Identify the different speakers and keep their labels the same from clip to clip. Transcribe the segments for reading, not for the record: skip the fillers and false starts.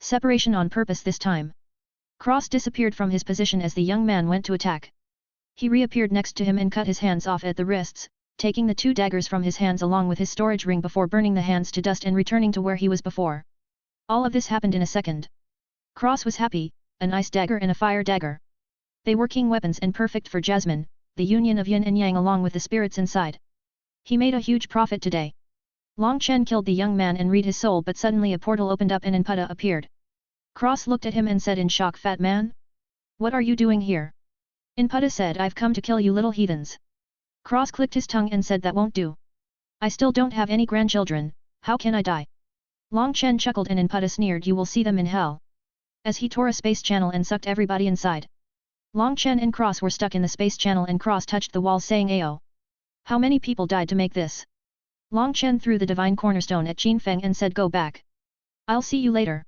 Speaker 1: Separation on purpose this time. Cross disappeared from his position as the young man went to attack. He reappeared next to him and cut his hands off at the wrists, taking the 2 daggers from his hands along with his storage ring before burning the hands to dust and returning to where he was before. All of this happened in a second. Cross was happy, an ice dagger and a fire dagger. They were king weapons and perfect for Jasmine, the union of yin and yang along with the spirits inside. He made a huge profit today. Long Chen killed the young man and read his soul, but suddenly a portal opened up and Inputta appeared. Cross looked at him and said in shock, "Fat man? What are you doing here?" Inputta said, "I've come to kill you little heathens." Cross clicked his tongue and said, "That won't do. I still don't have any grandchildren, how can I die?" Long Chen chuckled and Inputta sneered, "You will see them in hell," as he tore a space channel and sucked everybody inside. Long Chen and Cross were stuck in the space channel and Cross touched the wall saying, "Ayo! How many people died to make this?" Long Chen threw the divine cornerstone at Qin Feng and said, "Go back. I'll see you later."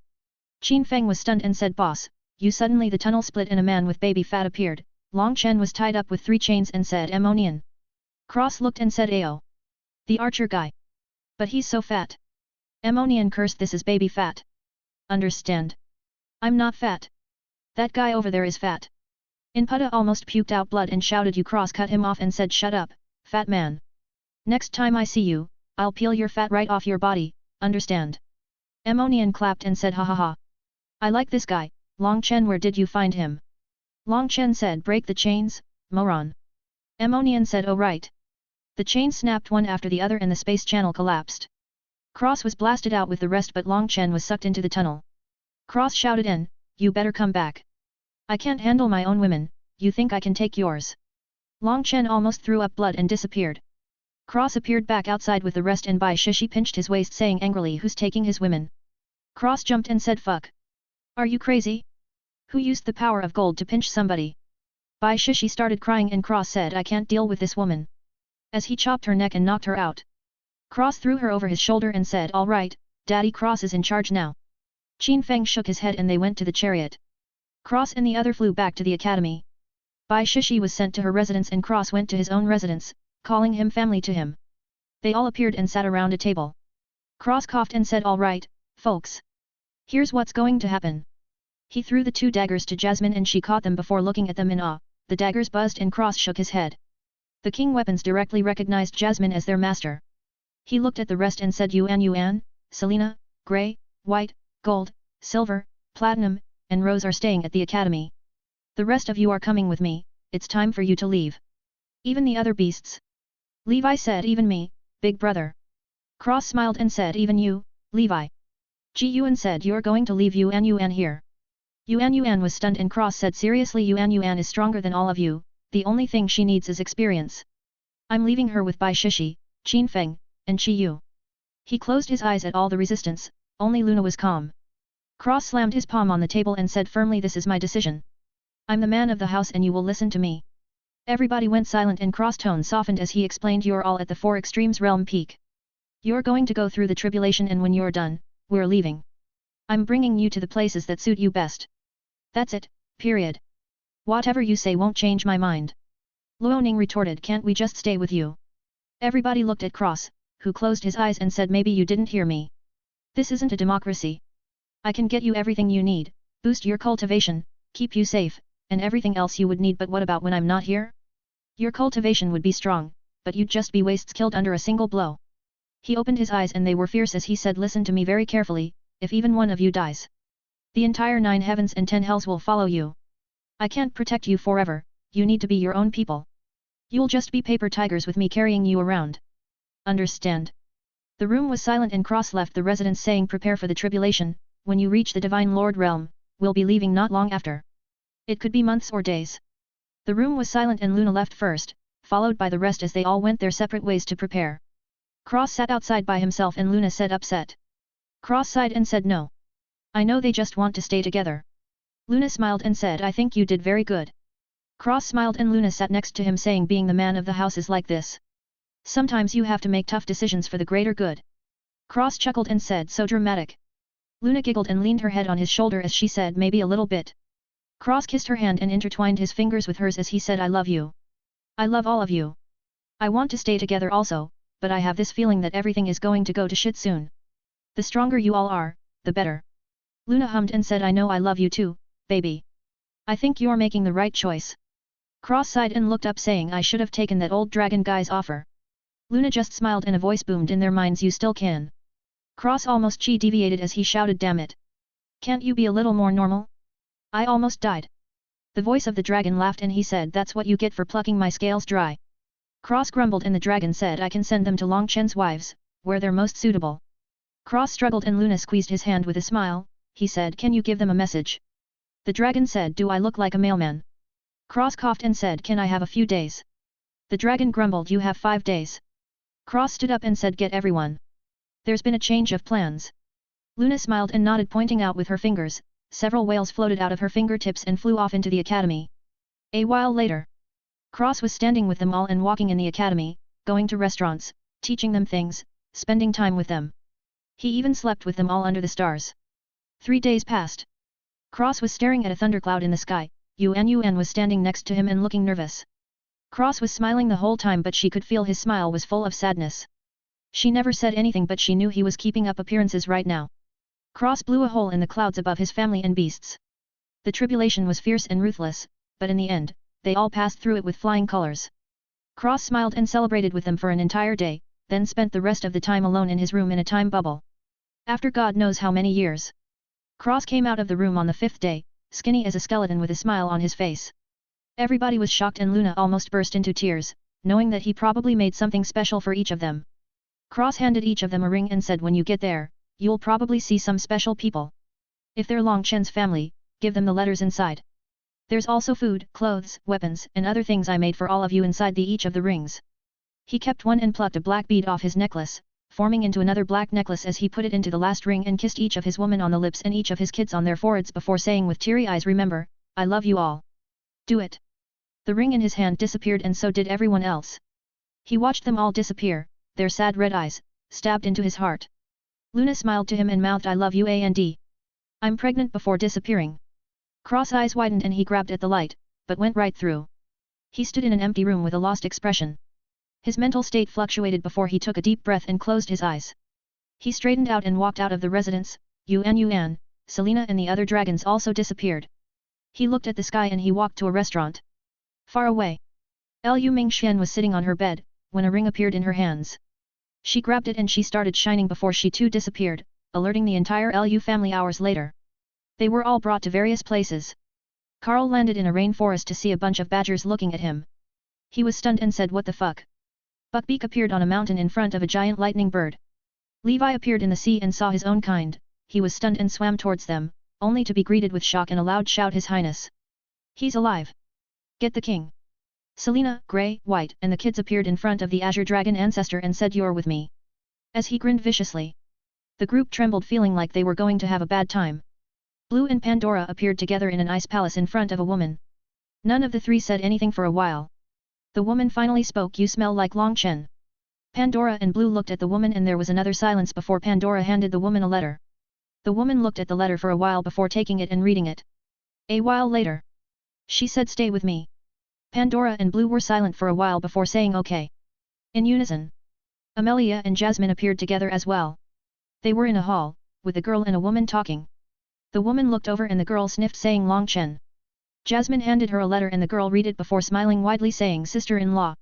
Speaker 1: Qin Feng was stunned and said, "Boss, you." Suddenly the tunnel split and a man with baby fat appeared. Long Chen was tied up with 3 chains and said, "Ammonian." Cross looked and said, "Ayo. The archer guy. But he's so fat." Ammonian cursed, "This is baby fat. Understand? I'm not fat. That guy over there is fat." Inputta almost puked out blood and shouted, "You!" Cross cut him off and said, "Shut up, fat man. Next time I see you, I'll peel your fat right off your body, understand?" Ammonian clapped and said, "Ha ha ha. I like this guy." Long Chen, "Where did you find him?" Long Chen said, "Break the chains, moron." Ammonian said, "Oh right." The chains snapped one after the other and the space channel collapsed. Cross was blasted out with the rest, but Long Chen was sucked into the tunnel. Cross shouted in, "You better come back. I can't handle my own women, you think I can take yours?" Long Chen almost threw up blood and disappeared. Cross appeared back outside with the rest and Bai Shishi pinched his waist saying angrily, "Who's taking his women?" Cross jumped and said, "Fuck. Are you crazy? Who used the power of gold to pinch somebody?" Bai Shishi started crying and Cross said, "I can't deal with this woman," as he chopped her neck and knocked her out. Cross threw her over his shoulder and said, "All right, Daddy Cross is in charge now." Qin Feng shook his head and they went to the chariot. Cross and the other flew back to the academy. Bai Shishi was sent to her residence and Cross went to his own residence, calling him family to him. They all appeared and sat around a table. Cross coughed and said, "All right, folks. Here's what's going to happen." He threw the 2 daggers to Jasmine and she caught them before looking at them in awe. The daggers buzzed and Cross shook his head. The king weapons directly recognized Jasmine as their master. He looked at the rest and said, Yuan, Selena, Grey, White, Gold, Silver, Platinum, and Rose are staying at the academy. The rest of you are coming with me, it's time for you to leave. Even the other beasts? Levi said, "Even me, big brother." Cross smiled and said, "Even you, Levi." Ji Yuan said, "You're going to leave Yuan here?" Yuan was stunned and Cross said, "Seriously, Yuan is stronger than all of you, the only thing she needs is experience. I'm leaving her with Bai Shishi, Qin Feng, and Qi Yu." He closed his eyes at all the resistance, only Luna was calm. Cross slammed his palm on the table and said firmly, "This is my decision. I'm the man of the house and you will listen to me." Everybody went silent and Cross tone softened as he explained, "You're all at the 4 Extremes realm peak. You're going to go through the tribulation and when you're done, we're leaving. I'm bringing you to the places that suit you best. That's it, period. Whatever you say won't change my mind." Luoning retorted, "Can't we just stay with you?" Everybody looked at Cross, who closed his eyes and said, "Maybe you didn't hear me. This isn't a democracy. I can get you everything you need, boost your cultivation, keep you safe, and everything else you would need, but what about when I'm not here? Your cultivation would be strong, but you'd just be wastes killed under a single blow." He opened his eyes and they were fierce as he said, "Listen to me very carefully, if even one of you dies, the entire 9 heavens and 10 hells will follow you. I can't protect you forever, you need to be your own people. You'll just be paper tigers with me carrying you around. Understand?" The room was silent and Cross left the residence saying, "Prepare for the tribulation, when you reach the Divine Lord realm, we'll be leaving not long after. It could be months or days." The room was silent and Luna left first, followed by the rest as they all went their separate ways to prepare. Cross sat outside by himself and Luna said, upset. Cross sighed and said, "No. I know they just want to stay together." Luna smiled and said, "I think you did very good." Cross smiled and Luna sat next to him saying, "Being the man of the house is like this. Sometimes you have to make tough decisions for the greater good." Cross chuckled and said, "So dramatic." Luna giggled and leaned her head on his shoulder as she said, "Maybe a little bit." Cross kissed her hand and intertwined his fingers with hers as he said, "I love you. I love all of you. I want to stay together also, but I have this feeling that everything is going to go to shit soon. The stronger you all are, the better." Luna hummed and said I know I love you too, baby. I think you're making the right choice. Cross sighed and looked up saying I should have taken that old dragon guy's offer. Luna just smiled and a voice boomed in their minds you still can. Cross almost chi deviated as he shouted damn it. Can't you be a little more normal? I almost died. The voice of the dragon laughed and he said that's what you get for plucking my scales dry. Cross grumbled and the dragon said I can send them to Long Chen's wives, where they're most suitable. Cross struggled and Luna squeezed his hand with a smile, he said can you give them a message? The dragon said do I look like a mailman? Cross coughed and said can I have a few days? The dragon grumbled you have 5 days. Cross stood up and said get everyone. There's been a change of plans. Luna smiled and nodded pointing out with her fingers, several whales floated out of her fingertips and flew off into the academy. A while later. Cross was standing with them all and walking in the academy, going to restaurants, teaching them things, spending time with them. He even slept with them all under the stars. 3 days passed. Cross was staring at a thundercloud in the sky, Yuan was standing next to him and looking nervous. Cross was smiling the whole time but she could feel his smile was full of sadness. She never said anything but she knew he was keeping up appearances right now. Cross blew a hole in the clouds above his family and beasts. The tribulation was fierce and ruthless, but in the end, they all passed through it with flying colors. Cross smiled and celebrated with them for an entire day, then spent the rest of the time alone in his room in a time bubble. After God knows how many years. Cross came out of the room on the 5th day, skinny as a skeleton with a smile on his face. Everybody was shocked and Luna almost burst into tears, knowing that he probably made something special for each of them. Cross handed each of them a ring and said when you get there, you'll probably see some special people. If they're Long Chen's family, give them the letters inside. There's also food, clothes, weapons, and other things I made for all of you inside each of the rings. He kept one and plucked a black bead off his necklace, forming into another black necklace as he put it into the last ring and kissed each of his women on the lips and each of his kids on their foreheads before saying with teary eyes remember, I love you all. Do it. The ring in his hand disappeared and so did everyone else. He watched them all disappear, their sad red eyes, stabbed into his heart. Luna smiled to him and mouthed I love you and I'm pregnant before disappearing. Cross eyes widened and he grabbed at the light, but went right through. He stood in an empty room with a lost expression. His mental state fluctuated before he took a deep breath and closed his eyes. He straightened out and walked out of the residence, Yuan, Selena and the other dragons also disappeared. He looked at the sky and he walked to a restaurant. Far away. Lu Mingxian was sitting on her bed, when a ring appeared in her hands. She grabbed it and she started shining before she too disappeared, alerting the entire Lu family hours later. They were all brought to various places. Carl landed in a rainforest to see a bunch of badgers looking at him. He was stunned and said what the fuck. Buckbeak appeared on a mountain in front of a giant lightning bird. Levi appeared in the sea and saw his own kind, he was stunned and swam towards them, only to be greeted with shock and a loud shout His Highness. He's alive. Get the king. Selena, Grey, White and the kids appeared in front of the Azure Dragon ancestor and said you're with me. As he grinned viciously. The group trembled feeling like they were going to have a bad time. Blue and Pandora appeared together in an ice palace in front of a woman. None of the three said anything for a while. The woman finally spoke you smell like Long Chen. Pandora and Blue looked at the woman and there was another silence before Pandora handed the woman a letter. The woman looked at the letter for a while before taking it and reading it. A while later. She said stay with me. Pandora and Blue were silent for a while before saying okay. In unison. Amelia and Jasmine appeared together as well. They were in a hall, with a girl and a woman talking. The woman looked over and the girl sniffed saying Long Chen. Jasmine handed her a letter and the girl read it before smiling widely saying sister-in-law.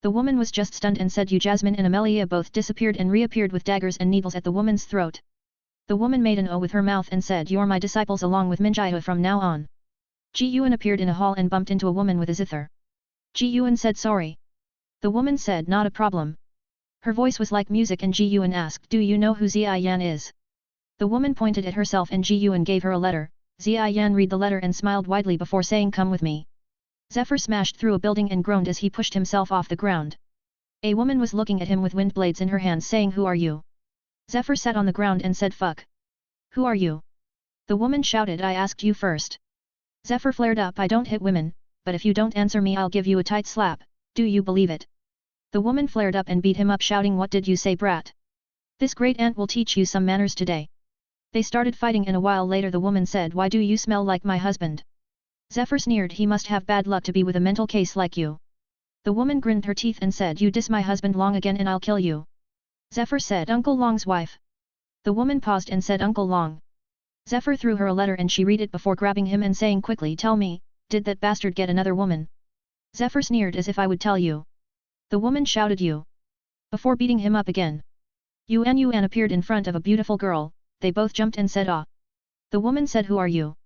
Speaker 1: The woman was just stunned and said you Jasmine and Amelia both disappeared and reappeared with daggers and needles at the woman's throat. The woman made an O with her mouth and said you're my disciples along with Minjia from now on. Ji Yuan appeared in a hall and bumped into a woman with a zither. Ji Yuan said sorry. The woman said not a problem. Her voice was like music and Ji Yuan asked do you know who Zia Yan is? The woman pointed at herself and Ji Yuan gave her a letter. Zia Yan read the letter and smiled widely before saying come with me. Zephyr smashed through a building and groaned as he pushed himself off the ground. A woman was looking at him with wind blades in her hands saying who are you? Zephyr sat on the ground and said fuck. Who are you? The woman shouted I asked you first. Zephyr flared up I don't hit women, but if you don't answer me I'll give you a tight slap, do you believe it? The woman flared up and beat him up shouting what did you say brat? This great aunt will teach you some manners today. They started fighting and a while later the woman said why do you smell like my husband? Zephyr sneered he must have bad luck to be with a mental case like you. The woman grinned her teeth and said you diss my husband Long again and I'll kill you. Zephyr said Uncle Long's wife. The woman paused and said Uncle Long. Zephyr threw her a letter and she read it before grabbing him and saying quickly, tell me, did that bastard get another woman? Zephyr sneered as if I would tell you. The woman shouted you. Before beating him up again. Yuan appeared in front of a beautiful girl, they both jumped and said ah. The woman said who are you?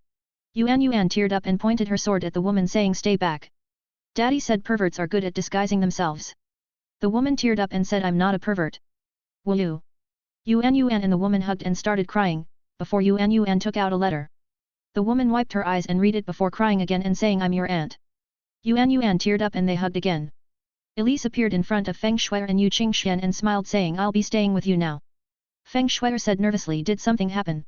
Speaker 1: Yuan teared up and pointed her sword at the woman saying stay back. Daddy said perverts are good at disguising themselves. The woman teared up and said I'm not a pervert. Will you? Yuan and the woman hugged and started crying, before Yuan took out a letter. The woman wiped her eyes and read it before crying again and saying I'm your aunt. Yuan teared up and they hugged again. Elise appeared in front of Feng Shuier and Yu Qingxian and smiled saying I'll be staying with you now. Feng Shuier said nervously did something happen?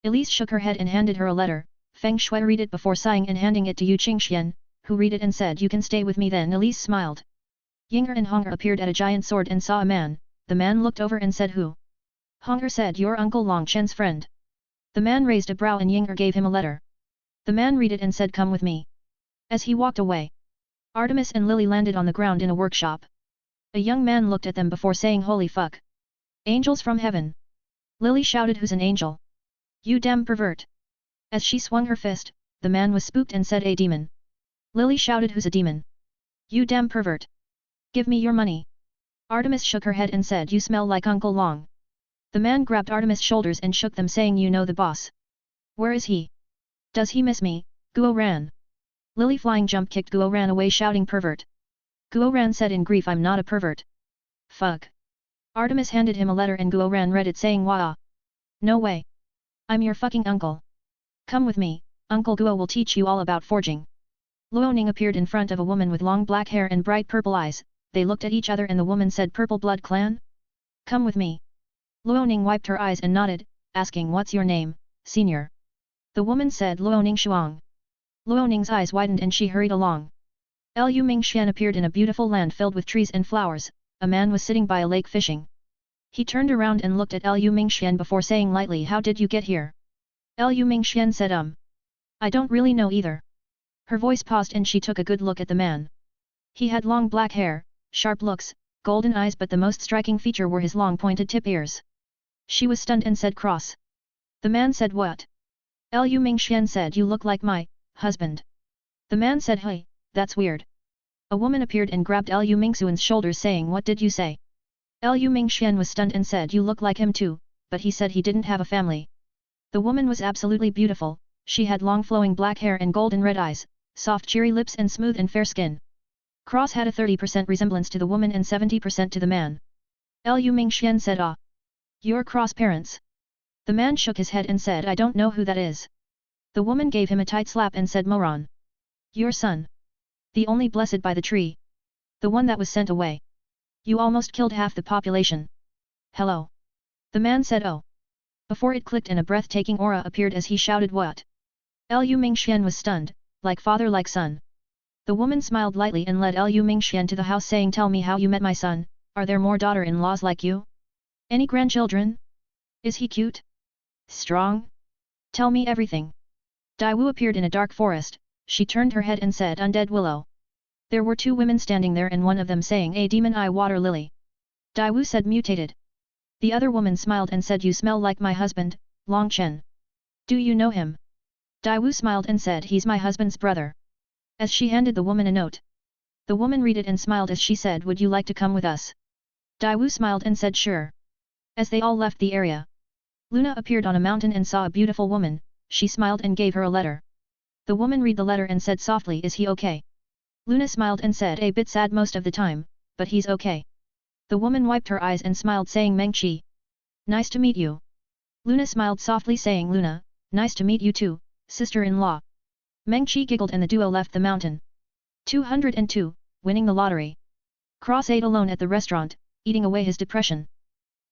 Speaker 1: Elise shook her head and handed her a letter. Feng Shuier read it before sighing and handing it to Yu Qingxian, who read it and said you can stay with me then. Elise smiled. Yinger and Honger appeared at a giant sword and saw a man. The man looked over and said who? Honger said your uncle Long Chen's friend. The man raised a brow and Yinger gave him a letter. The man read it and said come with me. As he walked away, Artemis and Lily landed on the ground in a workshop. A young man looked at them before saying holy fuck. Angels from heaven. Lily shouted who's an angel? You damn pervert. As she swung her fist, the man was spooked and said a demon. Lily shouted who's a demon? You damn pervert. Give me your money. Artemis shook her head and said you smell like Uncle Long. The man grabbed Artemis' shoulders and shook them saying you know the boss. Where is he? Does he miss me? Guo ran. Lily flying jump kicked Guo ran away shouting pervert. Guo ran said in grief I'm not a pervert. Fuck. Artemis handed him a letter and Guo ran read it saying wah. No way. I'm your fucking uncle. Come with me, Uncle Guo will teach you all about forging. Luoning appeared in front of a woman with long black hair and bright purple eyes, they looked at each other and the woman said Purple Blood Clan? Come with me. Luoning wiped her eyes and nodded, asking what's your name, senior? The woman said Luoning Shuang. Luoning's eyes widened and she hurried along. Liu Mingxian appeared in a beautiful land filled with trees and flowers, a man was sitting by a lake fishing. He turned around and looked at Liu Mingxian before saying lightly how did you get here? Liu Mingxian said I don't really know either. Her voice paused and she took a good look at the man. He had long black hair, sharp looks, golden eyes but the most striking feature were his long pointed tip ears. She was stunned and said cross. The man said what? Liu Mingxian said you look like my husband. The man said hey, that's weird. A woman appeared and grabbed Liu Mingxian's shoulders saying what did you say? Liu Mingxian was stunned and said you look like him too, but he said he didn't have a family. The woman was absolutely beautiful, she had long flowing black hair and golden red eyes, soft cherry lips and smooth and fair skin. Cross had a 30% resemblance to the woman and 70% to the man. Liu Mingxian said ah. Your Cross parents? The man shook his head and said I don't know who that is. The woman gave him a tight slap and said Moron. Your son. The only blessed by the tree. The one that was sent away. You almost killed half the population. Hello. The man said oh. Before it clicked and a breathtaking aura appeared as he shouted what? Liu Mingxian was stunned, like father like son. The woman smiled lightly and led Liu Mingxian to the house saying tell me how you met my son, are there more daughter-in-laws like you? Any grandchildren? Is he cute? Strong? Tell me everything. Daiwu appeared in a dark forest, she turned her head and said Undead Willow. There were two women standing there and one of them saying a demon eye water lily. Daiwu said mutated. The other woman smiled and said you smell like my husband, Long Chen. Do you know him? Daiwu smiled and said he's my husband's brother. As she handed the woman a note. The woman read it and smiled as she said would you like to come with us? Daiwu smiled and said sure. As they all left the area. Luna appeared on a mountain and saw a beautiful woman, she smiled and gave her a letter. The woman read the letter and said softly is he okay? Luna smiled and said a bit sad most of the time, but he's okay. The woman wiped her eyes and smiled saying Meng Qi. Nice to meet you. Luna smiled softly saying Luna, nice to meet you too, sister-in-law. Meng Qi giggled and the duo left the mountain. 202, winning the lottery. Cross ate alone at the restaurant, eating away his depression.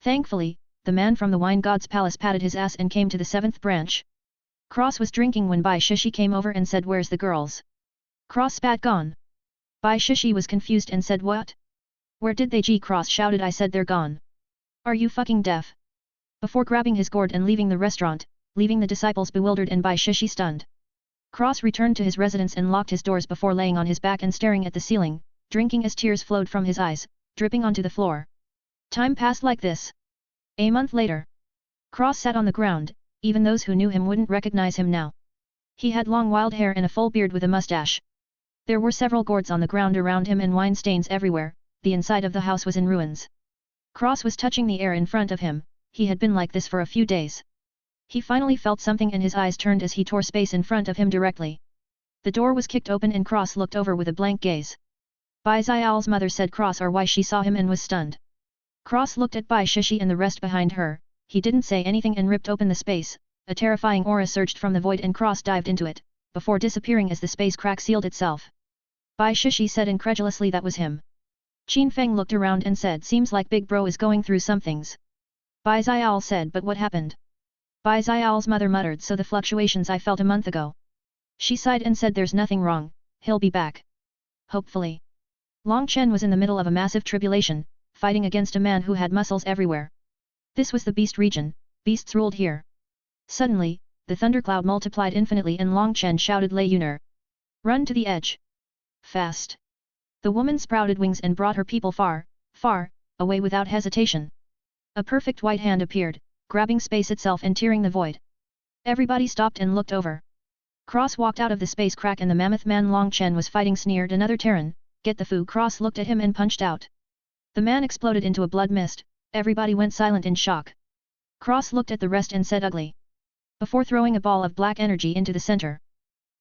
Speaker 1: Thankfully, the man from the wine god's palace patted his ass and came to the 7th branch. Cross was drinking when Bai Shishi came over and said where's the girls? Cross spat gone. Bai Shishi was confused and said what? Where did they? Cross shouted I said they're gone. Are you fucking deaf? Before grabbing his gourd and leaving the restaurant, leaving the disciples bewildered and Bai Shishi stunned. Cross returned to his residence and locked his doors before laying on his back and staring at the ceiling, drinking as tears flowed from his eyes, dripping onto the floor. Time passed like this. A month later. Cross sat on the ground, even those who knew him wouldn't recognize him now. He had long wild hair and a full beard with a mustache. There were several gourds on the ground around him and wine stains everywhere. The inside of the house was in ruins. Cross was touching the air in front of him. He had been like this for a few days. He finally felt something and his eyes turned as he tore space in front of him directly. The door was kicked open and Cross looked over with a blank gaze. Bai Xiao's mother said Cross or why she saw him and was stunned. Cross looked at Bai Shishi and the rest behind her. He didn't say anything and ripped open the space. A terrifying aura surged from the void and Cross dived into it, before disappearing as the space crack sealed itself. Bai Shishi said incredulously that was him. Qin Feng looked around and said seems like Big Bro is going through some things. Bai Xiao said but what happened? Bai Xiao's mother muttered so the fluctuations I felt a month ago. She sighed and said there's nothing wrong, he'll be back. Hopefully. Long Chen was in the middle of a massive tribulation, fighting against a man who had muscles everywhere. This was the beast region, beasts ruled here. Suddenly, the thundercloud multiplied infinitely and Long Chen shouted Lei Yuner. Run to the edge. Fast. The woman sprouted wings and brought her people far, far, away without hesitation. A perfect white hand appeared, grabbing space itself and tearing the void. Everybody stopped and looked over. Cross walked out of the space crack and the mammoth man Long Chen was fighting sneered another Terran, get the fu. Cross looked at him and punched out. The man exploded into a blood mist, everybody went silent in shock. Cross looked at the rest and said ugly. Before throwing a ball of black energy into the center.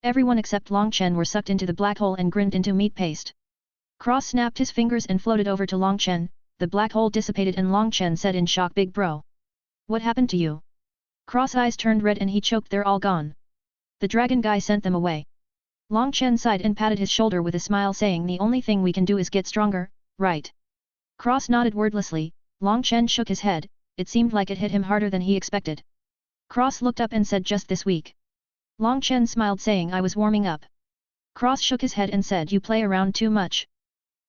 Speaker 1: Everyone except Long Chen were sucked into the black hole and grinned into meat paste. Cross snapped his fingers and floated over to Long Chen, the black hole dissipated and Long Chen said in shock Big Bro. What happened to you? Cross eyes turned red and he choked they're all gone. The dragon guy sent them away. Long Chen sighed and patted his shoulder with a smile saying the only thing we can do is get stronger, right? Cross nodded wordlessly, Long Chen shook his head, it seemed like it hit him harder than he expected. Cross looked up and said just this week. Long Chen smiled saying I was warming up. Cross shook his head and said you play around too much.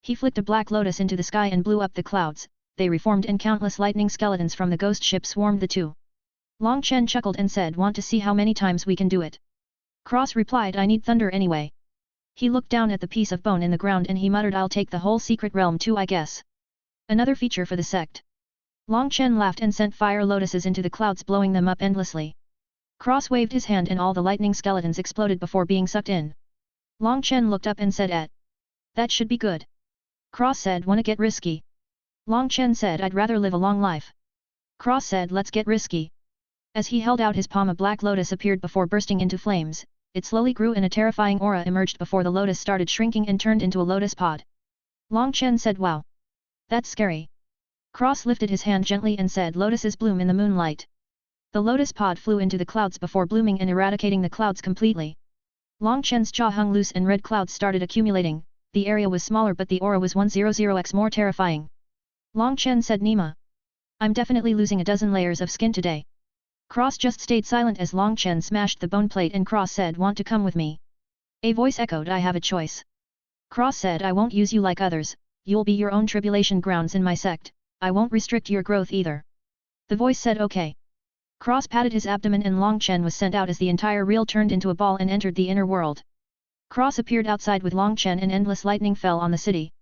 Speaker 1: He flicked a black lotus into the sky and blew up the clouds, they reformed and countless lightning skeletons from the ghost ship swarmed the two. Long Chen chuckled and said want to see how many times we can do it. Cross replied I need thunder anyway. He looked down at the piece of bone in the ground and he muttered I'll take the whole secret realm too I guess. Another feature for the sect. Long Chen laughed and sent fire lotuses into the clouds blowing them up endlessly. Cross waved his hand and all the lightning skeletons exploded before being sucked in. Long Chen looked up and said that should be good. Cross said wanna get risky. Long Chen said I'd rather live a long life. Cross said let's get risky. As he held out his palm a black lotus appeared before bursting into flames, it slowly grew and a terrifying aura emerged before the lotus started shrinking and turned into a lotus pod. Long Chen said wow. That's scary. Cross lifted his hand gently and said lotuses bloom in the moonlight. The lotus pod flew into the clouds before blooming and eradicating the clouds completely. Long Chen's jaw hung loose and red clouds started accumulating, the area was smaller but the aura was 100x more terrifying. Long Chen said Nima. I'm definitely losing a dozen layers of skin today. Cross just stayed silent as Long Chen smashed the bone plate and Cross said want to come with me. A voice echoed I have a choice. Cross said I won't use you like others, you'll be your own tribulation grounds in my sect, I won't restrict your growth either. The voice said okay. Cross patted his abdomen and Long Chen was sent out as the entire reel turned into a ball and entered the inner world. Cross appeared outside with Long Chen and endless lightning fell on the city.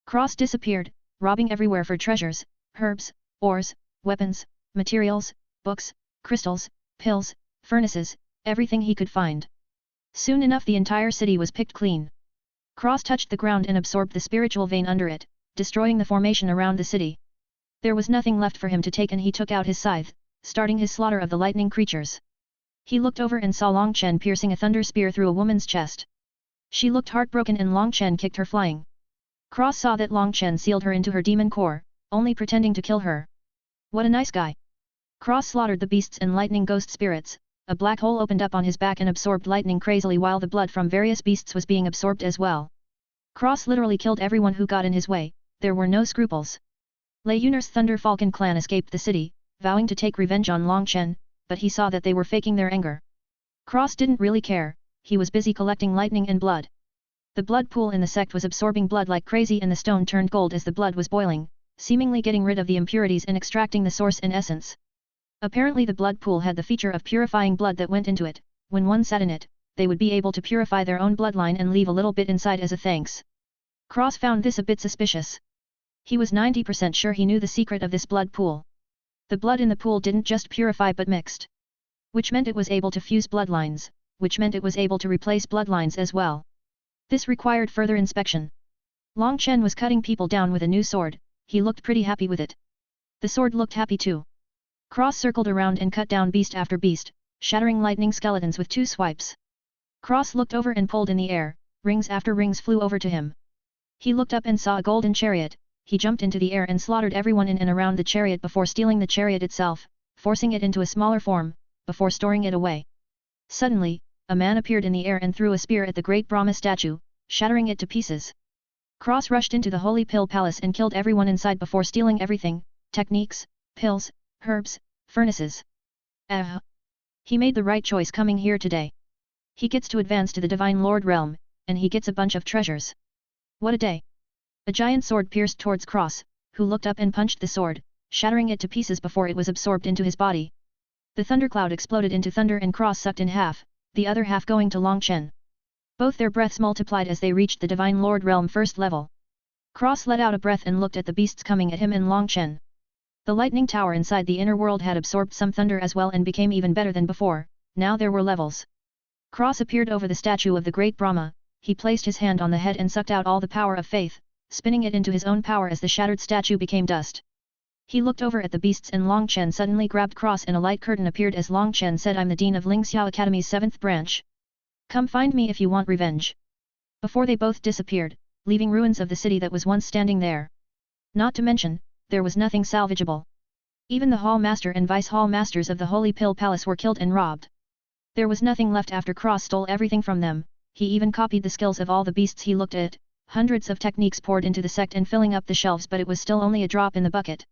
Speaker 1: Cross disappeared, robbing everywhere for treasures, herbs, ores, weapons, materials, books, crystals, pills, furnaces, everything he could find. Soon enough the entire city was picked clean. Cross touched the ground and absorbed the spiritual vein under it, destroying the formation around the city. There was nothing left for him to take and he took out his scythe, starting his slaughter of the lightning creatures. He looked over and saw Long Chen piercing a thunder spear through a woman's chest. She looked heartbroken and Long Chen kicked her flying. Cross saw that Long Chen sealed her into her demon core, only pretending to kill her. What a nice guy. Cross slaughtered the beasts and lightning ghost spirits, a black hole opened up on his back and absorbed lightning crazily while the blood from various beasts was being absorbed as well. Cross literally killed everyone who got in his way, there were no scruples. Lei Yunar's Thunder Falcon clan escaped the city, vowing to take revenge on Long Chen, but he saw that they were faking their anger. Cross didn't really care, he was busy collecting lightning and blood. The blood pool in the sect was absorbing blood like crazy and the stone turned gold as the blood was boiling, seemingly getting rid of the impurities and extracting the source and essence. Apparently the blood pool had the feature of purifying blood that went into it, when one sat in it, they would be able to purify their own bloodline and leave a little bit inside as a thanks. Cross found this a bit suspicious. He was 90% sure he knew the secret of this blood pool. The blood in the pool didn't just purify but mixed. which meant it was able to fuse bloodlines, which meant it was able to replace bloodlines as well. This required further inspection. Long Chen was cutting people down with a new sword, he looked pretty happy with it. The sword looked happy too. Cross circled around and cut down beast after beast, shattering lightning skeletons with 2 swipes. Cross looked over and pulled in the air, rings after rings flew over to him. He looked up and saw a golden chariot, he jumped into the air and slaughtered everyone in and around the chariot before stealing the chariot itself, forcing it into a smaller form, before storing it away. Suddenly, a man appeared in the air and threw a spear at the great Brahma statue, shattering it to pieces. Cross rushed into the Holy Pill Palace and killed everyone inside before stealing everything, techniques, pills, herbs, furnaces. He made the right choice coming here today. He gets to advance to the Divine Lord realm, and he gets a bunch of treasures. What a day! A giant sword pierced towards Cross, who looked up and punched the sword, shattering it to pieces before it was absorbed into his body. The thundercloud exploded into thunder and Cross sucked in half, the other half going to Long Chen. Both their breaths multiplied as they reached the Divine Lord realm first level. Cross let out a breath and looked at the beasts coming at him and Long Chen. The lightning tower inside the inner world had absorbed some thunder as well and became even better than before, now there were levels. Cross appeared over the statue of the great Brahma, he placed his hand on the head and sucked out all the power of faith, spinning it into his own power as the shattered statue became dust. He looked over at the beasts and Long Chen suddenly grabbed Cross and a light curtain appeared as Long Chen said, "I'm the Dean of Lingxiao Academy's 7th branch. Come find me if you want revenge." Before they both disappeared, leaving ruins of the city that was once standing there. Not to mention, there was nothing salvageable. Even the Hall Master and Vice Hall Masters of the Holy Pill Palace were killed and robbed. There was nothing left after Cross stole everything from them, he even copied the skills of all the beasts he looked at, hundreds of techniques poured into the sect and filling up the shelves but it was still only a drop in the bucket.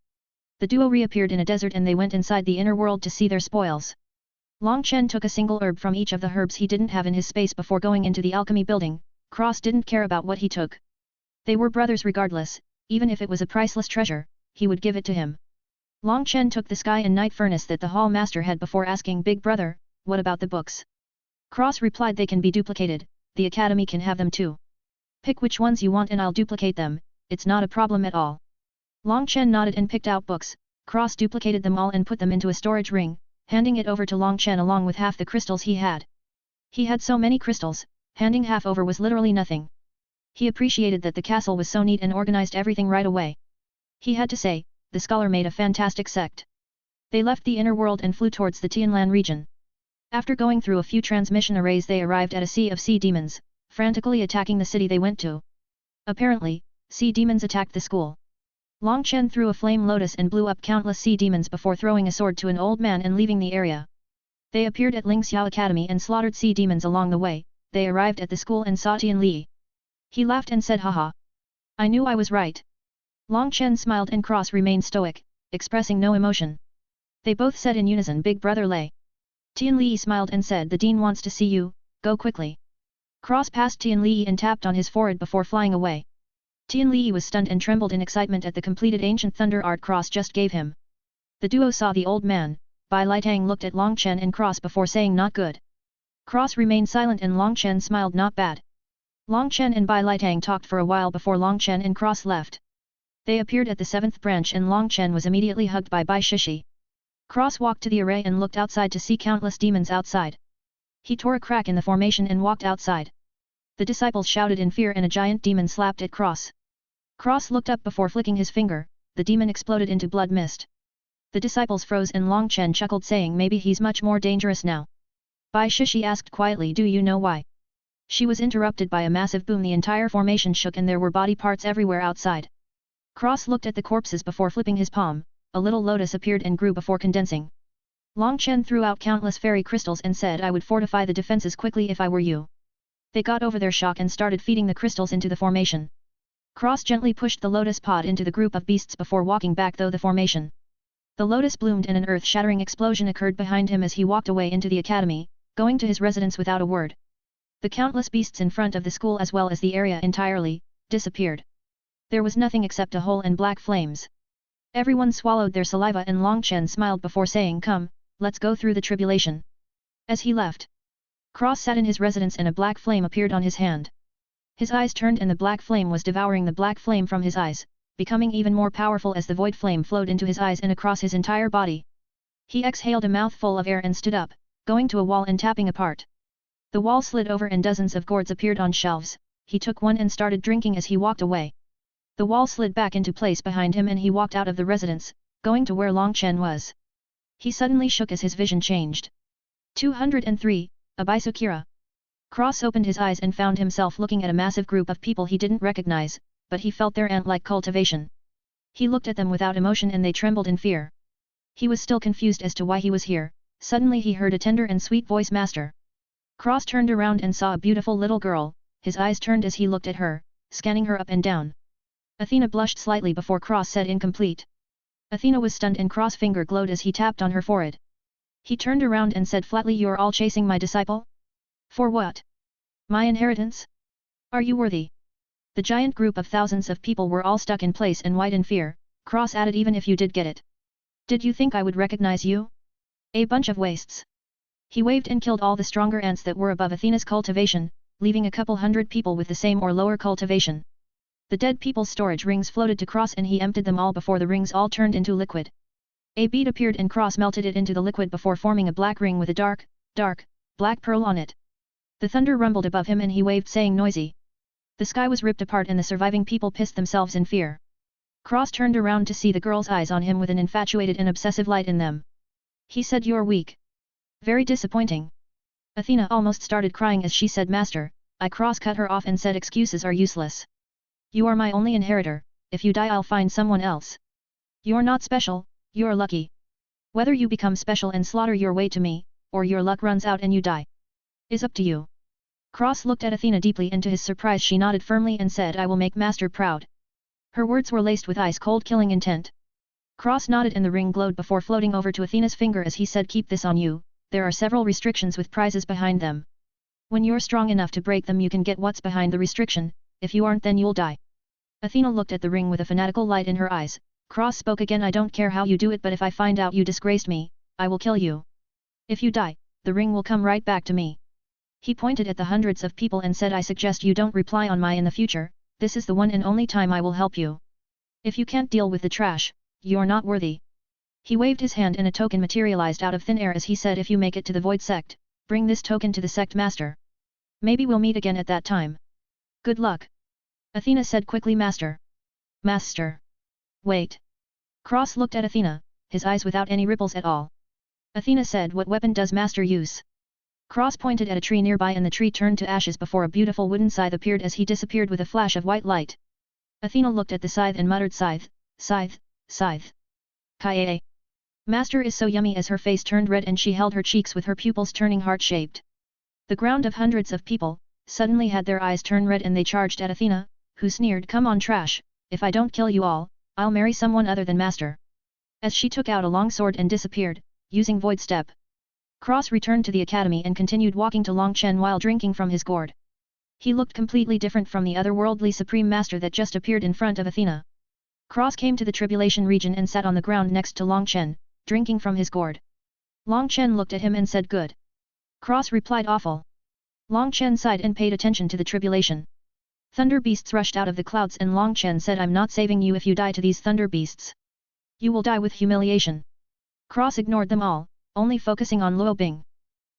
Speaker 1: The duo reappeared in a desert and they went inside the inner world to see their spoils. Long Chen took a single herb from each of the herbs he didn't have in his space before going into the alchemy building, Cross didn't care about what he took. They were brothers regardless, even if it was a priceless treasure, he would give it to him. Long Chen took the sky and night furnace that the hall master had before asking Big Brother, "What about the books?" Cross replied, "They can be duplicated, the academy can have them too. Pick which ones you want and I'll duplicate them, it's not a problem at all." Long Chen nodded and picked out books, Cross duplicated them all and put them into a storage ring, handing it over to Long Chen along with half the crystals he had. He had so many crystals, handing half over was literally nothing. He appreciated that the castle was so neat and organized everything right away. He had to say, the scholar made a fantastic sect. They left the inner world and flew towards the Tianlan region. After going through a few transmission arrays they arrived at a sea of sea demons, frantically attacking the city they went to. Apparently, sea demons attacked the school. Long Chen threw a flame lotus and blew up countless sea demons before throwing a sword to an old man and leaving the area. They appeared at Lingxiao Academy and slaughtered sea demons along the way, they arrived at the school and saw Tian Li. He laughed and said, "Haha. I knew I was right." Long Chen smiled and Cross remained stoic, expressing no emotion. They both said in unison, "Big Brother Lei." Tian Li smiled and said, "The Dean wants to see you, go quickly." Cross passed Tian Li and tapped on his forehead before flying away. Tian Li was stunned and trembled in excitement at the completed ancient thunder art Cross just gave him. The duo saw the old man, Bai Litang looked at Long Chen and Cross before saying not good. Cross remained silent and Long Chen smiled not bad. Long Chen and Bai Litang talked for a while before Long Chen and Cross left. They appeared at the 7th branch and Long Chen was immediately hugged by Bai Shishi. Cross walked to the array and looked outside to see countless demons outside. He tore a crack in the formation and walked outside. The disciples shouted in fear and a giant demon slapped at Cross. Cross looked up before flicking his finger, the demon exploded into blood mist. The disciples froze and Long Chen chuckled saying, "Maybe he's much more dangerous now." Bai Shishi asked quietly, "Do you know why?" She was interrupted by a massive boom. The entire formation shook and there were body parts everywhere outside. Cross looked at the corpses before flipping his palm, a little lotus appeared and grew before condensing. Long Chen threw out countless fairy crystals and said, "I would fortify the defenses quickly if I were you." They got over their shock and started feeding the crystals into the formation. Cross gently pushed the lotus pod into the group of beasts before walking back through the formation. The lotus bloomed and an earth-shattering explosion occurred behind him as he walked away into the academy, going to his residence without a word. The countless beasts in front of the school as well as the area entirely, disappeared. There was nothing except a hole and black flames. Everyone swallowed their saliva and Long Chen smiled before saying, "Come, let's go through the tribulation." As he left, Cross sat in his residence and a black flame appeared on his hand. His eyes turned and the black flame was devouring the black flame from his eyes, becoming even more powerful as the void flame flowed into his eyes and across his entire body. He exhaled a mouthful of air and stood up, going to a wall and tapping apart. The wall slid over and dozens of gourds appeared on shelves. He took one and started drinking as he walked away. The wall slid back into place behind him and he walked out of the residence, going to where Long Chen was. He suddenly shook as his vision changed. 203, Abisukira. Cross opened his eyes and found himself looking at a massive group of people he didn't recognize, but he felt their ant-like cultivation. He looked at them without emotion and they trembled in fear. He was still confused as to why he was here. Suddenly he heard a tender and sweet voice, "Master." Cross turned around and saw a beautiful little girl. His eyes turned as he looked at her, scanning her up and down. Athena blushed slightly before Cross said incomplete. Athena was stunned and Cross' finger glowed as he tapped on her forehead. He turned around and said flatly, "You're all chasing my disciple? For what? My inheritance? Are you worthy?" The giant group of thousands of people were all stuck in place and white in fear. Cross added, "Even if you did get it. Did you think I would recognize you? A bunch of wastes." He waved and killed all the stronger ants that were above Athena's cultivation, leaving a couple hundred people with the same or lower cultivation. The dead people's storage rings floated to Cross and he emptied them all before the rings all turned into liquid. A bead appeared and Cross melted it into the liquid before forming a black ring with a dark, black pearl on it. The thunder rumbled above him and he waved saying noisy. The sky was ripped apart and the surviving people pissed themselves in fear. Cross turned around to see the girl's eyes on him with an infatuated and obsessive light in them. He said, "You're weak. Very disappointing." Athena almost started crying as she said, "Master." Cross cut her off and said, "Excuses are useless. You are my only inheritor. If you die I'll find someone else. You're not special, you're lucky. Whether you become special and slaughter your way to me, or your luck runs out and you die, is up to you." Cross looked at Athena deeply and to his surprise she nodded firmly and said, "I will make Master proud." Her words were laced with ice-cold killing intent. Cross nodded and the ring glowed before floating over to Athena's finger as he said, "Keep this on you, there are several restrictions with prizes behind them. When you're strong enough to break them you can get what's behind the restriction, if you aren't then you'll die." Athena looked at the ring with a fanatical light in her eyes. Cross spoke again, "I don't care how you do it, but if I find out you disgraced me, I will kill you. If you die, the ring will come right back to me." He pointed at the hundreds of people and said, "I suggest you don't reply on my in the future, this is the one and only time I will help you. If you can't deal with the trash, you're not worthy." He waved his hand and a token materialized out of thin air as he said, "If you make it to the Void Sect, bring this token to the sect master. Maybe we'll meet again at that time. Good luck." Athena said quickly, "Master. Master. Wait." Cross looked at Athena, his eyes without any ripples at all. Athena said, "What weapon does Master use?" Cross pointed at a tree nearby and the tree turned to ashes before a beautiful wooden scythe appeared as he disappeared with a flash of white light. Athena looked at the scythe and muttered, "Scythe, scythe, scythe. Kaye. Master is so yummy," as her face turned red and she held her cheeks with her pupils turning heart-shaped. The ground of hundreds of people suddenly had their eyes turn red and they charged at Athena, who sneered, "Come on trash, if I don't kill you all, I'll marry someone other than Master." As she took out a long sword and disappeared, using Void Step. Cross returned to the academy and continued walking to Long Chen while drinking from his gourd. He looked completely different from the otherworldly Supreme Master that just appeared in front of Athena. Cross came to the Tribulation region and sat on the ground next to Long Chen, drinking from his gourd. Long Chen looked at him and said, "Good." Cross replied, "Awful." Long Chen sighed and paid attention to the tribulation. Thunder beasts rushed out of the clouds and Long Chen said, "I'm not saving you if you die to these thunder beasts. You will die with humiliation." Cross ignored them all, only focusing on Luo Bing.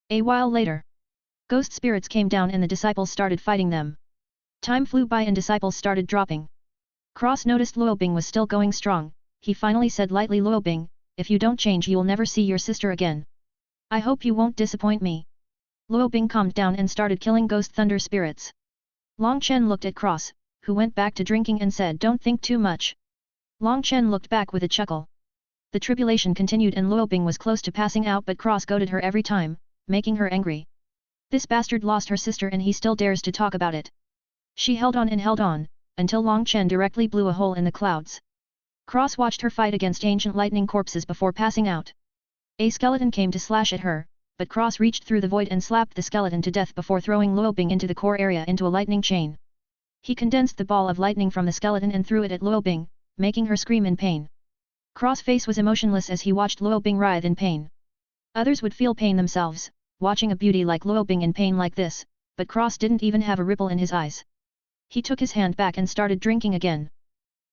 Speaker 1: A while later, ghost spirits came down and the disciples started fighting them. Time flew by and disciples started dropping. Cross noticed Luo Bing was still going strong. He finally said lightly, "Luo Bing, if you don't change you'll never see your sister again. I hope you won't disappoint me." Luo Bing calmed down and started killing ghost thunder spirits. Long Chen looked at Cross, who went back to drinking and said, "Don't think too much." Long Chen looked back with a chuckle. The tribulation continued and Luo Bing was close to passing out but Cross goaded her every time, making her angry. This bastard lost her sister and he still dares to talk about it. She held on, until Long Chen directly blew a hole in the clouds. Cross watched her fight against ancient lightning corpses before passing out. A skeleton came to slash at her, but Cross reached through the void and slapped the skeleton to death before throwing Luo Bing into the core area into a lightning chain. He condensed the ball of lightning from the skeleton and threw it at Luo Bing, making her scream in pain. Cross' face was emotionless as he watched Luo Bing writhe in pain. Others would feel pain themselves, watching a beauty like Luo Bing in pain like this, but Cross didn't even have a ripple in his eyes. He took his hand back and started drinking again.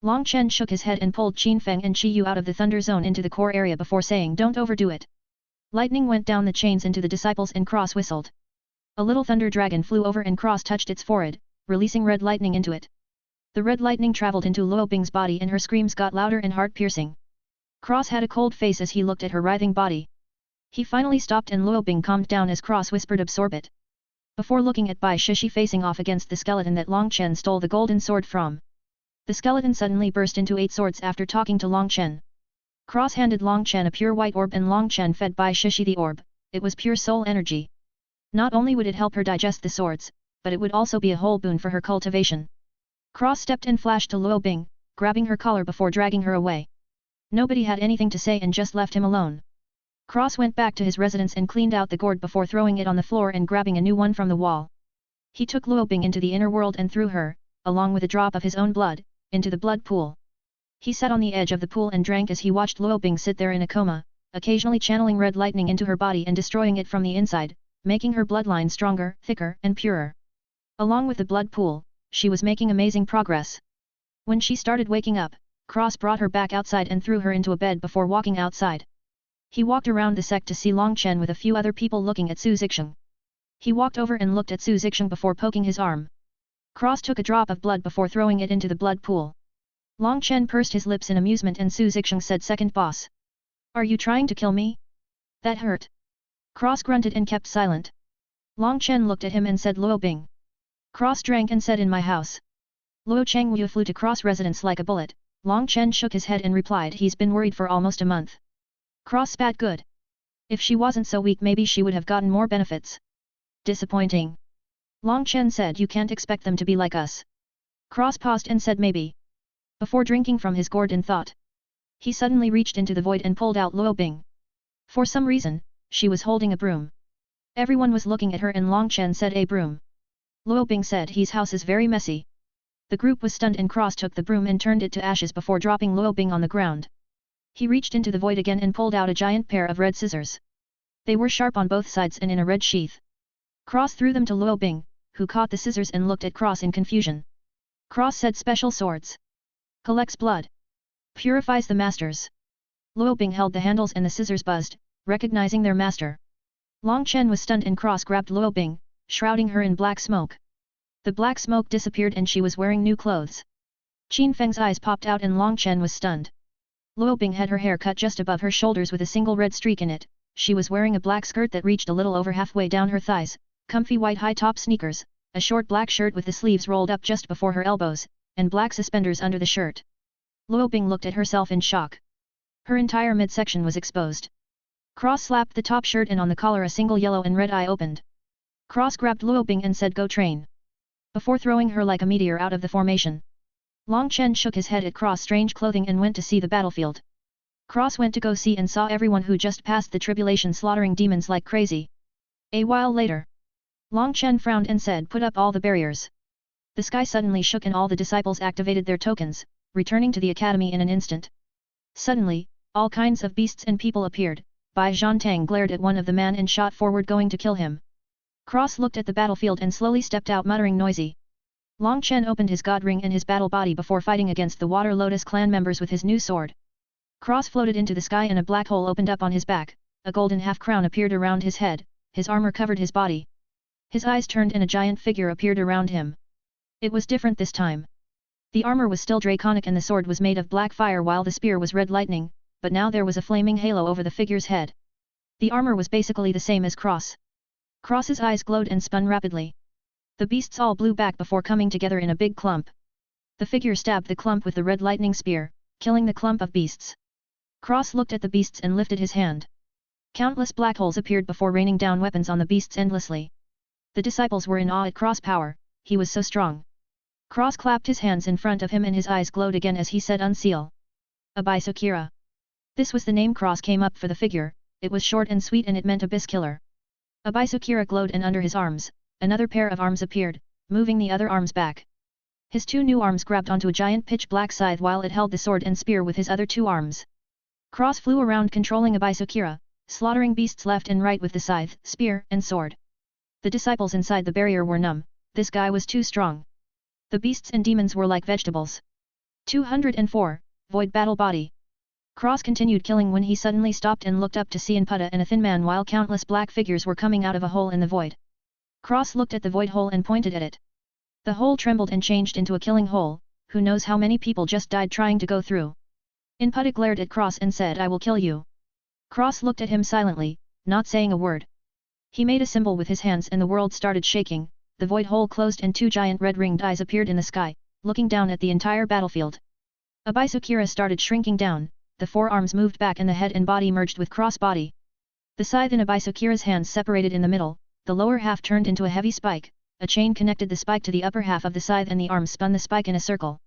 Speaker 1: Long Chen shook his head and pulled Qin Feng and Qi Yu out of the thunder zone into the core area before saying, "Don't overdo it. Lightning went down the chains into the disciples and Cross whistled. A little thunder dragon flew over and Cross touched its forehead, releasing red lightning into it. The red lightning traveled into Luo Bing's body and her screams got louder and heart-piercing. Cross had a cold face as he looked at her writhing body. He finally stopped and Luo Bing calmed down as Cross whispered absorb it. Before looking at Bai Shishi facing off against the skeleton that Long Chen stole the golden sword from. The skeleton suddenly burst into 8 swords after talking to Long Chen. Cross handed Long Chen a pure white orb and Long Chen fed Bai Shishi the orb, it was pure soul energy. Not only would it help her digest the swords, but it would also be a whole boon for her cultivation. Cross stepped and flashed to Luo Bing, grabbing her collar before dragging her away. Nobody had anything to say and just left him alone. Cross went back to his residence and cleaned out the gourd before throwing it on the floor and grabbing a new one from the wall. He took Luo Bing into the inner world and threw her, along with a drop of his own blood, into the blood pool. He sat on the edge of the pool and drank as he watched Luo Bing sit there in a coma, occasionally channeling red lightning into her body and destroying it from the inside, making her bloodline stronger, thicker, and purer. Along with the blood pool, she was making amazing progress. When she started waking up, Cross brought her back outside and threw her into a bed before walking outside. He walked around the sect to see Long Chen with a few other people looking at Su Zixing. He walked over and looked at Su Zixing before poking his arm. Cross took a drop of blood before throwing it into the blood pool. Long Chen pursed his lips in amusement and Su Zixing said, "Second boss. Are you trying to kill me? That hurt." Cross grunted and kept silent. Long Chen looked at him and said, "Luo Bing." Cross drank and said, "In my house." Luo Changwu flew to Cross residence like a bullet. Long Chen shook his head and replied, "He's been worried for almost a month." Cross spat, "Good. If she wasn't so weak maybe she would have gotten more benefits." "Disappointing." Long Chen said, "You can't expect them to be like us." Cross paused and said, "Maybe." Before drinking from his gourd in thought. He suddenly reached into the void and pulled out Luo Bing. For some reason, she was holding a broom. Everyone was looking at her and Long Chen said, "A broom." Luo Bing said, "His house is very messy." The group was stunned and Cross took the broom and turned it to ashes before dropping Luo Bing on the ground. He reached into the void again and pulled out a giant pair of red scissors. They were sharp on both sides and in a red sheath. Cross threw them to Luo Bing, who caught the scissors and looked at Cross in confusion. Cross said, "Special swords. Collects blood. Purifies the masters." Luo Bing held the handles and the scissors buzzed, recognizing their master. Long Chen was stunned and Cross grabbed Luo Bing, shrouding her in black smoke. The black smoke disappeared and she was wearing new clothes. Qin Feng's eyes popped out and Long Chen was stunned. Luo Bing had her hair cut just above her shoulders with a single red streak in it. She was wearing a black skirt that reached a little over halfway down her thighs, comfy white high-top sneakers, a short black shirt with the sleeves rolled up just before her elbows, and black suspenders under the shirt. Luo Bing looked at herself in shock. Her entire midsection was exposed. Cross slapped the top shirt and on the collar a single yellow and red eye opened. Cross grabbed Luo Bing and said, "Go train." Before throwing her like a meteor out of the formation. Long Chen shook his head at Cross' strange clothing and went to see the battlefield. Cross went to go see and saw everyone who just passed the tribulation slaughtering demons like crazy. A while later. Long Chen frowned and said, "Put up all the barriers." The sky suddenly shook and all the disciples activated their tokens, returning to the academy in an instant. Suddenly, all kinds of beasts and people appeared. Bai Zhantang glared at one of the man and shot forward going to kill him. Cross looked at the battlefield and slowly stepped out muttering noisy. Long Chen opened his god ring and his battle body before fighting against the Water Lotus clan members with his new sword. Cross floated into the sky and a black hole opened up on his back, a golden half-crown appeared around his head, his armor covered his body. His eyes turned and a giant figure appeared around him. It was different this time. The armor was still draconic and the sword was made of black fire while the spear was red lightning, but now there was a flaming halo over the figure's head. The armor was basically the same as Cross. Cross's eyes glowed and spun rapidly. The beasts all blew back before coming together in a big clump. The figure stabbed the clump with the red lightning spear, killing the clump of beasts. Cross looked at the beasts and lifted his hand. Countless black holes appeared before raining down weapons on the beasts endlessly. The disciples were in awe at Cross' power, he was so strong. Cross clapped his hands in front of him and his eyes glowed again as he said, "Unseal." Abisokira. This was the name Cross came up for the figure, it was short and sweet and it meant abyss killer. Abisokira glowed and under his arms, another pair of arms appeared, moving the other arms back. His two new arms grabbed onto a giant pitch-black scythe while it held the sword and spear with his other two arms. Cross flew around controlling Abisokira, slaughtering beasts left and right with the scythe, spear, and sword. The disciples inside the barrier were numb, this guy was too strong. The beasts and demons were like vegetables. 204, Void Battle Body. Cross continued killing when he suddenly stopped and looked up to see Inputta and a thin man while countless black figures were coming out of a hole in the void. Cross looked at the void hole and pointed at it. The hole trembled and changed into a killing hole, who knows how many people just died trying to go through. Inputta glared at Cross and said, I will kill you. Cross looked at him silently, not saying a word. He made a symbol with his hands and the world started shaking, the void hole closed and two giant red-ringed eyes appeared in the sky, looking down at the entire battlefield. Abisukira started shrinking down, the four arms moved back and the head and body merged with Cross body. The scythe in Abisukira's hands separated in the middle, the lower half turned into a heavy spike, a chain connected the spike to the upper half of the scythe and the arms spun the spike in a circle.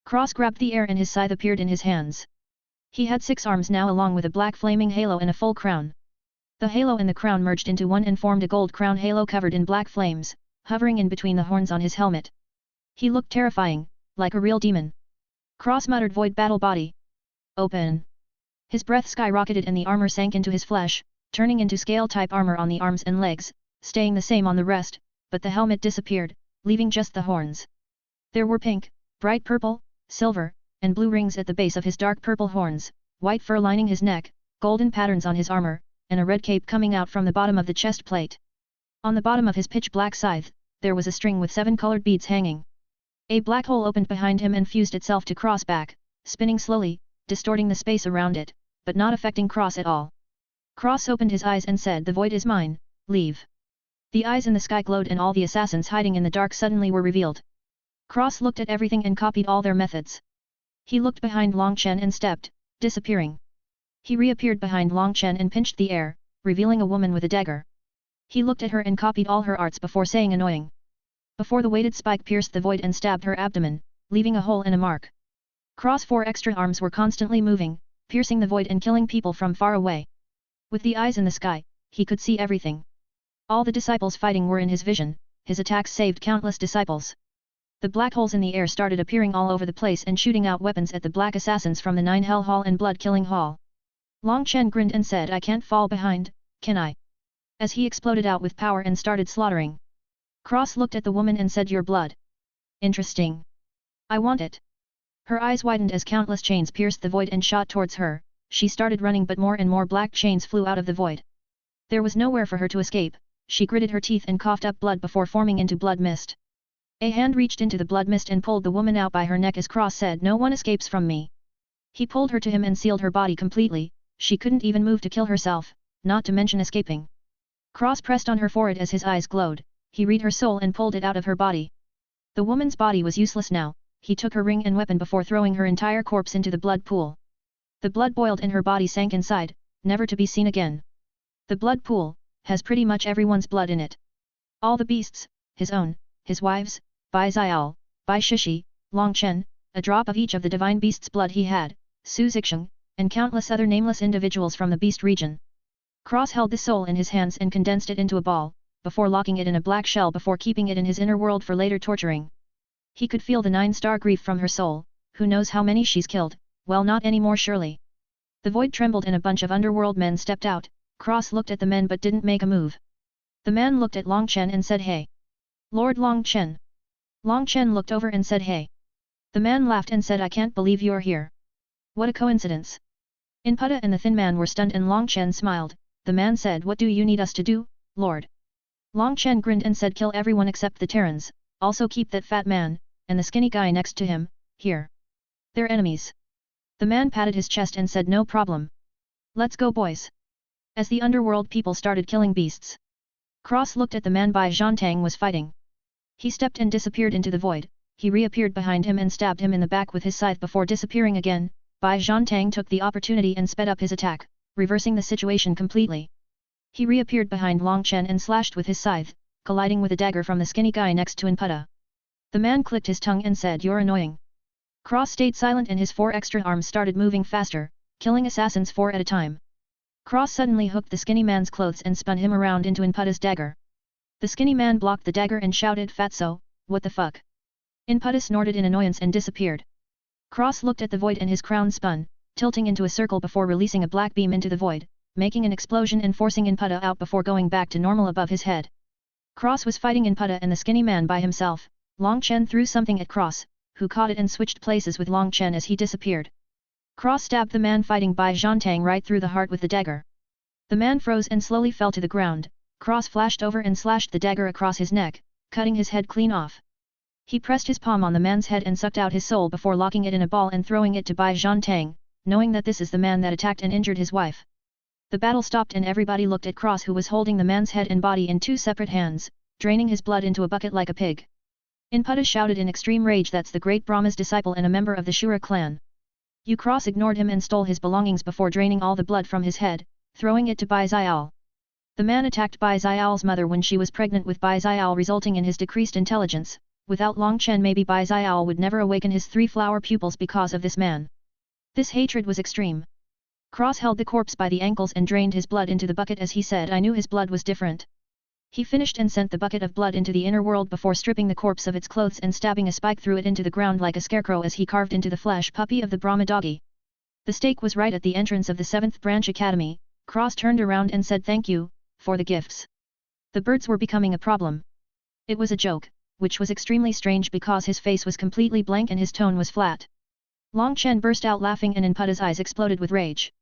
Speaker 1: Cross grabbed the air and his scythe appeared in his hands. He had 6 arms now along with a black flaming halo and a full crown. The halo and the crown merged into one and formed a gold crown halo covered in black flames, hovering in between the horns on his helmet. He looked terrifying, like a real demon. Cross muttered void battle body. Open. His breath skyrocketed and the armor sank into his flesh, turning into scale-type armor on the arms and legs, staying the same on the rest, but the helmet disappeared, leaving just the horns. There were pink, bright purple, silver, and blue rings at the base of his dark purple horns, white fur lining his neck, golden patterns on his armor, and a red cape coming out from the bottom of the chest plate. On the bottom of his pitch-black scythe, there was a string with 7 colored beads hanging. A black hole opened behind him and fused itself to Cross back, spinning slowly, distorting the space around it, but not affecting Cross at all. Cross opened his eyes and said, the void is mine, leave. The eyes in the sky glowed and all the assassins hiding in the dark suddenly were revealed. Cross looked at everything and copied all their methods. He looked behind Long Chen and stepped, disappearing. He reappeared behind Long Chen and pinched the air, revealing a woman with a dagger. He looked at her and copied all her arts before saying annoying. Before the weighted spike pierced the void and stabbed her abdomen, leaving a hole and a mark. Cross 4 extra arms were constantly moving, piercing the void and killing people from far away. With the eyes in the sky, he could see everything. All the disciples fighting were in his vision, his attacks saved countless disciples. The black holes in the air started appearing all over the place and shooting out weapons at the black assassins from the 9 Hell Hall and Blood Killing Hall. Long Chen grinned and said, I can't fall behind, can I? As he exploded out with power and started slaughtering. Cross looked at the woman and said, your blood. Interesting. I want it. Her eyes widened as countless chains pierced the void and shot towards her, she started running but more and more black chains flew out of the void. There was nowhere for her to escape, she gritted her teeth and coughed up blood before forming into blood mist. A hand reached into the blood mist and pulled the woman out by her neck as Cross said, no one escapes from me. He pulled her to him and sealed her body completely, she couldn't even move to kill herself, not to mention escaping. Cross pressed on her forehead as his eyes glowed, he read her soul and pulled it out of her body. The woman's body was useless now, he took her ring and weapon before throwing her entire corpse into the blood pool. The blood boiled and her body sank inside, never to be seen again. The blood pool has pretty much everyone's blood in it. All the beasts, his own, his wives, Bai Xiao, Bai Shishi, Long Chen, a drop of each of the divine beasts' blood he had, Su Zixing, and countless other nameless individuals from the beast region. Cross held the soul in his hands and condensed it into a ball, before locking it in a black shell before keeping it in his inner world for later torturing. He could feel the 9-star grief from her soul, who knows how many she's killed, well not anymore surely. The void trembled and a bunch of underworld men stepped out, Cross looked at the men but didn't make a move. The man looked at Long Chen and said hey. Lord Long Chen. Long Chen looked over and said hey. The man laughed and said I can't believe you're here. What a coincidence. Inputta and the thin man were stunned and Long Chen smiled, the man said what do you need us to do, Lord? Long Chen grinned and said kill everyone except the Terrans, also keep that fat man, and the skinny guy next to him, here. They're enemies. The man patted his chest and said no problem. Let's go boys. As the underworld people started killing beasts. Cross looked at the man Bai Zhantang was fighting. He stepped and disappeared into the void, he reappeared behind him and stabbed him in the back with his scythe before disappearing again. Bai Zhantang took the opportunity and sped up his attack, reversing the situation completely. He reappeared behind Long Chen and slashed with his scythe, colliding with a dagger from the skinny guy next to Inputta. The man clicked his tongue and said you're annoying. Cross stayed silent and his 4 extra arms started moving faster, killing assassins 4 at a time. Cross suddenly hooked the skinny man's clothes and spun him around into Inputta's dagger. The skinny man blocked the dagger and shouted Fatso, what the fuck? Inputta snorted in annoyance and disappeared. Cross looked at the void and his crown spun, tilting into a circle before releasing a black beam into the void, making an explosion and forcing Inputta out before going back to normal above his head. Cross was fighting Inputta and the skinny man by himself. Long Chen threw something at Cross, who caught it and switched places with Long Chen as he disappeared. Cross stabbed the man fighting Bai Zhantang right through the heart with the dagger. The man froze and slowly fell to the ground. Cross flashed over and slashed the dagger across his neck, cutting his head clean off. He pressed his palm on the man's head and sucked out his soul before locking it in a ball and throwing it to Bai Zhantang, knowing that this is the man that attacked and injured his wife. The battle stopped and everybody looked at Cross, who was holding the man's head and body in two separate hands, draining his blood into a bucket like a pig. Inputta shouted in extreme rage, "That's the great Brahma's disciple and a member of the Shura clan." Cross ignored him and stole his belongings before draining all the blood from his head, throwing it to Bai Xiao. The man attacked Bai Xiao's mother when she was pregnant with Bai Xiao, resulting in his decreased intelligence. Without Long Chen, maybe Bai Xiao would never awaken his three flower pupils because of this man. This hatred was extreme. Cross held the corpse by the ankles and drained his blood into the bucket as he said, "I knew his blood was different." He finished and sent the bucket of blood into the inner world before stripping the corpse of its clothes and stabbing a spike through it into the ground like a scarecrow as he carved into the flesh puppy of the Brahma doggy. The stake was right at the entrance of the 7th Branch Academy. Cross turned around and said, "Thank you for the gifts." The birds were becoming a problem. It was a joke, which was extremely strange because his face was completely blank and his tone was flat. Long Chen burst out laughing and Inputta's eyes exploded with rage.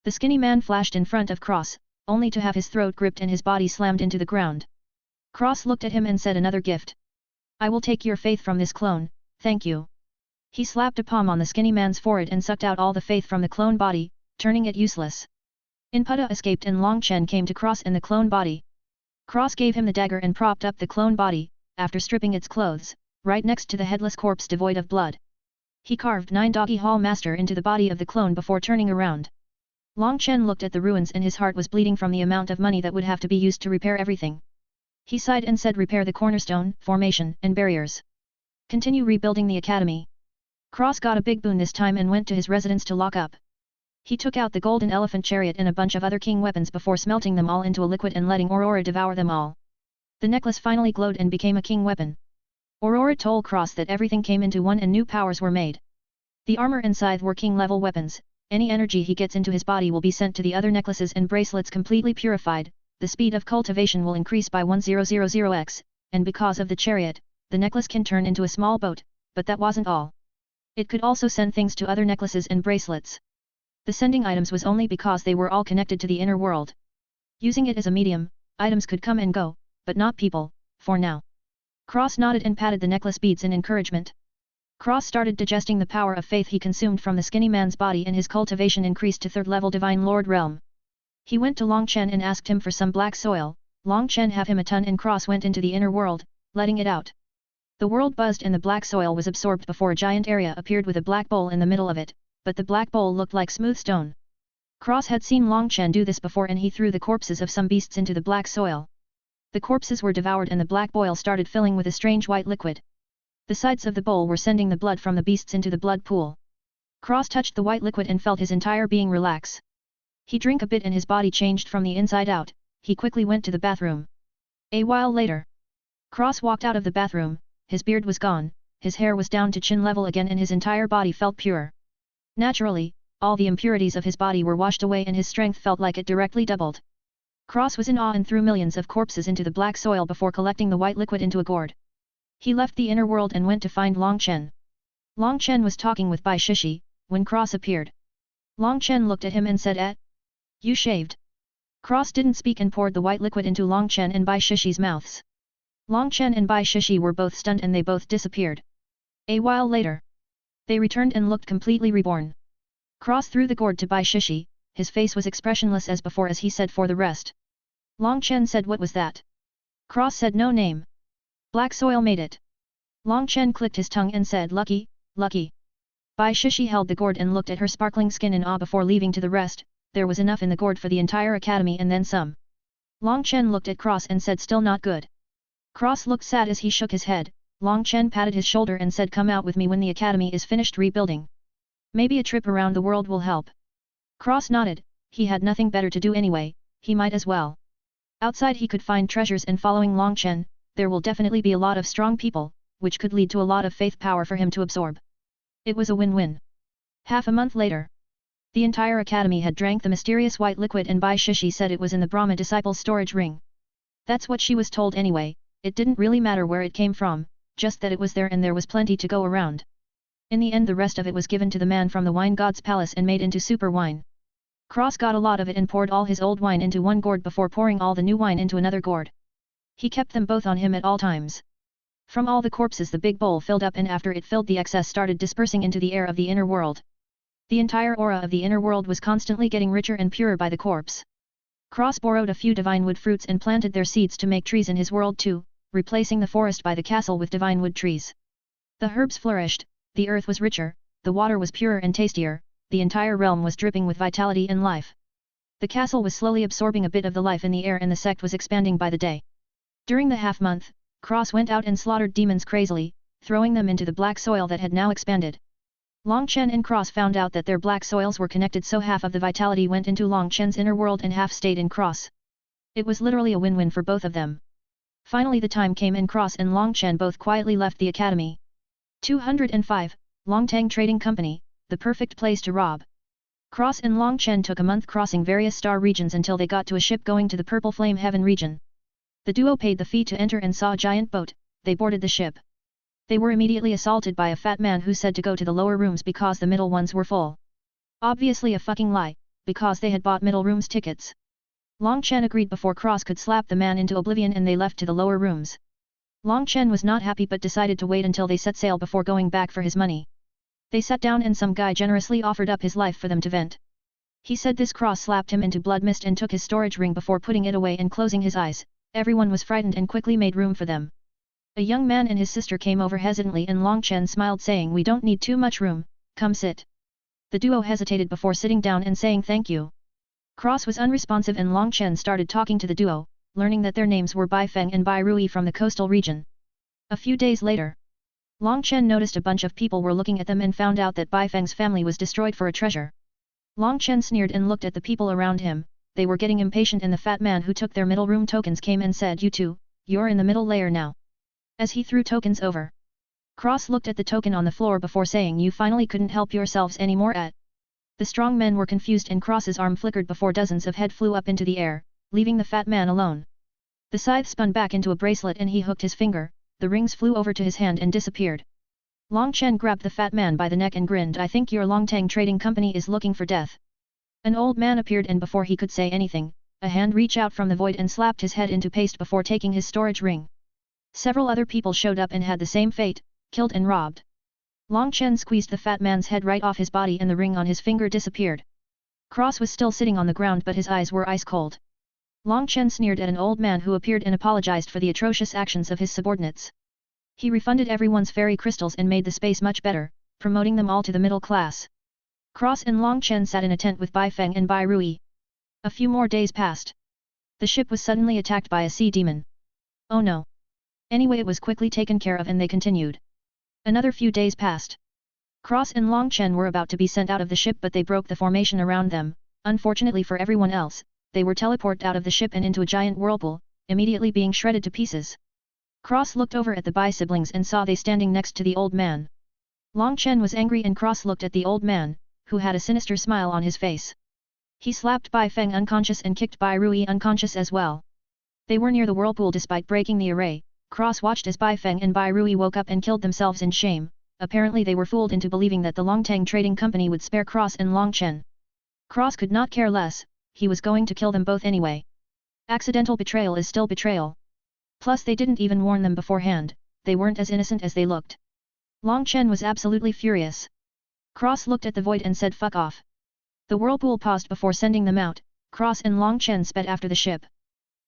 Speaker 1: The skinny man flashed in front of Cross, only to have his throat gripped and his body slammed into the ground. Cross looked at him and said, "Another gift. I will take your faith from this clone, thank you." He slapped a palm on the skinny man's forehead and sucked out all the faith from the clone body, turning it useless. Inputta escaped and Long Chen came to Cross in the clone body. Cross gave him the dagger and propped up the clone body, after stripping its clothes, right next to the headless corpse devoid of blood. He carved 9 Doggy Hall Master into the body of the clone before turning around. Long Chen looked at the ruins and his heart was bleeding from the amount of money that would have to be used to repair everything. He sighed and said, "Repair the cornerstone, formation, and barriers. Continue rebuilding the academy." Cross got a big boon this time and went to his residence to lock up. He took out the golden elephant chariot and a bunch of other king weapons before smelting them all into a liquid and letting Aurora devour them all. The necklace finally glowed and became a king weapon. Aurora told Cross that everything came into one and new powers were made. The armor and scythe were king level weapons. Any energy he gets into his body will be sent to the other necklaces and bracelets completely purified. The speed of cultivation will increase by 1000x, and because of the chariot, the necklace can turn into a small boat, but that wasn't all. It could also send things to other necklaces and bracelets. The sending items was only because they were all connected to the inner world. Using it as a medium, items could come and go, but not people, for now. Cross nodded and patted the necklace beads in encouragement. Cross started digesting the power of faith he consumed from the skinny man's body and his cultivation increased to 3rd level Divine Lord realm. He went to Long Chen and asked him for some black soil. Long Chen have him a ton and Cross went into the inner world, letting it out. The world buzzed and the black soil was absorbed before a giant area appeared with a black bowl in the middle of it, but the black bowl looked like smooth stone. Cross had seen Long Chen do this before and he threw the corpses of some beasts into the black soil. The corpses were devoured and the black boil started filling with a strange white liquid. The sides of the bowl were sending the blood from the beasts into the blood pool. Cross touched the white liquid and felt his entire being relax. He drank a bit and his body changed from the inside out. He quickly went to the bathroom. A while later, Cross walked out of the bathroom. His beard was gone, his hair was down to chin level again and his entire body felt pure. Naturally, all the impurities of his body were washed away and his strength felt like it directly doubled. Cross was in awe and threw millions of corpses into the black soil before collecting the white liquid into a gourd. He left the inner world and went to find Long Chen. Long Chen was talking with Bai Shishi, when Cross appeared. Long Chen looked at him and said, You shaved." Cross didn't speak and poured the white liquid into Long Chen and Bai Shishi's mouths. Long Chen and Bai Shishi were both stunned and they both disappeared. A while later, they returned and looked completely reborn. Cross threw the gourd to Bai Shishi, his face was expressionless as before as he said for the rest. Long Chen said, "What was that?" Cross said, "No name. Black soil made it." Long Chen clicked his tongue and said, "Lucky, lucky." Bai Shishi held the gourd and looked at her sparkling skin in awe before leaving to the rest. There was enough in the gourd for the entire academy and then some. Long Chen looked at Cross and said, "Still not good." Cross looked sad as he shook his head. Long Chen patted his shoulder and said, "Come out with me when the academy is finished rebuilding. Maybe a trip around the world will help." Cross nodded. He had nothing better to do anyway, he might as well. Outside he could find treasures and following Long Chen, there will definitely be a lot of strong people, which could lead to a lot of faith power for him to absorb. It was a win-win. Half a month later, the entire academy had drank the mysterious white liquid and Bai Shishi said it was in the Brahma disciple's storage ring. That's what she was told anyway, it didn't really matter where it came from, just that it was there and there was plenty to go around. In the end the rest of it was given to the man from the wine god's palace and made into super wine. Cross got a lot of it and poured all his old wine into one gourd before pouring all the new wine into another gourd. He kept them both on him at all times. From all the corpses the big bowl filled up, and after it filled the excess started dispersing into the air of the inner world. The entire aura of the inner world was constantly getting richer and purer by the corpse. Cross borrowed a few divine wood fruits and planted their seeds to make trees in his world too, replacing the forest by the castle with divine wood trees. The herbs flourished, the earth was richer, the water was purer and tastier, the entire realm was dripping with vitality and life. The castle was slowly absorbing a bit of the life in the air and the sect was expanding by the day. During the half-month, Cross went out and slaughtered demons crazily, throwing them into the black soil that had now expanded. Long Chen and Cross found out that their black soils were connected, so half of the vitality went into Long Chen's inner world and half stayed in Cross. It was literally a win-win for both of them. Finally the time came and Cross and Long Chen both quietly left the academy. 205, Longtang Trading Company, the perfect place to rob. Cross and Long Chen took a month crossing various star regions until they got to a ship going to the Purple Flame Heaven region. The duo paid the fee to enter and saw a giant boat. They boarded the ship. They were immediately assaulted by a fat man who said to go to the lower rooms because the middle ones were full. Obviously a fucking lie, because they had bought middle rooms tickets. Long Chen agreed before Cross could slap the man into oblivion and they left to the lower rooms. Long Chen was not happy but decided to wait until they set sail before going back for his money. They sat down and some guy generously offered up his life for them to vent. He said this. Cross slapped him into blood mist and took his storage ring before putting it away and closing his eyes. Everyone was frightened and quickly made room for them. A young man and his sister came over hesitantly and Long Chen smiled saying, "We don't need too much room, come sit." The duo hesitated before sitting down and saying thank you. Cross was unresponsive and Long Chen started talking to the duo, learning that their names were Bai Feng and Bai Rui from the coastal region. A few days later, Long Chen noticed a bunch of people were looking at them and found out that Bai Feng's family was destroyed for a treasure. Long Chen sneered and looked at the people around him. They were getting impatient and the fat man who took their middle room tokens came and said, "You two, you're in the middle layer now." As he threw tokens over. Cross looked at the token on the floor before saying, "You finally couldn't help yourselves anymore at." The strong men were confused and Cross's arm flickered before dozens of head flew up into the air, leaving the fat man alone. The scythe spun back into a bracelet and he hooked his finger, the rings flew over to his hand and disappeared. Long Chen grabbed the fat man by the neck and grinned, "I think your Longtang Trading Company is looking for death." An old man appeared and before he could say anything, a hand reached out from the void and slapped his head into paste before taking his storage ring. Several other people showed up and had the same fate, killed and robbed. Long Chen squeezed the fat man's head right off his body and the ring on his finger disappeared. Cross was still sitting on the ground but his eyes were ice cold. Long Chen sneered at an old man who appeared and apologized for the atrocious actions of his subordinates. He refunded everyone's fairy crystals and made the space much better, promoting them all to the middle class. Cross and Long Chen sat in a tent with Bai Feng and Bai Rui. A few more days passed. The ship was suddenly attacked by a sea demon. Oh no! Anyway, it was quickly taken care of and they continued. Another few days passed. Cross and Long Chen were about to be sent out of the ship but they broke the formation around them. Unfortunately for everyone else, they were teleported out of the ship and into a giant whirlpool, immediately being shredded to pieces. Cross looked over at the Bai siblings and saw they standing next to the old man. Long Chen was angry and Cross looked at the old man, who had a sinister smile on his face. He slapped Bai Feng unconscious and kicked Bai Rui unconscious as well. They were near the whirlpool despite breaking the array. Cross watched as Bai Feng and Bai Rui woke up and killed themselves in shame. Apparently they were fooled into believing that the Longtang Trading Company would spare Cross and Long Chen. Cross could not care less, he was going to kill them both anyway. Accidental betrayal is still betrayal. Plus they didn't even warn them beforehand, they weren't as innocent as they looked. Long Chen was absolutely furious. Cross looked at the void and said, "Fuck off." The whirlpool paused before sending them out. Cross and Long Chen sped after the ship.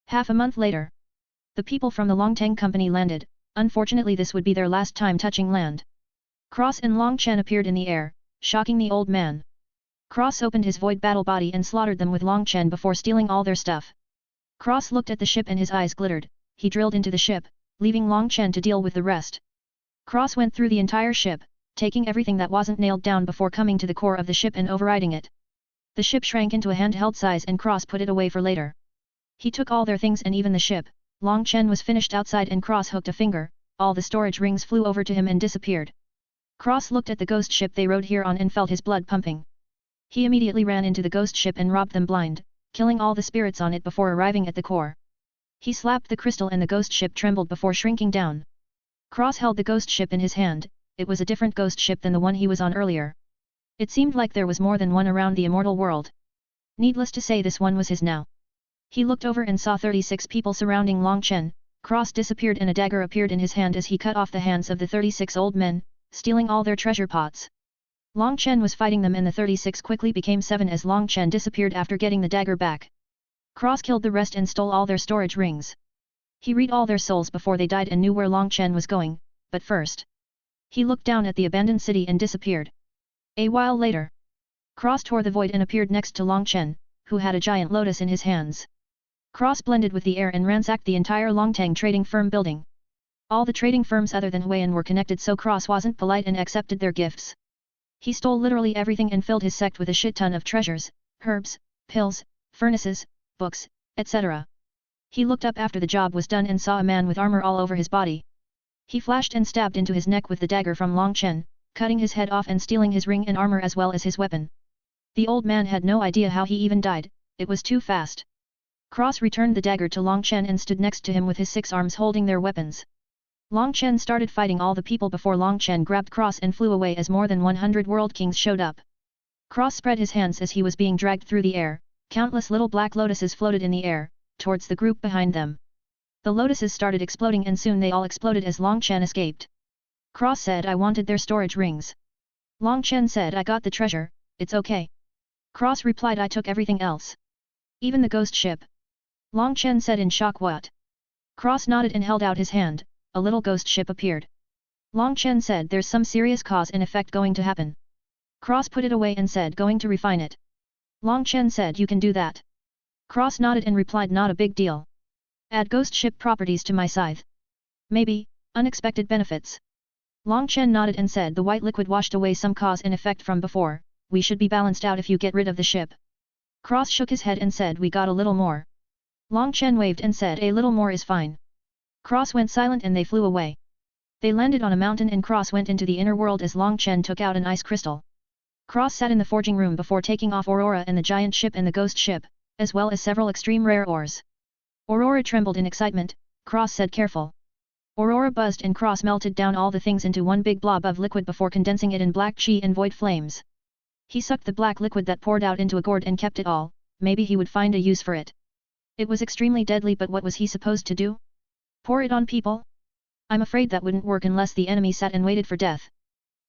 Speaker 1: Half a month later, the people from the Longtang Company landed. Unfortunately this would be their last time touching land. Cross and Long Chen appeared in the air, shocking the old man. Cross opened his void battle body and slaughtered them with Long Chen before stealing all their stuff. Cross looked at the ship and his eyes glittered. He drilled into the ship, leaving Long Chen to deal with the rest. Cross went through the entire ship, taking everything that wasn't nailed down before coming to the core of the ship and overriding it. The ship shrank into a handheld size and Cross put it away for later. He took all their things and even the ship. Long Chen was finished outside and Cross hooked a finger, all the storage rings flew over to him and disappeared. Cross looked at the ghost ship they rode here on and felt his blood pumping. He immediately ran into the ghost ship and robbed them blind, killing all the spirits on it before arriving at the core. He slapped the crystal and the ghost ship trembled before shrinking down. Cross held the ghost ship in his hand, it was a different ghost ship than the one he was on earlier. It seemed like there was more than one around the immortal world. Needless to say, this one was his now. He looked over and saw 36 people surrounding Long Chen. Cross disappeared and a dagger appeared in his hand as he cut off the hands of the 36 old men, stealing all their treasure pots. Long Chen was fighting them and the 36 quickly became 7 as Long Chen disappeared after getting the dagger back. Cross killed the rest and stole all their storage rings. He read all their souls before they died and knew where Long Chen was going, but first. He looked down at the abandoned city and disappeared. A while later. Cross tore the void and appeared next to Long Chen, who had a giant lotus in his hands. Cross blended with the air and ransacked the entire Longtang trading firm building. All the trading firms other than Huiyan were connected, so Cross wasn't polite and accepted their gifts. He stole literally everything and filled his sect with a shit ton of treasures, herbs, pills, furnaces, books, etc. He looked up after the job was done and saw a man with armor all over his body. He flashed and stabbed into his neck with the dagger from Long Chen, cutting his head off and stealing his ring and armor as well as his weapon. The old man had no idea how he even died, it was too fast. Cross returned the dagger to Long Chen and stood next to him with his 6 arms holding their weapons. Long Chen started fighting all the people before Long Chen grabbed Cross and flew away as more than 100 world kings showed up. Cross spread his hands as he was being dragged through the air, countless little black lotuses floated in the air, towards the group behind them. The lotuses started exploding and soon they all exploded as Long Chen escaped. Cross said, "I wanted their storage rings." Long Chen said, "I got the treasure, it's okay." Cross replied, "I took everything else. Even the ghost ship." Long Chen said in shock, "What?" Cross nodded and held out his hand, a little ghost ship appeared. Long Chen said, "There's some serious cause and effect going to happen." Cross put it away and said, "Going to refine it." Long Chen said, "You can do that." Cross nodded and replied, "Not a big deal. Add ghost ship properties to my scythe. Maybe, unexpected benefits." Long Chen nodded and said, "The white liquid washed away some cause and effect from before, we should be balanced out if you get rid of the ship." Cross shook his head and said, "We got a little more." Long Chen waved and said, "A little more is fine." Cross went silent and they flew away. They landed on a mountain and Cross went into the inner world as Long Chen took out an ice crystal. Cross sat in the forging room before taking off Aurora and the giant ship and the ghost ship, as well as several extreme rare ores. Aurora trembled in excitement. Cross said, "Careful." Aurora buzzed and Cross melted down all the things into one big blob of liquid before condensing it in black chi and void flames. He sucked the black liquid that poured out into a gourd and kept it all, maybe he would find a use for it. It was extremely deadly, but what was he supposed to do? Pour it on people? I'm afraid that wouldn't work unless the enemy sat and waited for death.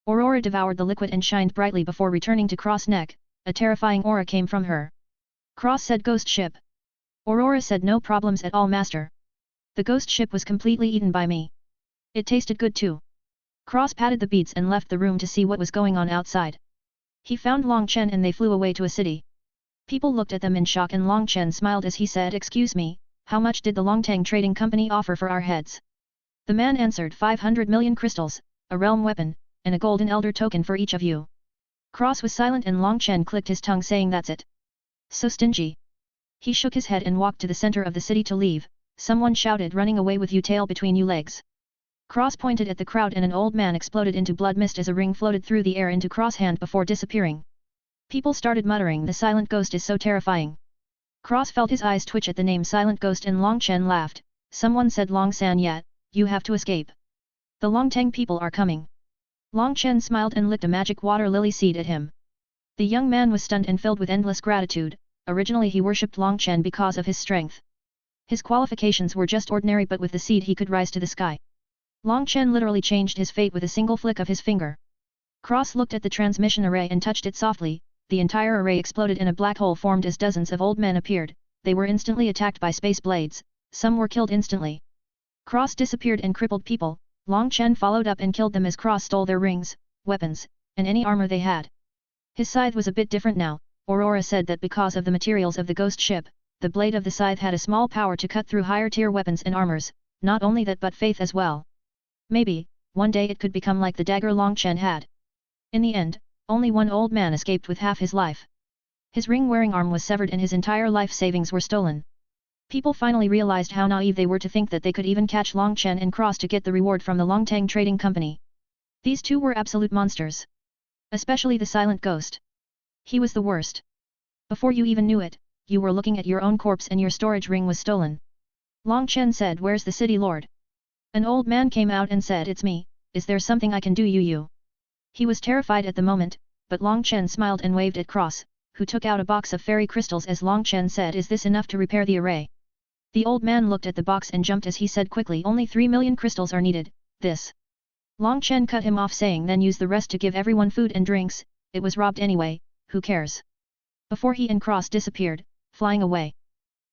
Speaker 1: Aurora devoured the liquid and shined brightly before returning to Cross' neck. A terrifying aura came from her. Cross said, "Ghost ship." Aurora said, "No problems at all, master. The ghost ship was completely eaten by me. It tasted good too." Cross patted the beads and left the room to see what was going on outside. He found Long Chen and they flew away to a city. People looked at them in shock and Long Chen smiled as he said, "Excuse me, how much did the Longtang Trading Company offer for our heads?" The man answered, 500 million crystals, a realm weapon, and a golden elder token for each of you. Cross was silent and Long Chen clicked his tongue saying, "That's it. So stingy." He shook his head and walked to the center of the city to leave. Someone shouted, "Running away with you, tail between you legs." Cross pointed at the crowd and an old man exploded into blood mist as a ring floated through the air into Cross' hand before disappearing. People started muttering, "The silent ghost is so terrifying." Cross felt his eyes twitch at the name Silent Ghost and Long Chen laughed. Someone said, "Long San Yat, you have to escape. The Longtang people are coming." Long Chen smiled and licked a magic water lily seed at him. The young man was stunned and filled with endless gratitude. Originally he worshipped Long Chen because of his strength. His qualifications were just ordinary, but with the seed he could rise to the sky. Long Chen literally changed his fate with a single flick of his finger. Cross looked at the transmission array and touched it softly. The entire array exploded and a black hole formed as dozens of old men appeared. They were instantly attacked by space blades. Some were killed instantly. Cross disappeared and crippled people. Long Chen followed up and killed them as Cross stole their rings, weapons, and any armor they had. His scythe was a bit different now. Aurora said that because of the materials of the ghost ship, the blade of the scythe had a small power to cut through higher tier weapons and armors. Not only that, but faith as well. Maybe, one day it could become like the dagger Long Chen had. In the end, only one old man escaped with half his life. His ring-wearing arm was severed and his entire life savings were stolen. People finally realized how naive they were to think that they could even catch Long Chen and Cross to get the reward from the Longtang Trading Company. These two were absolute monsters. Especially the Silent Ghost. He was the worst. Before you even knew it, you were looking at your own corpse and your storage ring was stolen. Long Chen said, "Where's the city lord?" An old man came out and said, "It's me, is there something I can do you? He was terrified at the moment, but Long Chen smiled and waved at Cross, who took out a box of fairy crystals as Long Chen said, is this enough to repair the array? The old man looked at the box and jumped as he said quickly, only 3 million crystals are needed, this. Long Chen cut him off saying then use the rest to give everyone food and drinks, it was robbed anyway, who cares? Before he and Cross disappeared, flying away.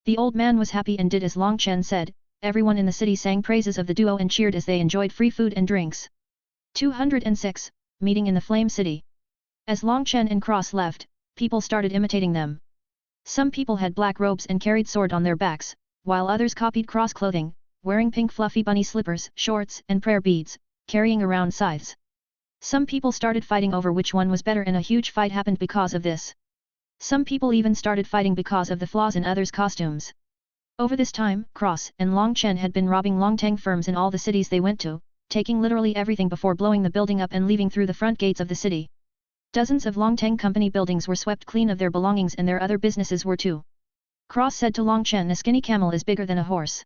Speaker 1: The old man was happy and did as Long Chen said, everyone in the city sang praises of the duo and cheered as they enjoyed free food and drinks. 206, Meeting in the Flame City. As Long Chen and Cross left, people started imitating them. Some people had black robes and carried sword on their backs, while others copied Cross clothing, wearing pink fluffy bunny slippers, shorts and prayer beads, carrying around scythes. Some people started fighting over which one was better and a huge fight happened because of this. Some people even started fighting because of the flaws in others' costumes. Over this time, Cross and Long Chen had been robbing Longtang firms in all the cities they went to, taking literally everything before blowing the building up and leaving through the front gates of the city. Dozens of Longtang company buildings were swept clean of their belongings and their other businesses were too. Cross said to Long Chen, a skinny camel is bigger than a horse.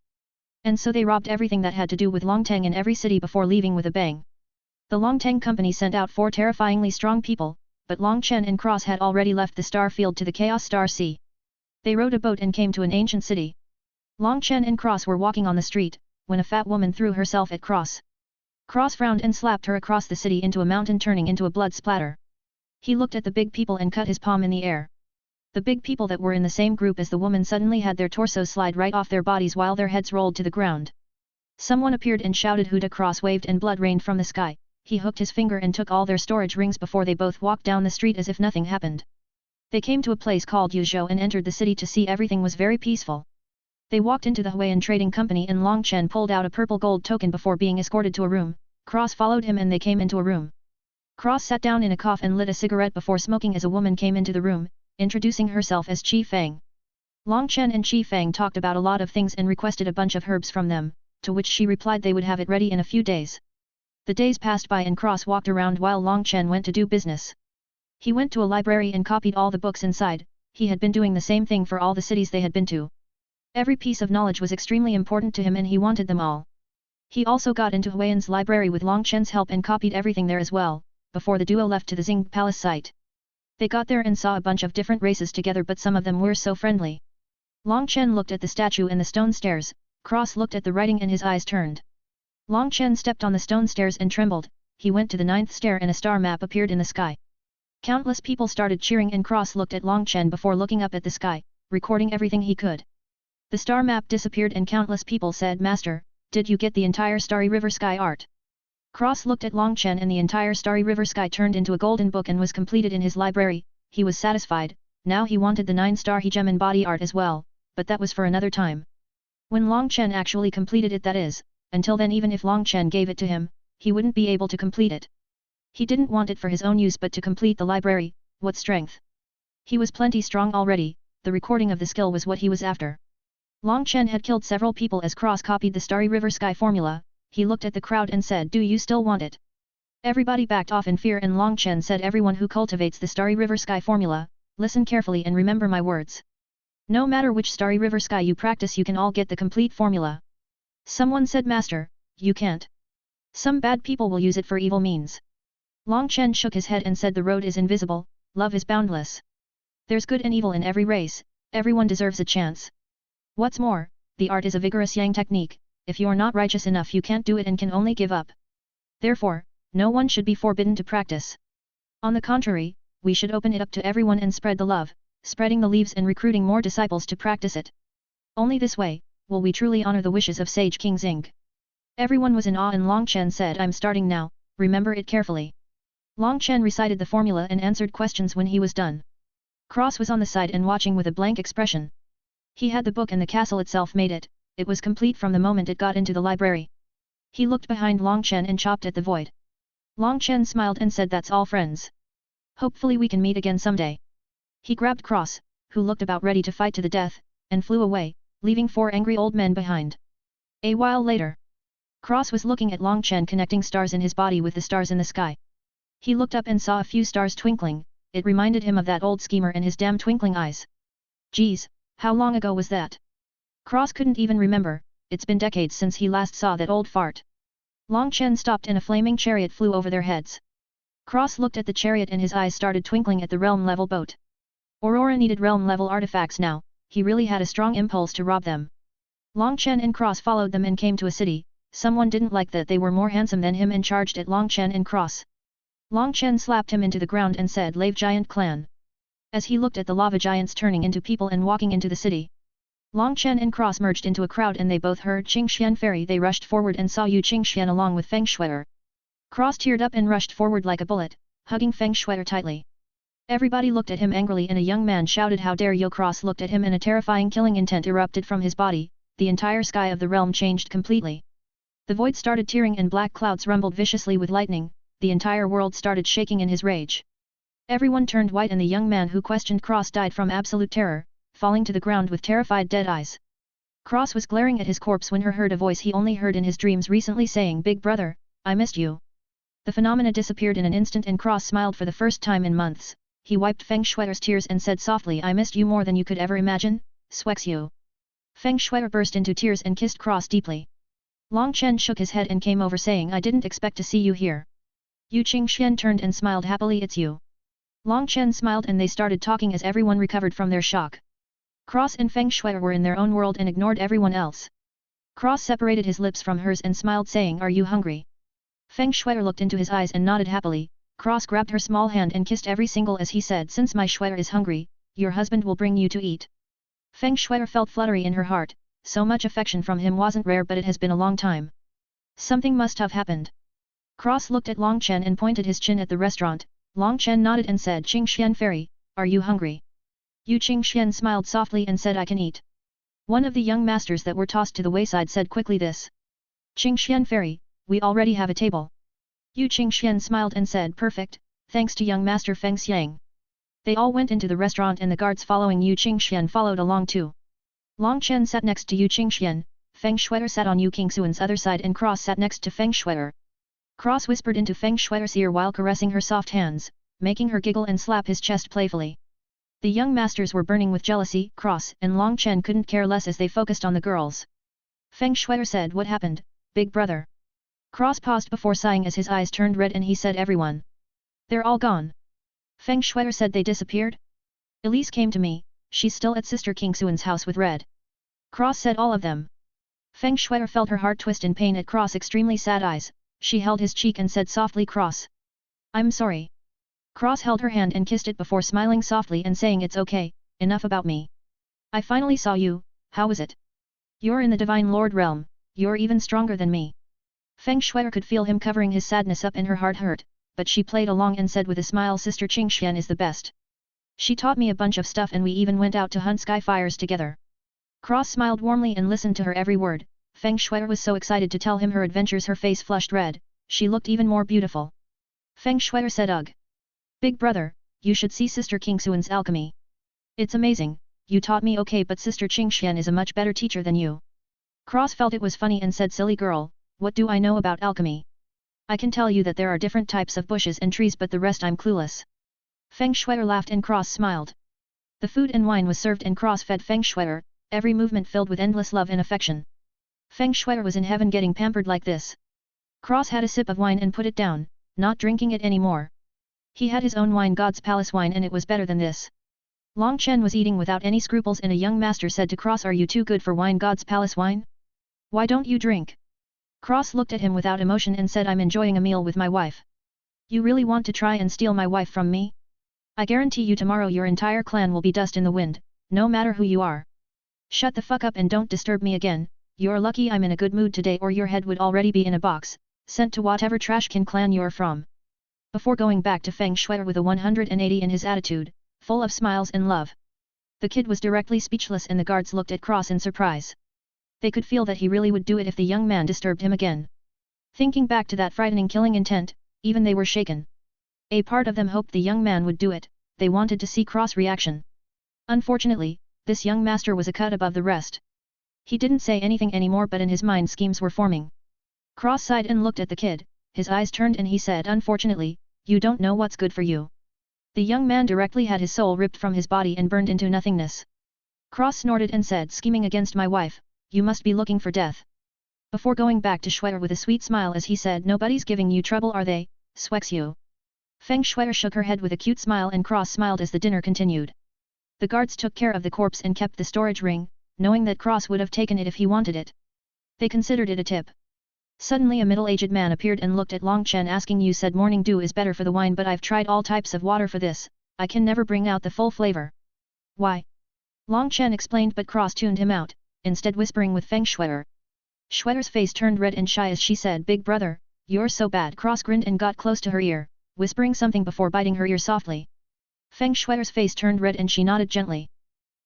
Speaker 1: And so they robbed everything that had to do with Longtang in every city before leaving with a bang. The Longtang company sent out 4 terrifyingly strong people, but Long Chen and Cross had already left the star field to the Chaos Star Sea. They rowed a boat and came to an ancient city. Long Chen and Cross were walking on the street, when a fat woman threw herself at Cross. Cross frowned and slapped her across the city into a mountain, turning into a blood splatter. He looked at the big people and cut his palm in the air. The big people that were in the same group as the woman suddenly had their torsos slide right off their bodies while their heads rolled to the ground. Someone appeared and shouted Huda. Cross waved and blood rained from the sky. He hooked his finger and took all their storage rings before they both walked down the street as if nothing happened. They came to a place called Yuzhou and entered the city to see everything was very peaceful. They walked into the Huayan Trading Company and Long Chen pulled out a purple gold token before being escorted to a room. Cross followed him and they came into a room. Cross sat down in a cough and lit a cigarette before smoking as a woman came into the room, introducing herself as Qi Fang. Long Chen and Qi Fang talked about a lot of things and requested a bunch of herbs from them, to which she replied they would have it ready in a few days. The days passed by and Cross walked around while Long Chen went to do business. He went to a library and copied all the books inside. He had been doing the same thing for all the cities they had been to. Every piece of knowledge was extremely important to him and he wanted them all. He also got into Huayan's library with Long Chen's help and copied everything there as well, before the duo left to the Xing Palace site. They got there and saw a bunch of different races together, but some of them were so friendly. Long Chen looked at the statue and the stone stairs. Cross looked at the writing and his eyes turned. Long Chen stepped on the stone stairs and trembled. He went to the 9th stair and a star map appeared in the sky. Countless people started cheering and Cross looked at Long Chen before looking up at the sky, recording everything he could. The star map disappeared and countless people said, Master, did you get the entire Starry River Sky art? Cross looked at Long Chen and the entire Starry River Sky turned into a golden book and was completed in his library. He was satisfied. Now he wanted the 9-star Hegemon body art as well, but that was for another time. When Long Chen actually completed it, that is, until then even if Long Chen gave it to him, he wouldn't be able to complete it. He didn't want it for his own use but to complete the library. What strength! He was plenty strong already, the recording of the skill was what he was after. Long Chen had killed several people as Cross copied the Starry River Sky formula. He looked at the crowd and said, do you still want it? Everybody backed off in fear and Long Chen said, everyone who cultivates the Starry River Sky formula, listen carefully and remember my words. No matter which Starry River Sky you practice, you can all get the complete formula. Someone said, Master, you can't. Some bad people will use it for evil means. Long Chen shook his head and said, the road is invisible, love is boundless. There's good and evil in every race, everyone deserves a chance. What's more, the art is a vigorous yang technique. If you're not righteous enough you can't do it and can only give up. Therefore, no one should be forbidden to practice. On the contrary, we should open it up to everyone and spread the love, spreading the leaves and recruiting more disciples to practice it. Only this way, will we truly honor the wishes of Sage King Xing. Everyone was in awe and Long Chen said, I'm starting now, remember it carefully. Long Chen recited the formula and answered questions when he was done. Cross was on the side and watching with a blank expression. He had the book and the castle itself made it. It was complete from the moment it got into the library. He looked behind Long Chen and chopped at the void. Long Chen smiled and said, that's all friends. Hopefully we can meet again someday. He grabbed Cross, who looked about ready to fight to the death, and flew away, leaving 4 angry old men behind. A while later, Cross was looking at Long Chen connecting stars in his body with the stars in the sky. He looked up and saw a few stars twinkling. It reminded him of that old schemer and his damn twinkling eyes. Geez, how long ago was that? Cross couldn't even remember, it's been decades since he last saw that old fart. Long Chen stopped and a flaming chariot flew over their heads. Cross looked at the chariot and his eyes started twinkling at the realm-level boat. Aurora needed realm-level artifacts now, he really had a strong impulse to rob them. Long Chen and Cross followed them and came to a city. Someone didn't like that they were more handsome than him and charged at Long Chen and Cross. Long Chen slapped him into the ground and said Lave Giant Clan. As he looked at the lava giants turning into people and walking into the city. Long Chen and Cross merged into a crowd and they both heard Qingxian Fairy. They rushed forward and saw Yu Qingxian along with Feng Shuier. Cross teared up and rushed forward like a bullet, hugging Feng Shuier tightly. Everybody looked at him angrily and a young man shouted how dare you. Cross looked at him and a terrifying killing intent erupted from his body, the entire sky of the realm changed completely. The void started tearing and black clouds rumbled viciously with lightning, the entire world started shaking in his rage. Everyone turned white and the young man who questioned Cross died from absolute terror, falling to the ground with terrified dead eyes. Cross was glaring at his corpse when he heard a voice he only heard in his dreams recently saying Big brother, I missed you. The phenomena disappeared in an instant and Cross smiled for the first time in months. He wiped Feng Shuier's tears and said softly I missed you more than you could ever imagine, Swex you. Feng Shuier burst into tears and kissed Cross deeply. Long Chen shook his head and came over saying I didn't expect to see you here. Yu Qingxian turned and smiled happily it's you. Long Chen smiled and they started talking as everyone recovered from their shock. Cross and Feng Shuier were in their own world and ignored everyone else. Cross separated his lips from hers and smiled saying are you hungry? Feng Shuier looked into his eyes and nodded happily. Cross grabbed her small hand and kissed every single as he said since my Shuier is hungry, your husband will bring you to eat. Feng Shuier felt fluttery in her heart, so much affection from him wasn't rare but it has been a long time. Something must have happened. Cross looked at Long Chen and pointed his chin at the restaurant. Long Chen nodded and said Qingxian Fairy, are you hungry? Yu Qingxian smiled softly and said I can eat. One of the young masters that were tossed to the wayside said quickly this. Qingxian Fairy, we already have a table. Yu Qingxian smiled and said perfect, thanks to young master Feng Xiang. They all went into the restaurant and the guards following Yu Qingxian followed along too. Long Chen sat next to Yu Qingxian, Feng Shuier sat on Yu Qingxuan's other side and Cross sat next to Feng Shuier. Cross whispered into Feng Shuier's ear while caressing her soft hands, making her giggle and slap his chest playfully. The young masters were burning with jealousy. Cross and Long Chen couldn't care less as they focused on the girls. Feng Shuier said what happened, big brother? Cross paused before sighing as his eyes turned red and he said everyone. They're all gone. Feng Shuier said they disappeared? Elise came to me, she's still at Sister Qingxuan's house with Red. Cross said all of them. Feng Shuier felt her heart twist in pain at Cross' extremely sad eyes, she held his cheek and said softly Cross. I'm sorry. Cross held her hand and kissed it before smiling softly and saying it's okay, enough about me. I finally saw you, how was it? You're in the Divine Lord realm, you're even stronger than me. Feng Shuier could feel him covering his sadness up and her heart hurt, but she played along and said with a smile Sister Qingxian is the best. She taught me a bunch of stuff and we even went out to hunt sky fires together. Cross smiled warmly and listened to her every word. Feng Shuier was so excited to tell him her adventures her face flushed red, she looked even more beautiful. Feng Shuier said ugh. Big brother, you should see Sister Qingxuan's alchemy. It's amazing, you taught me okay but Sister Qingxian is a much better teacher than you. Cross felt it was funny and said silly girl, what do I know about alchemy? I can tell you that there are different types of bushes and trees but the rest I'm clueless. Feng Shuier laughed and Cross smiled. The food and wine was served and Cross fed Feng Shuier, every movement filled with endless love and affection. Feng Shuier was in heaven getting pampered like this. Cross had a sip of wine and put it down, not drinking it anymore. He had his own wine God's Palace wine and it was better than this. Long Chen was eating without any scruples and a young master said to Cross are you too good for wine God's Palace wine? Why don't you drink? Cross looked at him without emotion and said I'm enjoying a meal with my wife. You really want to try and steal my wife from me? I guarantee you tomorrow your entire clan will be dust in the wind, no matter who you are. Shut the fuck up and don't disturb me again, you're lucky I'm in a good mood today or your head would already be in a box, sent to whatever trashcan clan you're from. Before going back to Feng Shuier with a 180 in his attitude, full of smiles and love. The kid was directly speechless and the guards looked at Cross in surprise. They could feel that he really would do it if the young man disturbed him again. Thinking back to that frightening killing intent, even they were shaken. A part of them hoped the young man would do it, they wanted to see Cross' reaction. Unfortunately, this young master was a cut above the rest. He didn't say anything anymore but in his mind schemes were forming. Cross sighed and looked at the kid, his eyes turned and he said unfortunately, you don't know what's good for you. The young man directly had his soul ripped from his body and burned into nothingness. Cross snorted and said scheming against my wife, you must be looking for death. before going back to Shuer with a sweet smile as he said, nobody's giving you trouble are they, Shuexiu? Feng Shuer shook her head with a cute smile and Cross smiled as the dinner continued. The guards took care of the corpse and kept the storage ring, knowing that Cross would have taken it if he wanted it. They considered it a tip. Suddenly a middle-aged man appeared and looked at Long Chen asking, you said morning dew is better for the wine, but I've tried all types of water for this, I can never bring out the full flavor. Why? Long Chen explained, but Cross tuned him out, instead whispering with Feng Shuer. Shuer's face turned red and shy as she said, big brother, you're so bad. Cross grinned and got close to her ear, whispering something before biting her ear softly. Feng Shuer's face turned red and she nodded gently.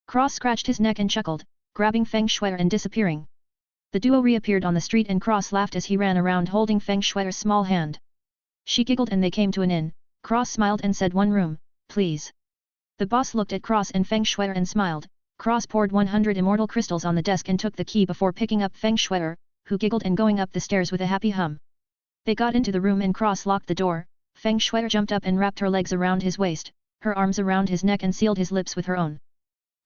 Speaker 1: Cross scratched his neck and chuckled, grabbing Feng Shuer and disappearing. The duo reappeared on the street and Cross laughed as he ran around holding Feng Shuer's small hand. She giggled and they came to an inn. Cross smiled and said, 1 room, please. The boss looked at Cross and Feng Shuer and smiled. Cross poured 100 immortal crystals on the desk and took the key before picking up Feng Shuer, who giggled and going up the stairs with a happy hum. They got into the room and Cross locked the door. Feng Shuer jumped up and wrapped her legs around his waist, her arms around his neck and sealed his lips with her own.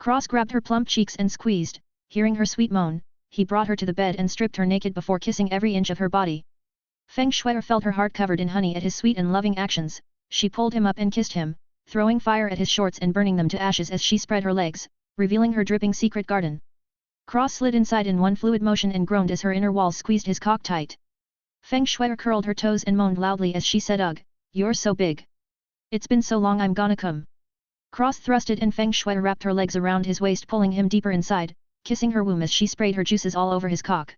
Speaker 1: Cross grabbed her plump cheeks and squeezed, hearing her sweet moan. He brought her to the bed and stripped her naked before kissing every inch of her body. Feng Shuer felt her heart covered in honey at his sweet and loving actions. She pulled him up and kissed him, throwing fire at his shorts and burning them to ashes as she spread her legs, revealing her dripping secret garden. Cross slid inside in one fluid motion and groaned as her inner walls squeezed his cock tight. Feng Shuer curled her toes and moaned loudly as she said, ugh, you're so big. It's been so long, I'm gonna come. Cross thrusted and Feng Shuer wrapped her legs around his waist, pulling him deeper inside, kissing her womb as she sprayed her juices all over his cock.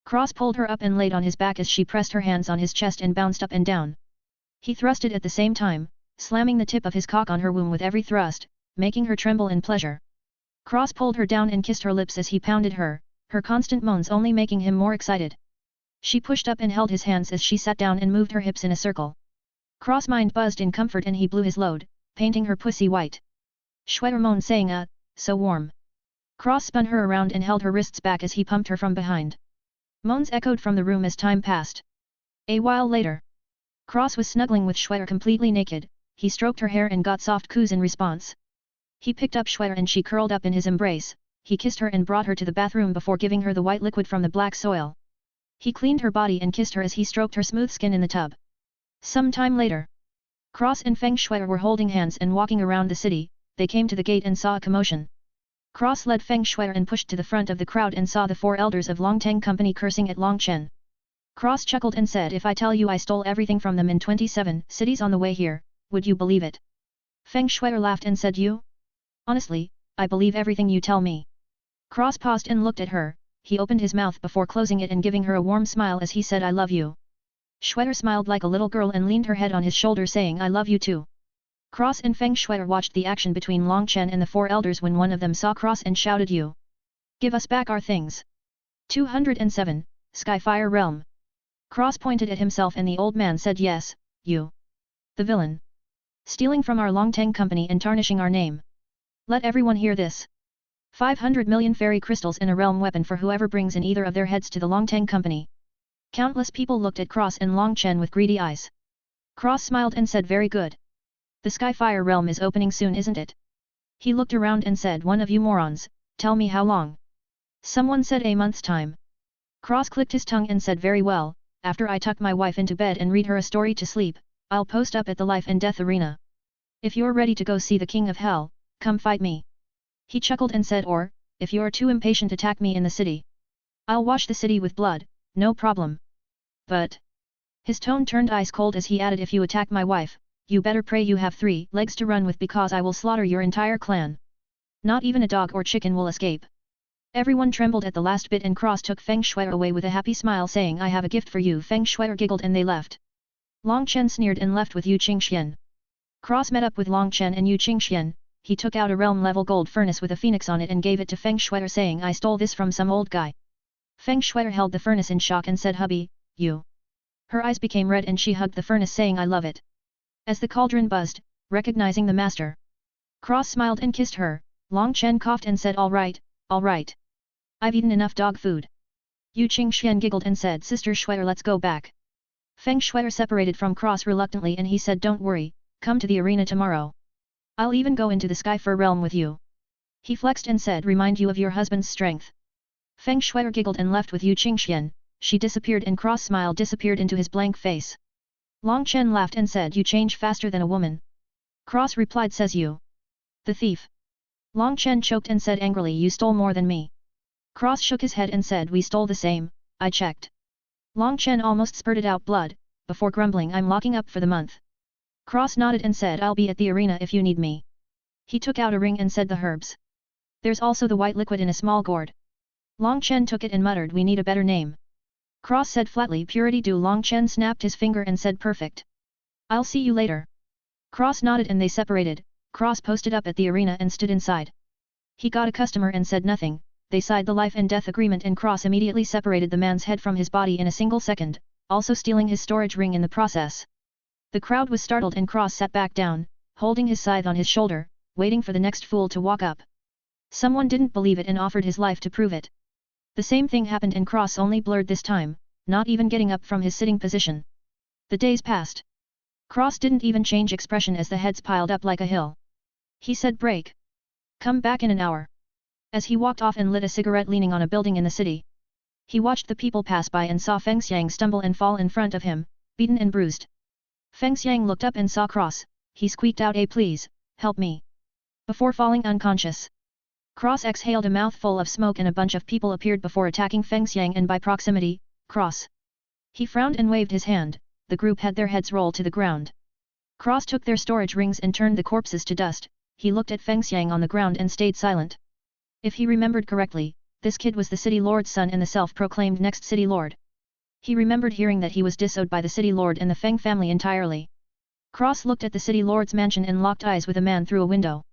Speaker 1: Cross pulled her up and laid on his back as she pressed her hands on his chest and bounced up and down. He thrusted at the same time, slamming the tip of his cock on her womb with every thrust, making her tremble in pleasure. Cross pulled her down and kissed her lips as he pounded her, her constant moans only making him more excited. She pushed up and held his hands as she sat down and moved her hips in a circle. Cross mind buzzed in comfort and he blew his load, painting her pussy white. Shuer moaned saying, so warm. Cross spun her around and held her wrists back as he pumped her from behind. Moans echoed from the room as time passed. A while later, Cross was snuggling with Shuer completely naked. He stroked her hair and got soft coos in response. He picked up Shuer and she curled up in his embrace. He kissed her and brought her to the bathroom before giving her the white liquid from the black soil. He cleaned her body and kissed her as he stroked her smooth skin in the tub. Some time later, Cross and Feng Shuer were holding hands and walking around the city. They came to the gate and saw a commotion. Cross led Feng Shuer and pushed to the front of the crowd and saw the 4 elders of Longteng Company cursing at Long Chen. Cross chuckled and said, if I tell you I stole everything from them in 27 cities on the way here, would you believe it? Feng Shuer laughed and said, you? Honestly, I believe everything you tell me. Cross paused and looked at her. He opened his mouth before closing it and giving her a warm smile as he said, I love you. Shuer smiled like a little girl and leaned her head on his shoulder saying, I love you too. Cross and Feng Shuer watched the action between Long Chen and the 4 elders when one of them saw Cross and shouted, you! Give us back our things! 207, Skyfire Realm. Cross pointed at himself and the old man said, yes, you! The villain! Stealing from our Longteng Company and tarnishing our name. Let everyone hear this. 500 million fairy crystals and a realm weapon for whoever brings in either of their heads to the Longteng Company. Countless people looked at Cross and Long Chen with greedy eyes. Cross smiled and said, very good. The Skyfire Realm is opening soon, isn't it? He looked around and said, one of you morons, tell me how long. Someone said a month's time. Cross clicked his tongue and said, very well, after I tuck my wife into bed and read her a story to sleep, I'll post up at the life and death arena. If you're ready to go see the King of Hell, come fight me. He chuckled and said, or, if you're too impatient, attack me in the city. I'll wash the city with blood, no problem. But... His tone turned ice cold as he added, if you attack my wife, you better pray you have 3 legs to run with because I will slaughter your entire clan. Not even a dog or chicken will escape. Everyone trembled at the last bit and Cross took Feng Shuer away with a happy smile saying, I have a gift for you. Feng Shuer giggled and they left. Long Chen sneered and left with Yu Qingxian. Cross met up with Long Chen and Yu Qingxian. He took out a realm-level gold furnace with a phoenix on it and gave it to Feng Shuer saying, I stole this from some old guy. Feng Shuer held the furnace in shock and said, hubby, you. Her eyes became red and she hugged the furnace saying, I love it. As the cauldron buzzed, recognizing the master. Cross smiled and kissed her. Long Chen coughed and said, all right. I've eaten enough dog food. Yu Qingxian giggled and said, Sister Shuer, let's go back. Feng Shuer separated from Cross reluctantly and he said, don't worry, come to the arena tomorrow. I'll even go into the Skyfire Realm with you. He flexed and said, remind you of your husband's strength. Feng Shuer giggled and left with Yu Qingxian. she disappeared and Cross smile disappeared into his blank face. Long Chen laughed and said, you change faster than a woman. Cross replied, says you. The thief. Long Chen choked and said angrily, you stole more than me. Cross shook his head and said, we stole the same, I checked. Long Chen almost spurted out blood, before grumbling, I'm locking up for the month. Cross nodded and said, I'll be at the arena if you need me. He took out a ring and said, the herbs. There's also the white liquid in a small gourd. Long Chen took it and muttered, we need a better name. Cross said flatly, Purity Dew. Long Chen snapped his finger and said, perfect. I'll see you later. Cross nodded and they separated. Cross posted up at the arena and stood inside. He got a customer and said nothing. They signed the life and death agreement and Cross immediately separated the man's head from his body in a single second, also stealing his storage ring in the process. The crowd was startled and Cross sat back down, holding his scythe on his shoulder, waiting for the next fool to walk up. Someone didn't believe it and offered his life to prove it. The same thing happened and Cross only blurred this time, not even getting up from his sitting position. The days passed. Cross didn't even change expression as the heads piled up like a hill. He said, break. Come back in an hour. As he walked off and lit a cigarette leaning on a building in the city. He watched the people pass by and saw Feng Xiang stumble and fall in front of him, beaten and bruised. Feng Xiang looked up and saw Cross. He squeaked out, please, help me. Before falling unconscious. Cross exhaled a mouthful of smoke and a bunch of people appeared before attacking Feng Xiang and by proximity, Cross. He frowned and waved his hand. The group had their heads roll to the ground. Cross took their storage rings and turned the corpses to dust. He looked at Feng Xiang on the ground and stayed silent. If he remembered correctly, this kid was the city lord's son and the self-proclaimed next city lord. He remembered hearing that he was disowned by the city lord and the Feng family entirely. Cross looked at the city lord's mansion and locked eyes with a man through a window.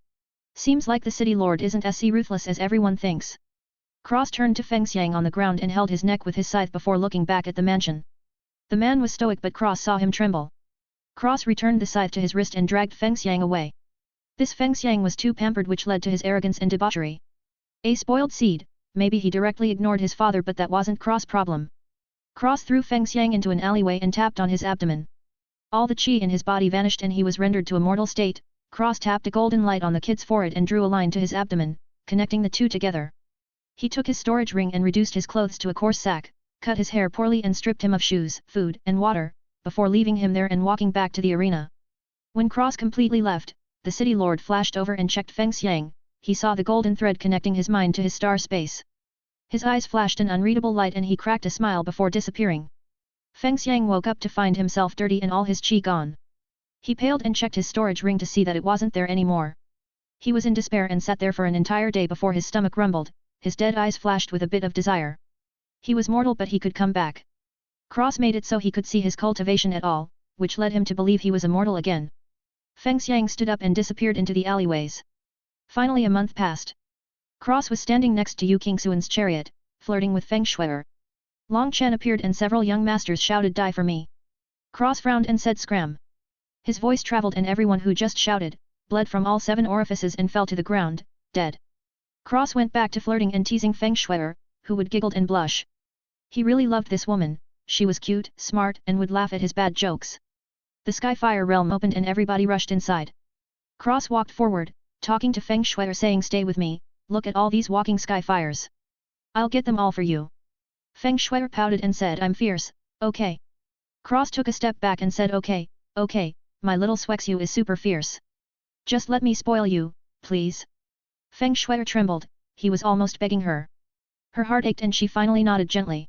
Speaker 1: Seems like the city lord isn't as ruthless as everyone thinks. Cross turned to Feng Xiang on the ground and held his neck with his scythe before looking back at the mansion. The man was stoic but Cross saw him tremble. Cross returned the scythe to his wrist and dragged Feng Xiang away. This Feng Xiang was too pampered, which led to his arrogance and debauchery. A spoiled seed. Maybe he directly ignored his father, but that wasn't Cross' problem. Cross threw Feng Xiang into an alleyway and tapped on his abdomen. All the qi in his body vanished and he was rendered to a mortal state. Cross tapped a golden light on the kid's forehead and drew a line to his abdomen, connecting the two together. He took his storage ring and reduced his clothes to a coarse sack, cut his hair poorly and stripped him of shoes, food and water, before leaving him there and walking back to the arena. When Cross completely left, the city lord flashed over and checked Feng Xiang. He saw the golden thread connecting his mind to his star space. His eyes flashed an unreadable light and he cracked a smile before disappearing. Feng Xiang woke up to find himself dirty and all his qi gone. He paled and checked his storage ring to see that it wasn't there anymore. He was in despair and sat there for an entire day before his stomach rumbled, his dead eyes flashed with a bit of desire. He was mortal but he could come back. Cross made it so he could see his cultivation at all, which led him to believe he was immortal again. Feng Xiang stood up and disappeared into the alleyways. Finally a month passed. Cross was standing next to Yu Qingxuan's chariot, flirting with Feng Shui'er. Long Chen appeared and several young masters shouted, die for me. Cross frowned and said, scram. His voice traveled and everyone who just shouted, bled from all 7 orifices and fell to the ground, dead. Cross went back to flirting and teasing Feng Shui'er, who would giggle and blush. He really loved this woman, she was cute, smart and would laugh at his bad jokes. The Skyfire realm opened and everybody rushed inside. Cross walked forward, talking to Feng Shui'er saying, stay with me, look at all these walking Skyfires. I'll get them all for you. Feng Shui'er pouted and said, I'm fierce, okay. Cross took a step back and said, okay, my little Swexu is super fierce. Just let me spoil you, please. Feng Shui'er trembled, he was almost begging her. Her heart ached and she finally nodded gently.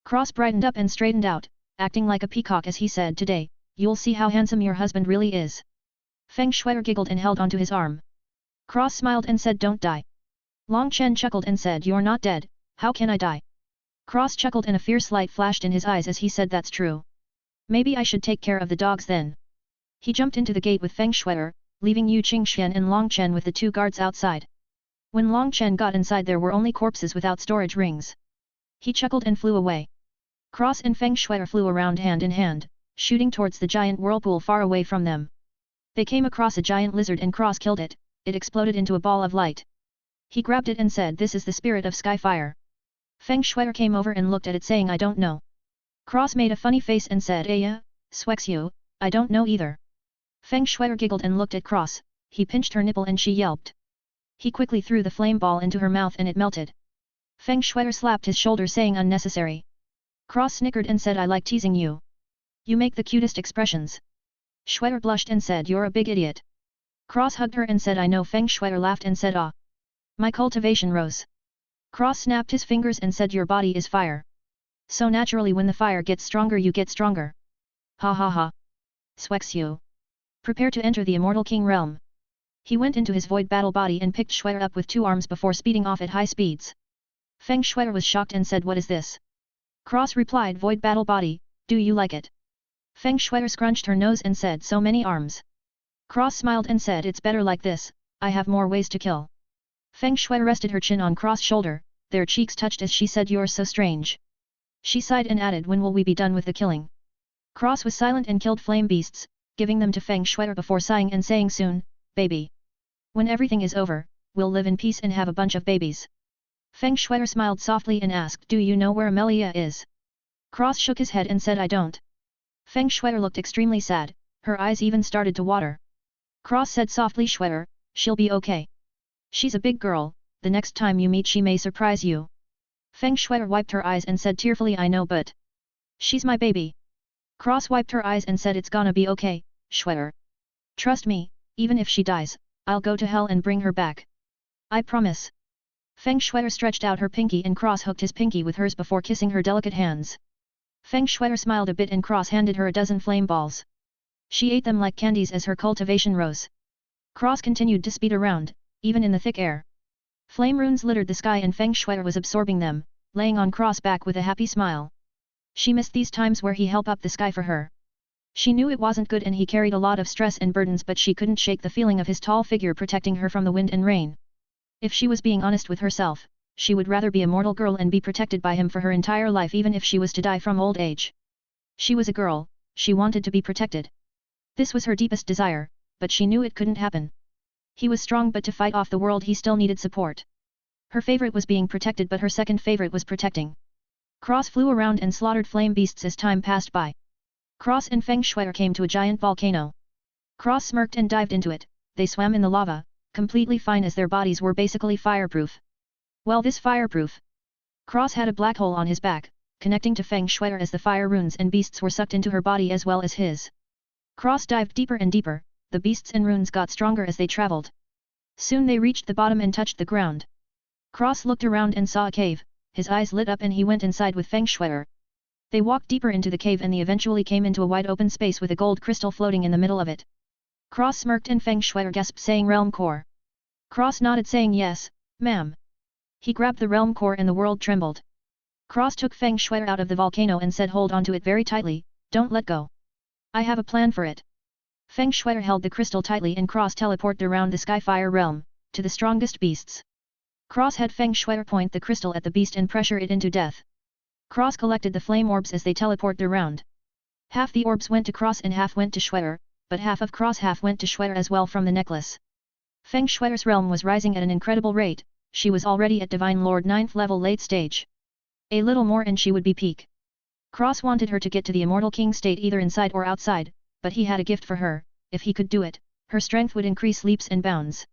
Speaker 1: Cross brightened up and straightened out, acting like a peacock as he said, today, you'll see how handsome your husband really is. Feng Shui'er giggled and held onto his arm. Cross smiled and said, don't die. Long Chen chuckled and said, you're not dead, how can I die? Cross chuckled and a fierce light flashed in his eyes as he said, that's true. Maybe I should take care of the dogs then. He jumped into the gate with Feng Shui'er, leaving Yu Qingxian and Long Chen with the 2 guards outside. When Long Chen got inside there were only corpses without storage rings. He chuckled and flew away. Cross and Feng Shui'er flew around hand in hand, shooting towards the giant whirlpool far away from them. They came across a giant lizard and Cross killed it, it exploded into a ball of light. He grabbed it and said, this is the spirit of Skyfire. Feng Shui'er came over and looked at it saying, I don't know. Cross made a funny face and said, yeah, Swexu, I don't know either. Feng Shui'er giggled and looked at Cross, he pinched her nipple and she yelped. He quickly threw the flame ball into her mouth and it melted. Feng Shui'er slapped his shoulder saying, unnecessary. Cross snickered and said I like teasing you. You make the cutest expressions. Schwetter blushed and said you're a big idiot. Cross hugged her and said I know. Feng Schwetter laughed and said ah. My cultivation rose. Cross snapped his fingers and said your body is fire. So naturally when the fire gets stronger you get stronger. Ha ha ha. Swexu. Prepare to enter the Immortal King realm. He went into his void battle body and picked Schwetter up with 2 arms before speeding off at high speeds. Feng Schwetter was shocked and said what is this? Cross replied void battle body, do you like it? Feng Schwetter scrunched her nose and said so many arms. Cross smiled and said it's better like this, I have more ways to kill. Feng Schwetter rested her chin on Cross' shoulder, their cheeks touched as she said you're so strange. She sighed and added when will we be done with the killing? Cross was silent and killed flame beasts, giving them to Feng Schwetter before sighing and saying soon, baby. When everything is over, we'll live in peace and have a bunch of babies. Feng Schwetter smiled softly and asked do you know where Amelia is? Cross shook his head and said I don't. Feng Schwetter looked extremely sad, her eyes even started to water. Cross said softly Schwetter, she'll be okay. She's a big girl, the next time you meet she may surprise you. Feng Schwetter wiped her eyes and said tearfully I know but. She's my baby. Cross wiped her eyes and said it's gonna be okay, Schwetter. Trust me, even if she dies, I'll go to hell and bring her back. I promise. Feng Schwetter stretched out her pinky and Cross hooked his pinky with hers before kissing her delicate hands. Feng Schwetter smiled a bit and Cross handed her a dozen flame balls. She ate them like candies as her cultivation rose. Cross continued to speed around, even in the thick air. Flame runes littered the sky and Feng Schwetter was absorbing them, laying on Cross back with a happy smile. She missed these times where he held up the sky for her. She knew it wasn't good and he carried a lot of stress and burdens but she couldn't shake the feeling of his tall figure protecting her from the wind and rain. If she was being honest with herself, she would rather be a mortal girl and be protected by him for her entire life even if she was to die from old age. She was a girl, she wanted to be protected. This was her deepest desire, but she knew it couldn't happen. He was strong but to fight off the world he still needed support. Her favorite was being protected but her second favorite was protecting. Cross flew around and slaughtered flame beasts as time passed by. Cross and Feng Schwetter came to a giant volcano. Cross smirked and dived into it, they swam in the lava, completely fine as their bodies were basically fireproof. Well this fireproof. Cross had a black hole on his back, connecting to Feng Schwetter as the fire runes and beasts were sucked into her body as well as his. Cross dived deeper and deeper, the beasts and runes got stronger as they traveled. Soon they reached the bottom and touched the ground. Cross looked around and saw a cave, his eyes lit up and he went inside with Feng Schwetter. They walked deeper into the cave and they eventually came into a wide open space with a gold crystal floating in the middle of it. Cross smirked and Feng Schwetter gasped saying realm core. Cross nodded saying yes, ma'am. He grabbed the realm core and the world trembled. Cross took Feng Schwetter out of the volcano and said hold onto it very tightly, don't let go. I have a plan for it. Feng Schwetter held the crystal tightly and Cross teleported around the Skyfire realm, to the strongest beasts. Cross had Feng Schwetter point the crystal at the beast and pressure it into death. Cross collected the flame orbs as they teleported around. Half the orbs went to Cross and half went to Schwetter, but half of Cross half went to Schwetter as well from the necklace. Feng Schwetter's realm was rising at an incredible rate, she was already at Divine Lord 9th level late stage. A little more and she would be peak. Cross wanted her to get to the Immortal King state either inside or outside, but he had a gift for her, if he could do it, her strength would increase leaps and bounds.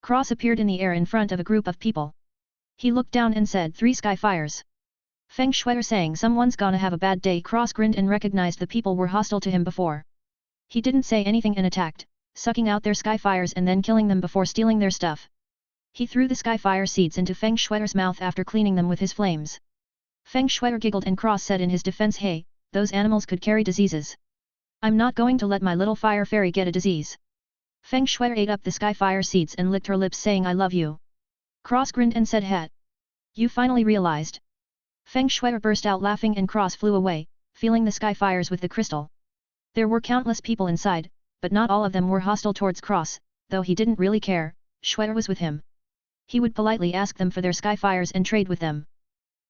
Speaker 1: Cross appeared in the air in front of a group of people. He looked down and said 3 Skyfires. Feng Schwetter saying someone's gonna have a bad day. Cross grinned and recognized the people were hostile to him before. He didn't say anything and attacked, sucking out their Skyfires and then killing them before stealing their stuff. He threw the Skyfire seeds into Feng Schwetter's mouth after cleaning them with his flames. Feng Schwetter giggled and Cross said in his defense hey, those animals could carry diseases. I'm not going to let my little fire fairy get a disease. Feng Schwetter ate up the Skyfire seeds and licked her lips saying I love you. Cross grinned and said het. You finally realized. Feng Schwetter burst out laughing and Cross flew away, feeling the Skyfires with the crystal. There were countless people inside, but not all of them were hostile towards Cross, though he didn't really care, Schwetter was with him. He would politely ask them for their Skyfires and trade with them.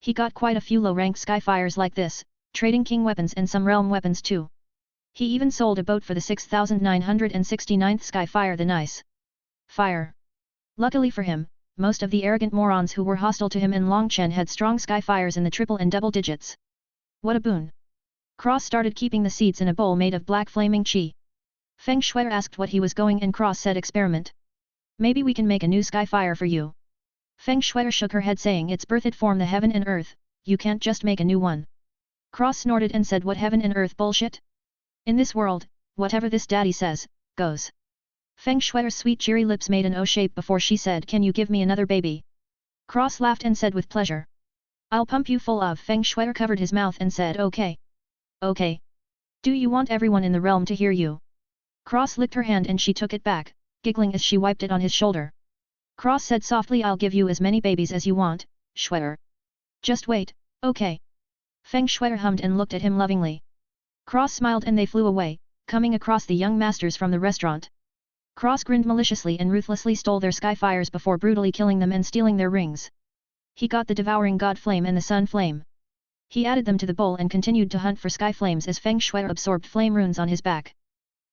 Speaker 1: He got quite a few low-rank Skyfires like this, trading king weapons and some realm weapons too. He even sold a boat for the 6,969th Skyfire the nice fire. Luckily for him, most of the arrogant morons who were hostile to him in Longchen had strong Skyfires in the triple and double digits. What a boon! Cross started keeping the seeds in a bowl made of black flaming chi. Feng Schwetter asked what he was going and Cross said experiment. Maybe we can make a new Skyfire for you. Feng Schwetter shook her head saying its birth it form the heaven and earth, you can't just make a new one. Cross snorted and said, what heaven and earth bullshit? In this world, whatever this daddy says, goes. Feng Shui's sweet cheery lips made an O shape before she said, can you give me another baby? Cross laughed and said with pleasure. I'll pump you full of. Feng Shui covered his mouth and said, okay. Okay. Do you want everyone in the realm to hear you? Cross licked her hand and she took it back, giggling as she wiped it on his shoulder. Cross said softly, I'll give you as many babies as you want, Shui. Just wait, okay. Feng Shui hummed and looked at him lovingly. Cross smiled and they flew away, coming across the young masters from the restaurant. Cross grinned maliciously and ruthlessly stole their sky fires before brutally killing them and stealing their rings. He got the devouring god flame and the sun flame. He added them to the bowl and continued to hunt for sky flames as Feng Shui absorbed flame runes on his back.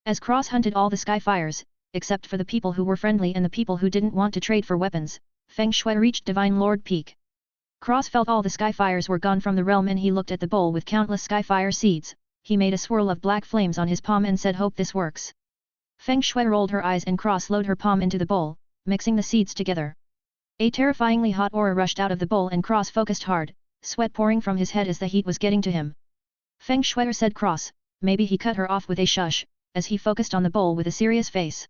Speaker 1: As Cross hunted all the sky fires, except for the people who were friendly and the people who didn't want to trade for weapons, Feng Shui reached Divine Lord Peak. Cross felt all the sky fires were gone from the realm and he looked at the bowl with countless sky fire seeds. He made a swirl of black flames on his palm and said, hope this works. Feng Shui rolled her eyes and Cross lowered her palm into the bowl, mixing the seeds together. A terrifyingly hot aura rushed out of the bowl and Cross focused hard, sweat pouring from his head as the heat was getting to him. Feng Shui said Cross, maybe he cut her off with a shush, as he focused on the bowl with a serious face.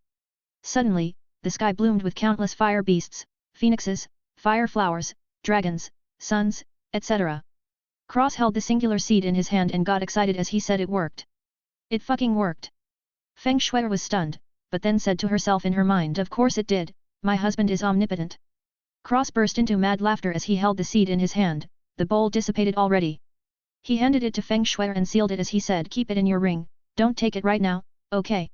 Speaker 1: Suddenly, the sky bloomed with countless fire beasts, phoenixes, fire flowers, dragons, suns, etc. Cross held the singular seed in his hand and got excited as he said it worked. It fucking worked. Feng Shui was stunned, but then said to herself in her mind, of course it did, my husband is omnipotent. Cross burst into mad laughter as he held the seed in his hand, the bowl dissipated already. He handed it to Feng Shui and sealed it as he said, keep it in your ring, don't take it right now, okay?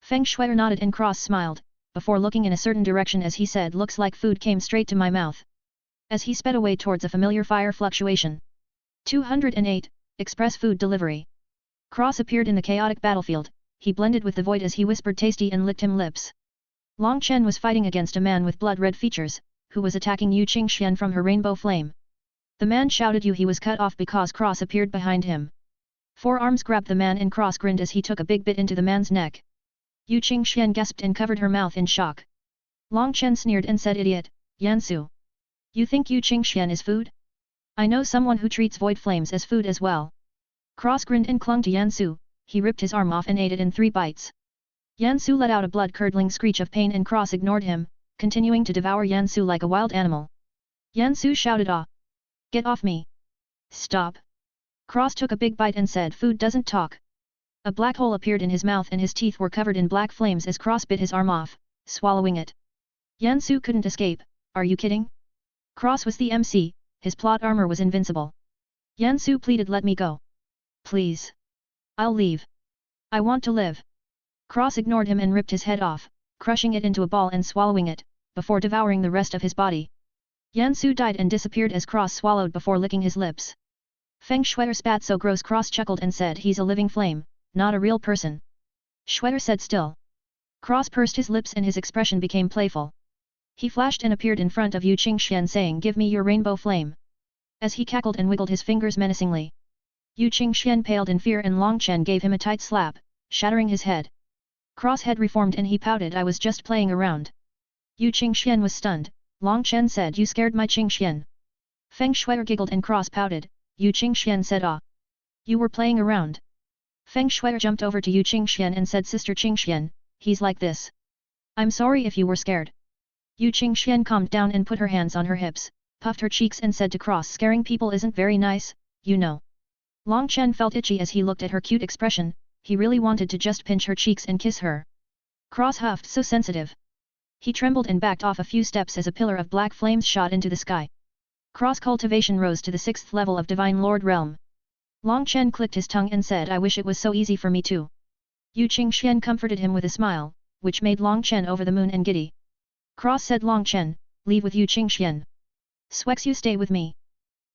Speaker 1: Feng Shui nodded and Cross smiled, before looking in a certain direction as he said, looks like food came straight to my mouth. As he sped away towards a familiar fire fluctuation. 208, Express Food Delivery. Cross appeared in the chaotic battlefield, he blended with the void as he whispered tasty and licked him lips. Long Chen was fighting against a man with blood-red features, who was attacking Yu Qingxian from her rainbow flame. The man shouted he was cut off because Cross appeared behind him. Four arms grabbed the man and Cross grinned as he took a big bit into the man's neck. Yu Qingxian gasped and covered her mouth in shock. Long Chen sneered and said, idiot, Yansu. You think Yu Qingxian is food? I know someone who treats void flames as food as well. Cross grinned and clung to Yansu, he ripped his arm off and ate it in 3 bites. Yansu let out a blood-curdling screech of pain and Cross ignored him, continuing to devour Yansu like a wild animal. Yansu shouted, ah! Get off me! Stop! Cross took a big bite and said, food doesn't talk. A black hole appeared in his mouth and his teeth were covered in black flames as Cross bit his arm off, swallowing it. Yansu couldn't escape, are you kidding? Cross was the MC, his plot armor was invincible. Yansu pleaded, let me go. Please. I'll leave. I want to live. Cross ignored him and ripped his head off, crushing it into a ball and swallowing it, before devouring the rest of his body. Yansu died and disappeared as Cross swallowed before licking his lips. Feng Shui spat so gross. Cross chuckled and said, he's a living flame, not a real person. Shui said still. Cross pursed his lips and his expression became playful. He flashed and appeared in front of Yu Qingxian saying, give me your rainbow flame. As he cackled and wiggled his fingers menacingly. Yu Qingxian paled in fear and Long Chen gave him a tight slap, shattering his head. Cross head reformed and he pouted, I was just playing around. Yu Qingxian was stunned. Long Chen said, you scared my Qingxian. Feng Shui giggled and Cross pouted. Yu Qingxian said, ah. You were playing around. Feng Shui jumped over to Yu Qingxian and said, Sister Qingxian, he's like this. I'm sorry if you were scared. Yu Qingxian calmed down and put her hands on her hips, puffed her cheeks and said to Cross, scaring people isn't very nice, you know. Long Chen felt itchy as he looked at her cute expression, he really wanted to just pinch her cheeks and kiss her. Cross huffed, so sensitive. He trembled and backed off a few steps as a pillar of black flames shot into the sky. Cross cultivation rose to the 6th level of Divine Lord Realm. Long Chen clicked his tongue and said, I wish it was so easy for me too. Yu Qingxian comforted him with a smile, which made Long Chen over the moon and giddy. Cross said, Long Chen, leave with Yu Qingxian. Swexu stay with me.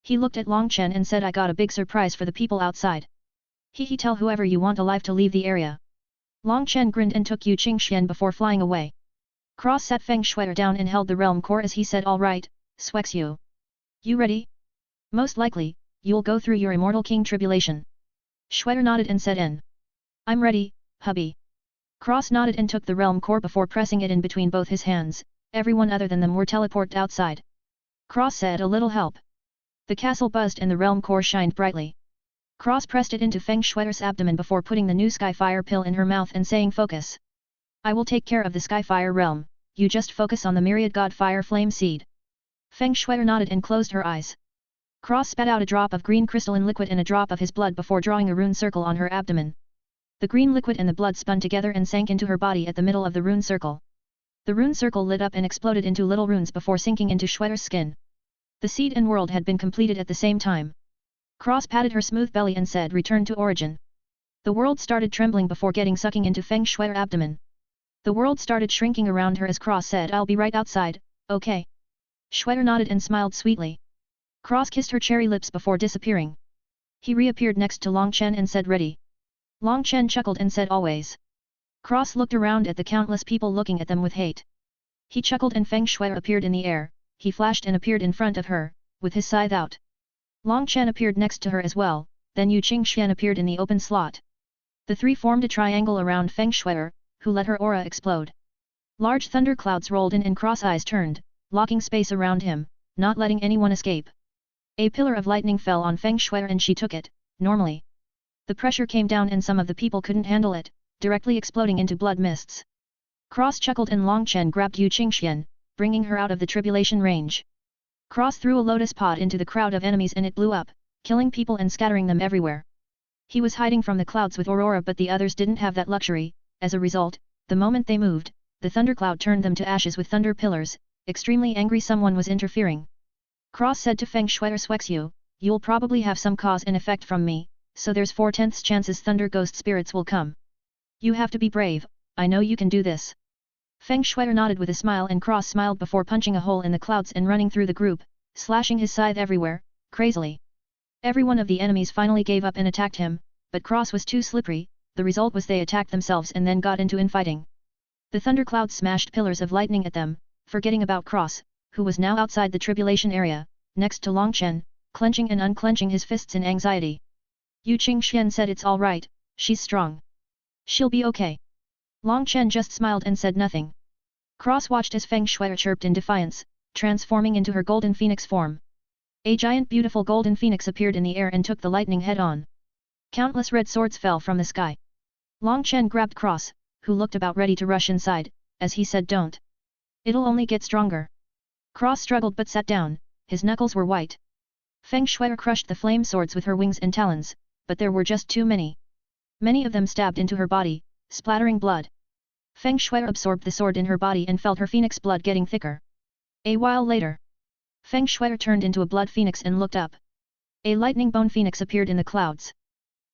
Speaker 1: He looked at Long Chen and said, I got a big surprise for the people outside. He tell whoever you want alive to leave the area. Long Chen grinned and took Yu Qingxian before flying away. Cross sat Feng Shui down and held the realm core as he said, all right, Swexu. You ready? Most likely, you'll go through your immortal king tribulation. Shui nodded and said, N. I'm ready, hubby. Cross nodded and took the realm core before pressing it in between both his hands. Everyone other than them were teleported outside. Cross said, a little help. The castle buzzed and the realm core shined brightly. Cross pressed it into Feng Shui's abdomen before putting the new Skyfire pill in her mouth and saying focus. I will take care of the Skyfire realm, you just focus on the myriad god fire flame seed. Feng Shui nodded and closed her eyes. Cross spat out a drop of green crystalline liquid and a drop of his blood before drawing a rune circle on her abdomen. The green liquid and the blood spun together and sank into her body at the middle of the rune circle. The rune circle lit up and exploded into little runes before sinking into Shui's skin. The seed and world had been completed at the same time. Cross patted her smooth belly and said return to origin. The world started trembling before getting sucking into Feng Shui's abdomen. The world started shrinking around her as Cross said I'll be right outside, okay. Shui nodded and smiled sweetly. Cross kissed her cherry lips before disappearing. He reappeared next to Long Chen and said ready. Long Chen chuckled and said always. Cross looked around at the countless people looking at them with hate. He chuckled and Feng Shui appeared in the air, he flashed and appeared in front of her, with his scythe out. Long Chen appeared next to her as well, then Yu Qingxian appeared in the open slot. The three formed a triangle around Feng Shui, who let her aura explode. Large thunderclouds rolled in and Cross eyes turned, locking space around him, not letting anyone escape. A pillar of lightning fell on Feng Shui and she took it, normally. The pressure came down and some of the people couldn't handle it, directly exploding into blood mists. Cross chuckled and Long Chen grabbed Yu Qingxian, bringing her out of the tribulation range. Cross threw a lotus pod into the crowd of enemies and it blew up, killing people and scattering them everywhere. He was hiding from the clouds with Aurora but the others didn't have that luxury, as a result, the moment they moved, the thundercloud turned them to ashes with thunder pillars, extremely angry someone was interfering. Cross said to Feng Shui Swexu, you'll probably have some cause and effect from me, so there's 4/10 chances thunder ghost spirits will come. You have to be brave, I know you can do this. Feng Shui nodded with a smile and Cross smiled before punching a hole in the clouds and running through the group, slashing his scythe everywhere, crazily. Every one of the enemies finally gave up and attacked him, but Cross was too slippery, the result was they attacked themselves and then got into infighting. The thunderclouds smashed pillars of lightning at them, forgetting about Cross, who was now outside the tribulation area, next to Long Chen, clenching and unclenching his fists in anxiety. Yu Qingxian said it's all right, she's strong. She'll be okay. Long Chen just smiled and said nothing. Cross watched as Feng Shui chirped in defiance, transforming into her golden phoenix form. A giant beautiful golden phoenix appeared in the air and took the lightning head-on. Countless red swords fell from the sky. Long Chen grabbed Cross, who looked about ready to rush inside, as he said don't. It'll only get stronger. Cross struggled but sat down, his knuckles were white. Feng Shui crushed the flame swords with her wings and talons, but there were just too many. Many of them stabbed into her body, splattering blood. Feng Shui absorbed the sword in her body and felt her phoenix blood getting thicker. A while later, Feng Shui turned into a blood phoenix and looked up. A lightning bone phoenix appeared in the clouds.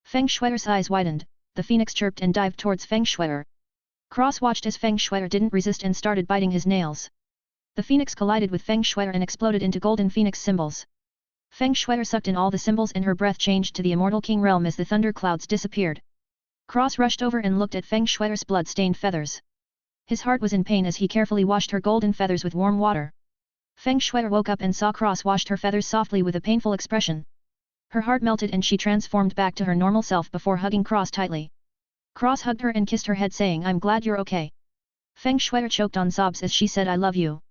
Speaker 1: Feng Shui's eyes widened, the phoenix chirped and dived towards Feng Shui. Cross watched as Feng Shui didn't resist and started biting his nails. The phoenix collided with Feng Shui and exploded into golden phoenix symbols. Feng Shui sucked in all the symbols and her breath changed to the immortal king realm as the thunder clouds disappeared. Cross rushed over and looked at Feng Shui's blood-stained feathers. His heart was in pain as he carefully washed her golden feathers with warm water. Feng Shui woke up and saw Cross washed her feathers softly with a painful expression. Her heart melted and she transformed back to her normal self before hugging Cross tightly. Cross hugged her and kissed her head saying I'm glad you're okay. Feng Shui choked on sobs as she said I love you.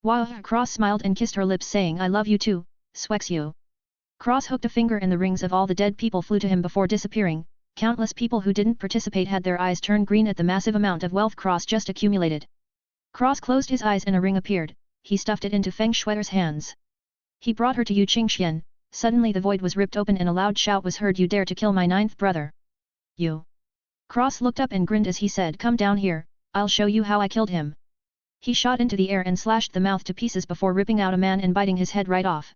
Speaker 1: While Cross smiled and kissed her lips saying I love you too, Swexu. Cross hooked a finger and the rings of all the dead people flew to him before disappearing. Countless people who didn't participate had their eyes turn green at the massive amount of wealth Cross just accumulated. Cross closed his eyes and a ring appeared, he stuffed it into Feng Shui's hands. He brought her to Yu Qingxian, suddenly the void was ripped open and a loud shout was heard you dare to kill my ninth brother. You. Cross looked up and grinned as he said come down here, I'll show you how I killed him. He shot into the air and slashed the mouth to pieces before ripping out a man and biting his head right off.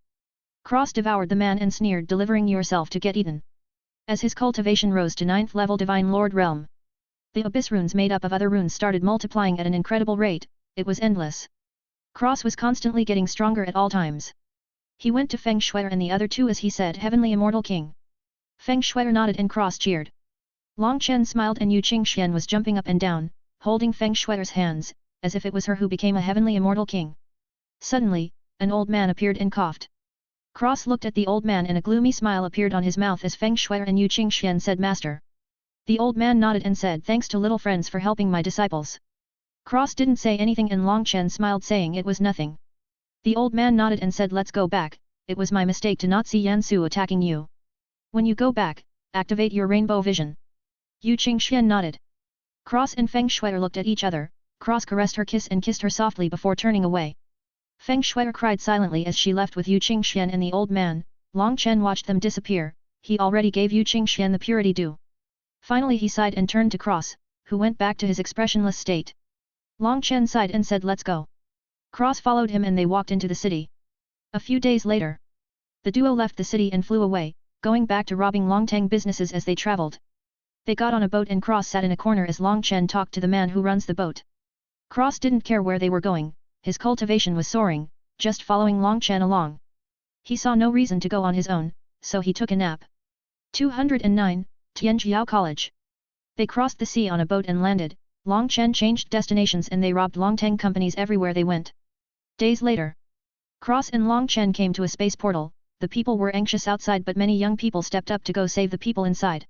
Speaker 1: Cross devoured the man and sneered delivering yourself to get eaten. As his cultivation rose to 9th level Divine Lord realm. The abyss runes made up of other runes started multiplying at an incredible rate, it was endless. Cross was constantly getting stronger at all times. He went to Feng Shui and the other two as he said Heavenly Immortal King. Feng Shui nodded and Cross cheered. Long Chen smiled and Yu Qingxian was jumping up and down, holding Feng Shui's hands, as if it was her who became a Heavenly Immortal King. Suddenly, an old man appeared and coughed. Cross looked at the old man and a gloomy smile appeared on his mouth as Feng Shui and Yu Qingxian said Master. The old man nodded and said thanks to little friends for helping my disciples. Cross didn't say anything and Long Chen smiled saying it was nothing. The old man nodded and said let's go back, it was my mistake to not see Yan Su attacking you. When you go back, activate your rainbow vision. Yu Qingxian nodded. Cross and Feng Shui looked at each other, Cross caressed her kiss and kissed her softly before turning away. Feng Shui cried silently as she left with Yu Qingxian and the old man. Long Chen watched them disappear, he already gave Yu Qingxian the purity due. Finally he sighed and turned to Cross, who went back to his expressionless state. Long Chen sighed and said let's go. Cross followed him and they walked into the city. A few days later, the duo left the city and flew away, going back to robbing Longtang businesses as they traveled. They got on a boat and Cross sat in a corner as Long Chen talked to the man who runs the boat. Cross didn't care where they were going, his cultivation was soaring, just following Long Chen along. He saw no reason to go on his own, so he took a nap. 209, Tianjiao College. They crossed the sea on a boat and landed. Long Chen changed destinations and they robbed Longtang companies everywhere they went. Days later, Cross and Long Chen came to a space portal. The people were anxious outside but many young people stepped up to go save the people inside.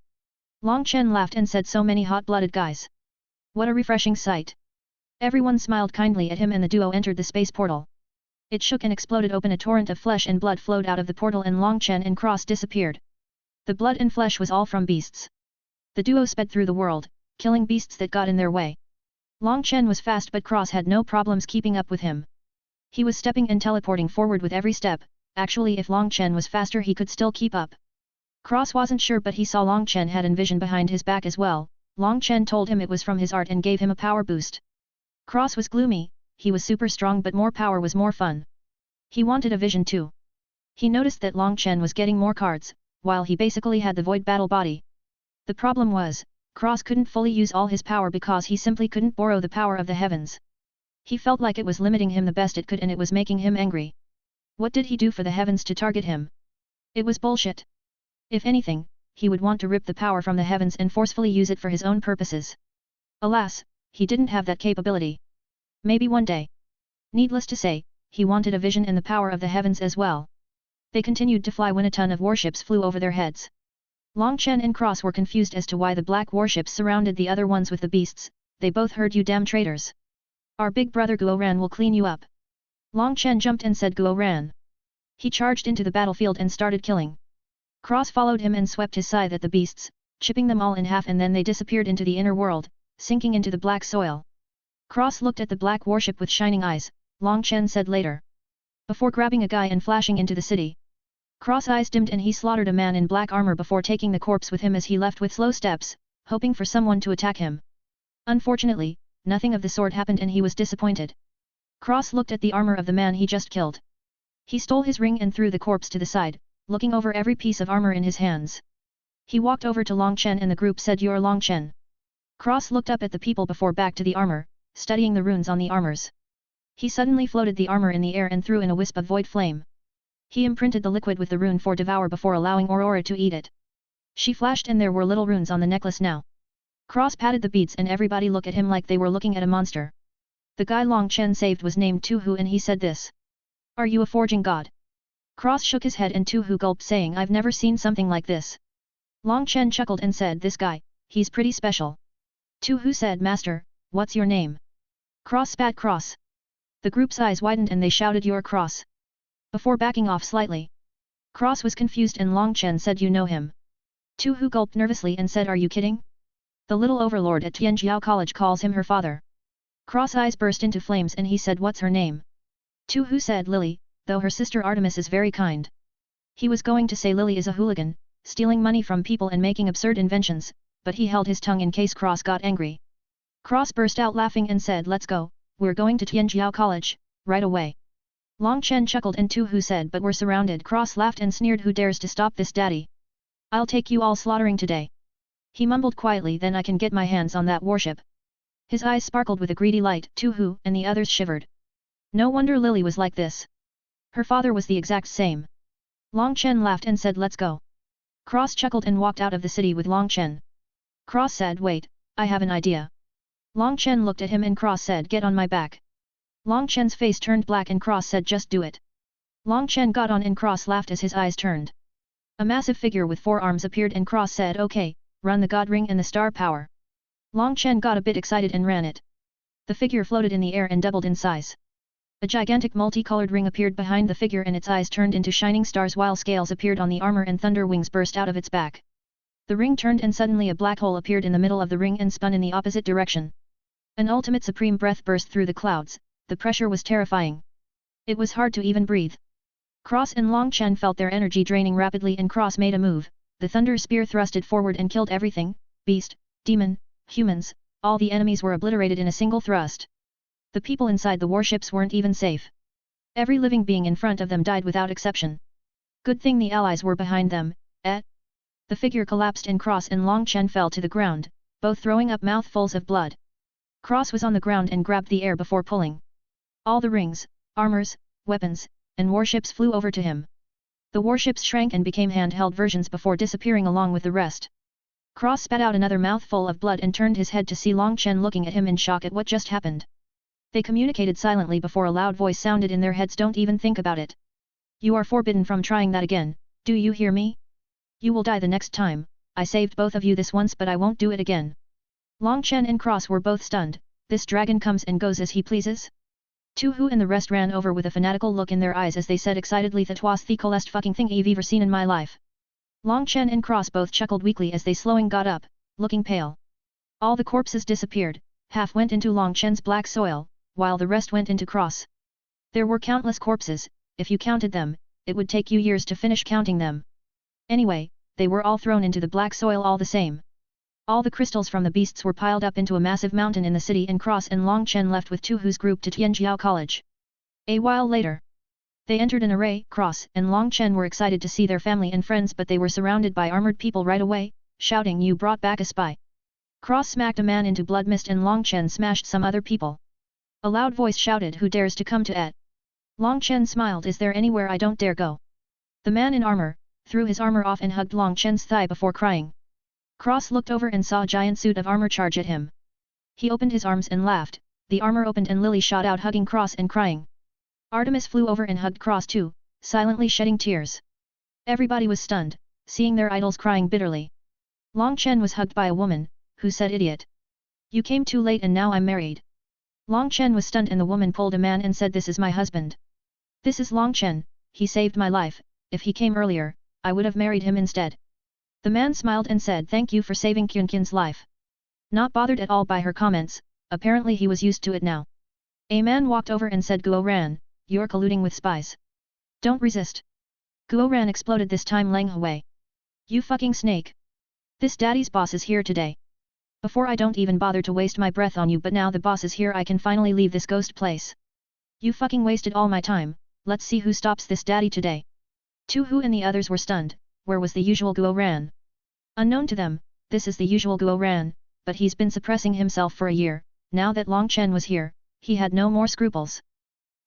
Speaker 1: Long Chen laughed and said so many hot-blooded guys. What a refreshing sight. Everyone smiled kindly at him and the duo entered the space portal. It shook and exploded open, a torrent of flesh and blood flowed out of the portal and Long Chen and Cross disappeared. The blood and flesh was all from beasts. The duo sped through the world, killing beasts that got in their way. Long Chen was fast but Cross had no problems keeping up with him. He was stepping and teleporting forward with every step, actually if Long Chen was faster he could still keep up. Cross wasn't sure but he saw Long Chen had an vision behind his back as well. Long Chen told him it was from his art and gave him a power boost. Cross was gloomy, he was super strong but more power was more fun. He wanted a vision too. He noticed that Long Chen was getting more cards, while he basically had the void battle body. The problem was, Cross couldn't fully use all his power because he simply couldn't borrow the power of the heavens. He felt like it was limiting him the best it could and it was making him angry. What did he do for the heavens to target him? It was bullshit. If anything, he would want to rip the power from the heavens and forcefully use it for his own purposes. Alas, he didn't have that capability. Maybe one day. Needless to say, he wanted a vision and the power of the heavens as well. They continued to fly when a ton of warships flew over their heads. Long Chen and Cross were confused as to why the black warships surrounded the other ones with the beasts. They both heard you damn traitors. Our big brother Guo Ran will clean you up. Long Chen jumped and said Guo Ran. He charged into the battlefield and started killing. Cross followed him and swept his scythe at the beasts, chipping them all in half and then they disappeared into the inner world, sinking into the black soil. Cross looked at the black warship with shining eyes, Long Chen said later. Before grabbing a guy and flashing into the city. Cross eyes dimmed and he slaughtered a man in black armor before taking the corpse with him as he left with slow steps, hoping for someone to attack him. Unfortunately, nothing of the sort happened and he was disappointed. Cross looked at the armor of the man he just killed. He stole his ring and threw the corpse to the side, looking over every piece of armor in his hands. He walked over to Long Chen and the group said you're Long Chen. Cross looked up at the people before back to the armor, studying the runes on the armors. He suddenly floated the armor in the air and threw in a wisp of void flame. He imprinted the liquid with the rune for devour before allowing Aurora to eat it. She flashed and there were little runes on the necklace now. Cross patted the beads and everybody looked at him like they were looking at a monster. The guy Long Chen saved was named Tu Hu and he said this. Are you a forging god? Cross shook his head and Tu Hu gulped saying I've never seen something like this. Long Chen chuckled and said this guy, he's pretty special. Tu Hu said Master, what's your name? Cross spat Cross. The group's eyes widened and they shouted you're Cross. Before backing off slightly. Cross was confused and Long Chen said you know him. Tu Hu gulped nervously and said are you kidding? The little overlord at Tianjiao College calls him her father. Cross eyes burst into flames and he said what's her name? Tu Hu said Lily, though her sister Artemis is very kind. He was going to say Lily is a hooligan, stealing money from people and making absurd inventions, but he held his tongue in case Cross got angry. Cross burst out laughing and said let's go, we're going to Tianjiao College, right away. Long Chen chuckled and Tu Hu said but we're surrounded. Cross laughed and sneered who dares to stop this daddy? I'll take you all slaughtering today. He mumbled quietly then I can get my hands on that warship. His eyes sparkled with a greedy light. Tu Hu and the others shivered. No wonder Lily was like this. Her father was the exact same. Long Chen laughed and said let's go. Cross chuckled and walked out of the city with Long Chen. Cross said wait, I have an idea. Long Chen looked at him and Cross said get on my back. Long Chen's face turned black and Cross said just do it. Long Chen got on and Cross laughed as his eyes turned. A massive figure with 4 arms appeared and Cross said okay, run the God Ring and the Star Power. Long Chen got a bit excited and ran it. The figure floated in the air and doubled in size. A gigantic multicolored ring appeared behind the figure and its eyes turned into shining stars while scales appeared on the armor and thunder wings burst out of its back. The ring turned and suddenly a black hole appeared in the middle of the ring and spun in the opposite direction. An ultimate supreme breath burst through the clouds, the pressure was terrifying. It was hard to even breathe. Cross and Long Chen felt their energy draining rapidly and Cross made a move, the thunder spear thrusted forward and killed everything, beast, demon, humans, all the enemies were obliterated in a single thrust. The people inside the warships weren't even safe. Every living being in front of them died without exception. Good thing the allies were behind them, The figure collapsed and Cross and Long Chen fell to the ground, both throwing up mouthfuls of blood. Cross was on the ground and grabbed the air before pulling. All the rings, armors, weapons, and warships flew over to him. The warships shrank and became handheld versions before disappearing along with the rest. Cross spat out another mouthful of blood and turned his head to see Long Chen looking at him in shock at what just happened. They communicated silently before a loud voice sounded in their heads, "Don't even think about it. You are forbidden from trying that again, do you hear me? You will die the next time. I saved both of you this once but I won't do it again." Long Chen and Cross were both stunned. This dragon comes and goes as he pleases? Tu Hu and the rest ran over with a fanatical look in their eyes as they said excitedly, "That was the coolest fucking thing I've ever seen in my life." Long Chen and Cross both chuckled weakly as they slowing got up, looking pale. All the corpses disappeared, half went into Long Chen's black soil, while the rest went into Cross. There were countless corpses, if you counted them, it would take you years to finish counting them. Anyway, they were all thrown into the black soil all the same. All the crystals from the beasts were piled up into a massive mountain in the city and Cross and Long Chen left with Tu Hu's group to Tianjiao College. A while later, they entered an array. Cross and Long Chen were excited to see their family and friends but they were surrounded by armored people right away, shouting, "You brought back a spy." Cross smacked a man into blood mist and Long Chen smashed some other people. A loud voice shouted, "Who dares to come to Et?" Long Chen smiled, "Is there anywhere I don't dare go?" The man in armor threw his armor off and hugged Long Chen's thigh before crying. Cross looked over and saw a giant suit of armor charge at him. He opened his arms and laughed, the armor opened and Lily shot out hugging Cross and crying. Artemis flew over and hugged Cross too, silently shedding tears. Everybody was stunned, seeing their idols crying bitterly. Long Chen was hugged by a woman, who said, "Idiot. You came too late and now I'm married." Long Chen was stunned and the woman pulled a man and said, "This is my husband. This is Long Chen, he saved my life, if he came earlier, I would have married him instead." The man smiled and said, "Thank you for saving Kyunkin's life." Not bothered at all by her comments, apparently he was used to it now. A man walked over and said, "Guo Ran, you're colluding with spies. Don't resist." Guo Ran exploded, this time Lang Hui. "You fucking snake! This daddy's boss is here today. Before I don't even bother to waste my breath on you but now the boss is here I can finally leave this ghost place. You fucking wasted all my time, let's see who stops this daddy today." Tu Hu and the others were stunned. Where was the usual Guo Ran? Unknown to them, this is the usual Guo Ran, but he's been suppressing himself for a year. Now that Long Chen was here, he had no more scruples.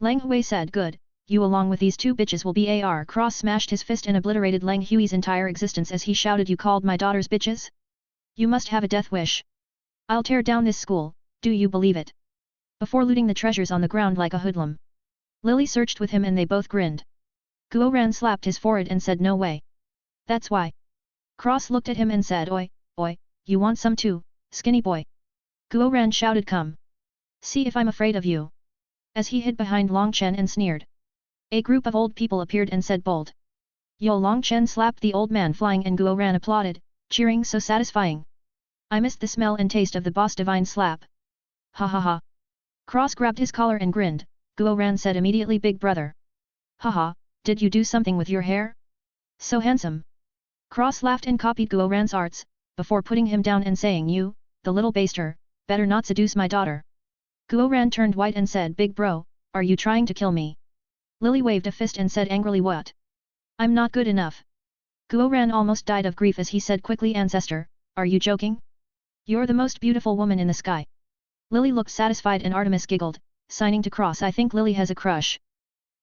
Speaker 1: Lang Hui said, "Good, you along with these two bitches will be AR." Cross smashed his fist and obliterated Lang Hui's entire existence as he shouted, "You called my daughters bitches? You must have a death wish. I'll tear down this school, do you believe it?" Before looting the treasures on the ground like a hoodlum, Lily searched with him and they both grinned. Guo Ran slapped his forehead and said, "No way. That's why." Cross looked at him and said, "Oi, oi, you want some too, skinny boy?" Guo Ran shouted, "Come. See if I'm afraid of you." As he hid behind Long Chen and sneered. A group of old people appeared and said, "Bold." Yo! Long Chen slapped the old man flying and Guo Ran applauded, cheering, "So satisfying. I missed the smell and taste of the boss divine slap." Ha ha ha. Cross grabbed his collar and grinned. Guo Ran said immediately, "Big brother. Haha, did you do something with your hair? So handsome." Cross laughed and copied Guo Ran's arts, before putting him down and saying, "You, the little baster, better not seduce my daughter." Guo Ran turned white and said, "Big bro, are you trying to kill me?" Lily waved a fist and said angrily, "What? I'm not good enough." Guo Ran almost died of grief as he said quickly, "Ancestor, are you joking? You're the most beautiful woman in the sky." Lily looked satisfied and Artemis giggled, signing to Cross, "I think Lily has a crush."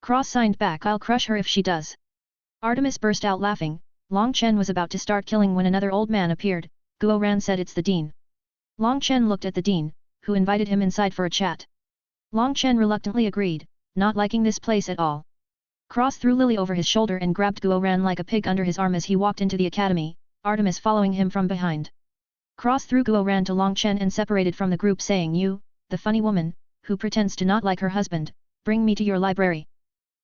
Speaker 1: Cross signed back, "I'll crush her if she does." Artemis burst out laughing. Long Chen was about to start killing when another old man appeared. Guo Ran said, "It's the dean." Long Chen looked at the dean, who invited him inside for a chat. Long Chen reluctantly agreed, not liking this place at all. Cross threw Lily over his shoulder and grabbed Guo Ran like a pig under his arm as he walked into the academy, Artemis following him from behind. Cross threw Guo Ran to Long Chen and separated from the group saying, "You, the funny woman, who pretends to not like her husband, bring me to your library.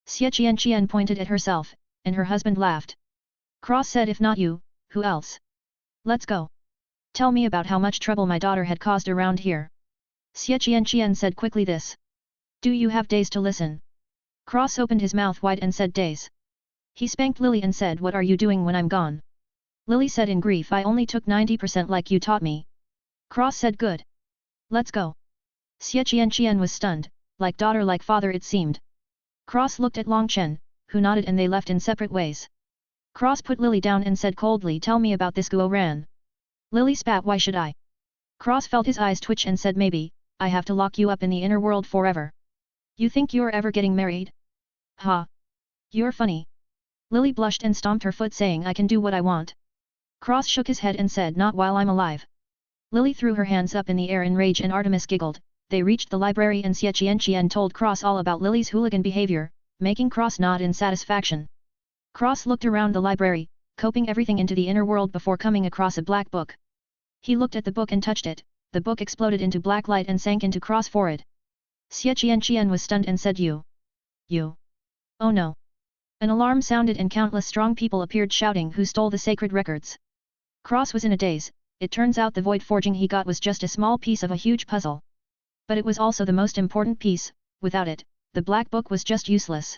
Speaker 1: Xie Qian pointed at herself, and her husband laughed. Cross said if not you, who else? Let's go. Tell me about how much trouble my daughter had caused around here. Xie Qian said quickly this. Do you have days to listen? Cross opened his mouth wide and said days. He spanked Lily and said what are you doing when I'm gone? Lily said in grief I only took 90% like you taught me. Cross said good. Let's go. Xie Qian was stunned, like daughter like father it seemed. Cross looked at Long Chen, who nodded and they left in separate ways. Cross put Lily down and said coldly tell me about this Guo Ran. Lily spat why should I? Cross felt his eyes twitch and said maybe, I have to lock you up in the inner world forever. You think you're ever getting married? Ha! You're funny. Lily blushed and stomped her foot saying I can do what I want. Cross shook his head and said not while I'm alive. Lily threw her hands up in the air in rage and Artemis giggled. They reached the library and Xie Qian told Cross all about Lily's hooligan behavior, making Cross nod in satisfaction. Cross looked around the library, coping everything into the inner world before coming across a black book. He looked at the book and touched it, the book exploded into black light and sank into Cross' forehead. Xie Qian was stunned and said You. Oh no. An alarm sounded and countless strong people appeared shouting who stole the sacred records. Cross was in a daze, it turns out the void forging he got was just a small piece of a huge puzzle. But it was also the most important piece, without it, the black book was just useless.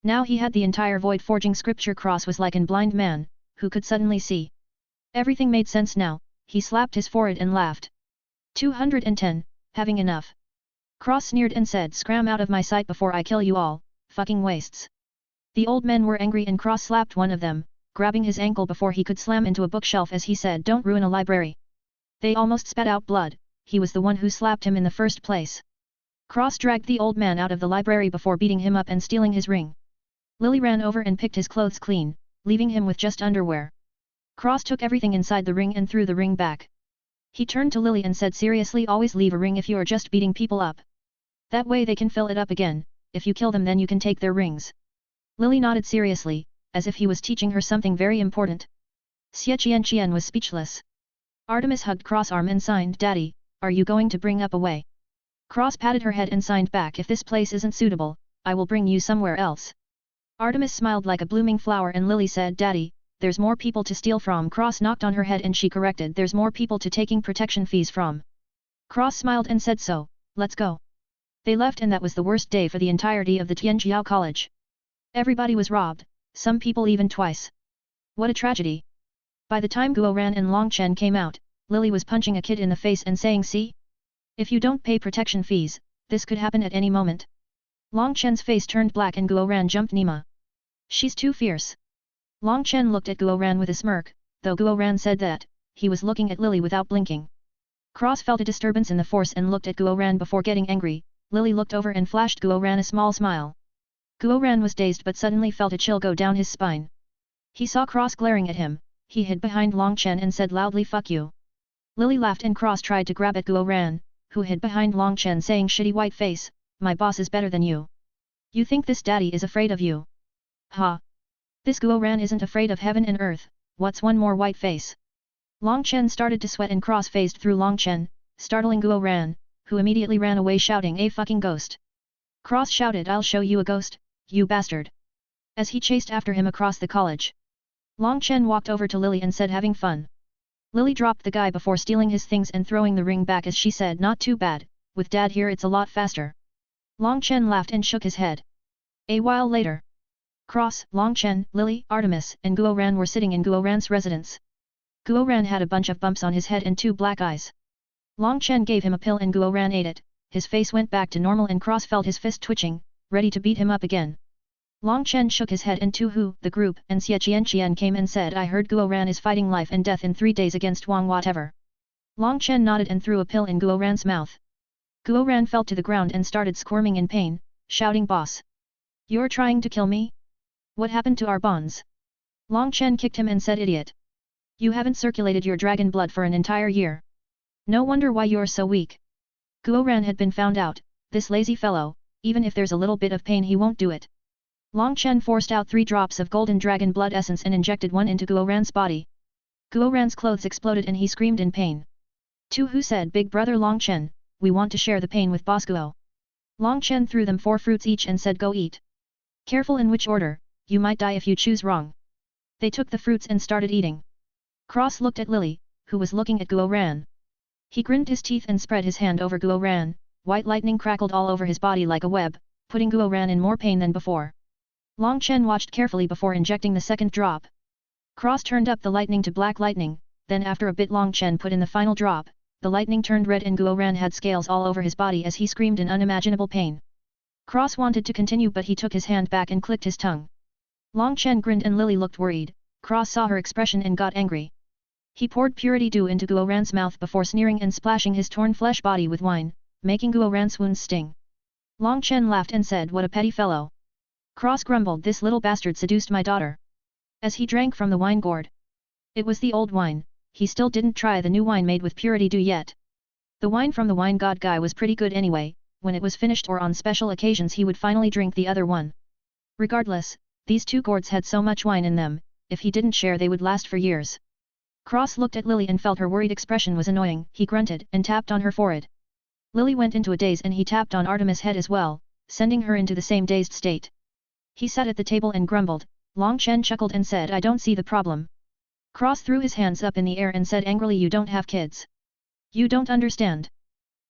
Speaker 1: Now he had the entire void forging scripture. Cross was like a blind man, who could suddenly see. Everything made sense now, he slapped his forehead and laughed. 210, having enough. Cross sneered and said scram out of my sight before I kill you all, fucking wastes. The old men were angry and Cross slapped one of them, grabbing his ankle before he could slam into a bookshelf as he said don't ruin a library. They almost spat out blood. He was the one who slapped him in the first place. Cross dragged the old man out of the library before beating him up and stealing his ring. Lily ran over and picked his clothes clean, leaving him with just underwear. Cross took everything inside the ring and threw the ring back. He turned to Lily and said seriously always leave a ring if you are just beating people up. That way they can fill it up again, if you kill them then you can take their rings. Lily nodded seriously, as if he was teaching her something very important. Xie Qian was speechless. Artemis hugged Cross' arm and signed Daddy. Are you going to bring up away? Cross patted her head and signed back if this place isn't suitable, I will bring you somewhere else. Artemis smiled like a blooming flower and Lily said Daddy, there's more people to steal from. Cross knocked on her head and she corrected there's more people to taking protection fees from. Cross smiled and said so, let's go. They left and that was the worst day for the entirety of the Tianjiao College. Everybody was robbed, some people even twice. What a tragedy. By the time Guo Ran and Long Chen came out, Lily was punching a kid in the face and saying see? If you don't pay protection fees, this could happen at any moment. Long Chen's face turned black and Guo Ran jumped Nima. She's too fierce. Long Chen looked at Guo Ran with a smirk, though Guo Ran said that, he was looking at Lily without blinking. Cross felt a disturbance in the force and looked at Guo Ran before getting angry. Lily looked over and flashed Guo Ran a small smile. Guo Ran was dazed but suddenly felt a chill go down his spine. He saw Cross glaring at him, he hid behind Long Chen and said loudly fuck you. Lily laughed and Cross tried to grab at Guo Ran, who hid behind Long Chen saying shitty white face, my boss is better than you. You think this daddy is afraid of you? Ha! This Guo Ran isn't afraid of heaven and earth, what's one more white face? Long Chen started to sweat and Cross phased through Long Chen, startling Guo Ran, who immediately ran away shouting a fucking ghost. Cross shouted I'll show you a ghost, you bastard. As he chased after him across the college. Long Chen walked over to Lily and said having fun. Lily dropped the guy before stealing his things and throwing the ring back as she said not too bad, with dad here it's a lot faster. Long Chen laughed and shook his head. A while later. Cross, Long Chen, Lily, Artemis, and Guo Ran were sitting in Guo Ran's residence. Guo Ran had a bunch of bumps on his head and 2 black eyes. Long Chen gave him a pill and Guo Ran ate it, his face went back to normal and Cross felt his fist twitching, ready to beat him up again. Long Chen shook his head and Tu Hu, the group, and Xie Qian came and said I heard Guo Ran is fighting life and death in 3 days against Wang whatever. Long Chen nodded and threw a pill in Guo Ran's mouth. Guo Ran fell to the ground and started squirming in pain, shouting boss. You're trying to kill me? What happened to our bonds? Long Chen kicked him and said idiot. You haven't circulated your dragon blood for an entire year. No wonder why you're so weak. Guo Ran had been found out, this lazy fellow, even if there's a little bit of pain he won't do it. Long Chen forced out 3 drops of golden dragon blood essence and injected one into Guo Ran's body. Guo Ran's clothes exploded and he screamed in pain. Tu Hu said big brother Long Chen, we want to share the pain with Boss Guo. Long Chen threw them 4 fruits each and said go eat. Careful in which order, you might die if you choose wrong. They took the fruits and started eating. Cross looked at Lily, who was looking at Guo Ran. He grinned his teeth and spread his hand over Guo Ran, white lightning crackled all over his body like a web, putting Guo Ran in more pain than before. Long Chen watched carefully before injecting the second drop. Cross turned up the lightning to black lightning, then after a bit Long Chen put in the final drop, the lightning turned red and Guo Ran had scales all over his body as he screamed in unimaginable pain. Cross wanted to continue but he took his hand back and clicked his tongue. Long Chen grinned and Lily looked worried. Cross saw her expression and got angry. He poured purity dew into Guo Ran's mouth before sneering and splashing his torn flesh body with wine, making Guo Ran's wounds sting. Long Chen laughed and said, "What a petty fellow." Cross grumbled, "This little bastard seduced my daughter." As he drank from the wine gourd. It was the old wine, he still didn't try the new wine made with purity dew yet. The wine from the wine god guy was pretty good anyway, when it was finished or on special occasions he would finally drink the other one. Regardless, these 2 gourds had so much wine in them, if he didn't share they would last for years. Cross looked at Lily and felt her worried expression was annoying. He grunted and tapped on her forehead. Lily went into a daze and he tapped on Artemis' head as well, sending her into the same dazed state. He sat at the table and grumbled. Long Chen chuckled and said, "I don't see the problem." Cross threw his hands up in the air and said angrily, "You don't have kids. You don't understand.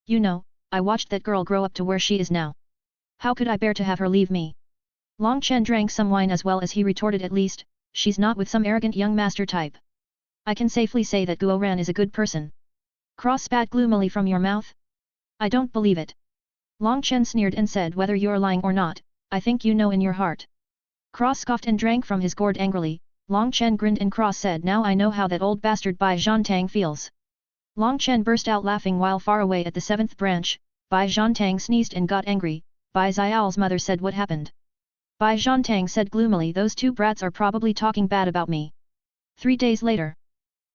Speaker 1: You know, I watched that girl grow up to where she is now. How could I bear to have her leave me?" Long Chen drank some wine as well as he retorted, "At least, she's not with some arrogant young master type. I can safely say that Guo Ran is a good person." Cross spat gloomily, "From your mouth? I don't believe it." Long Chen sneered and said, "Whether you're lying or not, I think you know in your heart." Cross scoffed and drank from his gourd angrily. Long Chen grinned and Cross said, "Now I know how that old bastard Bai Zhantang feels." Long Chen burst out laughing while far away at the 7th branch, Bai Zhantang sneezed and got angry. Bai Xiao's mother said, "What happened?" Bai Zhantang said gloomily, "Those 2 brats are probably talking bad about me." 3 days later.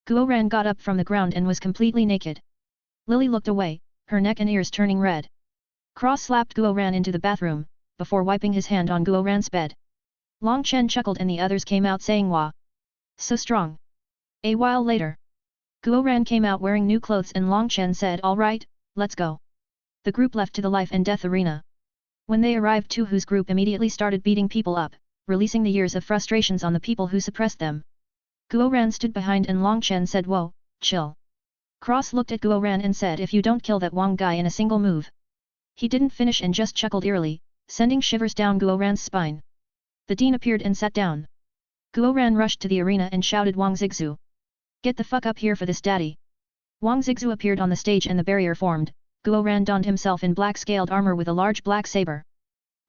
Speaker 1: Guo Ran got up from the ground and was completely naked. Lily looked away, her neck and ears turning red. Cross slapped Guo Ran into the bathroom, before wiping his hand on Guo Ran's bed. Long Chen chuckled and the others came out saying, "Wah! So strong." A while later. Guo Ran came out wearing new clothes and Long Chen said, "All right, let's go." The group left to the life and death arena. When they arrived, Tu Hu's group immediately started beating people up, releasing the years of frustrations on the people who suppressed them. Guo Ran stood behind and Long Chen said, "Whoa, chill." Cross looked at Guo Ran and said, "If you don't kill that Wang guy in a single move." He didn't finish and just chuckled eerily, sending shivers down Guo Ran's spine. The dean appeared and sat down. Guo Ran rushed to the arena and shouted, "Wang Zixu! Get the fuck up here for this, daddy!" Wang Zixu appeared on the stage and the barrier formed. Guo Ran donned himself in black scaled armor with a large black saber.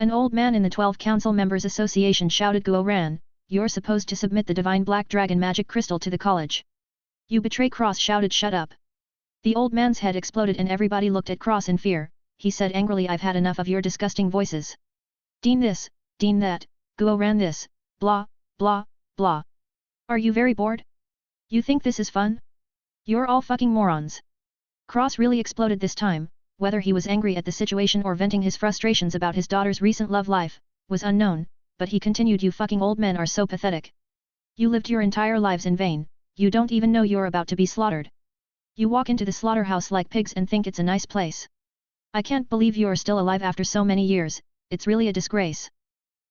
Speaker 1: An old man in the 12 Council Members Association shouted, "Guo Ran, you're supposed to submit the divine black dragon magic crystal to the college. You betray!" Cross shouted, "Shut up!" The old man's head exploded and everybody looked at Cross in fear. He said angrily, "I've had enough of your disgusting voices. Dean this, Dean that, Guo Ran this, blah, blah, blah. Are you very bored? You think this is fun? You're all fucking morons." Cross really exploded this time, whether he was angry at the situation or venting his frustrations about his daughter's recent love life, was unknown, but he continued, "You fucking old men are so pathetic. You lived your entire lives in vain, you don't even know you're about to be slaughtered. You walk into the slaughterhouse like pigs and think it's a nice place. I can't believe you're still alive after so many years, it's really a disgrace."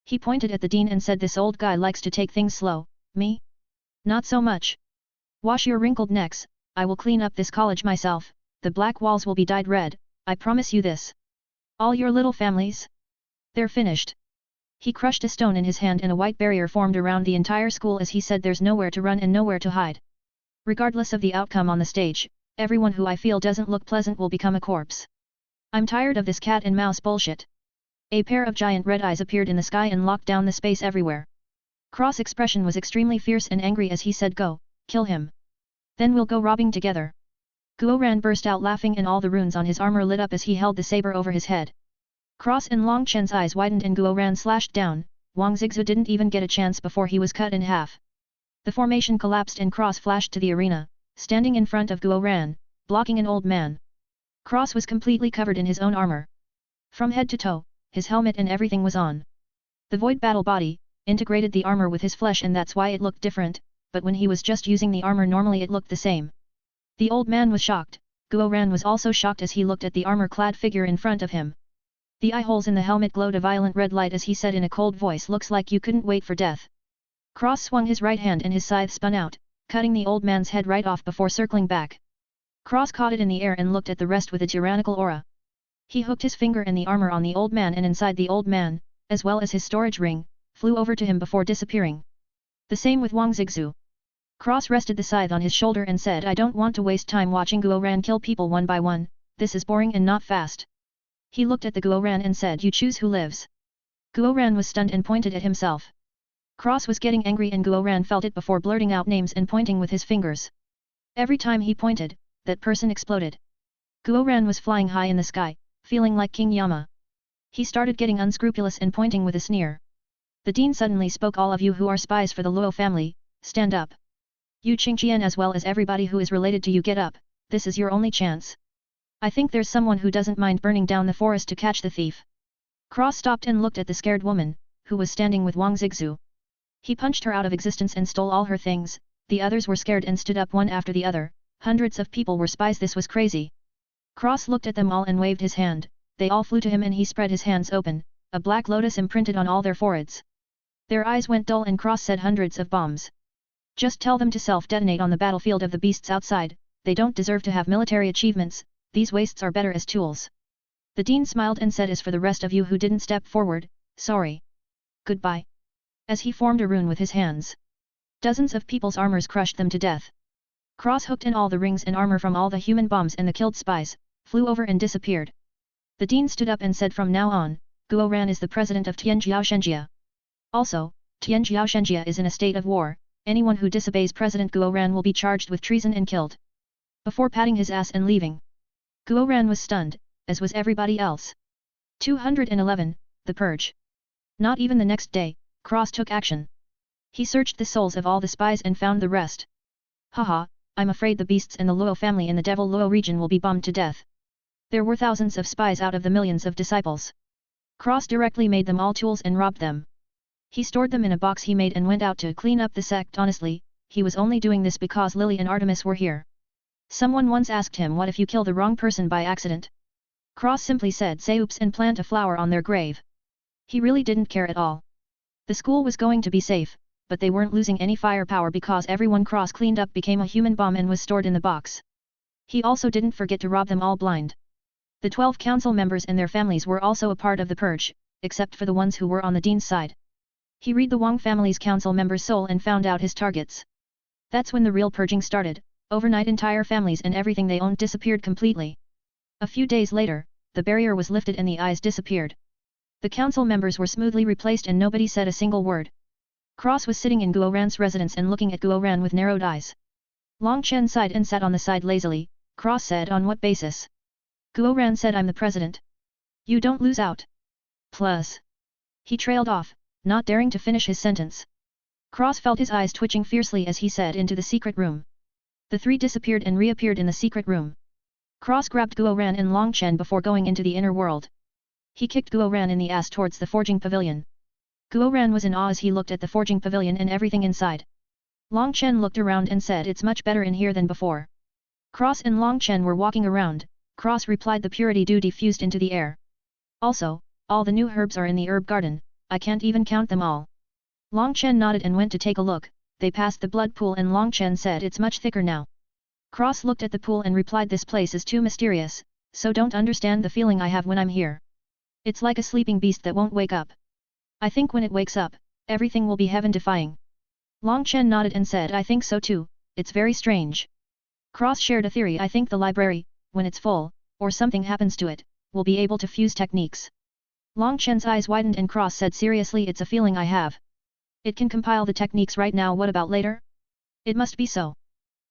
Speaker 1: He pointed at the dean and said, "This old guy likes to take things slow, me? Not so much. Wash your wrinkled necks, I will clean up this college myself, the black walls will be dyed red, I promise you this. All your little families? They're finished." He crushed a stone in his hand and a white barrier formed around the entire school as he said, "There's nowhere to run and nowhere to hide. Regardless of the outcome on the stage, everyone who I feel doesn't look pleasant will become a corpse. I'm tired of this cat and mouse bullshit." A pair of giant red eyes appeared in the sky and locked down the space everywhere. Cross' expression was extremely fierce and angry as he said, "Go, kill him. Then we'll go robbing together." Guo Ran burst out laughing and all the runes on his armor lit up as he held the saber over his head. Cross and Long Chen's eyes widened and Guo Ran slashed down. Wang Zixu didn't even get a chance before he was cut in half. The formation collapsed and Cross flashed to the arena, standing in front of Guo Ran, blocking an old man. Cross was completely covered in his own armor. From head to toe, his helmet and everything was on. The void battle body integrated the armor with his flesh and that's why it looked different, but when he was just using the armor normally it looked the same. The old man was shocked. Guo Ran was also shocked as he looked at the armor-clad figure in front of him. The eye holes in the helmet glowed a violent red light as he said in a cold voice, looks like you couldn't wait for death. Cross swung his right hand and his scythe spun out, cutting the old man's head right off before circling back. Cross caught it in the air and looked at the rest with a tyrannical aura. He hooked his finger in the armor on the old man, and inside the old man, as well as his storage ring, flew over to him before disappearing. The same with Wang Zixu. Cross rested the scythe on his shoulder and said, I don't want to waste time watching Guo Ran kill people one by one, this is boring and not fast. He looked at the Guo Ran and said, you choose who lives. Guo Ran was stunned and pointed at himself. Cross was getting angry and Guo Ran felt it before blurting out names and pointing with his fingers. Every time he pointed, that person exploded. Guo Ran was flying high in the sky, feeling like King Yama. He started getting unscrupulous and pointing with a sneer. The dean suddenly spoke, all of you who are spies for the Luo family, stand up. You Qingqian as well as everybody who is related to you, get up, this is your only chance. I think there's someone who doesn't mind burning down the forest to catch the thief. Cross stopped and looked at the scared woman, who was standing with Wang Zixu. He punched her out of existence and stole all her things, the others were scared and stood up one after the other, hundreds of people were spies, this was crazy. Cross looked at them all and waved his hand, they all flew to him and he spread his hands open, a black lotus imprinted on all their foreheads. Their eyes went dull and Cross said, hundreds of bombs. Just tell them to self-detonate on the battlefield of the beasts outside, they don't deserve to have military achievements, these wastes are better as tools. The dean smiled and said, as for the rest of you who didn't step forward, sorry. Goodbye. As he formed a rune with his hands. Dozens of people's armors crushed them to death. Cross hooked in all the rings and armor from all the human bombs and the killed spies, flew over and disappeared. The dean stood up and said, from now on, Guo Ran is the president of Tianjiao Shenjia. Also, Tianjiao Shenjia is in a state of war, anyone who disobeys President Guo Ran will be charged with treason and killed. Before patting his ass and leaving, Guo Ran was stunned, as was everybody else. 211, The Purge. Not even the next day, Cross took action. He searched the souls of all the spies and found the rest. Haha, I'm afraid the beasts and the Luo family in the Devil Luo region will be bombed to death. There were thousands of spies out of the millions of disciples. Cross directly made them all tools and robbed them. He stored them in a box he made and went out to clean up the sect. Honestly, he was only doing this because Lily and Artemis were here. Someone once asked him, what if you kill the wrong person by accident? Cross simply said, say oops and plant a flower on their grave. He really didn't care at all. The school was going to be safe, but they weren't losing any firepower because everyone Cross cleaned up became a human bomb and was stored in the box. He also didn't forget to rob them all blind. The 12 council members and their families were also a part of the purge, except for the ones who were on the dean's side. He read the Wang family's council member's soul and found out his targets. That's when the real purging started. Overnight entire families and everything they owned disappeared completely. A few days later, the barrier was lifted and the eyes disappeared. The council members were smoothly replaced and nobody said a single word. Cross was sitting in Guo Ran's residence and looking at Guo Ran with narrowed eyes. Long Chen sighed and sat on the side lazily. Cross said, on what basis? Guo Ran said, I'm the president. You don't lose out. Plus. He trailed off, not daring to finish his sentence. Cross felt his eyes twitching fiercely as he said, into the secret room. The three disappeared and reappeared in the secret room. Cross grabbed Guo Ran and Long Chen before going into the inner world. He kicked Guo Ran in the ass towards the forging pavilion. Guo Ran was in awe as he looked at the forging pavilion and everything inside. Long Chen looked around and said, it's much better in here than before. Cross and Long Chen were walking around. Cross replied, the purity dew diffused into the air. Also, all the new herbs are in the herb garden, I can't even count them all. Long Chen nodded and went to take a look. They passed the blood pool and Long Chen said, it's much thicker now. Cross looked at the pool and replied, this place is too mysterious, so don't understand the feeling I have when I'm here. It's like a sleeping beast that won't wake up. I think when it wakes up, everything will be heaven-defying. Long Chen nodded and said, I think so too, it's very strange. Cross shared a theory, I think the library, when it's full, or something happens to it, will be able to fuse techniques. Long Chen's eyes widened and Cross said, seriously, it's a feeling I have. It can compile the techniques right now, what about later? It must be so.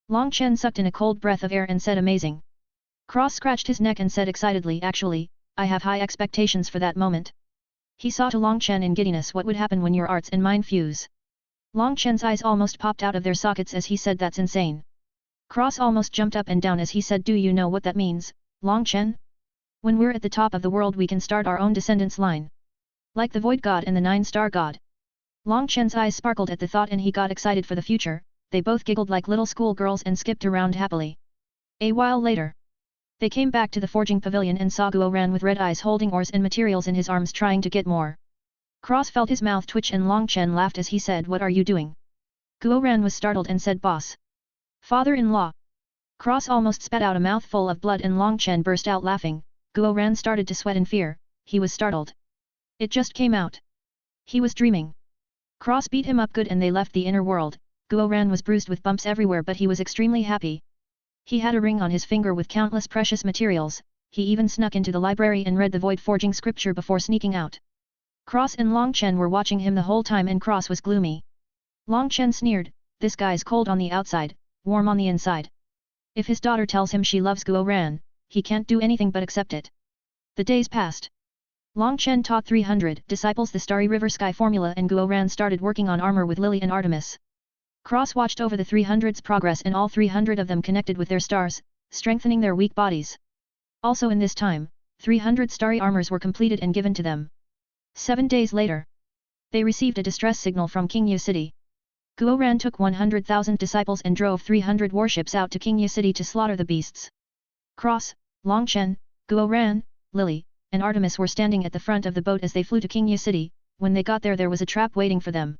Speaker 1: Long Chen sucked in a cold breath of air and said, amazing. Cross scratched his neck and said excitedly, actually, I have high expectations for that moment. He saw to Long Chen in giddiness, what would happen when your arts and mine fuse? Long Chen's eyes almost popped out of their sockets as he said, that's insane. Cross almost jumped up and down as he said, do you know what that means, Long Chen? When we're at the top of the world we can start our own descendants line. Like the Void God and the Nine-Star God. Long Chen's eyes sparkled at the thought and he got excited for the future. They both giggled like little schoolgirls and skipped around happily. A while later. They came back to the forging pavilion and saw Guo Ran with red eyes holding ores and materials in his arms trying to get more. Cross felt his mouth twitch and Long Chen laughed as he said, "What are you doing?" Guo Ran was startled and said, "Boss. Father-in-law." Cross almost spat out a mouthful of blood and Long Chen burst out laughing. Guo Ran started to sweat in fear, he was startled. It just came out. He was dreaming. Cross beat him up good and they left the inner world. Guo Ran was bruised with bumps everywhere but he was extremely happy. He had a ring on his finger with countless precious materials, he even snuck into the library and read the void forging scripture before sneaking out. Cross and Long Chen were watching him the whole time and Cross was gloomy. Long Chen sneered, "This guy's cold on the outside, warm on the inside. If his daughter tells him she loves Guo Ran, he can't do anything but accept it." The days passed. Long Chen taught 300 disciples the Starry River Sky formula and Guo Ran started working on armor with Lily and Artemis. Cross watched over the 300's progress and all 300 of them connected with their stars, strengthening their weak bodies. Also in this time, 300 starry armors were completed and given to them. 7 days later, they received a distress signal from Qingyu City. Guo Ran took 100,000 disciples and drove 300 warships out to Qingyu City to slaughter the beasts. Cross, Long Chen, Guo Ran, Lily, and Artemis were standing at the front of the boat as they flew to Qingyu City. When they got there was a trap waiting for them.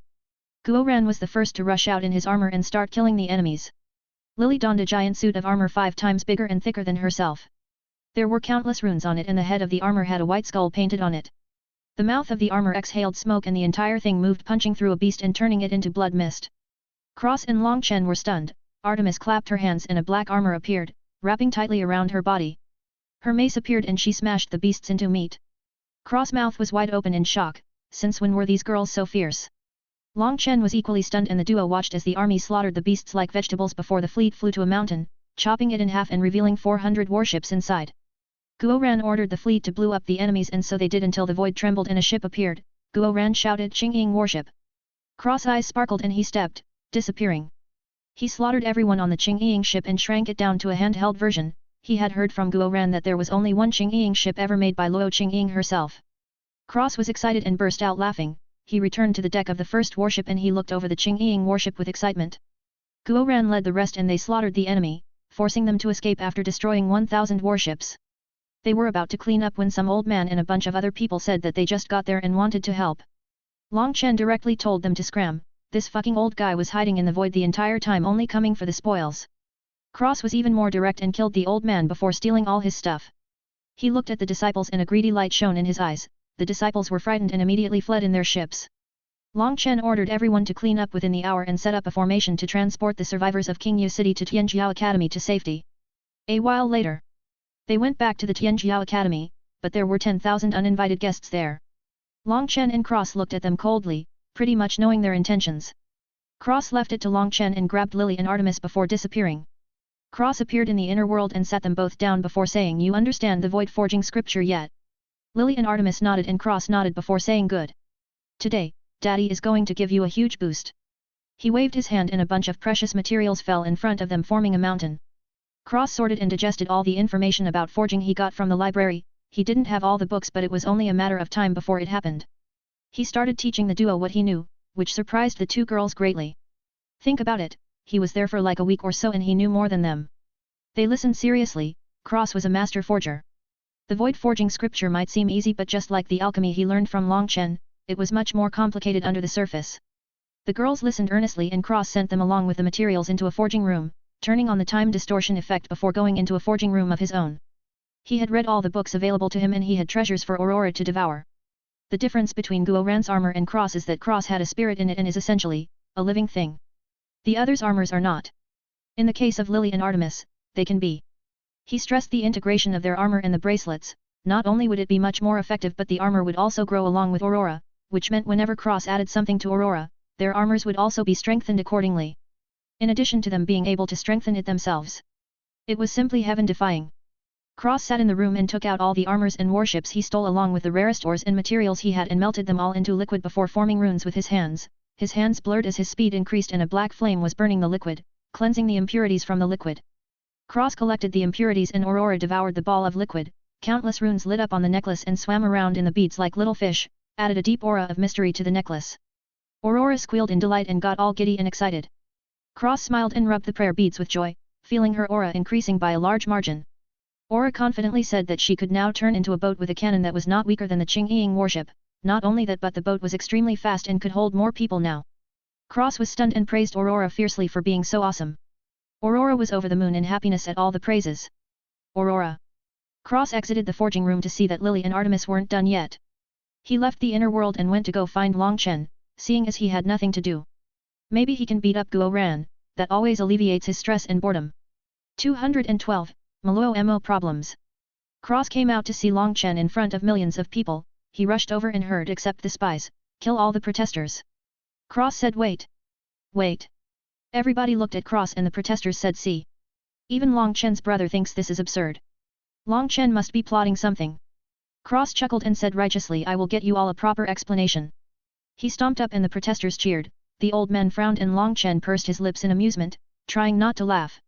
Speaker 1: Guo Ran was the first to rush out in his armor and start killing the enemies. Lily donned a giant suit of armor 5 times bigger and thicker than herself. There were countless runes on it and the head of the armor had a white skull painted on it. The mouth of the armor exhaled smoke and the entire thing moved, punching through a beast and turning it into blood mist. Cross and Long Chen were stunned. Artemis clapped her hands and a black armor appeared, wrapping tightly around her body. Her mace appeared and she smashed the beasts into meat. Cross' mouth was wide open in shock, since when were these girls so fierce? Long Chen was equally stunned and the duo watched as the army slaughtered the beasts like vegetables before the fleet flew to a mountain, chopping it in half and revealing 400 warships inside. Guo Ran ordered the fleet to blow up the enemies and so they did until the void trembled and a ship appeared. Guo Ran shouted, "Qingying warship." Cross eyes sparkled and he stepped, disappearing. He slaughtered everyone on the Qingying ship and shrank it down to a handheld version. He had heard from Guo Ran that there was only one Qingying ship ever made by Luo Qingying herself. Cross was excited and burst out laughing. He returned to the deck of the first warship and he looked over the Qingying warship with excitement. Guo Ran led the rest and they slaughtered the enemy, forcing them to escape after destroying 1,000 warships. They were about to clean up when some old man and a bunch of other people said that they just got there and wanted to help. Long Chen directly told them to scram. This fucking old guy was hiding in the void the entire time, only coming for the spoils. Cross was even more direct and killed the old man before stealing all his stuff. He looked at the disciples and a greedy light shone in his eyes. The disciples were frightened and immediately fled in their ships. Long Chen ordered everyone to clean up within the hour and set up a formation to transport the survivors of Qingyu City to Tianjiao Academy to safety. A while later, they went back to the Tianjiao Academy, but there were 10,000 uninvited guests there. Long Chen and Cross looked at them coldly, pretty much knowing their intentions. Cross left it to Long Chen and grabbed Lily and Artemis before disappearing. Cross appeared in the inner world and sat them both down before saying, "You understand the void forging scripture yet?" Lily and Artemis nodded and Cross nodded before saying, "Good. Today, Daddy is going to give you a huge boost." He waved his hand and a bunch of precious materials fell in front of them, forming a mountain. Cross sorted and digested all the information about forging he got from the library. He didn't have all the books but it was only a matter of time before it happened. He started teaching the duo what he knew, which surprised the two girls greatly. Think about it, he was there for like a week or so and he knew more than them. They listened seriously. Cross was a master forger. The void forging scripture might seem easy but just like the alchemy he learned from Long Chen, it was much more complicated under the surface. The girls listened earnestly and Cross sent them along with the materials into a forging room, turning on the time distortion effect before going into a forging room of his own. He had read all the books available to him and he had treasures for Aurora to devour. The difference between Guo Ran's armor and Cross is that Cross had a spirit in it and is essentially a living thing. The others' armors are not. In the case of Lily and Artemis, they can be. He stressed the integration of their armor and the bracelets. Not only would it be much more effective but the armor would also grow along with Aurora, which meant whenever Cross added something to Aurora, their armors would also be strengthened accordingly. In addition to them being able to strengthen it themselves. It was simply heaven-defying. Cross sat in the room and took out all the armors and warships he stole along with the rarest ores and materials he had and melted them all into liquid before forming runes with his hands. His hands blurred as his speed increased and a black flame was burning the liquid, cleansing the impurities from the liquid. Cross collected the impurities and Aurora devoured the ball of liquid. Countless runes lit up on the necklace and swam around in the beads like little fish, added a deep aura of mystery to the necklace. Aurora squealed in delight and got all giddy and excited. Cross smiled and rubbed the prayer beads with joy, feeling her aura increasing by a large margin. Aura confidently said that she could now turn into a boat with a cannon that was not weaker than the Qing-Ying warship, not only that but the boat was extremely fast and could hold more people now. Cross was stunned and praised Aurora fiercely for being so awesome. Aurora was over the moon in happiness at all the praises. Aurora. Cross exited the forging room to see that Lily and Artemis weren't done yet. He left the inner world and went to go find Long Chen, seeing as he had nothing to do. Maybe he can beat up Guo Ran, that always alleviates his stress and boredom. 212. Maluo Mo problems. Cross came out to see Long Chen in front of millions of people. He rushed over and heard except the spies, kill all the protesters. Cross said wait. Wait. Everybody looked at Cross and the protesters said see. Even Long Chen's brother thinks this is absurd. Long Chen must be plotting something. Cross chuckled and said righteously I will get you all a proper explanation. He stomped up and the protesters cheered, the old man frowned and Long Chen pursed his lips in amusement, trying not to laugh.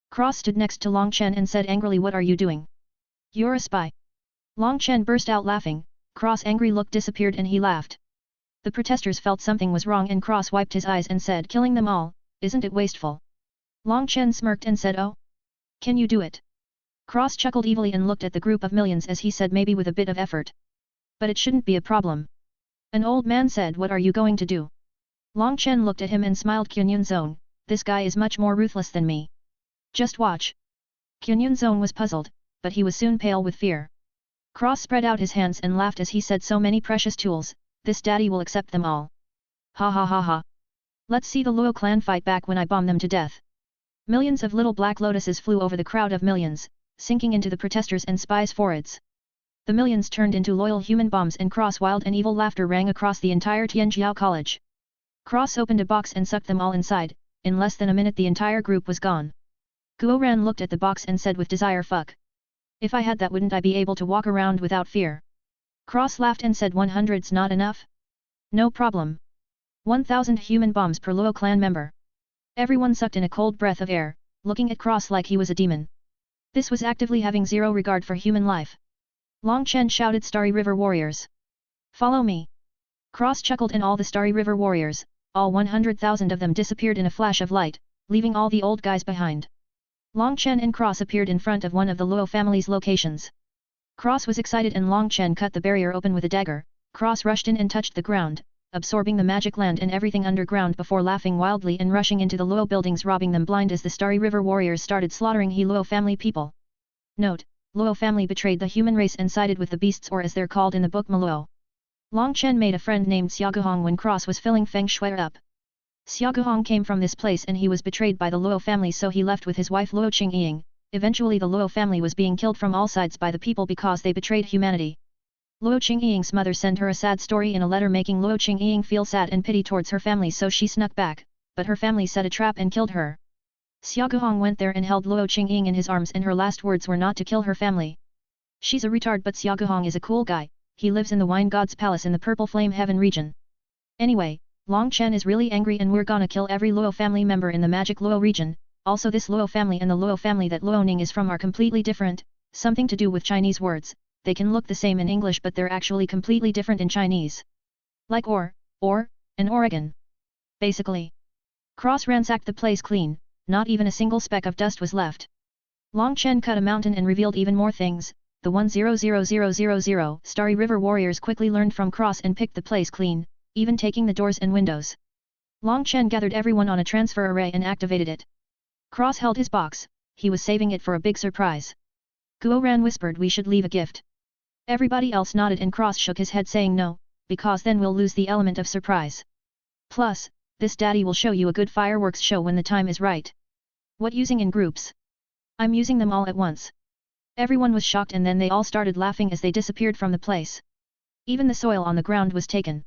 Speaker 1: Cross stood next to Long Chen and said angrily what are you doing? You're a spy. Long Chen burst out laughing, Cross' angry look disappeared and he laughed. The protesters felt something was wrong and Cross wiped his eyes and said killing them all, isn't it wasteful? Long Chen smirked and said oh? Can you do it? Cross chuckled evilly and looked at the group of millions as he said maybe with a bit of effort. But it shouldn't be a problem. An old man said what are you going to do? Long Chen looked at him and smiled Qingyunzong, this guy is much more ruthless than me. Just watch. Qingyunzong was puzzled, but he was soon pale with fear. Cross spread out his hands and laughed as he said so many precious tools, this daddy will accept them all. Ha ha ha ha. Let's see the Luo clan fight back when I bomb them to death. Millions of little black lotuses flew over the crowd of millions, sinking into the protesters and spies' foreheads. The millions turned into loyal human bombs and Cross wild and evil laughter rang across the entire Tianjiao College. Cross opened a box and sucked them all inside, in less than a minute the entire group was gone. Guo Ran looked at the box and said with desire fuck. If I had that wouldn't I be able to walk around without fear? Cross laughed and said 100's not enough? No problem. 1,000 human bombs per Luo clan member. Everyone sucked in a cold breath of air, looking at Cross like he was a demon. This was actively having zero regard for human life. Long Chen shouted Starry River warriors. Follow me. Cross chuckled and all the Starry River warriors, all 100,000 of them disappeared in a flash of light, leaving all the old guys behind. Long Chen and Cross appeared in front of one of the Luo family's locations. Cross was excited and Long Chen cut the barrier open with a dagger. Cross rushed in and touched the ground, absorbing the magic land and everything underground before laughing wildly and rushing into the Luo buildings robbing them blind as the Starry River warriors started slaughtering He Luo family people. Note: Luo family betrayed the human race and sided with the beasts or as they're called in the book Maluo. Long Chen made a friend named Xiaoguhong when Cross was filling Feng Shui up. Xiaoguhong came from this place and he was betrayed by the Luo family so he left with his wife Luo Qingying. Eventually the Luo family was being killed from all sides by the people because they betrayed humanity. Luo Qingying's mother sent her a sad story in a letter making Luo Qingying feel sad and pity towards her family so she snuck back, but her family set a trap and killed her. Xiaoguhong went there and held Luo Qingying in his arms and her last words were not to kill her family. She's a retard but Xiaoguhong is a cool guy, he lives in the Wine God's palace in the Purple Flame Heaven region. Anyway, Long Chen is really angry and we're gonna kill every Luo family member in the Magic Luo region, also this Luo family and the Luo family that Luo Ning is from are completely different, something to do with Chinese words, they can look the same in English but they're actually completely different in Chinese. Like or, and Oregon. Basically. Cross ransacked the place clean, not even a single speck of dust was left. Long Chen cut a mountain and revealed even more things. The 100000 Starry River warriors quickly learned from Cross and picked the place clean, even taking the doors and windows. Long Chen gathered everyone on a transfer array and activated it. Cross held his box, he was saving it for a big surprise. Guo Ran whispered we should leave a gift. Everybody else nodded and Cross shook his head saying no, because then we'll lose the element of surprise. Plus, this daddy will show you a good fireworks show when the time is right. What using in groups? I'm using them all at once. Everyone was shocked and then they all started laughing as they disappeared from the place. Even the soil on the ground was taken.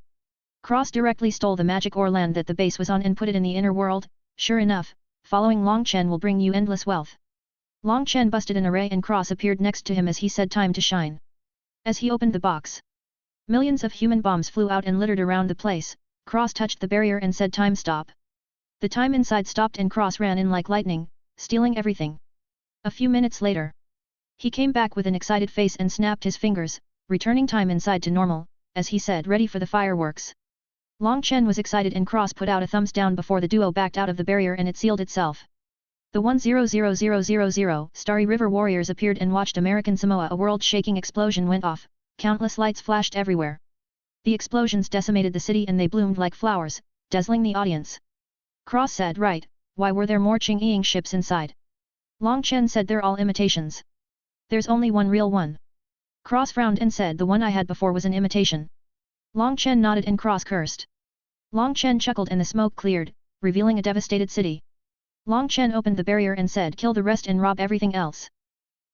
Speaker 1: Cross directly stole the magic ore land that the base was on and put it in the inner world. Sure enough, following Long Chen will bring you endless wealth. Long Chen busted an array and Cross appeared next to him as he said time to shine. As he opened the box, millions of human bombs flew out and littered around the place. Cross touched the barrier and said time stop. The time inside stopped and Cross ran in like lightning, stealing everything. A few minutes later, he came back with an excited face and snapped his fingers, returning time inside to normal, as he said ready for the fireworks. Long Chen was excited and Cross put out a thumbs down before the duo backed out of the barrier and it sealed itself. The 100000 Starry River warriors appeared and watched American Samoa. A world-shaking explosion went off, countless lights flashed everywhere. The explosions decimated the city and they bloomed like flowers, dazzling the audience. Cross said, right, why were there more Ching-Ying ships inside? Long Chen said they're all imitations. There's only one real one. Cross frowned and said the one I had before was an imitation. Long Chen nodded and Cross cursed. Long Chen chuckled and the smoke cleared, revealing a devastated city. Long Chen opened the barrier and said kill the rest and rob everything else.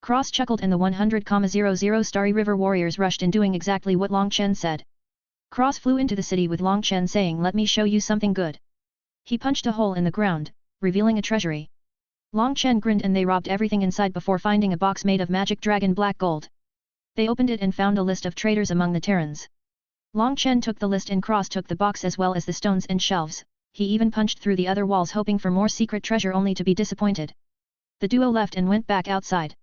Speaker 1: Cross chuckled and the 100,000 Starry River warriors rushed in doing exactly what Long Chen said. Cross flew into the city with Long Chen saying let me show you something good. He punched a hole in the ground, revealing a treasury. Long Chen grinned and they robbed everything inside before finding a box made of magic dragon black gold. They opened it and found a list of traders among the Terrans. Long Chen took the list and Cross took the box as well as the stones and shelves. He even punched through the other walls hoping for more secret treasure only to be disappointed. The duo left and went back outside.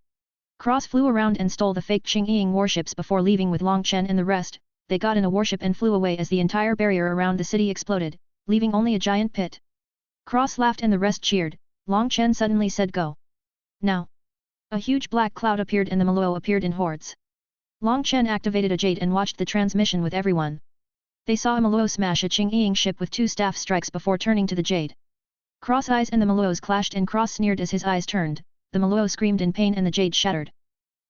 Speaker 1: Cross flew around and stole the fake Ching-Ying warships before leaving with Long Chen and the rest. They got in a warship and flew away as the entire barrier around the city exploded, leaving only a giant pit. Cross laughed and the rest cheered. Long Chen suddenly said go. Now. A huge black cloud appeared and the Maluo appeared in hordes. Long Chen activated a jade and watched the transmission with everyone. They saw a Maluo smash a Ching-Ying ship with 2 staff strikes before turning to the jade. Cross eyes and the Maluos clashed and Cross sneered as his eyes turned. The Maluo screamed in pain and the jade shattered.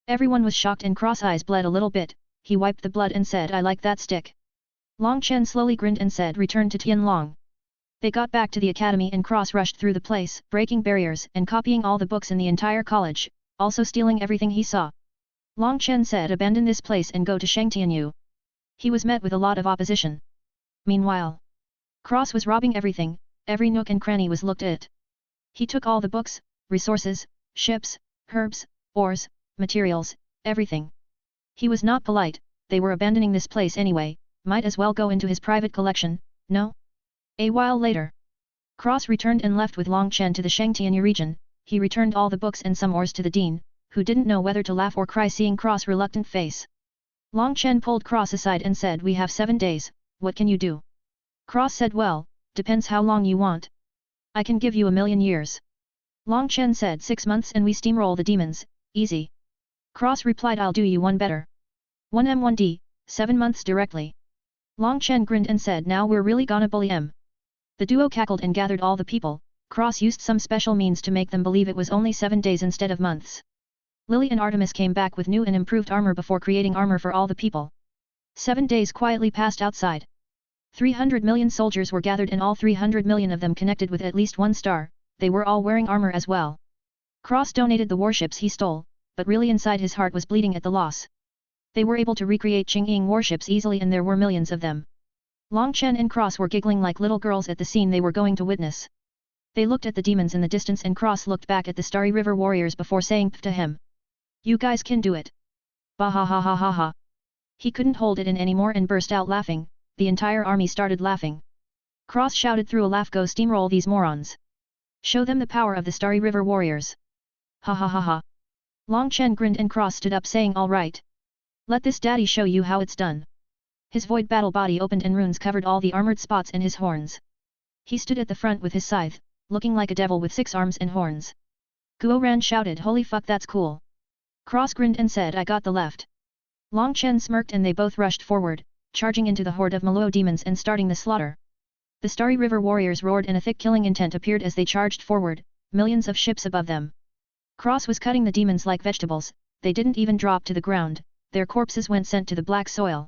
Speaker 1: Everyone was shocked and Cross eyes bled a little bit. He wiped the blood and said I like that stick. Long Chen slowly grinned and said return to Tianlong. They got back to the academy and Cross rushed through the place, breaking barriers and copying all the books in the entire college, also stealing everything he saw. Long Chen said abandon this place and go to Shangtianyu. He was met with a lot of opposition. Meanwhile, Cross was robbing everything, every nook and cranny was looked at. He took all the books, resources, ships, herbs, ores, materials, everything. He was not polite, they were abandoning this place anyway, might as well go into his private collection, no? A while later, Cross returned and left with Long Chen to the Shangtianyu region. He returned all the books and some ores to the dean, who didn't know whether to laugh or cry seeing Cross' reluctant face. Long Chen pulled Cross aside and said we have 7 days, what can you do? Cross said well, depends how long you want. I can give you 1,000,000 years. Long Chen said 6 months and we steamroll the demons, easy. Cross replied I'll do you one better. 1M1D, 7 months directly. Long Chen grinned and said now we're really gonna bully him. The duo cackled and gathered all the people. Cross used some special means to make them believe it was only 7 days instead of months. Lily and Artemis came back with new and improved armor before creating armor for all the people. 7 days quietly passed outside. 300 million soldiers were gathered and all 300 million of them connected with at least 1 star, they were all wearing armor as well. Cross donated the warships he stole, but really inside his heart was bleeding at the loss. They were able to recreate Ching-Ying warships easily and there were millions of them. Long Chen and Cross were giggling like little girls at the scene they were going to witness. They looked at the demons in the distance and Cross looked back at the Starry River warriors before saying to him. You guys can do it. Bah ha ha ha ha ha. He couldn't hold it in anymore and burst out laughing. The entire army started laughing. Cross shouted through a laugh go steamroll these morons. Show them the power of the Starry River warriors. Ha ha ha ha. Long Chen grinned and Cross stood up saying all right. Let this daddy show you how it's done. His void battle body opened and runes covered all the armored spots in his horns. He stood at the front with his scythe, looking like a devil with 6 arms and horns. Guo Ran shouted holy fuck that's cool. Cross grinned and said I got the left. Long Chen smirked and they both rushed forward, charging into the horde of Maluo demons and starting the slaughter. The Starry River warriors roared and a thick killing intent appeared as they charged forward, millions of ships above them. Cross was cutting the demons like vegetables, they didn't even drop to the ground, their corpses went sent to the black soil.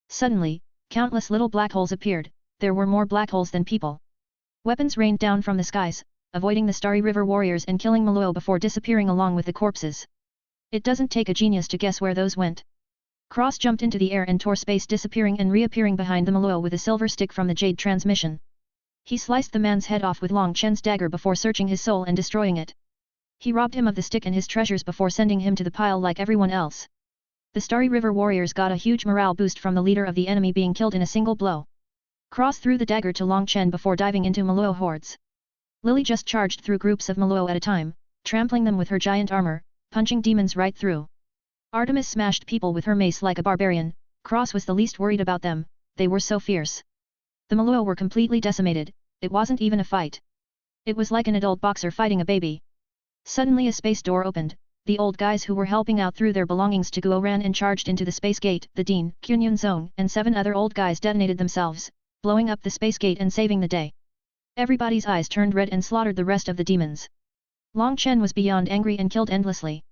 Speaker 1: Suddenly, countless little black holes appeared, there were more black holes than people. Weapons rained down from the skies, avoiding the Starry River warriors and killing Maluo before disappearing along with the corpses. It doesn't take a genius to guess where those went. Cross jumped into the air and tore space disappearing and reappearing behind the Maluo with a silver stick from the jade transmission. He sliced the man's head off with Long Chen's dagger before searching his soul and destroying it. He robbed him of the stick and his treasures before sending him to the pile like everyone else. The Starry River warriors got a huge morale boost from the leader of the enemy being killed in a single blow. Cross threw the dagger to Long Chen before diving into Maluo hordes. Lily just charged through groups of Maluo at a time, trampling them with her giant armor, punching demons right through. Artemis smashed people with her mace like a barbarian. Cross was the least worried about them, they were so fierce. The Maluo were completely decimated, it wasn't even a fight. It was like an adult boxer fighting a baby. Suddenly a space door opened, the old guys who were helping out threw their belongings to Guo ran and charged into the space gate. The Dean, Kunyun Zong, and 7 other old guys detonated themselves, blowing up the space gate and saving the day. Everybody's eyes turned red and slaughtered the rest of the demons. Long Chen was beyond angry and killed endlessly.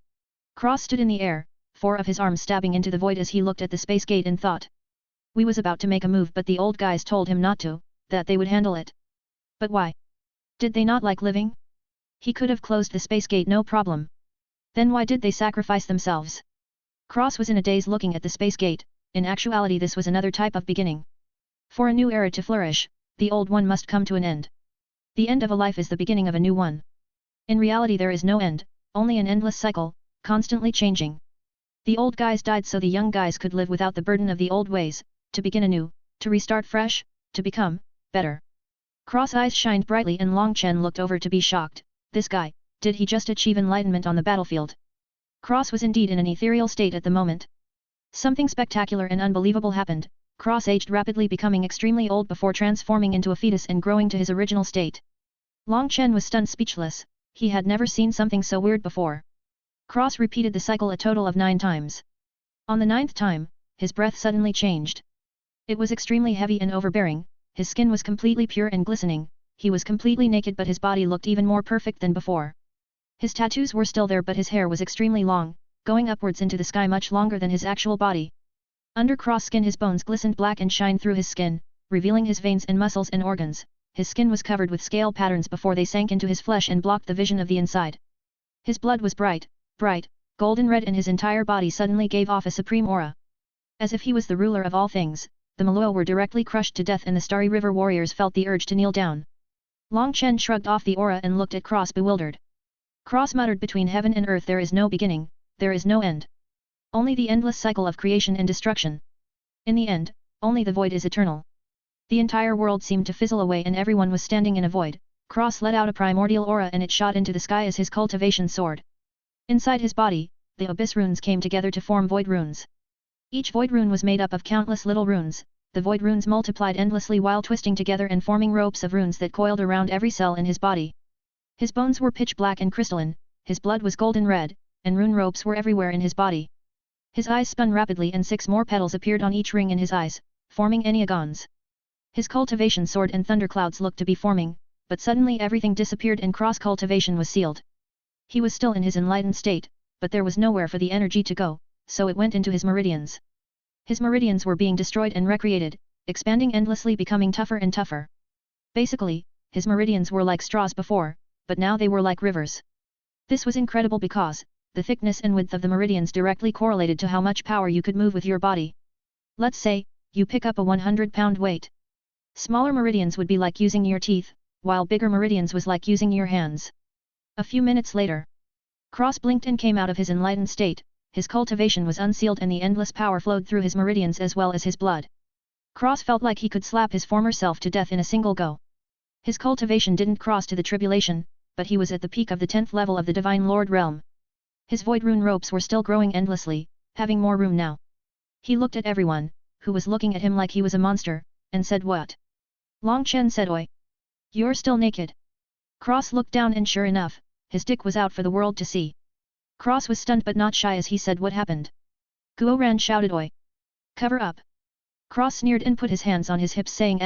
Speaker 1: Cross stood in the air, 4 of his arms stabbing into the void as he looked at the space gate and thought. We was about to make a move but the old guys told him not to, that they would handle it. But why? Did they not like living? He could have closed the space gate no problem. Then why did they sacrifice themselves? Cross was in a daze looking at the space gate. In actuality this was another type of beginning. For a new era to flourish, the old one must come to an end. The end of a life is the beginning of a new one. In reality there is no end, only an endless cycle, constantly changing. The old guys died so the young guys could live without the burden of the old ways, to begin anew, to restart fresh, to become better. Cross eyes shined brightly and Long Chen looked over to be shocked. This guy, did he just achieve enlightenment on the battlefield? Cross was indeed in an ethereal state at the moment. Something spectacular and unbelievable happened. Cross aged rapidly, becoming extremely old before transforming into a fetus and growing to his original state. Long Chen was stunned speechless, he had never seen something so weird before. Cross repeated the cycle a total of 9 times. On the 9th time, his breath suddenly changed. It was extremely heavy and overbearing, his skin was completely pure and glistening, he was completely naked but his body looked even more perfect than before. His tattoos were still there but his hair was extremely long, going upwards into the sky much longer than his actual body. Under Cross' skin his bones glistened black and shined through his skin, revealing his veins and muscles and organs. His skin was covered with scale patterns before they sank into his flesh and blocked the vision of the inside. His blood was bright, golden red and his entire body suddenly gave off a supreme aura. As if he was the ruler of all things, the Malua were directly crushed to death and the Starry River warriors felt the urge to kneel down. Long Chen shrugged off the aura and looked at Cross bewildered. Cross muttered, between heaven and earth there is no beginning, there is no end. Only the endless cycle of creation and destruction. In the end, only the void is eternal. The entire world seemed to fizzle away and everyone was standing in a void. Cross let out a primordial aura and it shot into the sky as his cultivation soared. Inside his body, the abyss runes came together to form void runes. Each void rune was made up of countless little runes. The void runes multiplied endlessly while twisting together and forming ropes of runes that coiled around every cell in his body. His bones were pitch black and crystalline, his blood was golden red, and rune ropes were everywhere in his body. His eyes spun rapidly and 6 more petals appeared on each ring in his eyes, forming enneagons. His cultivation soared and thunderclouds looked to be forming, but suddenly everything disappeared and Cross cultivation was sealed. He was still in his enlightened state, but there was nowhere for the energy to go, so it went into his meridians. His meridians were being destroyed and recreated, expanding endlessly, becoming tougher and tougher. Basically, his meridians were like straws before, but now they were like rivers. This was incredible because, the thickness and width of the meridians directly correlated to how much power you could move with your body. Let's say, you pick up a 100-pound weight. Smaller meridians would be like using your teeth, while bigger meridians was like using your hands. A few minutes later, Cross blinked and came out of his enlightened state. His cultivation was unsealed and the endless power flowed through his meridians as well as his blood. Cross felt like he could slap his former self to death in a single go. His cultivation didn't cross to the tribulation, but he was at the peak of the 10th level of the Divine Lord realm. His void rune ropes were still growing endlessly, having more room now. He looked at everyone, who was looking at him like he was a monster, and said, "What?" Long Chen said, "Oi! You're still naked." Cross looked down and sure enough, his dick was out for the world to see. Cross was stunned but not shy as he said, "What happened?" Guo Ran shouted, "Oi! Cover up!" Cross sneered and put his hands on his hips saying,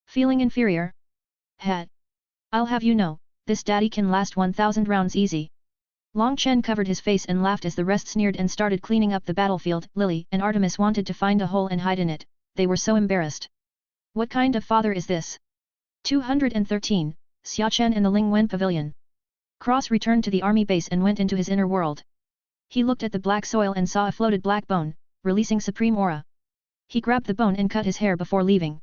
Speaker 1: Feeling inferior? Hat. I'll have you know, this daddy can last 1000 rounds easy." Long Chen covered his face and laughed as the rest sneered and started cleaning up the battlefield. Lily and Artemis wanted to find a hole and hide in it, they were so embarrassed. What kind of father is this? 213, Xia Chen in the Ling Wen Pavilion. Cross returned to the army base and went into his inner world. He looked at the black soil and saw a floated black bone, releasing supreme aura. He grabbed the bone and cut his hair before leaving.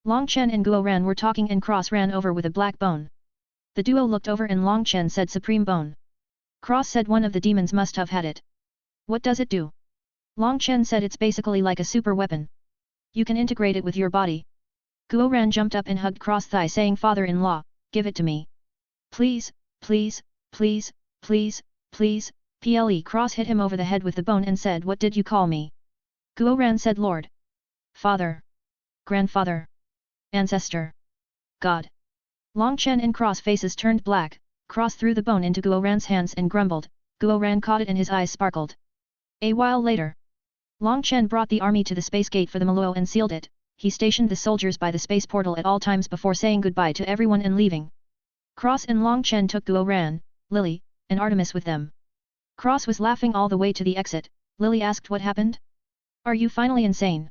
Speaker 1: Long Chen and Guo Ran were talking and Cross ran over with a black bone. The duo looked over and Long Chen said, "Supreme bone." Cross said, "One of the demons must have had it." "What does it do?" Long Chen said, "It's basically like a super weapon. You can integrate it with your body." Guo Ran jumped up and hugged Cross' thigh saying, "Father-in-law, give it to me. Please, please, please, please, please." Ple Cross hit him over the head with the bone and said, "What did you call me?" Guo Ran said, "Lord. Father. Grandfather. Ancestor. God." Long Chen and Cross faces turned black, Cross threw the bone into Guo Ran's hands and grumbled. Guo Ran caught it and his eyes sparkled. A while later, Long Chen brought the army to the space gate for the Maluo and sealed it. He stationed the soldiers by the space portal at all times before saying goodbye to everyone and leaving. Cross and Long Chen took Guo Ran, Lily, and Artemis with them. Cross was laughing all the way to the exit. Lily asked what happened? Are you finally insane?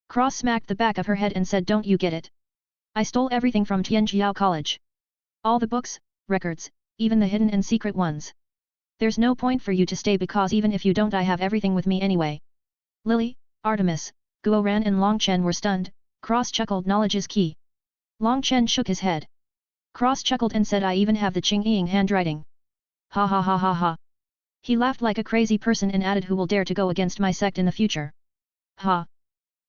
Speaker 1: Cross smacked the back of her head and said, don't you get it? I stole everything from Tianjiao College. All the books, records, even the hidden and secret ones. There's no point for you to stay because even if you don't I have everything with me anyway. Lily, Artemis, Guo Ran and Long Chen were stunned. Cross chuckled, knowledge is key. Long Chen shook his head. Cross chuckled and said, I even have the Qing Ying handwriting. Ha ha ha ha ha. He laughed like a crazy person and added, who will dare to go against my sect in the future? Ha.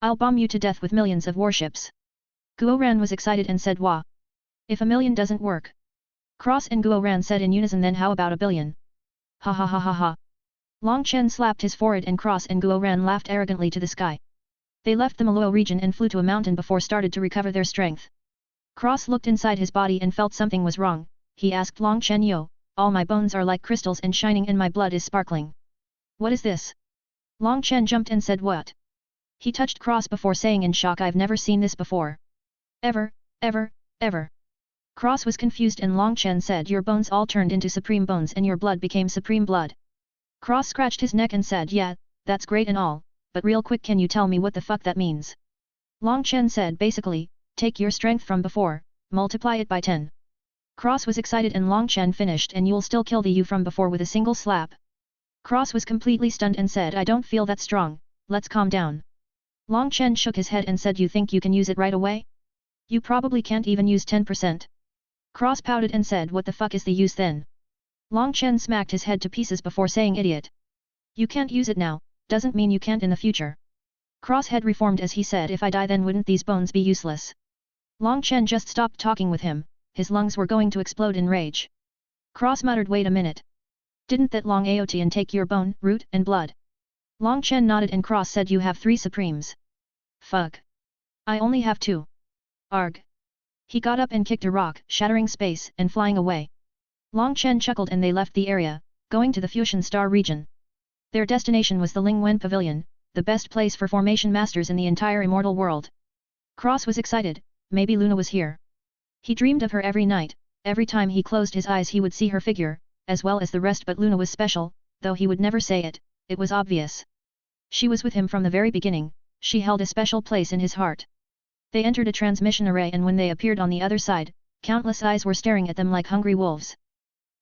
Speaker 1: I'll bomb you to death with millions of warships. Guo Ran was excited and said, wah. If a million doesn't work. Cross and Guo Ran said in unison, then how about a billion? Ha ha ha ha ha. Long Chen slapped his forehead and Cross and Guo Ran laughed arrogantly to the sky. They left the Maluo region and flew to a mountain before started to recover their strength. Cross looked inside his body and felt something was wrong. He asked Long Chen, yo, all my bones are like crystals and shining and my blood is sparkling. What is this? Long Chen jumped and said, what? He touched Cross before saying in shock, I've never seen this before. Ever, ever, ever. Cross was confused and Long Chen said, your bones all turned into supreme bones and your blood became supreme blood. Cross scratched his neck and said, yeah, that's great and all, but real quick can you tell me what the fuck that means? Long Chen said, basically, take your strength from before, multiply it by 10. Cross was excited and Long Chen finished, and you'll still kill the you from before with a single slap. Cross was completely stunned and said, I don't feel that strong, let's calm down. Long Chen shook his head and said, you think you can use it right away? You probably can't even use 10%. Cross pouted and said, what the fuck is the use then? Long Chen smacked his head to pieces before saying, idiot. You can't use it now, doesn't mean you can't in the future. Cross head reformed as he said, if I die then wouldn't these bones be useless? Long Chen just stopped talking with him, his lungs were going to explode in rage. Cross muttered, wait a minute. Didn't that Long Aotian take your bone, root and blood? Long Chen nodded and Cross said, you have 3 supremes. Fuck. I only have 2. Arg. He got up and kicked a rock, shattering space and flying away. Long Chen chuckled and they left the area, going to the Fusion Star region. Their destination was the Ling Wen Pavilion, the best place for formation masters in the entire immortal world. Cross was excited, maybe Luna was here. He dreamed of her every night, every time he closed his eyes he would see her figure, as well as the rest, but Luna was special, though he would never say it, it was obvious. She was with him from the very beginning, she held a special place in his heart. They entered a transmission array and when they appeared on the other side, countless eyes were staring at them like hungry wolves.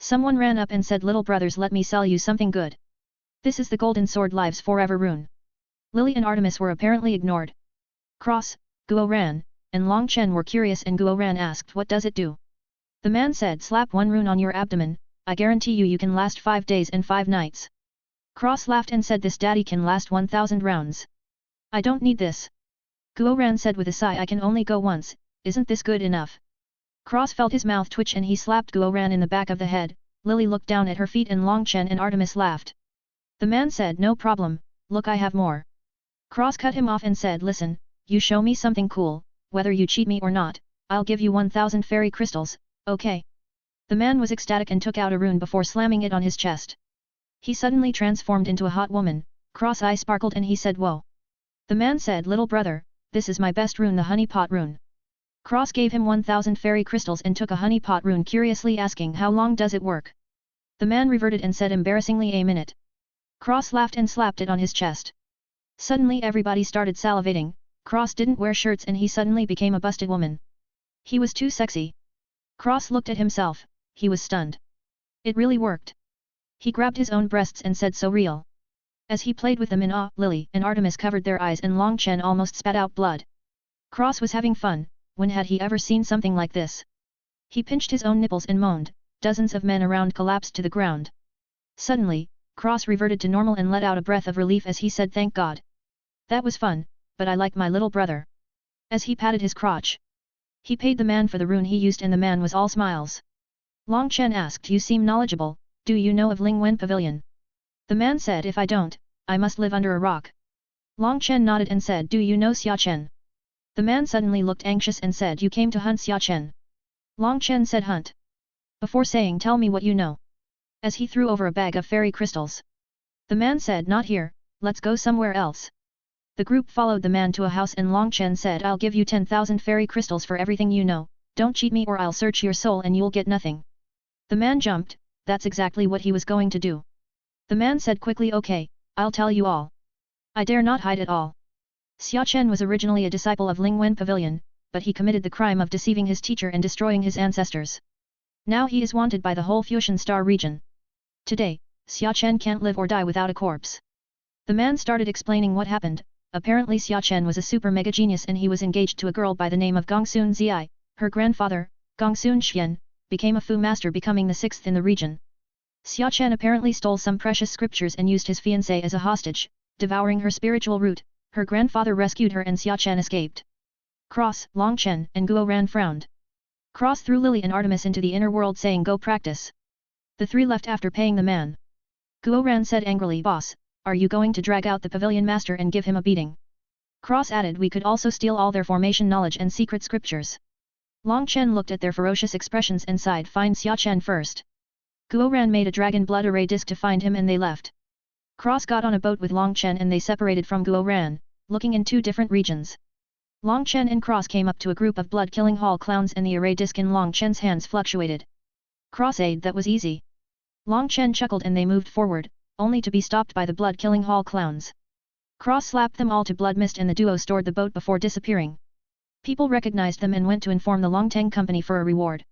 Speaker 1: Someone ran up and said, little brothers, let me sell you something good. This is the Golden Sword Lives Forever rune. Lily and Artemis were apparently ignored. Cross, Guo Ran, and Long Chen were curious and Guo Ran asked, what does it do? The man said, slap one rune on your abdomen, I guarantee you can last 5 days and 5 nights. Cross laughed and said, this daddy can last 1000 rounds. I don't need this. Guo Ran said with a sigh, I can only go once, isn't this good enough? Cross felt his mouth twitch and he slapped Guo Ran in the back of the head. Lily looked down at her feet and Long Chen and Artemis laughed. The man said, no problem, look I have more. Cross cut him off and said, listen, you show me something cool, whether you cheat me or not, I'll give you 1000 fairy crystals, okay? The man was ecstatic and took out a rune before slamming it on his chest. He suddenly transformed into a hot woman, Cross eye sparkled and he said, whoa. The man said, little brother, this is my best rune, the honey pot rune. Cross gave him 1000 fairy crystals and took a honey pot rune, curiously asking, how long does it work? The man reverted and said embarrassingly, a minute. Cross laughed and slapped it on his chest. Suddenly everybody started salivating. Cross didn't wear shirts and he suddenly became a busted woman. He was too sexy. Cross looked at himself, he was stunned. It really worked. He grabbed his own breasts and said, so real. As he played with them in awe, Lily and Artemis covered their eyes and Long Chen almost spat out blood. Cross was having fun, when had he ever seen something like this? He pinched his own nipples and moaned, dozens of men around collapsed to the ground. Suddenly, Cross reverted to normal and let out a breath of relief as he said, thank God. That was fun, but I like my little brother. As he patted his crotch. He paid the man for the rune he used and the man was all smiles. Long Chen asked, you seem knowledgeable, do you know of Ling Wen Pavilion? The man said, if I don't, I must live under a rock. Long Chen nodded and said, do you know Xia Chen? The man suddenly looked anxious and said, you came to hunt Xia Chen. Long Chen said, hunt. Before saying tell me what you know. As he threw over a bag of fairy crystals. The man said not here, let's go somewhere else. The group followed the man to a house and Long Chen said I'll give you 10,000 fairy crystals for everything you know, don't cheat me or I'll search your soul and you'll get nothing. The man jumped, that's exactly what he was going to do. The man said quickly okay, I'll tell you all. I dare not hide it all. Xia Chen was originally a disciple of Ling Wen Pavilion, but he committed the crime of deceiving his teacher and destroying his ancestors. Now he is wanted by the whole Fuxian Star region. Today, Xia Chen can't live or die without a corpse. The man started explaining what happened. Apparently Xia Chen was a super mega genius and he was engaged to a girl by the name of Gongsun Ziai. Her grandfather, Gongsun Xian, became a Fu master becoming the 6th in the region. Xia Chen apparently stole some precious scriptures and used his fiancée as a hostage, devouring her spiritual root. Her grandfather rescued her and Xia Chen escaped. Cross, Long Chen and Guo Ran frowned. Cross threw Lily and Artemis into the inner world saying go practice. The three left after paying the man. Guo Ran said angrily boss, are you going to drag out the pavilion master and give him a beating? Cross added we could also steal all their formation knowledge and secret scriptures. Long Chen looked at their ferocious expressions and sighed find Xia Chen first. Guo Ran made a dragon blood array disc to find him and they left. Cross got on a boat with Long Chen and they separated from Guo Ran, looking in two different regions. Long Chen and Cross came up to a group of blood-killing hall clowns and the array disc in Long Chen's hands fluctuated. Cross aid that was easy. Long Chen chuckled and they moved forward, only to be stopped by the blood-killing hall clowns. Cross slapped them all to blood mist and the duo stored the boat before disappearing. People recognized them and went to inform the Longteng company for a reward.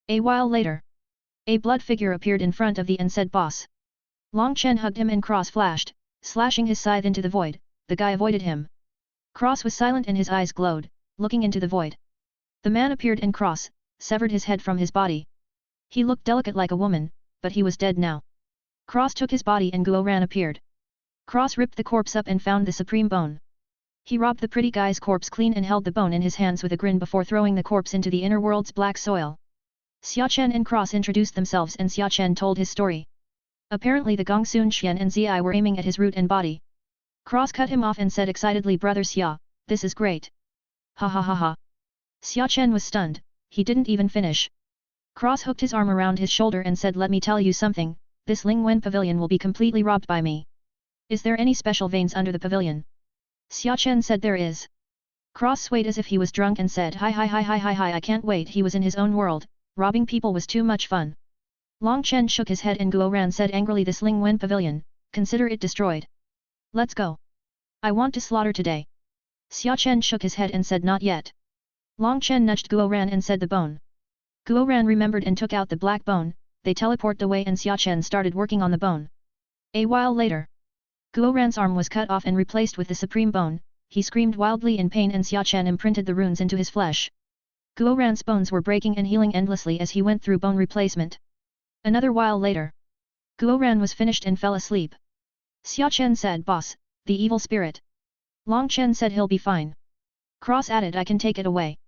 Speaker 1: A while later, a blood figure appeared in front of the and said boss. Long Chen hugged him and Cross flashed, slashing his scythe into the void. The guy avoided him. Cross was silent and his eyes glowed, looking into the void. The man appeared and Cross severed his head from his body. He looked delicate like a woman, but he was dead now. Cross took his body and Guo Ran appeared. Cross ripped the corpse up and found the supreme bone. He robbed the pretty guy's corpse clean and held the bone in his hands with a grin before throwing the corpse into the inner world's black soil. Xia Chen and Cross introduced themselves and Xia Chen told his story. Apparently the Gongsun Xian and Ziai were aiming at his root and body. Cross cut him off and said excitedly brother Xia, this is great. Ha ha ha ha. Xia Chen was stunned, he didn't even finish. Cross hooked his arm around his shoulder and said let me tell you something, this Ling Wen pavilion will be completely robbed by me. Is there any special veins under the pavilion? Xia Chen said there is. Cross swayed as if he was drunk and said hi I can't wait he was in his own world, robbing people was too much fun. Long Chen shook his head and Guo Ran said angrily this Ling Wen pavilion, consider it destroyed. Let's go. I want to slaughter today. Xia Chen shook his head and said not yet. Long Chen nudged Guo Ran and said the bone. Guo Ran remembered and took out the black bone, they teleported away and Xia Chen started working on the bone. A while later, Guo Ran's arm was cut off and replaced with the supreme bone, he screamed wildly in pain and Xia Chen imprinted the runes into his flesh. Guo Ran's bones were breaking and healing endlessly as he went through bone replacement. Another while later, Guo Ran was finished and fell asleep. Xia Chen said boss, the evil spirit. Long Chen said he'll be fine. Cross added I can take it away.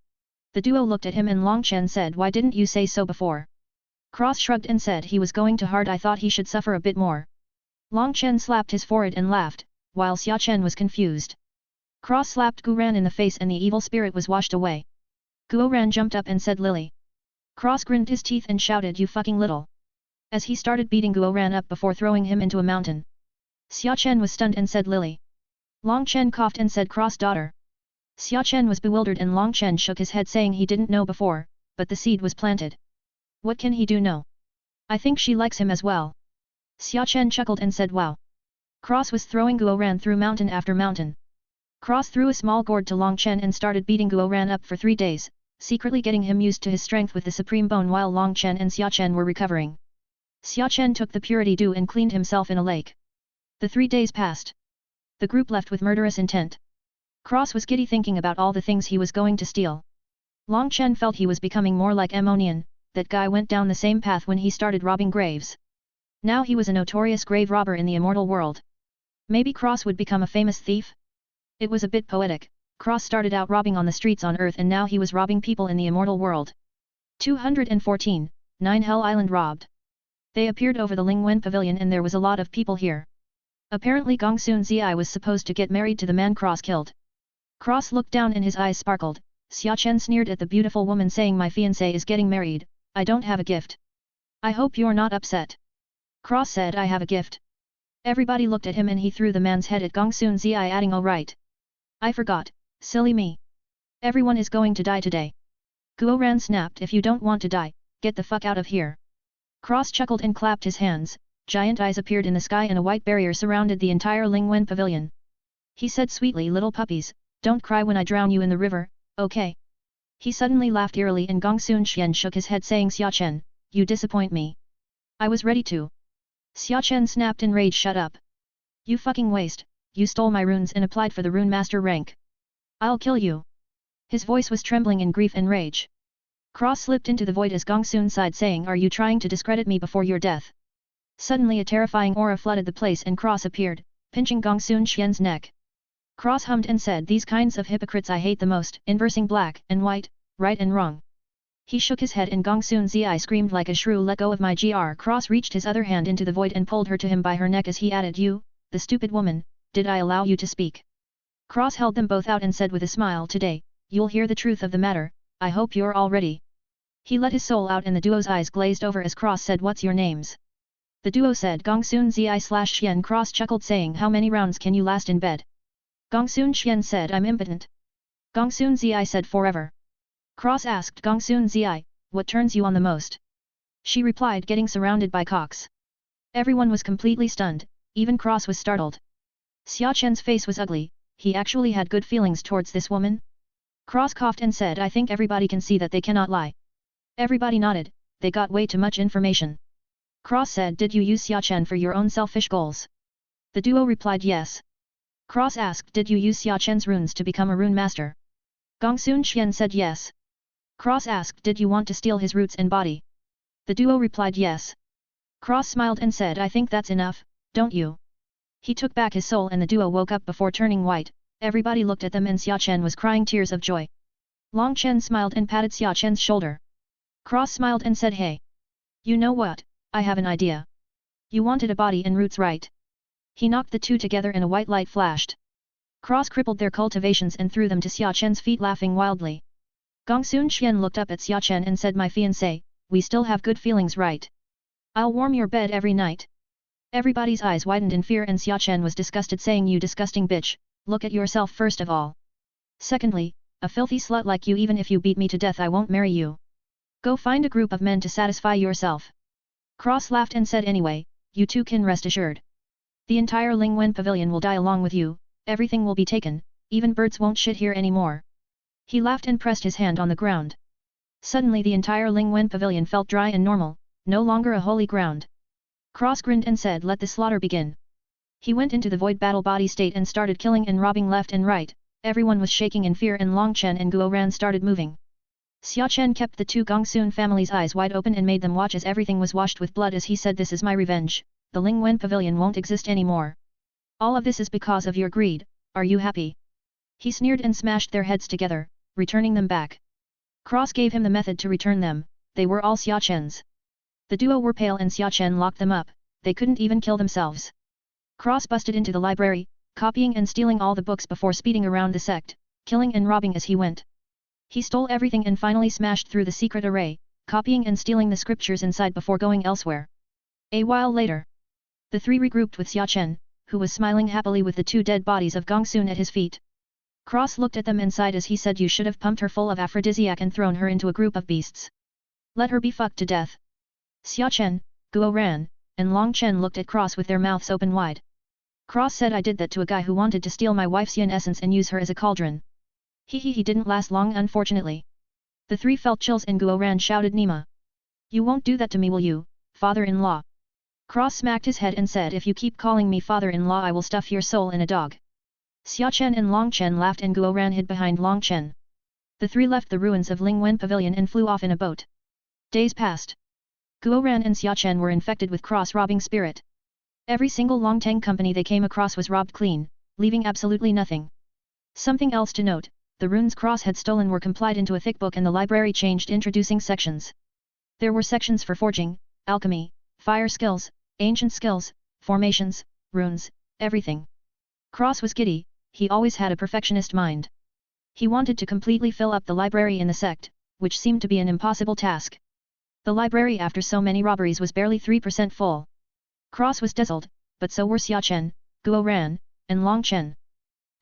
Speaker 1: The duo looked at him and Long Chen said why didn't you say so before? Cross shrugged and said he was going too hard I thought he should suffer a bit more. Long Chen slapped his forehead and laughed, while Xia Chen was confused. Cross slapped Guo Ran in the face and the evil spirit was washed away. Guo Ran jumped up and said Lily. Cross grinned his teeth and shouted you fucking little. As he started beating Guo Ran up before throwing him into a mountain. Xia Chen was stunned and said Lily. Long Chen coughed and said Cross daughter. Xia Chen was bewildered and Long Chen shook his head saying he didn't know before, but the seed was planted. What can he do now? I think she likes him as well. Xia Chen chuckled and said wow. Cross was throwing Guo Ran through mountain after mountain. Cross threw a small gourd to Long Chen and started beating Guo Ran up for 3 days, secretly getting him used to his strength with the supreme bone while Long Chen and Xia Chen were recovering. Xia Chen took the purity dew and cleaned himself in a lake. The 3 days passed. The group left with murderous intent. Cross was giddy thinking about all the things he was going to steal. Long Chen felt he was becoming more like Ammonian, that guy went down the same path when he started robbing graves. Now he was a notorious grave robber in the immortal world. Maybe Cross would become a famous thief? It was a bit poetic. Cross started out robbing on the streets on Earth and now he was robbing people in the immortal world. 214, 9 Hell Island robbed. They appeared over the Ling Wen pavilion and there was a lot of people here. Apparently Gongsun Ziai was supposed to get married to the man Cross killed. Cross looked down and his eyes sparkled. Xia Chen sneered at the beautiful woman saying my fiancé is getting married, I don't have a gift. I hope you're not upset. Cross said I have a gift. Everybody looked at him and he threw the man's head at Gongsun Zi adding oh right. I forgot, silly me. Everyone is going to die today. Guo Ran snapped if you don't want to die, get the fuck out of here. Cross chuckled and clapped his hands, giant eyes appeared in the sky and a white barrier surrounded the entire Lingwen pavilion. He said sweetly little puppies, don't cry when I drown you in the river, okay? He suddenly laughed eerily and Gongsun Xian shook his head saying Xia Chen, you disappoint me. I was ready to. Xia Chen snapped in rage shut up. You fucking waste, you stole my runes and applied for the rune master rank. I'll kill you. His voice was trembling in grief and rage. Cross slipped into the void as Gongsun sighed saying are you trying to discredit me before your death? Suddenly a terrifying aura flooded the place and Cross appeared, pinching Gongsun Xian's neck. Cross hummed and said these kinds of hypocrites I hate the most, inversing black and white, right and wrong. He shook his head and Gongsun Zi screamed like a shrew let go of my gr. Cross reached his other hand into the void and pulled her to him by her neck as he added you, the stupid woman, did I allow you to speak? Cross held them both out and said with a smile today, you'll hear the truth of the matter, I hope you're all ready. He let his soul out and the duo's eyes glazed over as Cross said what's your names? The duo said Gongsun Zi/Xian. Cross chuckled saying how many rounds can you last in bed? Gongsun Xian said I'm impotent. Gongsun Zi said forever. Cross asked Gongsun Zi, what turns you on the most? She replied getting surrounded by cocks. Everyone was completely stunned, even Cross was startled. Xia Chen's face was ugly, he actually had good feelings towards this woman? Cross coughed and said I think everybody can see that they cannot lie. Everybody nodded, they got way too much information. Cross said did you use Xia Chen for your own selfish goals? The duo replied yes. Cross asked did you use Xia Chen's runes to become a rune master? Gongsun Xian said yes. Cross asked did you want to steal his roots and body? The duo replied yes. Cross smiled and said I think that's enough, don't you? He took back his soul and the duo woke up before turning white, everybody looked at them and Xia Chen was crying tears of joy. Long Chen smiled and patted Xia Chen's shoulder. Cross smiled and said hey. You know what, I have an idea. You wanted a body and roots right? He knocked the two together and a white light flashed. Cross crippled their cultivations and threw them to Xia Chen's feet laughing wildly. Gongsun Xian looked up at Xia Chen and said my fiancé, we still have good feelings right? I'll warm your bed every night. Everybody's eyes widened in fear and Xia Chen was disgusted saying you disgusting bitch, look at yourself first of all. Secondly, a filthy slut like you even if you beat me to death I won't marry you. Go find a group of men to satisfy yourself. Cross laughed and said anyway, you two can rest assured. The entire Lingwen pavilion will die along with you, everything will be taken, even birds won't shit here anymore. He laughed and pressed his hand on the ground. Suddenly the entire Lingwen pavilion felt dry and normal, no longer a holy ground. Cross grinned and said let the slaughter begin. He went into the void battle body state and started killing and robbing left and right, everyone was shaking in fear and Long Chen and Guo Ran started moving. Xia Chen kept the two Gongsun family's eyes wide open and made them watch as everything was washed with blood as he said this is my revenge, the Lingwen pavilion won't exist anymore. All of this is because of your greed, are you happy? He sneered and smashed their heads together, returning them back. Cross gave him the method to return them, they were all Xia Chen's. The duo were pale and Xia Chen locked them up, they couldn't even kill themselves. Cross busted into the library, copying and stealing all the books before speeding around the sect, killing and robbing as he went. He stole everything and finally smashed through the secret array, copying and stealing the scriptures inside before going elsewhere. A while later, the three regrouped with Xia Chen, who was smiling happily with the two dead bodies of Gongsun at his feet. Cross looked at them and sighed as he said you should have pumped her full of aphrodisiac and thrown her into a group of beasts. Let her be fucked to death. Xia Chen, Guo Ran, and Long Chen looked at Cross with their mouths open wide. Cross said I did that to a guy who wanted to steal my wife's yin essence and use her as a cauldron. He didn't last long unfortunately. The three felt chills and Guo Ran shouted Nima. You won't do that to me will you, father-in-law? Cross smacked his head and said if you keep calling me father-in-law I will stuff your soul in a dog. Xia Chen and Long Chen laughed and Guo Ran hid behind Long Chen. The three left the ruins of Lingwen Pavilion and flew off in a boat. Days passed. Guo Ran and Xia Chen were infected with cross-robbing spirit. Every single Longteng company they came across was robbed clean, leaving absolutely nothing. Something else to note, the runes Cross had stolen were compiled into a thick book and the library changed introducing sections. There were sections for forging, alchemy, fire skills, ancient skills, formations, runes, everything. Cross was giddy, he always had a perfectionist mind. He wanted to completely fill up the library in the sect, which seemed to be an impossible task. The library after so many robberies was barely 3% full. Cross was dazzled, but so were Xia Chen, Guo Ran, and Long Chen.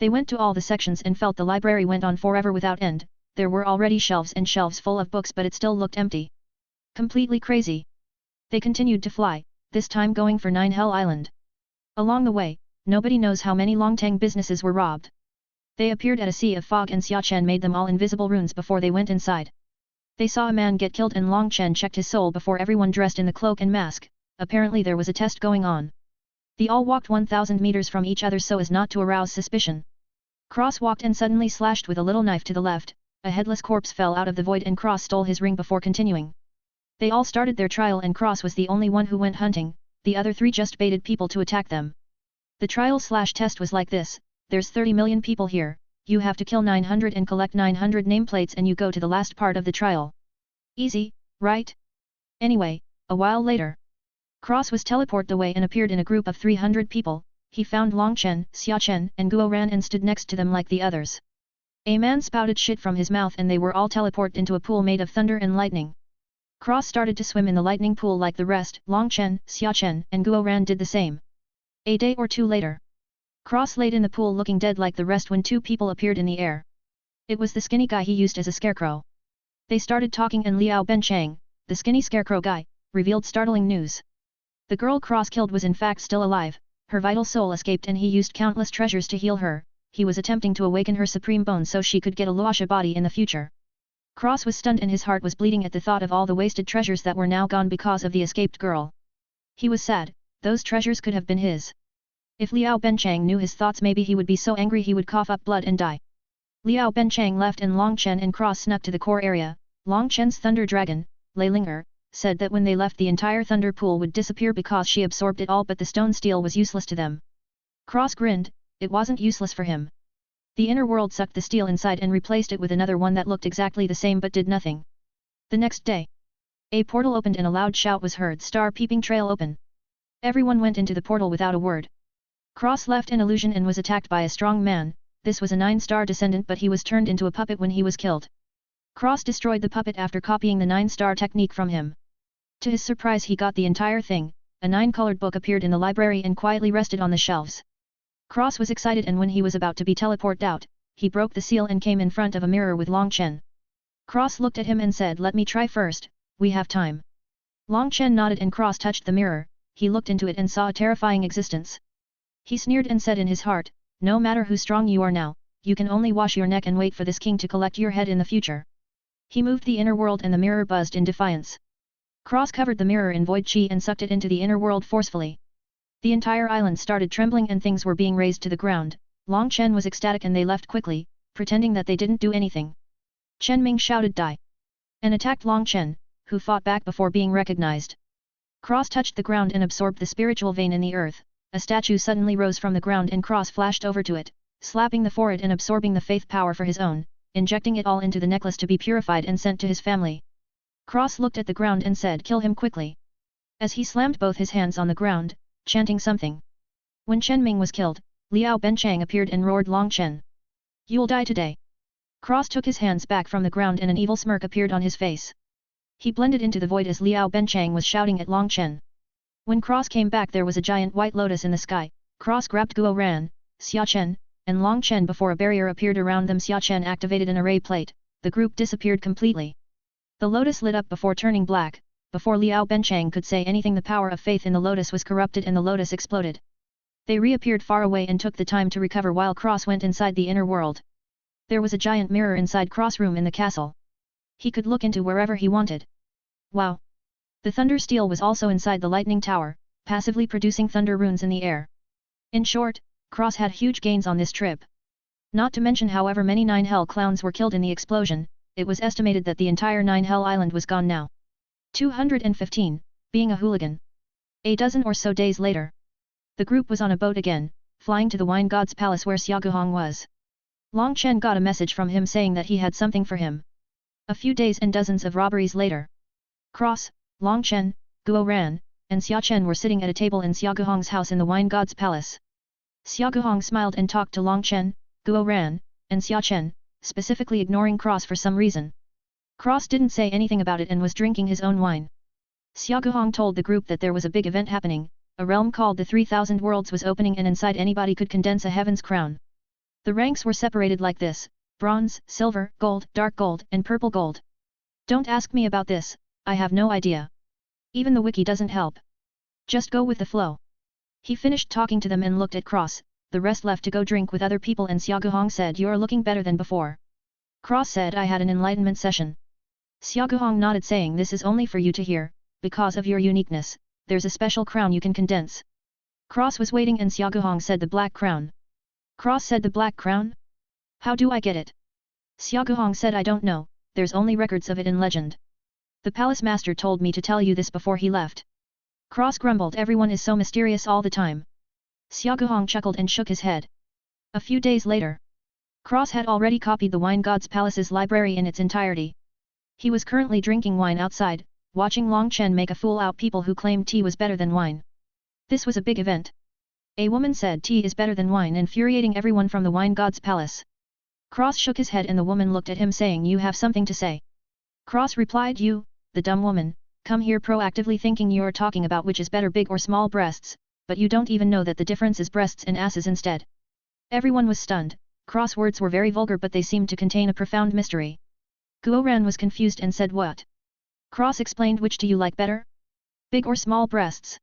Speaker 1: They went to all the sections and felt the library went on forever without end. There were already shelves and shelves full of books, but it still looked empty. Completely crazy. They continued to fly, this time going for Nine Hell Island. Along the way, nobody knows how many Longtang businesses were robbed. They appeared at a sea of fog and Xia Chen made them all invisible runes before they went inside. They saw a man get killed and Long Chen checked his soul before everyone dressed in the cloak and mask. Apparently there was a test going on. They all walked 1,000 meters from each other so as not to arouse suspicion. Cross walked and suddenly slashed with a little knife to the left. A headless corpse fell out of the void and Cross stole his ring before continuing. They all started their trial and Cross was the only one who went hunting, the other three just baited people to attack them. The trial/test was like this: there's 30 million people here, you have to kill 900 and collect 900 nameplates and you go to the last part of the trial. Easy, right? Anyway, a while later, Cross was teleported away and appeared in a group of 300 people. He found Long Chen, Xia Chen and Guo Ran and stood next to them like the others. A man spouted shit from his mouth and they were all teleported into a pool made of thunder and lightning. Cross started to swim in the lightning pool like the rest. Long Chen, Xia Chen and Guo Ran did the same. A day or two later, Cross laid in the pool looking dead like the rest when two people appeared in the air. It was the skinny guy he used as a scarecrow. They started talking and Liao Benchang, the skinny scarecrow guy, revealed startling news. The girl Cross killed was in fact still alive, her vital soul escaped and he used countless treasures to heal her. He was attempting to awaken her supreme bone so she could get a Luoxia body in the future. Cross was stunned and his heart was bleeding at the thought of all the wasted treasures that were now gone because of the escaped girl. He was sad, those treasures could have been his. If Liao Benchang knew his thoughts maybe he would be so angry he would cough up blood and die. Liao Benchang left and Long Chen and Cross snuck to the core area. Long Chen's thunder dragon, Lei Linger, said that when they left the entire thunder pool would disappear because she absorbed it all but the stone steel was useless to them. Cross grinned, it wasn't useless for him. The inner world sucked the steel inside and replaced it with another one that looked exactly the same but did nothing. The next day, a portal opened and a loud shout was heard. Star Peeping Trail open. Everyone went into the portal without a word. Cross left an illusion and was attacked by a strong man. This was a 9-star descendant but he was turned into a puppet when he was killed. Cross destroyed the puppet after copying the 9-star technique from him. To his surprise he got the entire thing. A 9-colored book appeared in the library and quietly rested on the shelves. Cross was excited and when he was about to be teleported out, he broke the seal and came in front of a mirror with Long Chen. Cross looked at him and said, "Let me try first, we have time." Long Chen nodded and Cross touched the mirror. He looked into it and saw a terrifying existence. He sneered and said in his heart, "No matter how strong you are now, you can only wash your neck and wait for this king to collect your head in the future." He moved the inner world and the mirror buzzed in defiance. Cross covered the mirror in void chi and sucked it into the inner world forcefully. The entire island started trembling and things were being razed to the ground. Long Chen was ecstatic and they left quickly, pretending that they didn't do anything. Chen Ming shouted "Die!" and attacked Long Chen, who fought back before being recognized. Cross touched the ground and absorbed the spiritual vein in the earth. A statue suddenly rose from the ground and Cross flashed over to it, slapping the forehead and absorbing the faith power for his own, injecting it all into the necklace to be purified and sent to his family. Cross looked at the ground and said, "Kill him quickly." As he slammed both his hands on the ground, chanting something. When Chen Ming was killed, Liao Benchang appeared and roared, "Long Chen, you'll die today." Cross took his hands back from the ground and an evil smirk appeared on his face. He blended into the void as Liao Benchang was shouting at Long Chen. When Cross came back there was a giant white lotus in the sky. Cross grabbed Guo Ran, Xia Chen, and Long Chen before a barrier appeared around them. Xia Chen activated an array plate, the group disappeared completely. The lotus lit up before turning black. Before Liao Benchang could say anything the power of faith in the lotus was corrupted and the lotus exploded. They reappeared far away and took the time to recover while Cross went inside the inner world. There was a giant mirror inside Cross' room in the castle. He could look into wherever he wanted. Wow! The thunder steel was also inside the lightning tower, passively producing thunder runes in the air. In short, Cross had huge gains on this trip. Not to mention however many 9 hell clowns were killed in the explosion, it was estimated that the entire 9 hell island was gone now. 215, being a hooligan. A dozen or so days later, the group was on a boat again, flying to the wine god's palace where Xiaoguhong was. Long Chen got a message from him saying that he had something for him. A few days and dozens of robberies later, Cross, Long Chen, Guo Ran, and Xia Chen were sitting at a table in Xiaoguhong's house in the wine god's palace. Xiaoguhong smiled and talked to Long Chen, Guo Ran, and Xia Chen, specifically ignoring Cross for some reason. Cross didn't say anything about it and was drinking his own wine. Xiaoguhong told the group that there was a big event happening, a realm called the 3000 Worlds was opening and inside anybody could condense a heaven's crown. The ranks were separated like this: bronze, silver, gold, dark gold, and purple gold. Don't ask me about this, I have no idea. Even the wiki doesn't help. Just go with the flow. He finished talking to them and looked at Cross, the rest left to go drink with other people and Xiaoguhong said you're looking better than before. Cross said I had an enlightenment session. Xiaoguhong nodded saying this is only for you to hear, because of your uniqueness, there's a special crown you can condense. Cross was waiting and Xiaoguhong said the black crown. Cross said the black crown? How do I get it? Xiaoguhong said I don't know, there's only records of it in legend. The palace master told me to tell you this before he left. Cross grumbled everyone is so mysterious all the time. Xiaoguhong chuckled and shook his head. A few days later. Cross had already copied the Wine God's Palace's library in its entirety. He was currently drinking wine outside, watching Long Chen make a fool out people who claimed tea was better than wine. This was a big event. A woman said tea is better than wine, infuriating everyone from the Wine God's Palace. Cross shook his head and the woman looked at him saying you have something to say. Cross replied you, the dumb woman, come here proactively thinking you're talking about which is better big or small breasts, but you don't even know that the difference is breasts and asses instead. Everyone was stunned. Cross words were very vulgar but they seemed to contain a profound mystery. Guo Ran was confused and said what? Cross explained which do you like better? Big or small breasts?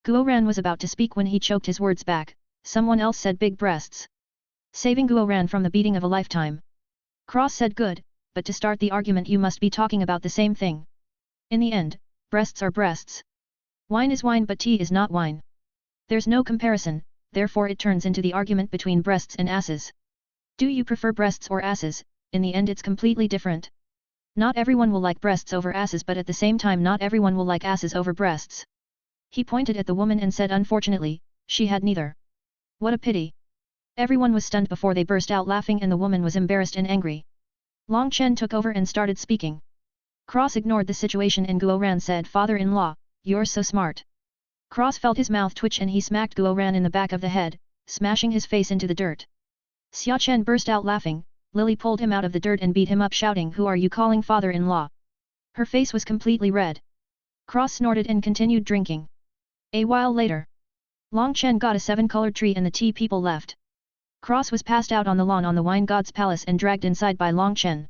Speaker 1: Guo Ran was about to speak when he choked his words back, someone else said big breasts. Saving Guo Ran from the beating of a lifetime. Cross said good, but to start the argument you must be talking about the same thing. In the end, breasts are breasts. Wine is wine but tea is not wine. There's no comparison, therefore it turns into the argument between breasts and asses. Do you prefer breasts or asses? In the end it's completely different. Not everyone will like breasts over asses but at the same time not everyone will like asses over breasts. He pointed at the woman and said unfortunately, she had neither. What a pity. Everyone was stunned before they burst out laughing and the woman was embarrassed and angry. Long Chen took over and started speaking. Cross ignored the situation and Guo Ran said father-in-law, you're so smart. Cross felt his mouth twitch and he smacked Guo Ran in the back of the head, smashing his face into the dirt. Xia Chen burst out laughing, Lily pulled him out of the dirt and beat him up shouting who are you calling father-in-law? Her face was completely red. Cross snorted and continued drinking. A while later. Long Chen got a 7-colored tree and the tea people left. Cross was passed out on the lawn on the Wine God's Palace and dragged inside by Long Chen.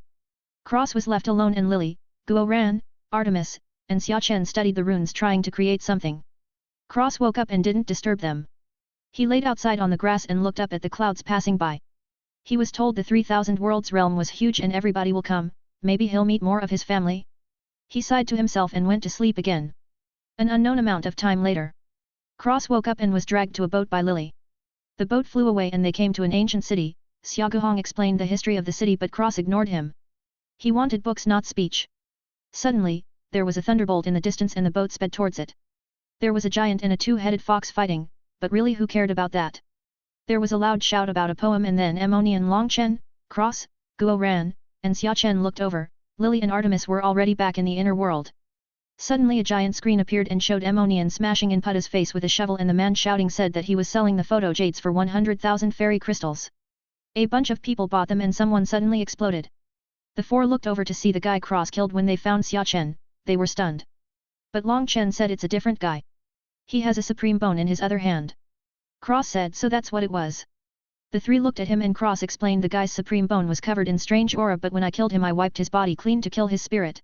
Speaker 1: Cross was left alone and Lily, Guo Ran, Artemis, and Xia Chen studied the runes trying to create something. Cross woke up and didn't disturb them. He laid outside on the grass and looked up at the clouds passing by. He was told the 3000 Worlds realm was huge and everybody will come, maybe he'll meet more of his family. He sighed to himself and went to sleep again. An unknown amount of time later. Cross woke up and was dragged to a boat by Lily. The boat flew away and they came to an ancient city. Xiaoguhong explained the history of the city but Cross ignored him. He wanted books not speech. Suddenly, there was a thunderbolt in the distance and the boat sped towards it. There was a giant and a two-headed fox fighting, but really who cared about that? There was a loud shout about a poem and then Emoni and Long Chen, Cross, Guo Ran, and Xia Chen looked over. Lily and Artemis were already back in the inner world. Suddenly a giant screen appeared and showed Emonian smashing in Puta's face with a shovel and the man shouting said that he was selling the photo jades for 100,000 fairy crystals. A bunch of people bought them and someone suddenly exploded. The four looked over to see the guy Cross killed when they found Xia Chen, they were stunned. But Long Chen said it's a different guy. He has a supreme bone in his other hand. Cross said so that's what it was. The three looked at him and Cross explained the guy's supreme bone was covered in strange aura but when I killed him I wiped his body clean to kill his spirit.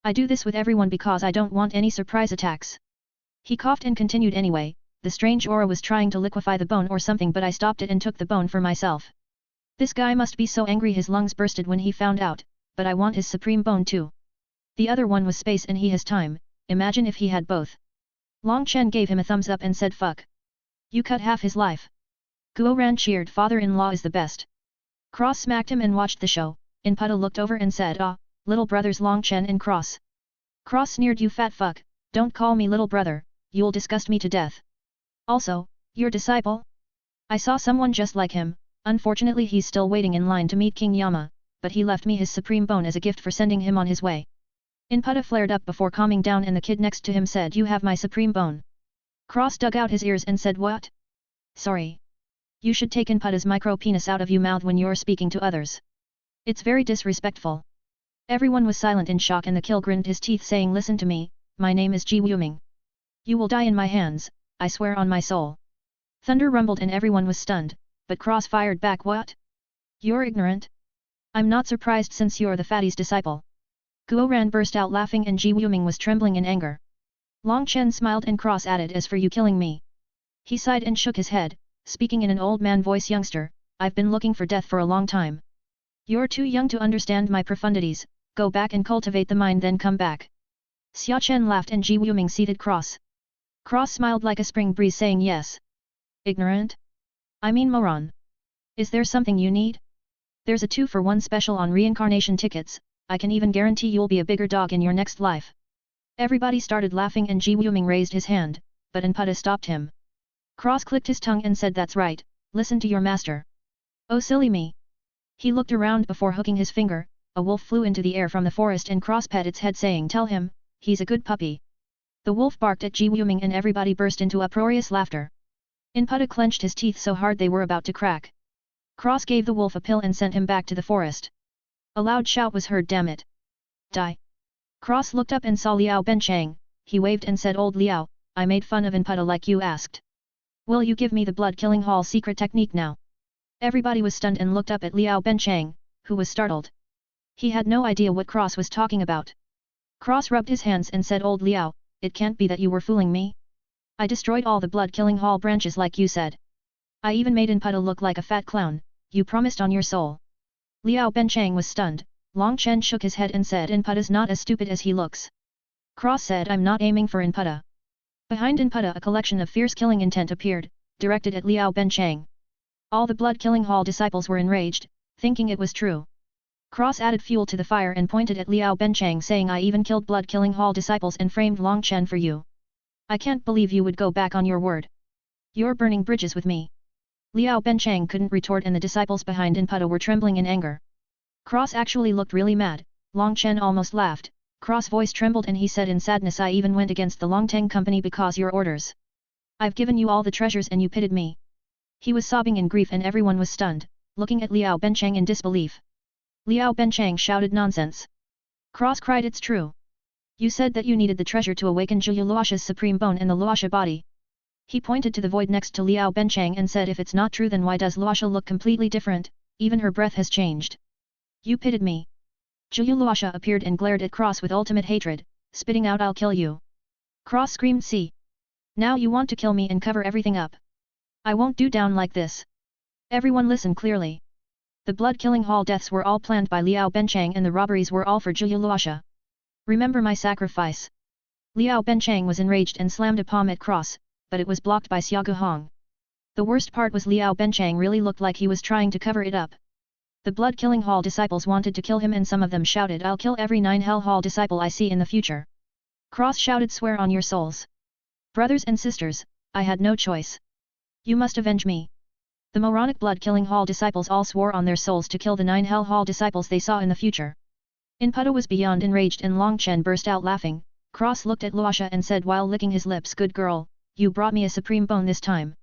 Speaker 1: I do this with everyone because I don't want any surprise attacks. He coughed and continued anyway, the strange aura was trying to liquefy the bone or something but I stopped it and took the bone for myself. This guy must be so angry his lungs bursted when he found out, but I want his supreme bone too. The other one was space and he has time, imagine if he had both. Long Chen gave him a thumbs up and said fuck. You cut half his life. Guo Ran cheered father-in-law is the best. Cross smacked him and watched the show. Inputa looked over and said ah, little brothers Long Chen and Cross. Cross sneered you fat fuck, don't call me little brother, you'll disgust me to death. Also, your disciple? I saw someone just like him, unfortunately he's still waiting in line to meet King Yama, but he left me his supreme bone as a gift for sending him on his way. Inputa flared up before calming down and the kid next to him said you have my supreme bone. Cross dug out his ears and said what? Sorry. You should take Inputa's micro penis out of your mouth when you're speaking to others. It's very disrespectful. Everyone was silent in shock and the kill grinned his teeth saying, "Listen to me, my name is Ji Wuming. You will die in my hands, I swear on my soul." Thunder rumbled and everyone was stunned, but Cross fired back, "What? You're ignorant? I'm not surprised since you're the fatty's disciple." Guo Ran burst out laughing and Ji Wuming was trembling in anger. Long Chen smiled and Cross added, "As for you killing me." He sighed and shook his head, speaking in an old man voice, "Youngster, I've been looking for death for a long time. You're too young to understand my profundities, go back and cultivate the mind then come back." Xia Chen laughed and Ji Wuming seated Cross. Cross smiled like a spring breeze saying, "Yes. Ignorant? I mean moron. Is there something you need? There's a 2-for-1 special on reincarnation tickets, I can even guarantee you'll be a bigger dog in your next life." Everybody started laughing and Ji Wuming raised his hand, but Enputta stopped him. Cross clicked his tongue and said, "That's right, listen to your master." "Oh silly me." He looked around before hooking his finger, a wolf flew into the air from the forest and Cross pet its head saying, "Tell him, he's a good puppy." The wolf barked at Ji Wuming and everybody burst into uproarious laughter. Enputta clenched his teeth so hard they were about to crack. Cross gave the wolf a pill and sent him back to the forest. A loud shout was heard, "Damn it! Die!" Cross looked up and saw Liao Benchang, he waved and said, "Old Liao, I made fun of Enputta like you asked. Will you give me the blood killing hall secret technique now?" Everybody was stunned and looked up at Liao Benchang, who was startled. He had no idea what Cross was talking about. Cross rubbed his hands and said, "Old Liao, it can't be that you were fooling me. I destroyed all the blood killing hall branches like you said. I even made Enputta look like a fat clown, you promised on your soul." Liao Benchang was stunned. Long Chen shook his head and said, "Enputta's not as stupid as he looks." Cross said, "I'm not aiming for Enputta." Behind Enputta a collection of fierce killing intent appeared, directed at Liao Benchang. All the blood killing hall disciples were enraged, thinking it was true. Cross added fuel to the fire and pointed at Liao Benchang saying, "I even killed blood killing hall disciples and framed Long Chen for you. I can't believe you would go back on your word. You're burning bridges with me." Liao Benchang couldn't retort and the disciples behind Enputta were trembling in anger. Cross actually looked really mad. Long Chen almost laughed. Cross voice trembled and he said in sadness, "I even went against the Longteng company because your orders. I've given you all the treasures and you pitted me." He was sobbing in grief and everyone was stunned, looking at Liao Benchang in disbelief. Liao Benchang shouted, "Nonsense!" Cross cried, "It's true. You said that you needed the treasure to awaken Zhuyu Luosha's supreme bone and the Luosha body." He pointed to the void next to Liao Benchang and said, "If it's not true then why does Luosha look completely different, even her breath has changed. You pitted me." Zhuyu Luosha appeared and glared at Cross with ultimate hatred, spitting out, "I'll kill you." Cross screamed, "See! Now you want to kill me and cover everything up. I won't do down like this." Everyone listen clearly. The blood-killing hall deaths were all planned by Liao Benchang and the robberies were all for Zhuyu Luosha. Remember my sacrifice. Liao Benchang was enraged and slammed a palm at Cross, but it was blocked by Xia Guhong. The worst part was Liao Benchang really looked like he was trying to cover it up. The blood-killing hall disciples wanted to kill him and some of them shouted, "I'll kill every 9 hell hall disciple I see in the future." Cross shouted, "Swear on your souls. Brothers and sisters, I had no choice. You must avenge me." The moronic blood-killing hall disciples all swore on their souls to kill the 9 hell hall disciples they saw in the future. Enputta was beyond enraged and Long Chen burst out laughing. Cross looked at Luosha and said while licking his lips, "Good girl, you brought me a supreme bone this time."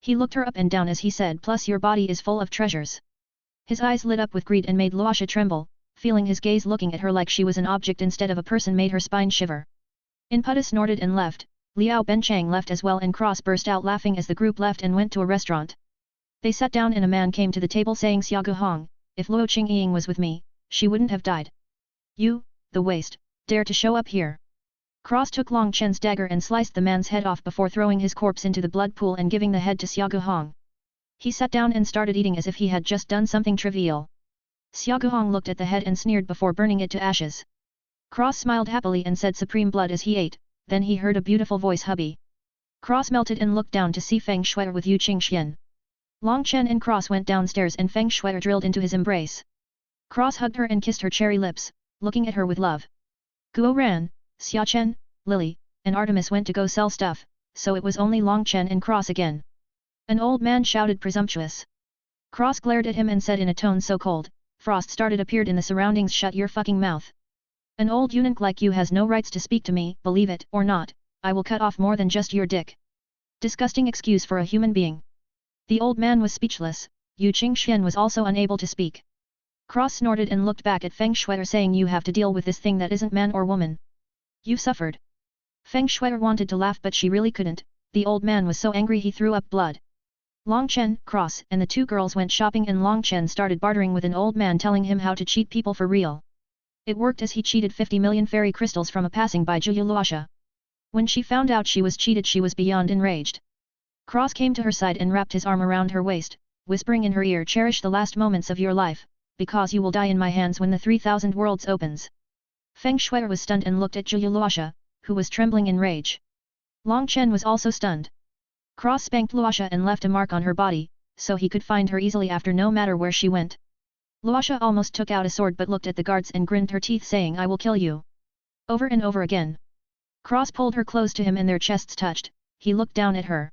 Speaker 1: He looked her up and down as he said, "Plus your body is full of treasures." His eyes lit up with greed and made Luosha tremble, feeling his gaze looking at her like she was an object instead of a person made her spine shiver. Enputta snorted and left. Liao Benchang left as well and Cross burst out laughing as the group left and went to a restaurant. They sat down and a man came to the table saying, "Xia Guhong, if Luo Qingying was with me, she wouldn't have died. You, the waste, dare to show up here." Cross took Long Chen's dagger and sliced the man's head off before throwing his corpse into the blood pool and giving the head to Xia Guhong. He sat down and started eating as if he had just done something trivial. Xia Guhong looked at the head and sneered before burning it to ashes. Cross smiled happily and said supreme blood as he ate, then he heard a beautiful voice, "Hubby." Cross melted and looked down to see Feng Shui with Yu Qingxian. Long Chen and Cross went downstairs and Feng Shui drilled into his embrace. Cross hugged her and kissed her cherry lips, looking at her with love. Guo Ran, Xia Chen, Lily, and Artemis went to go sell stuff, so it was only Long Chen and Cross again. An old man shouted, "Presumptuous." Cross glared at him and said in a tone so cold, frost started appeared in the surroundings, "Shut your fucking mouth. An old eunuch like you has no rights to speak to me, believe it or not, I will cut off more than just your dick." Disgusting excuse for a human being. The old man was speechless, Yu Qingxian was also unable to speak. Cross snorted and looked back at Feng Shuai saying you have to deal with this thing that isn't man or woman. You suffered. Feng Shuai wanted to laugh but she really couldn't, the old man was so angry he threw up blood. Long Chen, Cross and the two girls went shopping and Long Chen started bartering with an old man telling him how to cheat people for real. It worked as he cheated 50 million fairy crystals from a passing by Zhuyu Luosha. When she found out she was cheated she was beyond enraged. Cross came to her side and wrapped his arm around her waist, whispering in her ear cherish the last moments of your life, because you will die in my hands when the 3000 worlds opens. Feng Shuai was stunned and looked at Zhuyu Luosha, who was trembling in rage. Long Chen was also stunned. Cross spanked Luosha and left a mark on her body, so he could find her easily after no matter where she went. Luosha almost took out a sword but looked at the guards and grinned her teeth saying I will kill you. Over and over again. Cross pulled her close to him and their chests touched, he looked down at her.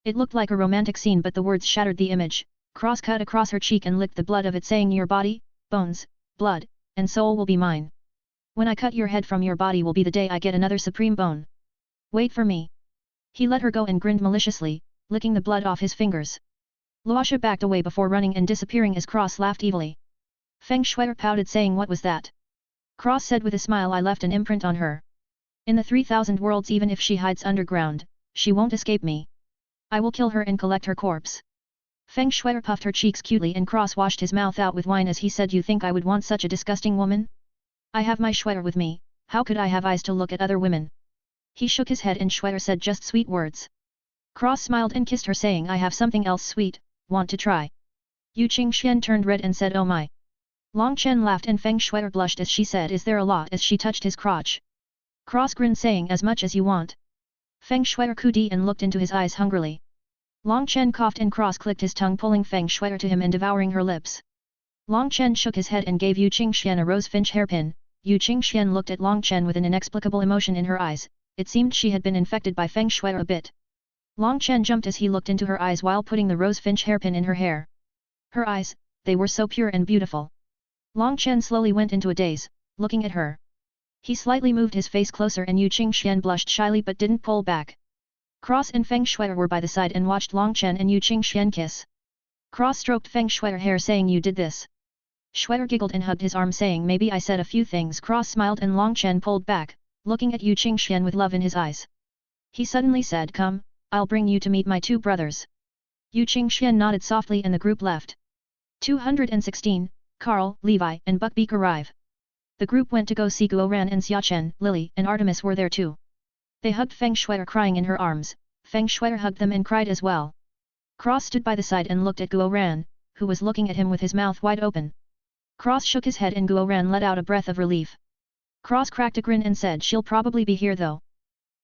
Speaker 1: It looked like a romantic scene but the words shattered the image. Cross cut across her cheek and licked the blood of it saying your body, bones, blood, and soul will be mine. When I cut your head from your body will be the day I get another supreme bone. Wait for me. He let her go and grinned maliciously, licking the blood off his fingers. Luosha backed away before running and disappearing as Cross laughed evilly. Feng Shuai pouted saying what was that? Cross said with a smile I left an imprint on her. In the 3000 worlds even if she hides underground, she won't escape me. I will kill her and collect her corpse. Feng Shuai puffed her cheeks cutely and Cross washed his mouth out with wine as he said you think I would want such a disgusting woman? I have my Shuai with me, how could I have eyes to look at other women? He shook his head and Shuai said just sweet words. Cross smiled and kissed her saying I have something else sweet, want to try? Yu Qingxian turned red and said oh my. Long Chen laughed and Feng Shuai blushed as she said is there a lot as she touched his crotch. Cross grinned saying as much as you want. Feng Shuai cooed and looked into his eyes hungrily. Long Chen coughed and Cross clicked his tongue pulling Feng Shuai to him and devouring her lips. Long Chen shook his head and gave Yu Qingxian a rose finch hairpin. Yu Qingxian looked at Long Chen with an inexplicable emotion in her eyes, it seemed she had been infected by Feng Shuai a bit. Long Chen jumped as he looked into her eyes while putting the rose finch hairpin in her hair. Her eyes, they were so pure and beautiful. Long Chen slowly went into a daze, looking at her. He slightly moved his face closer and Yu Qingxian blushed shyly but didn't pull back. Cross and Feng Shuai were by the side and watched Long Chen and Yu Qingxian kiss. Cross stroked Feng Shuai hair saying you did this. Shuai giggled and hugged his arm saying maybe I said a few things. Cross smiled and Long Chen pulled back, looking at Yu Qingxian with love in his eyes. He suddenly said come, I'll bring you to meet my two brothers. Yu Qingxian nodded softly and the group left. 216, Carl, Levi and Buckbeak arrive. The group went to go see Guo Ran and Xiachen, Lily and Artemis were there too. They hugged Feng Shuai crying in her arms, Feng Shuai hugged them and cried as well. Cross stood by the side and looked at Guo Ran, who was looking at him with his mouth wide open. Cross shook his head and Guo Ran let out a breath of relief. Cross cracked a grin and said she'll probably be here though.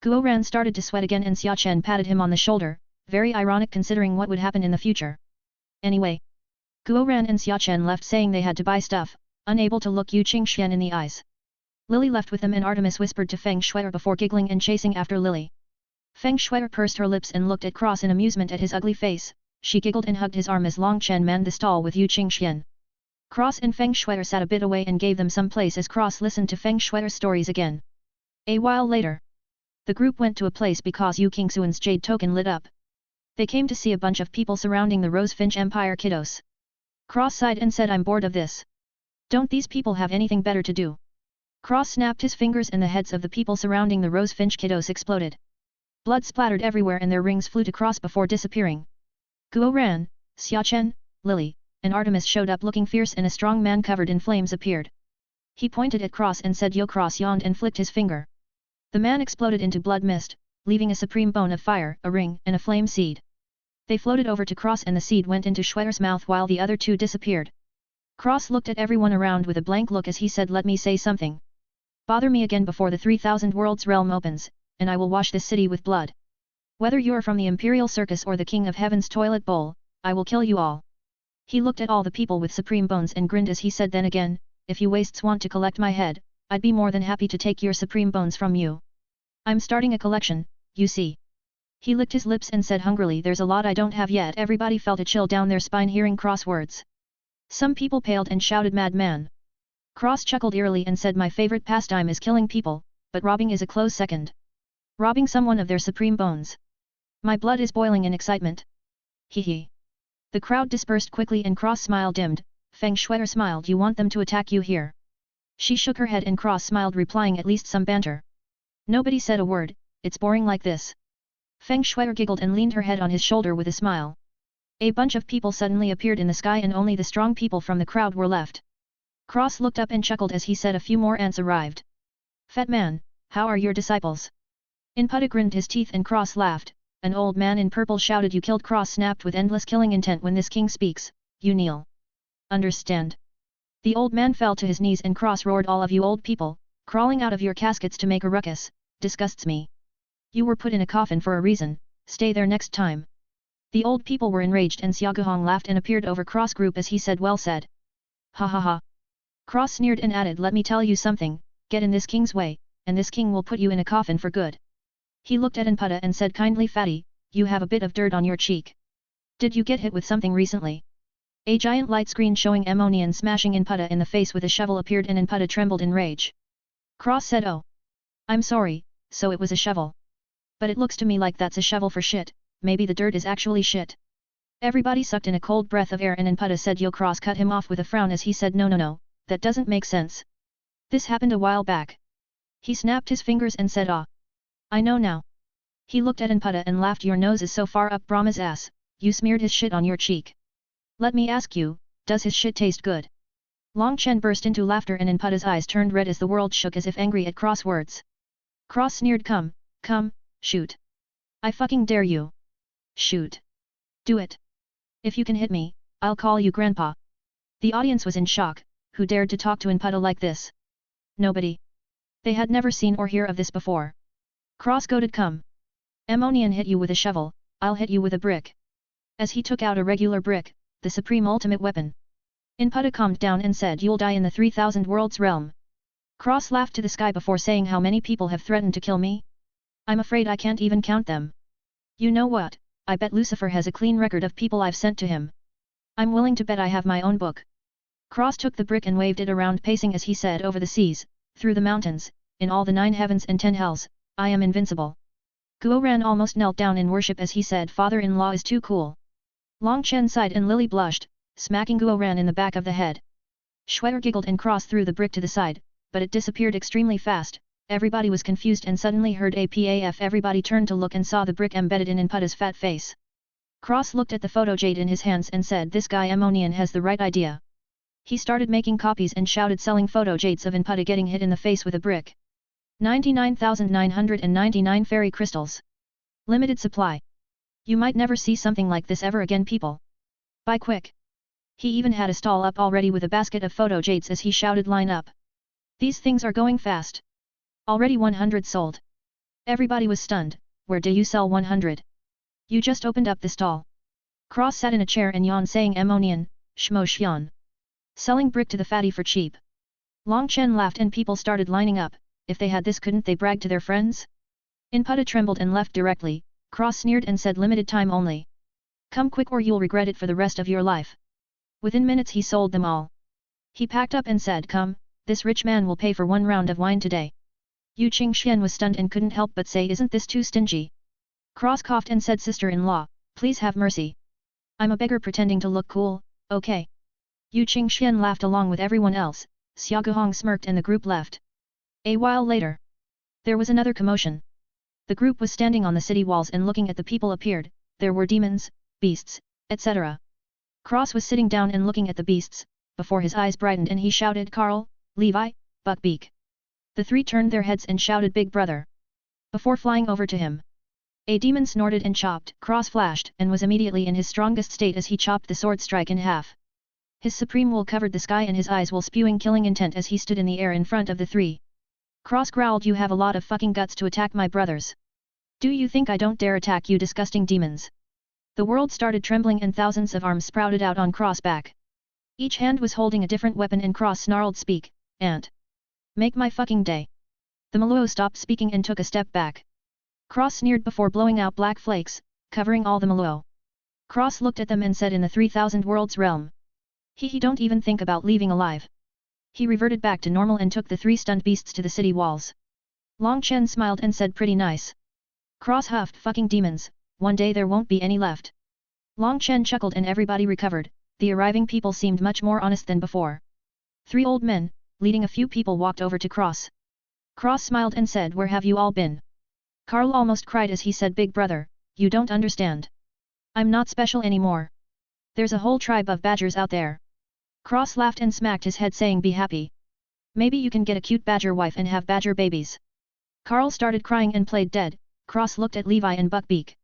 Speaker 1: Guo Ran started to sweat again and Xiachen patted him on the shoulder, very ironic considering what would happen in the future. Anyway. Guo Ran and Xiachen left saying they had to buy stuff, unable to look Yu Qingxian in the eyes. Lily left with them and Artemis whispered to Feng Shuai before giggling and chasing after Lily. Feng Shuai pursed her lips and looked at Cross in amusement at his ugly face, she giggled and hugged his arm as Long Chen manned the stall with Yu Qingxian. Cross and Feng Shuai sat a bit away and gave them some place as Cross listened to Feng Shuai's stories again. A while later. The group went to a place because Yu Qingxuan's jade token lit up. They came to see a bunch of people surrounding the Rose Finch Empire kiddos. Cross sighed and said I'm bored of this. Don't these people have anything better to do? Cross snapped his fingers and the heads of the people surrounding the Rose Finch kiddos exploded. Blood splattered everywhere and their rings flew to Cross before disappearing. Guo Ran, Xiachen, Lily, and Artemis showed up looking fierce and a strong man covered in flames appeared. He pointed at Cross and said Yo. Cross yawned and flicked his finger. The man exploded into blood mist, leaving a supreme bone of fire, a ring, and a flame seed. They floated over to Cross and the seed went into Shuai's mouth while the other two disappeared. Cross looked at everyone around with a blank look as he said let me say something. Bother me again before the 3000 worlds realm opens, and I will wash this city with blood. Whether you're from the Imperial Circus or the King of Heaven's toilet bowl, I will kill you all. He looked at all the people with supreme bones and grinned as he said then again, if you wastes want to collect my head, I'd be more than happy to take your supreme bones from you. I'm starting a collection, you see. He licked his lips and said hungrily there's a lot I don't have yet. Everybody felt a chill down their spine hearing Cross words. Some people paled and shouted madman. Cross chuckled eerily and said my favorite pastime is killing people, but robbing is a close second. Robbing someone of their supreme bones. My blood is boiling in excitement. Hee hee. The crowd dispersed quickly and Cross' smile dimmed, Feng Shuier smiled. You want them to attack you here? She shook her head and Cross smiled replying at least some banter. Nobody said a word, it's boring like this. Feng Shuier giggled and leaned her head on his shoulder with a smile. A bunch of people suddenly appeared in the sky and only the strong people from the crowd were left. Cross looked up and chuckled as he said a few more ants arrived. Fat man, how are your disciples? Inputta grinned his teeth and Cross laughed. An old man in purple shouted. You killed. Cross snapped with endless killing intent. When this king speaks, you kneel. Understand? The old man fell to his knees and Cross roared. All of you old people, crawling out of your caskets to make a ruckus, disgusts me. You were put in a coffin for a reason, stay there next time. The old people were enraged and Xiaoguhong laughed and appeared over Cross group as he said well said. Ha ha ha. Cross sneered and added let me tell you something, get in this king's way, and this king will put you in a coffin for good. He looked at Inputta and said kindly fatty, you have a bit of dirt on your cheek. Did you get hit with something recently? A giant light screen showing Ammonian smashing Inputta in the face with a shovel appeared and Inputta trembled in rage. Cross said oh. I'm sorry, so it was a shovel. But it looks to me like that's a shovel for shit, maybe the dirt is actually shit. Everybody sucked in a cold breath of air and Inputta said yo. Cross cut him off with a frown as he said no, that doesn't make sense. This happened a while back. He snapped his fingers and said ah. I know now. He looked at Inputta and laughed. Your nose is so far up Brahma's ass, you smeared his shit on your cheek. Let me ask you, does his shit taste good? Long Chen burst into laughter and Inputta's eyes turned red as the world shook as if angry at Cross words. Cross sneered come, shoot. I fucking dare you. Shoot. Do it. If you can hit me, I'll call you grandpa. The audience was in shock. Who dared to talk to Inputta like this? Nobody. They had never seen or hear of this before. Cross goaded come. Ammonian hit you with a shovel, I'll hit you with a brick. As he took out a regular brick, the supreme ultimate weapon. Inputta calmed down and said you'll die in the 3000 worlds realm. Cross laughed to the sky before saying how many people have threatened to kill me? I'm afraid I can't even count them. You know what, I bet Lucifer has a clean record of people I've sent to him. I'm willing to bet I have my own book. Cross took the brick and waved it around pacing as he said over the seas, through the mountains, in all the 9 heavens and 10 hells, I am invincible. Guo Ran almost knelt down in worship as he said father-in-law is too cool. Long Chen sighed and Lily blushed, smacking Guo Ran in the back of the head. Shuier giggled and Cross threw the brick to the side, but it disappeared extremely fast. Everybody was confused and suddenly heard a paf. Everybody turned to look and saw the brick embedded in Inputta's fat face. Cross looked at the photo jade in his hands and said this guy Ammonian has the right idea. He started making copies and shouted selling photo jades of Inputta getting hit in the face with a brick. 99,999 fairy crystals. Limited supply. You might never see something like this ever again people. Buy quick. He even had a stall up already with a basket of photo jades as he shouted line up. These things are going fast. Already 100 sold. Everybody was stunned, where do you sell 100? You just opened up the stall. Cross sat in a chair and yawned saying Ammonian, Shmo Xian. Selling brick to the fatty for cheap. Long Chen laughed and people started lining up. If they had this couldn't they brag to their friends? Inputta trembled and left directly. Cross sneered and said limited time only. Come quick or you'll regret it for the rest of your life. Within minutes he sold them all. He packed up and said come, this rich man will pay for 1 round of wine today. Yu Qingxian was stunned and couldn't help but say isn't this too stingy? Cross coughed and said sister-in-law, please have mercy. I'm a beggar pretending to look cool, okay. Yu Qingxian laughed along with everyone else, Xiaoguhong smirked and the group left. A while later, there was another commotion. The group was standing on the city walls and looking at the people appeared, there were demons, beasts, etc. Cross was sitting down and looking at the beasts, before his eyes brightened and he shouted Carl, Levi, Buckbeak. The 3 turned their heads and shouted big brother. Before flying over to him. A demon snorted and chopped, Cross flashed and was immediately in his strongest state as he chopped the sword strike in half. His supreme will covered the sky and his eyes will spewing killing intent as he stood in the air in front of the 3. Cross growled you have a lot of fucking guts to attack my brothers. Do you think I don't dare attack you disgusting demons? The world started trembling and thousands of arms sprouted out on Cross back. Each hand was holding a different weapon and Cross snarled speak, Ant. Make my fucking day. The Maluo stopped speaking and took a step back. Cross sneered before blowing out black flakes, covering all the Maluo. Cross looked at them and said in the 3000 worlds realm. He don't even think about leaving alive. He reverted back to normal and took the 3 stunned beasts to the city walls. Long Chen smiled and said pretty nice. Cross huffed fucking demons, one day there won't be any left. Long Chen chuckled and everybody recovered, the arriving people seemed much more honest than before. 3 old men, leading a few people walked over to Cross. Cross smiled and said, "Where have you all been?" Carl almost cried as he said, "Big brother, you don't understand. I'm not special anymore. There's a whole tribe of badgers out there." Cross laughed and smacked his head saying, "Be happy. Maybe you can get a cute badger wife and have badger babies." Carl started crying and played dead. Cross looked at Levi and Buckbeak.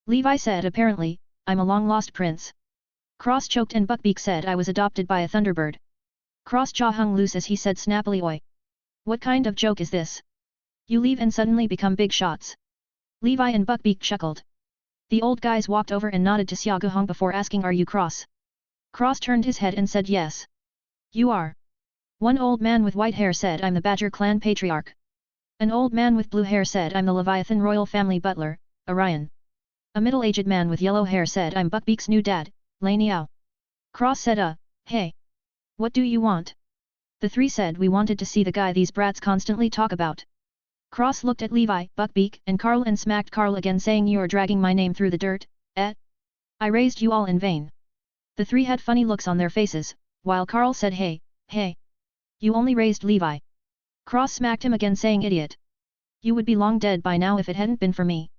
Speaker 1: Levi said, "Apparently, I'm a long-lost prince." Cross choked and Buckbeak said, "I was adopted by a thunderbird." Cross jaw hung loose as he said snappily, "Oi! What kind of joke is this? You leave and suddenly become big shots." Levi and Buckbeak chuckled. The old guys walked over and nodded to Xia Guhong before asking, "Are you Cross?" Cross turned his head and said, "Yes. You are." One old man with white hair said, "I'm the Badger clan patriarch." An old man with blue hair said, "I'm the Leviathan royal family butler, Orion." A middle-aged man with yellow hair said, "I'm Buckbeak's new dad, Lei Niao." Cross said, "Hey. What do you want?" The 3 said, "We wanted to see the guy these brats constantly talk about." Cross looked at Levi, Buckbeak, and Carl and smacked Carl again saying, "You're dragging my name through the dirt, eh? I raised you all in vain." The 3 had funny looks on their faces, while Carl said, "Hey, hey. You only raised Levi." Cross smacked him again saying, "Idiot. You would be long dead by now if it hadn't been for me."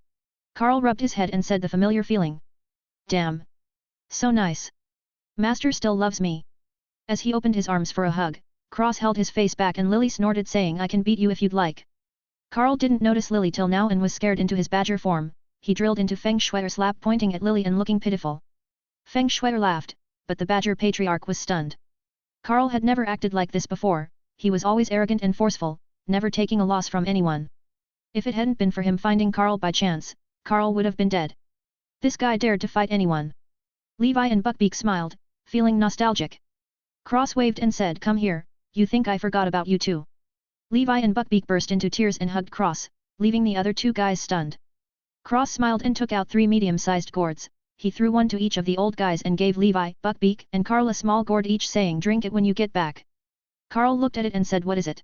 Speaker 1: Carl rubbed his head and said the familiar feeling. "Damn. So nice. Master still loves me." As he opened his arms for a hug, Cross held his face back and Lily snorted saying, "I can beat you if you'd like." Carl didn't notice Lily till now and was scared into his badger form. He drilled into Feng Shui's lap pointing at Lily and looking pitiful. Feng Shui laughed, but the badger patriarch was stunned. Carl had never acted like this before. He was always arrogant and forceful, never taking a loss from anyone. If it hadn't been for him finding Carl by chance, Carl would have been dead. This guy dared to fight anyone. Levi and Buckbeak smiled, feeling nostalgic. Cross waved and said, "Come here, you think I forgot about you too?" Levi and Buckbeak burst into tears and hugged Cross, leaving the other 2 guys stunned. Cross smiled and took out 3 medium-sized gourds. He threw one to each of the old guys and gave Levi, Buckbeak, and Carl a small gourd each saying, "Drink it when you get back." Carl looked at it and said, "What is it?"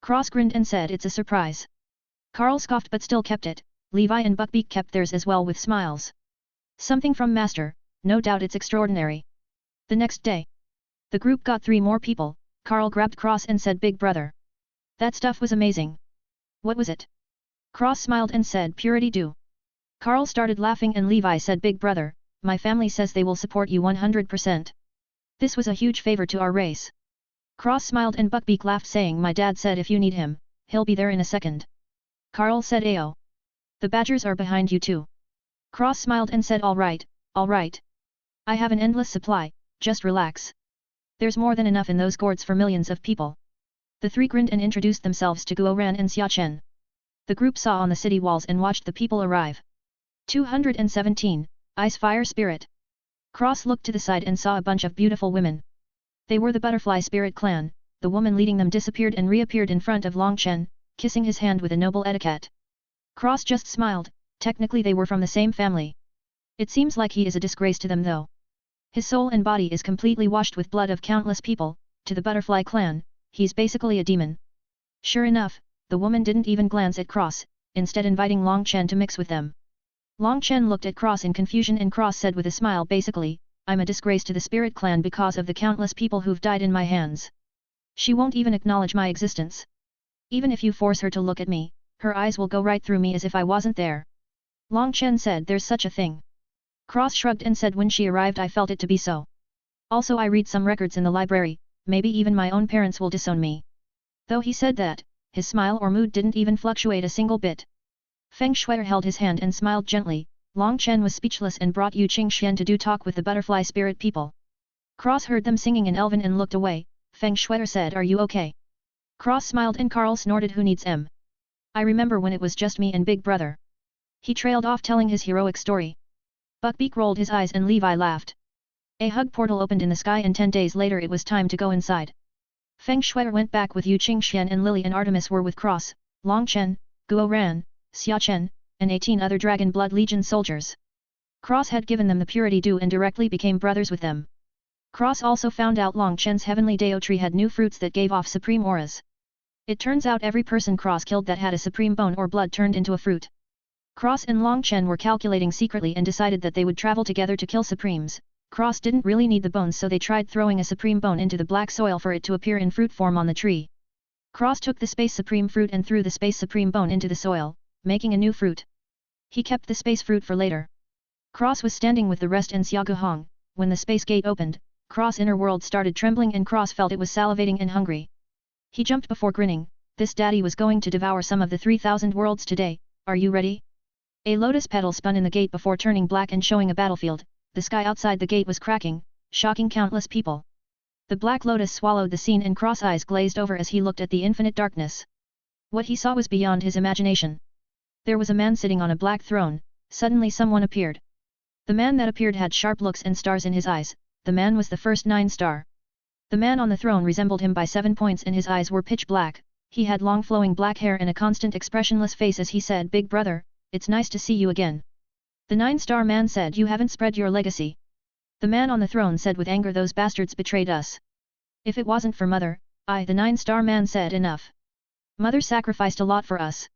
Speaker 1: Cross grinned and said, "It's a surprise." Carl scoffed but still kept it. Levi and Buckbeak kept theirs as well with smiles. "Something from Master, no doubt it's extraordinary." The next day, the group got 3 more people. Carl grabbed Cross and said, "Big brother. That stuff was amazing." "What was it?" Cross smiled and said, "Purity Dew." Carl started laughing and Levi said, "Big brother, my family says they will support you 100%. This was a huge favor to our race." Cross smiled and Buckbeak laughed saying, "My dad said if you need him, he'll be there in a second." Carl said, "Ayo. The badgers are behind you too." Cross smiled and said, "All right, all right. I have an endless supply, just relax. There's more than enough in those gourds for millions of people." The 3 grinned and introduced themselves to Guo Ran and Xia Chen. The group saw on the city walls and watched the people arrive. 217, Ice Fire Spirit. Cross looked to the side and saw a bunch of beautiful women. They were the Butterfly Spirit clan. The woman leading them disappeared and reappeared in front of Long Chen, kissing his hand with a noble etiquette. Cross just smiled. Technically they were from the same family. It seems like he is a disgrace to them though. His soul and body is completely washed with blood of countless people. To the Butterfly clan, he's basically a demon. Sure enough, the woman didn't even glance at Cross, instead inviting Long Chen to mix with them. Long Chen looked at Cross in confusion and Cross said with a smile, "Basically, I'm a disgrace to the Spirit clan because of the countless people who've died in my hands. She won't even acknowledge my existence. Even if you force her to look at me, her eyes will go right through me as if I wasn't there." Long Chen said, "There's such a thing." Cross shrugged and said, "When she arrived I felt it to be so. Also I read some records in the library, maybe even my own parents will disown me." Though he said that, his smile or mood didn't even fluctuate a single bit. Feng Shui held his hand and smiled gently. Long Chen was speechless and brought Yu Qingxian to do talk with the Butterfly Spirit people. Cross heard them singing in Elven and looked away. Feng Shui said, "Are you okay?" Cross smiled and Carl snorted, "Who needs M? I remember when it was just me and Big Brother." He trailed off telling his heroic story. Buckbeak rolled his eyes and Levi laughed. A hug portal opened in the sky and 10 days later it was time to go inside. Feng Shui went back with Yu Qingxian and Lily and Artemis were with Cross, Long Chen, Guo Ran, Xia Chen, and 18 other Dragon Blood Legion soldiers. Cross had given them the Purity Dew and directly became brothers with them. Cross also found out Long Chen's Heavenly Dao tree had new fruits that gave off supreme auras. It turns out every person Cross killed that had a supreme bone or blood turned into a fruit. Cross and Long Chen were calculating secretly and decided that they would travel together to kill supremes. Cross didn't really need the bones, so they tried throwing a supreme bone into the black soil for it to appear in fruit form on the tree. Cross took the Space Supreme fruit and threw the Space Supreme bone into the soil, making a new fruit. He kept the space fruit for later. Cross was standing with the rest in Xiaoguhong. When the space gate opened, Cross' inner world started trembling and Cross felt it was salivating and hungry. He jumped before grinning. This daddy was going to devour some of the 3,000 worlds today, are you ready? A lotus petal spun in the gate before turning black and showing a battlefield. The sky outside the gate was cracking, shocking countless people. The black lotus swallowed the scene and Cross' eyes glazed over as he looked at the infinite darkness. What he saw was beyond his imagination. There was a man sitting on a black throne. Suddenly someone appeared. The man that appeared had sharp looks and stars in his eyes. The man was the first 9-star. The man on the throne resembled him by 7 points and his eyes were pitch black. He had long flowing black hair and a constant expressionless face as he said, "Big brother, it's nice to see you again." The 9-star man said, "You haven't spread your legacy." The man on the throne said with anger, "Those bastards betrayed us. If it wasn't for Mother, the 9-star man said, "Enough. Mother sacrificed a lot for us.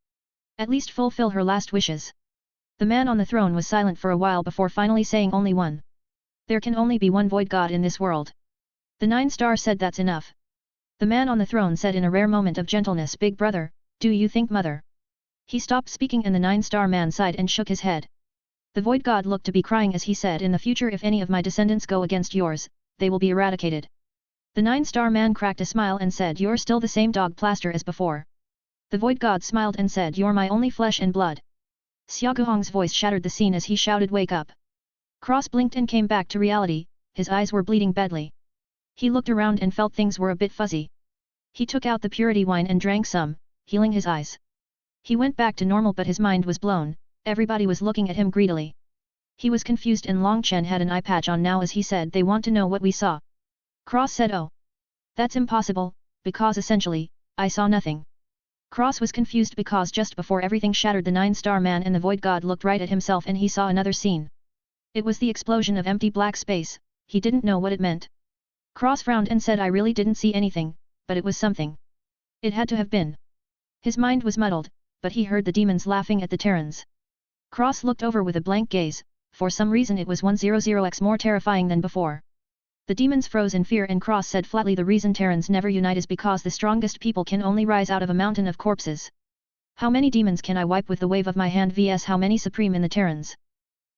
Speaker 1: At least fulfill her last wishes." The man on the throne was silent for a while before finally saying, "Only one. There can only be one void god in this world." The 9-star said, "That's enough." The man on the throne said in a rare moment of gentleness, "Big brother, do you think Mother?" He stopped speaking and the 9-star man sighed and shook his head. The void god looked to be crying as he said, "In the future if any of my descendants go against yours, they will be eradicated." The 9-star man cracked a smile and said, "You're still the same dog plaster as before." The void god smiled and said, "You're my only flesh and blood." Xiaoguhong's voice shattered the scene as he shouted, "Wake up!" Cross blinked and came back to reality. His eyes were bleeding badly. He looked around and felt things were a bit fuzzy. He took out the purity wine and drank some, healing his eyes. He went back to normal but his mind was blown. Everybody was looking at him greedily. He was confused and Long Chen had an eye patch on now as he said, "They want to know what we saw." Cross said, "Oh. That's impossible, because essentially, I saw nothing." Cross was confused because just before everything shattered, the 9-star man and the void god looked right at himself and he saw another scene. It was the explosion of empty black space. He didn't know what it meant. Cross frowned and said, "I really didn't see anything, but it was something. It had to have been." His mind was muddled, but he heard the demons laughing at the Terrans. Cross looked over with a blank gaze. For some reason it was 100x more terrifying than before. The demons froze in fear and Cross said flatly, "The reason Terrans never unite is because the strongest people can only rise out of a mountain of corpses. How many demons can I wipe with the wave of my hand vs how many supreme in the Terrans?"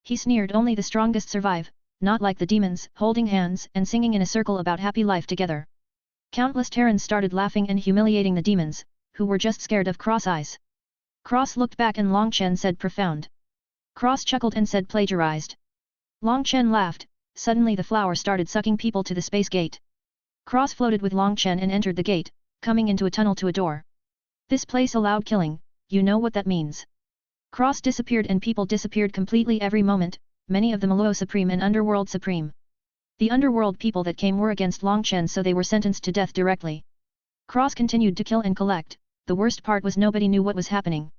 Speaker 1: He sneered, "Only the strongest survive, not like the demons," holding hands and singing in a circle about happy life together. Countless Terrans started laughing and humiliating the demons, who were just scared of Cross eyes. Cross looked back and Long Chen said, "Profound." Cross chuckled and said, "Plagiarized." Long Chen laughed. Suddenly the flower started sucking people to the space gate. Cross floated with Long Chen and entered the gate, coming into a tunnel to a door. This place allowed killing, you know what that means. Cross disappeared and people disappeared completely every moment, many of them Luo Supreme and Underworld Supreme. The Underworld people that came were against Long Chen, so they were sentenced to death directly. Cross continued to kill and collect. The worst part was nobody knew what was happening.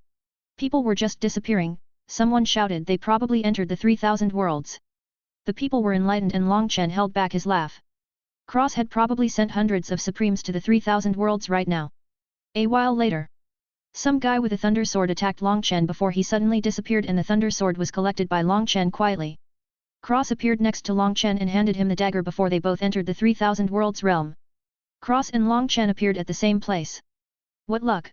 Speaker 1: People were just disappearing. Someone shouted they probably entered the 3,000 worlds. The people were enlightened and Long Chen held back his laugh. Cross had probably sent hundreds of Supremes to the 3,000 worlds right now. A while later, some guy with a thunder sword attacked Long Chen before he suddenly disappeared and the thunder sword was collected by Long Chen quietly. Cross appeared next to Long Chen and handed him the dagger before they both entered the 3,000 worlds realm. Cross and Long Chen appeared at the same place. What luck!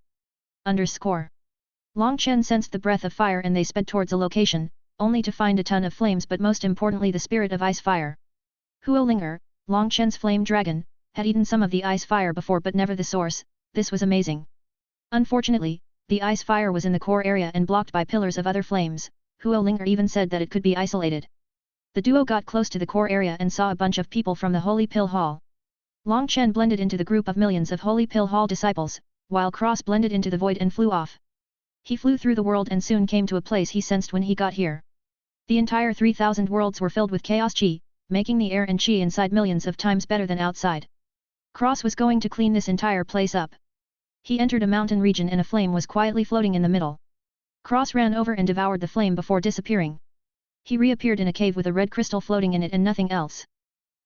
Speaker 1: Long Chen sensed the breath of fire and they sped towards a location, only to find a ton of flames but most importantly the spirit of ice fire. Huo Linger, Long Chen's flame dragon, had eaten some of the ice fire before but never the source. This was amazing. Unfortunately, the ice fire was in the core area and blocked by pillars of other flames. Huo Linger even said that it could be isolated. The duo got close to the core area and saw a bunch of people from the Holy Pill Hall. Long Chen blended into the group of millions of Holy Pill Hall disciples, while Cross blended into the void and flew off. He flew through the world and soon came to a place he sensed when he got here. The entire 3,000 worlds were filled with chaos chi, making the air and chi inside millions of times better than outside. Cross was going to clean this entire place up. He entered a mountain region and a flame was quietly floating in the middle. Cross ran over and devoured the flame before disappearing. He reappeared in a cave with a red crystal floating in it and nothing else.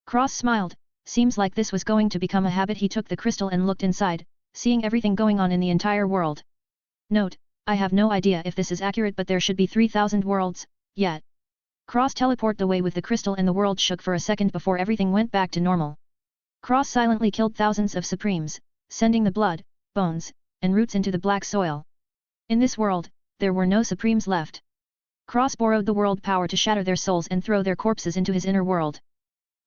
Speaker 1: Cross smiled. Seems like this was going to become a habit. He took the crystal and looked inside, seeing everything going on in the entire world. Note: I have no idea if this is accurate but there should be 3,000 worlds, yet. Cross teleported away with the crystal and the world shook for a second before everything went back to normal. Cross silently killed thousands of Supremes, sending the blood, bones, and roots into the black soil. In this world, there were no Supremes left. Cross borrowed the world power to shatter their souls and throw their corpses into his inner world.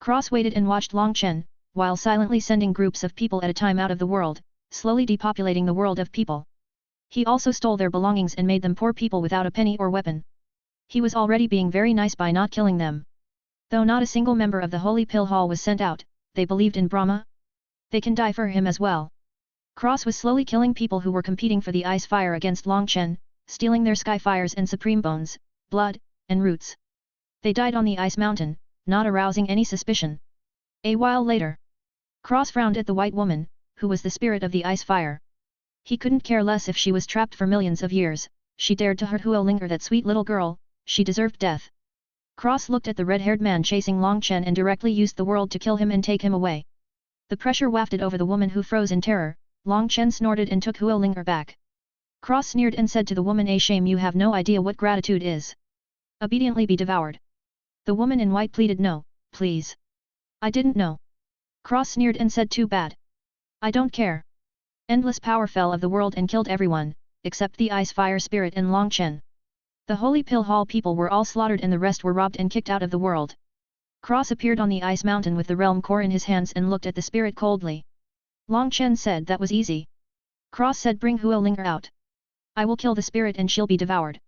Speaker 1: Cross waited and watched Long Chen, while silently sending groups of people at a time out of the world, slowly depopulating the world of people. He also stole their belongings and made them poor people without a penny or weapon. He was already being very nice by not killing them. Though not a single member of the Holy Pill Hall was sent out, they believed in Brahma. They can die for him as well. Cross was slowly killing people who were competing for the ice fire against Long Chen, stealing their sky fires and supreme bones, blood, and roots. They died on the ice mountain, not arousing any suspicion. A while later, Cross frowned at the white woman, who was the spirit of the ice fire. He couldn't care less if she was trapped for millions of years. She dared to hurt Huo Linger, that sweet little girl. She deserved death. Cross looked at the red-haired man chasing Long Chen and directly used the world to kill him and take him away. The pressure wafted over the woman who froze in terror. Long Chen snorted and took Huo Linger back. Cross sneered and said to the woman, "A shame you have no idea what gratitude is. Obediently be devoured." The woman in white pleaded, "No, please. I didn't know." Cross sneered and said, "Too bad. I don't care." Endless power fell of the world and killed everyone, except the ice fire spirit and Long Chen. The Holy Pill Hall people were all slaughtered and the rest were robbed and kicked out of the world. Cross appeared on the ice mountain with the realm core in his hands and looked at the spirit coldly. Long Chen said that was easy. Cross said, "Bring Huo Linger out. I will kill the spirit and she'll be devoured."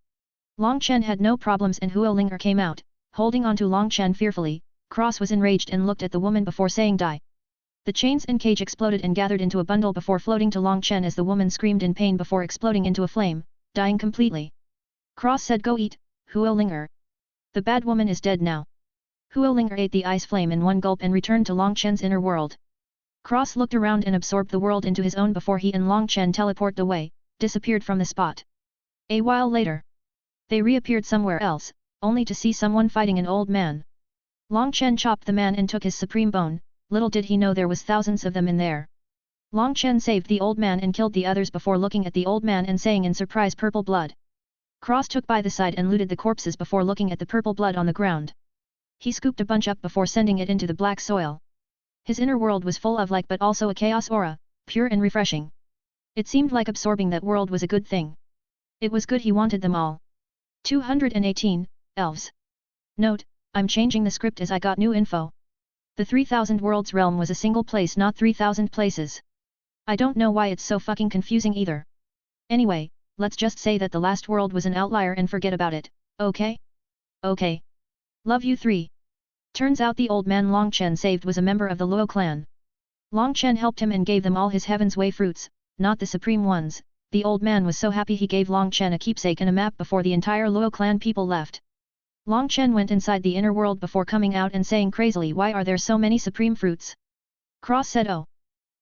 Speaker 1: Long Chen had no problems and Huo Linger came out, holding on to Long Chen fearfully. Cross was enraged and looked at the woman before saying, "Die." The chains and cage exploded and gathered into a bundle before floating to Long Chen as the woman screamed in pain before exploding into a flame, dying completely. Cross said, "Go eat, Huo Linger. The bad woman is dead now." Huo Linger ate the ice flame in one gulp and returned to Long Chen's inner world. Cross looked around and absorbed the world into his own before he and Long Chen teleported away, disappeared from the spot. A while later, they reappeared somewhere else, only to see someone fighting an old man. Long Chen chopped the man and took his supreme bone. Little did he know there was thousands of them in there. Long Chen saved the old man and killed the others before looking at the old man and saying in surprise, "Purple blood." Cross took by the side and looted the corpses before looking at the purple blood on the ground. He scooped a bunch up before sending it into the black soil. His inner world was full of light but also a chaos aura, pure and refreshing. It seemed like absorbing that world was a good thing. It was good he wanted them all. 218, Elves. Note, I'm changing the script as I got new info. The 3000 Worlds realm was a single place, not 3000 places. I don't know why it's so fucking confusing either. Anyway, let's just say that the last world was an outlier and forget about it, okay? Okay. Love you 3. Turns out the old man Long Chen saved was a member of the Luo clan. Long Chen helped him and gave them all his Heaven's Way fruits, not the supreme ones. The old man was so happy he gave Long Chen a keepsake and a map before the entire Luo clan people left. Long Chen went inside the inner world before coming out and saying crazily, "Why are there so many supreme fruits?" Cross said, "Oh.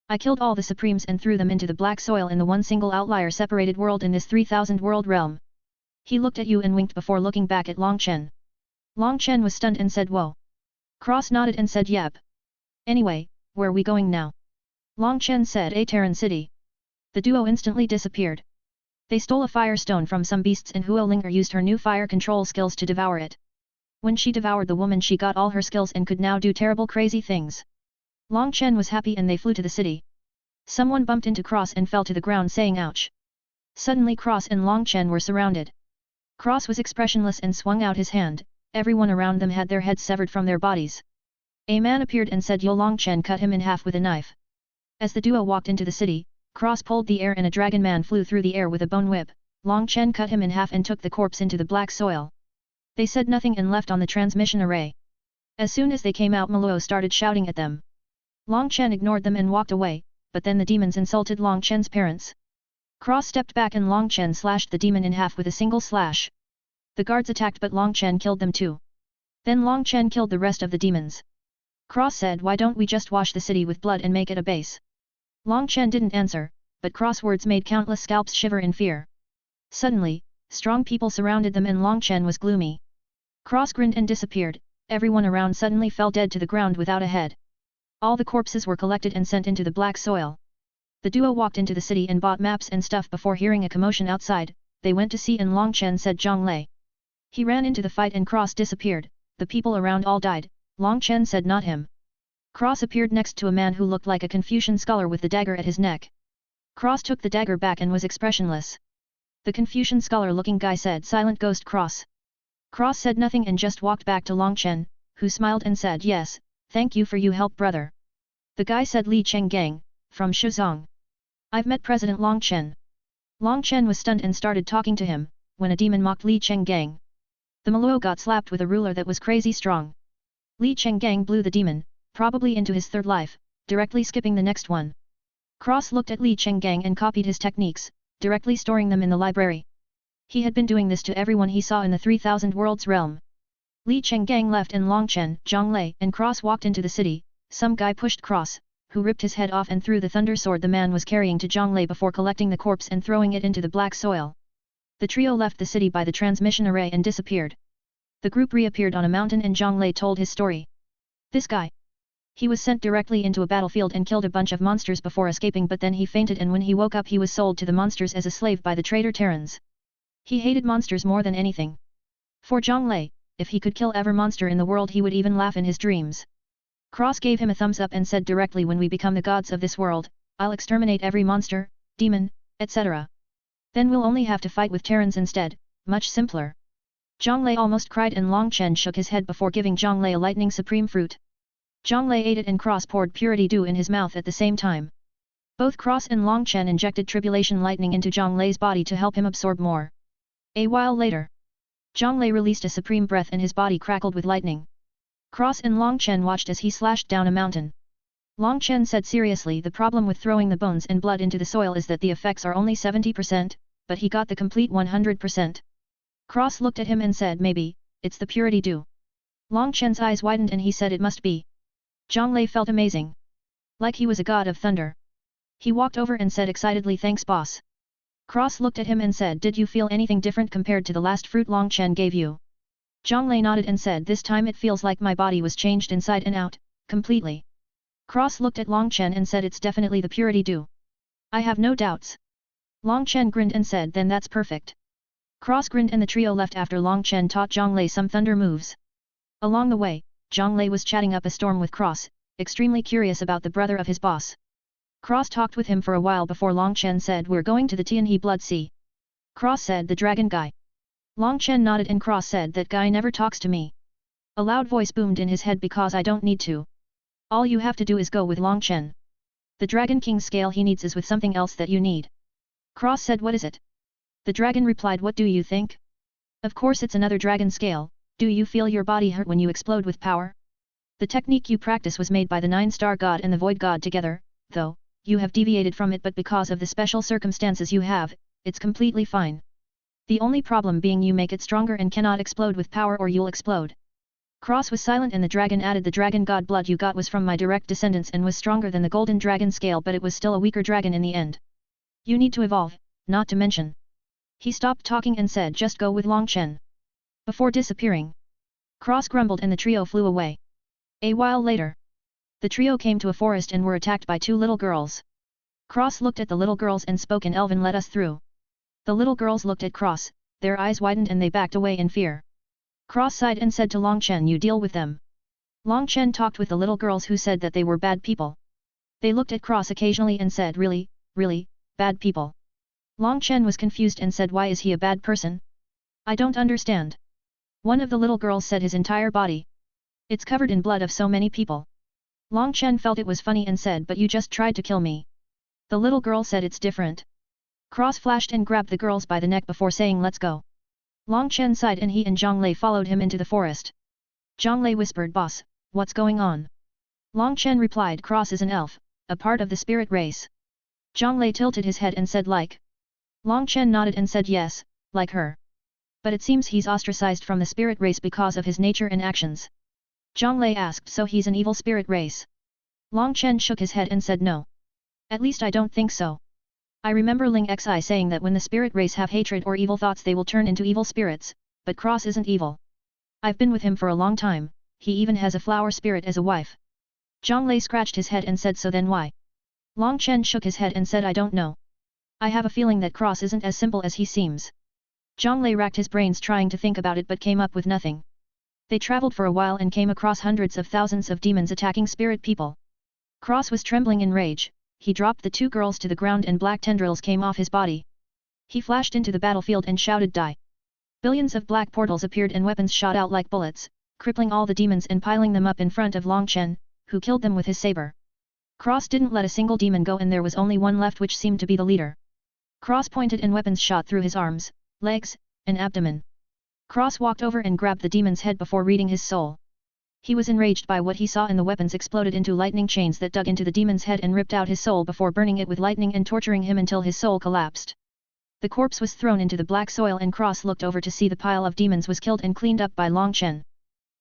Speaker 1: I killed all the supremes and threw them into the black soil in the one single outlier separated world in this 3000 world realm." He looked at you and winked before looking back at Long Chen. Long Chen was stunned and said, "Whoa." Cross nodded and said, "Yep. Anyway, where are we going now?" Long Chen said, "A Terran City." The duo instantly disappeared. They stole a fire stone from some beasts and Huo Linger used her new fire control skills to devour it. When she devoured the woman, she got all her skills and could now do terrible crazy things. Long Chen was happy and they flew to the city. Someone bumped into Cross and fell to the ground saying ouch. Suddenly Cross and Long Chen were surrounded. Cross was expressionless and swung out his hand. Everyone around them had their heads severed from their bodies. A man appeared and said, "Yo." Long Chen cut him in half with a knife. As the duo walked into the city, Cross pulled the air and a dragon man flew through the air with a bone whip. Long Chen cut him in half and took the corpse into the black soil. They said nothing and left on the transmission array. As soon as they came out, Maluo started shouting at them. Long Chen ignored them and walked away, but then the demons insulted Long Chen's parents. Cross stepped back and Long Chen slashed the demon in half with a single slash. The guards attacked but Long Chen killed them too. Then Long Chen killed the rest of the demons. Cross said, "Why don't we just wash the city with blood and make it a base?" Long Chen didn't answer, but Cross words made countless scalps shiver in fear. Suddenly, strong people surrounded them and Long Chen was gloomy. Cross grinned and disappeared. Everyone around suddenly fell dead to the ground without a head. All the corpses were collected and sent into the black soil. The duo walked into the city and bought maps and stuff before hearing a commotion outside. They went to see and Long Chen said, "Zhang Lei. He ran into the fight and Cross disappeared, the people around all died. Long Chen said not him. Cross appeared next to a man who looked like a Confucian scholar with the dagger at his neck. Cross took the dagger back and was expressionless. The Confucian scholar-looking guy said silent ghost Cross. Cross said nothing and just walked back to Long Chen, who smiled and said yes, thank you for your help brother. The guy said Li Chenggang, from Shuzong. I've met President Long Chen. Long Chen was stunned and started talking to him, when a demon mocked Li Chenggang. The Maluo got slapped with a ruler that was crazy strong. Li Chenggang blew the demon, probably into his third life, directly skipping the next one. Cross looked at Li Chenggang and copied his techniques, directly storing them in the library. He had been doing this to everyone he saw in the 3000 Worlds realm. Li Chenggang left and Long Chen, Zhang Lei and Cross walked into the city. Some guy pushed Cross, who ripped his head off and threw the thunder sword the man was carrying to Zhang Lei before collecting the corpse and throwing it into the black soil. The trio left the city by the transmission array and disappeared. The group reappeared on a mountain and Zhang Lei told his story. This guy. He was sent directly into a battlefield and killed a bunch of monsters before escaping, but then he fainted and when he woke up he was sold to the monsters as a slave by the traitor Terrans. He hated monsters more than anything. For Zhang Lei, if he could kill every monster in the world he would even laugh in his dreams. Cross gave him a thumbs up and said directly, when we become the gods of this world, I'll exterminate every monster, demon, etc. Then we'll only have to fight with Terrans instead, much simpler. Zhang Lei almost cried and Long Chen shook his head before giving Zhang Lei a lightning supreme fruit. Zhang Lei ate it and Cross poured purity dew in his mouth at the same time. Both Cross and Long Chen injected tribulation lightning into Zhang Lei's body to help him absorb more. A while later, Zhang Lei released a supreme breath and his body crackled with lightning. Cross and Long Chen watched as he slashed down a mountain. Long Chen said seriously, the problem with throwing the bones and blood into the soil is that the effects are only 70%, but he got the complete 100%. Cross looked at him and said maybe, it's the purity dew. Long Chen's eyes widened and he said it must be. Zhang Lei felt amazing. Like he was a god of thunder. He walked over and said excitedly, thanks boss. Cross looked at him and said, did you feel anything different compared to the last fruit Long Chen gave you? Zhang Lei nodded and said, this time it feels like my body was changed inside and out, completely. Cross looked at Long Chen and said, it's definitely the purity dew. I have no doubts. Long Chen grinned and said, then that's perfect. Cross grinned and the trio left after Long Chen taught Zhang Lei some thunder moves. Along the way, Zhang Lei was chatting up a storm with Cross, extremely curious about the brother of his boss. Cross talked with him for a while before Long Chen said, we're going to the Tianhe Blood Sea. Cross said, the dragon guy. Long Chen nodded and Cross said, that guy never talks to me. A loud voice boomed in his head, because I don't need to. All you have to do is go with Long Chen. The Dragon King's scale he needs is with something else that you need. Cross said, what is it? The dragon replied, what do you think? Of course it's another dragon scale. Do you feel your body hurt when you explode with power? The technique you practice was made by the 9-star god and the void god together, though, you have deviated from it, but because of the special circumstances you have, it's completely fine. The only problem being you make it stronger and cannot explode with power or you'll explode. Cross was silent and the dragon added, the dragon god blood you got was from my direct descendants and was stronger than the golden dragon scale, but it was still a weaker dragon in the end. You need to evolve, not to mention. He stopped talking and said, just go with Long Chen. Before disappearing, Cross grumbled and the trio flew away. A while later, the trio came to a forest and were attacked by 2 little girls. Cross looked at the little girls and spoke in Elven, let us through. The little girls looked at Cross, their eyes widened and they backed away in fear. Cross sighed and said to Long Chen, you deal with them. Long Chen talked with the little girls who said that they were bad people. They looked at Cross occasionally and said, really, bad people. Long Chen was confused and said, why is he a bad person? I don't understand. One of the little girls said, his entire body. It's covered in blood of so many people. Long Chen felt it was funny and said, but you just tried to kill me. The little girl said, it's different. Cross flashed and grabbed the girls by the neck before saying, let's go. Long Chen sighed and he and Zhang Lei followed him into the forest. Zhang Lei whispered, boss, what's going on? Long Chen replied, Cross is an elf, a part of the spirit race. Zhang Lei tilted his head and said, like? Long Chen nodded and said, yes, like her. But it seems he's ostracized from the spirit race because of his nature and actions. Zhang Lei asked, so he's an evil spirit race? Long Chen shook his head and said, no. At least I don't think so. I remember Ling Xi saying that when the spirit race have hatred or evil thoughts they will turn into evil spirits, but Cross isn't evil. I've been with him for a long time, he even has a flower spirit as a wife. Zhang Lei scratched his head and said, so then why? Long Chen shook his head and said, I don't know. I have a feeling that Cross isn't as simple as he seems. Zhang Lei racked his brains trying to think about it but came up with nothing. They traveled for a while and came across hundreds of thousands of demons attacking spirit people. Cross was trembling in rage, he dropped the two girls to the ground and black tendrils came off his body. He flashed into the battlefield and shouted die. Billions of black portals appeared and weapons shot out like bullets, crippling all the demons and piling them up in front of Long Chen, who killed them with his saber. Cross didn't let a single demon go and there was only one left which seemed to be the leader. Cross pointed and weapons shot through his arms, legs, and abdomen. Cross walked over and grabbed the demon's head before reading his soul. He was enraged by what he saw and the weapons exploded into lightning chains that dug into the demon's head and ripped out his soul before burning it with lightning and torturing him until his soul collapsed. The corpse was thrown into the black soil and Cross looked over to see the pile of demons was killed and cleaned up by Long Chen.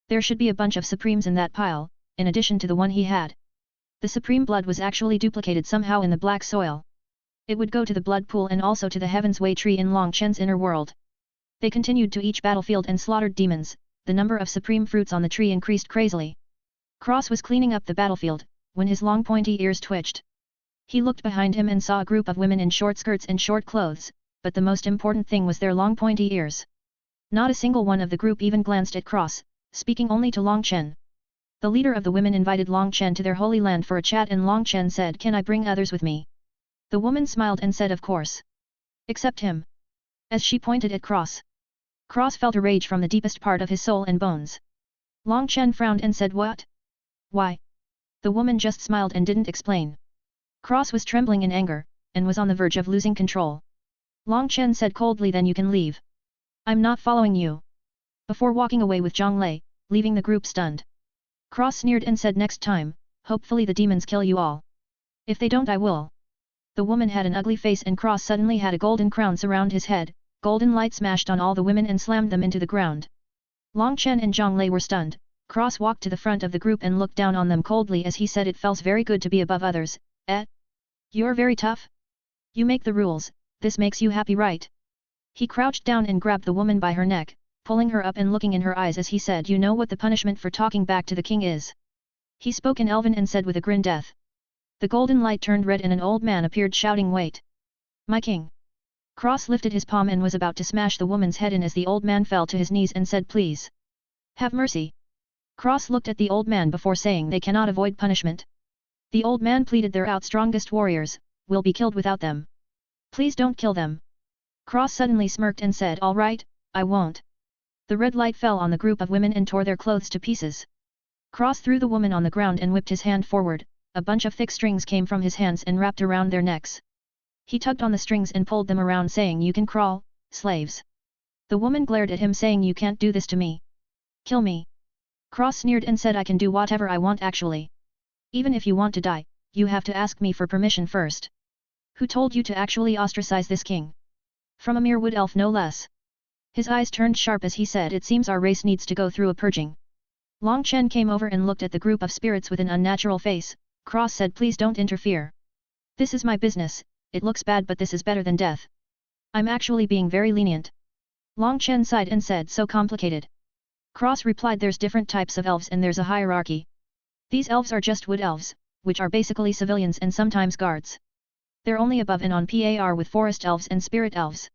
Speaker 1: There should be a bunch of supremes in that pile, in addition to the one he had. The supreme blood was actually duplicated somehow in the black soil. It would go to the blood pool and also to the Heaven's Way tree in Long Chen's inner world. They continued to each battlefield and slaughtered demons, the number of supreme fruits on the tree increased crazily. Cross was cleaning up the battlefield, when his long pointy ears twitched. He looked behind him and saw a group of women in short skirts and short clothes, but the most important thing was their long pointy ears. Not a single one of the group even glanced at Cross, speaking only to Long Chen. The leader of the women invited Long Chen to their holy land for a chat and Long Chen said, "Can I bring others with me?" The woman smiled and said, "Of course. Except him." As she pointed at Cross. Cross felt a rage from the deepest part of his soul and bones. Long Chen frowned and said, "What? Why?" The woman just smiled and didn't explain. Cross was trembling in anger, and was on the verge of losing control. Long Chen said coldly, "Then you can leave. I'm not following you." Before walking away with Zhang Lei, leaving the group stunned. Cross sneered and said, "Next time, hopefully the demons kill you all. If they don't I will." The woman had an ugly face and Cross suddenly had a golden crown surround his head, golden light smashed on all the women and slammed them into the ground. Long Chen and Zhang Lei were stunned. Cross walked to the front of the group and looked down on them coldly as he said, "It feels very good to be above others, eh? You're very tough? You make the rules, this makes you happy, right?" He crouched down and grabbed the woman by her neck, pulling her up and looking in her eyes as he said, "You know what the punishment for talking back to the king is?" He spoke in Elven and said with a grin, "Death." The golden light turned red and an old man appeared shouting, "Wait! My king!" Cross lifted his palm and was about to smash the woman's head in as the old man fell to his knees and said, "Please! Have mercy!" Cross looked at the old man before saying, "They cannot avoid punishment." The old man pleaded, "They're our strongest warriors, will be killed without them. Please don't kill them." Cross suddenly smirked and said, "All right, I won't." The red light fell on the group of women and tore their clothes to pieces. Cross threw the woman on the ground and whipped his hand forward, a bunch of thick strings came from his hands and wrapped around their necks. He tugged on the strings and pulled them around saying, "You can crawl, slaves." The woman glared at him saying, "You can't do this to me. Kill me." Cross sneered and said, "I can do whatever I want actually. Even if you want to die, you have to ask me for permission first. Who told you to actually ostracize this king? From a mere wood elf no less." His eyes turned sharp as he said, "It seems our race needs to go through a purging." Long Chen came over and looked at the group of spirits with an unnatural face. Cross said, "Please don't interfere. This is my business, it looks bad but this is better than death. I'm actually being very lenient." Long Chen sighed and said, "So complicated." Cross replied, "There's different types of elves and there's a hierarchy. These elves are just wood elves, which are basically civilians and sometimes guards. They're only above and on par with forest elves and spirit elves."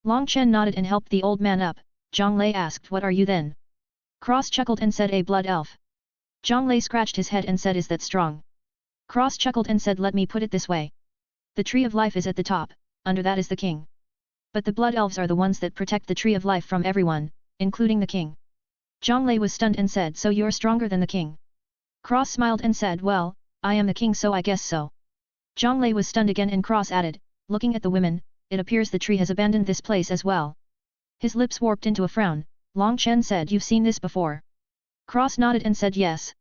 Speaker 1: Long Chen nodded and helped the old man up. Zhang Lei asked, "What are you then?" Cross chuckled and said, "A blood elf." Zhang Lei scratched his head and said, "Is that strong?" Cross chuckled and said, "Let me put it this way. The tree of life is at the top, under that is the king. But the blood elves are the ones that protect the tree of life from everyone, including the king." Zhang Lei was stunned and said, "So you're stronger than the king?" Cross smiled and said, "Well, I am the king so I guess so." Zhang Lei was stunned again and Cross added, looking at the women, "It appears the tree has abandoned this place as well." His lips warped into a frown. Long Chen said, "You've seen this before?" Cross nodded and said, "Yes.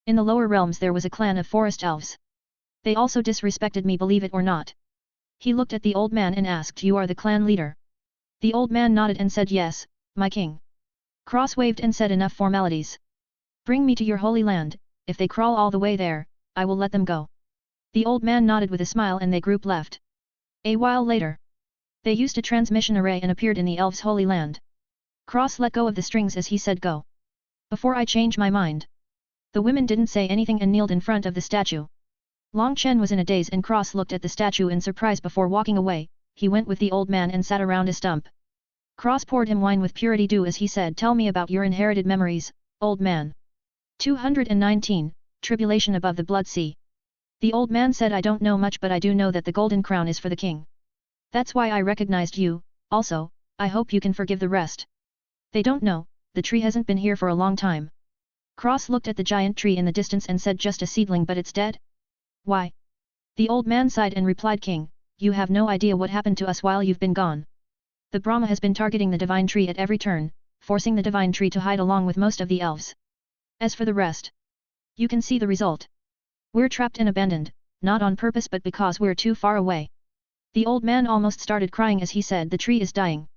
Speaker 1: In the lower realms there was a clan of forest elves. They also disrespected me, believe it or not." He looked at the old man and asked, "You are the clan leader?" The old man nodded and said, "Yes, my king." Cross waved and said, "Enough formalities. Bring me to your holy land, if they crawl all the way there, I will let them go." The old man nodded with a smile and they group left. A while later, they used a transmission array and appeared in the elves' holy land. Cross let go of the strings as he said, "Go. Before I change my mind." The women didn't say anything and kneeled in front of the statue. Long Chen was in a daze and Cross looked at the statue in surprise before walking away. He went with the old man and sat around a stump. Cross poured him wine with purity dew as he said, tell me about your inherited memories, old man. 219, Tribulation above the Blood Sea. The old man said, I don't know much, but I do know that the golden crown is for the king. That's why I recognized you. Also, I hope you can forgive the rest. They don't know, the tree hasn't been here for a long time. Cross looked at the giant tree in the distance and said, just a seedling, but it's dead? Why? The old man sighed and replied, King, you have no idea what happened to us while you've been gone. The Brahma has been targeting the divine tree at every turn, forcing the divine tree to hide along with most of the elves. As for the rest, you can see the result. We're trapped and abandoned, not on purpose but because we're too far away. The old man almost started crying as he said, the tree is dying.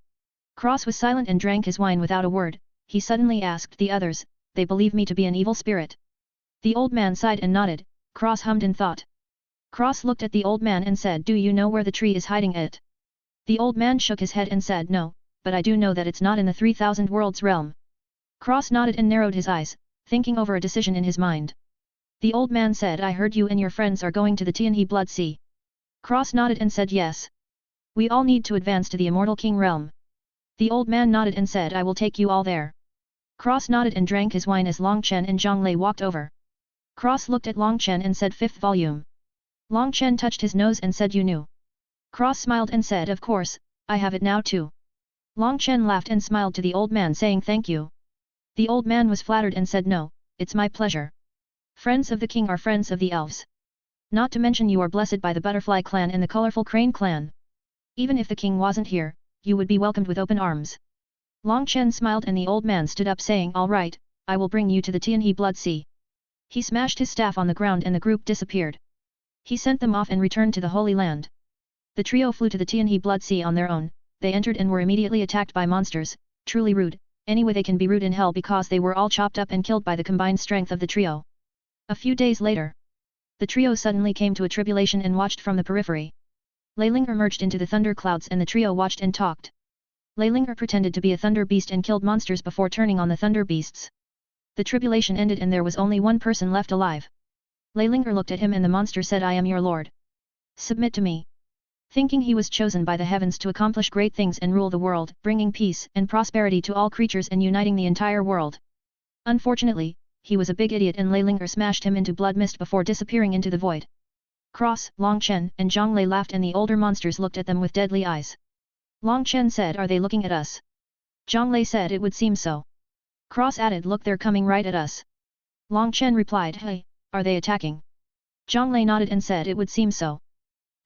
Speaker 1: Cross was silent and drank his wine without a word. He suddenly asked the others, they believe me to be an evil spirit. The old man sighed and nodded. Cross hummed in thought. Cross looked at the old man and said, do you know where the tree is hiding it? The old man shook his head and said, no, but I do know that it's not in the 3000 worlds realm. Cross nodded and narrowed his eyes, thinking over a decision in his mind. The old man said, I heard you and your friends are going to the Tianhe Blood Sea. Cross nodded and said, yes. We all need to advance to the Immortal King realm. The old man nodded and said, I will take you all there. Cross nodded and drank his wine as Long Chen and Zhang Lei walked over. Cross looked at Long Chen and said, fifth volume. Long Chen touched his nose and said, you knew. Cross smiled and said, of course, I have it now too. Long Chen laughed and smiled to the old man saying thank you. The old man was flattered and said, no, it's my pleasure. Friends of the king are friends of the elves. Not to mention you are blessed by the Butterfly clan and the Colorful Crane clan. Even if the king wasn't here, you would be welcomed with open arms. Long Chen smiled and the old man stood up saying, all right, I will bring you to the Tianhe Blood Sea. He smashed his staff on the ground and the group disappeared. He sent them off and returned to the Holy Land. The trio flew to the Tianhe Blood Sea on their own. They entered and were immediately attacked by monsters, truly rude. Anyway, they can be rude in hell because they were all chopped up and killed by the combined strength of the trio. A few days later, the trio suddenly came to a tribulation and watched from the periphery. Leiling emerged into the thunder clouds and the trio watched and talked. Leilinger pretended to be a thunder beast and killed monsters before turning on the thunder beasts. The tribulation ended and there was only one person left alive. Leilinger looked at him and the monster said, I am your lord. Submit to me. Thinking he was chosen by the heavens to accomplish great things and rule the world, bringing peace and prosperity to all creatures and uniting the entire world. Unfortunately, he was a big idiot and Leilinger smashed him into blood mist before disappearing into the void. Cross, Long Chen and Zhang Lei laughed and the older monsters looked at them with deadly eyes. Long Chen said, are they looking at us? Zhang Lei said, it would seem so. Cross added, look, they're coming right at us. Long Chen replied, hey, are they attacking? Zhang Lei nodded and said, it would seem so.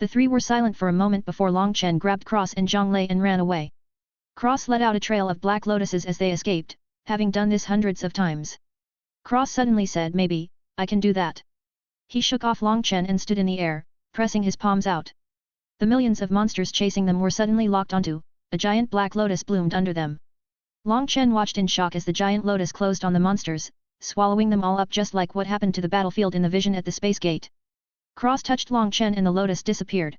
Speaker 1: The three were silent for a moment before Long Chen grabbed Cross and Zhang Lei and ran away. Cross let out a trail of black lotuses as they escaped, having done this hundreds of times. Cross suddenly said, maybe, I can do that. He shook off Long Chen and stood in the air, pressing his palms out. The millions of monsters chasing them were suddenly locked onto, a giant black lotus bloomed under them. Long Chen watched in shock as the giant lotus closed on the monsters, swallowing them all up just like what happened to the battlefield in the vision at the space gate. Cross touched Long Chen and the lotus disappeared.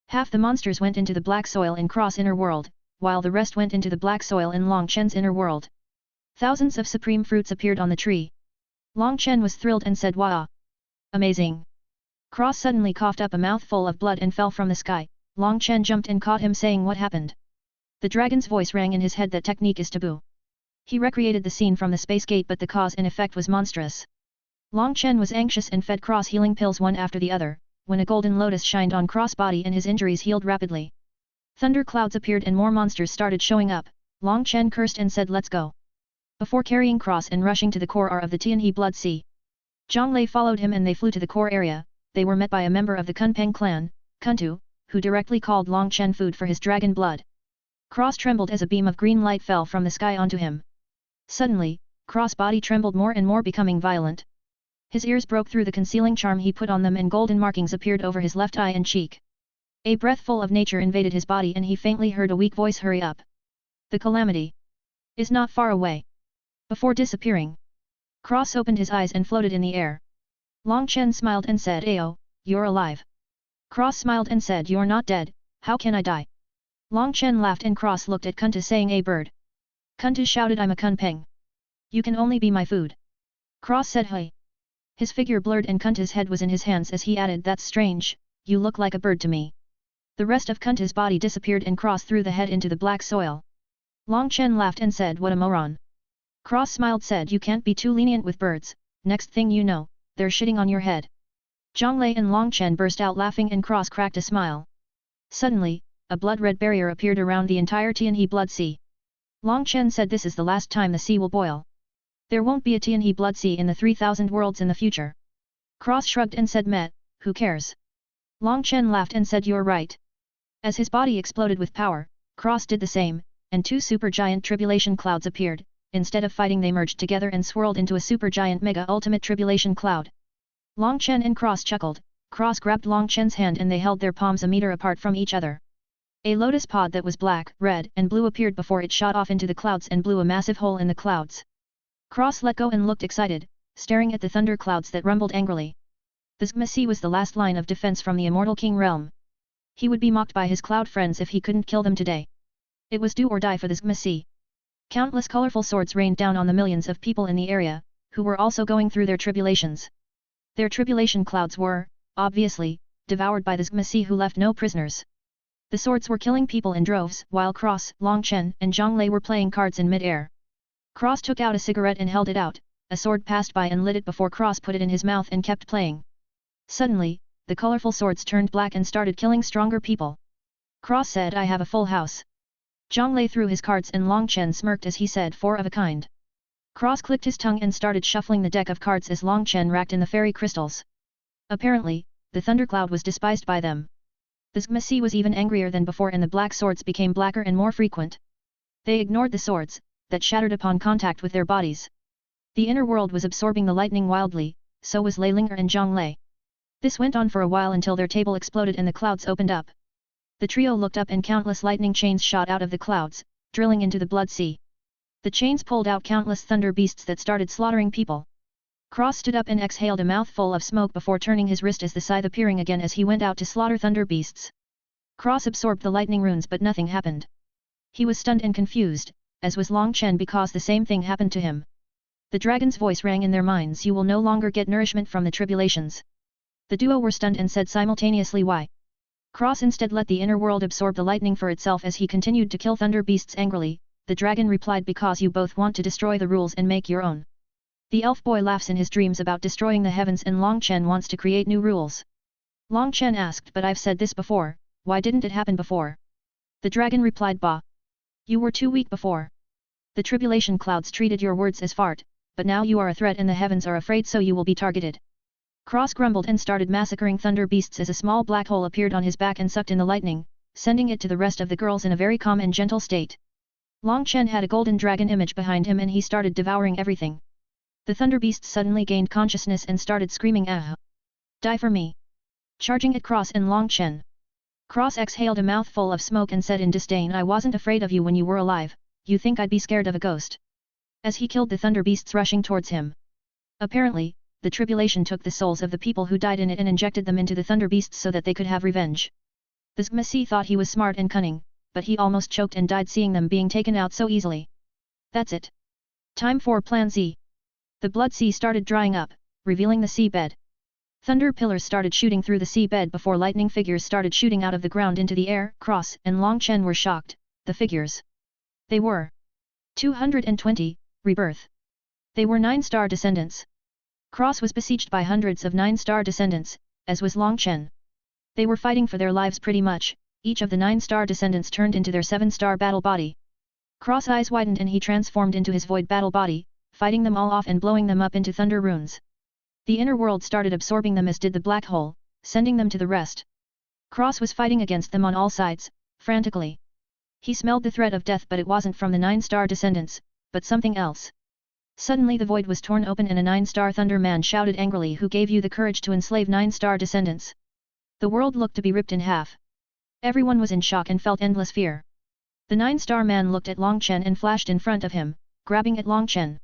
Speaker 1: Half the monsters went into the black soil in Cross' inner world, while the rest went into the black soil in Long Chen's inner world. Thousands of supreme fruits appeared on the tree. Long Chen was thrilled and said, wow! Amazing! Cross suddenly coughed up a mouthful of blood and fell from the sky. Long Chen jumped and caught him saying, what happened? The dragon's voice rang in his head, that technique is taboo. He recreated the scene from the space gate, but the cause and effect was monstrous. Long Chen was anxious and fed Cross healing pills one after the other, when a golden lotus shined on Cross' body and his injuries healed rapidly. Thunder clouds appeared and more monsters started showing up. Long Chen cursed and said, let's go. Before carrying Cross and rushing to the core of the Tianhe Blood Sea, Zhang Lei followed him and they flew to the core area. They were met by a member of the Kunpeng clan, Kuntu, who directly called Long Chen food for his dragon blood. Cross trembled as a beam of green light fell from the sky onto him. Suddenly, Cross' body trembled more and more, becoming violent. His ears broke through the concealing charm he put on them and golden markings appeared over his left eye and cheek. A breath full of nature invaded his body and he faintly heard a weak voice, hurry up. The calamity is not far away. Before disappearing, Cross opened his eyes and floated in the air. Long Chen smiled and said, Ayo, you're alive. Cross smiled and said, you're not dead, how can I die? Long Chen laughed and Cross looked at Kunta saying, a bird. Kunta shouted, I'm a Kunpeng. You can only be my food. Cross said, hey. His figure blurred and Kunta's head was in his hands as he added, that's strange, you look like a bird to me. The rest of Kunta's body disappeared and Cross threw the head into the black soil. Long Chen laughed and said, what a moron. Cross smiled said, you can't be too lenient with birds, next thing you know, they're shitting on your head. Zhang Lei and Long Chen burst out laughing and Cross cracked a smile. Suddenly, a blood-red barrier appeared around the entire Tianhe Blood Sea. Long Chen said, this is the last time the sea will boil. There won't be a Tianhe Blood Sea in the 3000 worlds in the future. Cross shrugged and said, Met, who cares? Long Chen laughed and said, you're right. As his body exploded with power, Cross did the same, and two supergiant tribulation clouds appeared. Instead of fighting, they merged together and swirled into a supergiant mega ultimate tribulation cloud. Long Chen and Cross chuckled. Cross grabbed Long Chen's hand and they held their palms a meter apart from each other. A lotus pod that was black, red, and blue appeared before it shot off into the clouds and blew a massive hole in the clouds. Cross let go and looked excited, staring at the thunder clouds that rumbled angrily. The Zgma Sea was the last line of defense from the immortal king realm. He would be mocked by his cloud friends if he couldn't kill them today. It was do or die for the Zgma Sea. Countless colorful swords rained down on the millions of people in the area, who were also going through their tribulations. Their tribulation clouds were, obviously, devoured by the Zgma Sea, who left no prisoners. The swords were killing people in droves, while Cross, Long Chen, and Zhang Lei were playing cards in mid-air. Cross took out a cigarette and held it out, a sword passed by and lit it before Cross put it in his mouth and kept playing. Suddenly, the colorful swords turned black and started killing stronger people. Cross said, I have a full house. Zhang Lei threw his cards and Long Chen smirked as he said, four of a kind. Cross clicked his tongue and started shuffling the deck of cards as Long Chen racked in the fairy crystals. Apparently, the thundercloud was despised by them. The Zgma Sea was even angrier than before and the black swords became blacker and more frequent. They ignored the swords, that shattered upon contact with their bodies. The inner world was absorbing the lightning wildly, so was Lei Linger and Zhang Lei. This went on for a while until their table exploded and the clouds opened up. The trio looked up and countless lightning chains shot out of the clouds, drilling into the blood sea. The chains pulled out countless thunder beasts that started slaughtering people. Cross stood up and exhaled a mouthful of smoke before turning his wrist as the scythe appearing again as he went out to slaughter thunder beasts. Cross absorbed the lightning runes but nothing happened. He was stunned and confused, as was Long Chen, because the same thing happened to him. The dragon's voice rang in their minds, you will no longer get nourishment from the tribulations. The duo were stunned and said simultaneously, why? Cross instead let the inner world absorb the lightning for itself as he continued to kill thunder beasts angrily. The dragon replied, because you both want to destroy the rules and make your own. The elf boy laughs in his dreams about destroying the heavens and Long Chen wants to create new rules. Long Chen asked, but I've said this before, why didn't it happen before? The dragon replied, bah. You were too weak before. The tribulation clouds treated your words as fart, but now you are a threat and the heavens are afraid, so you will be targeted. Cross grumbled and started massacring thunder beasts as a small black hole appeared on his back and sucked in the lightning, sending it to the rest of the girls in a very calm and gentle state. Long Chen had a golden dragon image behind him and he started devouring everything. The thunder beasts suddenly gained consciousness and started screaming, ah! Die for me! Charging at Cross and Long Chen. Cross exhaled a mouthful of smoke and said in disdain, I wasn't afraid of you when you were alive, you think I'd be scared of a ghost? As he killed the thunder beasts rushing towards him. Apparently, the tribulation took the souls of the people who died in it and injected them into the thunder beasts so that they could have revenge. The Zgma Sea thought he was smart and cunning, but he almost choked and died seeing them being taken out so easily. That's it. Time for Plan Z. The blood sea started drying up, revealing the seabed. Thunder pillars started shooting through the seabed before lightning figures started shooting out of the ground into the air. Cross and Long Chen were shocked. The figures. They were 220, rebirth. They were 9-star descendants. Cross was besieged by hundreds of 9-star descendants, as was Long Chen. They were fighting for their lives pretty much. Each of the 9-star descendants turned into their 7-star battle body. Cross eyes widened and he transformed into his void battle body, fighting them all off and blowing them up into thunder runes. The inner world started absorbing them as did the black hole, sending them to the rest. Cross was fighting against them on all sides, frantically. He smelled the threat of death, but it wasn't from the 9-star descendants, but something else. Suddenly the void was torn open and a 9-star thunder man shouted angrily, who gave you the courage to enslave 9-star descendants? The world looked to be ripped in half. Everyone was in shock and felt endless fear. The 9-star man looked at Long Chen and flashed in front of him, grabbing at Long Chen.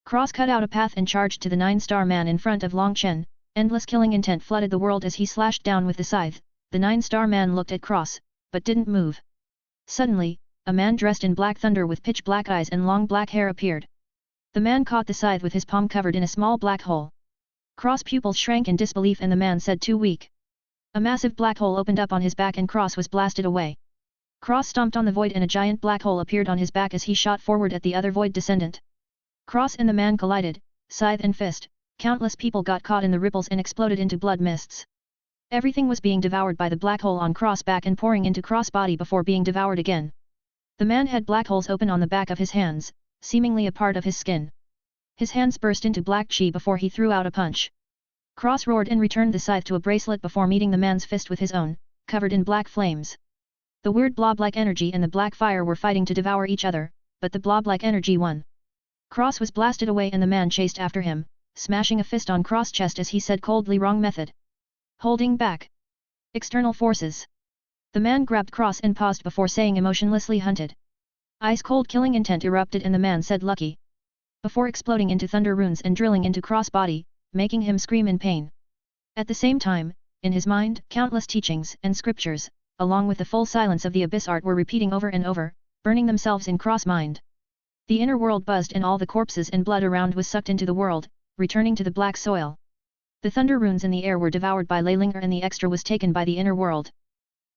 Speaker 1: Cross cut out a path and charged to the 9-star man in front of Long Chen. Endless killing intent flooded the world as he slashed down with the scythe. The 9-star man looked at Cross, but didn't move. Suddenly, a man dressed in black thunder with pitch black eyes and long black hair appeared. The man caught the scythe with his palm covered in a small black hole. Cross' pupils shrank in disbelief and the man said, too weak. A massive black hole opened up on his back and Cross was blasted away. Cross stomped on the void and a giant black hole appeared on his back as he shot forward at the other void descendant. Cross and the man collided, scythe and fist, countless people got caught in the ripples and exploded into blood mists. Everything was being devoured by the black hole on Cross' back and pouring into Cross' body before being devoured again. The man had black holes open on the back of his hands, seemingly a part of his skin. His hands burst into black chi before he threw out a punch. Cross roared and returned the scythe to a bracelet before meeting the man's fist with his own, covered in black flames. The weird blob-like energy and the black fire were fighting to devour each other, but the blob-like energy won. Cross was blasted away and the man chased after him, smashing a fist on Cross' chest as he said coldly, "Wrong method. Holding back. External forces." The man grabbed Cross and paused before saying emotionlessly, "Hunted." Ice-cold killing intent erupted and the man said, "Lucky." Before exploding into thunder runes and drilling into Cross' body, making him scream in pain. At the same time, in his mind, countless teachings and scriptures, along with the full silence of the abyss art were repeating over and over, burning themselves in Cross' mind. The inner world buzzed and all the corpses and blood around was sucked into the world, returning to the black soil. The thunder runes in the air were devoured by Leilinger and the extra was taken by the inner world.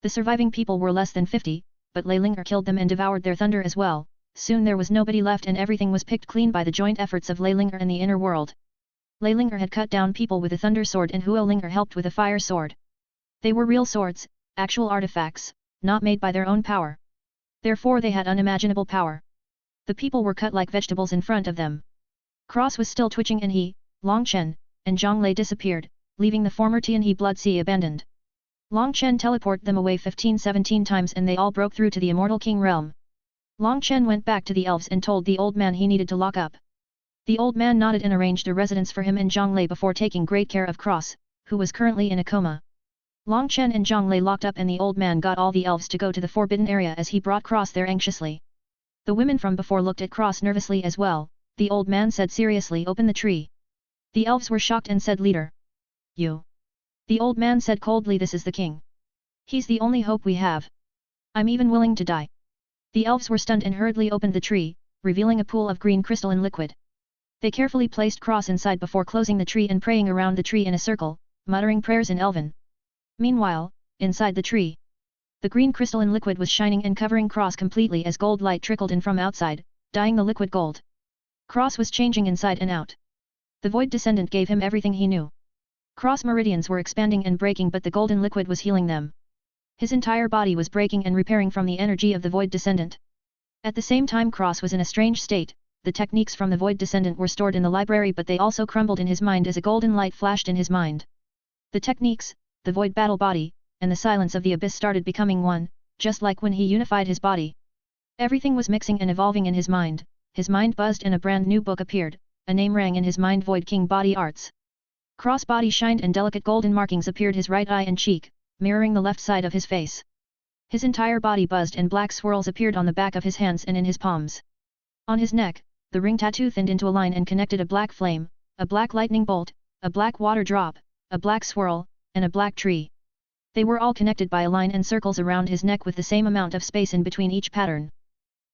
Speaker 1: The surviving people were less than 50, but Leilinger killed them and devoured their thunder as well. Soon there was nobody left and everything was picked clean by the joint efforts of Leilinger and the inner world. Leilinger had cut down people with a thunder sword and Huolinger helped with a fire sword. They were real swords, actual artifacts, not made by their own power. Therefore they had unimaginable power. The people were cut like vegetables in front of them. Cross was still twitching and he, Long Chen, and Zhang Lei disappeared, leaving the former Tianhe Blood Sea abandoned. Long Chen teleported them away 15-17 times and they all broke through to the Immortal King realm. Long Chen went back to the elves and told the old man he needed to lock up. The old man nodded and arranged a residence for him and Zhang Lei before taking great care of Cross, who was currently in a coma. Long Chen and Zhang Lei locked up and the old man got all the elves to go to the forbidden area as he brought Cross there anxiously. The women from before looked at Cross nervously as well. The old man said seriously, "Open the tree." The elves were shocked and said, "Leader. You." The old man said coldly, "This is the king. He's the only hope we have. I'm even willing to die." The elves were stunned and hurriedly opened the tree, revealing a pool of green crystalline liquid. They carefully placed Cross inside before closing the tree and praying around the tree in a circle, muttering prayers in Elven. Meanwhile, inside the tree, the green crystalline liquid was shining and covering Cross completely as gold light trickled in from outside, dyeing the liquid gold. Cross was changing inside and out. The Void Descendant gave him everything he knew. Cross meridians were expanding and breaking but the golden liquid was healing them. His entire body was breaking and repairing from the energy of the Void Descendant. At the same time Cross was in a strange state. The techniques from the Void Descendant were stored in the library but they also crumbled in his mind as a golden light flashed in his mind. The techniques, the Void Battle Body, and the silence of the abyss started becoming one, just like when he unified his body. Everything was mixing and evolving in his mind buzzed and a brand new book appeared, a name rang in his mind, Void King Body Arts. Cross body shined and delicate golden markings appeared his right eye and cheek, mirroring the left side of his face. His entire body buzzed and black swirls appeared on the back of his hands and in his palms. On his neck, the ring tattoo thinned into a line and connected a black flame, a black lightning bolt, a black water drop, a black swirl, and a black tree. They were all connected by a line and circles around his neck with the same amount of space in between each pattern.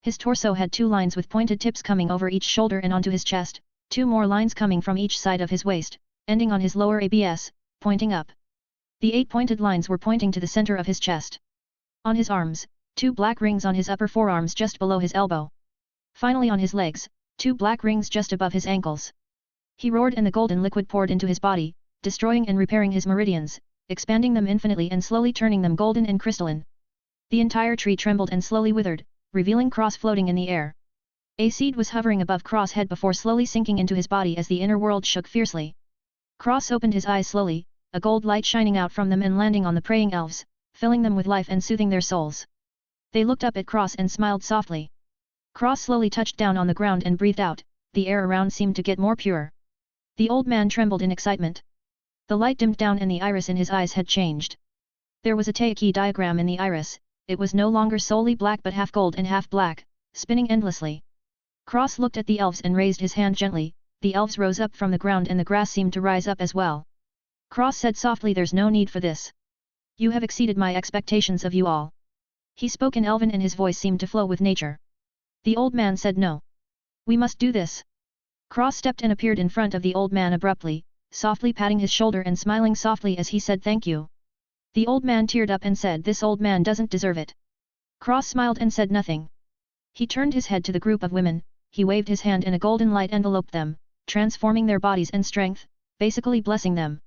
Speaker 1: His torso had 2 lines with pointed tips coming over each shoulder and onto his chest, 2 more lines coming from each side of his waist, ending on his lower abs, pointing up. The 8 pointed lines were pointing to the center of his chest. On his arms, 2 black rings on his upper forearms just below his elbow. Finally on his legs, 2 black rings just above his ankles. He roared and the golden liquid poured into his body, destroying and repairing his meridians, expanding them infinitely and slowly turning them golden and crystalline. The entire tree trembled and slowly withered, revealing Cross floating in the air. A seed was hovering above Cross' head before slowly sinking into his body as the inner world shook fiercely. Cross opened his eyes slowly, a gold light shining out from them and landing on the praying elves, filling them with life and soothing their souls. They looked up at Cross and smiled softly. Cross slowly touched down on the ground and breathed out, the air around seemed to get more pure. The old man trembled in excitement. The light dimmed down and the iris in his eyes had changed. There was a Taiki diagram in the iris, it was no longer solely black but half gold and half black, spinning endlessly. Cross looked at the elves and raised his hand gently, the elves rose up from the ground and the grass seemed to rise up as well. Cross said softly, "There's no need for this. You have exceeded my expectations of you all." He spoke in Elven and his voice seemed to flow with nature. The old man said, "No. We must do this." Cross stepped and appeared in front of the old man abruptly, softly patting his shoulder and smiling softly as he said thank you. The old man teared up and said, "This old man doesn't deserve it." Cross smiled and said nothing. He turned his head to the group of women, he waved his hand and a golden light enveloped them, transforming their bodies and strength, basically blessing them.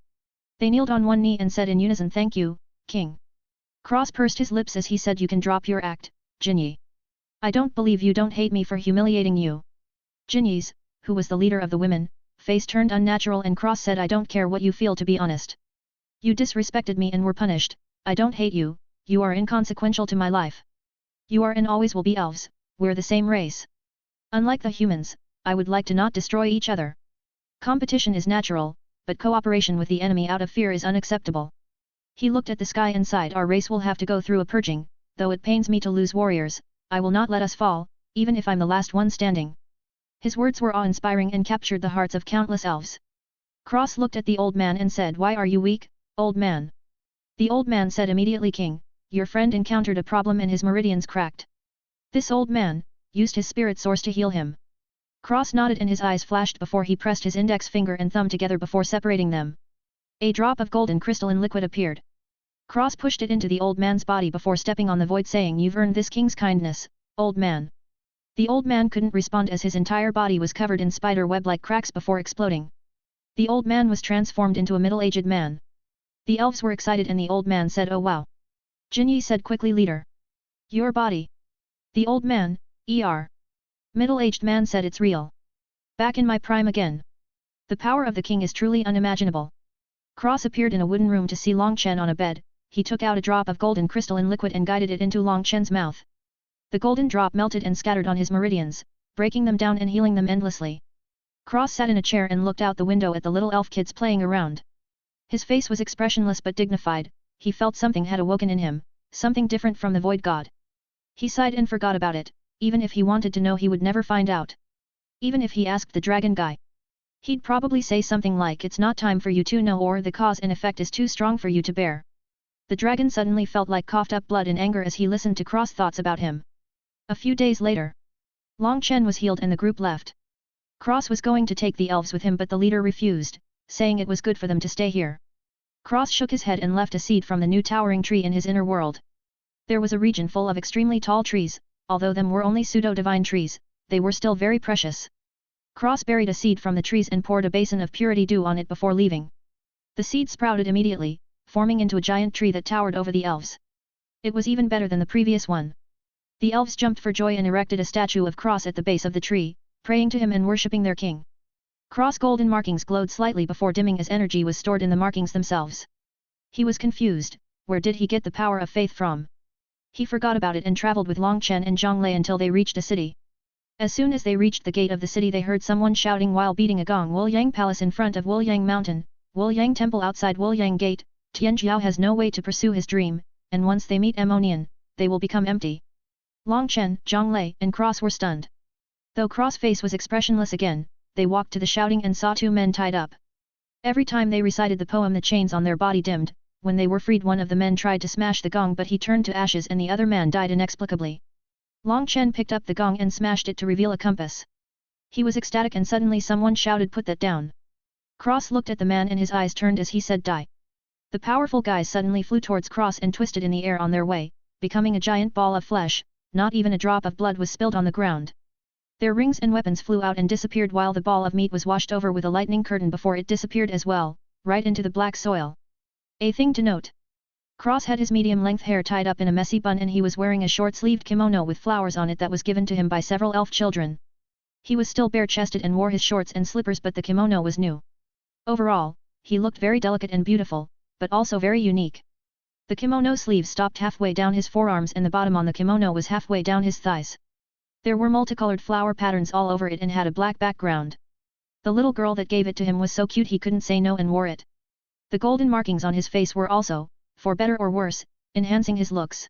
Speaker 1: They kneeled on one knee and said in unison, "Thank you, King." Cross pursed his lips as he said, "You can drop your act, Jinyi. I don't believe you don't hate me for humiliating you." Jinyi's, who was the leader of the women, face turned unnatural and Cross said, "I don't care what you feel, to be honest. You disrespected me and were punished. I don't hate you, you are inconsequential to my life. You are and always will be elves, we're the same race. Unlike the humans, I would like to not destroy each other. Competition is natural, but cooperation with the enemy out of fear is unacceptable." He looked at the sky and sighed, "Our race will have to go through a purging, though it pains me to lose warriors, I will not let us fall, even if I'm the last one standing." His words were awe-inspiring and captured the hearts of countless elves. Cross looked at the old man and said, "Why are you weak, old man?" The old man said immediately, "King, your friend encountered a problem and his meridians cracked." This old man used his spirit source to heal him. Cross nodded and his eyes flashed before he pressed his index finger and thumb together before separating them. A drop of golden crystalline liquid appeared. Cross pushed it into the old man's body before stepping on the void, saying, "You've earned this king's kindness, old man." The old man couldn't respond as his entire body was covered in spider web-like cracks before exploding. The old man was transformed into a middle-aged man. The elves were excited and the old man said, "Oh wow." Jinyi said quickly, "Leader. Your body." The old man, middle-aged man said, "It's real. Back in my prime again. The power of the king is truly unimaginable." Cross appeared in a wooden room to see Long Chen on a bed, he took out a drop of golden crystalline liquid and guided it into Long Chen's mouth. The golden drop melted and scattered on his meridians, breaking them down and healing them endlessly. Cross sat in a chair and looked out the window at the little elf kids playing around. His face was expressionless but dignified, he felt something had awoken in him, something different from the void god. He sighed and forgot about it, even if he wanted to know he would never find out. Even if he asked the dragon guy, he'd probably say something like, "It's not time for you to know," or "The cause and effect is too strong for you to bear." The dragon suddenly felt like coughed up blood in anger as he listened to Cross thoughts about him. A few days later, Long Chen was healed and the group left. Cross was going to take the elves with him but the leader refused, saying it was good for them to stay here. Cross shook his head and left a seed from the new towering tree in his inner world. There was a region full of extremely tall trees, although them were only pseudo-divine trees, they were still very precious. Cross buried a seed from the trees and poured a basin of purity dew on it before leaving. The seed sprouted immediately, forming into a giant tree that towered over the elves. It was even better than the previous one. The elves jumped for joy and erected a statue of Cross at the base of the tree, praying to him and worshipping their king. Cross golden markings glowed slightly before dimming as energy was stored in the markings themselves. He was confused, where did he get the power of faith from? He forgot about it and traveled with Long Chen and Zhang Lei until they reached a city. As soon as they reached the gate of the city they heard someone shouting while beating a gong, "Wuliang Palace in front of Wuliang Mountain, Wuliang Temple outside Wuliang Gate." Tian Jiao has no way to pursue his dream, and once they meet Ammonian, they will become empty. Long Chen, Zhang Lei and Cross were stunned. Though Cross' face was expressionless again, they walked to the shouting and saw two men tied up. Every time they recited the poem the chains on their body dimmed, when they were freed one of the men tried to smash the gong but he turned to ashes and the other man died inexplicably. Long Chen picked up the gong and smashed it to reveal a compass. He was ecstatic and suddenly someone shouted, "Put that down." Cross looked at the man and his eyes turned as he said, "Die." The powerful guys suddenly flew towards Cross and twisted in the air on their way, becoming a giant ball of flesh, not even a drop of blood was spilled on the ground. Their rings and weapons flew out and disappeared while the ball of meat was washed over with a lightning curtain before it disappeared as well, right into the black soil. A thing to note. Cross had his medium-length hair tied up in a messy bun and he was wearing a short-sleeved kimono with flowers on it that was given to him by several elf children. He was still bare-chested and wore his shorts and slippers but the kimono was new. Overall, he looked very delicate and beautiful, but also very unique. The kimono sleeves stopped halfway down his forearms and the bottom on the kimono was halfway down his thighs. There were multicolored flower patterns all over it and had a black background. The little girl that gave it to him was so cute he couldn't say no and wore it. The golden markings on his face were also, for better or worse, enhancing his looks.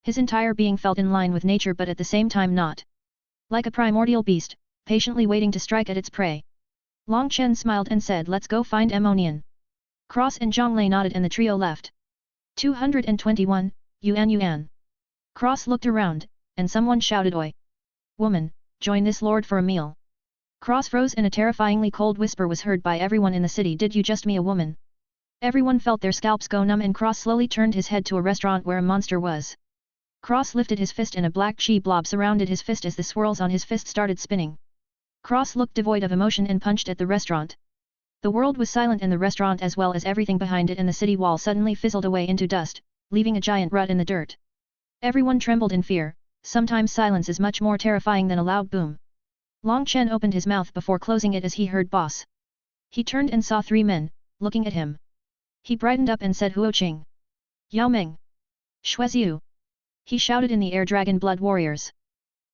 Speaker 1: His entire being felt in line with nature but at the same time not. Like a primordial beast, patiently waiting to strike at its prey. Long Chen smiled and said, "Let's go find Ammonian." Cross and Zhang Lei nodded and the trio left. 221, Yuan. Cross looked around, and someone shouted, "Oi! Woman, join this lord for a meal." Cross froze and a terrifyingly cold whisper was heard by everyone in the city, "Did you just me a woman?" Everyone felt their scalps go numb and Cross slowly turned his head to a restaurant where a monster was. Cross lifted his fist and a black chi blob surrounded his fist as the swirls on his fist started spinning. Cross looked devoid of emotion and punched at the restaurant. The world was silent and the restaurant as well as everything behind it and the city wall suddenly fizzled away into dust, leaving a giant rut in the dirt. Everyone trembled in fear. Sometimes silence is much more terrifying than a loud boom. Long Chen opened his mouth before closing it as he heard boss. He turned and saw 3 men, looking at him. He brightened up and said Huo Qing. Yao Ming. Shueziu. He shouted in the air, Dragon Blood Warriors.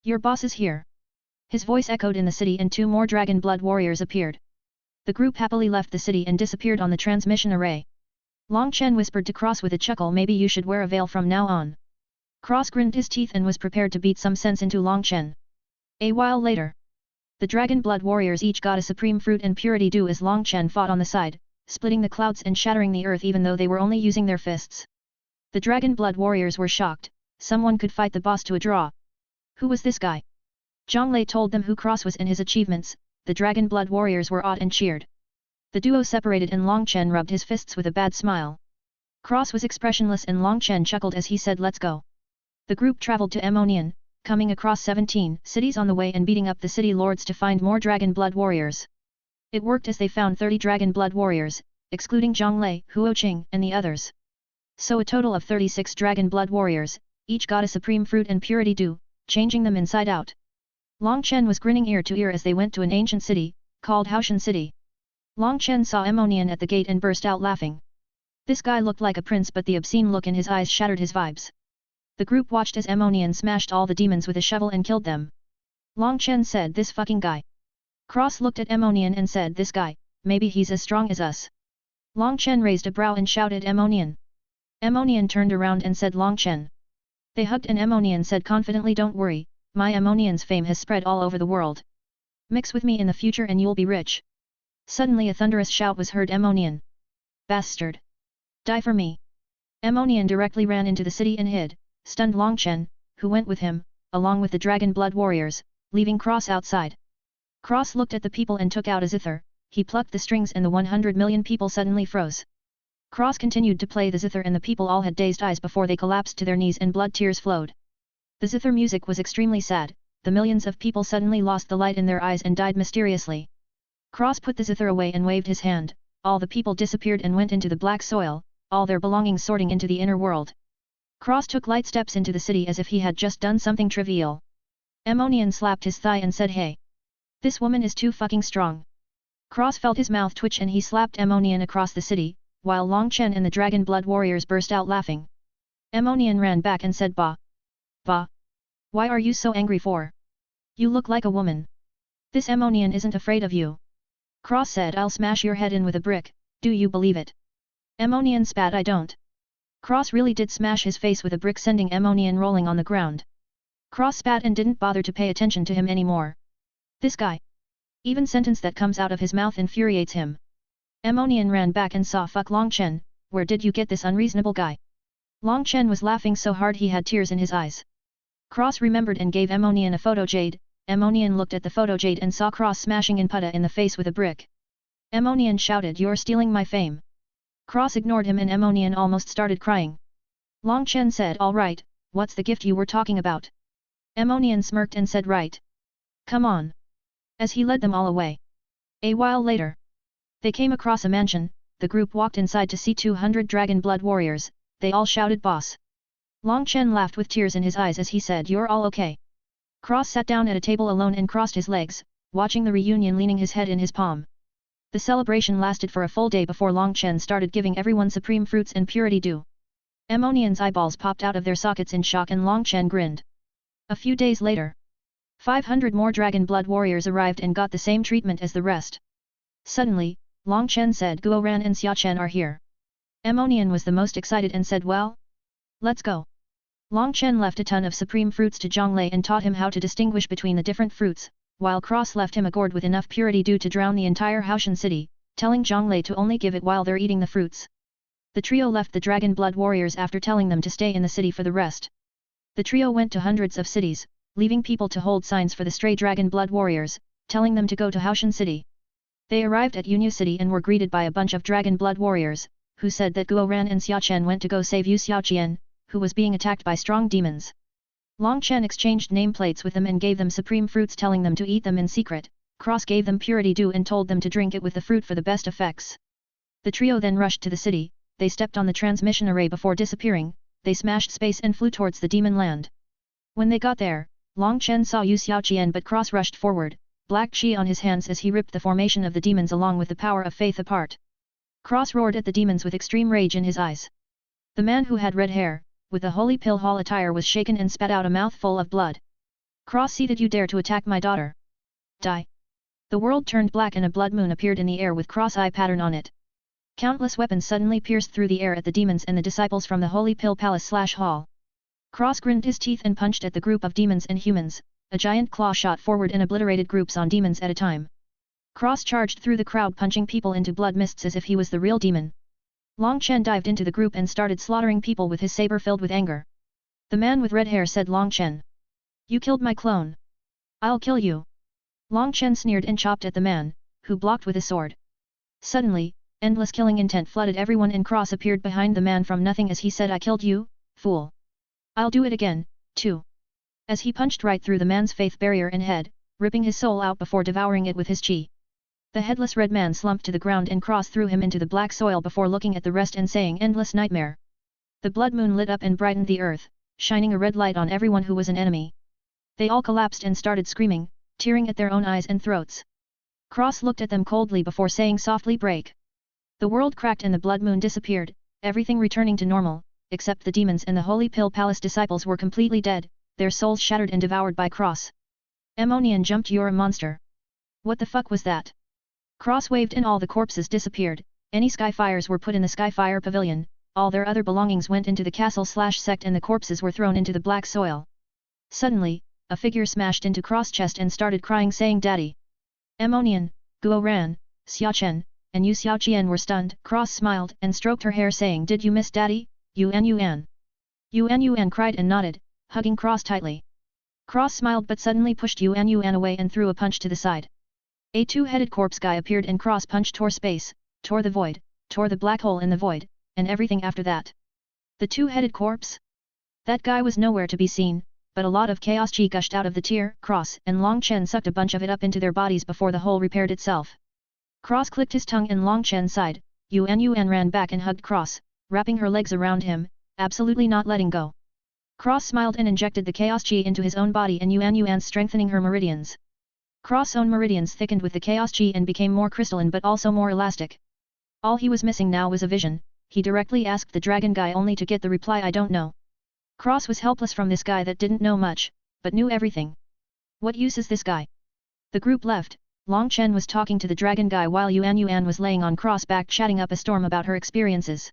Speaker 1: Your boss is here. His voice echoed in the city and 2 more Dragon Blood Warriors appeared. The group happily left the city and disappeared on the transmission array. Long Chen whispered to Cross with a chuckle, maybe you should wear a veil from now on. Cross grinned his teeth and was prepared to beat some sense into Long Chen. A while later, the Dragon Blood Warriors each got a supreme fruit and purity dew as Long Chen fought on the side, splitting the clouds and shattering the earth even though they were only using their fists. The Dragon Blood Warriors were shocked. Someone could fight the boss to a draw. Who was this guy? Zhang Lei told them who Cross was and his achievements. The Dragon Blood Warriors were awed and cheered. The duo separated and Long Chen rubbed his fists with a bad smile. Cross was expressionless and Long Chen chuckled as he said let's go. The group traveled to Ammonian, coming across 17 cities on the way and beating up the city lords to find more Dragon Blood Warriors. It worked as they found 30 Dragon Blood Warriors, excluding Zhang Lei, Huo Qing and the others. So a total of 36 Dragon Blood Warriors, each got a supreme fruit and purity dew, changing them inside out. Long Chen was grinning ear to ear as they went to an ancient city, called Haoshan City. Long Chen saw Ammonian at the gate and burst out laughing. This guy looked like a prince but the obscene look in his eyes shattered his vibes. The group watched as Ammonian smashed all the demons with a shovel and killed them. Long Chen said this fucking guy. Cross looked at Ammonian and said this guy, maybe he's as strong as us. Long Chen raised a brow and shouted Ammonian. Ammonian turned around and said Long Chen. They hugged and Ammonian said confidently don't worry, my Ammonian's fame has spread all over the world. Mix with me in the future and you'll be rich. Suddenly a thunderous shout was heard Ammonian. Bastard. Die for me. Ammonian directly ran into the city and hid, stunned Long Chen, who went with him, along with the Dragon Blood Warriors, leaving Cross outside. Cross looked at the people and took out a zither, he plucked the strings and the 100 million people suddenly froze. Cross continued to play the zither and the people all had dazed eyes before they collapsed to their knees and blood tears flowed. The zither music was extremely sad, the millions of people suddenly lost the light in their eyes and died mysteriously. Cross put the zither away and waved his hand, all the people disappeared and went into the black soil, all their belongings sorting into the inner world. Cross took light steps into the city as if he had just done something trivial. Ammonian slapped his thigh and said hey. This woman is too fucking strong. Cross felt his mouth twitch and he slapped Ammonian across the city, while Long Chen and the Dragon Blood Warriors burst out laughing. Ammonian ran back and said bah. Bah. Why are you so angry for? You look like a woman. This Ammonian isn't afraid of you. Cross said I'll smash your head in with a brick, do you believe it? Ammonian spat I don't. Cross really did smash his face with a brick sending Ammonian rolling on the ground. Cross spat and didn't bother to pay attention to him anymore. This guy. Even sentence that comes out of his mouth infuriates him. Ammonian ran back and saw fuck Long Chen, where did you get this unreasonable guy? Long Chen was laughing so hard he had tears in his eyes. Cross remembered and gave Ammonian a photo jade. Ammonian looked at the photo jade and saw Cross smashing Inputta in the face with a brick. Ammonian shouted you're stealing my fame. Cross ignored him and Ammonian almost started crying. Long Chen said alright, what's the gift you were talking about? Ammonian smirked and said right. Come on. As he led them all away. A while later. They came across a mansion, the group walked inside to see 200 Dragon Blood Warriors, they all shouted boss. Long Chen laughed with tears in his eyes as he said you're all okay. Cross sat down at a table alone and crossed his legs, watching the reunion leaning his head in his palm. The celebration lasted for a full day before Long Chen started giving everyone supreme fruits and purity dew. Ammonian's eyeballs popped out of their sockets in shock and Long Chen grinned. A few days later. 500 more Dragon Blood Warriors arrived and got the same treatment as the rest. Suddenly, Long Chen said Guo Ran and Xia Chen are here. Ammonian was the most excited and said well? Let's go. Long Chen left a ton of supreme fruits to Zhang Lei and taught him how to distinguish between the different fruits, while Cross left him a gourd with enough purity dew to drown the entire Haoshan city, telling Zhang Lei to only give it while they're eating the fruits. The trio left the Dragon Blood Warriors after telling them to stay in the city for the rest. The trio went to hundreds of cities, leaving people to hold signs for the stray Dragon Blood Warriors, telling them to go to Haoshan City. They arrived at Yunyu City and were greeted by a bunch of Dragon Blood Warriors, who said that Guo Ran and Xia Chen went to go save Yu Xiaoqian, who was being attacked by strong demons. Long Chen exchanged nameplates with them and gave them supreme fruits, telling them to eat them in secret. Cross gave them purity dew and told them to drink it with the fruit for the best effects. The trio then rushed to the city. They stepped on the transmission array before disappearing. They smashed space and flew towards the demon land. When they got there, Long Chen saw Yu Xiaoqian, but Cross rushed forward, black chi on his hands as he ripped the formation of the demons along with the power of faith apart. Cross roared at the demons with extreme rage in his eyes. The man who had red hair, with the holy pill hall attire, was shaken and spat out a mouthful of blood. Cross, see that you dare to attack my daughter. Die. The world turned black and a blood moon appeared in the air with cross-eye pattern on it. Countless weapons suddenly pierced through the air at the demons and the disciples from the holy pill palace/hall. Cross grinned his teeth and punched at the group of demons and humans. A giant claw shot forward and obliterated groups on demons at a time. Cross charged through the crowd, punching people into blood mists as if he was the real demon. Long Chen dived into the group and started slaughtering people with his saber filled with anger. The man with red hair said, Long Chen, you killed my clone. I'll kill you. Long Chen sneered and chopped at the man, who blocked with his sword. Suddenly, endless killing intent flooded everyone and Cross appeared behind the man from nothing as he said, I killed you, fool. I'll do it again, too. As he punched right through the man's faith barrier and head, ripping his soul out before devouring it with his chi. The headless red man slumped to the ground and Cross threw him into the black soil before looking at the rest and saying, endless nightmare. The blood moon lit up and brightened the earth, shining a red light on everyone who was an enemy. They all collapsed and started screaming, tearing at their own eyes and throats. Cross looked at them coldly before saying softly, break. The world cracked and the blood moon disappeared, everything returning to normal, except the demons and the Holy Pill Palace disciples were completely dead, their souls shattered and devoured by Cross. Ammonian jumped, you're a monster. What the fuck was that? Cross waved and all the corpses disappeared, any Skyfires were put in the Skyfire Pavilion, all their other belongings went into the castle/sect and the corpses were thrown into the black soil. Suddenly, a figure smashed into Cross' chest and started crying saying, Daddy. Ammonian, Guo Ran, Xiaochen, and Yu Xiaoqian were stunned. Cross smiled and stroked her hair saying, did you miss Daddy, Yuan Yuan? Yuan Yuan cried and nodded, hugging Cross tightly. Cross smiled but suddenly pushed Yuan Yuan away and threw a punch to the side. A two-headed corpse guy appeared and Cross punch tore space, tore the void, tore the black hole in the void, and everything after that. The two-headed corpse? That guy was nowhere to be seen, but a lot of chaos chi gushed out of the tear. Cross and Long Chen sucked a bunch of it up into their bodies before the hole repaired itself. Cross clicked his tongue and Long Chen sighed. Yuan Yuan ran back and hugged Cross, wrapping her legs around him, absolutely not letting go. Cross smiled and injected the chaos chi into his own body and Yuan Yuan strengthening her meridians. Cross' own meridians thickened with the chaos chi and became more crystalline but also more elastic. All he was missing now was a vision. He directly asked the dragon guy only to get the reply, I don't know. Cross was helpless from this guy that didn't know much, but knew everything. What use is this guy? The group left. Long Chen was talking to the dragon guy while Yuan Yuan was laying on Cross' back chatting up a storm about her experiences.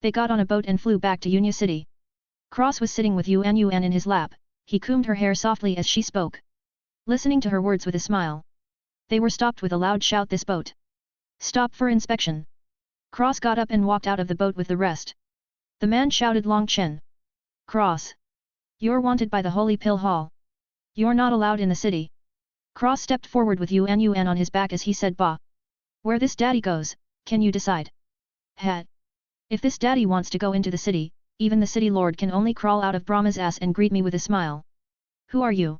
Speaker 1: They got on a boat and flew back to Yunya City. Cross was sitting with Yuan Yuan in his lap. He combed her hair softly as she spoke, listening to her words with a smile. They were stopped with a loud shout, this boat. Stop for inspection. Cross got up and walked out of the boat with the rest. The man shouted, Long Chen. Cross. You're wanted by the Holy Pill Hall. You're not allowed in the city. Cross stepped forward with Yuan Yuan on his back as he said, Bah. Where this daddy goes, can you decide? Het. If this daddy wants to go into the city, even the city lord can only crawl out of Brahma's ass and greet me with a smile. Who are you?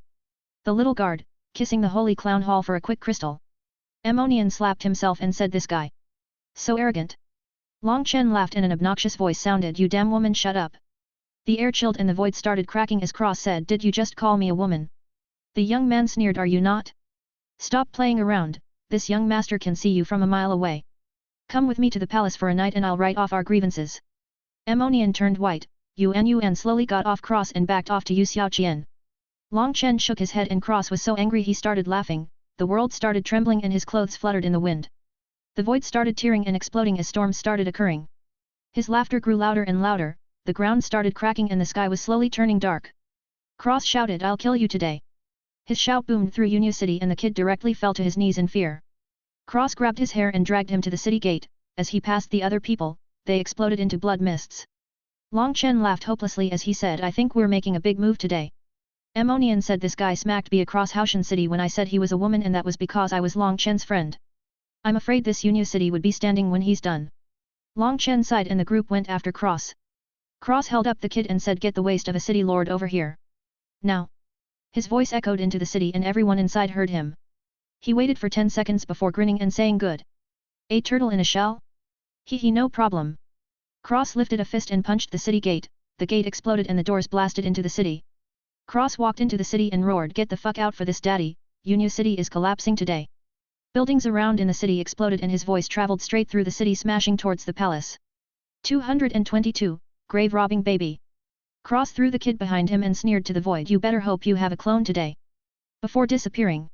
Speaker 1: The little guard, kissing the holy clown hall for a quick crystal. Ammonian slapped himself and said, this guy. So arrogant. Long Chen laughed and an obnoxious voice sounded, you damn woman, shut up. The air chilled and the void started cracking as Cross said, did you just call me a woman? The young man sneered, are you not? Stop playing around, this young master can see you from a mile away. Come with me to the palace for a night and I'll write off our grievances. Ammonian turned white. Yuan Yuan slowly got off Cross and backed off to Yu Xiaoqian. Long Chen shook his head and Cross was so angry he started laughing. The world started trembling and his clothes fluttered in the wind. The void started tearing and exploding as storms started occurring. His laughter grew louder and louder, the ground started cracking and the sky was slowly turning dark. Cross shouted, I'll kill you today. His shout boomed through Yunya City and the kid directly fell to his knees in fear. Cross grabbed his hair and dragged him to the city gate. As he passed the other people, they exploded into blood mists. Long Chen laughed hopelessly as he said, I think we're making a big move today. Ammonian said, this guy smacked me across Haoshan City when I said he was a woman and that was because I was Long Chen's friend. I'm afraid this Yunya City would be standing when he's done. Long Chen sighed and the group went after Cross. Cross held up the kid and said, get the waist of a city lord over here. Now. His voice echoed into the city and everyone inside heard him. He waited for 10 seconds before grinning and saying good. A turtle in a shell? Hee no problem. Cross lifted a fist and punched the city gate, the gate exploded and the doors blasted into the city. Cross walked into the city and roared, get the fuck out for this daddy, Union City is collapsing today. Buildings around in the city exploded and his voice traveled straight through the city smashing towards the palace. 222, grave robbing baby. Cross threw the kid behind him and sneered to the void, you better hope you have a clone today. Before disappearing.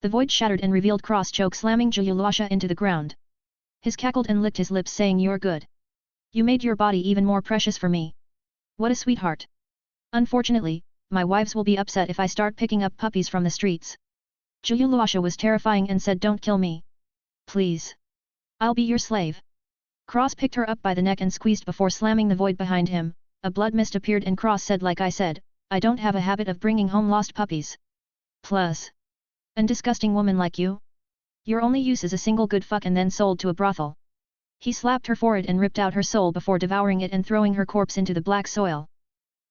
Speaker 1: The void shattered and revealed Cross choke slamming Jayulasha into the ground. His cackled and licked his lips saying you're good. You made your body even more precious for me. What a sweetheart. Unfortunately, my wives will be upset if I start picking up puppies from the streets. Jayulasha was terrifying and said don't kill me. Please. I'll be your slave. Cross picked her up by the neck and squeezed before slamming the void behind him. A blood mist appeared and Cross said like I said, I don't have a habit of bringing home lost puppies. Plus. An disgusting woman like you? Your only use is a single good fuck and then sold to a brothel. He slapped her forehead and ripped out her soul before devouring it and throwing her corpse into the black soil.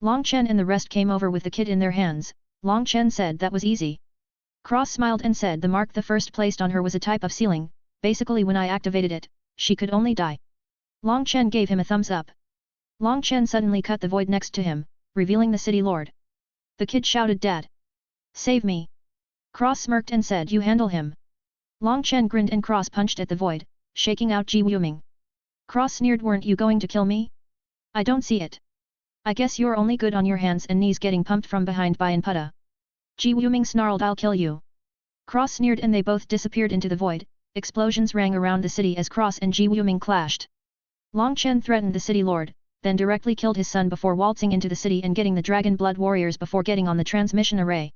Speaker 1: Long Chen and the rest came over with the kid in their hands. Long Chen said that was easy. Cross smiled and said the mark the first placed on her was a type of sealing, basically when I activated it, she could only die. Long Chen gave him a thumbs up. Long Chen suddenly cut the void next to him, revealing the city lord. The kid shouted Dad. Save me. Cross smirked and said you handle him. Long Chen grinned and Cross punched at the void, shaking out Ji Wuming. Cross sneered, weren't you going to kill me? I don't see it. I guess you're only good on your hands and knees getting pumped from behind by Anputta. Ji Wuming snarled, I'll kill you. Cross sneered and they both disappeared into the void. Explosions rang around the city as Cross and Ji Wuming clashed. Long Chen threatened the city lord, then directly killed his son before waltzing into the city and getting the Dragon Blood warriors before getting on the transmission array.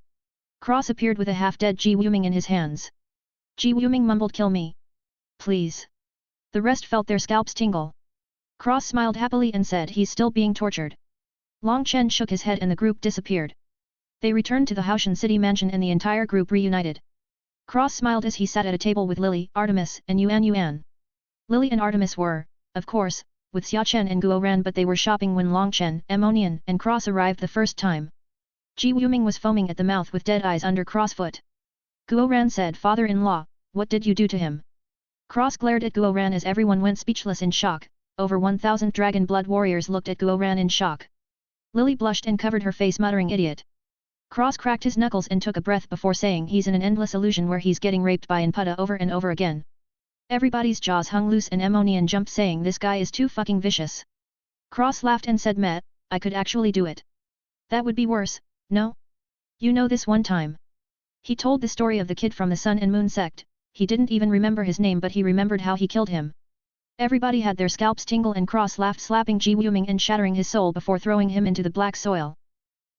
Speaker 1: Cross appeared with a half-dead Ji Wuming in his hands. Ji Wuming mumbled, kill me. Please. The rest felt their scalps tingle. Cross smiled happily and said he's still being tortured. Long Chen shook his head and the group disappeared. They returned to the Haoshan City mansion and the entire group reunited. Cross smiled as he sat at a table with Lily, Artemis, and Yuan. Lily and Artemis were, of course, with Xia Chen and Guo Ran, but they were shopping when Long Chen, Ammonian, and Cross arrived the first time. Ji Wuming was foaming at the mouth with dead eyes under Cross' foot. Guo Ran said, Father-in-law, what did you do to him? Cross glared at Guo Ran as everyone went speechless in shock. Over 1,000 Dragon Blood warriors looked at Guo Ran in shock. Lily blushed and covered her face muttering idiot. Cross cracked his knuckles and took a breath before saying he's in an endless illusion where he's getting raped by Anputta over and over again. Everybody's jaws hung loose and Ammonian jumped saying this guy is too fucking vicious. Cross laughed and said Met, I could actually do it. That would be worse, no? You know this one time. He told the story of the kid from the Sun and Moon sect. He didn't even remember his name but he remembered how he killed him. Everybody had their scalps tingle and Cross laughed, slapping Ji Wuming and shattering his soul before throwing him into the black soil.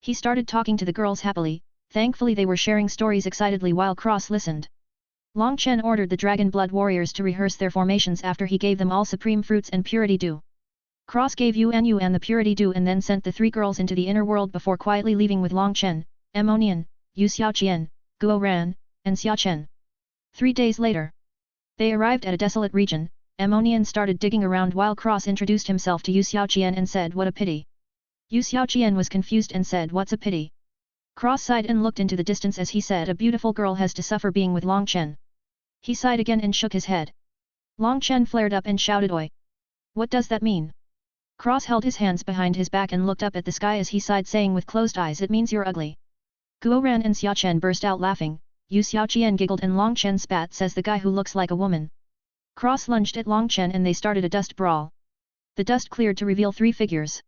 Speaker 1: He started talking to the girls happily, thankfully they were sharing stories excitedly while Cross listened. Long Chen ordered the Dragon Blood warriors to rehearse their formations after he gave them all supreme fruits and purity dew. Cross gave Yuan the purity dew and then sent the three girls into the inner world before quietly leaving with Long Chen, Ammonian, Yu Xiaoqian, Guo Ran, and Xia Chen. 3 days later. They arrived at a desolate region. Ammonian started digging around while Cross introduced himself to Yu Xiaoqian and said what a pity. Yu Xiaoqian was confused and said what's a pity. Cross sighed and looked into the distance as he said a beautiful girl has to suffer being with Long Chen. He sighed again and shook his head. Long Chen flared up and shouted oi. What does that mean? Cross held his hands behind his back and looked up at the sky as he sighed saying with closed eyes it means you're ugly. Guo Ran and Xia Chen burst out laughing. Yu Xiaoqian giggled and Long Chen spat says the guy who looks like a woman. Cross lunged at Long Chen and they started a dust brawl. The dust cleared to reveal 3 figures.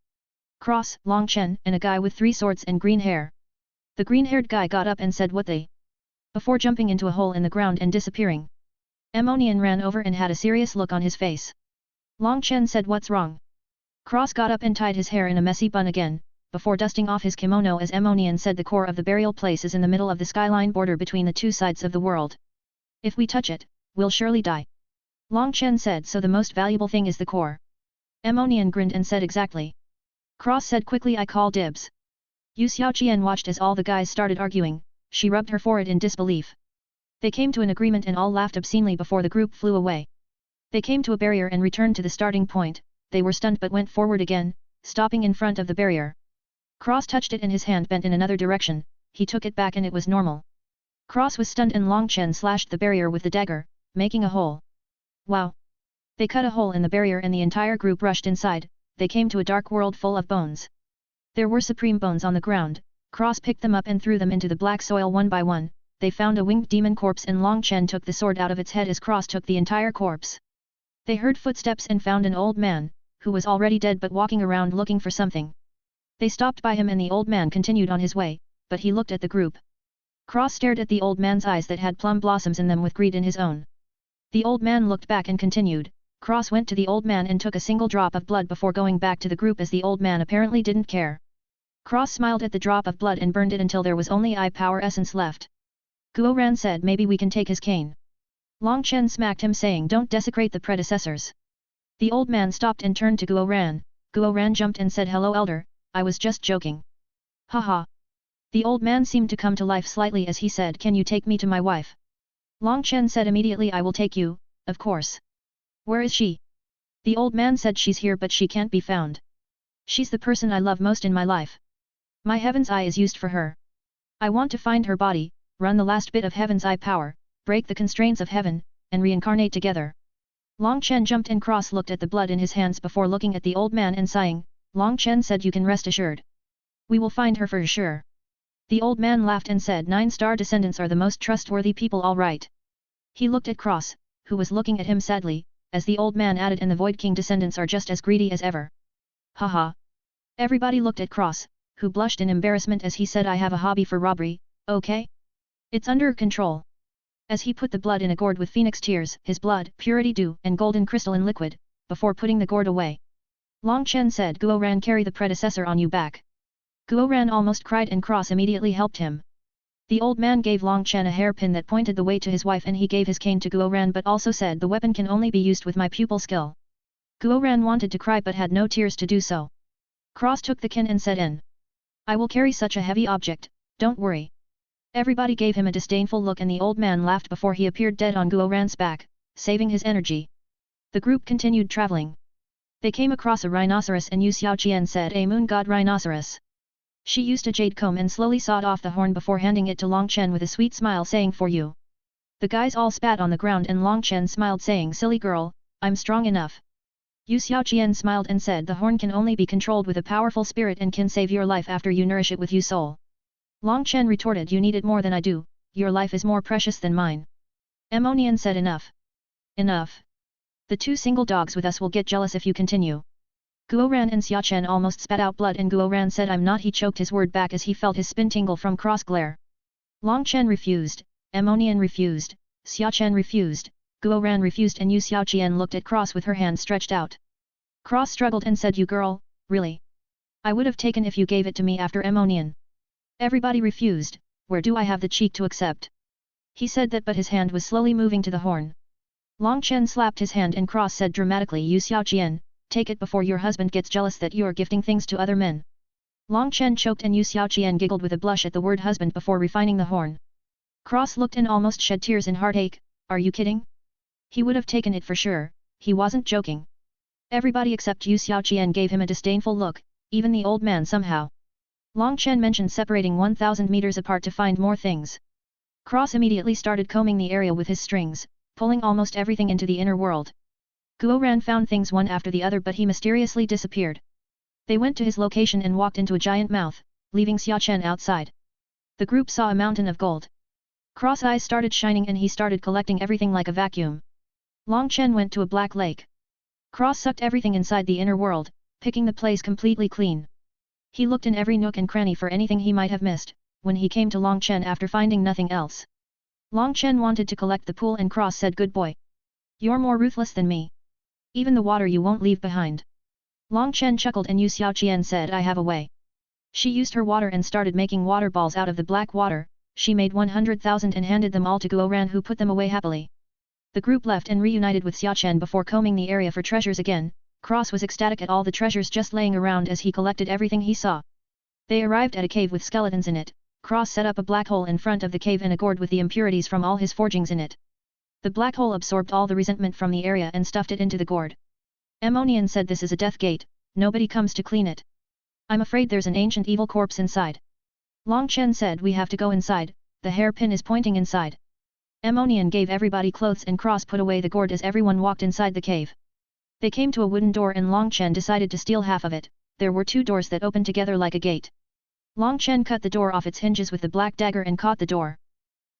Speaker 1: Cross, Long Chen, and a guy with 3 swords and green hair. The green-haired guy got up and said what they? Before jumping into a hole in the ground and disappearing. Ammonian ran over and had a serious look on his face. Long Chen said what's wrong? Cross got up and tied his hair in a messy bun again, before dusting off his kimono as Ammonian said the core of the burial place is in the middle of the skyline border between the 2 sides of the world. If we touch it, we'll surely die. Long Chen said so the most valuable thing is the core. Ammonian grinned and said exactly. Cross said quickly I call dibs. Yu Xiaoqian watched as all the guys started arguing, she rubbed her forehead in disbelief. They came to an agreement and all laughed obscenely before the group flew away. They came to a barrier and returned to the starting point, they were stunned but went forward again, stopping in front of the barrier. Cross touched it and his hand bent in another direction, he took it back and it was normal. Cross was stunned and Long Chen slashed the barrier with the dagger, making a hole. Wow! They cut a hole in the barrier and the entire group rushed inside, they came to a dark world full of bones. There were supreme bones on the ground, Cross picked them up and threw them into the black soil one by one, they found a winged demon corpse and Long Chen took the sword out of its head as Cross took the entire corpse. They heard footsteps and found an old man, who was already dead but walking around looking for something. They stopped by him and the old man continued on his way, but he looked at the group. Cross stared at the old man's eyes that had plum blossoms in them with greed in his own. The old man looked back and continued. Cross went to the old man and took a single drop of blood before going back to the group as the old man apparently didn't care. Cross smiled at the drop of blood and burned it until there was only eye power essence left. Guo Ran said maybe we can take his cane. Long Chen smacked him saying don't desecrate the predecessors. The old man stopped and turned to Guo Ran. Guo Ran jumped and said hello elder, I was just joking. Haha. The old man seemed to come to life slightly as he said can you take me to my wife? Long Chen said immediately I will take you, of course. Where is she? The old man said she's here but she can't be found. She's the person I love most in my life. My heaven's eye is used for her. I want to find her body, run the last bit of heaven's eye power, break the constraints of heaven, and reincarnate together. Long Chen jumped and Cross looked at the blood in his hands before looking at the old man and sighing. Long Chen said you can rest assured. We will find her for sure. The old man laughed and said 9-star descendants are the most trustworthy people all right. He looked at Cross, who was looking at him sadly, as the old man added and the Void King descendants are just as greedy as ever. Haha. Everybody looked at Cross, who blushed in embarrassment as he said I have a hobby for robbery, okay? It's under control. As he put the blood in a gourd with phoenix tears, his blood, purity dew, and golden crystal in liquid, before putting the gourd away. Long Chen said Guo Ran carry the predecessor on you back. Guo Ran almost cried and Cross immediately helped him. The old man gave Long Chen a hairpin that pointed the way to his wife and he gave his cane to Guo Ran but also said the weapon can only be used with my pupil skill. Guo Ran wanted to cry but had no tears to do so. Cross took the cane and said in. I will carry such a heavy object, don't worry. Everybody gave him a disdainful look and the old man laughed before he appeared dead on Guo Ran's back, saving his energy. The group continued traveling. They came across a rhinoceros and Yu Xiaoqian said a moon god rhinoceros. She used a jade comb and slowly sawed off the horn before handing it to Long Chen with a sweet smile saying for you. The guys all spat on the ground and Long Chen smiled saying silly girl, I'm strong enough. Yu Xiaoqian smiled and said the horn can only be controlled with a powerful spirit and can save your life after you nourish it with Yu soul. Long Chen retorted you need it more than I do, your life is more precious than mine. Ammonian said enough. Enough. The two single dogs with us will get jealous if you continue. Guo Ran and Xia Chen almost spat out blood and Guo Ran said I'm not he choked his word back as he felt his spin tingle from cross glare. Long Chen refused, Ammonian refused, Xia Chen refused, Guo Ran refused and Yu Xiaoqian looked at Cross with her hand stretched out. Cross struggled and said you girl, really? I would have taken if you gave it to me after Ammonian. Everybody refused, where do I have the cheek to accept? He said that but his hand was slowly moving to the horn. Long Chen slapped his hand and Cross said dramatically Yu Xiaoqian, take it before your husband gets jealous that you are gifting things to other men. Long Chen choked and Yu Xiaoqian giggled with a blush at the word husband before refining the horn. Cross looked and almost shed tears in heartache, are you kidding? He would have taken it for sure, he wasn't joking. Everybody except Yu Xiaoqian gave him a disdainful look, even the old man somehow. Long Chen mentioned separating 1,000 meters apart to find more things. Cross immediately started combing the area with his strings, pulling almost everything into the inner world. Guo Ran found things one after the other but he mysteriously disappeared. They went to his location and walked into a giant mouth, leaving Xia Chen outside. The group saw a mountain of gold. Cross eyes started shining and he started collecting everything like a vacuum. Long Chen went to a black lake. Cross sucked everything inside the inner world, picking the place completely clean. He looked in every nook and cranny for anything he might have missed, when he came to Long Chen after finding nothing else. Long Chen wanted to collect the pool and Cross said good boy. You're more ruthless than me. Even the water you won't leave behind. Long Chen chuckled and Yu Xiaoqian said I have a way. She used her water and started making water balls out of the black water, she made 100,000 and handed them all to Guo Ran who put them away happily. The group left and reunited with Xia Chen before combing the area for treasures again. Cross was ecstatic at all the treasures just laying around as he collected everything he saw. They arrived at a cave with skeletons in it. Cross set up a black hole in front of the cave and a gourd with the impurities from all his forgings in it. The black hole absorbed all the resentment from the area and stuffed it into the gourd. Ammonian said this is a death gate, nobody comes to clean it. I'm afraid there's an ancient evil corpse inside. Long Chen said we have to go inside, the hairpin is pointing inside. Ammonian gave everybody clothes and Cross put away the gourd as everyone walked inside the cave. They came to a wooden door and Long Chen decided to steal half of it. There were two doors that opened together like a gate. Long Chen cut the door off its hinges with the black dagger and caught the door.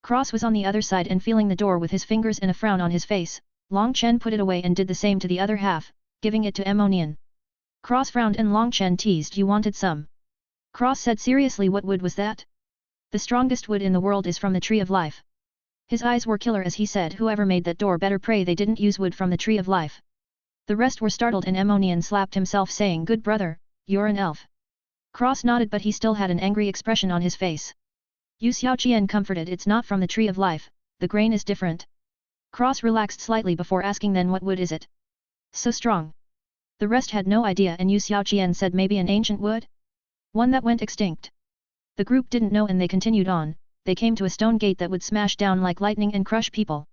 Speaker 1: Cross was on the other side and feeling the door with his fingers and a frown on his face. Long Chen put it away and did the same to the other half, giving it to Ammonian. Cross frowned and Long Chen teased, you wanted some. Cross said seriously, what wood was that? The strongest wood in the world is from the Tree of Life. His eyes were killer as he said, whoever made that door better pray they didn't use wood from the Tree of Life. The rest were startled and Ammonian slapped himself saying, good brother, you're an elf. Cross nodded but he still had an angry expression on his face. Yu Xiaoqian comforted, it's not from the Tree of Life, the grain is different. Cross relaxed slightly before asking, then what wood is it? So strong. The rest had no idea and Yu Xiaoqian said, maybe an ancient wood? One that went extinct. The group didn't know and they continued on. They came to a stone gate that would smash down like lightning and crush people.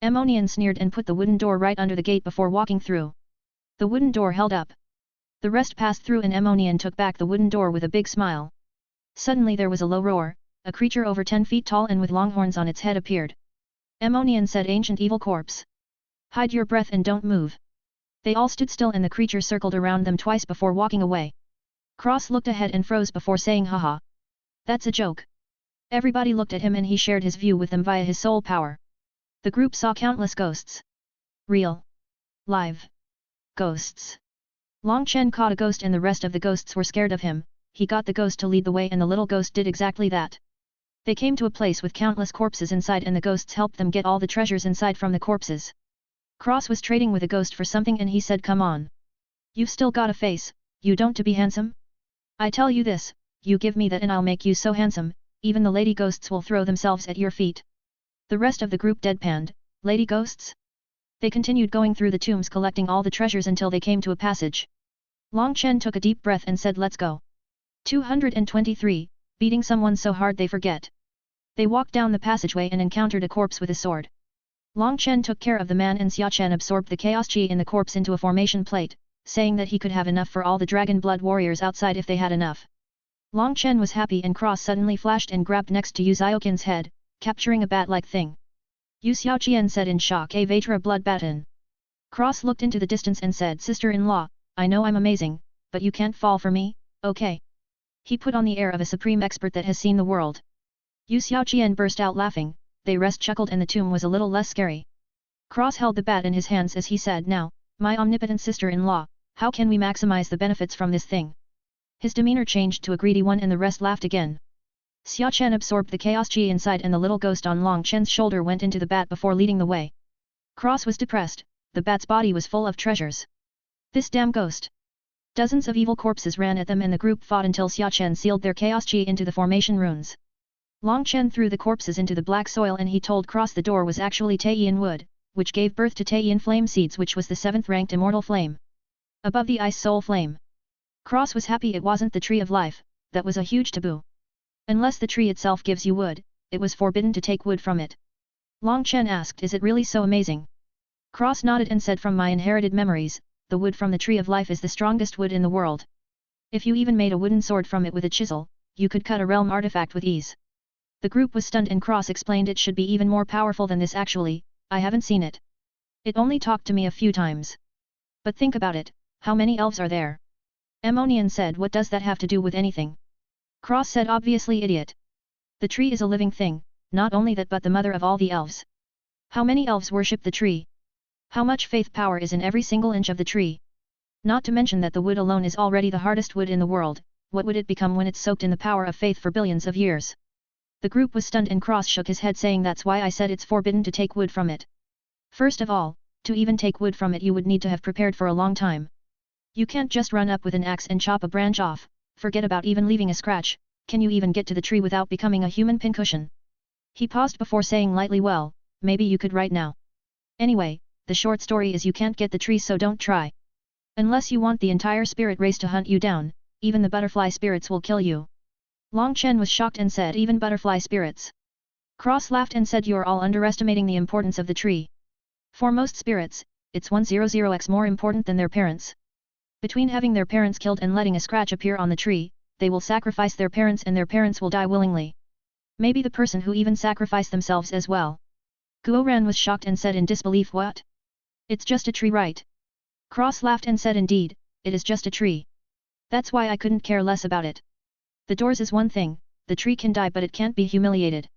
Speaker 1: Ammonian sneered and put the wooden door right under the gate before walking through. The wooden door held up. The rest passed through and Ammonian took back the wooden door with a big smile. Suddenly there was a low roar, a creature over 10 feet tall and with long horns on its head appeared. Ammonian said, ancient evil corpse. Hide your breath and don't move. They all stood still and the creature circled around them twice before walking away. Cross looked ahead and froze before saying, haha. That's a joke. Everybody looked at him and he shared his view with them via his soul power. The group saw countless ghosts. Real. Live. Ghosts. Long Chen caught a ghost and the rest of the ghosts were scared of him. He got the ghost to lead the way and the little ghost did exactly that. They came to a place with countless corpses inside and the ghosts helped them get all the treasures inside from the corpses. Cross was trading with a ghost for something and he said, come on. You've still got a face, you don't to be handsome? I tell you this, you give me that and I'll make you so handsome, even the lady ghosts will throw themselves at your feet. The rest of the group deadpanned, lady ghosts? They continued going through the tombs collecting all the treasures until they came to a passage. Long Chen took a deep breath and said, let's go. 223, beating someone so hard they forget. They walked down the passageway and encountered a corpse with a sword. Long Chen took care of the man and Xia Chen absorbed the chaos chi in the corpse into a formation plate, saying that he could have enough for all the dragon blood warriors outside if they had enough. Long Chen was happy and Cross suddenly flashed and grabbed next to Yu Xiaoqian's head, capturing a bat-like thing. Yu Xiaoqian said in shock, a Vatra blood baton. Cross looked into the distance and said, sister-in-law, I know I'm amazing, but you can't fall for me, okay? He put on the air of a supreme expert that has seen the world. Yu Xiaoqian burst out laughing, they rest chuckled and the tomb was a little less scary. Cross held the bat in his hands as he said, now, my omnipotent sister-in-law, how can we maximize the benefits from this thing? His demeanor changed to a greedy one and the rest laughed again. Xia Chen absorbed the chaos chi inside and the little ghost on Long Chen's shoulder went into the bat before leading the way. Cross was depressed, the bat's body was full of treasures. This damn ghost! Dozens of evil corpses ran at them and the group fought until Xia Chen sealed their chaos chi into the formation runes. Long Chen threw the corpses into the black soil and he told Cross the door was actually Taiyan wood, which gave birth to Taiyan flame seeds, which was the 7th ranked immortal flame. Above the ice soul flame. Cross was happy it wasn't the Tree of Life, that was a huge taboo. Unless the tree itself gives you wood, it was forbidden to take wood from it. Long Chen asked, is it really so amazing? Cross nodded and said, from my inherited memories, the wood from the Tree of Life is the strongest wood in the world. If you even made a wooden sword from it with a chisel, you could cut a realm artifact with ease. The group was stunned and Cross explained it should be even more powerful than this actually, I haven't seen it. It only talked to me a few times. But think about it, how many elves are there? Ammonian said, what does that have to do with anything? Cross said, obviously idiot. The tree is a living thing, not only that but the mother of all the elves. How many elves worship the tree? How much faith power is in every single inch of the tree? Not to mention that the wood alone is already the hardest wood in the world, what would it become when it's soaked in the power of faith for billions of years? The group was stunned and Cross shook his head saying, that's why I said it's forbidden to take wood from it. First of all, to even take wood from it you would need to have prepared for a long time. You can't just run up with an axe and chop a branch off, forget about even leaving a scratch, can you even get to the tree without becoming a human pincushion? He paused before saying lightly, well, maybe you could right now. Anyway, the short story is you can't get the tree, so don't try. Unless you want the entire spirit race to hunt you down, even the butterfly spirits will kill you. Long Chen was shocked and said, even butterfly spirits? Cross laughed and said, you're all underestimating the importance of the tree. For most spirits, it's 100x more important than their parents. Between having their parents killed and letting a scratch appear on the tree, they will sacrifice their parents and their parents will die willingly. Maybe the person who even sacrificed themselves as well. Guo Ran was shocked and said in disbelief, what? It's just a tree, right? Cross laughed and said, indeed, it is just a tree. That's why I couldn't care less about it. The doors is one thing, the tree can die but it can't be humiliated.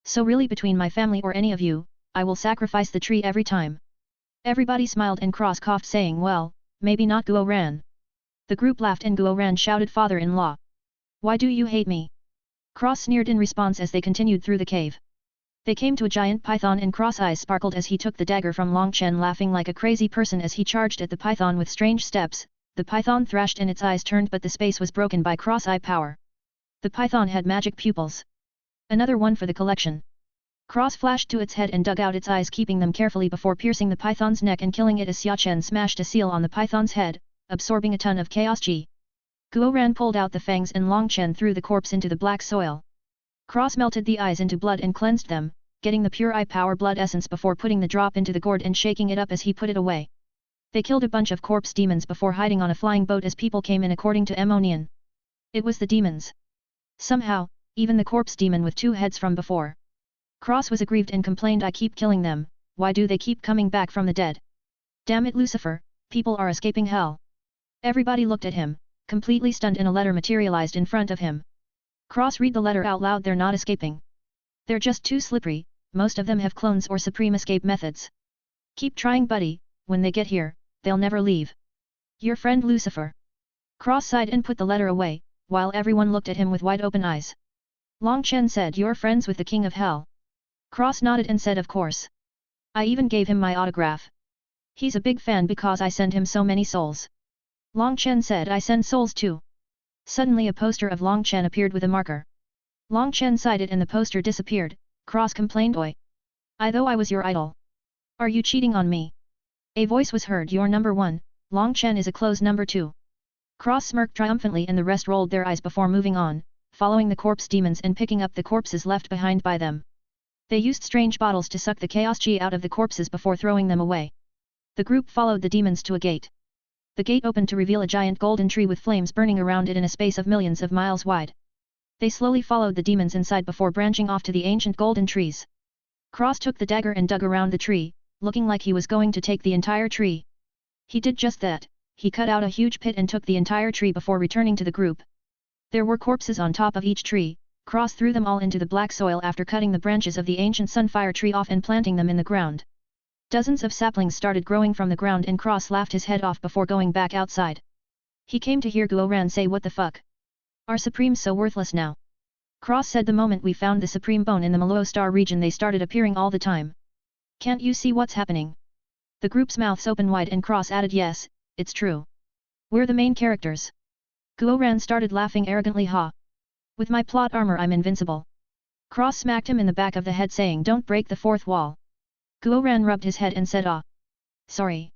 Speaker 1: So really between my family or any of you, I will sacrifice the tree every time. Everybody smiled and Cross coughed saying, well, maybe not Guo Ran. The group laughed and Guo Ran shouted, father-in-law. Why do you hate me? Cross sneered in response as they continued through the cave. They came to a giant python and Cross eyes sparkled as he took the dagger from Long Chen, laughing like a crazy person as he charged at the python with strange steps. The python thrashed and its eyes turned but the space was broken by Cross eye power. The python had magic pupils. Another one for the collection. Cross flashed to its head and dug out its eyes, keeping them carefully before piercing the python's neck and killing it as Xia Chen smashed a seal on the python's head, absorbing a ton of chaos chi. Guo Ran pulled out the fangs and Long Chen threw the corpse into the black soil. Cross melted the eyes into blood and cleansed them, getting the pure eye power blood essence before putting the drop into the gourd and shaking it up as he put it away. They killed a bunch of corpse demons before hiding on a flying boat as people came in according to Ammonian. It was the demons. Somehow, even the corpse demon with 2 heads from before. Cross was aggrieved and complained, I keep killing them, why do they keep coming back from the dead? Damn it Lucifer, people are escaping hell. Everybody looked at him, completely stunned, and a letter materialized in front of him. Cross read the letter out loud, they're not escaping. They're just too slippery, most of them have clones or supreme escape methods. Keep trying buddy, when they get here, they'll never leave. Your friend Lucifer. Cross sighed and put the letter away, while everyone looked at him with wide open eyes. Long Chen said, you're friends with the King of Hell. Cross nodded and said, of course. I even gave him my autograph. He's a big fan because I send him so many souls. Long Chen said, I send souls too. Suddenly a poster of Long Chen appeared with a marker. Long Chen sighed it and the poster disappeared. Cross complained, oi. Though I was your idol. Are you cheating on me? A voice was heard, you're number 1, Long Chen is a close number 2. Cross smirked triumphantly and the rest rolled their eyes before moving on, following the corpse demons and picking up the corpses left behind by them. They used strange bottles to suck the chaos chi out of the corpses before throwing them away. The group followed the demons to a gate. The gate opened to reveal a giant golden tree with flames burning around it in a space of millions of miles wide. They slowly followed the demons inside before branching off to the ancient golden trees. Cross took the dagger and dug around the tree, looking like he was going to take the entire tree. He did just that, he cut out a huge pit and took the entire tree before returning to the group. There were corpses on top of each tree. Cross threw them all into the black soil after cutting the branches of the ancient sunfire tree off and planting them in the ground. Dozens of saplings started growing from the ground and Cross laughed his head off before going back outside. He came to hear Guo Ran say, what the fuck? Are Supremes so worthless now? Cross said, the moment we found the Supreme Bone in the Maloo Star region they started appearing all the time. Can't you see what's happening? The group's mouths open wide and Cross added, yes, it's true. We're the main characters. Guo Ran started laughing arrogantly, ha. With my plot armor I'm invincible. Cross smacked him in the back of the head saying, don't break the 4th wall. Guo Ran rubbed his head and said, ah. Sorry.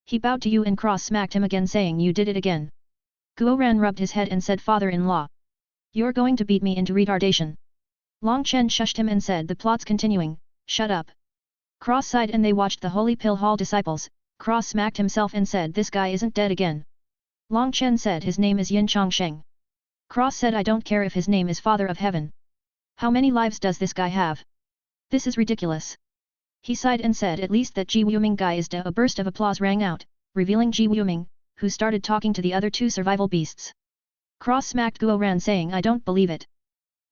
Speaker 1: He bowed to you and Cross smacked him again saying, you did it again. Guo Ran rubbed his head and said, father-in-law. You're going to beat me into retardation. Long Chen shushed him and said, the plot's continuing, shut up. Cross sighed and they watched the Holy Pill Hall disciples. Cross smacked himself and said, this guy isn't dead again. Long Chen said, his name is Yin Chongsheng. Cross said, I don't care if his name is Father of Heaven. How many lives does this guy have? This is ridiculous. He sighed and said, at least that Ji Wuming guy is dead. A burst of applause rang out, revealing Ji Wuming, who started talking to the other 2 survival beasts. Cross smacked Guo Ran saying, I don't believe it.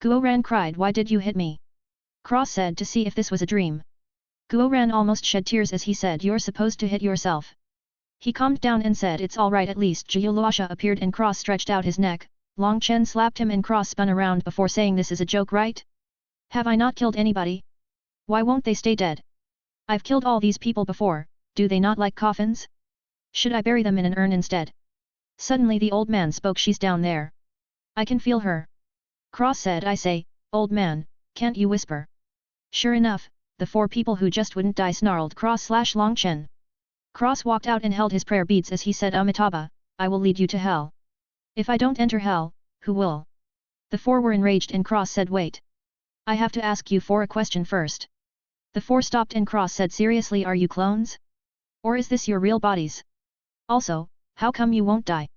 Speaker 1: Guo Ran cried, why did you hit me? Cross said, to see if this was a dream. Guo Ran almost shed tears as he said, you're supposed to hit yourself. He calmed down and said, it's alright. At least Jiu Luosha appeared and Cross stretched out his neck. Long Chen slapped him and Cross spun around before saying, this is a joke, right? Have I not killed anybody? Why won't they stay dead? I've killed all these people before, do they not like coffins? Should I bury them in an urn instead? Suddenly the old man spoke, she's down there. I can feel her. Cross said, I say, old man, can't you whisper? Sure enough, the 4 people who just wouldn't die snarled Cross/Long Chen. Cross walked out and held his prayer beads as he said, Amitabha, I will lead you to hell. If I don't enter hell, who will? The 4 were enraged and Cross said, wait. I have to ask you for a question first. The 4 stopped and Cross said, seriously, are you clones? Or is this your real bodies? Also, How come you won't die?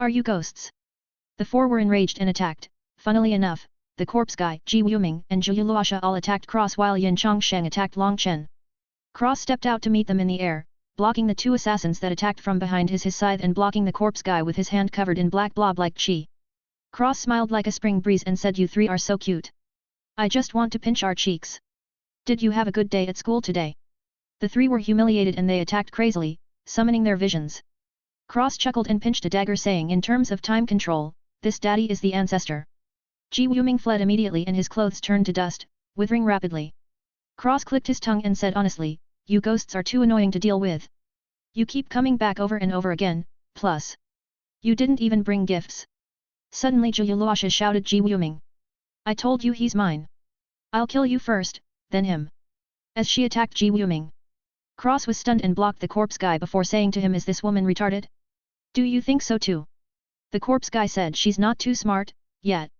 Speaker 1: Are you ghosts? The four were enraged and attacked. Funnily enough, the corpse guy, Ji Wuming and Zhu Luosha all attacked Cross while Yin Chongsheng attacked Long Chen. Cross stepped out to meet them in the air, blocking the two assassins that attacked from behind his scythe and blocking the corpse guy with his hand covered in black blob like chi. Cross smiled like a spring breeze and said, "You three are so cute. I just want to pinch our cheeks. Did you have a good day at school today?" The three were humiliated and they attacked crazily, summoning their visions. Cross chuckled and pinched a dagger saying, "In terms of time control, this daddy is the ancestor." Ji Wuming fled immediately and his clothes turned to dust, withering rapidly. Cross clicked his tongue and said honestly, "You ghosts are too annoying to deal with. You keep coming back over and over again, plus you didn't even bring gifts." Suddenly Zhu Luosha shouted, "Ji Wuming! I told you he's mine. I'll kill you first, then him." As she attacked Ji Wuming, Cross was stunned and blocked the corpse guy before saying to him, "Is this woman retarded? Do you think so too?" The corpse guy said, "She's not too smart, yet."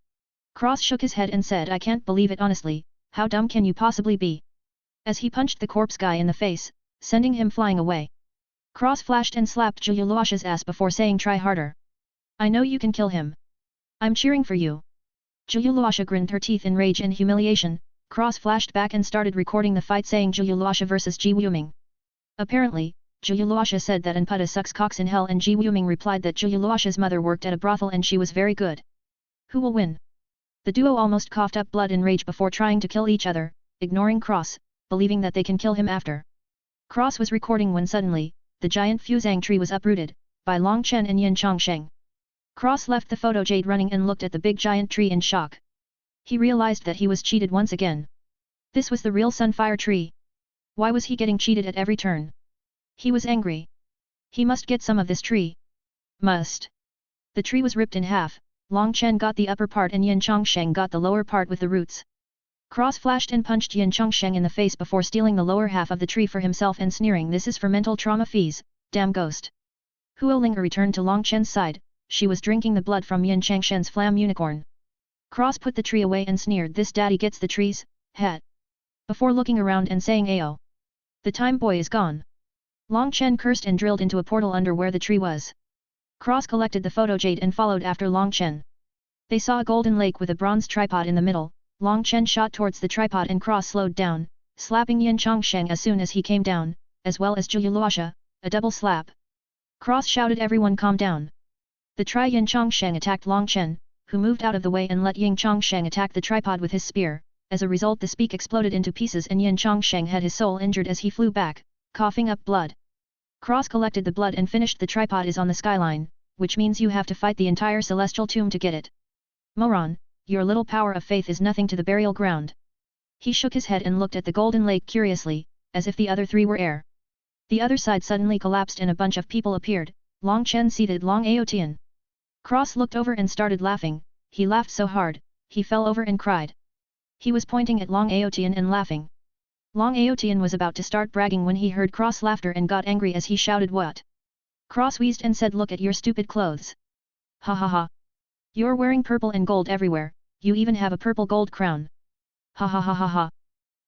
Speaker 1: Cross shook his head and said, "I can't believe it honestly, how dumb can you possibly be?" As he punched the corpse guy in the face, sending him flying away. Cross flashed and slapped Zhu Luosha's ass before saying, "Try harder. I know you can kill him. I'm cheering for you." Zhu Luosha grinned her teeth in rage and humiliation. Cross flashed back and started recording the fight saying, "Zhu Luosha vs Ji Wuming." Apparently, Zhu Luosha said that Anputta sucks cocks in hell and Ji Wuming replied that Zhu Luosha's mother worked at a brothel and she was very good. Who will win? The duo almost coughed up blood in rage before trying to kill each other, ignoring Cross, believing that they can kill him after. Cross was recording when suddenly, the giant fusang tree was uprooted, by Long Chen and Yin Chongsheng. Cross left the photo jade running and looked at the big giant tree in shock. He realized that he was cheated once again. This was the real Sunfire tree. Why was he getting cheated at every turn? He was angry. He must get some of this tree. Must. The tree was ripped in half. Long Chen got the upper part and Yin Chongsheng got the lower part with the roots. Cross flashed and punched Yin Chongsheng in the face before stealing the lower half of the tree for himself and sneering, "This is for mental trauma fees, damn ghost." Huo Ling returned to Long Chen's side. She was drinking the blood from Yin Changshen's flam unicorn. Cross put the tree away and sneered, "This daddy gets the trees, het." Before looking around and saying, "Ayo. The time boy is gone." Long Chen cursed and drilled into a portal under where the tree was. Cross collected the photo jade and followed after Long Chen. They saw a golden lake with a bronze tripod in the middle. Long Chen shot towards the tripod and Cross slowed down, slapping Yin Chongsheng as soon as he came down, as well as Zhu Luosha, a double slap. Cross shouted, "Everyone calm down." The Yin Chongsheng attacked Long Chen, who moved out of the way and let Yin Chongsheng attack the tripod with his spear. As a result, the speak exploded into pieces and Yin Chongsheng had his soul injured as he flew back, coughing up blood. Cross collected the blood and finished. The tripod is on the skyline, which means you have to fight the entire celestial tomb to get it. Moron, your little power of faith is nothing to the burial ground. He shook his head and looked at the golden lake curiously, as if the other three were air. The other side suddenly collapsed and a bunch of people appeared. Long Chen seated Long Aotian. Cross looked over and started laughing. He laughed so hard, he fell over and cried. He was pointing at Long Aotian and laughing. Long Aotian was about to start bragging when he heard Cross laughter and got angry as he shouted, "What?" Cross wheezed and said, "Look at your stupid clothes. Ha ha ha. You're wearing purple and gold everywhere, you even have a purple gold crown. Ha ha ha ha ha."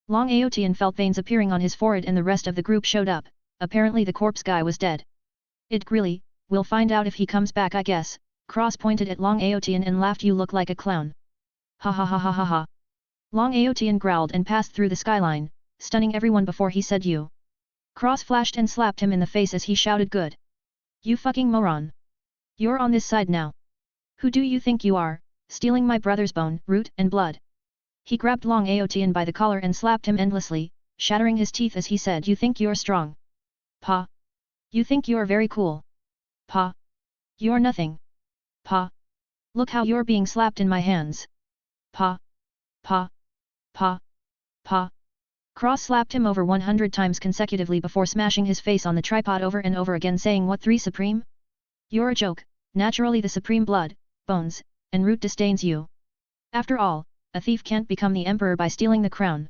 Speaker 1: Long Aotian felt veins appearing on his forehead and the rest of the group showed up. Apparently the corpse guy was dead. "It really, we'll find out if he comes back, I guess." Cross pointed at Long Aotian and laughed, "You look like a clown. Ha ha ha ha ha ha." Long Aotian growled and passed through the skyline, stunning everyone before he said, "You." Cross flashed and slapped him in the face as he shouted, "Good. You fucking moron. You're on this side now. Who do you think you are, stealing my brother's bone, root and blood?" He grabbed Long Aotian by the collar and slapped him endlessly, shattering his teeth as he said, "You think you're strong? Pa. You think you're very cool? Pa. You're nothing. Pa. Look how you're being slapped in my hands. Pa. Pa. Pa. Pa." Cross slapped him over 100 times consecutively before smashing his face on the tripod over and over again saying, "What, 3 Supreme? You're a joke. Naturally the Supreme blood, bones, and root disdains you. After all, a thief can't become the emperor by stealing the crown."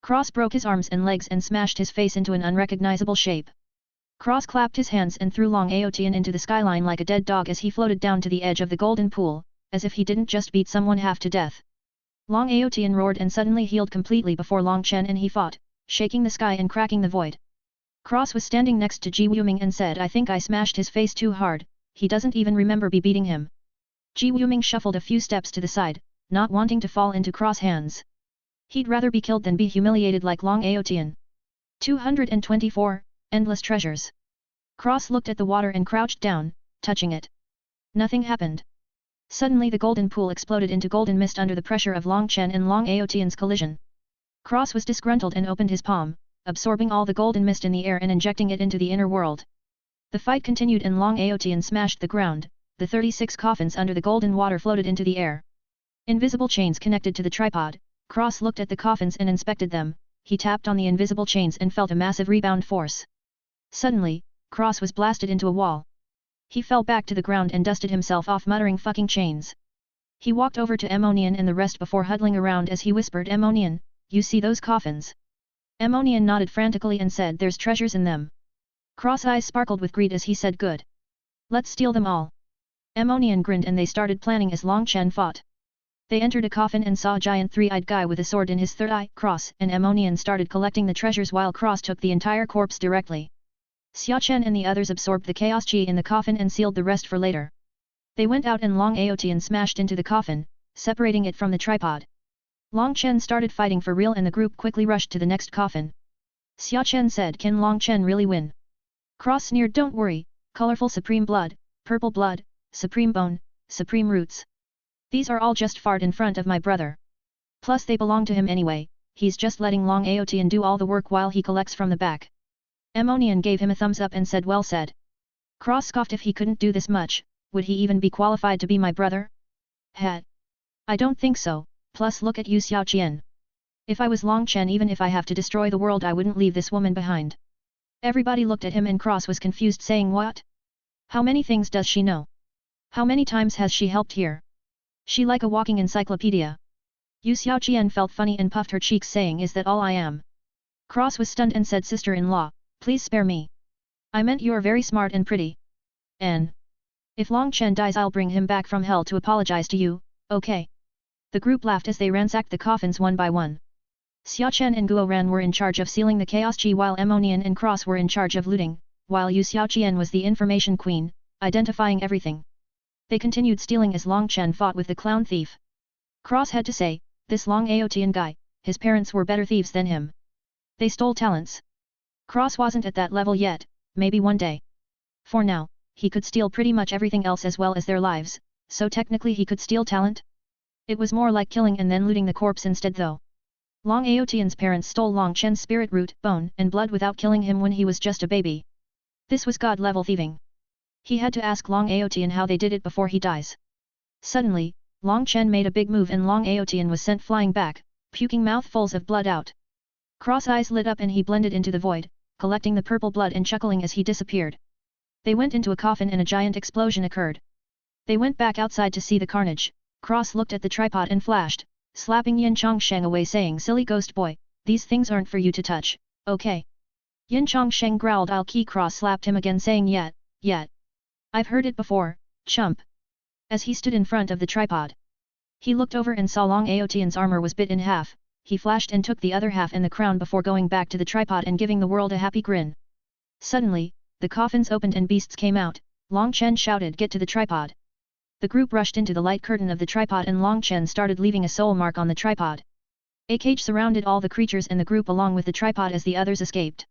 Speaker 1: Cross broke his arms and legs and smashed his face into an unrecognizable shape. Cross clapped his hands and threw Long Aotian into the skyline like a dead dog as he floated down to the edge of the golden pool, as if he didn't just beat someone half to death. Long Aotian roared and suddenly healed completely before Long Chen and he fought, shaking the sky and cracking the void. Cross was standing next to Ji Wuming and said, I think I smashed his face too hard, he doesn't even remember me beating him. Ji Wuming shuffled a few steps to the side, not wanting to fall into Cross' hands. He'd rather be killed than be humiliated like Long Aotian. 224, Endless Treasures. Cross looked at the water and crouched down, touching it. Nothing happened. Suddenly the golden pool exploded into golden mist under the pressure of Long Chen and Long Aotian's collision. Cross was disgruntled and opened his palm, absorbing all the golden mist in the air and injecting it into the inner world. The fight continued and Long Aotian smashed the ground, the 36 coffins under the golden water floated into the air. Invisible chains connected to the tripod. Cross looked at the coffins and inspected them, he tapped on the invisible chains and felt a massive rebound force. Suddenly, Cross was blasted into a wall. He fell back to the ground and dusted himself off muttering fucking chains. He walked over to Ammonian and the rest before huddling around as he whispered, Ammonian, you see those coffins? Ammonian nodded frantically and said, there's treasures in them. Cross eyes sparkled with greed as he said, good. Let's steal them all. Ammonian grinned and they started planning as Long Chen fought. They entered a coffin and saw a giant three-eyed guy with a sword in his third eye. Cross and Ammonian started collecting the treasures while Cross took the entire corpse directly. Xia Chen and the others absorbed the chaos chi in the coffin and sealed the rest for later. They went out and Long Aotian smashed into the coffin, separating it from the tripod. Long Chen started fighting for real and the group quickly rushed to the next coffin. Xia Chen said, can Long Chen really win? Cross sneered, don't worry, colorful supreme blood, purple blood, supreme bone, supreme roots. These are all just fart in front of my brother. Plus they belong to him anyway, he's just letting Long Aotian do all the work while he collects from the back. Ammonian gave him a thumbs up and said, well said. Cross scoffed, if he couldn't do this much, would he even be qualified to be my brother? Had. I don't think so, plus look at you Xiao Qian. If I was Long Chen, even if I have to destroy the world, I wouldn't leave this woman behind. Everybody looked at him and Cross was confused, saying, what? How many things does she know? How many times has she helped here? She like a walking encyclopedia. Yu Xiaoqian felt funny and puffed her cheeks, saying, is that all I am? Cross was stunned and said, sister-in-law, please spare me. I meant you're very smart and pretty. If Long Chen dies, I'll bring him back from hell to apologize to you, okay? The group laughed as they ransacked the coffins one by one. Xia Chen and Guo Ran were in charge of sealing the chaos chi while Ammonian and Cross were in charge of looting, while Yu Xiaoqian was the information queen, identifying everything. They continued stealing as Long Chen fought with the clown thief. Cross had to say, this Long Aotian guy, his parents were better thieves than him. They stole talents. Cross wasn't at that level yet, maybe one day. For now, he could steal pretty much everything else as well as their lives, so technically he could steal talent? It was more like killing and then looting the corpse instead though. Long Aotian's parents stole Long Chen's spirit root, bone, and blood without killing him when he was just a baby. This was god-level thieving. He had to ask Long Aotian how they did it before he dies. Suddenly, Long Chen made a big move and Long Aotian was sent flying back, puking mouthfuls of blood out. Cross eyes lit up and he blended into the void, collecting the purple blood and chuckling as he disappeared. They went into a coffin and a giant explosion occurred. They went back outside to see the carnage. Cross looked at the tripod and flashed, slapping Yin Chongsheng away, saying, silly ghost boy, these things aren't for you to touch, okay? Yin Chongsheng growled. I'll key. Cross slapped him again, saying, yet. I've heard it before, chump. As he stood in front of the tripod, he looked over and saw Long Aotian's armor was bit in half. He flashed and took the other half and the crown before going back to the tripod and giving the world a happy grin. Suddenly, the coffins opened and beasts came out. Long Chen shouted, get to the tripod. The group rushed into the light curtain of the tripod and Long Chen started leaving a soul mark on the tripod. A cage surrounded all the creatures and the group along with the tripod as the others escaped.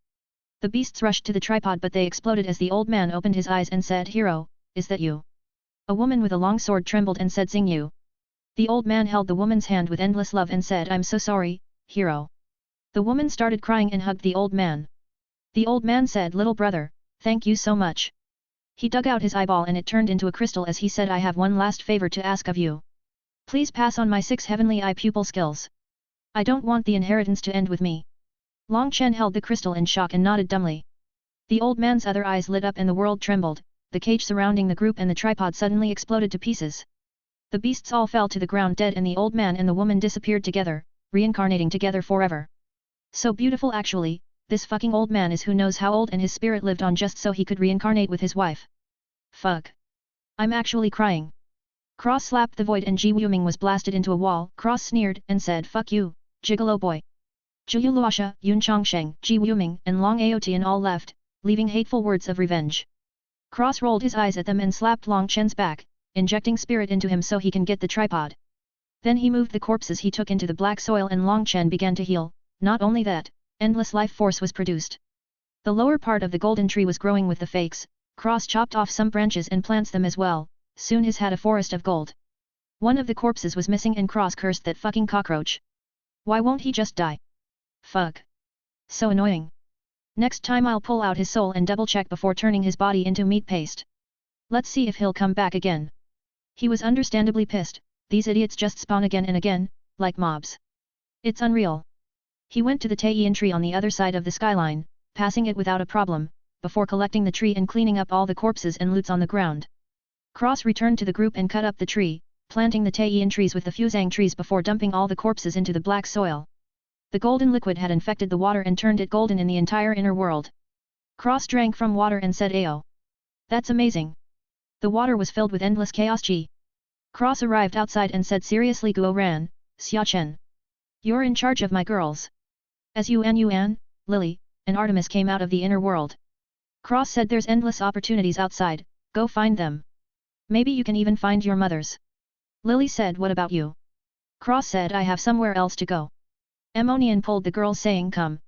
Speaker 1: The beasts rushed to the tripod but they exploded as the old man opened his eyes and said, hero, is that you? A woman with a long sword trembled and said, Xingyu. The old man held the woman's hand with endless love and said, I'm so sorry, hero. The woman started crying and hugged the old man. The old man said, little brother, thank you so much. He dug out his eyeball and it turned into a crystal as he said, I have one last favor to ask of you. Please pass on my 6 heavenly eye pupil skills. I don't want the inheritance to end with me. Long Chen held the crystal in shock and nodded dumbly. The old man's other eyes lit up and the world trembled, the cage surrounding the group and the tripod suddenly exploded to pieces. The beasts all fell to the ground dead and the old man and the woman disappeared together, reincarnating together forever. So beautiful actually, this fucking old man is who knows how old and his spirit lived on just so he could reincarnate with his wife. Fuck. I'm actually crying. Cross slapped the void and Ji Wuming was blasted into a wall. Cross sneered and said, fuck you, gigolo boy. Zhu Luosha, Yun Chongsheng, Ji Wuming, and Long Aotian all left, leaving hateful words of revenge. Cross rolled his eyes at them and slapped Long Chen's back, injecting spirit into him so he can get the tripod. Then he moved the corpses he took into the black soil and Long Chen began to heal. Not only that, endless life force was produced. The lower part of the golden tree was growing with the fakes. Cross chopped off some branches and plants them as well. Soon his had a forest of gold. One of the corpses was missing and Cross cursed that fucking cockroach. Why won't he just die? Fuck. So annoying. Next time I'll pull out his soul and double check before turning his body into meat paste. Let's see if he'll come back again. He was understandably pissed. These idiots just spawn again and again, like mobs. It's unreal. He went to the Taiyin tree on the other side of the skyline, passing it without a problem, before collecting the tree and cleaning up all the corpses and loots on the ground. Cross returned to the group and cut up the tree, planting the Taiyin trees with the Fuzang trees before dumping all the corpses into the black soil. The golden liquid had infected the water and turned it golden in the entire inner world. Cross drank from water and said Ayo. That's amazing. The water was filled with endless chaos G. Cross arrived outside and said seriously Guo Ran, Xia Chen. You're in charge of my girls. As Yuan, Lily, and Artemis came out of the inner world. Cross said there's endless opportunities outside, go find them. Maybe you can even find your mothers. Lily said what about you? Cross said I have somewhere else to go. Ammonian pulled the girls saying come,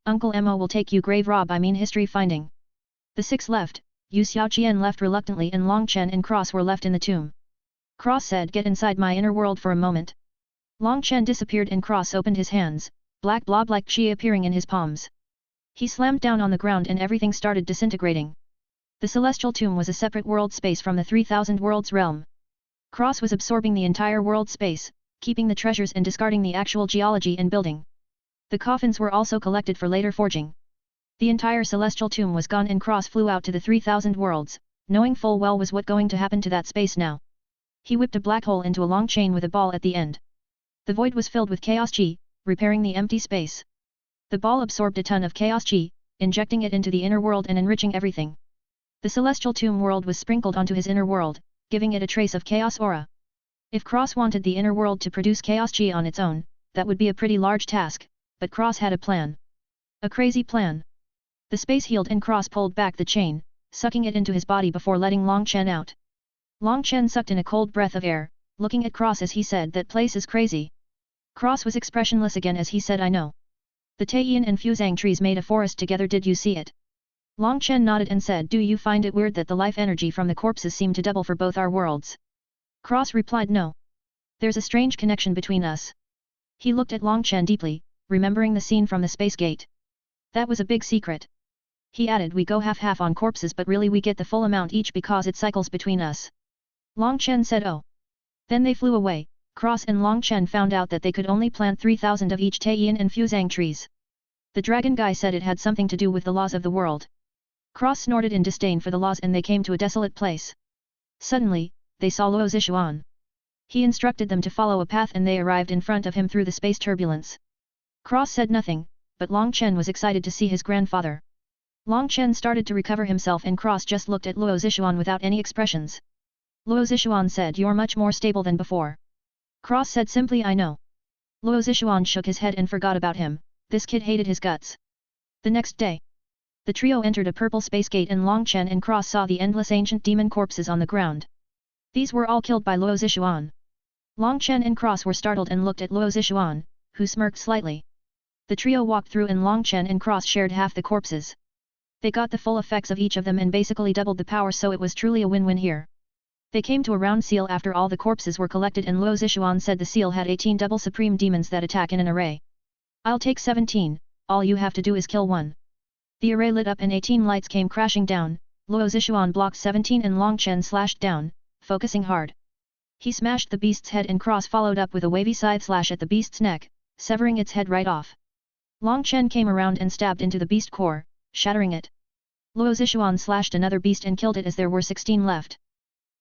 Speaker 1: Uncle Emo will take you grave rob history finding. The six left, Yu Xiaoqian left reluctantly and Long Chen and Cross were left in the tomb. Cross said get inside my inner world for a moment. Long Chen disappeared and Cross opened his hands, black blob like chi appearing in his palms. He slammed down on the ground and everything started disintegrating. The celestial tomb was a separate world space from the 3000 worlds realm. Cross was absorbing the entire world space, keeping the treasures and discarding the actual geology and building. The coffins were also collected for later forging. The entire celestial tomb was gone and Cross flew out to the 3000 worlds, knowing full well was what going to happen to that space now. He whipped a black hole into a long chain with a ball at the end. The void was filled with chaos chi, repairing the empty space. The ball absorbed a ton of chaos chi, injecting it into the inner world and enriching everything. The celestial tomb world was sprinkled onto his inner world, giving it a trace of chaos aura. If Cross wanted the inner world to produce chaos chi on its own, that would be a pretty large task, but Cross had a plan. A crazy plan. The space healed and Cross pulled back the chain, sucking it into his body before letting Long Chen out. Long Chen sucked in a cold breath of air, looking at Cross as he said that place is crazy. Cross was expressionless again as he said I know. The Taiyin and Fuzang trees made a forest together, did you see it? Long Chen nodded and said do you find it weird that the life energy from the corpses seemed to double for both our worlds? Cross replied no. There's a strange connection between us. He looked at Long Chen deeply, remembering the scene from the space gate. That was a big secret. He added we go half-half on corpses but really we get the full amount each because it cycles between us. Long Chen said oh. Then they flew away. Cross and Long Chen found out that they could only plant 3000 of each Taiyin and Fuzang trees. The dragon guy said it had something to do with the laws of the world. Cross snorted in disdain for the laws and they came to a desolate place. Suddenly, they saw Luo Zishuan. He instructed them to follow a path and they arrived in front of him through the space turbulence. Cross said nothing, but Long Chen was excited to see his grandfather. Long Chen started to recover himself and Cross just looked at Luo Zishuan without any expressions. Luo Zishuan said you're much more stable than before. Cross said simply I know. Luo Zishuan shook his head and forgot about him, this kid hated his guts. The next day, the trio entered a purple space gate and Long Chen and Cross saw the endless ancient demon corpses on the ground. These were all killed by Luo Zishuan. Long Chen and Cross were startled and looked at Luo Zishuan, who smirked slightly. The trio walked through and Long Chen and Cross shared half the corpses. They got the full effects of each of them and basically doubled the power, so it was truly a win-win here. They came to a round seal after all the corpses were collected and Luo Zishuan said the seal had 18 double supreme demons that attack in an array. I'll take 17, all you have to do is kill one. The array lit up and 18 lights came crashing down, Luo Zishuan blocked 17 and Long Chen slashed down, focusing hard. He smashed the beast's head and Cross followed up with a wavy scythe slash at the beast's neck, severing its head right off. Long Chen came around and stabbed into the beast core, shattering it. Luo Zishuan slashed another beast and killed it as there were 16 left.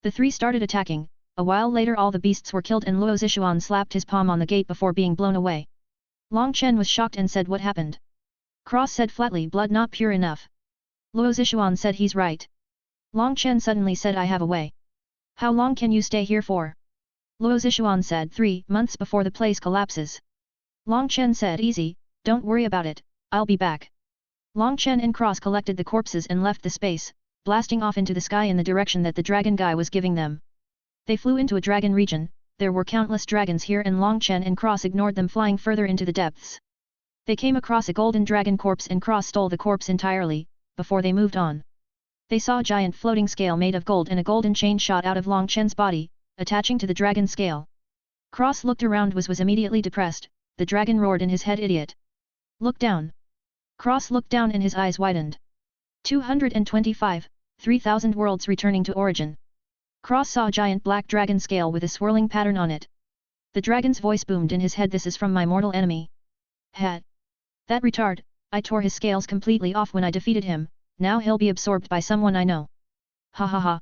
Speaker 1: The three started attacking. A while later all the beasts were killed and Luo Zishuan slapped his palm on the gate before being blown away. Long Chen was shocked and said what happened? Cross said flatly blood not pure enough. Luo Zishuan said he's right. Long Chen suddenly said I have a way. How long can you stay here for? Luo Zishuan said 3 months before the place collapses. Long Chen said easy, Don't worry about it, I'll be back. Long Chen and Cross collected the corpses and left the space, blasting off into the sky in the direction that the dragon guy was giving them. They flew into a dragon region. There were countless dragons here and Long Chen and Cross ignored them flying further into the depths. They came across a golden dragon corpse and Cross stole the corpse entirely, before they moved on. They saw a giant floating scale made of gold and a golden chain shot out of Long Chen's body, attaching to the dragon scale. Cross looked around was immediately depressed, the dragon roared in his head, idiot. Look down. Cross looked down and his eyes widened. 225, 3000 worlds returning to origin. Cross saw a giant black dragon scale with a swirling pattern on it. The dragon's voice boomed in his head, this is from my mortal enemy. Hat. That retard, I tore his scales completely off when I defeated him, now he'll be absorbed by someone I know. Ha ha ha.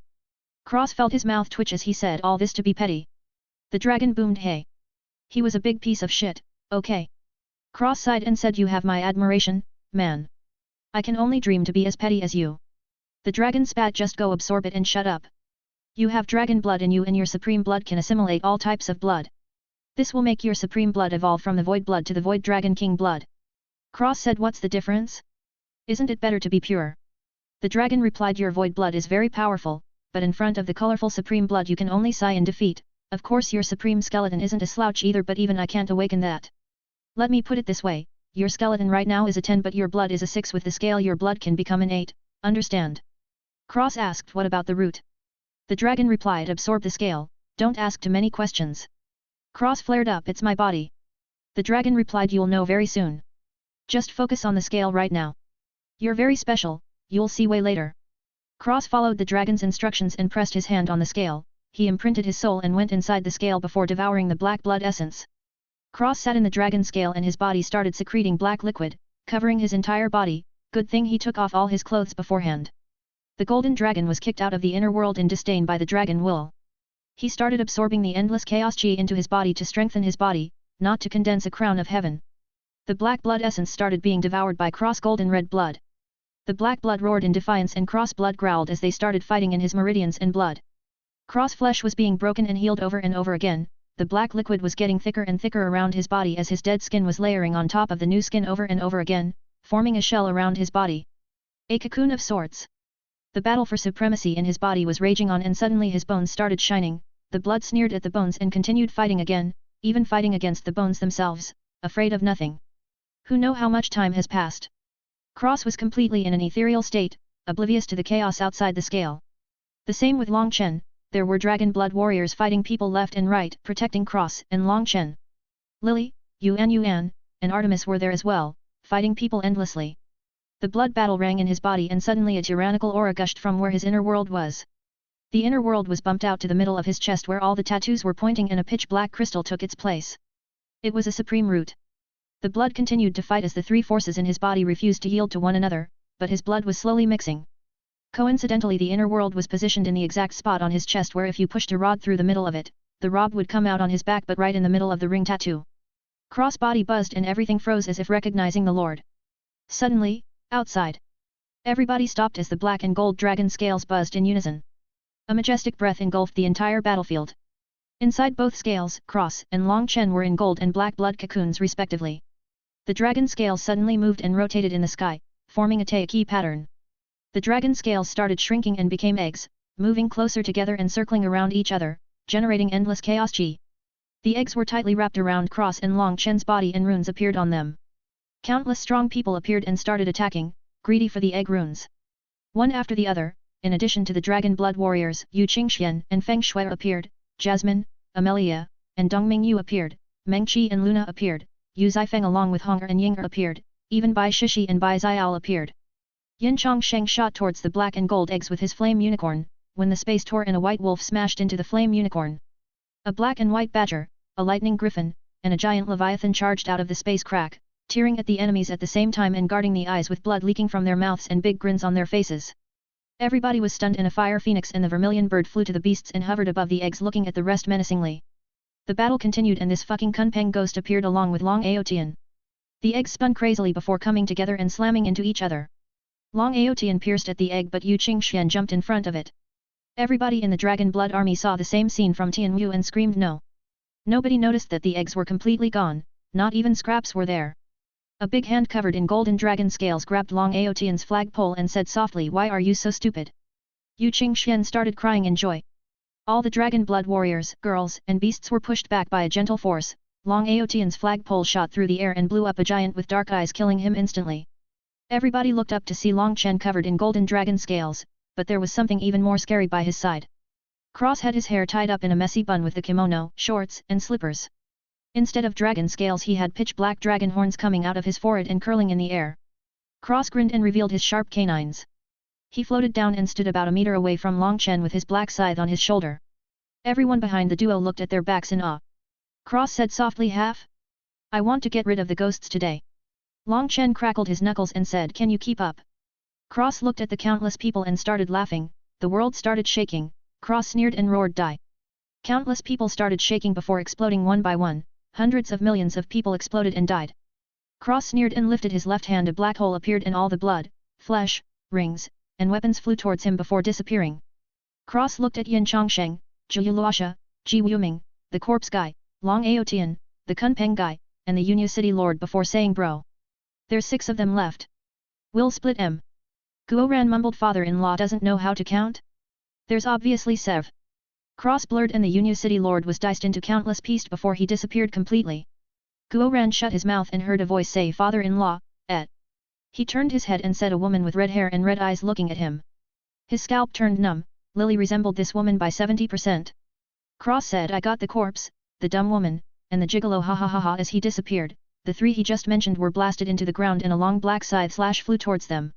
Speaker 1: Cross felt his mouth twitch as he said all this to be petty. The dragon boomed, hey. He was a big piece of shit, okay. Cross sighed and said, you have my admiration, man. I can only dream to be as petty as you. The dragon spat, just go absorb it and shut up. You have dragon blood in you and your supreme blood can assimilate all types of blood. This will make your supreme blood evolve from the void blood to the void dragon king blood. Cross said, what's the difference? Isn't it better to be pure? The dragon replied, your void blood is very powerful, but in front of the colorful supreme blood you can only sigh in defeat. Of course your supreme skeleton isn't a slouch either, but even I can't awaken that. Let me put it this way, your skeleton right now is a 10 but your blood is a 6, with the scale your blood can become an 8, understand? Cross asked, what about the root? The dragon replied, absorb the scale, don't ask too many questions. Cross flared up, it's my body. The dragon replied, you'll know very soon. Just focus on the scale right now. You're very special, you'll see way later. Cross followed the dragon's instructions and pressed his hand on the scale. He imprinted his soul and went inside the scale before devouring the black blood essence. Cross sat in the dragon scale and his body started secreting black liquid, covering his entire body. Good thing he took off all his clothes beforehand. The golden dragon was kicked out of the inner world in disdain by the dragon wool. He started absorbing the endless chaos chi into his body to strengthen his body, not to condense a crown of heaven. The black blood essence started being devoured by Cross golden red blood. The black blood roared in defiance and Cross blood growled as they started fighting in his meridians and blood. Cross flesh was being broken and healed over and over again. The black liquid was getting thicker and thicker around his body as his dead skin was layering on top of the new skin over and over again, forming a shell around his body. A cocoon of sorts. The battle for supremacy in his body was raging on and suddenly his bones started shining, the blood smeared at the bones and continued fighting again, even fighting against the bones themselves, afraid of nothing. Who know how much time has passed? Cross was completely in an ethereal state, oblivious to the chaos outside the scale. The same with Long Chen, there were dragon blood warriors fighting people left and right, protecting Cross and Long Chen. Lily, Yuan, and Artemis were there as well, fighting people endlessly. The blood battle rang in his body and suddenly a tyrannical aura gushed from where his inner world was. The inner world was bumped out to the middle of his chest where all the tattoos were pointing and a pitch black crystal took its place. It was a supreme root. The blood continued to fight as the three forces in his body refused to yield to one another, but his blood was slowly mixing. Coincidentally, the inner world was positioned in the exact spot on his chest where if you pushed a rod through the middle of it, the rod would come out on his back, but right in the middle of the ring tattoo. Cross body buzzed and everything froze as if recognizing the Lord. Suddenly, outside, everybody stopped as the black and gold dragon scales buzzed in unison. A majestic breath engulfed the entire battlefield. Inside both scales, Cross and Long Chen were in gold and black blood cocoons respectively. The dragon scales suddenly moved and rotated in the sky, forming a taiki pattern. The dragon scales started shrinking and became eggs, moving closer together and circling around each other, generating endless chaos chi. The eggs were tightly wrapped around Cross and Long Chen's body and runes appeared on them. Countless strong people appeared and started attacking, greedy for the egg runes. One after the other, in addition to the dragon blood warriors, Yu Qingxian and Feng Shui appeared, Jasmine, Amelia, and Dong Mingyu appeared, Meng Qi and Luna appeared, Yu Zifeng along with Hong'er and Ying'er appeared, even Bai Shishi and Bai Xiao appeared. Yin Chongsheng shot towards the black and gold eggs with his flame unicorn, when the space tore and a white wolf smashed into the flame unicorn. A black and white badger, a lightning griffin, and a giant leviathan charged out of the space crack, tearing at the enemies at the same time and guarding the eyes with blood leaking from their mouths and big grins on their faces. Everybody was stunned and a fire phoenix and the vermilion bird flew to the beasts and hovered above the eggs looking at the rest menacingly. The battle continued and this fucking Kunpeng ghost appeared along with Long Aotian. The eggs spun crazily before coming together and slamming into each other. Long Aotian pierced at the egg but Yu Qingxian jumped in front of it. Everybody in the Dragon Blood army saw the same scene from Tianwu and screamed no. Nobody noticed that the eggs were completely gone, not even scraps were there. A big hand covered in golden dragon scales grabbed Long Aotian's flagpole and said softly, "Why are you so stupid?" Yu Qingxian started crying in joy. All the dragon blood warriors, girls, and beasts were pushed back by a gentle force. Long Aotian's flagpole shot through the air and blew up a giant with dark eyes, killing him instantly. Everybody looked up to see Long Chen covered in golden dragon scales, but there was something even more scary by his side. Cross had his hair tied up in a messy bun with the kimono, shorts, and slippers. Instead of dragon scales he had pitch black dragon horns coming out of his forehead and curling in the air. Cross grinned and revealed his sharp canines. He floated down and stood about a meter away from Long Chen with his black scythe on his shoulder. Everyone behind the duo looked at their backs in awe. Cross said softly, I want to get rid of the ghosts today." Long Chen crackled his knuckles and said, "Can you keep up?" Cross looked at the countless people and started laughing. The world started shaking. Cross sneered and roared, "Die!" Countless people started shaking before exploding one by one. Hundreds of millions of people exploded and died. Cross sneered and lifted his left hand. A black hole appeared and all the blood, flesh, rings, and weapons flew towards him before disappearing. Cross looked at Yin Chongsheng, Zhu Luosha, Ji Wuming, the corpse guy, Long Aotian, the Kunpeng guy, and the Yunyu City Lord before saying, "Bro. There's 6 of them left. We'll split 'em." Guoran mumbled, "Father-in-law doesn't know how to count? There's obviously Sev." Cross blurred and the Yunyu City Lord was diced into countless pieces before he disappeared completely. Guoran shut his mouth and heard a voice say, "Father-in-law, et." He turned his head and said, a woman with red hair and red eyes looking at him. His scalp turned numb. Lily resembled this woman by 70%. Cross said, "I got the corpse, the dumb woman, and the gigolo, ha ha ha ha." As he disappeared, the 3 he just mentioned were blasted into the ground and a long black scythe slash flew towards them.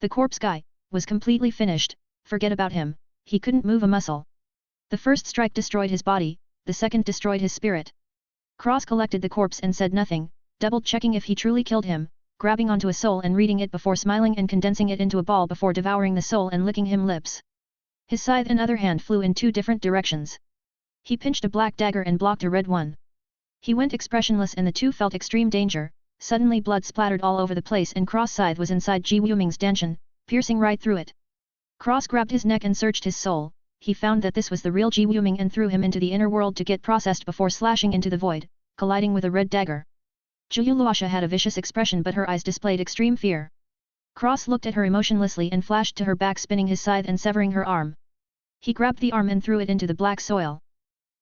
Speaker 1: The corpse guy was completely finished. Forget about him, he couldn't move a muscle. The first strike destroyed his body, the second destroyed his spirit. Cross collected the corpse and said nothing, double-checking if he truly killed him, grabbing onto a soul and reading it before smiling and condensing it into a ball before devouring the soul and licking him lips. His scythe and other hand flew in 2 different directions. He pinched a black dagger and blocked a red one. He went expressionless and the 2 felt extreme danger. Suddenly blood splattered all over the place and Cross scythe was inside Ji Wuming's dantian, piercing right through it. Cross grabbed his neck and searched his soul. He found that this was the real Ji Wuming and threw him into the inner world to get processed before slashing into the void, colliding with a red dagger. Zhu Luosha had a vicious expression but her eyes displayed extreme fear. Cross looked at her emotionlessly and flashed to her back, spinning his scythe and severing her arm. He grabbed the arm and threw it into the black soil.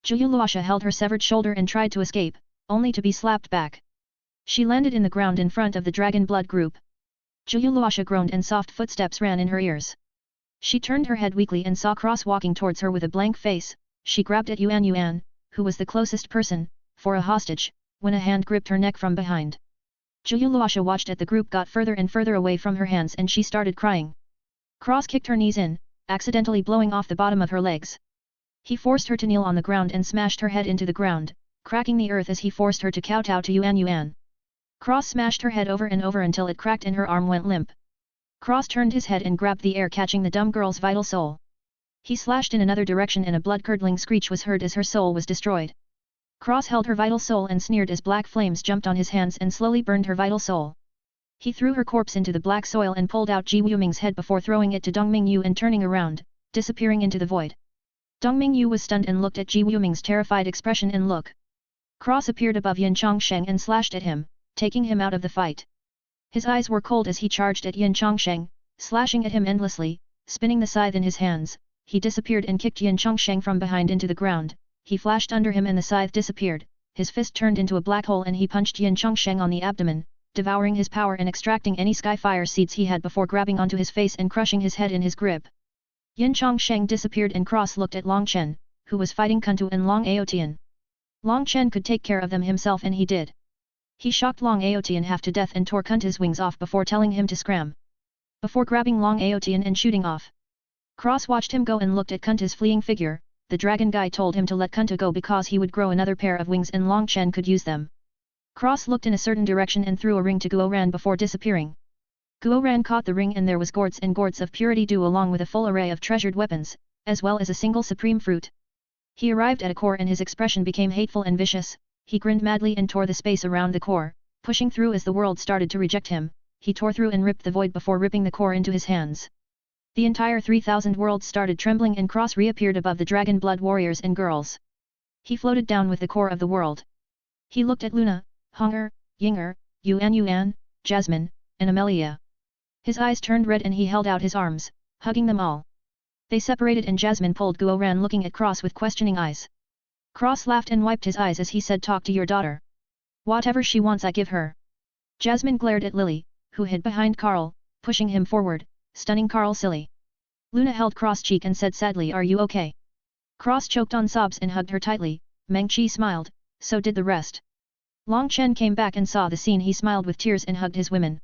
Speaker 1: Zhu Luosha held her severed shoulder and tried to escape, only to be slapped back. She landed in the ground in front of the dragon blood group. Zhu Luosha groaned and soft footsteps ran in her ears. She turned her head weakly and saw Cross walking towards her with a blank face. She grabbed at Yuan, who was the closest person, for a hostage, when a hand gripped her neck from behind. Zhu Luosha watched as the group got further and further away from her hands and she started crying. Cross kicked her knees in, accidentally blowing off the bottom of her legs. He forced her to kneel on the ground and smashed her head into the ground, cracking the earth as he forced her to kowtow to Yuan. Cross smashed her head over and over until it cracked and her arm went limp. Cross turned his head and grabbed the air, catching the dumb girl's vital soul. He slashed in another direction and a blood-curdling screech was heard as her soul was destroyed. Cross held her vital soul and sneered as black flames jumped on his hands and slowly burned her vital soul. He threw her corpse into the black soil and pulled out Ji Wuming's head before throwing it to Dongming Yu and turning around, disappearing into the void. Dongming Yu was stunned and looked at Ji Wuming's terrified expression and look. Cross appeared above Yin Chongsheng and slashed at him, taking him out of the fight. His eyes were cold as he charged at Yin Chongsheng, slashing at him endlessly, spinning the scythe in his hands. He disappeared and kicked Yin Chongsheng from behind into the ground. He flashed under him and the scythe disappeared. His fist turned into a black hole and he punched Yin Chongsheng on the abdomen, devouring his power and extracting any sky fire seeds he had before grabbing onto his face and crushing his head in his grip. Yin Chongsheng disappeared and Cross looked at Long Chen, who was fighting Kuntu and Long Aotian. Long Chen could take care of them himself and he did. He shocked Long Aotian half to death and tore Kuntu's wings off before telling him to scram. Before grabbing Long Aotian and shooting off. Cross watched him go and looked at Kuntu's fleeing figure. The dragon guy told him to let Kuntu go because he would grow another pair of wings and Long Chen could use them. Cross looked in a certain direction and threw a ring to Guoran before disappearing. Guoran caught the ring and there was gourds and gourds of purity dew along with a full array of treasured weapons, as well as a single supreme fruit. He arrived at a core and his expression became hateful and vicious. He grinned madly and tore the space around the core, pushing through as the world started to reject him. He tore through and ripped the void before ripping the core into his hands. The entire 3,000 worlds started trembling and Cross reappeared above the dragon blood warriors and girls. He floated down with the core of the world. He looked at Luna, Honger, Yinger, Yuan, Jasmine, and Amelia. His eyes turned red and he held out his arms, hugging them all. They separated and Jasmine pulled Guo Ran looking at Cross with questioning eyes. Cross laughed and wiped his eyes as he said, talk to your daughter. Whatever she wants I give her. Jasmine glared at Lily, who hid behind Carl, pushing him forward, stunning Carl silly. Luna held Cross' cheek and said sadly, are you okay? Cross choked on sobs and hugged her tightly. Meng Qi smiled, so did the rest. Long Chen came back and saw the scene. He smiled with tears and hugged his women.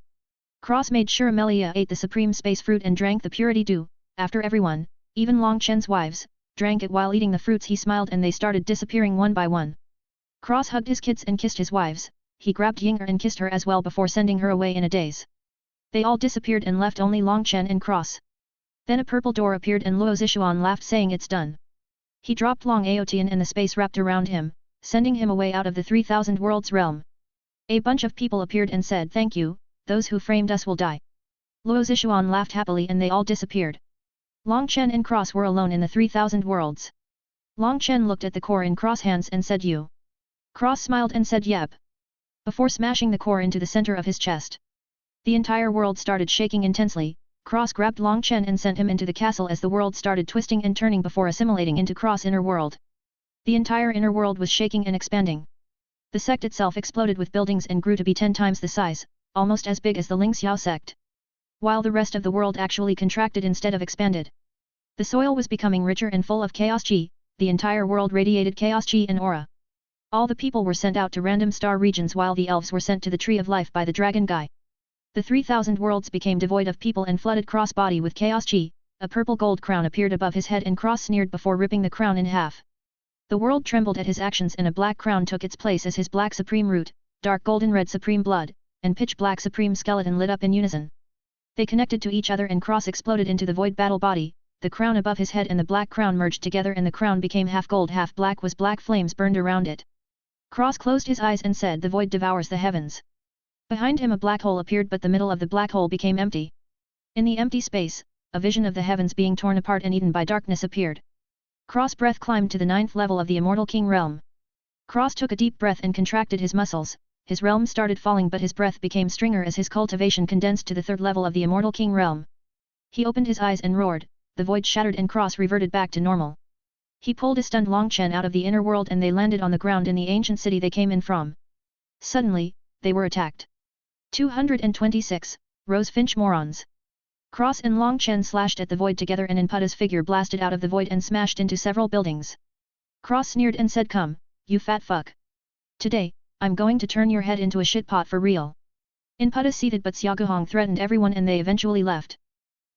Speaker 1: Cross made sure Amelia ate the supreme space fruit and drank the purity dew. After everyone, even Long Chen's wives, drank it while eating the fruits. He smiled and they started disappearing one by one. Cross hugged his kids and kissed his wives. He grabbed Ying'er and kissed her as well before sending her away in a daze. They all disappeared and left only Long Chen and Cross. Then a purple door appeared and Luo Zishuan laughed saying it's done. He dropped Long Aotian and the space wrapped around him, sending him away out of the 3000 worlds realm. A bunch of people appeared and said thank you, those who framed us will die. Luo Zishuan laughed happily and they all disappeared. Long Chen and Cross were alone in the 3000 worlds. Long Chen looked at the core in Cross' hands and said you. Cross smiled and said yep. Before smashing the core into the center of his chest. The entire world started shaking intensely. Cross grabbed Long Chen and sent him into the castle as the world started twisting and turning before assimilating into Cross' inner world. The entire inner world was shaking and expanding. The sect itself exploded with buildings and grew to be 10 times the size, almost as big as the Ling Xiao sect. While the rest of the world actually contracted instead of expanded. The soil was becoming richer and full of chaos chi, the entire world radiated chaos chi and aura. All the people were sent out to random star regions while the elves were sent to the Tree of Life by the Dragon Guy. The 3000 worlds became devoid of people and flooded Cross' body with chaos chi. A purple gold crown appeared above his head and Cross sneered before ripping the crown in half. The world trembled at his actions and a black crown took its place as his black supreme root, dark golden red supreme blood, and pitch black supreme skeleton lit up in unison. They connected to each other and Cross exploded into the void battle body. The crown above his head and the black crown merged together and the crown became half gold half black was black flames burned around it. Cross closed his eyes and said the void devours the heavens. Behind him a black hole appeared but the middle of the black hole became empty. In the empty space, a vision of the heavens being torn apart and eaten by darkness appeared. Cross breath climbed to the 9th level of the Immortal King realm. Cross took a deep breath and contracted his muscles. His realm started falling but his breath became stronger as his cultivation condensed to the 3rd level of the Immortal King realm. He opened his eyes and roared, the void shattered and Cross reverted back to normal. He pulled a stunned Long Chen out of the inner world and they landed on the ground in the ancient city they came in from. Suddenly, they were attacked. 226, Rose Finch Morons. Cross and Long Chen slashed at the void together and Inputa's figure blasted out of the void and smashed into several buildings. Cross sneered and said come, you fat fuck. Today, I'm going to turn your head into a shitpot for real. Inputa seethed but Xiaoguhong threatened everyone and they eventually left.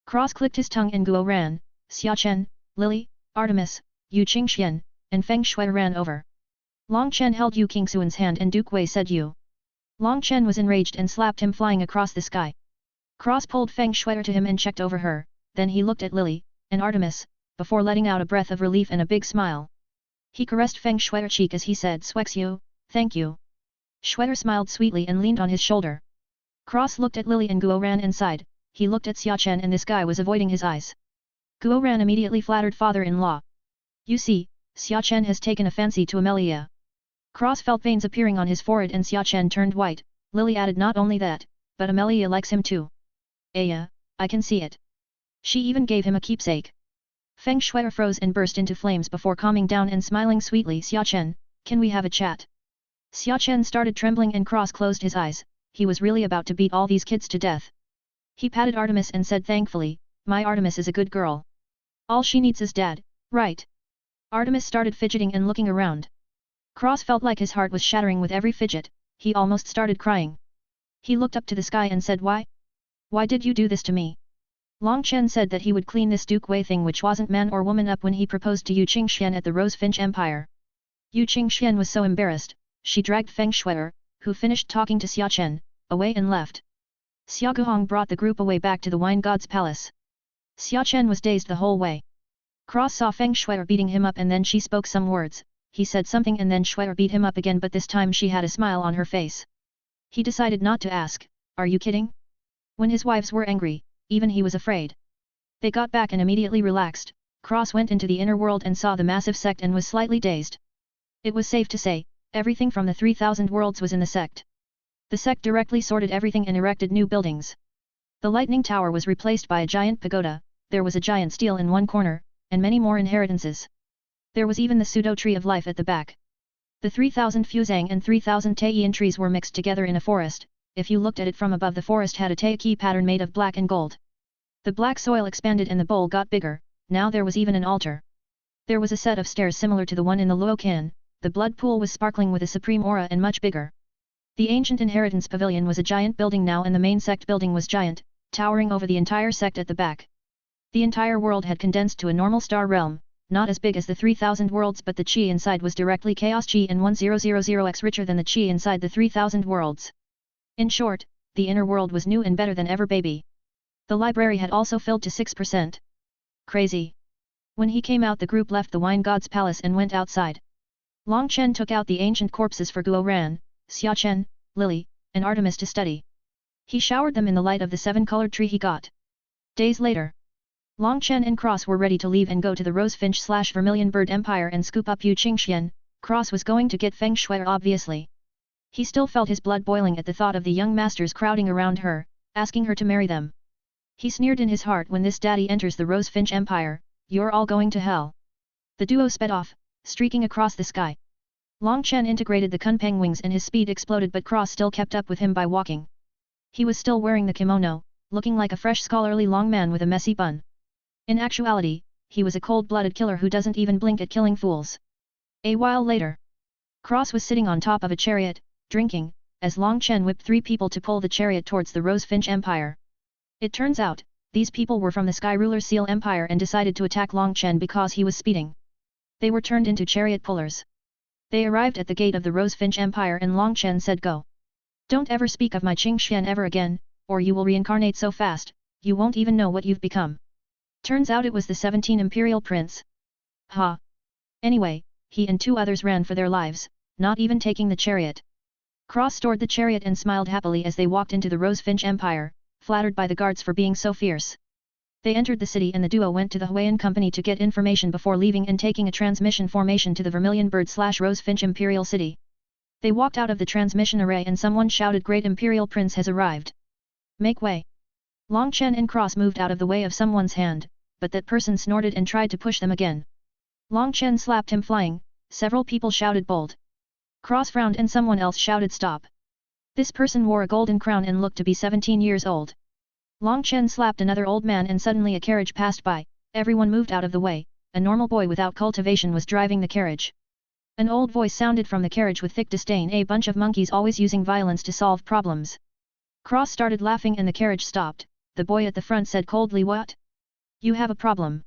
Speaker 1: Cross clicked his tongue and Guo Ran, Xia Chen, Lily, Artemis, Yu Qingxian, and Feng Shui ran over. Long Chen held Yu Qingxuan's hand and Duke Wei said you. Long Chen was enraged and slapped him flying across the sky. Cross pulled Feng Shui to him and checked over her, then he looked at Lily, and Artemis, before letting out a breath of relief and a big smile. He caressed Feng Shui's cheek as he said Swexu, thank you. Shui smiled sweetly and leaned on his shoulder. Cross looked at Lily and Guo Ran and sighed. He looked at Xia Chen and this guy was avoiding his eyes. Guo Ran immediately flattered father-in-law. You see, Xia Chen has taken a fancy to Amelia. Cross felt veins appearing on his forehead and Xia Chen turned white. Lily added not only that, but Amelia likes him too. Yeah, I can see it. She even gave him a keepsake. Feng Shui froze and burst into flames before calming down and smiling sweetly. Xia Chen, can we have a chat? Xia Chen started trembling and Cross closed his eyes. He was really about to beat all these kids to death. He patted Artemis and said thankfully, my Artemis is a good girl. All she needs is dad, right? Artemis started fidgeting and looking around. Cross felt like his heart was shattering with every fidget. He almost started crying. He looked up to the sky and said why? Why did you do this to me? Long Chen said that he would clean this Duke Wei thing which wasn't man or woman up when he proposed to Yu Qingxian at the Rose Finch Empire. Yu Qingxian was so embarrassed, she dragged Feng Shui, who finished talking to Xia Chen, away and left. Xia Guhong brought the group away back to the Wine God's palace. Xia Chen was dazed the whole way. Cross saw Feng Shui beating him up and then she spoke some words. He said something and then Shui beat him up again but this time she had a smile on her face. He decided not to ask, are you kidding? When his wives were angry, even he was afraid. They got back and immediately relaxed. Cross went into the inner world and saw the massive sect and was slightly dazed. It was safe to say, everything from the 3000 worlds was in the sect. The sect directly sorted everything and erected new buildings. The lightning tower was replaced by a giant pagoda, there was a giant stele in one corner, and many more inheritances. There was even the pseudo tree of life at the back. The 3,000 Fuzang and 3,000 Taiyin trees were mixed together in a forest. If you looked at it from above, the forest had a Taiki pattern made of black and gold. The black soil expanded and the bowl got bigger, now there was even an altar. There was a set of stairs similar to the one in the Luocan, the blood pool was sparkling with a supreme aura and much bigger. The ancient inheritance pavilion was a giant building now, and the main sect building was giant, towering over the entire sect at the back. The entire world had condensed to a normal star realm, not as big as the 3,000 worlds, but the chi inside was directly chaos chi and 1000x richer than the chi inside the 3,000 worlds. In short, the inner world was new and better than ever, baby. The library had also filled to 6%. Crazy. When he came out, the group left the wine god's palace and went outside. Long Chen took out the ancient corpses for Guo Ran, Xia Chen, Lily, and Artemis to study. He showered them in the light of the 7-colored tree he got. Days later, Long Chen and Cross were ready to leave and go to the Rosefinch/Vermilion Bird Empire and scoop up Yu Qingxian. Cross was going to get Feng Shui obviously. He still felt his blood boiling at the thought of the young masters crowding around her, asking her to marry them. He sneered in his heart, when this daddy enters the Rosefinch Empire, you're all going to hell. The duo sped off, streaking across the sky. Long Chen integrated the Kunpeng wings and his speed exploded, but Cross still kept up with him by walking. He was still wearing the kimono, looking like a fresh scholarly long man with a messy bun. In actuality, he was a cold-blooded killer who doesn't even blink at killing fools. A while later, Cross was sitting on top of a chariot, drinking, as Long Chen whipped 3 people to pull the chariot towards the Rosefinch Empire. It turns out, these people were from the Sky Ruler Seal Empire and decided to attack Long Chen because he was speeding. They were turned into chariot pullers. They arrived at the gate of the Rosefinch Empire and Long Chen said, "Go. Don't ever speak of my Qingxian ever again, or you will reincarnate so fast, you won't even know what you've become." Turns out it was the 17 Imperial Prince. Ha! Anyway, he and 2 others ran for their lives, not even taking the chariot. Cross stored the chariot and smiled happily as they walked into the Rosefinch Empire, flattered by the guards for being so fierce. They entered the city and the duo went to the Huayan Company to get information before leaving and taking a transmission formation to the Vermilion Bird/Rosefinch Imperial City. They walked out of the transmission array and someone shouted, "Great Imperial Prince has arrived. Make way." Long Chen and Cross moved out of the way of someone's hand, but that person snorted and tried to push them again. Long Chen slapped him flying, several people shouted bold. Cross frowned and someone else shouted stop. This person wore a golden crown and looked to be 17 years old. Long Chen slapped another old man and suddenly a carriage passed by, everyone moved out of the way, a normal boy without cultivation was driving the carriage. An old voice sounded from the carriage with thick disdain, "A bunch of monkeys always using violence to solve problems." Cross started laughing and the carriage stopped. The boy at the front said coldly, "What? You have a problem."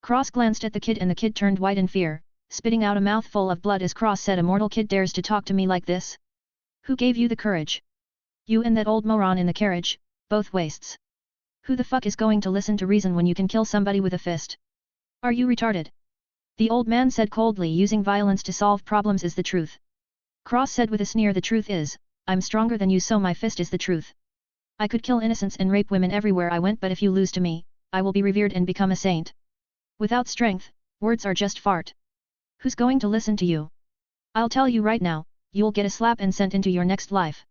Speaker 1: Cross glanced at the kid and the kid turned white in fear, spitting out a mouthful of blood as Cross said, "A mortal kid dares to talk to me like this? Who gave you the courage? You and that old moron in the carriage, both wastes. Who the fuck is going to listen to reason when you can kill somebody with a fist? Are you retarded?" The old man said coldly, "Using violence to solve problems is the truth." Cross said with a sneer, "The truth is, I'm stronger than you, so my fist is the truth. I could kill innocents and rape women everywhere I went, but if you lose to me, I will be revered and become a saint. Without strength, words are just fart. Who's going to listen to you? I'll tell you right now, you'll get a slap and sent into your next life."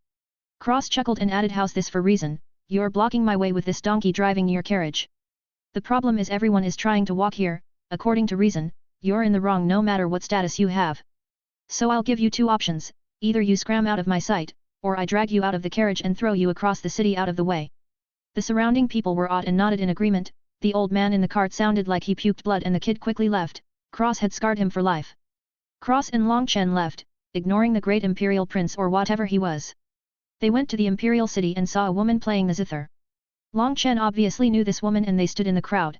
Speaker 1: Cross chuckled and added, "How's this for reason? You're blocking my way with this donkey driving your carriage. The problem is everyone is trying to walk here, according to reason, you're in the wrong no matter what status you have. So I'll give you 2 options, either you scram out of my sight, or I drag you out of the carriage and throw you across the city out of the way." The surrounding people were awed and nodded in agreement. The old man in the cart sounded like he puked blood and the kid quickly left. Cross had scarred him for life. Cross and Long Chen left, ignoring the great Imperial Prince or whatever he was. They went to the Imperial City and saw a woman playing the zither. Long Chen obviously knew this woman and they stood in the crowd.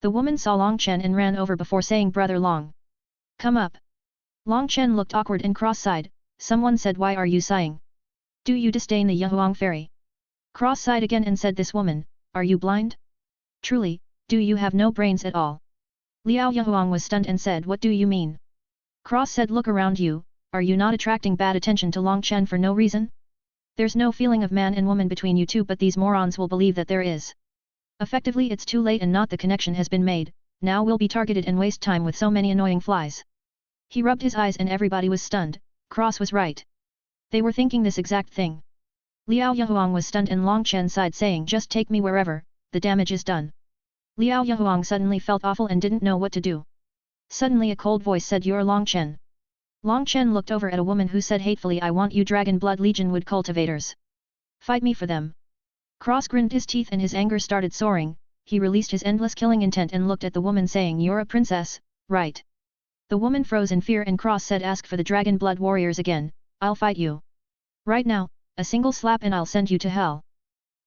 Speaker 1: The woman saw Long Chen and ran over before saying, "Brother Long, come up." Long Chen looked awkward and cross-eyed. Someone said, "Why are you sighing? Do you disdain the Yahuang fairy?" Cross-eyed again and said, "This woman, are you blind? Truly, do you have no brains at all?" Liao Yahuang was stunned and said, "What do you mean?" Cross said, "Look around you, are you not attracting bad attention to Long Chen for no reason? There's no feeling of man and woman between you two, but these morons will believe that there is. Effectively it's too late and not the connection has been made, now we'll be targeted and waste time with so many annoying flies." He rubbed his eyes and everybody was stunned. Cross was right. They were thinking this exact thing. Liao Yahuang was stunned and Long Chen sighed saying just take me wherever, the damage is done. Liao Yahuang suddenly felt awful and didn't know what to do. Suddenly a cold voice said you're Long Chen. Long Chen looked over at a woman who said hatefully I want you Dragon Blood Legion wood cultivators. Fight me for them. Cross grinned his teeth and his anger started soaring, he released his endless killing intent and looked at the woman saying you're a princess, right? The woman froze in fear and Cross said ask for the Dragon Blood Warriors again, I'll fight you. Right now, a single slap and I'll send you to hell.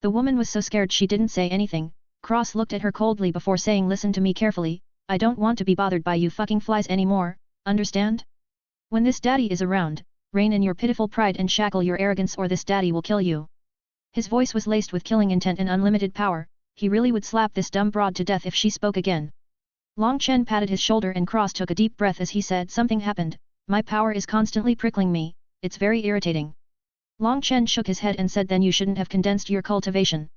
Speaker 1: The woman was so scared she didn't say anything. Cross looked at her coldly before saying listen to me carefully, I don't want to be bothered by you fucking flies anymore, understand? When this daddy is around, rein in your pitiful pride and shackle your arrogance or this daddy will kill you. His voice was laced with killing intent and unlimited power, he really would slap this dumb broad to death if she spoke again. Long Chen patted his shoulder and Cross took a deep breath as he said something happened, my power is constantly prickling me, it's very irritating. Long Chen shook his head and said then you shouldn't have condensed your cultivation.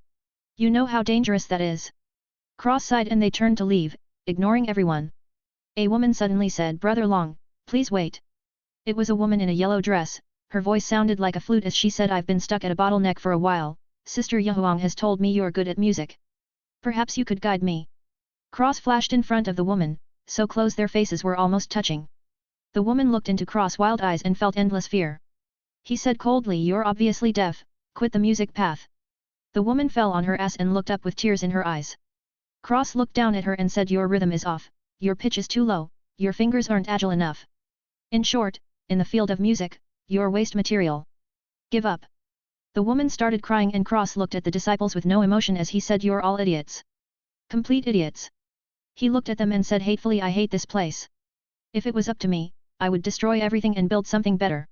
Speaker 1: You know how dangerous that is. Cross sighed and they turned to leave, ignoring everyone. A woman suddenly said Brother Long, please wait. It was a woman in a yellow dress, her voice sounded like a flute as she said I've been stuck at a bottleneck for a while, Sister Yahuang has told me you're good at music. Perhaps you could guide me. Cross flashed in front of the woman, so close their faces were almost touching. The woman looked into Cross' wild eyes and felt endless fear. He said coldly you're obviously deaf, quit the music path. The woman fell on her ass and looked up with tears in her eyes. Cross looked down at her and said your rhythm is off, your pitch is too low, your fingers aren't agile enough. In short, in the field of music, you're waste material. Give up. The woman started crying and Cross looked at the disciples with no emotion as he said you're all idiots. Complete idiots. He looked at them and said hatefully I hate this place. If it was up to me, I would destroy everything and build something better.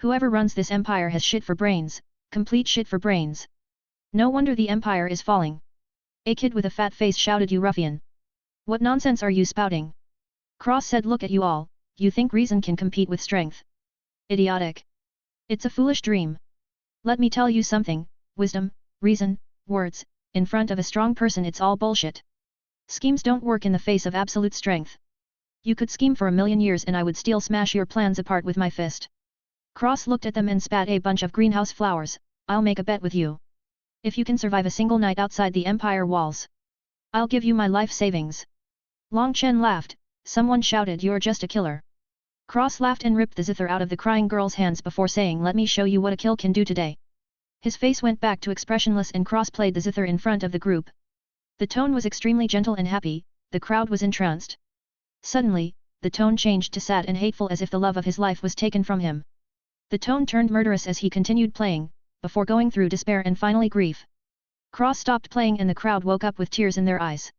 Speaker 1: Whoever runs this empire has shit for brains, complete shit for brains. No wonder the empire is falling. A kid with a fat face shouted you ruffian. What nonsense are you spouting? Cross said look at you all, you think reason can compete with strength. Idiotic. It's a foolish dream. Let me tell you something, wisdom, reason, words, in front of a strong person it's all bullshit. Schemes don't work in the face of absolute strength. You could scheme for a million years and I would still smash your plans apart with my fist. Cross looked at them and spat a bunch of greenhouse flowers, I'll make a bet with you. If you can survive a single night outside the empire walls, I'll give you my life savings. Long Chen laughed, someone shouted you're just a killer. Cross laughed and ripped the zither out of the crying girl's hands before saying let me show you what a kill can do today. His face went back to expressionless and Cross played the zither in front of the group. The tone was extremely gentle and happy, the crowd was entranced. Suddenly, the tone changed to sad and hateful as if the love of his life was taken from him. The tone turned murderous as he continued playing, before going through despair and finally grief. Cross stopped playing and the crowd woke up with tears in their eyes.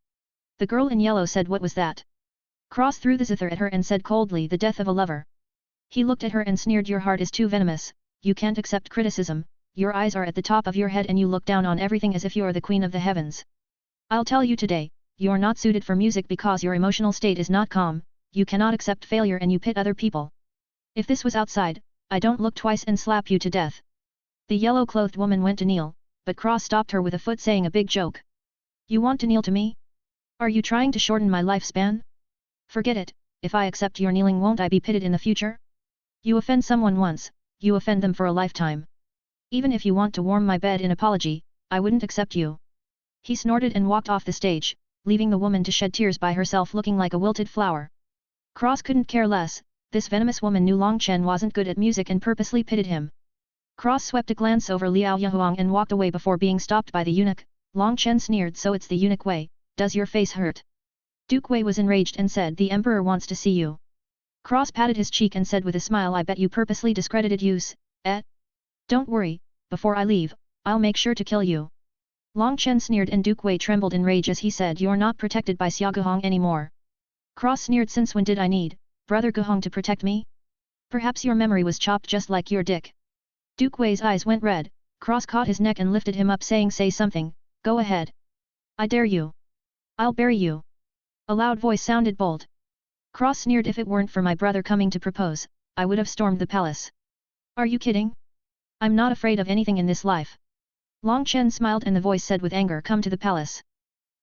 Speaker 1: The girl in yellow said what was that? Cross threw the zither at her and said coldly the death of a lover. He looked at her and sneered your heart is too venomous, you can't accept criticism, your eyes are at the top of your head and you look down on everything as if you're the queen of the heavens. I'll tell you today, you're not suited for music because your emotional state is not calm, you cannot accept failure and you pit other people. If this was outside, I don't look twice and slap you to death. The yellow-clothed woman went to kneel, but Cross stopped her with a foot saying a big joke. You want to kneel to me? Are you trying to shorten my lifespan? Forget it, if I accept your kneeling won't I be pitted in the future? You offend someone once, you offend them for a lifetime. Even if you want to warm my bed in apology, I wouldn't accept you. He snorted and walked off the stage, leaving the woman to shed tears by herself looking like a wilted flower. Cross couldn't care less, this venomous woman knew Long Chen wasn't good at music and purposely pitted him. Cross swept a glance over Liao Yahuang and walked away before being stopped by the eunuch. Long Chen sneered so it's the eunuch way, does your face hurt? Duke Wei was enraged and said the emperor wants to see you. Cross patted his cheek and said with a smile I bet you purposely discredited use, eh? Don't worry, before I leave, I'll make sure to kill you. Long Chen sneered and Duke Wei trembled in rage as he said you're not protected by Xia Guhong anymore. Cross sneered since when did I need, Brother Guhong to protect me? Perhaps your memory was chopped just like your dick. Duke Wei's eyes went red, Cross caught his neck and lifted him up saying say something, go ahead. I dare you. I'll bury you. A loud voice sounded bold. Cross sneered if it weren't for my brother coming to propose, I would have stormed the palace. Are you kidding? I'm not afraid of anything in this life. Long Chen smiled and the voice said with anger come to the palace.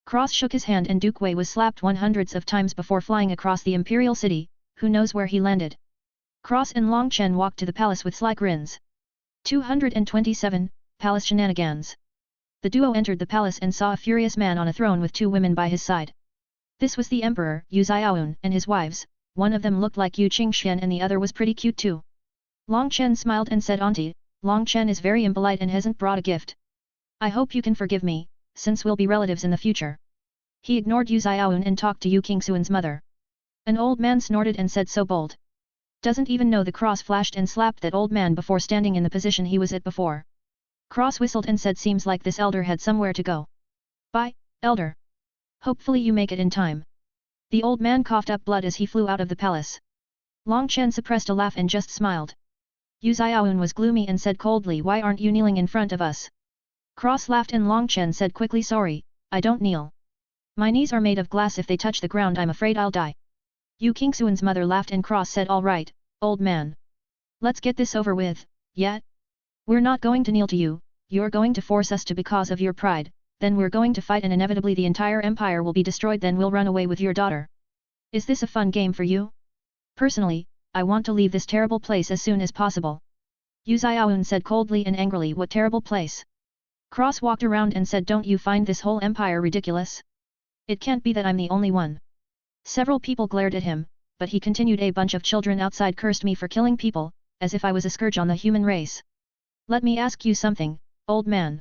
Speaker 1: Cross shook his hand and Duke Wei was slapped hundreds of times before flying across the imperial city, who knows where he landed. Cross and Long Chen walked to the palace with sly grins. 227, palace shenanigans. The duo entered the palace and saw a furious man on a throne with two women by his side. This was the Emperor, Yu Xiaoyun, and his wives. One of them looked like Yu Qingxian and the other was pretty cute too. Long Chen smiled and said, "Auntie, Long Chen is very impolite and hasn't brought a gift. I hope you can forgive me, since we'll be relatives in the future." He ignored Yu Xiaoyun and talked to Yu Qingxuan's mother. An old man snorted and said, "So bold. Doesn't even know the Cross flashed and slapped that old man before standing in the position he was at before. Cross whistled and said, "Seems like this elder had somewhere to go. Bye, elder. Hopefully you make it in time." The old man coughed up blood as he flew out of the palace. Long Chen suppressed a laugh and just smiled. Yu Xiaoyun was gloomy and said coldly, "Why aren't you kneeling in front of us?" Cross laughed and Long Chen said quickly, "Sorry, I don't kneel. My knees are made of glass, if they touch the ground I'm afraid I'll die." Yu Qingxuan's mother laughed and Cross said, "All right, old man. Let's get this over with, yeah? We're not going to kneel to you, you're going to force us to because of your pride, then we're going to fight and inevitably the entire empire will be destroyed, then we'll run away with your daughter. Is this a fun game for you? Personally, I want to leave this terrible place as soon as possible." Yu Xiaoyun said coldly and angrily, "What terrible place?" Cross walked around and said, "Don't you find this whole empire ridiculous? It can't be that I'm the only one." Several people glared at him, but he continued, "A bunch of children outside cursed me for killing people, as if I was a scourge on the human race. Let me ask you something, old man.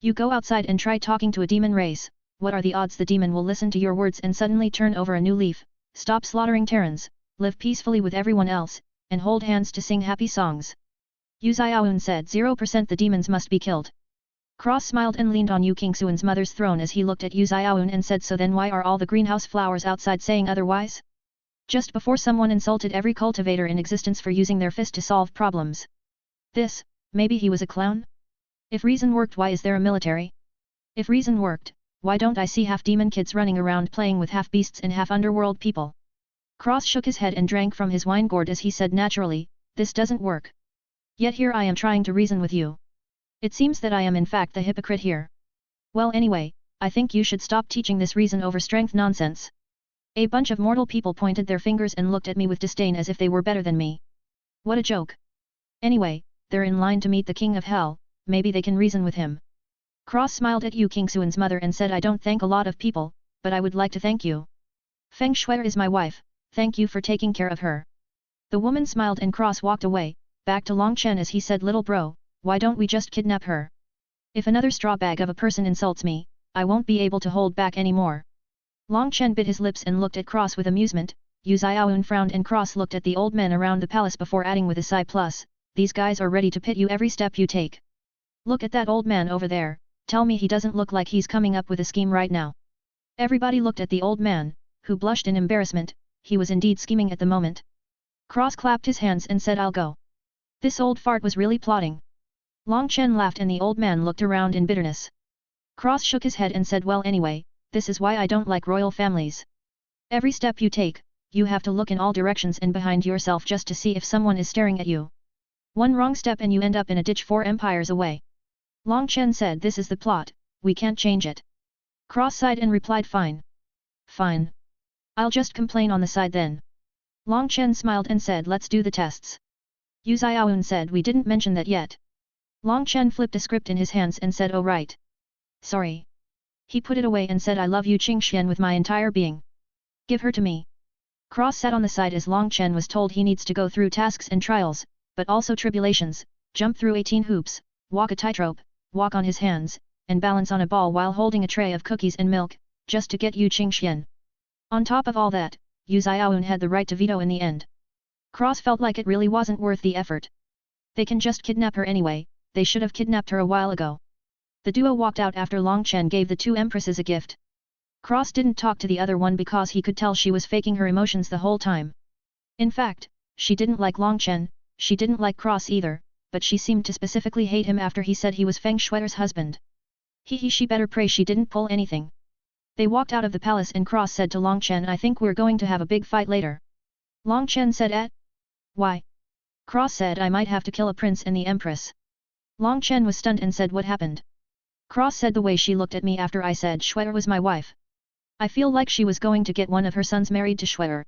Speaker 1: You go outside and try talking to a demon race, what are the odds the demon will listen to your words and suddenly turn over a new leaf, stop slaughtering Terrans, live peacefully with everyone else, and hold hands to sing happy songs?" Yu Xiaoyun said, 0% the demons must be killed. Cross smiled and leaned on Yu Qingxuan's mother's throne as he looked at Yu Xiaoyun and said, "So then why are all the greenhouse flowers outside saying otherwise? Just before someone insulted every cultivator in existence for using their fist to solve problems. This, maybe he was a clown? If reason worked, why is there a military? If reason worked, why don't I see half demon kids running around playing with half beasts and half underworld people?" Cross shook his head and drank from his wine gourd as he said naturally, "This doesn't work. Yet here I am trying to reason with you. It seems that I am in fact the hypocrite here. Well anyway, I think you should stop teaching this reason over strength nonsense." A bunch of mortal people pointed their fingers and looked at me with disdain as if they were better than me. What a joke. Anyway, they're in line to meet the King of Hell, maybe they can reason with him. Cross smiled at Yu Qingxuan's mother and said, "I don't thank a lot of people, but I would like to thank you. Feng Shui is my wife, thank you for taking care of her." The woman smiled and Cross walked away, back to Long Chen as he said, "Little bro, why don't we just kidnap her? If another straw bag of a person insults me, I won't be able to hold back anymore." Long Chen bit his lips and looked at Cross with amusement. Yu Xiaoyun frowned and Cross looked at the old men around the palace before adding with a sigh, "Plus, these guys are ready to pit you every step you take. Look at that old man over there, tell me he doesn't look like he's coming up with a scheme right now." Everybody looked at the old man, who blushed in embarrassment. He was indeed scheming at the moment. Cross clapped his hands and said, "I'll go." This old fart was really plotting. Long Chen laughed and the old man looked around in bitterness. Cross shook his head and said, "Well anyway, this is why I don't like royal families. Every step you take, you have to look in all directions and behind yourself just to see if someone is staring at you. One wrong step and you end up in a ditch 4 empires away." Long Chen said, "This is the plot, we can't change it." Cross sighed and replied, "Fine. Fine. I'll just complain on the side then." Long Chen smiled and said, "Let's do the tests." Yu Xiaoyun said, "We didn't mention that yet." Long Chen flipped a script in his hands and said, "Oh right. Sorry." He put it away and said, "I love you Qingxian with my entire being. Give her to me." Cross sat on the side as Long Chen was told he needs to go through tasks and trials, but also tribulations, jump through 18 hoops, walk a tightrope, walk on his hands, and balance on a ball while holding a tray of cookies and milk, just to get Yu Qingxian. On top of all that, Yu Xiaoyun had the right to veto in the end. Cross felt like it really wasn't worth the effort. They can just kidnap her anyway, they should have kidnapped her a while ago. The duo walked out after Long Chen gave the 2 empresses a gift. Cross didn't talk to the other one because he could tell she was faking her emotions the whole time. In fact, she didn't like Long Chen, she didn't like Cross either, but she seemed to specifically hate him after he said he was Feng Shui's husband. She better pray she didn't pull anything. They walked out of the palace and Cross said to Long Chen, "I think we're going to have a big fight later." Long Chen said, "Why?" Cross said, "I might have to kill a prince and the empress." Long Chen was stunned and said, "What happened?" Cross said, "The way she looked at me after I said Shuai was my wife. I feel like she was going to get one of her sons married to Shuai.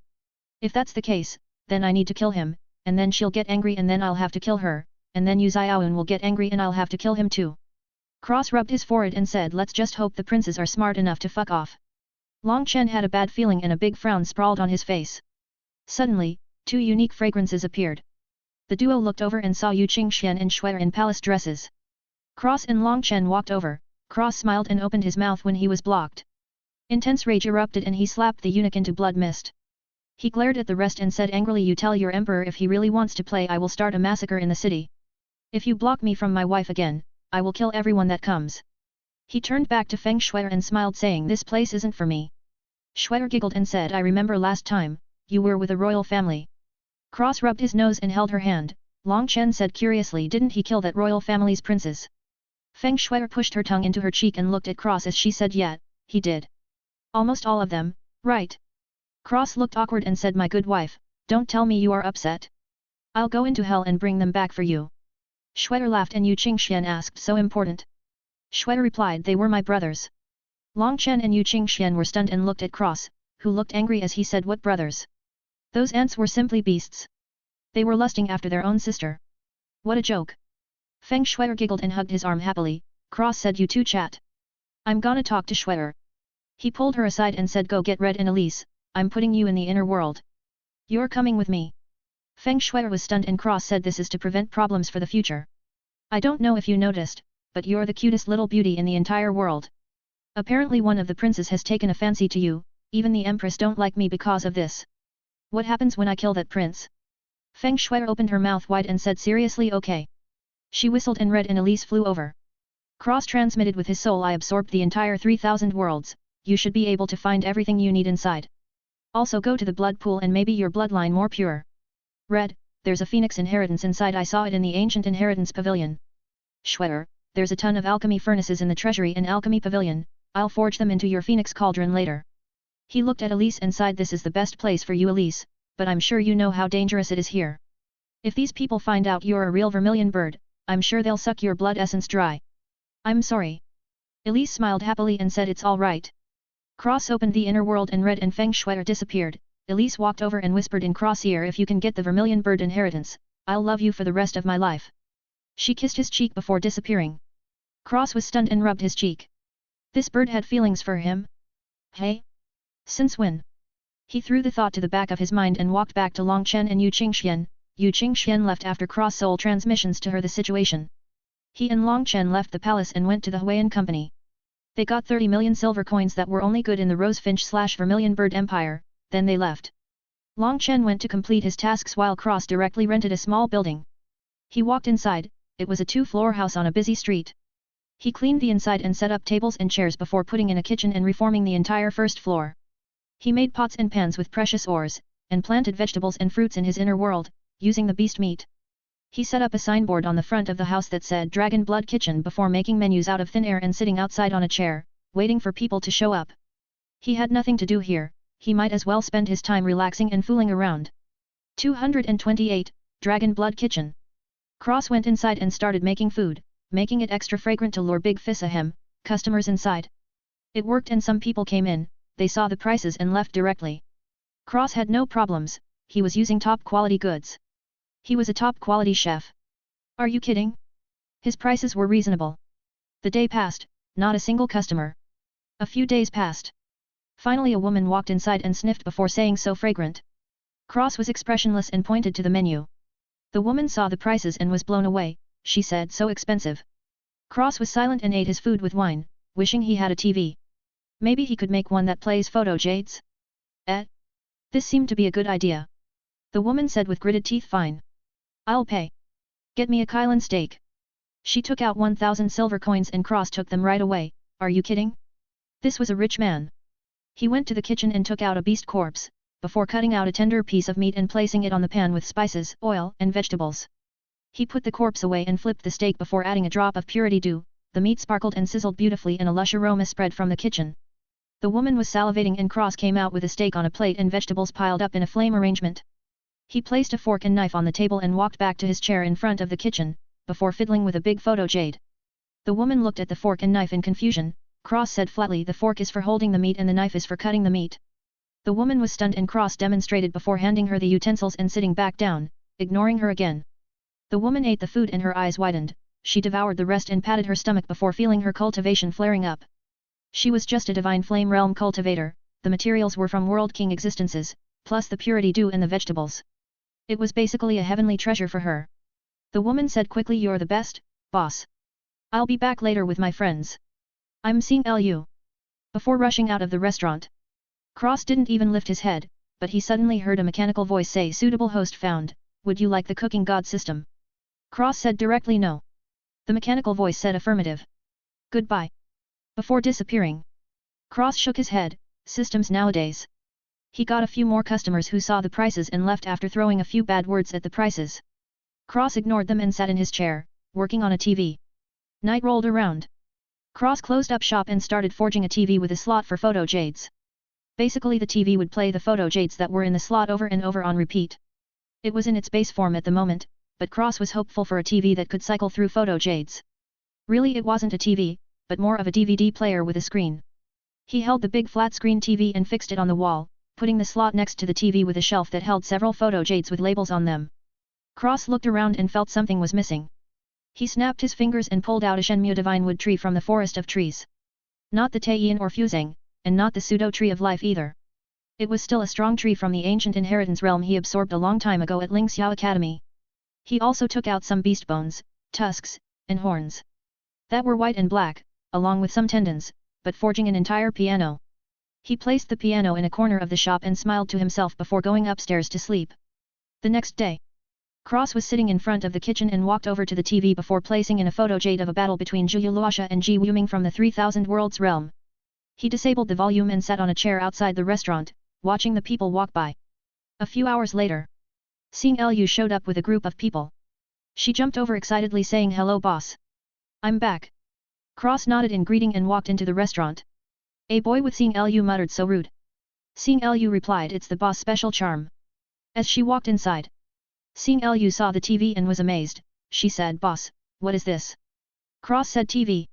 Speaker 1: If that's the case, then I need to kill him, and then she'll get angry and then I'll have to kill her, and then Yu Xiaoyun will get angry and I'll have to kill him too." Cross rubbed his forehead and said, let's just hope the princes are smart enough to fuck off. Long Chen had a bad feeling and a big frown sprawled on his face. Suddenly, two unique fragrances appeared. The duo looked over and saw Yu Qingxian and Shuai in palace dresses. Cross and Long Chen walked over. Cross smiled and opened his mouth when he was blocked. Intense rage erupted and he slapped the eunuch into blood mist. He glared at the rest and said angrily, you tell your emperor if he really wants to play I will start a massacre in the city. If you block me from my wife again, I will kill everyone that comes. He turned back to Feng Shuai and smiled saying this place isn't for me. Shuai giggled and said I remember last time, you were with a royal family. Cross rubbed his nose and held her hand. Long Chen said curiously, didn't he kill that royal family's princes? Feng Shuai pushed her tongue into her cheek and looked at Cross as she said yeah, he did. Almost all of them, right? Cross looked awkward and said my good wife, don't tell me you are upset. I'll go into hell and bring them back for you. Shuai laughed and Yu Qingxian asked so important. Shuai replied they were my brothers. Long Chen and Yu Qingxian were stunned and looked at Cross, who looked angry as he said what brothers? Those ants were simply beasts. They were lusting after their own sister. What a joke. Feng Shuai giggled and hugged his arm happily. Cross said you two chat. I'm gonna talk to Shuai. He pulled her aside and said go get Red and Elise, I'm putting you in the inner world. You're coming with me. Feng Shuai was stunned and Cross said this is to prevent problems for the future. I don't know if you noticed, but you're the cutest little beauty in the entire world. Apparently one of the princes has taken a fancy to you, even the empress don't like me because of this. What happens when I kill that prince? Feng Shuai opened her mouth wide and said seriously okay. She whistled and Red and Elise flew over. Cross transmitted with his soul I absorbed the entire 3000 worlds, you should be able to find everything you need inside. Also go to the blood pool and maybe your bloodline more pure. Red, there's a phoenix inheritance inside I saw it in the ancient inheritance pavilion. Shuai, there's a ton of alchemy furnaces in the treasury and alchemy pavilion, I'll forge them into your phoenix cauldron later. He looked at Elise and sighed this is the best place for you Elise, but I'm sure you know how dangerous it is here. If these people find out you're a real vermilion bird, I'm sure they'll suck your blood essence dry. I'm sorry. Elise smiled happily and said it's all right. Cross opened the inner world and Red and Feng Shuai disappeared. Elise walked over and whispered in Cross' ear if you can get the vermilion bird inheritance, I'll love you for the rest of my life. She kissed his cheek before disappearing. Cross was stunned and rubbed his cheek. This bird had feelings for him? Hey? Since when? He threw the thought to the back of his mind and walked back to Long Chen and Yu Qingxian. Yu Qingxian left after Cross soul transmissions to her the situation. He and Long Chen left the palace and went to the Huayan company. They got 30 million silver coins that were only good in the Rosefinch/Vermilion Bird Empire, then they left. Long Chen went to complete his tasks while Cross directly rented a small building. He walked inside, it was a 2-floor house on a busy street. He cleaned the inside and set up tables and chairs before putting in a kitchen and reforming the entire first floor. He made pots and pans with precious ores, and planted vegetables and fruits in his inner world, using the beast meat. He set up a signboard on the front of the house that said Dragon Blood Kitchen before making menus out of thin air and sitting outside on a chair, waiting for people to show up. He had nothing to do here, he might as well spend his time relaxing and fooling around. 228, Dragon Blood Kitchen. Cross went inside and started making food, making it extra fragrant to lure Big Fisahem, customers inside. It worked and some people came in, they saw the prices and left directly. Cross had no problems, he was using top quality goods. He was a top quality chef. Are you kidding? His prices were reasonable. The day passed, not a single customer. A few days passed. Finally a woman walked inside and sniffed before saying so fragrant. Cross was expressionless and pointed to the menu. The woman saw the prices and was blown away, she said so expensive. Cross was silent and ate his food with wine, wishing he had a TV. Maybe he could make one that plays photo jades? This seemed to be a good idea. The woman said with gritted teeth fine. I'll pay. Get me a Kailan steak. She took out 1,000 silver coins and Cross took them right away, are you kidding? This was a rich man. He went to the kitchen and took out a beast corpse, before cutting out a tender piece of meat and placing it on the pan with spices, oil, and vegetables. He put the corpse away and flipped the steak before adding a drop of purity dew, the meat sparkled and sizzled beautifully and a lush aroma spread from the kitchen. The woman was salivating and Cross came out with a steak on a plate and vegetables piled up in a flame arrangement. He placed a fork and knife on the table and walked back to his chair in front of the kitchen, before fiddling with a big photo jade. The woman looked at the fork and knife in confusion. Cross said flatly the fork is for holding the meat and the knife is for cutting the meat. The woman was stunned and Cross demonstrated before handing her the utensils and sitting back down, ignoring her again. The woman ate the food and her eyes widened. she devoured the rest and patted her stomach before feeling her cultivation flaring up. She was just a divine flame realm cultivator, the materials were from World King existences, plus the purity due in the vegetables. It was basically a heavenly treasure for her. The woman said quickly, "You're the best, boss. I'll be back later with my friends. I'm seeing Lu." Before rushing out of the restaurant, Cross didn't even lift his head, but he suddenly heard a mechanical voice say, "Suitable host found, would you like the cooking god system?" Cross said directly no. The mechanical voice said affirmative. "Goodbye." Before disappearing, Cross shook his head, systems nowadays. He got a few more customers who saw the prices and left after throwing a few bad words at the prices. Cross ignored them and sat in his chair, working on a TV. Night rolled around. Cross closed up shop and started forging a TV with a slot for photo jades. Basically the TV would play the photo jades that were in the slot over and over on repeat. It was in its base form at the moment, but Cross was hopeful for a TV that could cycle through photo jades. Really it wasn't a TV, but more of a DVD player with a screen. He held the big flat screen TV and fixed it on the wall, putting the slot next to the TV with a shelf that held several photo jades with labels on them. Cross looked around and felt something was missing. He snapped his fingers and pulled out a Shenmue divine wood tree from the forest of trees. Not the Taiyin or Fusang, and not the pseudo tree of life either. It was still a strong tree from the ancient inheritance realm he absorbed a long time ago at Ling Xiao Academy. He also took out some beast bones, tusks, and horns. That were white and black, along with some tendons, but forging an entire piano. He placed the piano in a corner of the shop and smiled to himself before going upstairs to sleep. The next day, Cross was sitting in front of the kitchen and walked over to the TV before placing in a photo jade of a battle between Zhu Luosha and Ji Wuming from the 3000 Worlds realm. He disabled the volume and sat on a chair outside the restaurant, watching the people walk by. A few hours later, Xing Lu showed up with a group of people. She jumped over excitedly saying, "Hello boss. I'm back." Cross nodded in greeting and walked into the restaurant. "A boy with Xing Lu muttered, so rude." Xing Lu replied, "It's the boss' special charm." As she walked inside, Xing Lu saw the TV and was amazed. She said, "Boss, what is this?" Cross said, "TV."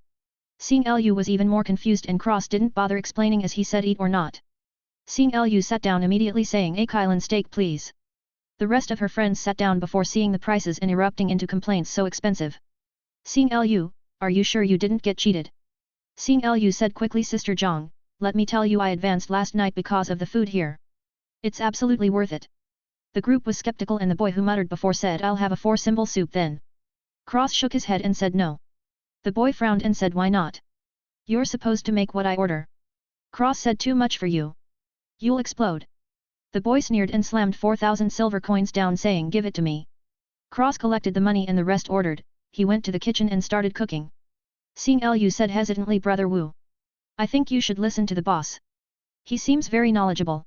Speaker 1: Xing Lu was even more confused and Cross didn't bother explaining as he said, "Eat or not." Xing Lu sat down immediately saying, "A Kailan steak please." The rest of her friends sat down before seeing the prices and erupting into complaints, "So expensive." "Xing Lu, are you sure you didn't get cheated?" Xing Lu said quickly, "Sister Zhang, let me tell you, I advanced last night because of the food here. It's absolutely worth it." The group was skeptical and the boy who muttered before said, "I'll have a 4-symbol soup then." Cross shook his head and said no. The boy frowned and said, "Why not? You're supposed to make what I order." Cross said, "Too much for you. You'll explode." The boy sneered and slammed 4,000 silver coins down saying, "Give it to me." Cross collected the money and the rest ordered. He went to the kitchen and started cooking. Xing Lu said hesitantly, "Brother Wu, I think you should listen to the boss. He seems very knowledgeable."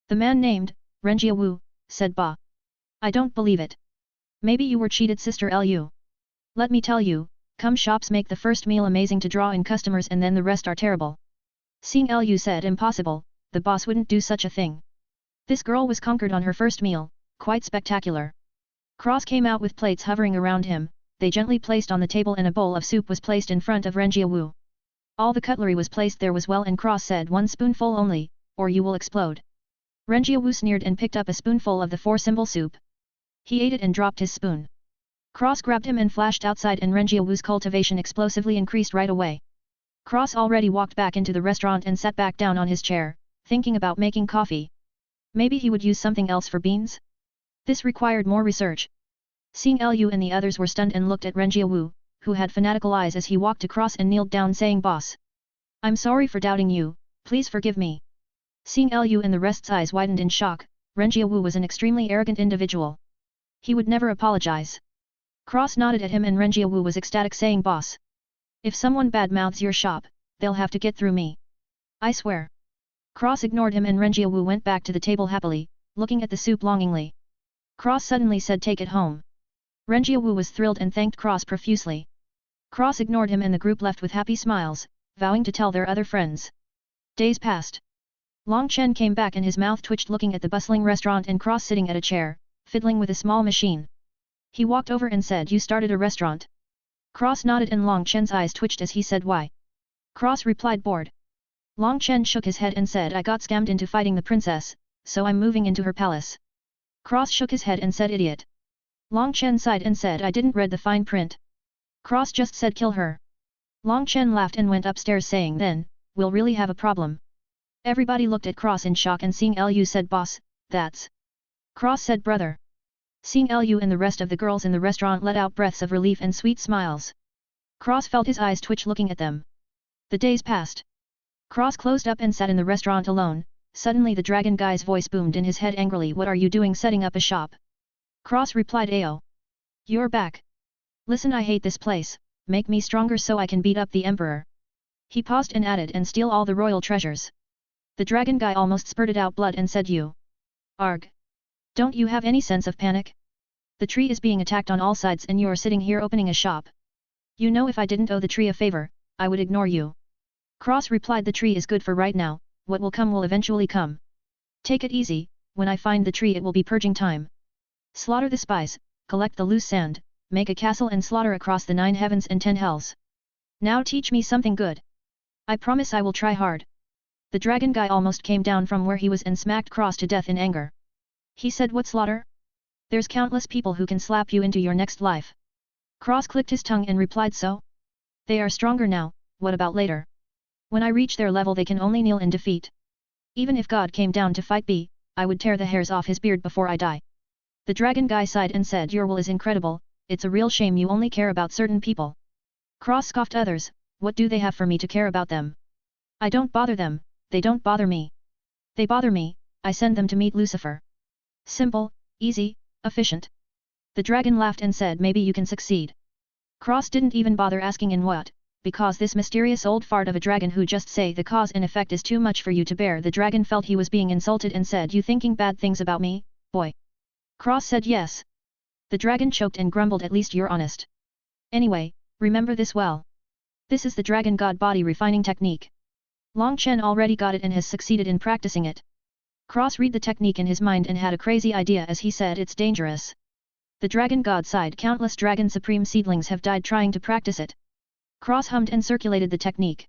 Speaker 1: The man named Renjia Wu said, "Bah. I don't believe it. Maybe you were cheated, Sister Lu. Let me tell you, come shops make the first meal amazing to draw in customers and then the rest are terrible." Xing Lu said, "Impossible, the boss wouldn't do such a thing." This girl was conquered on her first meal, quite spectacular. Cross came out with plates hovering around him, they gently placed on the table and a bowl of soup was placed in front of Renjia Wu. All the cutlery was placed there was well and Cross said, "1 spoonful only, or you will explode." Renjia Wu sneered and picked up a spoonful of the 4-symbol soup. He ate it and dropped his spoon. Cross grabbed him and flashed outside and Renjia Wu's cultivation explosively increased right away. Cross already walked back into the restaurant and sat back down on his chair, thinking about making coffee. Maybe he would use something else for beans? This required more research. Xing Lu and the others were stunned and looked at Renjia Wu, who had fanatical eyes as he walked across and kneeled down saying, "Boss. I'm sorry for doubting you, please forgive me." Xing Lu and the rest's eyes widened in shock. Renjia Wu was an extremely arrogant individual. He would never apologize. Cross nodded at him and Renjia Wu was ecstatic saying, "Boss. If someone bad-mouths your shop, they'll have to get through me. I swear." Cross ignored him and Renjia Wu went back to the table happily, looking at the soup longingly. Cross suddenly said, "Take it home." Renjia Wu was thrilled and thanked Cross profusely. Cross ignored him and the group left with happy smiles, vowing to tell their other friends. Days passed. Long Chen came back and his mouth twitched looking at the bustling restaurant and Cross sitting at a chair, fiddling with a small machine. He walked over and said, "You started a restaurant?" Cross nodded and Long Chen's eyes twitched as he said, "Why?" Cross replied, "Bored." Long Chen shook his head and said, "I got scammed into fighting the princess, so I'm moving into her palace." Cross shook his head and said, "Idiot." Long Chen sighed and said, "I didn't read the fine print." Cross just said kill her. Long Chen laughed and went upstairs saying then, we'll really have a problem. Everybody looked at Cross in shock and seeing Lu said boss, that's. Cross said brother. Seeing Lu and the rest of the girls in the restaurant let out breaths of relief and sweet smiles. Cross felt his eyes twitch looking at them. The days passed. Cross closed up and sat in the restaurant alone. Suddenly the dragon guy's voice boomed in his head angrily. What are you doing setting up a shop? Cross replied Ao. You're back. Listen, I hate this place, make me stronger so I can beat up the emperor. He paused and added and steal all the royal treasures. The dragon guy almost spurted out blood and said you. Arg. Don't you have any sense of panic? The tree is being attacked on all sides and you're sitting here opening a shop. You know if I didn't owe the tree a favor, I would ignore you. Cross replied the tree is good for right now, what will come will eventually come. Take it easy, when I find the tree it will be purging time. Slaughter the spies, collect the loose sand, make a castle and slaughter across the 9 heavens and 10 hells. Now teach me something good. I promise I will try hard. The dragon guy almost came down from where he was and smacked Cross to death in anger. He said what slaughter? There's countless people who can slap you into your next life. Cross clicked his tongue and replied so? They are stronger now, what about later? When I reach their level they can only kneel in defeat. Even if God came down to fight me, I would tear the hairs off his beard before I die. The dragon guy sighed and said your will is incredible, it's a real shame you only care about certain people. Cross scoffed others, what do they have for me to care about them? I don't bother them, they don't bother me. They bother me, I send them to meet Lucifer. Simple, easy, efficient. The dragon laughed and said maybe you can succeed. Cross didn't even bother asking in what, because this mysterious old fart of a dragon who just say the cause and effect is too much for you to bear. The dragon felt he was being insulted and said you thinking bad things about me, boy? Cross said yes. The dragon choked and grumbled at least you're honest. Anyway, remember this well. This is the dragon god body refining technique. Long Chen already got it and has succeeded in practicing it. Cross read the technique in his mind and had a crazy idea as he said it's dangerous. The dragon god sighed countless dragon supreme seedlings have died trying to practice it. Cross hummed and circulated the technique.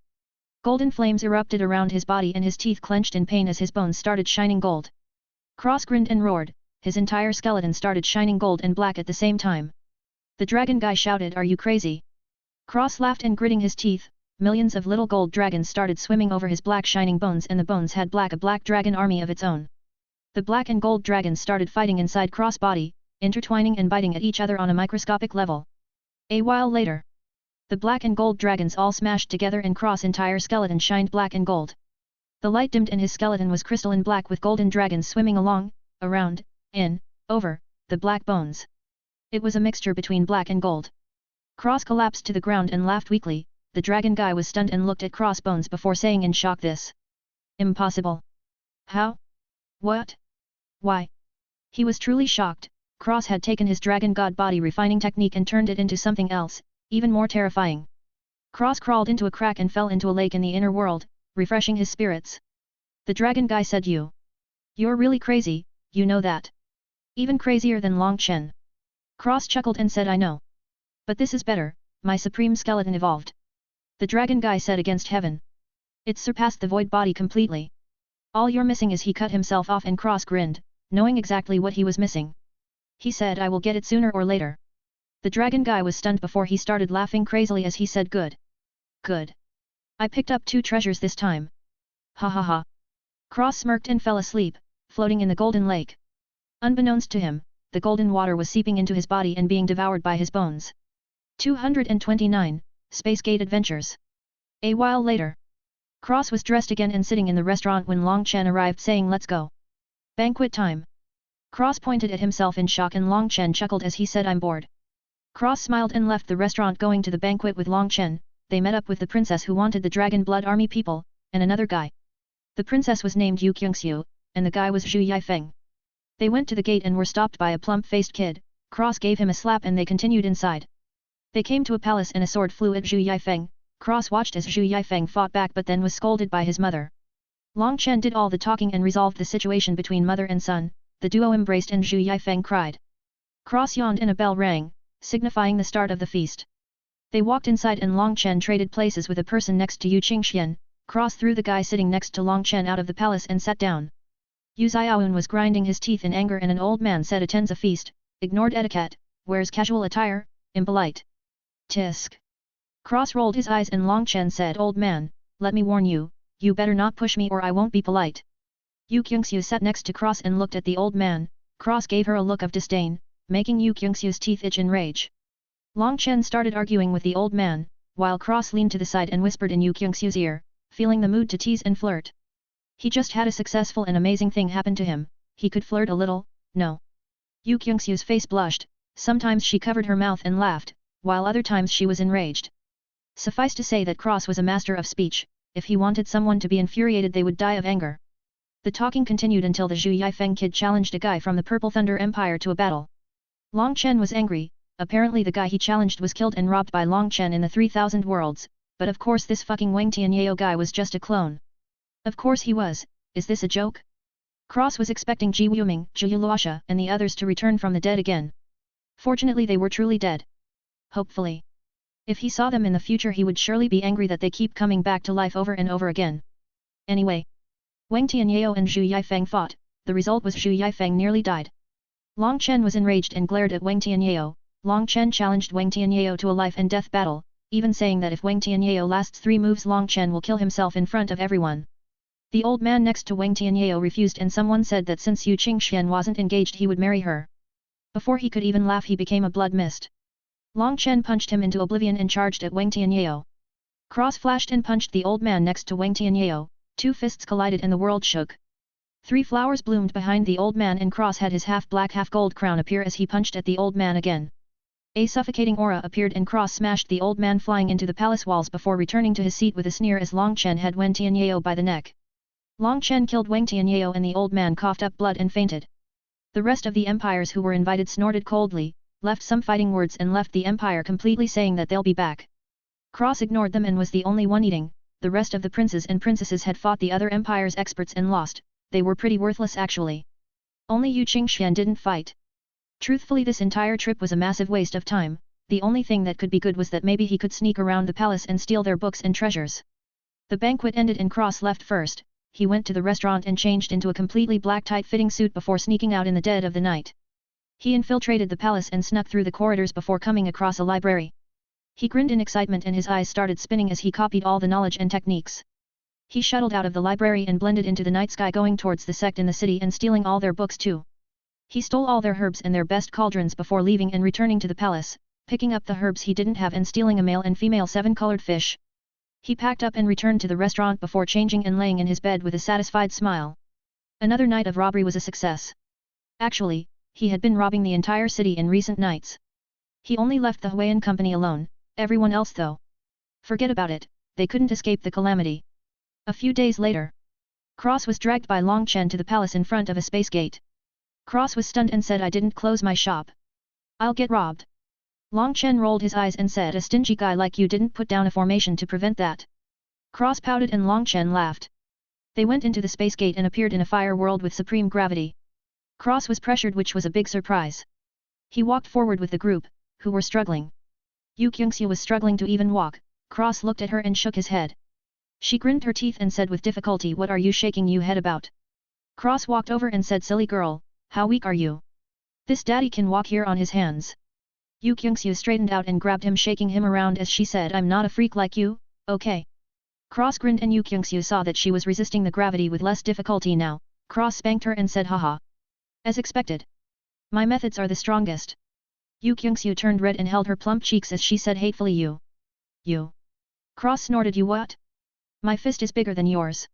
Speaker 1: Golden flames erupted around his body and his teeth clenched in pain as his bones started shining gold. Cross grinned and roared, his entire skeleton started shining gold and black at the same time. The dragon guy shouted, "Are you crazy?" Cross laughed and gritting his teeth, millions of little gold dragons started swimming over his black shining bones and the bones had a black dragon army of its own. The black and gold dragons started fighting inside Cross body, intertwining and biting at each other on a microscopic level. A while later, the black and gold dragons all smashed together and Cross' entire skeleton shined black and gold. The light dimmed and his skeleton was crystalline black with golden dragons swimming along, around, in, over, the black bones. It was a mixture between black and gold. Cross collapsed to the ground and laughed weakly. The dragon guy was stunned and looked at Cross bones before saying in shock this. Impossible. How? What? Why? He was truly shocked. Cross had taken his dragon god body refining technique and turned it into something else, even more terrifying. Cross crawled into a crack and fell into a lake in the inner world, refreshing his spirits. The dragon guy said You're really crazy, you know that. Even crazier than Long Chen. Cross chuckled and said I know. But this is better, my supreme skeleton evolved. The dragon guy said against heaven. It surpassed the void body completely. All you're missing is he cut himself off and Cross grinned, knowing exactly what he was missing. He said I will get it sooner or later. The dragon guy was stunned before he started laughing crazily as he said good. Good. I picked up 2 treasures this time. Ha ha ha. Cross smirked and fell asleep, floating in the golden lake. Unbeknownst to him, the golden water was seeping into his body and being devoured by his bones. 229, Space Gate Adventures. A while later. Cross was dressed again and sitting in the restaurant when Long Chen arrived saying let's go. Banquet time. Cross pointed at himself in shock and Long Chen chuckled as he said I'm bored. Cross smiled and left the restaurant going to the banquet with Long Chen. They met up with the princess who wanted the Dragon Blood Army people, and another guy. The princess was named Yu Kyungsu, and the guy was Zhu Yifeng. They went to the gate and were stopped by a plump-faced kid. Cross gave him a slap and they continued inside. They came to a palace and a sword flew at Zhu Yifeng. Cross watched as Zhu Yifeng fought back but then was scolded by his mother. Long Chen did all the talking and resolved the situation between mother and son. The duo embraced and Zhu Yifeng cried. Cross yawned and a bell rang, signifying the start of the feast. They walked inside and Long Chen traded places with a person next to Yu Qingxian. Cross threw the guy sitting next to Long Chen out of the palace and sat down. Yu Xiaoyun was grinding his teeth in anger and an old man said attends a feast, ignored etiquette, wears casual attire, impolite. Tisk. Cross rolled his eyes and Long Chen said, Old man, let me warn you, you better not push me or I won't be polite. Yu Kyungsu sat next to Cross and looked at the old man. Cross gave her a look of disdain, making Yu Kyungsu's teeth itch in rage. Long Chen started arguing with the old man, while Cross leaned to the side and whispered in Yu Kyungsu's ear, feeling the mood to tease and flirt. He just had a successful and amazing thing happen to him, he could flirt a little, no. Yu Kyungsu's face blushed, sometimes she covered her mouth and laughed, while other times she was enraged. Suffice to say that Cross was a master of speech, if he wanted someone to be infuriated they would die of anger. The talking continued until the Zhu Yifeng kid challenged a guy from the Purple Thunder Empire to a battle. Long Chen was angry, apparently the guy he challenged was killed and robbed by Long Chen in the 3000 worlds, but of course this fucking Wang Tianyao guy was just a clone. Of course he was, is this a joke? Cross was expecting Ji Wuming, Zhu Luosha and the others to return from the dead again. Fortunately they were truly dead. Hopefully. If he saw them in the future he would surely be angry that they keep coming back to life over and over again. Anyway. Wang Tianyao and Zhu Yifeng fought, the result was Zhu Yifeng nearly died. Long Chen was enraged and glared at Wang Tianyao. Long Chen challenged Wang Tianyao to a life and death battle, even saying that if Wang Tianyao lasts 3 moves Long Chen will kill himself in front of everyone. The old man next to Wang Tianyao refused and someone said that since Yu Qingxian wasn't engaged he would marry her. Before he could even laugh he became a blood mist. Long Chen punched him into oblivion and charged at Wang Tianyao. Cross flashed and punched the old man next to Wang Tianyao, 2 fists collided and the world shook. 3 flowers bloomed behind the old man and Cross had his half-black half-gold crown appear as he punched at the old man again. A suffocating aura appeared and Cross smashed the old man flying into the palace walls before returning to his seat with a sneer as Long Chen had Wang Tianyao by the neck. Long Chen killed Wang Tianyao and the old man coughed up blood and fainted. The rest of the empires who were invited snorted coldly, left some fighting words and left the empire completely saying that they'll be back. Cross ignored them and was the only one eating. The rest of the princes and princesses had fought the other empire's experts and lost, they were pretty worthless actually. Only Yu Qingxian didn't fight. Truthfully this entire trip was a massive waste of time, the only thing that could be good was that maybe he could sneak around the palace and steal their books and treasures. The banquet ended and Cross left first, he went to the restaurant and changed into a completely black tight-fitting suit before sneaking out in the dead of the night. He infiltrated the palace and snuck through the corridors before coming across a library. He grinned in excitement and his eyes started spinning as he copied all the knowledge and techniques. He shuttled out of the library and blended into the night sky going towards the sect in the city and stealing all their books too. He stole all their herbs and their best cauldrons before leaving and returning to the palace, picking up the herbs he didn't have and stealing a male and female 7-colored fish. He packed up and returned to the restaurant before changing and laying in his bed with a satisfied smile. Another night of robbery was a success. Actually, he had been robbing the entire city in recent nights. He only left the Huayan company alone, everyone else though. Forget about it, they couldn't escape the calamity. A few days later, Cross was dragged by Long Chen to the palace in front of a space gate. Cross was stunned and said, I didn't close my shop. I'll get robbed. Long Chen rolled his eyes and said, a stingy guy like you didn't put down a formation to prevent that. Cross pouted and Long Chen laughed. They went into the space gate and appeared in a fire world with supreme gravity. Cross was pressured, which was a big surprise. He walked forward with the group, who were struggling. Yu Kyungsu was struggling to even walk. Cross looked at her and shook his head. She grinned her teeth and said with difficulty, what are you shaking your head about? Cross walked over and said, silly girl, how weak are you? This daddy can walk here on his hands. Yu Kyungsu straightened out and grabbed him, shaking him around as she said, I'm not a freak like you, okay? Cross grinned and Yu Kyungsu saw that she was resisting the gravity with less difficulty now. Cross spanked her and said, haha. As expected. My methods are the strongest. Yu Kyungsu turned red and held her plump cheeks as she said hatefully, You. Cross snorted, you what? My fist is bigger than yours.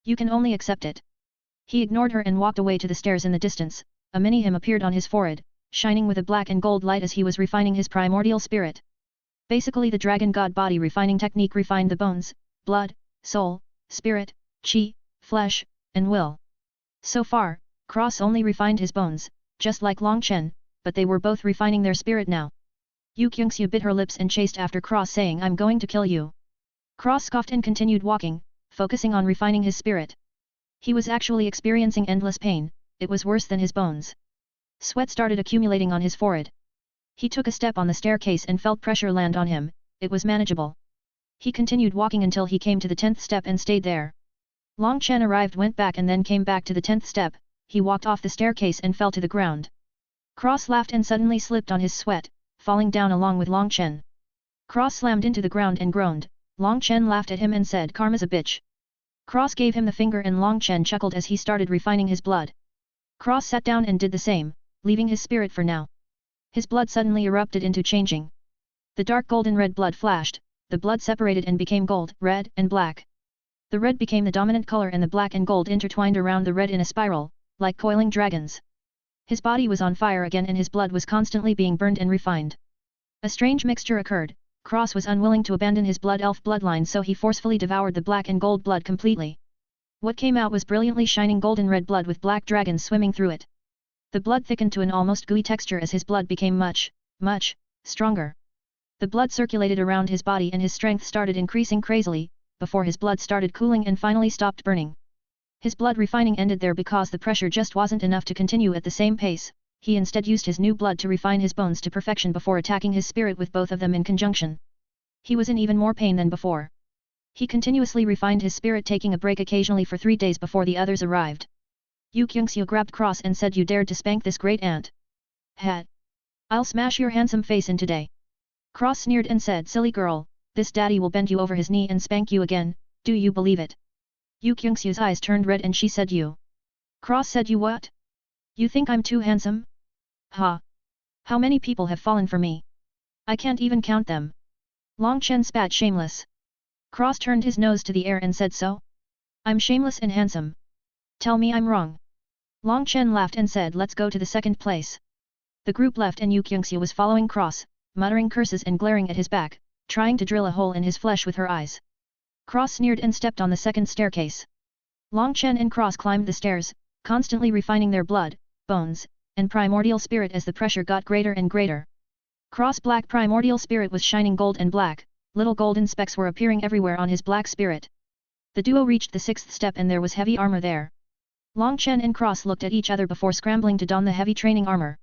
Speaker 1: You can only accept it. He ignored her and walked away to the stairs in the distance. A mini-him appeared on his forehead, shining with a black and gold light as he was refining his primordial spirit. Basically the dragon god body refining technique refined the bones, blood, soul, spirit, chi, flesh, and will. So far, Cross only refined his bones, just like Long Chen, but they were both refining their spirit now. Yu Kyungsu bit her lips and chased after Cross, saying, I'm going to kill you. Cross scoffed and continued walking, focusing on refining his spirit. He was actually experiencing endless pain, it was worse than his bones. Sweat started accumulating on his forehead. He took a step on the staircase and felt pressure land on him, it was manageable. He continued walking until he came to the 10th step and stayed there. Long Chen arrived, went back and then came back to the 10th step, he walked off the staircase and fell to the ground. Cross laughed and suddenly slipped on his sweat, falling down along with Long Chen. Cross slammed into the ground and groaned. Long Chen laughed at him and said, "Karma's a bitch." Cross gave him the finger and Long Chen chuckled as he started refining his blood. Cross sat down and did the same, leaving his spirit for now. His blood suddenly erupted into changing. The dark golden red blood flashed, the blood separated and became gold, red, and black. The red became the dominant color and the black and gold intertwined around the red in a spiral, like coiling dragons. His body was on fire again and his blood was constantly being burned and refined. A strange mixture occurred. Cross was unwilling to abandon his blood elf bloodline, so he forcefully devoured the black and gold blood completely. What came out was brilliantly shining golden red blood with black dragons swimming through it. The blood thickened to an almost gooey texture as his blood became much stronger. The blood circulated around his body and his strength started increasing crazily, before his blood started cooling and finally stopped burning. His blood refining ended there because the pressure just wasn't enough to continue at the same pace. He instead used his new blood to refine his bones to perfection before attacking his spirit with both of them in conjunction. He was in even more pain than before. He continuously refined his spirit, taking a break occasionally for 3 days before the others arrived. Yu Kyungsu grabbed Cross and said, "You dared to spank this great ant? Hat! I'll smash your handsome face in today." Cross sneered and said, "Silly girl, this daddy will bend you over his knee and spank you again, do you believe it?" Yu Kyungsu's eyes turned red and she said, "You." Cross said, "You what? You think I'm too handsome? Ha! How many people have fallen for me? I can't even count them." Long Chen spat shameless. Cross turned his nose to the air and said, "So? I'm shameless and handsome. Tell me I'm wrong." Long Chen laughed and said, "Let's go to the second place." The group left and Yu Kyungsu was following Cross, muttering curses and glaring at his back, trying to drill a hole in his flesh with her eyes. Cross sneered and stepped on the second staircase. Long Chen and Cross climbed the stairs, constantly refining their blood, bones, and primordial spirit as the pressure got greater and greater. Cross' black primordial spirit was shining gold and black, little golden specks were appearing everywhere on his black spirit. The duo reached the 6th step and there was heavy armor there. Long Chen and Cross looked at each other before scrambling to don the heavy training armor.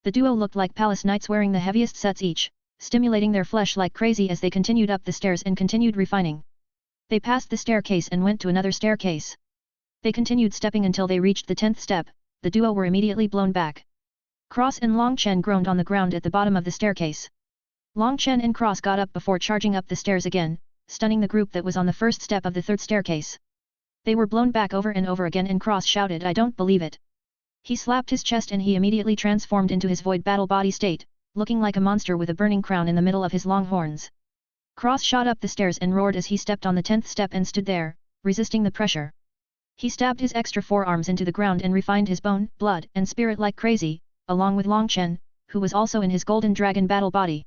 Speaker 1: The duo looked like palace knights wearing the heaviest sets each, stimulating their flesh like crazy as they continued up the stairs and continued refining. They passed the staircase and went to another staircase. They continued stepping until they reached the 10th step. The duo were immediately blown back. Cross and Long Chen groaned on the ground at the bottom of the staircase. Long Chen and Cross got up before charging up the stairs again, stunning the group that was on the first step of the 3rd staircase. They were blown back over and over again and Cross shouted, "I don't believe it." He slapped his chest and he immediately transformed into his void battle body state, looking like a monster with a burning crown in the middle of his long horns. Cross shot up the stairs and roared as he stepped on the 10th step and stood there, resisting the pressure. He stabbed his extra forearms into the ground and refined his bone, blood, and spirit like crazy, along with Long Chen, who was also in his golden dragon battle body.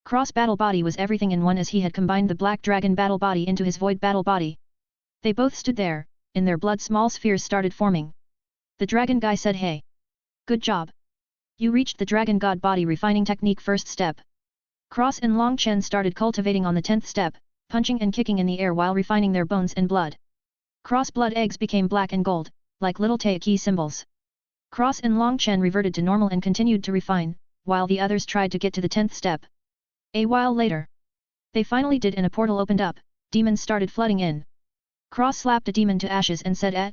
Speaker 1: Cross battle body was everything in one as he had combined the black dragon battle body into his void battle body. They both stood there, in their blood small spheres started forming. The dragon guy said, "Hey! Good job! You reached the dragon god body refining technique 1st step." Cross and Long Chen started cultivating on the 10th step, punching and kicking in the air while refining their bones and blood. Cross blood eggs became black and gold, like little Taiki symbols. Cross and Long Chen reverted to normal and continued to refine, while the others tried to get to the 10th step. A while later, they finally did and a portal opened up, demons started flooding in. Cross slapped a demon to ashes and said, "Eh?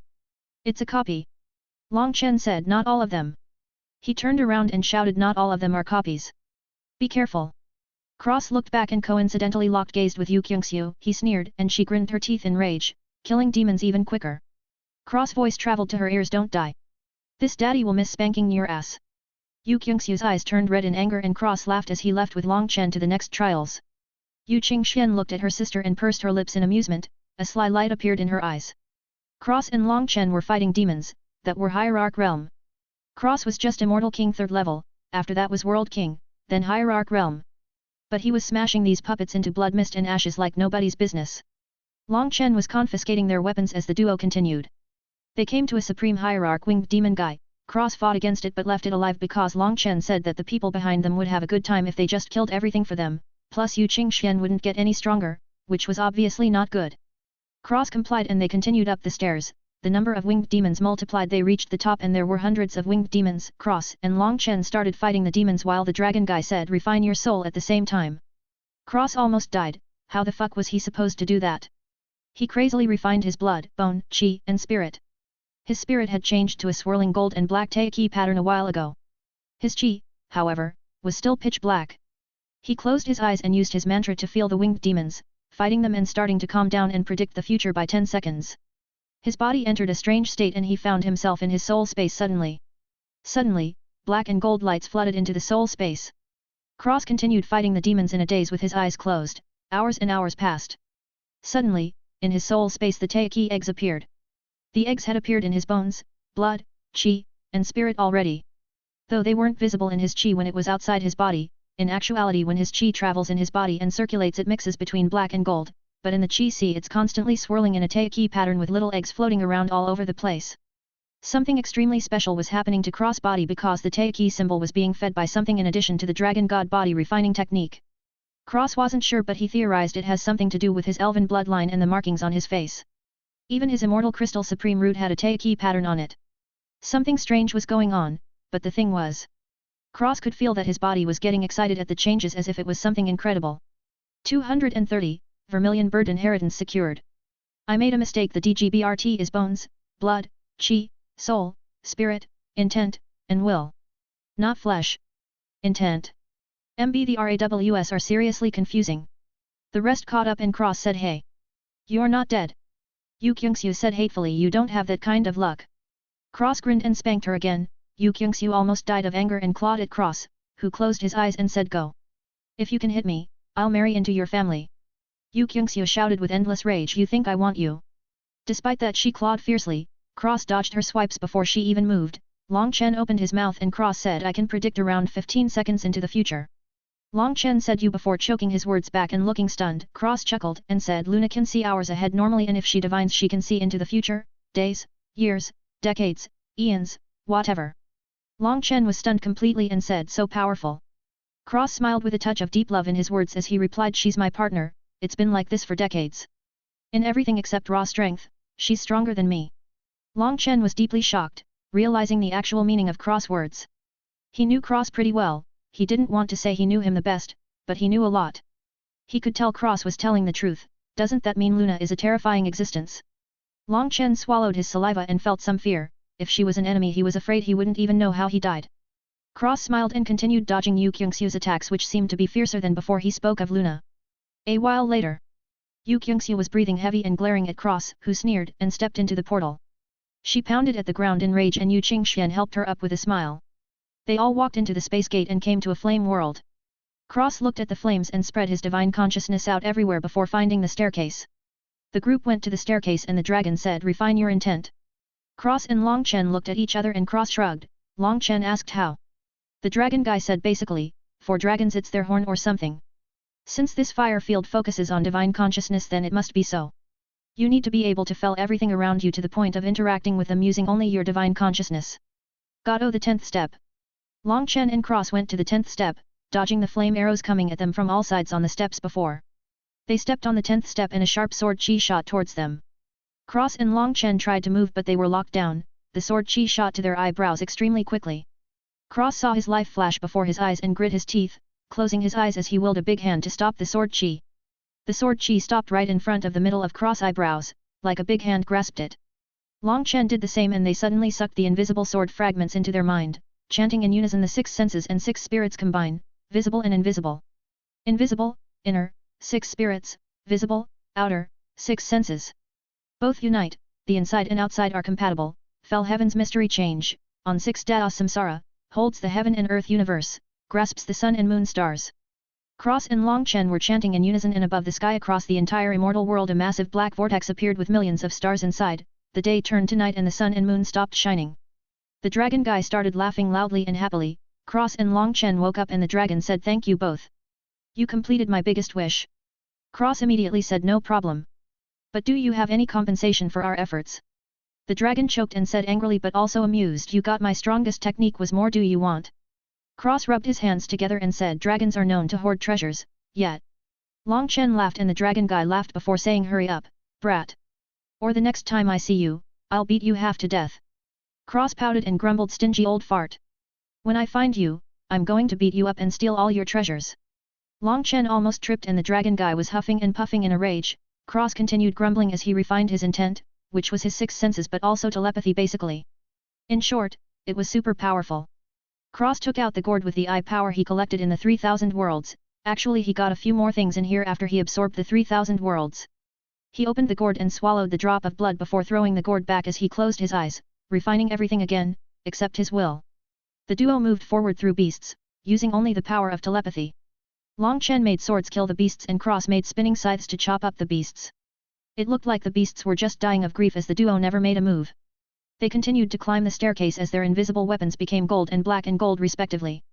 Speaker 1: It's a copy." Long Chen said, "Not all of them." He turned around and shouted, "Not all of them are copies. Be careful." Cross looked back and coincidentally locked gazed with Yu Kyungsu. He sneered and she grinned her teeth in rage, killing demons even quicker. Cross voice traveled to her ears, "Don't die. This daddy will miss spanking your ass." Yu Kyungsu's eyes turned red in anger and Cross laughed as he left with Long Chen to the next trials. Yu Qingxian looked at her sister and pursed her lips in amusement, a sly light appeared in her eyes. Cross and Long Chen were fighting demons, that were Hierarch Realm. Cross was just Immortal King 3rd level, after that was World King, then Hierarch Realm. But he was smashing these puppets into blood mist and ashes like nobody's business. Long Chen was confiscating their weapons as the duo continued. They came to a supreme hierarch winged demon guy. Cross fought against it but left it alive because Long Chen said that the people behind them would have a good time if they just killed everything for them, plus Yu Qingxian wouldn't get any stronger, which was obviously not good. Cross complied and they continued up the stairs. The number of winged demons multiplied. They reached the top and there were hundreds of winged demons. Cross and Long Chen started fighting the demons while the dragon guy said, "Refine your soul," at the same time. Cross almost died. How the fuck was he supposed to do that? He crazily refined his blood, bone, chi, and spirit. His spirit had changed to a swirling gold and black Taiki pattern a while ago. His chi, however, was still pitch black. He closed his eyes and used his mantra to feel the winged demons, fighting them and starting to calm down and predict the future by 10 seconds. His body entered a strange state and he found himself in his soul space suddenly. Suddenly, black and gold lights flooded into the soul space. Cross continued fighting the demons in a daze with his eyes closed. Hours and hours passed. Suddenly, in his soul space the Taiki eggs appeared. The eggs had appeared in his bones, blood, chi, and spirit already. Though they weren't visible in his chi when it was outside his body, in actuality when his chi travels in his body and circulates it mixes between black and gold, but in the chi sea it's constantly swirling in a Taiki pattern with little eggs floating around all over the place. Something extremely special was happening to Cross body because the Taiki symbol was being fed by something in addition to the dragon god body refining technique. Cross wasn't sure but he theorized it has something to do with his elven bloodline and the markings on his face. Even his immortal crystal supreme root had a Taiki pattern on it. Something strange was going on, but the thing was, Cross could feel that his body was getting excited at the changes as if it was something incredible. 230, Vermilion Bird Inheritance secured. I made a mistake. The DGBRT is bones, blood, chi, soul, spirit, intent, and will. Not flesh. Intent. MB the RAWS are seriously confusing. The rest caught up and Cross said hey. You're not dead. Yu Kyungsoo said hatefully, you don't have that kind of luck. Cross grinned and spanked her again. Yu Kyungsoo almost died of anger and clawed at Cross, who closed his eyes and said go. If you can hit me, I'll marry into your family. Yu Kyungsoo shouted with endless rage, you think I want you? Despite that she clawed fiercely, Cross dodged her swipes before she even moved. Long Chen opened his mouth and Cross said I can predict around 15 seconds into the future. Long Chen said you before choking his words back and looking stunned. Cross chuckled and said Luna can see hours ahead normally and if she divines she can see into the future, days, years, decades, eons, whatever. Long Chen was stunned completely and said so powerful. Cross smiled with a touch of deep love in his words as he replied she's my partner, it's been like this for decades. In everything except raw strength, she's stronger than me. Long Chen was deeply shocked, realizing the actual meaning of Cross words. He knew Cross pretty well. He didn't want to say he knew him the best, but he knew a lot. He could tell Cross was telling the truth. Doesn't that mean Luna is a terrifying existence? Long Chen swallowed his saliva and felt some fear. If she was an enemy he was afraid he wouldn't even know how he died. Cross smiled and continued dodging Yu Kyungsoo's attacks which seemed to be fiercer than before he spoke of Luna. A while later, Yu Kyungsoo was breathing heavy and glaring at Cross, who sneered and stepped into the portal. She pounded at the ground in rage and Yu Qingxian helped her up with a smile. They all walked into the space gate and came to a flame world. Cross looked at the flames and spread his divine consciousness out everywhere before finding the staircase. The group went to the staircase and the dragon said refine your intent. Cross and Long Chen looked at each other and Cross shrugged. Long Chen asked how. The dragon guy said basically, for dragons it's their horn or something. Since this fire field focuses on divine consciousness then it must be so. You need to be able to feel everything around you to the point of interacting with them using only your divine consciousness. Got the 10th step. Long Chen and Cross went to the 10th step, dodging the flame arrows coming at them from all sides on the steps before. They stepped on the 10th step and a sharp sword chi shot towards them. Cross and Long Chen tried to move but they were locked down, the sword chi shot to their eyebrows extremely quickly. Cross saw his life flash before his eyes and grit his teeth, closing his eyes as he willed a big hand to stop the sword chi. The sword chi stopped right in front of the middle of Cross' eyebrows, like a big hand grasped it. Long Chen did the same and they suddenly sucked the invisible sword fragments into their mind, chanting in unison the 6 senses and 6 spirits combine, visible and invisible. Invisible, inner, 6 spirits, visible, outer, 6 senses. Both unite, the inside and outside are compatible, fell heaven's mystery change, on 6 Dao Samsara, holds the heaven and earth universe, grasps the sun and moon stars. Cross and Long Chen were chanting in unison and above the sky across the entire immortal world a massive black vortex appeared with millions of stars inside, the day turned to night and the sun and moon stopped shining. The dragon guy started laughing loudly and happily. Cross and Long Chen woke up and the dragon said thank you both. You completed my biggest wish. Cross immediately said no problem. But do you have any compensation for our efforts? The dragon choked and said angrily but also amused you got my strongest technique was more do you want? Cross rubbed his hands together and said dragons are known to hoard treasures, yet. Long Chen laughed and the dragon guy laughed before saying hurry up, brat. Or the next time I see you, I'll beat you half to death. Cross pouted and grumbled stingy old fart. When I find you, I'm going to beat you up and steal all your treasures. Long Chen almost tripped and the dragon guy was huffing and puffing in a rage. Cross continued grumbling as he refined his intent, which was his 6 senses but also telepathy basically. In short, it was super powerful. Cross took out the gourd with the eye power he collected in the 3000 worlds, Actually he got a few more things in here after he absorbed the 3000 worlds. He opened the gourd and swallowed the drop of blood before throwing the gourd back as he closed his eyes, refining everything again, except his will. The duo moved forward through beasts, using only the power of telepathy. Long Chen made swords kill the beasts and Cross made spinning scythes to chop up the beasts. It looked like the beasts were just dying of grief as the duo never made a move. They continued to climb the staircase as their invisible weapons became gold and black and gold respectively.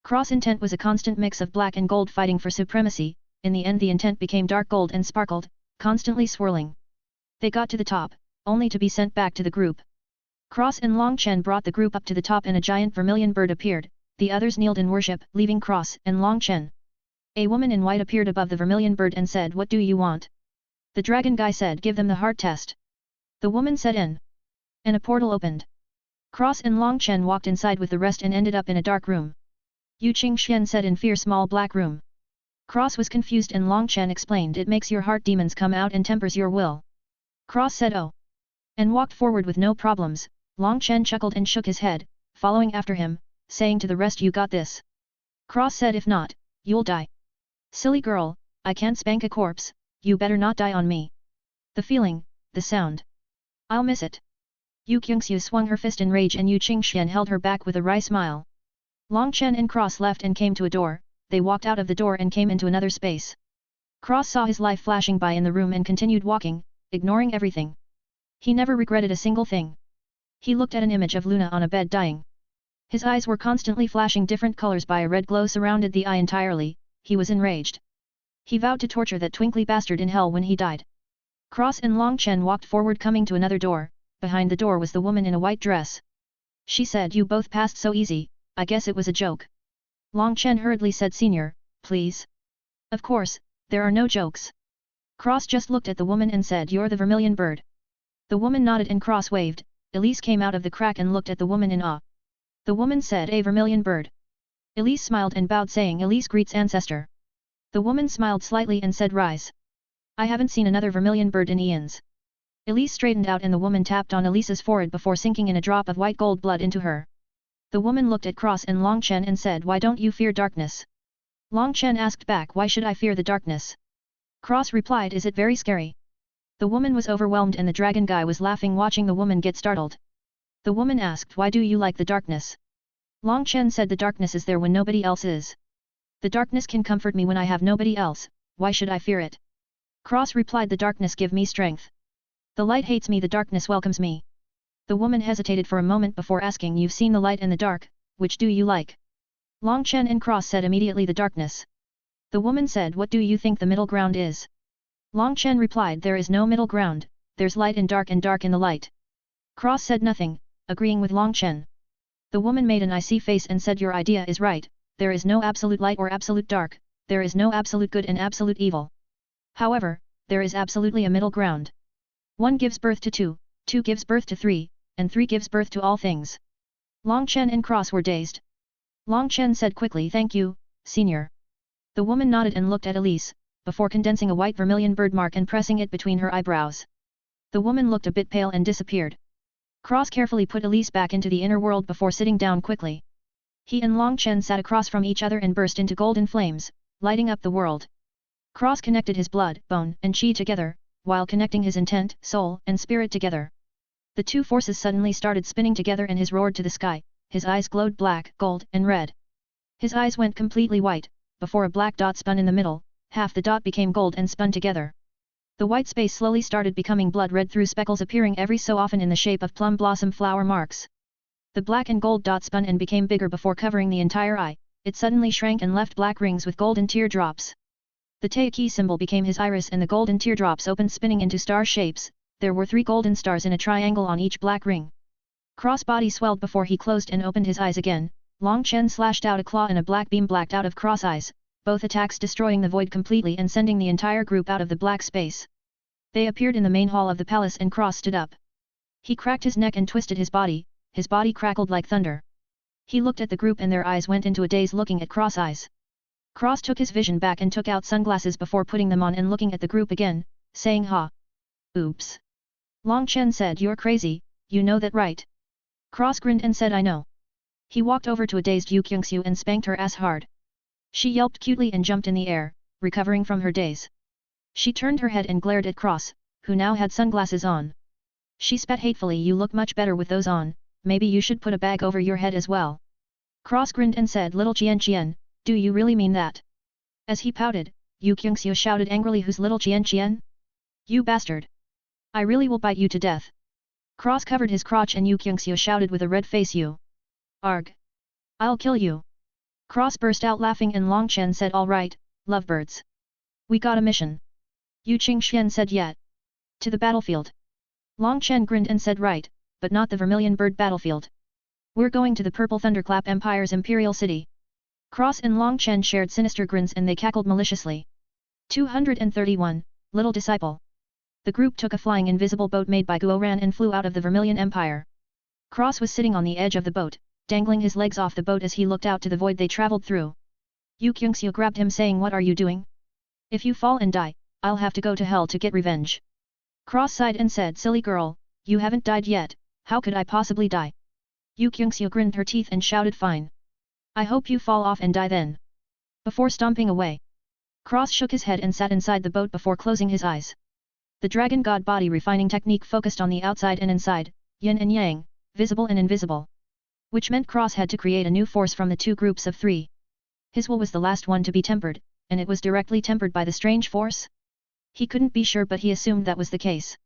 Speaker 1: Cross intent was a constant mix of black and gold fighting for supremacy. In the end the intent became dark gold and sparkled, constantly swirling. They got to the top, only to be sent back to the group. Cross and Long Chen brought the group up to the top and a giant vermilion bird appeared, the others kneeled in worship, leaving Cross and Long Chen. A woman in white appeared above the vermilion bird and said, "What do you want?" The dragon guy said, "Give them the heart test." The woman said in. And a portal opened. Cross and Long Chen walked inside with the rest and ended up in a dark room. Yu Qingxian said in fear, "Small black room." Cross was confused and Long Chen explained, "It makes your heart demons come out and tempers your will." Cross said, "Oh." And walked forward with no problems. Long Chen chuckled and shook his head, following after him, saying to the rest, "You got this." Cross said, "If not, you'll die." "Silly girl, I can't spank a corpse, you better not die on me." The feeling, the sound. I'll miss it. Yu Qingxiu swung her fist in rage and Yu Qingxian held her back with a wry smile. Long Chen and Cross left and came to a door, they walked out of the door and came into another space. Cross saw his life flashing by in the room and continued walking, ignoring everything. He never regretted a single thing. He looked at an image of Luna on a bed dying. His eyes were constantly flashing different colors by a red glow surrounded the eye entirely, he was enraged. He vowed to torture that twinkly bastard in hell when he died. Cross and Long Chen walked forward coming to another door, behind the door was the woman in a white dress. She said, "You both passed so easy, I guess it was a joke." Long Chen hurriedly said, "Senior, please." "Of course, there are no jokes." Cross just looked at the woman and said, "You're the vermilion bird." The woman nodded and Cross waved. Elise came out of the crack and looked at the woman in awe. The woman said, "A vermilion bird." Elise smiled and bowed saying, "Elise greets ancestor." The woman smiled slightly and said, "Rise. I haven't seen another vermilion bird in eons." Elise straightened out and the woman tapped on Elise's forehead before sinking in a drop of white gold blood into her. The woman looked at Cross and Long Chen and said, "Why don't you fear darkness?" Long Chen asked back, "Why should I fear the darkness?" Cross replied, "Is it very scary?" The woman was overwhelmed and the dragon guy was laughing watching the woman get startled. The woman asked, "Why do you like the darkness?" Long Chen said, "The darkness is there when nobody else is. The darkness can comfort me when I have nobody else, why should I fear it?" Cross replied, "The darkness give me strength. The light hates me, the darkness welcomes me." The woman hesitated for a moment before asking, "You've seen the light and the dark, which do you like?" Long Chen and Cross said immediately, "The darkness." The woman said, "What do you think the middle ground is?" Long Chen replied, "There is no middle ground, there's light in dark and dark in the light." Cross said nothing, agreeing with Long Chen. The woman made an icy face and said, "Your idea is right, there is no absolute light or absolute dark, there is no absolute good and absolute evil. However, there is absolutely a middle ground. One gives birth to two, two gives birth to three, and three gives birth to all things." Long Chen and Cross were dazed. Long Chen said quickly, "Thank you, senior." The woman nodded and looked at Elise, before condensing a white vermilion bird mark and pressing it between her eyebrows. The woman looked a bit pale and disappeared. Cross carefully put Elise back into the inner world before sitting down quickly. He and Long Chen sat across from each other and burst into golden flames, lighting up the world. Cross connected his blood, bone, and chi together, while connecting his intent, soul, and spirit together. The two forces suddenly started spinning together and his roared to the sky, his eyes glowed black, gold, and red. His eyes went completely white, before a black dot spun in the middle, half the dot became gold and spun together. The white space slowly started becoming blood red through speckles appearing every so often in the shape of plum blossom flower marks. The black and gold dot spun and became bigger before covering the entire eye, it suddenly shrank and left black rings with golden teardrops. The Taiki symbol became his iris and the golden teardrops opened spinning into star shapes, there were 3 golden stars in a triangle on each black ring. Cross body swelled before he closed and opened his eyes again, Long Chen slashed out a claw and a black beam blacked out of Cross eyes, both attacks destroying the void completely and sending the entire group out of the black space. They appeared in the main hall of the palace and Cross stood up. He cracked his neck and twisted his body crackled like thunder. He looked at the group and their eyes went into a daze looking at Cross eyes. Cross took his vision back and took out sunglasses before putting them on and looking at the group again, saying, "Ha! Oops." Long Chen said, "You're crazy, you know that right?" Cross grinned and said, "I know." He walked over to a dazed Yu Qingxiu and spanked her ass hard. She yelped cutely and jumped in the air, recovering from her daze. She turned her head and glared at Cross, who now had sunglasses on. She spat hatefully. You look much better with those on, maybe you should put a bag over your head as well. Cross grinned and said, little Qian, do you really mean that? As he pouted, Yu Qingxiu shouted angrily, who's little Qian? You bastard! I really will bite you to death. Cross covered his crotch and Yu Qingxiu shouted with a red face, you. Arg! I'll kill you. Cross burst out laughing and Long Chen said, all right, lovebirds. We got a mission. Yu Qingxian said, yet. To the battlefield. Long Chen grinned and said, right, but not the Vermilion Bird battlefield. We're going to the Purple Thunderclap Empire's Imperial City. Cross and Long Chen shared sinister grins and they cackled maliciously. 231, Little Disciple. The group took a flying invisible boat made by Guo Ran and flew out of the Vermilion Empire. Cross was sitting on the edge of the boat, dangling his legs off the boat as he looked out to the void they traveled through. Yu Qingxiu grabbed him saying, what are you doing? If you fall and die, I'll have to go to hell to get revenge. Cross sighed and said, silly girl, you haven't died yet, how could I possibly die? Yu Qingxiu grinned her teeth and shouted, fine. I hope you fall off and die then. Before stomping away. Cross shook his head and sat inside the boat before closing his eyes. The Dragon God body refining technique focused on the outside and inside, yin and yang, visible and invisible. Which meant Cross had to create a new force from the two groups of three. His will was the last one to be tempered, and it was directly tempered by the strange force? He couldn't be sure but he assumed that was the case.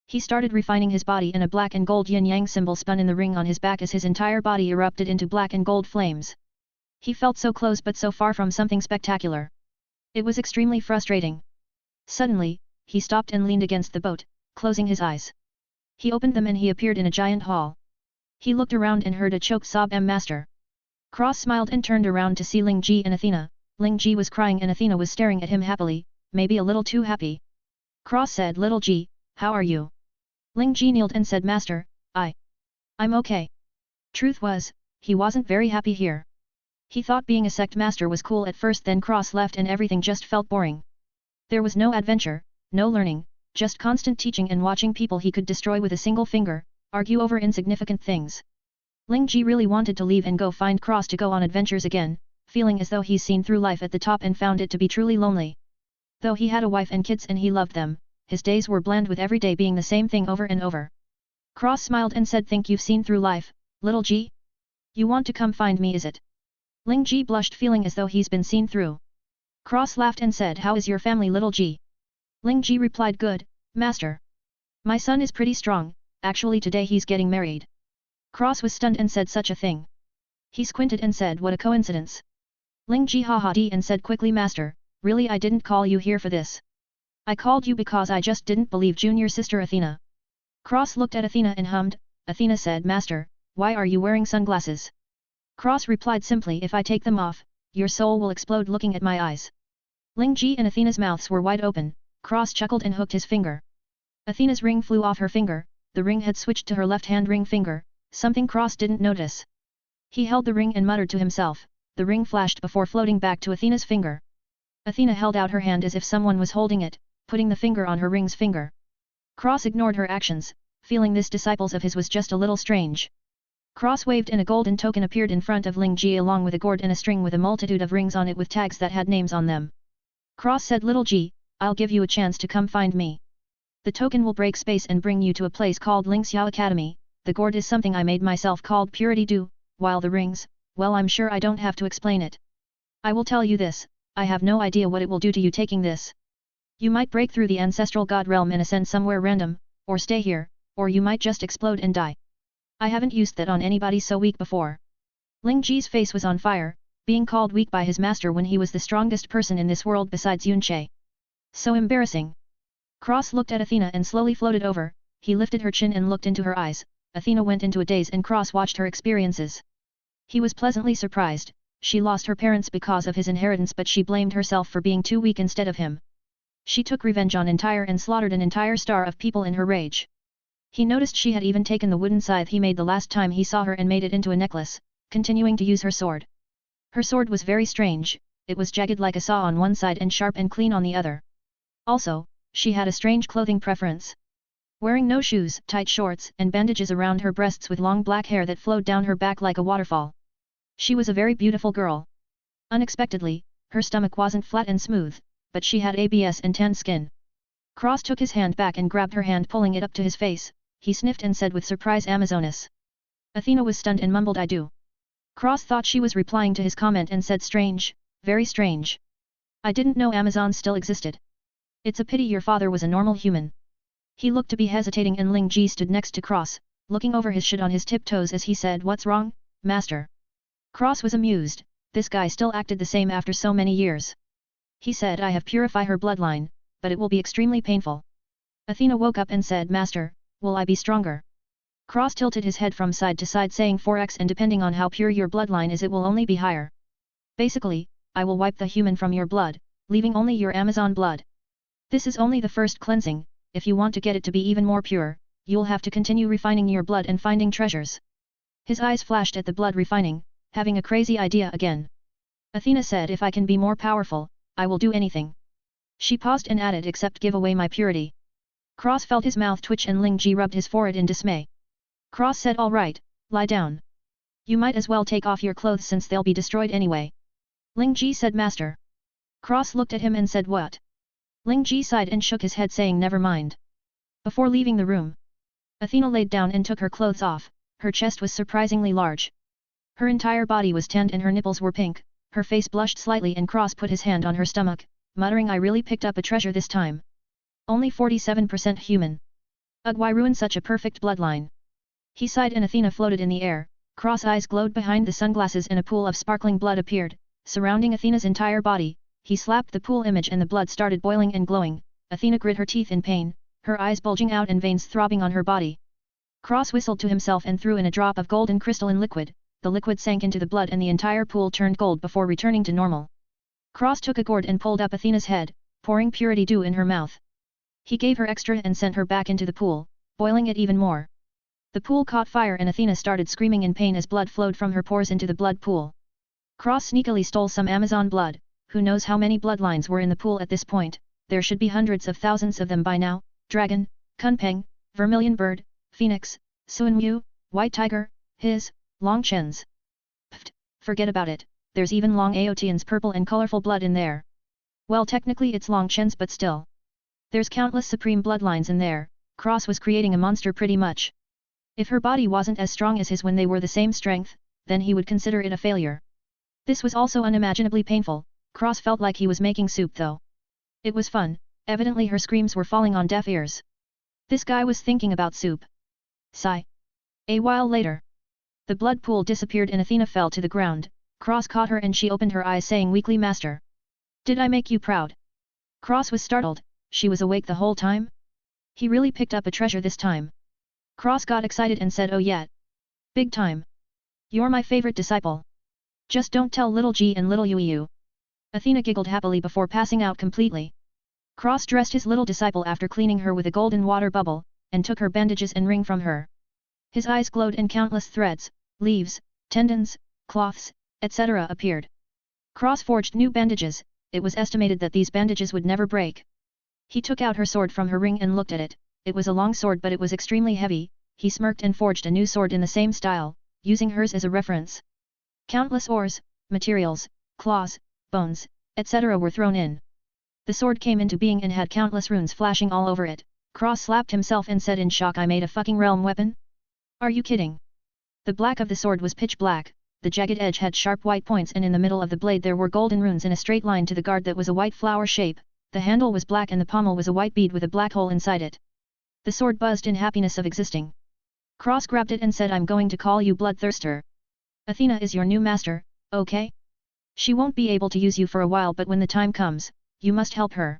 Speaker 1: He started refining his body and a black and gold yin-yang symbol spun in the ring on his back as his entire body erupted into black and gold flames. He felt so close but so far from something spectacular. It was extremely frustrating. Suddenly, he stopped and leaned against the boat, closing his eyes. He opened them and he appeared in a giant hall. He looked around and heard a choked sob. Master. Cross smiled and turned around to see Ling Ji and Athena. Ling Ji was crying and Athena was staring at him happily, maybe a little too happy. Cross said, little Ji, how are you? Ling Ji kneeled and said, Master, I'm okay. Truth was, he wasn't very happy here. He thought being a sect master was cool at first, then Cross left and everything just felt boring. There was no adventure, no learning, just constant teaching and watching people he could destroy with a single finger, argue over insignificant things. Ling Ji really wanted to leave and go find Cross to go on adventures again, feeling as though he's seen through life at the top and found it to be truly lonely. Though he had a wife and kids and he loved them, his days were bland with every day being the same thing over and over. Cross smiled and said, think you've seen through life, little Ji? You want to come find me, is it? Ling Ji blushed, feeling as though he's been seen through. Cross laughed and said, how is your family, little Ji? Ling Ji replied, good, Master. My son is pretty strong, actually today he's getting married. Cross was stunned and said, such a thing. He squinted and said, what a coincidence. Ling Ji ha-ha-dee and said quickly, Master, really I didn't call you here for this. I called you because I just didn't believe junior sister Athena. Cross looked at Athena and hummed. Athena said, Master, why are you wearing sunglasses? Cross replied simply, if I take them off, your soul will explode looking at my eyes. Ling Ji and Athena's mouths were wide open. Cross chuckled and hooked his finger. Athena's ring flew off her finger, the ring had switched to her left-hand ring finger, something Cross didn't notice. He held the ring and muttered to himself, the ring flashed before floating back to Athena's finger. Athena held out her hand as if someone was holding it, putting the finger on her ring's finger. Cross ignored her actions, feeling this disciples of his was just a little strange. Cross waved and a golden token appeared in front of Ling Ji along with a gourd and a string with a multitude of rings on it with tags that had names on them. Cross said, little Ji, I'll give you a chance to come find me. The token will break space and bring you to a place called Ling Xiao Academy, the gourd is something I made myself called Purity Dew, while the rings, well I'm sure I don't have to explain it. I will tell you this, I have no idea what it will do to you taking this. You might break through the ancestral god realm and ascend somewhere random, or stay here, or you might just explode and die. I haven't used that on anybody so weak before. Ling Ji's face was on fire, being called weak by his master when he was the strongest person in this world besides Yun Che. So embarrassing. Cross looked at Athena and slowly floated over, he lifted her chin and looked into her eyes. Athena went into a daze and Cross watched her experiences. He was pleasantly surprised, she lost her parents because of his inheritance but she blamed herself for being too weak instead of him. She took revenge on entire and slaughtered an entire star of people in her rage. He noticed she had even taken the wooden scythe he made the last time he saw her and made it into a necklace, continuing to use her sword. Her sword was very strange, it was jagged like a saw on one side and sharp and clean on the other. Also, she had a strange clothing preference. Wearing no shoes, tight shorts, and bandages around her breasts with long black hair that flowed down her back like a waterfall. She was a very beautiful girl. Unexpectedly, her stomach wasn't flat and smooth, but she had ABS and tan skin. Cross took his hand back and grabbed her hand, pulling it up to his face. He sniffed and said with surprise, Amazonas. Athena was stunned and mumbled, I do. Cross thought she was replying to his comment and said, strange, very strange. I didn't know Amazons still existed. It's a pity your father was a normal human. He looked to be hesitating and Ling Ji stood next to Cross, looking over his shit on his tiptoes as he said, what's wrong, master? Cross was amused, this guy still acted the same after so many years. He said, I have purified her bloodline, but it will be extremely painful. Athena woke up and said, Master, will I be stronger? Cross tilted his head from side to side saying 4x, and depending on how pure your bloodline is it will only be higher. Basically, I will wipe the human from your blood, leaving only your Amazon blood. This is only the first cleansing. If you want to get it to be even more pure, you'll have to continue refining your blood and finding treasures. His eyes flashed at the blood refining, having a crazy idea again. Athena said, if I can be more powerful, I will do anything. She paused and added, except give away my purity. Cross felt his mouth twitch and Ling Ji rubbed his forehead in dismay. Cross said, all right, lie down. You might as well take off your clothes since they'll be destroyed anyway. Ling Ji said, Master. Cross looked at him and said, what? Ling Ji sighed and shook his head saying, never mind. Before leaving the room, Athena laid down and took her clothes off. Her chest was surprisingly large. Her entire body was tanned and her nipples were pink. Her face blushed slightly and Cross put his hand on her stomach, muttering, I really picked up a treasure this time. Only 47% human. Ugh, why ruin such a perfect bloodline? He sighed and Athena floated in the air. Cross eyes glowed behind the sunglasses and a pool of sparkling blood appeared, surrounding Athena's entire body. He slapped the pool image and the blood started boiling and glowing. Athena grit her teeth in pain, her eyes bulging out and veins throbbing on her body. Cross whistled to himself and threw in a drop of golden crystal in liquid. The liquid sank into the blood and the entire pool turned gold before returning to normal. Cross took a gourd and pulled up Athena's head, pouring purity dew in her mouth. He gave her extra and sent her back into the pool, boiling it even more. The pool caught fire and Athena started screaming in pain as blood flowed from her pores into the blood pool. Cross sneakily stole some Amazon blood. Who knows how many bloodlines were in the pool at this point? There should be hundreds of thousands of them by now. Dragon, Kunpeng, Vermilion Bird, Phoenix, Suanwu, White Tiger, his, Long Chen's. Pfft, forget about it, there's even Long Aotian's purple and colorful blood in there. Well, technically it's Long Chen's, but still. There's countless supreme bloodlines in there. Cross was creating a monster pretty much. If her body wasn't as strong as his when they were the same strength, then he would consider it a failure. This was also unimaginably painful. Cross felt like he was making soup though. It was fun, evidently her screams were falling on deaf ears. This guy was thinking about soup. Sigh. A while later. The blood pool disappeared and Athena fell to the ground. Cross caught her and she opened her eyes saying weakly, Master. Did I make you proud? Cross was startled, she was awake the whole time? He really picked up a treasure this time. Cross got excited and said, oh yeah. Big time. You're my favorite disciple. Just don't tell little G and little Yu. Athena giggled happily before passing out completely. Cross dressed his little disciple after cleaning her with a golden water bubble, and took her bandages and ring from her. His eyes glowed and countless threads, leaves, tendons, cloths, etc. appeared. Cross forged new bandages. It was estimated that these bandages would never break. He took out her sword from her ring and looked at it. It was a long sword but it was extremely heavy. He smirked and forged a new sword in the same style, using hers as a reference. Countless ores, materials, claws, bones, etc. were thrown in. The sword came into being and had countless runes flashing all over it. Cross slapped himself and said in shock, I made a fucking realm weapon? Are you kidding? The black of the sword was pitch black, the jagged edge had sharp white points and in the middle of the blade there were golden runes in a straight line to the guard that was a white flower shape, the handle was black and the pommel was a white bead with a black hole inside it. The sword buzzed in happiness of existing. Cross grabbed it and said, I'm going to call you Bloodthirster. Athena is your new master, okay? She won't be able to use you for a while but when the time comes, you must help her.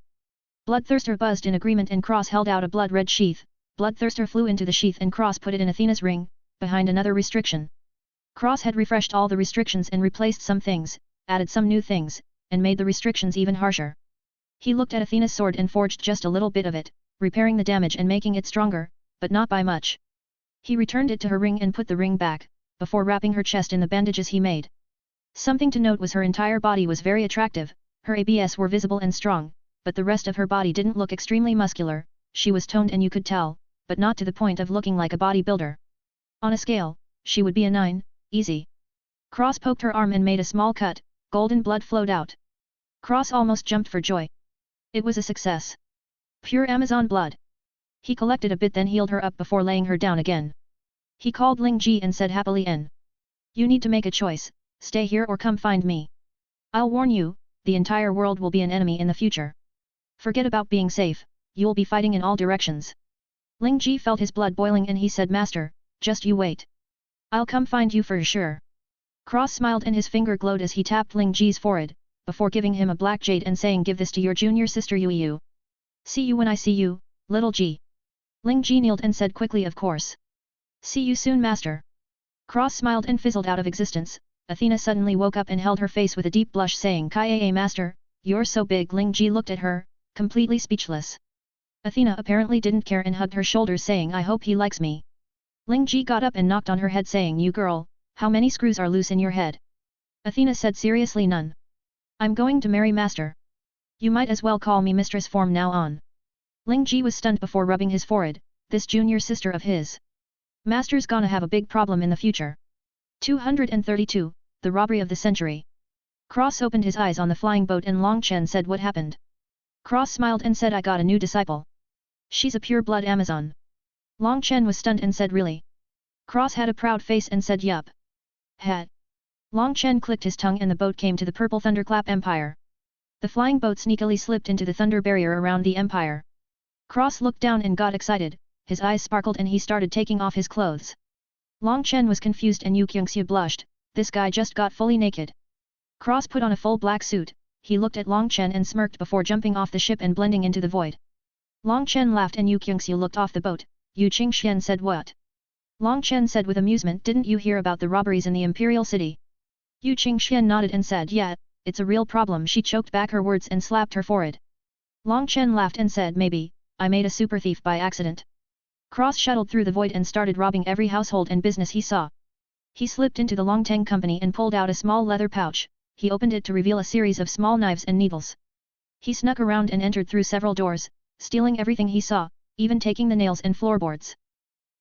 Speaker 1: Bloodthirster buzzed in agreement and Cross held out a blood-red sheath. Bloodthirster flew into the sheath and Cross put it in Athena's ring, behind another restriction. Cross had refreshed all the restrictions and replaced some things, added some new things, and made the restrictions even harsher. He looked at Athena's sword and forged just a little bit of it, repairing the damage and making it stronger, but not by much. He returned it to her ring and put the ring back, before wrapping her chest in the bandages he made. Something to note was her entire body was very attractive, her abs were visible and strong, but the rest of her body didn't look extremely muscular, she was toned and you could tell, but not to the point of looking like a bodybuilder. On a scale, she would be a 9, easy. Cross poked her arm and made a small cut. Golden blood flowed out. Cross almost jumped for joy. It was a success. Pure Amazon blood. He collected a bit then healed her up before laying her down again. He called Ling Ji and said happily you need to make a choice, stay here or come find me. I'll warn you, the entire world will be an enemy in the future. Forget about being safe, you'll be fighting in all directions. Ling Ji felt his blood boiling and he said Master, just you wait. I'll come find you for sure. Cross smiled and his finger glowed as he tapped Ling Ji's forehead, before giving him a black jade and saying give this to your junior sister Yu. See you when I see you, little Ji. Ling Ji kneeled and said quickly of course. See you soon master. Cross smiled and fizzled out of existence. Athena suddenly woke up and held her face with a deep blush saying Kaya master, you're so big. Ling Ji looked at her, completely speechless. Athena apparently didn't care and hugged her shoulders saying I hope he likes me. Ling Ji got up and knocked on her head saying you girl, how many screws are loose in your head? Athena said seriously none. I'm going to marry master. You might as well call me mistress from now on. Ling Ji was stunned before rubbing his forehead, this junior sister of his. Master's gonna have a big problem in the future. 232, the robbery of the century. Cross opened his eyes on the flying boat and Long Chen said what happened. Cross smiled and said I got a new disciple. She's a pure-blood Amazon. Long Chen was stunned and said really? Cross had a proud face and said yup. Hat. Long Chen clicked his tongue and the boat came to the purple thunderclap empire. The flying boat sneakily slipped into the thunder barrier around the empire. Cross looked down and got excited, his eyes sparkled and he started taking off his clothes. Long Chen was confused and Yu Kyungsu blushed, this guy just got fully naked. Cross put on a full black suit, he looked at Long Chen and smirked before jumping off the ship and blending into the void. Long Chen laughed and Yu Kyungsu looked off the boat, Yu Qingxian said what? Long Chen said with amusement didn't you hear about the robberies in the Imperial City? Yu Qingxian nodded and said yeah, it's a real problem. She choked back her words and slapped her forehead. Long Chen laughed and said maybe, I made a super thief by accident. Cross shuttled through the void and started robbing every household and business he saw. He slipped into the Longteng company and pulled out a small leather pouch, he opened it to reveal a series of small knives and needles. He snuck around and entered through several doors, stealing everything he saw, even taking the nails and floorboards.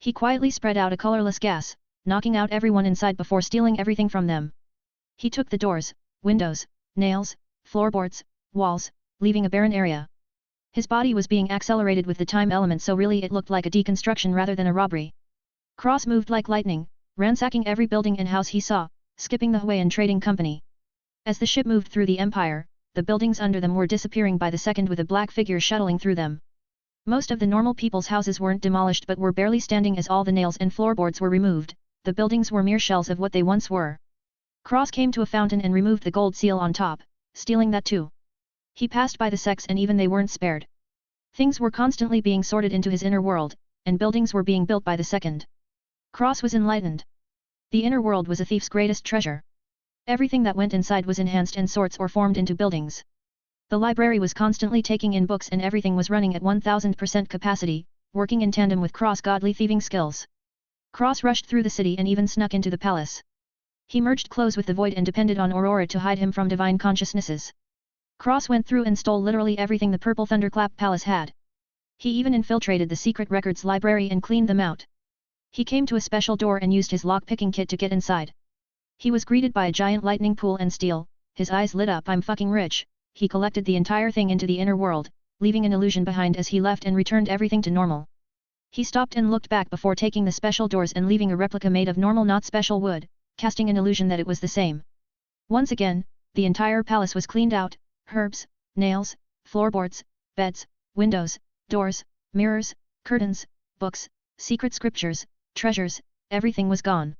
Speaker 1: He quietly spread out a colorless gas, knocking out everyone inside before stealing everything from them. He took the doors, windows, nails, floorboards, walls, leaving a barren area. His body was being accelerated with the time element so really it looked like a deconstruction rather than a robbery. Cross moved like lightning, ransacking every building and house he saw, skipping the Huayan Trading Company. As the ship moved through the empire, the buildings under them were disappearing by the second with a black figure shuttling through them. Most of the normal people's houses weren't demolished but were barely standing as all the nails and floorboards were removed, the buildings were mere shells of what they once were. Cross came to a fountain and removed the gold seal on top, stealing that too. He passed by the sects and even they weren't spared. Things were constantly being sorted into his inner world, and buildings were being built by the second. Cross was enlightened. The inner world was a thief's greatest treasure. Everything that went inside was enhanced and sorts or formed into buildings. The library was constantly taking in books and everything was running at 1000% capacity, working in tandem with Cross' godly thieving skills. Cross rushed through the city and even snuck into the palace. He merged clothes with the void and depended on Aurora to hide him from divine consciousnesses. Cross went through and stole literally everything the Purple Thunderclap Palace had. He even infiltrated the secret records library and cleaned them out. He came to a special door and used his lock-picking kit to get inside. He was greeted by a giant lightning pool and steel, his eyes lit up. I'm fucking rich. He collected the entire thing into the inner world, leaving an illusion behind as he left and returned everything to normal. He stopped and looked back before taking the special doors and leaving a replica made of normal not special wood, casting an illusion that it was the same. Once again, the entire palace was cleaned out, herbs, nails, floorboards, beds, windows, doors, mirrors, curtains, books, secret scriptures, treasures, everything was gone.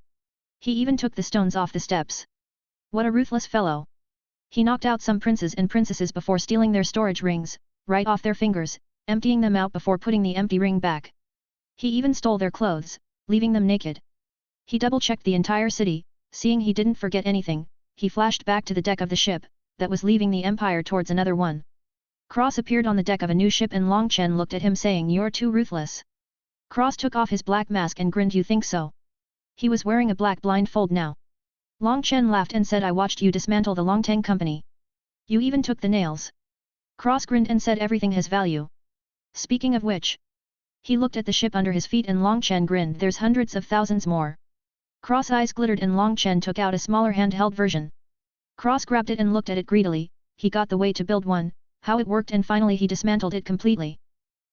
Speaker 1: He even took the stones off the steps. What a ruthless fellow. He knocked out some princes and princesses before stealing their storage rings, right off their fingers, emptying them out before putting the empty ring back. He even stole their clothes, leaving them naked. He double-checked the entire city, seeing he didn't forget anything, he flashed back to the deck of the ship, that was leaving the empire towards another one. Cross appeared on the deck of a new ship and Long Chen looked at him saying you're too ruthless. Cross took off his black mask and grinned you think so? He was wearing a black blindfold now. Long Chen laughed and said I watched you dismantle the Longteng company. You even took the nails. Cross grinned and said everything has value. Speaking of which. He looked at the ship under his feet and Long Chen grinned there's hundreds of thousands more. Cross eyes glittered and Long Chen took out a smaller handheld version. Cross grabbed it and looked at it greedily. He got the way to build one, how it worked, and finally he dismantled it completely.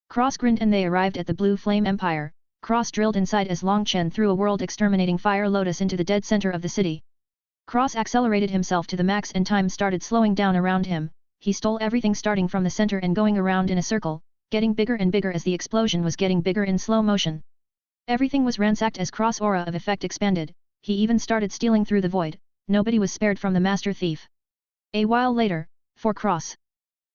Speaker 1: Cross grinned and they arrived at the Blue Flame Empire. Cross drilled inside as Long Chen threw a world-exterminating fire lotus into the dead center of the city. Cross accelerated himself to the max and time started slowing down around him. He stole everything starting from the center and going around in a circle, getting bigger and bigger as the explosion was getting bigger in slow motion. Everything was ransacked as Cross' aura of effect expanded. He even started stealing through the void. Nobody was spared from the master thief. A while later, for Cross,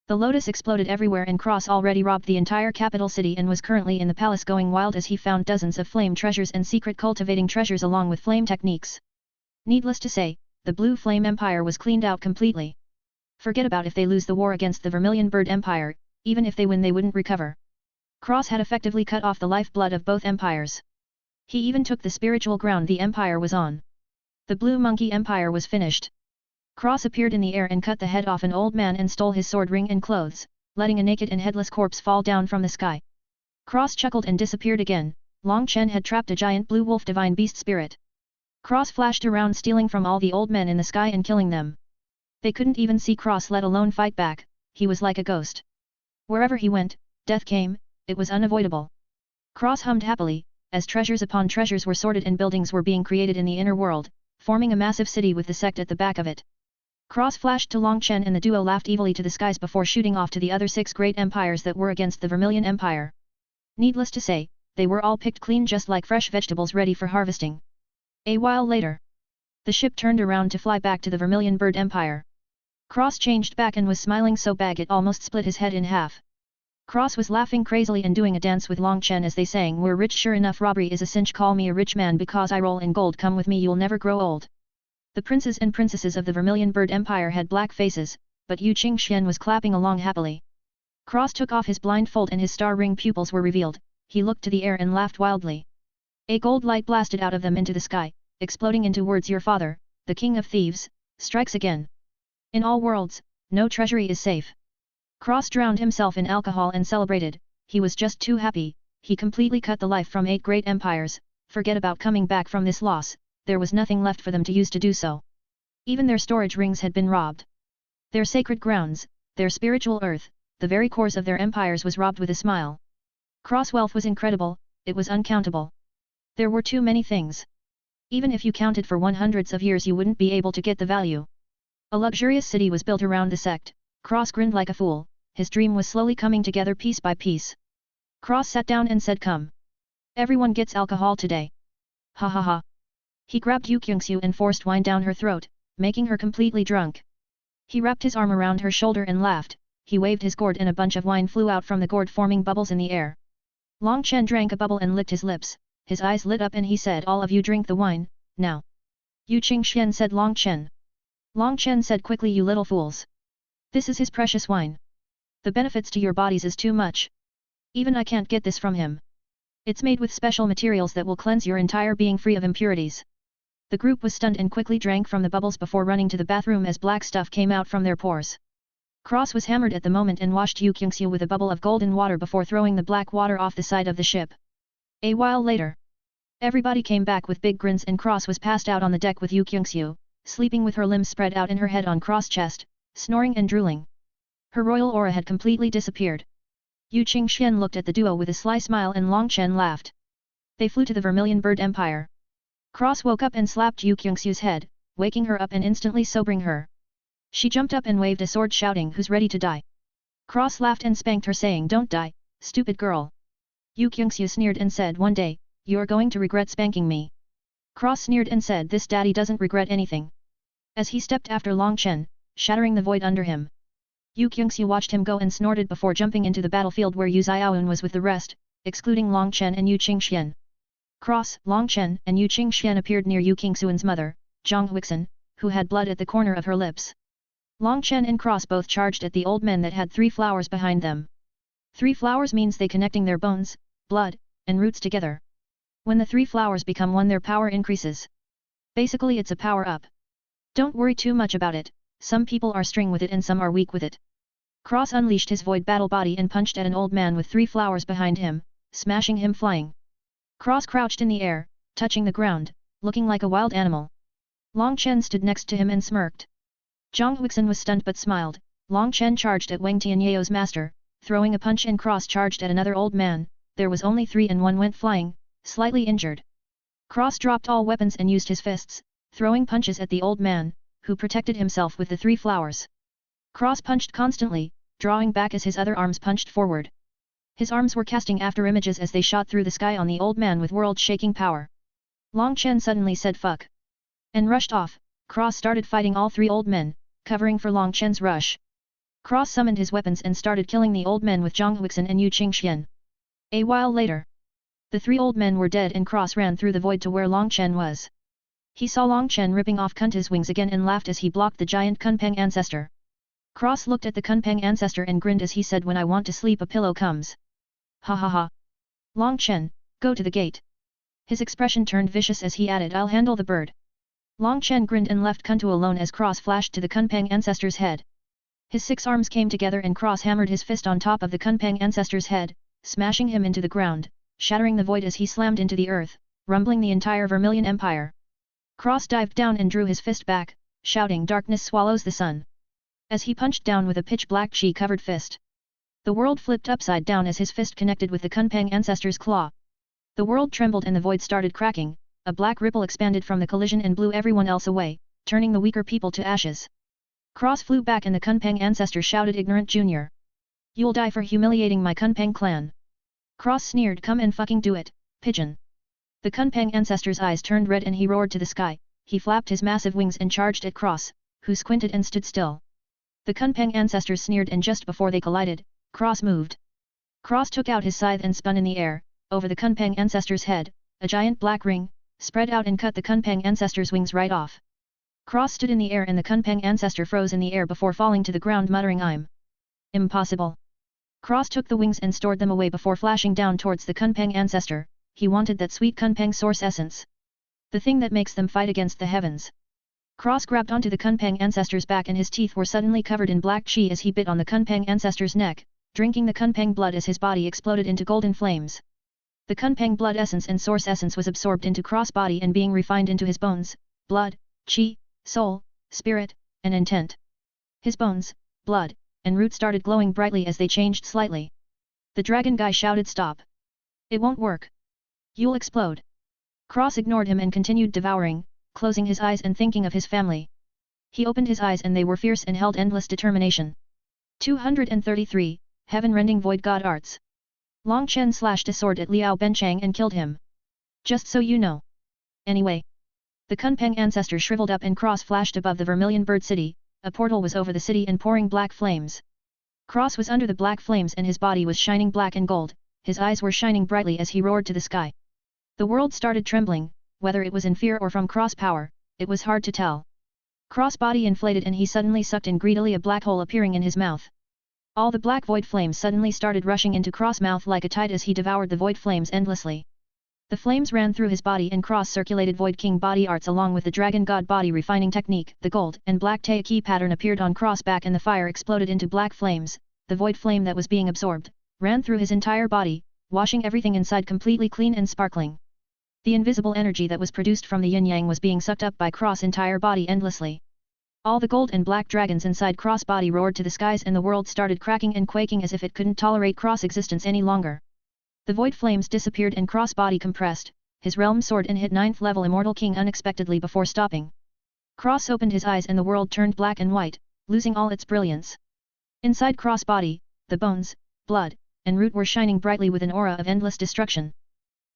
Speaker 1: the lotus exploded everywhere and Cross already robbed the entire capital city and was currently in the palace going wild as he found dozens of flame treasures and secret cultivating treasures along with flame techniques. Needless to say, the Blue Flame Empire was cleaned out completely. Forget about if they lose the war against the Vermilion Bird Empire, even if they win they wouldn't recover. Cross had effectively cut off the lifeblood of both empires. He even took the spiritual ground the empire was on. The Blue Monkey Empire was finished. Cross appeared in the air and cut the head off an old man and stole his sword ring and clothes, letting a naked and headless corpse fall down from the sky. Cross chuckled and disappeared again. Long Chen had trapped a giant blue wolf divine beast spirit. Cross flashed around stealing from all the old men in the sky and killing them. They couldn't even see Cross let alone fight back, he was like a ghost. Wherever he went, death came, it was unavoidable. Cross hummed happily, as treasures upon treasures were sorted and buildings were being created in the inner world, forming a massive city with the sect at the back of it. Cross flashed to Long Chen and the duo laughed evilly to the skies before shooting off to the other 6 great empires that were against the Vermilion Empire. Needless to say, they were all picked clean just like fresh vegetables ready for harvesting. A while later, the ship turned around to fly back to the Vermilion Bird Empire. Cross changed back and was smiling so big it almost split his head in half. Cross was laughing crazily and doing a dance with Long Chen as they sang, "We're rich sure enough, robbery is a cinch, call me a rich man because I roll in gold, come with me you'll never grow old." The princes and princesses of the Vermilion Bird Empire had black faces, but Yu Qingxian was clapping along happily. Cross took off his blindfold and his star ring pupils were revealed. He looked to the air and laughed wildly. A gold light blasted out of them into the sky, exploding into words, "Your father, the king of thieves, strikes again. In all worlds, no treasury is safe." Cross drowned himself in alcohol and celebrated. He was just too happy. He completely cut the life from 8 great empires. Forget about coming back from this loss, there was nothing left for them to use to do so. Even their storage rings had been robbed. Their sacred grounds, their spiritual earth, the very cores of their empires was robbed with a smile. Cross wealth was incredible, it was uncountable. There were too many things. Even if you counted for 100s of years you wouldn't be able to get the value. A luxurious city was built around the sect. Cross grinned like a fool, his dream was slowly coming together piece by piece. Cross sat down and said, "Come. Everyone gets alcohol today." Ha ha ha. He grabbed Yu Qingxiu and forced wine down her throat, making her completely drunk. He wrapped his arm around her shoulder and laughed. He waved his gourd and a bunch of wine flew out from the gourd forming bubbles in the air. Long Chen drank a bubble and licked his lips. His eyes lit up and he said, "All of you drink the wine, now." Yu Qingxian said, "Long Chen." Long Chen said quickly, "You little fools. This is his precious wine. The benefits to your bodies is too much. Even I can't get this from him. It's made with special materials that will cleanse your entire being free of impurities." The group was stunned and quickly drank from the bubbles before running to the bathroom as black stuff came out from their pores. Cross was hammered at the moment and washed Yu Qingxiu with a bubble of golden water before throwing the black water off the side of the ship. A while later, everybody came back with big grins and Cross was passed out on the deck with Yu Qingxiu, sleeping with her limbs spread out and her head on Cross' chest, snoring and drooling. Her royal aura had completely disappeared. Yu Qingxian looked at the duo with a sly smile and Long Chen laughed. They flew to the Vermilion Bird Empire. Cross woke up and slapped Yu Qingxiu's head, waking her up and instantly sobering her. She jumped up and waved a sword shouting, "Who's ready to die?" Cross laughed and spanked her saying, "Don't die, stupid girl." Yu Qingxiu sneered and said, "One day, you're going to regret spanking me." Cross sneered and said, "This daddy doesn't regret anything." As he stepped after Long Chen, shattering the void under him. Yu Qingxiu watched him go and snorted before jumping into the battlefield where Yu Xiaoyun was with the rest, excluding Long Chen and Yu Qingxian. Cross, Long Chen and Yu Qingxian appeared near Yu Qingxuan's mother, Zhang Huixin, who had blood at the corner of her lips. Long Chen and Cross both charged at the old men that had 3 flowers behind them. 3 flowers means they connecting their bones, blood, and roots together. When the 3 flowers become one, their power increases. Basically it's a power up. Don't worry too much about it, some people are strong with it and some are weak with it. Cross unleashed his void battle body and punched at an old man with 3 flowers behind him, smashing him flying. Cross crouched in the air, touching the ground, looking like a wild animal. Long Chen stood next to him and smirked. Zhang Huixin was stunned but smiled. Long Chen charged at Wang Tianyao's master, throwing a punch and Cross charged at another old man. There was only 3 and 1 went flying, slightly injured. Cross dropped all weapons and used his fists, throwing punches at the old man, who protected himself with the 3 flowers. Cross punched constantly, drawing back as his other arms punched forward. His arms were casting after images as they shot through the sky on the old man with world-shaking power. Long Chen suddenly said fuck, and rushed off. Cross started fighting all 3 old men, covering for Long Chen's rush. Cross summoned his weapons and started killing the old men with Zhang Huixin and Yu Qingxian. A while later, the 3 old men were dead and Cross ran through the void to where Long Chen was. He saw Long Chen ripping off Kunta's wings again and laughed as he blocked the giant Kunpeng ancestor. Cross looked at the Kunpeng ancestor and grinned as he said, when I want to sleep a pillow comes. Ha ha ha. Long Chen, go to the gate. His expression turned vicious as he added, I'll handle the bird. Long Chen grinned and left Kuntu alone as Cross flashed to the Kunpeng ancestor's head. His 6 arms came together and Cross hammered his fist on top of the Kunpeng ancestor's head, smashing him into the ground, shattering the void as he slammed into the earth, rumbling the entire Vermilion Empire. Cross dived down and drew his fist back, shouting, darkness swallows the sun. As he punched down with a pitch-black chi-covered fist, the world flipped upside down as his fist connected with the Kunpeng ancestor's claw. The world trembled and the void started cracking, a black ripple expanded from the collision and blew everyone else away, turning the weaker people to ashes. Cross flew back and the Kunpeng ancestor shouted, ignorant junior. You'll die for humiliating my Kunpeng clan. Cross sneered, come and fucking do it, pigeon. The Kunpeng ancestor's eyes turned red and he roared to the sky. He flapped his massive wings and charged at Cross, who squinted and stood still. The Kunpeng ancestors sneered and just before they collided, Cross moved. Cross took out his scythe and spun in the air, over the Kunpeng ancestor's head, a giant black ring, spread out and cut the Kunpeng ancestor's wings right off. Cross stood in the air and the Kunpeng ancestor froze in the air before falling to the ground muttering, I'm impossible. Cross took the wings and stored them away before flashing down towards the Kunpeng ancestor. He wanted that sweet Kunpeng source essence. The thing that makes them fight against the heavens. Cross grabbed onto the Kunpeng ancestor's back and his teeth were suddenly covered in black chi as he bit on the Kunpeng ancestor's neck, drinking the Kunpeng blood as his body exploded into golden flames. The Kunpeng blood essence and source essence was absorbed into Cross body and being refined into his bones, blood, chi, soul, spirit, and intent. His bones, blood, and root started glowing brightly as they changed slightly. The dragon guy shouted, stop. It won't work. You'll explode. Cross ignored him and continued devouring, closing his eyes and thinking of his family. He opened his eyes and they were fierce and held endless determination. 233, Heaven-rending Void God Arts. Long Chen slashed a sword at Liao Benchang and killed him. Just so you know. Anyway. The Kunpeng ancestor shriveled up and Cross flashed above the Vermilion Bird City. A portal was over the city and pouring black flames. Cross was under the black flames and his body was shining black and gold, his eyes were shining brightly as he roared to the sky. The world started trembling, whether it was in fear or from Cross power, it was hard to tell. Cross body inflated and he suddenly sucked in greedily, a black hole appearing in his mouth. All the black void flames suddenly started rushing into Cross mouth like a tide as he devoured the void flames endlessly. The flames ran through his body and Cross circulated Void King body arts along with the Dragon God body refining technique. The gold and black Taiki pattern appeared on Cross back and the fire exploded into black flames. The void flame that was being absorbed ran through his entire body, washing everything inside completely clean and sparkling. The invisible energy that was produced from the yin-yang was being sucked up by Cross' entire body endlessly. All the gold and black dragons inside Cross body roared to the skies and the world started cracking and quaking as if it couldn't tolerate Cross existence any longer. The void flames disappeared and Cross body compressed, his realm soared and hit 9th level Immortal King unexpectedly before stopping. Cross opened his eyes and the world turned black and white, losing all its brilliance. Inside Cross body, the bones, blood, and root were shining brightly with an aura of endless destruction.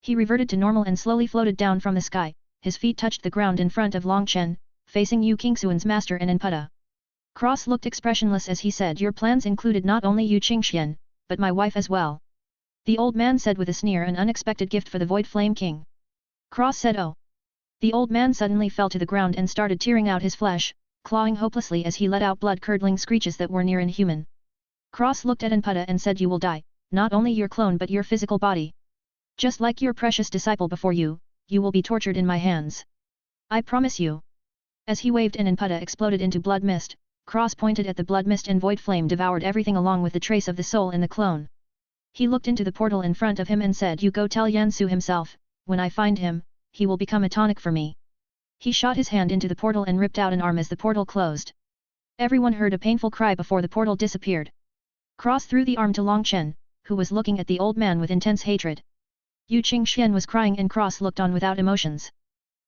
Speaker 1: He reverted to normal and slowly floated down from the sky, his feet touched the ground in front of Long Chen, facing Yu Qingxuan's master and Anputta. Cross looked expressionless as he said, your plans included not only Yu Qingxian, but my wife as well. The old man said with a sneer, an unexpected gift for the Void Flame King. Cross said, oh. The old man suddenly fell to the ground and started tearing out his flesh, clawing hopelessly as he let out blood-curdling screeches that were near inhuman. Cross looked at Anputta and said, you will die, not only your clone but your physical body. Just like your precious disciple before you, you will be tortured in my hands. I promise you. As he waved and Anputta exploded into blood mist, Cross pointed at the blood mist and void flame devoured everything along with the trace of the soul in the clone. He looked into the portal in front of him and said, you go tell Yansu himself, when I find him, he will become a tonic for me. He shot his hand into the portal and ripped out an arm as the portal closed. Everyone heard a painful cry before the portal disappeared. Cross threw the arm to Long Chen, who was looking at the old man with intense hatred. Yu Qingxian was crying and Cross looked on without emotions.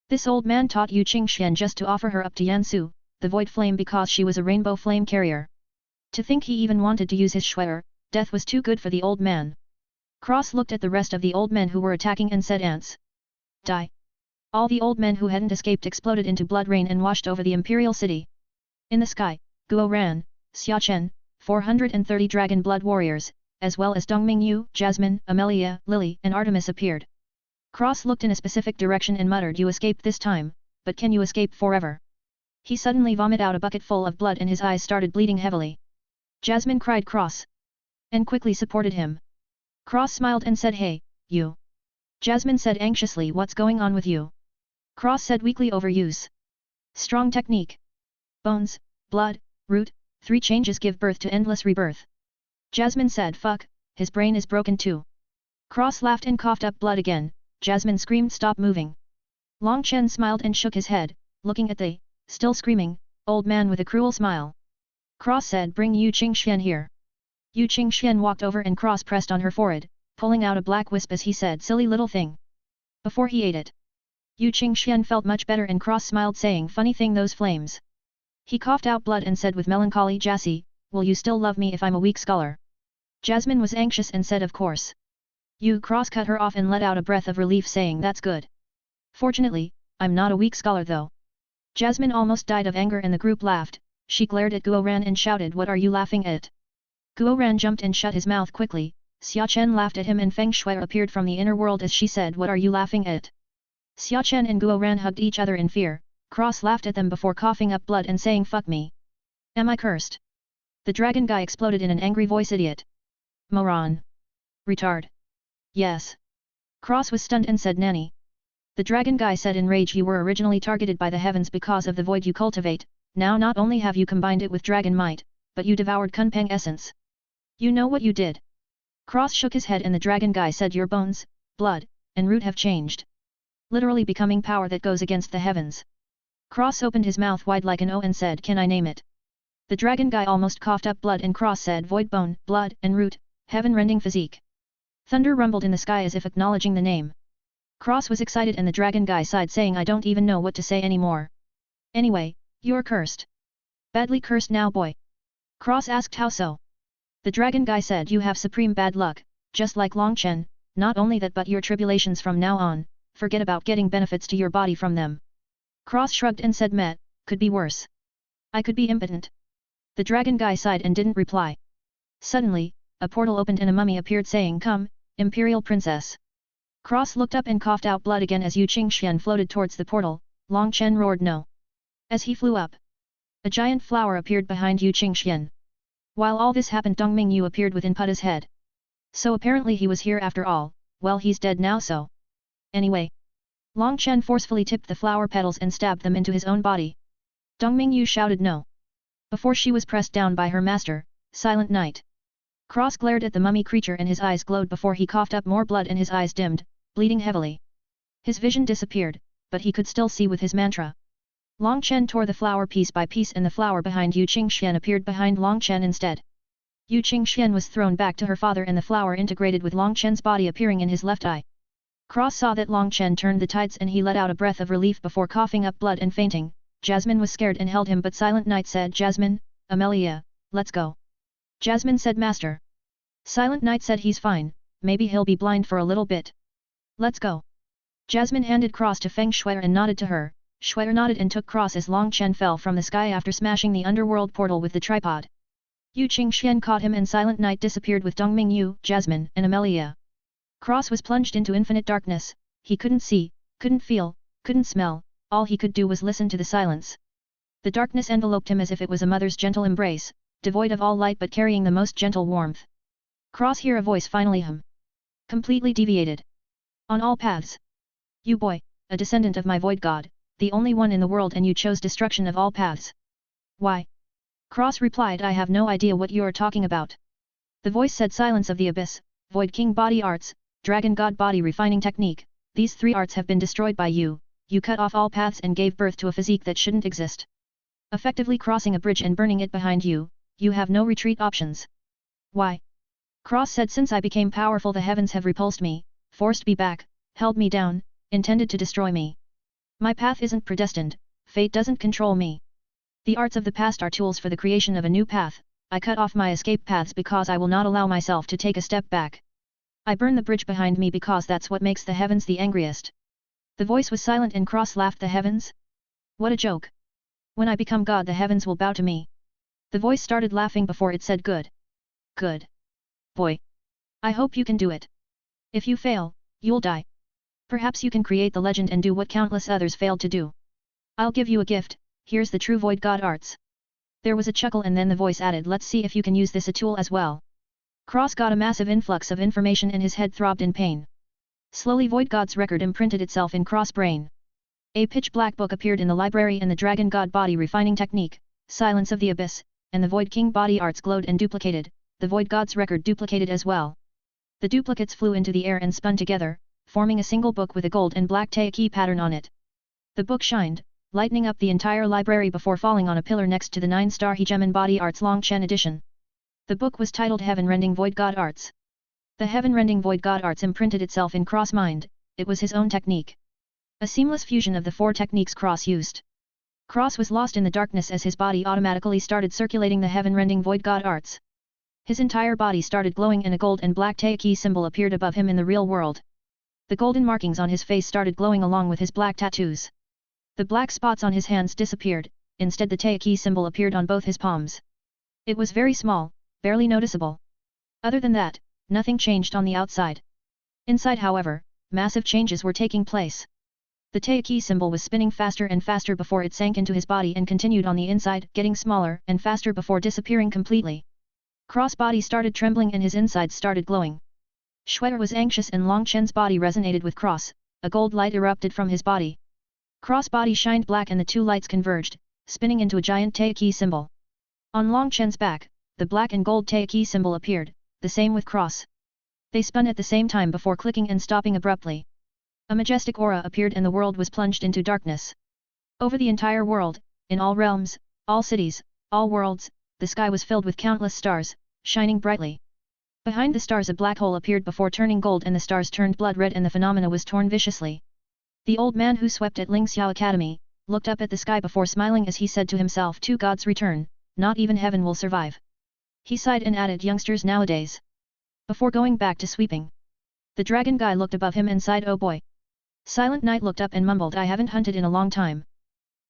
Speaker 1: This old man taught Yu Qingxian just to offer her up to Yansu, the void flame, because she was a rainbow flame carrier. To think he even wanted to use his shuer, death was too good for the old man. Cross looked at the rest of the old men who were attacking and said, ants. Die. All the old men who hadn't escaped exploded into blood rain and washed over the imperial city. In the sky, Guo Ran, Xia Chen, 430 dragon blood warriors, as well as Dong Mingyu, Jasmine, Amelia, Lily, and Artemis appeared. Cross looked in a specific direction and muttered, "You escaped this time, but can you escape forever?" He suddenly vomited out a bucket full of blood and his eyes started bleeding heavily. Jasmine cried Cross, and quickly supported him. Cross smiled and said, "Hey, you." Jasmine said anxiously, "What's going on with you?" Cross said weakly, "Overuse. Strong technique. Bones, blood, root, 3 changes give birth to endless rebirth." Jasmine said, "Fuck, his brain is broken too." Cross laughed and coughed up blood again. Jasmine screamed, "Stop moving." Long Chen smiled and shook his head, looking at the, still screaming, old man with a cruel smile. Cross said, "Bring Yu Qingxian here." Yu Qingxian walked over and Cross pressed on her forehead, pulling out a black wisp as he said, "Silly little thing." Before he ate it, Yu Qingxian felt much better and Cross smiled, saying, "Funny thing, those flames." He coughed out blood and said with melancholy, "Jassy, will you still love me if I'm a weak scholar?" Jasmine was anxious and said, "Of course." Yu Cross cut her off and let out a breath of relief, saying, "That's good. Fortunately, I'm not a weak scholar though." Jasmine almost died of anger and the group laughed. She glared at Guo Ran and shouted, "What are you laughing at?" Guo Ran jumped and shut his mouth quickly. Xia Chen laughed at him and Feng Shui appeared from the inner world as she said, "What are you laughing at?" Xia Chen and Guo Ran hugged each other in fear. Cross laughed at them before coughing up blood and saying, "Fuck me. Am I cursed?" The dragon guy exploded in an angry voice, "Idiot. Moron. Retard. Yes." Cross was stunned and said, "Nanny." The dragon guy said in rage, "You were originally targeted by the heavens because of the void you cultivate, now not only have you combined it with dragon might, but you devoured Kunpeng essence. You know what you did?" Cross shook his head and the dragon guy said, "Your bones, blood, and root have changed. Literally becoming power that goes against the heavens." Cross opened his mouth wide like an O and said, "Can I name it?" The dragon guy almost coughed up blood and Cross said, "Void bone, blood, and root, heaven-rending physique." Thunder rumbled in the sky as if acknowledging the name. Cross was excited and the dragon guy sighed, saying, "I don't even know what to say anymore. Anyway, you're cursed." "Badly cursed now, boy?" Cross asked, "How so?" The dragon guy said, "You have supreme bad luck, just like Long Chen, not only that but your tribulations from now on, forget about getting benefits to your body from them." Cross shrugged and said, "Meh, could be worse. I could be impotent." The dragon guy sighed and didn't reply. Suddenly, a portal opened and a mummy appeared saying, "Come, Imperial Princess." Cross looked up and coughed out blood again as Yu Qingxian floated towards the portal. Long Chen roared, "No." As he flew up, a giant flower appeared behind Yu Qingxian. While all this happened, Dong Mingyu appeared within Putta's head. So apparently he was here after all. Well, he's dead now, so. Anyway. Long Chen forcefully tipped the flower petals and stabbed them into his own body. Dong Mingyu shouted no. Before she was pressed down by her master, Silent Night. Cross glared at the mummy creature and his eyes glowed before he coughed up more blood and his eyes dimmed, bleeding heavily. His vision disappeared, but he could still see with his mantra. Long Chen tore the flower piece by piece and the flower behind Yu Qingxian appeared behind Long Chen instead. Yu Qingxian was thrown back to her father and the flower integrated with Long Chen's body appearing in his left eye. Cross saw that Long Chen turned the tides and he let out a breath of relief before coughing up blood and fainting. Jasmine was scared and held him, but Silent Night said, "Jasmine, Amelia, let's go." Jasmine said, "Master." Silent Night said, "He's fine, maybe he'll be blind for a little bit. Let's go." Jasmine handed Cross to Feng Shui and nodded to her. Shui nodded and took Cross as Long Chen fell from the sky after smashing the underworld portal with the tripod. Yu Qingxian caught him and Silent Night disappeared with Dong Mingyu, Jasmine, and Amelia. Cross was plunged into infinite darkness. He couldn't see, couldn't feel, couldn't smell, all he could do was listen to the silence. The darkness enveloped him as if it was a mother's gentle embrace, devoid of all light but carrying the most gentle warmth. Cross heard a voice finally hum. Completely deviated. On all paths. You boy, a descendant of my void god, the only one in the world, and you chose destruction of all paths. Why? Cross replied, "I have no idea what you are talking about." The voice said, "Silence of the Abyss, Void King body arts, Dragon God body refining technique, these 3 arts have been destroyed by you, you cut off all paths and gave birth to a physique that shouldn't exist. Effectively crossing a bridge and burning it behind you, you have no retreat options. Why? Cross said, since I became powerful the heavens have repulsed me, forced me back, held me down, intended to destroy me. My path isn't predestined, fate doesn't control me. The arts of the past are tools for the creation of a new path. I cut off my escape paths because I will not allow myself to take a step back. I burn the bridge behind me because that's what makes the heavens the angriest. The voice was silent and Cross laughed. The heavens? What a joke. When I become God the heavens will bow to me. The voice started laughing before it said good. Good. Boy. I hope you can do it. If you fail, you'll die. Perhaps you can create the legend and do what countless others failed to do. I'll give you a gift, here's the true Void God arts. There was a chuckle and then the voice added, let's see if you can use this a tool as well. Cross got a massive influx of information and his head throbbed in pain. Slowly Void God's record imprinted itself in Cross' brain. A pitch-black book appeared in the library and the Dragon God body refining technique, Silence of the Abyss, and the Void King body arts glowed and duplicated, the Void God's record duplicated as well. The duplicates flew into the air and spun together, forming a single book with a gold and black Taiki pattern on it. The book shined, lighting up the entire library before falling on a pillar next to the 9-star Hegemon Body Arts Long Chen edition. The book was titled Heaven-Rending Void God Arts. The Heaven-Rending Void God Arts imprinted itself in Cross' mind, it was his own technique. A seamless fusion of the 4 techniques Cross used. Cross was lost in the darkness as his body automatically started circulating the Heaven-Rending Void God Arts. His entire body started glowing and a gold and black Taiki symbol appeared above him in the real world. The golden markings on his face started glowing along with his black tattoos. The black spots on his hands disappeared, instead the Taiki symbol appeared on both his palms. It was very small, barely noticeable. Other than that, nothing changed on the outside. Inside however, massive changes were taking place. The Taiki symbol was spinning faster and faster before it sank into his body and continued on the inside, getting smaller and faster before disappearing completely. Cross' body started trembling and his insides started glowing. Shredder was anxious and Long Chen's body resonated with Cross, a gold light erupted from his body. Cross' body shined black and the 2 lights converged, spinning into a giant Taiki symbol. On Long Chen's back, the black and gold Taiki symbol appeared, the same with Cross. They spun at the same time before clicking and stopping abruptly. A majestic aura appeared and the world was plunged into darkness. Over the entire world, in all realms, all cities, all worlds, the sky was filled with countless stars, shining brightly. Behind the stars a black hole appeared before turning gold and the stars turned blood red and the phenomena was torn viciously. The old man who swept at Ling Xiao Academy, looked up at the sky before smiling as he said to himself, 2 gods return, not even heaven will survive. He sighed and added, youngsters nowadays. Before going back to sweeping. The dragon guy looked above him and sighed, oh boy. Silent Knight looked up and mumbled, I haven't hunted in a long time.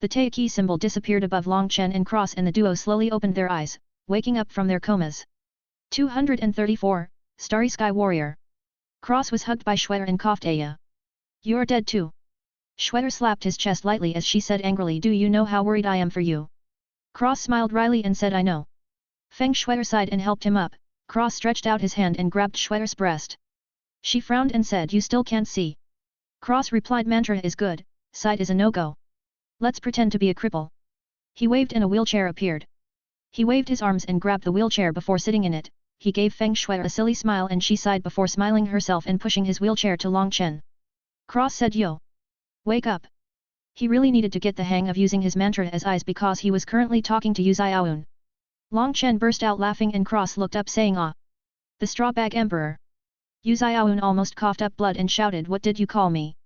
Speaker 1: The Taiki symbol disappeared above Long Chen and Cross and the duo slowly opened their eyes, waking up from their comas. 234, Starry Sky Warrior. Cross was hugged by Shredder and coughed, Aya. You're dead too. Shredder slapped his chest lightly as she said angrily, do you know how worried I am for you? Cross smiled wryly and said, I know. Feng Shredder sighed and helped him up. Cross stretched out his hand and grabbed Shredder's breast. She frowned and said, you still can't see. Cross replied, mantra is good, sight is a no-go. Let's pretend to be a cripple. He waved and a wheelchair appeared. He waved his arms and grabbed the wheelchair before sitting in it. He gave Feng Shredder a silly smile and she sighed before smiling herself and pushing his wheelchair to Long Chen. Cross said, yo. Wake up. He really needed to get the hang of using his mantra as eyes because he was currently talking to Yu Xiaoyun. Long Chen burst out laughing and Cross looked up saying, ah. The straw bag emperor. Yu Xiaoyun almost coughed up blood and shouted, what did you call me?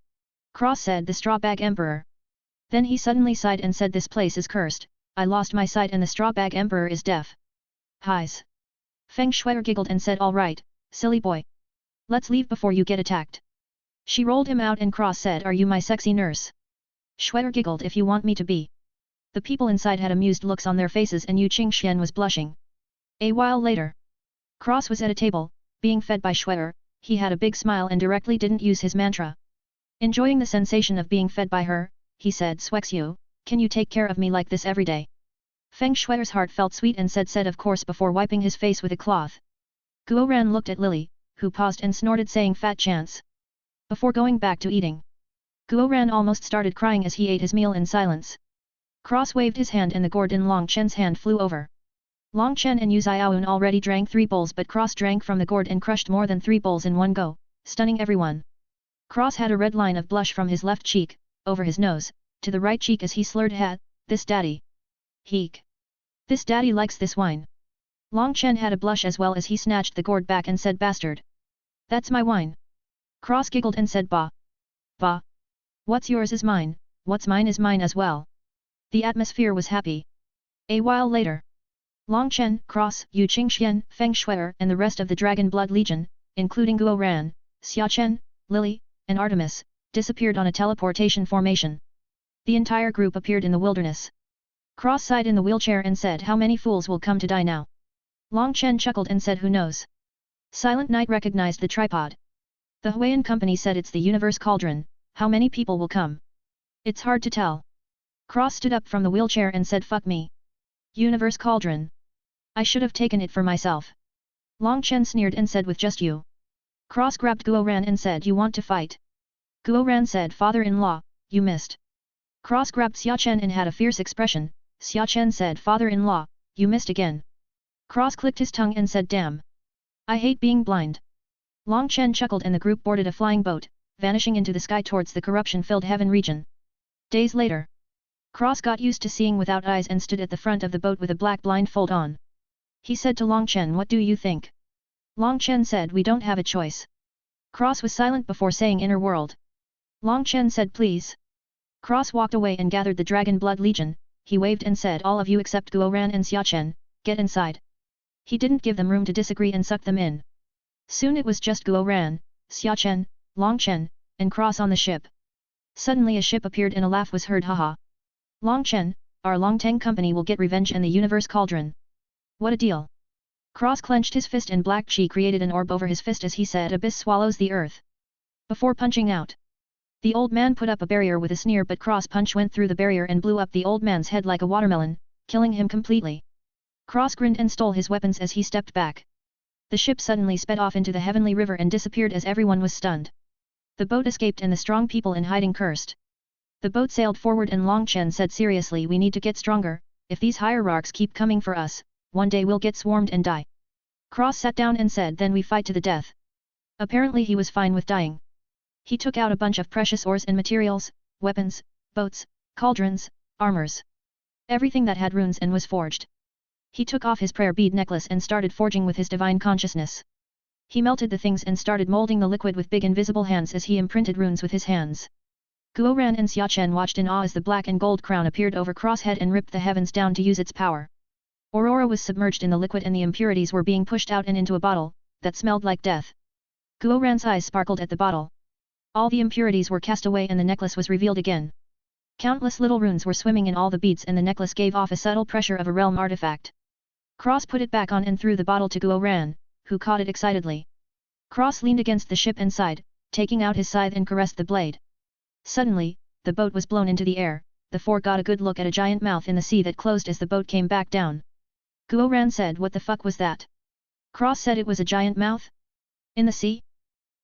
Speaker 1: Cross said, the straw bag emperor. Then he suddenly sighed and said, this place is cursed, I lost my sight and the straw bag emperor is deaf. Highs. Feng Shredder giggled and said, all right, silly boy. Let's leave before you get attacked. She rolled him out and Cross said, are you my sexy nurse? Shredder giggled, if you want me to be. The people inside had amused looks on their faces and Yu Qingxian was blushing. A while later. Cross was at a table, being fed by Shredder. He had a big smile and directly didn't use his mantra. Enjoying the sensation of being fed by her, he said, Swexu, can you take care of me like this every day? Feng Shredder's heart felt sweet and said of course before wiping his face with a cloth. Guo Ran looked at Lily, who paused and snorted saying fat chance. Before going back to eating. Guo Ran almost started crying as he ate his meal in silence. Cross waved his hand and the gourd in Long Chen's hand flew over. Long Chen and Yu Xiaoyun already drank 3 bowls but Cross drank from the gourd and crushed more than 3 bowls in one go, stunning everyone. Cross had a red line of blush from his left cheek, over his nose, to the right cheek as he slurred, this daddy. Heek. This daddy likes this wine. Long Chen had a blush as well as he snatched the gourd back and said bastard. That's my wine. Cross giggled and said bah. Bah. What's yours is mine, what's mine is mine as well. The atmosphere was happy. A while later. Long Chen, Cross, Yu Qingxian, Feng Shui'er and the rest of the Dragon Blood Legion, including Guo Ran, Xia Chen, Lily, and Artemis, disappeared on a teleportation formation. The entire group appeared in the wilderness. Cross sighed in the wheelchair and said how many fools will come to die now. Long Chen chuckled and said who knows. Silent Night recognized the tripod. The Huayan company said it's the universe cauldron, how many people will come? It's hard to tell. Cross stood up from the wheelchair and said fuck me. Universe cauldron. I should have taken it for myself. Long Chen sneered and said with just you. Cross grabbed Guo Ran and said you want to fight? Guo Ran said father-in-law, you missed. Cross grabbed Xia Chen and had a fierce expression. Xia Chen said father-in-law, you missed again. Cross clicked his tongue and said damn. I hate being blind. Long Chen chuckled and the group boarded a flying boat, vanishing into the sky towards the corruption-filled heaven region. Days later. Cross got used to seeing without eyes and stood at the front of the boat with a black blindfold on. He said to Long Chen what do you think? Long Chen said we don't have a choice. Cross was silent before saying inner world. Long Chen said please. Cross walked away and gathered the Dragon Blood Legion, he waved and said all of you except Guo Ran and Xia Chen, get inside. He didn't give them room to disagree and sucked them in. Soon it was just Guo Ran, Xia Chen, Long Chen, and Cross on the ship. Suddenly a ship appeared and a laugh was heard haha. Long Chen, our Long Teng company will get revenge and the universe cauldron. What a deal. Cross clenched his fist and black chi created an orb over his fist as he said abyss swallows the earth. Before punching out. The old man put up a barrier with a sneer but Cross punch went through the barrier and blew up the old man's head like a watermelon, killing him completely. Cross grinned and stole his weapons as he stepped back. The ship suddenly sped off into the heavenly river and disappeared as everyone was stunned. The boat escaped and the strong people in hiding cursed. The boat sailed forward and Long Chen said seriously we need to get stronger, if these hierarchs keep coming for us, one day we'll get swarmed and die. Cross sat down and said then we fight to the death. Apparently he was fine with dying. He took out a bunch of precious ores and materials, weapons, boats, cauldrons, armors. Everything that had runes and was forged. He took off his prayer bead necklace and started forging with his divine consciousness. He melted the things and started molding the liquid with big invisible hands as he imprinted runes with his hands. Guo Ran and Xia Chen watched in awe as the black and gold crown appeared over Cross' head and ripped the heavens down to use its power. Aurora was submerged in the liquid and the impurities were being pushed out and into a bottle, that smelled like death. Guo Ran's eyes sparkled at the bottle. All the impurities were cast away and the necklace was revealed again. Countless little runes were swimming in all the beads and the necklace gave off a subtle pressure of a realm artifact. Cross put it back on and threw the bottle to Guo Ran, who caught it excitedly. Cross leaned against the ship and sighed, taking out his scythe and caressed the blade. Suddenly, the boat was blown into the air, the four got a good look at a giant mouth in the sea that closed as the boat came back down. Guo Ran said what the fuck was that? Cross said it was a giant mouth? In the sea?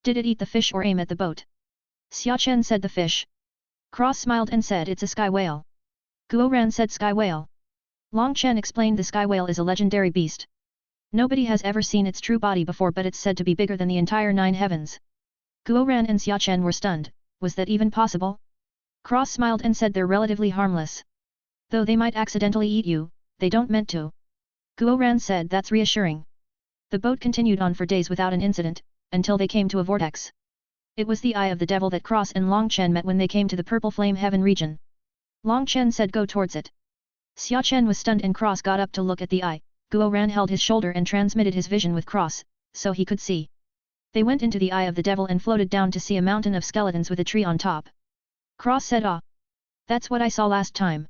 Speaker 1: Did it eat the fish or aim at the boat? Xia Chen said the fish. Cross smiled and said it's a sky whale. Guo Ran said sky whale. Long Chen explained the sky whale is a legendary beast. Nobody has ever seen its true body before but it's said to be bigger than the entire 9 heavens. Guo Ran and Xia Chen were stunned, was that even possible? Cross smiled and said they're relatively harmless. Though they might accidentally eat you, they don't meant to. Guo Ran said that's reassuring. The boat continued on for days without an incident, until they came to a vortex. It was the eye of the devil that Cross and Long Chen met when they came to the purple flame heaven region. Long Chen said go towards it. Xia Chen was stunned and Cross got up to look at the eye. Guo Ran held his shoulder and transmitted his vision with Cross, so he could see. They went into the eye of the devil and floated down to see a mountain of skeletons with a tree on top. Cross said ah. That's what I saw last time.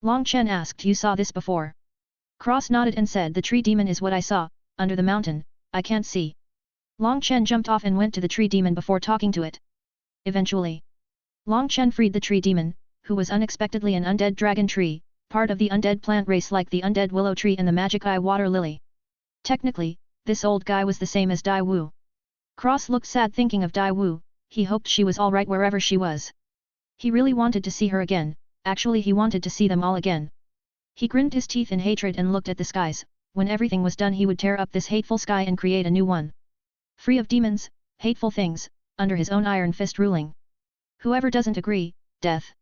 Speaker 1: Long Chen asked you saw this before. Cross nodded and said the tree demon is what I saw, under the mountain, I can't see. Long Chen jumped off and went to the tree demon before talking to it. Eventually, Long Chen freed the tree demon, who was unexpectedly an undead dragon tree, part of the undead plant race like the undead willow tree and the magic eye water lily. Technically, this old guy was the same as Dai Wu. Cross looked sad thinking of Dai Wu, he hoped she was alright wherever she was. He really wanted to see her again, actually he wanted to see them all again. He grinned his teeth in hatred and looked at the skies, when everything was done he would tear up this hateful sky and create a new one. Free of demons, hateful things, under his own iron fist ruling. Whoever doesn't agree, death.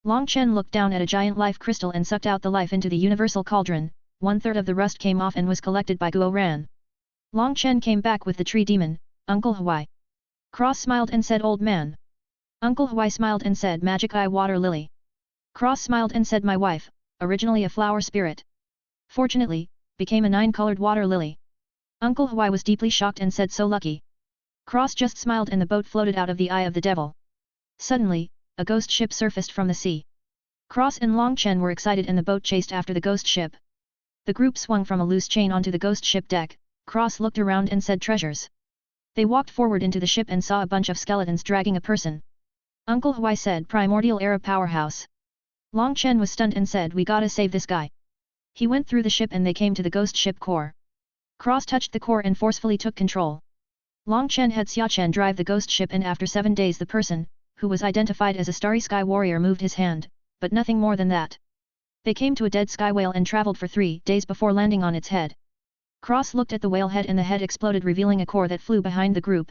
Speaker 1: Long Chen looked down at a giant life crystal and sucked out the life into the universal cauldron. 1/3 of the rust came off and was collected by Guo Ran. Long Chen came back with the tree demon, Uncle Huai. Cross smiled and said Old Man. Uncle Huai smiled and said Magic Eye Water Lily. Cross smiled and said my wife, originally a flower spirit. Fortunately, became a 9-colored water lily. Uncle Huai was deeply shocked and said so lucky. Cross just smiled and the boat floated out of the eye of the devil. Suddenly, a ghost ship surfaced from the sea. Cross and Long Chen were excited and the boat chased after the ghost ship. The group swung from a loose chain onto the ghost ship deck. Cross looked around and said treasures. They walked forward into the ship and saw a bunch of skeletons dragging a person. Uncle Huai said primordial era powerhouse. Long Chen was stunned and said we gotta save this guy. He went through the ship and they came to the ghost ship core. Cross touched the core and forcefully took control. Long Chen had Xia Chen drive the ghost ship and after 7 days the person, who was identified as a starry sky warrior moved his hand, but nothing more than that. They came to a dead sky whale and traveled for 3 days before landing on its head. Cross looked at the whale head and the head exploded revealing a core that flew behind the group.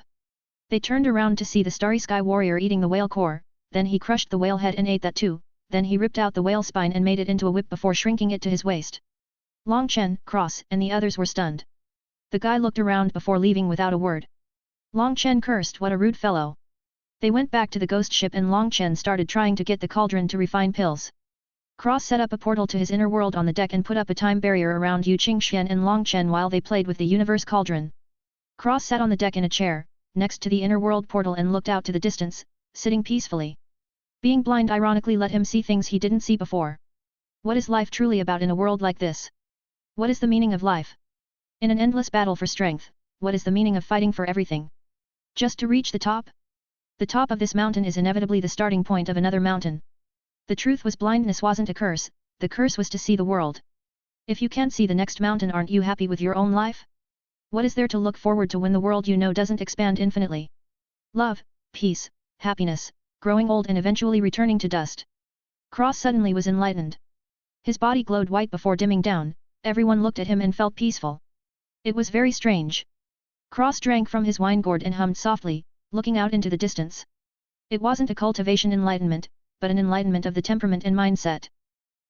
Speaker 1: They turned around to see the starry sky warrior eating the whale core, then he crushed the whale head and ate that too, then he ripped out the whale spine and made it into a whip before shrinking it to his waist. Long Chen, Cross and the others were stunned. The guy looked around before leaving without a word. Long Chen cursed what a rude fellow. They went back to the ghost ship and Long Chen started trying to get the cauldron to refine pills. Cross set up a portal to his inner world on the deck and put up a time barrier around Yu Qingxian and Long Chen while they played with the universe cauldron. Cross sat on the deck in a chair, next to the inner world portal and looked out to the distance, sitting peacefully. Being blind ironically let him see things he didn't see before. What is life truly about in a world like this? What is the meaning of life? In an endless battle for strength, what is the meaning of fighting for everything? Just to reach the top? The top of this mountain is inevitably the starting point of another mountain. The truth was blindness wasn't a curse, the curse was to see the world. If you can't see the next mountain, aren't you happy with your own life? What is there to look forward to when the world you know doesn't expand infinitely? Love, peace, happiness, growing old and eventually returning to dust. Cross suddenly was enlightened. His body glowed white before dimming down, everyone looked at him and felt peaceful. It was very strange. Cross drank from his wine gourd and hummed softly, looking out into the distance. It wasn't a cultivation enlightenment, but an enlightenment of the temperament and mindset.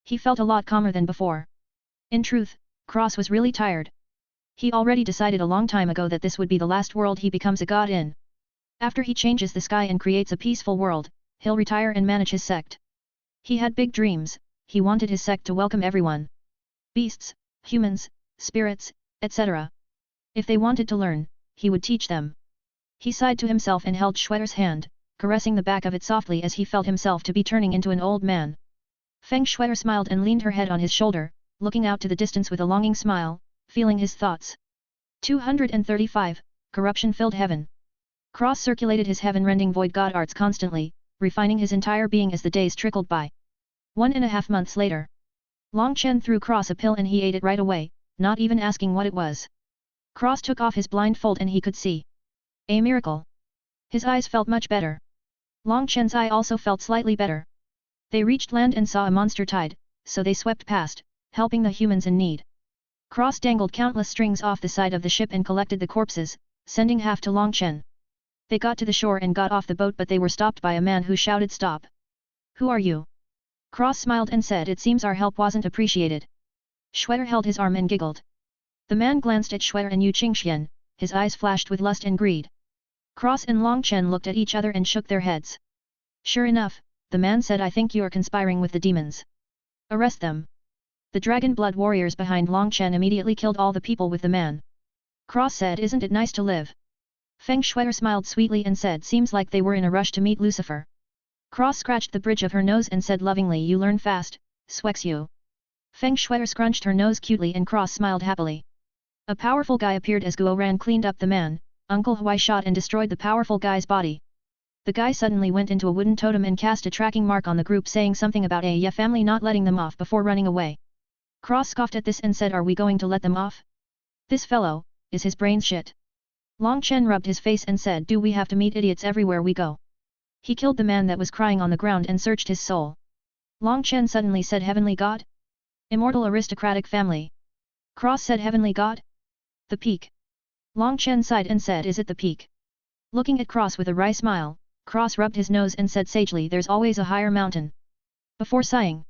Speaker 1: He felt a lot calmer than before. In truth, Cross was really tired. He already decided a long time ago that this would be the last world he becomes a god in. After he changes the sky and creates a peaceful world, he'll retire and manage his sect. He had big dreams, he wanted his sect to welcome everyone. Beasts, humans, spirits, etc. If they wanted to learn, he would teach them. He sighed to himself and held Schwetter's hand, caressing the back of it softly as he felt himself to be turning into an old man. Feng Schwetter smiled and leaned her head on his shoulder, looking out to the distance with a longing smile, feeling his thoughts. 235, Corruption-filled heaven. Cross circulated his heaven-rending void god arts constantly, refining his entire being as the days trickled by. 1.5 months later. Long Chen threw Cross a pill and he ate it right away, not even asking what it was. Cross took off his blindfold and he could see. A miracle. His eyes felt much better. Long Chen's eye also felt slightly better. They reached land and saw a monster tide, so they swept past, helping the humans in need. Cross dangled countless strings off the side of the ship and collected the corpses, sending half to Long Chen. They got to the shore and got off the boat but they were stopped by a man who shouted stop. Who are you? Cross smiled and said it seems our help wasn't appreciated. Schwetter held his arm and giggled. The man glanced at Schwetter and Yu Qingxian, his eyes flashed with lust and greed. Cross and Long Chen looked at each other and shook their heads. Sure enough, the man said I think you are conspiring with the demons. Arrest them. The dragon blood warriors behind Long Chen immediately killed all the people with the man. Cross said isn't it nice to live? Feng Schwetter smiled sweetly and said seems like they were in a rush to meet Lucifer. Cross scratched the bridge of her nose and said lovingly you learn fast, Swex you. Feng Schwetter scrunched her nose cutely and Cross smiled happily. A powerful guy appeared as Guo Ran cleaned up the man. Uncle Huai shot and destroyed the powerful guy's body. The guy suddenly went into a wooden totem and cast a tracking mark on the group saying something about a family not letting them off before running away. Cross scoffed at this and said are we going to let them off? This fellow, is his brains shit? Long Chen rubbed his face and said do we have to meet idiots everywhere we go? He killed the man that was crying on the ground and searched his soul. Long Chen suddenly said heavenly god? Immortal aristocratic family. Cross said heavenly god? The peak. Long Chen sighed and said is it the peak? Looking at Cross with a wry smile, Cross rubbed his nose and said sagely there's always a higher mountain. Before sighing,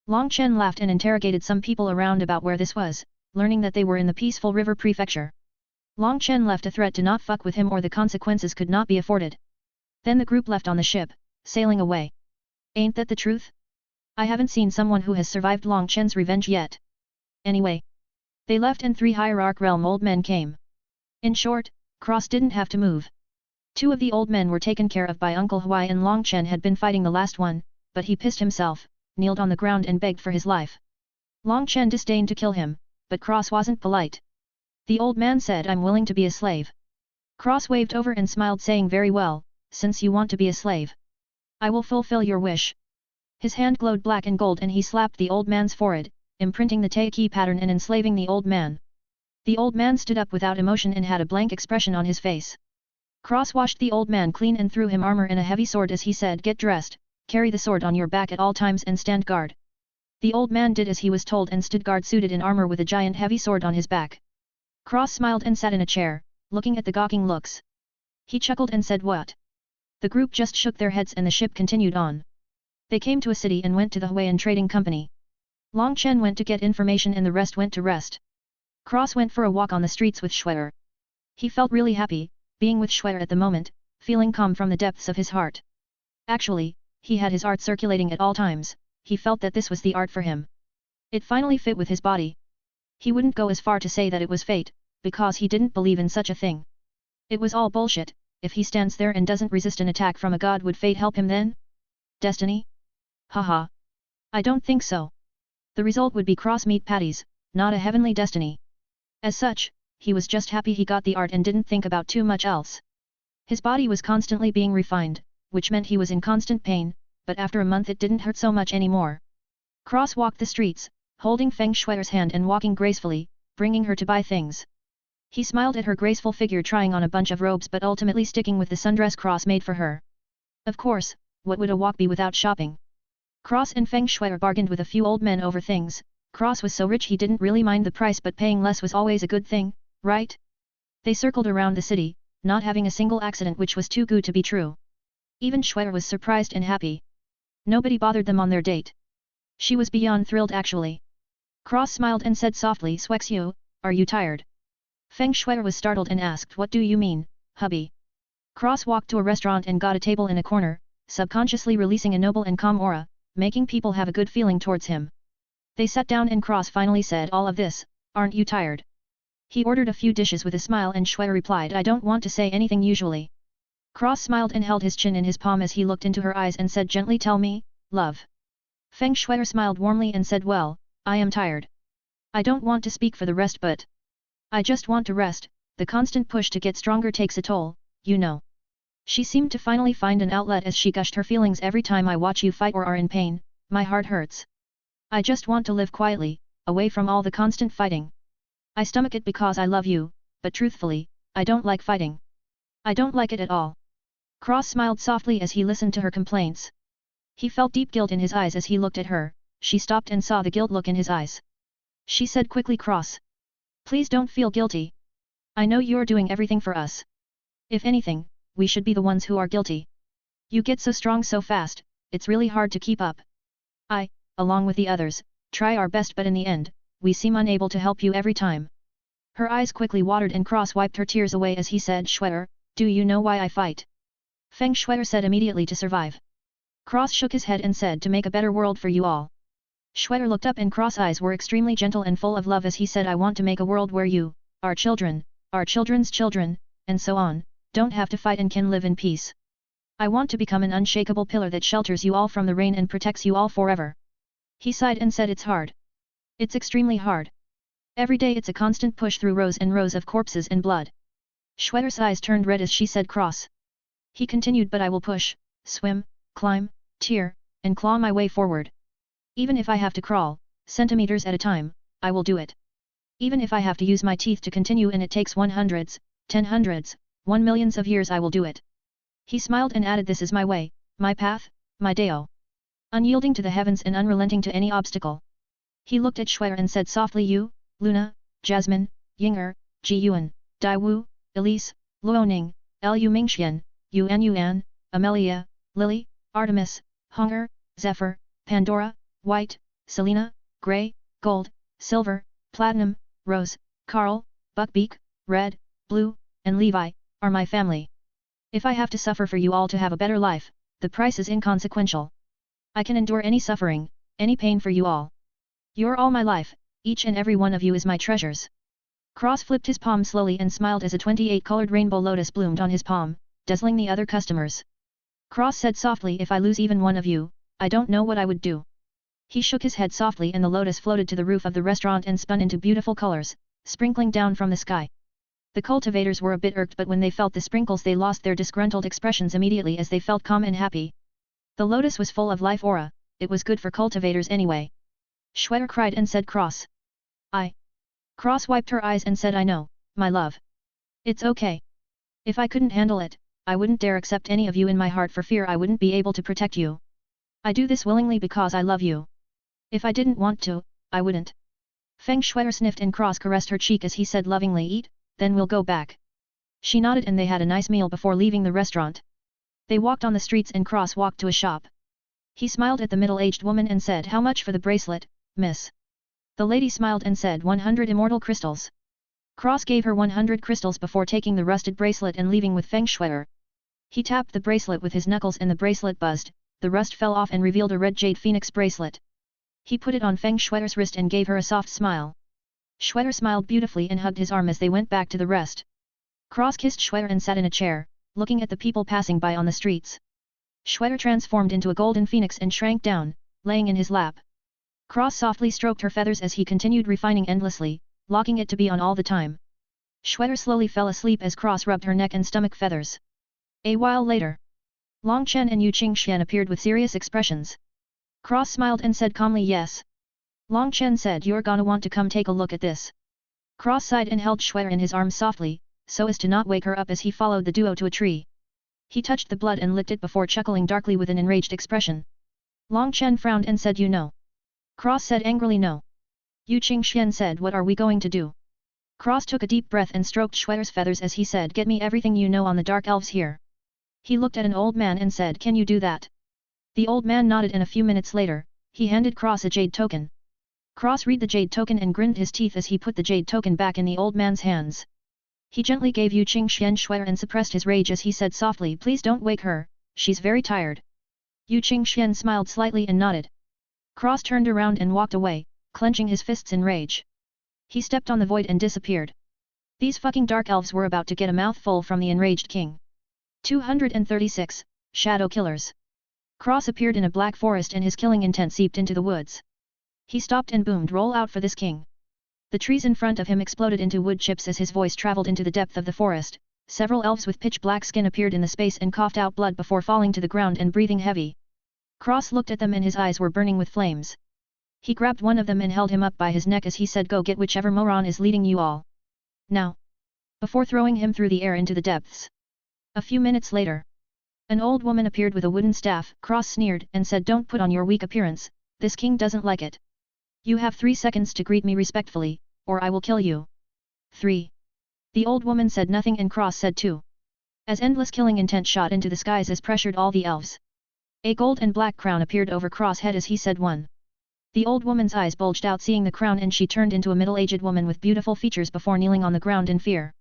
Speaker 1: Long Chen laughed and interrogated some people around about where this was, learning that they were in the peaceful river prefecture. Long Chen left a threat to not fuck with him or the consequences could not be afforded. Then the group left on the ship, sailing away. Ain't that the truth? I haven't seen someone who has survived Long Chen's revenge yet. Anyway. They left and 3 Hierarch Realm old men came. In short, Cross didn't have to move. 2 of the old men were taken care of by Uncle Huai and Long Chen had been fighting the last one, but he pissed himself, kneeled on the ground and begged for his life. Long Chen disdained to kill him, but Cross wasn't polite. The old man said, I'm willing to be a slave. Cross waved over and smiled saying, very well, since you want to be a slave. I will fulfill your wish. His hand glowed black and gold and he slapped the old man's forehead, imprinting the Taiki pattern and enslaving the old man. The old man stood up without emotion and had a blank expression on his face. Cross washed the old man clean and threw him armor and a heavy sword as he said, get dressed, carry the sword on your back at all times and stand guard. The old man did as he was told and stood guard suited in armor with a giant heavy sword on his back. Cross smiled and sat in a chair, looking at the gawking looks. He chuckled and said what? The group just shook their heads and the ship continued on. They came to a city and went to the Huayan Trading Company. Long Chen went to get information and the rest went to rest. Cross went for a walk on the streets with Xue'er. He felt really happy, being with Xue'er at the moment, feeling calm from the depths of his heart. Actually, he had his art circulating at all times, he felt that this was the art for him. It finally fit with his body. He wouldn't go as far to say that it was fate, because he didn't believe in such a thing. It was all bullshit. If he stands there and doesn't resist an attack from a god, would fate help him then? Destiny? Haha. I don't think so. The result would be cross meat patties, not a heavenly destiny. As such, he was just happy he got the art and didn't think about too much else. His body was constantly being refined, which meant he was in constant pain, but after a month it didn't hurt so much anymore. Cross walked the streets, holding Feng Shui's hand and walking gracefully, bringing her to buy things. He smiled at her graceful figure trying on a bunch of robes but ultimately sticking with the sundress Cross made for her. Of course, what would a walk be without shopping? Cross and Feng Shui bargained with a few old men over things. Cross was so rich he didn't really mind the price, but paying less was always a good thing, right? They circled around the city, not having a single accident, which was too good to be true. Even Shui was surprised and happy. Nobody bothered them on their date. She was beyond thrilled actually. Cross smiled and said softly, Shuexiu, are you tired? Feng Shui was startled and asked, what do you mean, hubby? Cross walked to a restaurant and got a table in a corner, subconsciously releasing a noble and calm aura, making people have a good feeling towards him. They sat down and Cross finally said, all of this, aren't you tired? He ordered a few dishes with a smile and Shui replied, I don't want to say anything usually. Cross smiled and held his chin in his palm as he looked into her eyes and said gently, tell me, love. Feng Shui smiled warmly and said, well, I am tired. I don't want to speak for the rest, but I just want to rest. The constant push to get stronger takes a toll, you know. She seemed to finally find an outlet as she gushed her feelings. Every time I watch you fight or are in pain, my heart hurts. I just want to live quietly, away from all the constant fighting. I stomach it because I love you, but truthfully, I don't like fighting. I don't like it at all. Cross smiled softly as he listened to her complaints. He felt deep guilt in his eyes as he looked at her. She stopped and saw the guilt look in his eyes. She said quickly, Cross, please don't feel guilty. I know you're doing everything for us. If anything, we should be the ones who are guilty. You get so strong so fast, it's really hard to keep up. I, along with the others, try our best, but in the end, we seem unable to help you every time. Her eyes quickly watered and Cross wiped her tears away as he said, Shue'er, do you know why I fight? Feng Shue'er said immediately, to survive. Cross shook his head and said, to make a better world for you all. Shue'er looked up and Cross' eyes were extremely gentle and full of love as he said, I want to make a world where you, our children, our children's children, and so on, don't have to fight and can live in peace. I want to become an unshakable pillar that shelters you all from the rain and protects you all forever. He sighed and said, it's hard. It's extremely hard. Every day it's a constant push through rows and rows of corpses and blood. Shue'er's eyes turned red as she said, Cross. He continued, but I will push, swim, climb, tear, and claw my way forward. Even if I have to crawl, centimeters at a time, I will do it. Even if I have to use my teeth to continue and it takes 100s, 10 1 millions of years, I will do it. He smiled and added, this is my way, my path, my Dao. Unyielding to the heavens and unrelenting to any obstacle. He looked at Shue'er and said softly, you, Luna, Jasmine, Ying'er, Ji Yuan, Dai Wu, Elise, Luoning, Lu Mingxian, Yuan Yuan, Amelia, Lily, Artemis, Hong'er, Zephyr, Pandora, White, Selena, Grey, Gold, Silver, Platinum, Rose, Carl, Buckbeak, Red, Blue, and Levi, are my family. If I have to suffer for you all to have a better life, the price is inconsequential. I can endure any suffering, any pain for you all. You're all my life, each and every one of you is my treasures. Cross flipped his palm slowly and smiled as a 28-colored rainbow lotus bloomed on his palm, dazzling the other customers. Cross said softly, if I lose even one of you, I don't know what I would do. He shook his head softly and the lotus floated to the roof of the restaurant and spun into beautiful colors, sprinkling down from the sky. The cultivators were a bit irked, but when they felt the sprinkles they lost their disgruntled expressions immediately as they felt calm and happy. The lotus was full of life aura, it was good for cultivators anyway. Shweta cried and said Cross. Cross wiped her eyes and said I know, my love. It's okay. If I couldn't handle it, I wouldn't dare accept any of you in my heart for fear I wouldn't be able to protect you. I do this willingly because I love you. If I didn't want to, I wouldn't. Feng Shuai sniffed and Cross caressed her cheek as he said lovingly, eat, then we'll go back. She nodded and they had a nice meal before leaving the restaurant. They walked on the streets and Cross walked to a shop. He smiled at the middle-aged woman and said, how much for the bracelet, miss? The lady smiled and said 100 immortal crystals. Cross gave her 100 crystals before taking the rusted bracelet and leaving with Feng Shuai. He tapped the bracelet with his knuckles and the bracelet buzzed, the rust fell off and revealed a red jade phoenix bracelet. He put it on Feng Shuai's wrist and gave her a soft smile. Shuai smiled beautifully and hugged his arm as they went back to the rest. Cross kissed Shuai and sat in a chair, looking at the people passing by on the streets. Shuai transformed into a golden phoenix and shrank down, laying in his lap. Cross softly stroked her feathers as he continued refining endlessly, locking it to be on all the time. Shuai slowly fell asleep as Cross rubbed her neck and stomach feathers. A while later, Long Chen and Yu Qingxian appeared with serious expressions. Cross smiled and said calmly yes. Long Chen said you're gonna want to come take a look at this. Cross sighed and held Shuai in his arms softly, so as to not wake her up as he followed the duo to a tree. He touched the blood and licked it before chuckling darkly with an enraged expression. Long Chen frowned and said you know. Cross said angrily no. Yu Qingxian said what are we going to do? Cross took a deep breath and stroked Shuai's feathers as he said get me everything you know on the dark elves here. He looked at an old man and said can you do that? The old man nodded and a few minutes later, he handed Cross a jade token. Cross read the jade token and grinned his teeth as he put the jade token back in the old man's hands. He gently gave Yu Qingxian Shuai and suppressed his rage as he said softly please don't wake her, she's very tired. Yu Qingxian smiled slightly and nodded. Cross turned around and walked away, clenching his fists in rage. He stepped on the void and disappeared. These fucking dark elves were about to get a mouthful from the enraged king. 236, Shadow Killers. Cross appeared in a black forest and his killing intent seeped into the woods. He stopped and boomed roll out for this king. The trees in front of him exploded into wood chips as his voice traveled into the depth of the forest. Several elves with pitch black skin appeared in the space and coughed out blood before falling to the ground and breathing heavy. Cross looked at them and his eyes were burning with flames. He grabbed one of them and held him up by his neck as he said go get whichever moron is leading you all. Now. Before throwing him through the air into the depths. A few minutes later. An old woman appeared with a wooden staff. Cross sneered and said don't put on your weak appearance, this king doesn't like it. You have 3 seconds to greet me respectfully, or I will kill you. 3. The old woman said nothing and Cross said 2. As endless killing intent shot into the skies as pressured all the elves. A gold and black crown appeared over Cross' head as he said 1. The old woman's eyes bulged out seeing the crown and she turned into a middle-aged woman with beautiful features before kneeling on the ground in fear.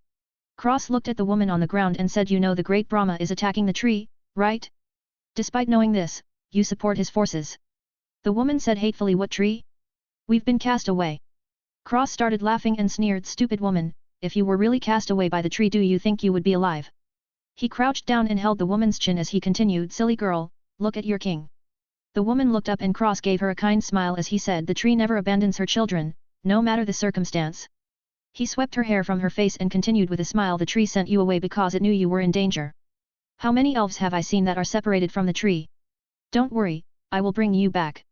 Speaker 1: Cross looked at the woman on the ground and said you know the great Brahma is attacking the tree, right? Despite knowing this, you support his forces. The woman said hatefully what tree? We've been cast away. Cross started laughing and sneered stupid woman, if you were really cast away by the tree do you think you would be alive? He crouched down and held the woman's chin as he continued silly girl, look at your king. The woman looked up and Cross gave her a kind smile as he said the tree never abandons her children, no matter the circumstance. He swept her hair from her face and continued with a smile the tree sent you away because it knew you were in danger. How many elves have I seen that are separated from the tree? Don't worry, I will bring you back.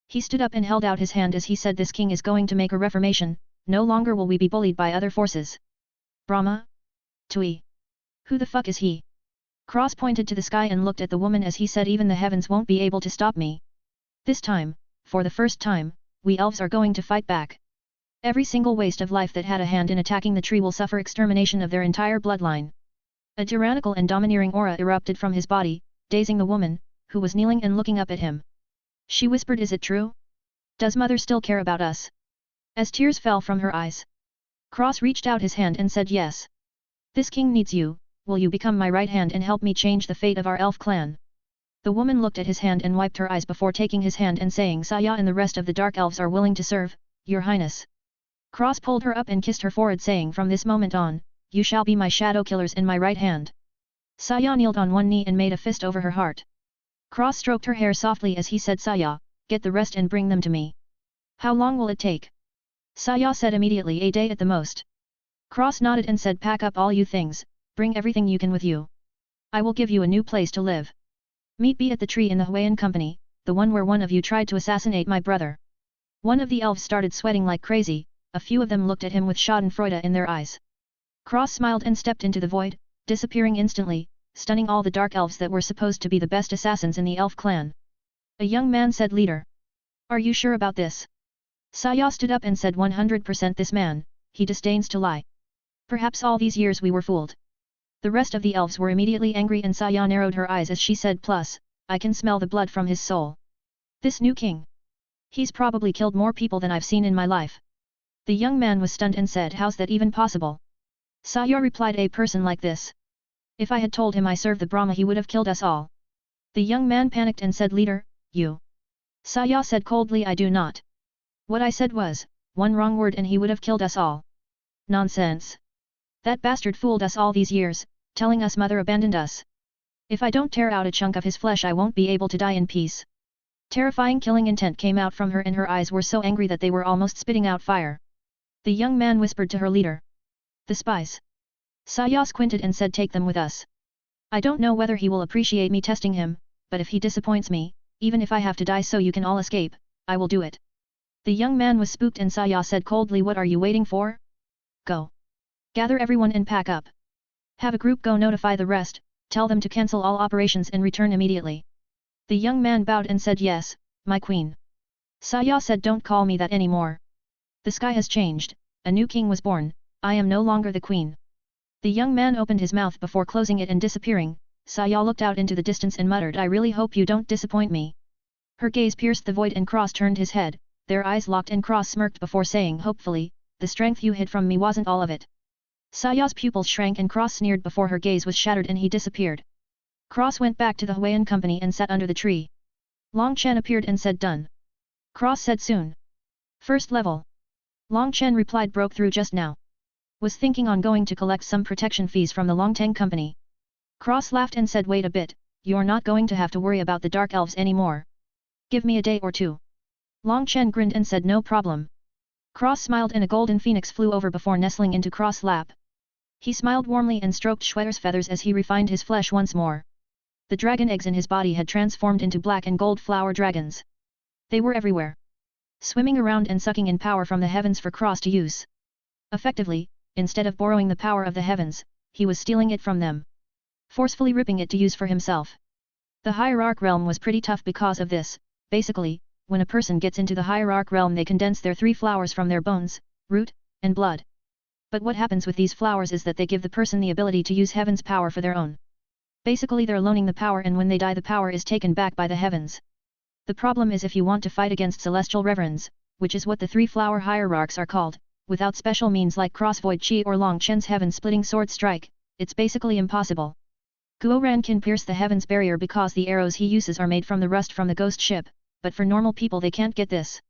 Speaker 1: He stood up and held out his hand as he said this king is going to make a reformation, no longer will we be bullied by other forces. Brahma? Tui. Who the fuck is he? Cross pointed to the sky and looked at the woman as he said even the heavens won't be able to stop me. This time, for the first time, we elves are going to fight back. Every single waste of life that had a hand in attacking the tree will suffer extermination of their entire bloodline. A tyrannical and domineering aura erupted from his body, dazing the woman, who was kneeling and looking up at him. She whispered, is it true? Does mother still care about us? As tears fell from her eyes, Cross reached out his hand and said yes. This king needs you, will you become my right hand and help me change the fate of our elf clan? The woman looked at his hand and wiped her eyes before taking his hand and saying, Saya and the rest of the dark elves are willing to serve, your highness. Cross pulled her up and kissed her forehead saying, from this moment on, you shall be my shadow killers in my right hand. Saya kneeled on one knee and made a fist over her heart. Cross stroked her hair softly as he said, Saya, get the rest and bring them to me. How long will it take? Saya said immediately, a day at the most. Cross nodded and said, pack up all you things, bring everything you can with you. I will give you a new place to live. Meet me at the tree in the Huayan company, the one where one of you tried to assassinate my brother. One of the elves started sweating like crazy, a few of them looked at him with schadenfreude in their eyes. Cross smiled and stepped into the void, disappearing instantly, stunning all the dark elves that were supposed to be the best assassins in the elf clan. A young man said, leader. Are you sure about this? Saya stood up and said, 100% this man, he disdains to lie. Perhaps all these years we were fooled. The rest of the elves were immediately angry and Saya narrowed her eyes as she said, plus, I can smell the blood from his soul. This new king. He's probably killed more people than I've seen in my life. The young man was stunned and said, how's that even possible? Saya replied, a person like this. If I had told him I serve the Brahma he would have killed us all. The young man panicked and said, leader, you. Saya said coldly, I do not. What I said was, one wrong word and he would have killed us all. Nonsense. That bastard fooled us all these years, telling us mother abandoned us. If I don't tear out a chunk of his flesh I won't be able to die in peace. Terrifying killing intent came out from her and her eyes were so angry that they were almost spitting out fire. The young man whispered to her leader. The spies. Saya squinted and said, take them with us. I don't know whether he will appreciate me testing him, but if he disappoints me, even if I have to die so you can all escape, I will do it. The young man was spooked and Saya said coldly, what are you waiting for? Go. Gather everyone and pack up. Have a group go notify the rest, tell them to cancel all operations and return immediately. The young man bowed and said, yes, my queen. Saya said, don't call me that anymore. The sky has changed, a new king was born, I am no longer the queen. The young man opened his mouth before closing it and disappearing. Saya looked out into the distance and muttered, I really hope you don't disappoint me. Her gaze pierced the void and Cross turned his head, their eyes locked and Cross smirked before saying, hopefully, the strength you hid from me wasn't all of it. Saya's pupils shrank and Cross sneered before her gaze was shattered and he disappeared. Cross went back to the Huayan company and sat under the tree. Long Chen appeared and said, done. Cross said, soon. First level. Long Chen replied, broke through just now. Was thinking on going to collect some protection fees from the Longteng company. Cross laughed and said, wait a bit, you're not going to have to worry about the dark elves anymore. Give me a day or two. Long Chen grinned and said, no problem. Cross smiled and a golden phoenix flew over before nestling into Cross' lap. He smiled warmly and stroked Schwetter's feathers as he refined his flesh once more. The dragon eggs in his body had transformed into black and gold flower dragons. They were everywhere, swimming around and sucking in power from the heavens for Cross to use. Effectively, instead of borrowing the power of the heavens, he was stealing it from them, forcefully ripping it to use for himself. The hierarch realm was pretty tough because of this. Basically, when a person gets into the hierarch realm they condense their 3 flowers from their bones, root, and blood. But what happens with these flowers is that they give the person the ability to use heaven's power for their own. Basically they're loaning the power and when they die the power is taken back by the heavens. The problem is if you want to fight against celestial reverends, which is what the 3 flower hierarchs are called, without special means like Cross Void Chi or Long Chen's heaven-splitting sword strike, it's basically impossible. Guo Ran can pierce the heavens barrier because the arrows he uses are made from the rust from the ghost ship, but for normal people they can't get this.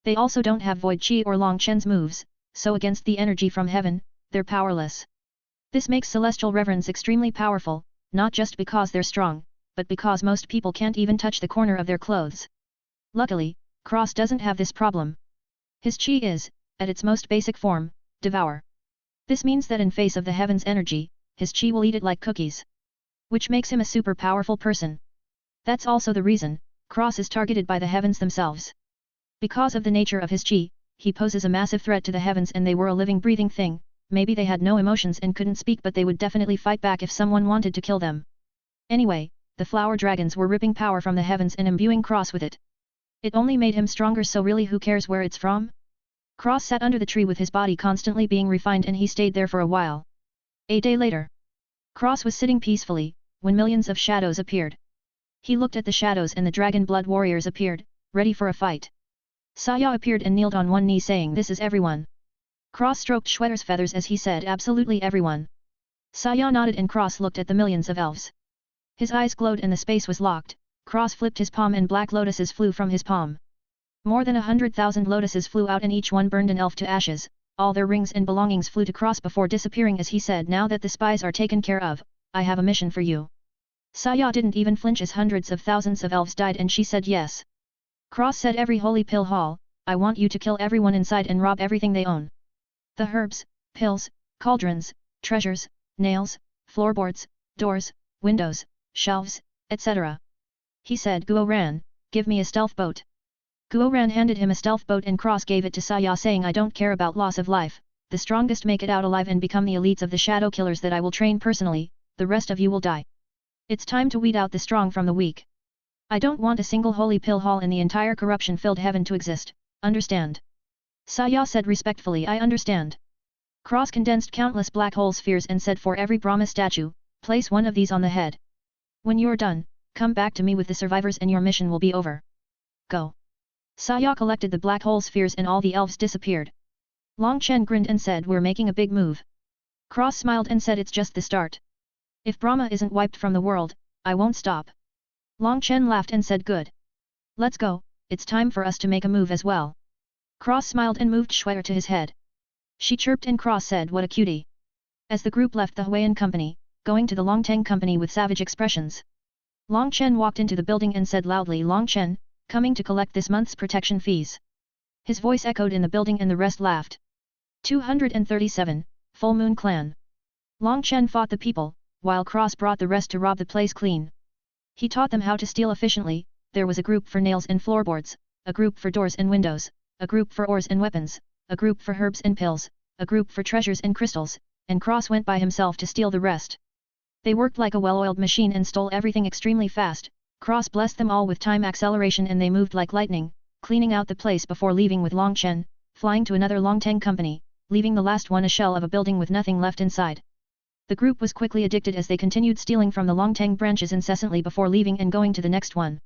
Speaker 1: They also don't have Void Chi or Long Chen's moves, so against the energy from heaven, they're powerless. This makes celestial reverends extremely powerful, not just because they're strong, but because most people can't even touch the corner of their clothes. Luckily, Cross doesn't have this problem. His Chi is, at its most basic form, devour. This means that in face of the heavens energy, his Chi will eat it like cookies, which makes him a super powerful person. That's also the reason Cross is targeted by the heavens themselves. Because of the nature of his Chi, he poses a massive threat to the heavens and they were a living breathing thing. Maybe they had no emotions and couldn't speak but they would definitely fight back if someone wanted to kill them. Anyway, the flower dragons were ripping power from the heavens and imbuing Cross with it. It only made him stronger, so really who cares where it's from? Cross sat under the tree with his body constantly being refined and he stayed there for a while. A day later, Cross was sitting peacefully, when millions of shadows appeared. He looked at the shadows and the dragon blood warriors appeared, ready for a fight. Saya appeared and kneeled on one knee saying this is everyone. Cross stroked Schwetter's feathers as he said absolutely everyone. Saya nodded and Cross looked at the millions of elves. His eyes glowed and the space was locked. Cross flipped his palm and black lotuses flew from his palm. More than 100,000 lotuses flew out and each one burned an elf to ashes. All their rings and belongings flew to Cross before disappearing as he said now that the spies are taken care of, I have a mission for you. Saya didn't even flinch as hundreds of thousands of elves died and she said yes. Cross said every holy pill hall, I want you to kill everyone inside and rob everything they own. The herbs, pills, cauldrons, treasures, nails, floorboards, doors, windows, shelves, etc. He said Guo Ran, give me a stealth boat. Guo Ran handed him a stealth boat and Cross gave it to Saya saying I don't care about loss of life, the strongest make it out alive and become the elites of the shadow killers that I will train personally, the rest of you will die. It's time to weed out the strong from the weak. I don't want a single holy pill hall in the entire corruption-filled heaven to exist, understand? Saya said respectfully I understand. Cross condensed countless black hole spheres and said for every Brahma statue, place one of these on the head. When you're done, come back to me with the survivors and your mission will be over. Go. Saya collected the black hole spheres and all the elves disappeared. Long Chen grinned and said we're making a big move. Cross smiled and said it's just the start. If Brahma isn't wiped from the world, I won't stop. Long Chen laughed and said good. Let's go, it's time for us to make a move as well. Cross smiled and moved Schwetter to his head. She chirped and Cross said what a cutie. As the group left the Huayan company, going to the Longteng company with savage expressions. Long Chen walked into the building and said loudly Long Chen, coming to collect this month's protection fees. His voice echoed in the building and the rest laughed. 237, Full Moon Clan. Long Chen fought the people, while Cross brought the rest to rob the place clean. He taught them how to steal efficiently, there was a group for nails and floorboards, a group for doors and windows, a group for ores and weapons, a group for herbs and pills, a group for treasures and crystals, and Cross went by himself to steal the rest. They worked like a well-oiled machine and stole everything extremely fast. Cross blessed them all with time acceleration and they moved like lightning, cleaning out the place before leaving with Long Chen, flying to another Longteng company, leaving the last one a shell of a building with nothing left inside. The group was quickly addicted as they continued stealing from the Longteng branches incessantly before leaving and going to the next one.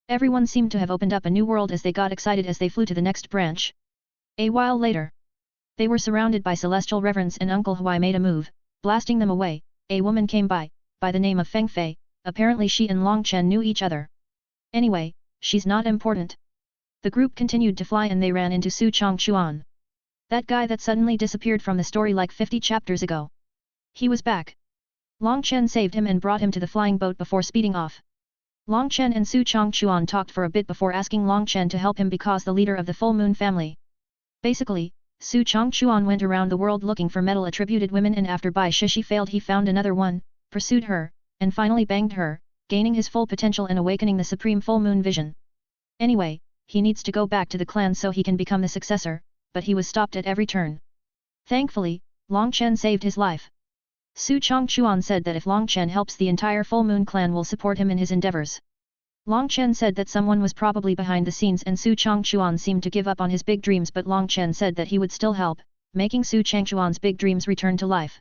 Speaker 1: Everyone seemed to have opened up a new world as they got excited as they flew to the next branch. A while later, they were surrounded by celestial reverence and Uncle Huai made a move, blasting them away. A woman came by the name of Feng Fei, apparently she and Long Chen knew each other. Anyway, she's not important. The group continued to fly and they ran into Su Changchuan. That guy that suddenly disappeared from the story like 50 chapters ago. He was back. Long Chen saved him and brought him to the flying boat before speeding off. Long Chen and Su Changchuan talked for a bit before asking Long Chen to help him because the leader of the Full Moon family. Basically, Su Changchuan went around the world looking for metal-attributed women and after Bai Shishi failed he found another one, pursued her, and finally banged her, gaining his full potential and awakening the supreme full moon vision. Anyway, he needs to go back to the clan so he can become the successor, but he was stopped at every turn. Thankfully, Long Chen saved his life. Su Changchuan said that if Long Chen helps the entire Full Moon clan will support him in his endeavors. Long Chen said that someone was probably behind the scenes and Su Changchuan seemed to give up on his big dreams but Long Chen said that he would still help, making Su Changchuan's big dreams return to life.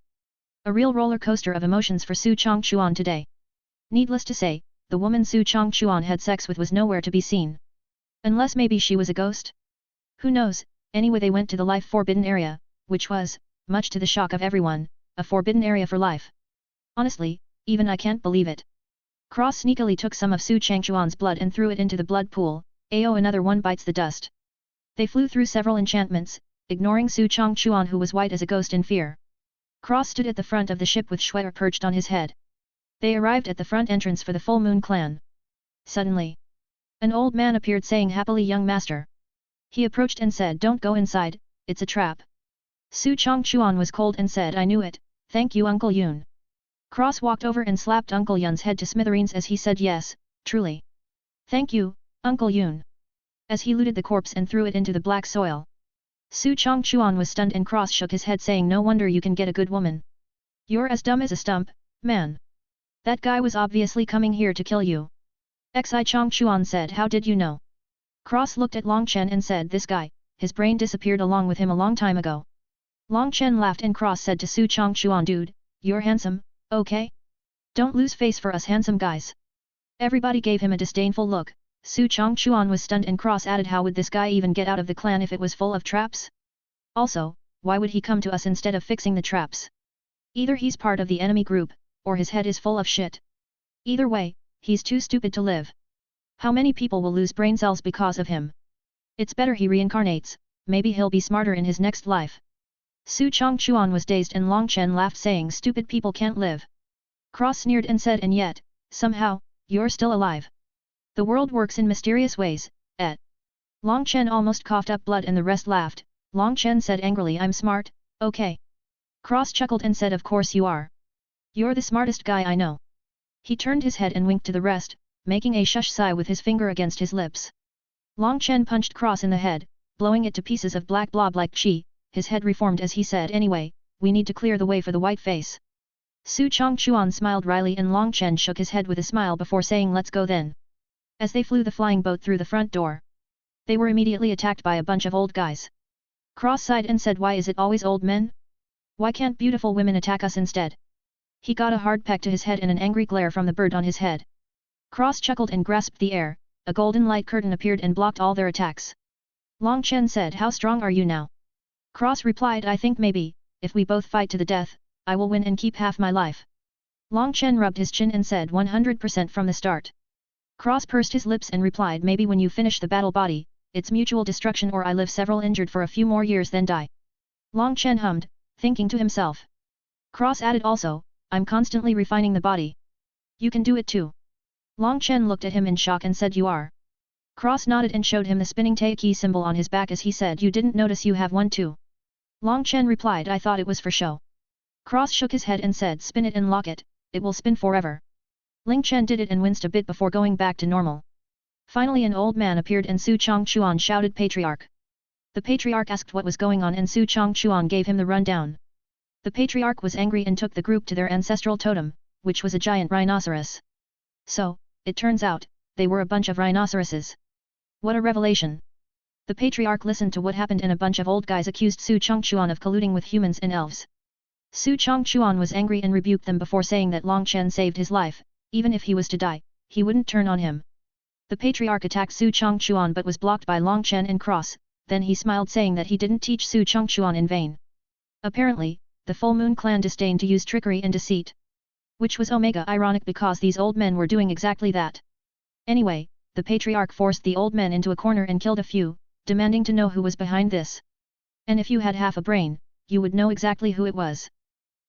Speaker 1: A real roller coaster of emotions for Su Changchuan today. Needless to say, the woman Su Changchuan had sex with was nowhere to be seen. Unless maybe she was a ghost? Who knows, anyway they went to the life forbidden area, which was, much to the shock of everyone, a forbidden area for life. Honestly, even I can't believe it. Cross sneakily took some of Su Changchuan's blood and threw it into the blood pool. Another one bites the dust. They flew through several enchantments, ignoring Su Changchuan who was white as a ghost in fear. Cross stood at the front of the ship with Schwetter perched on his head. They arrived at the front entrance for the Full Moon clan. Suddenly, an old man appeared saying happily young master. He approached and said don't go inside, it's a trap. Su Changchuan was cold and said I knew it, thank you Uncle Yun. Cross walked over and slapped Uncle Yun's head to smithereens as he said yes, truly. Thank you, Uncle Yun. As he looted the corpse and threw it into the black soil. Su Changchuan was stunned and Cross shook his head saying no wonder you can get a good woman. You're as dumb as a stump, man. That guy was obviously coming here to kill you. Xi Changchuan said how did you know? Cross looked at Long Chen and said this guy, his brain disappeared along with him a long time ago. Long Chen laughed and Cross said to Su Changchuan dude, you're handsome, okay? Don't lose face for us handsome guys. Everybody gave him a disdainful look. Su Chongchuan was stunned and cross-added. How would this guy even get out of the clan if it was full of traps? Also, why would he come to us instead of fixing the traps? Either he's part of the enemy group, or his head is full of shit. Either way, he's too stupid to live. How many people will lose brain cells because of him? It's better he reincarnates, maybe he'll be smarter in his next life. Su Chongchuan was dazed and Long Chen laughed saying stupid people can't live. Cross sneered and said and yet, somehow, you're still alive. The world works in mysterious ways, et. Long Chen almost coughed up blood and the rest laughed. Long Chen said angrily, I'm smart, okay. Cross chuckled and said of course you are. You're the smartest guy I know. He turned his head and winked to the rest, making a shush sigh with his finger against his lips. Long Chen punched Cross in the head, blowing it to pieces of black blob like chi. His head reformed as he said anyway, we need to clear the way for the white face. Su Chongchuan smiled wryly and Long Chen shook his head with a smile before saying let's go then. As they flew the flying boat through the front door, they were immediately attacked by a bunch of old guys. Cross sighed and said why is it always old men? Why can't beautiful women attack us instead? He got a hard peck to his head and an angry glare from the bird on his head. Cross chuckled and grasped the air, a golden light curtain appeared and blocked all their attacks. Long Chen said how strong are you now? Cross replied I think maybe, if we both fight to the death, I will win and keep half my life. Long Chen rubbed his chin and said 100% from the start. Cross pursed his lips and replied maybe when you finish the battle body, it's mutual destruction or I live several injured for a few more years then die. Long Chen hummed, thinking to himself. Cross added also, I'm constantly refining the body. You can do it too. Long Chen looked at him in shock and said you are. Cross nodded and showed him the spinning Taiki symbol on his back as he said you didn't notice you have one too. Long Chen replied I thought it was for show. Cross shook his head and said spin it and lock it, it will spin forever. Ling Chen did it and winced a bit before going back to normal. Finally an old man appeared and Su Chongchuan shouted Patriarch. The Patriarch asked what was going on and Su Chongchuan gave him the rundown. The Patriarch was angry and took the group to their ancestral totem, which was a giant rhinoceros. So, it turns out, they were a bunch of rhinoceroses. What a revelation! The Patriarch listened to what happened and a bunch of old guys accused Su Chongchuan of colluding with humans and elves. Su Chongchuan was angry and rebuked them before saying that Long Chen saved his life, even if he was to die, he wouldn't turn on him. The Patriarch attacked Su Chongchuan but was blocked by Long Chen and Cross, then he smiled saying that he didn't teach Su Chongchuan in vain. Apparently, the Full Moon clan disdained to use trickery and deceit. Which was omega ironic because these old men were doing exactly that. Anyway, the Patriarch forced the old men into a corner and killed a few, demanding to know who was behind this. And if you had half a brain, you would know exactly who it was.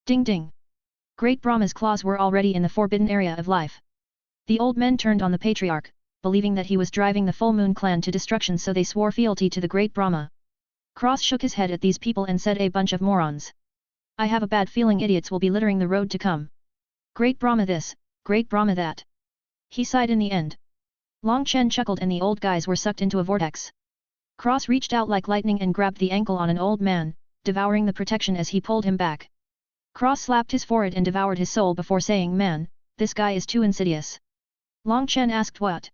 Speaker 1: Ding ding! Great Brahma's claws were already in the forbidden area of life. The old men turned on the Patriarch, believing that he was driving the Full Moon clan to destruction so they swore fealty to the Great Brahma. Cross shook his head at these people and said a bunch of morons. I have a bad feeling idiots will be littering the road to come. Great Brahma this, Great Brahma that. He sighed in the end. Long Chen chuckled and the old guys were sucked into a vortex. Cross reached out like lightning and grabbed the ankle on an old man, devouring the protection as he pulled him back. Cross slapped his forehead and devoured his soul before saying man, this guy is too insidious. Long Chen asked what?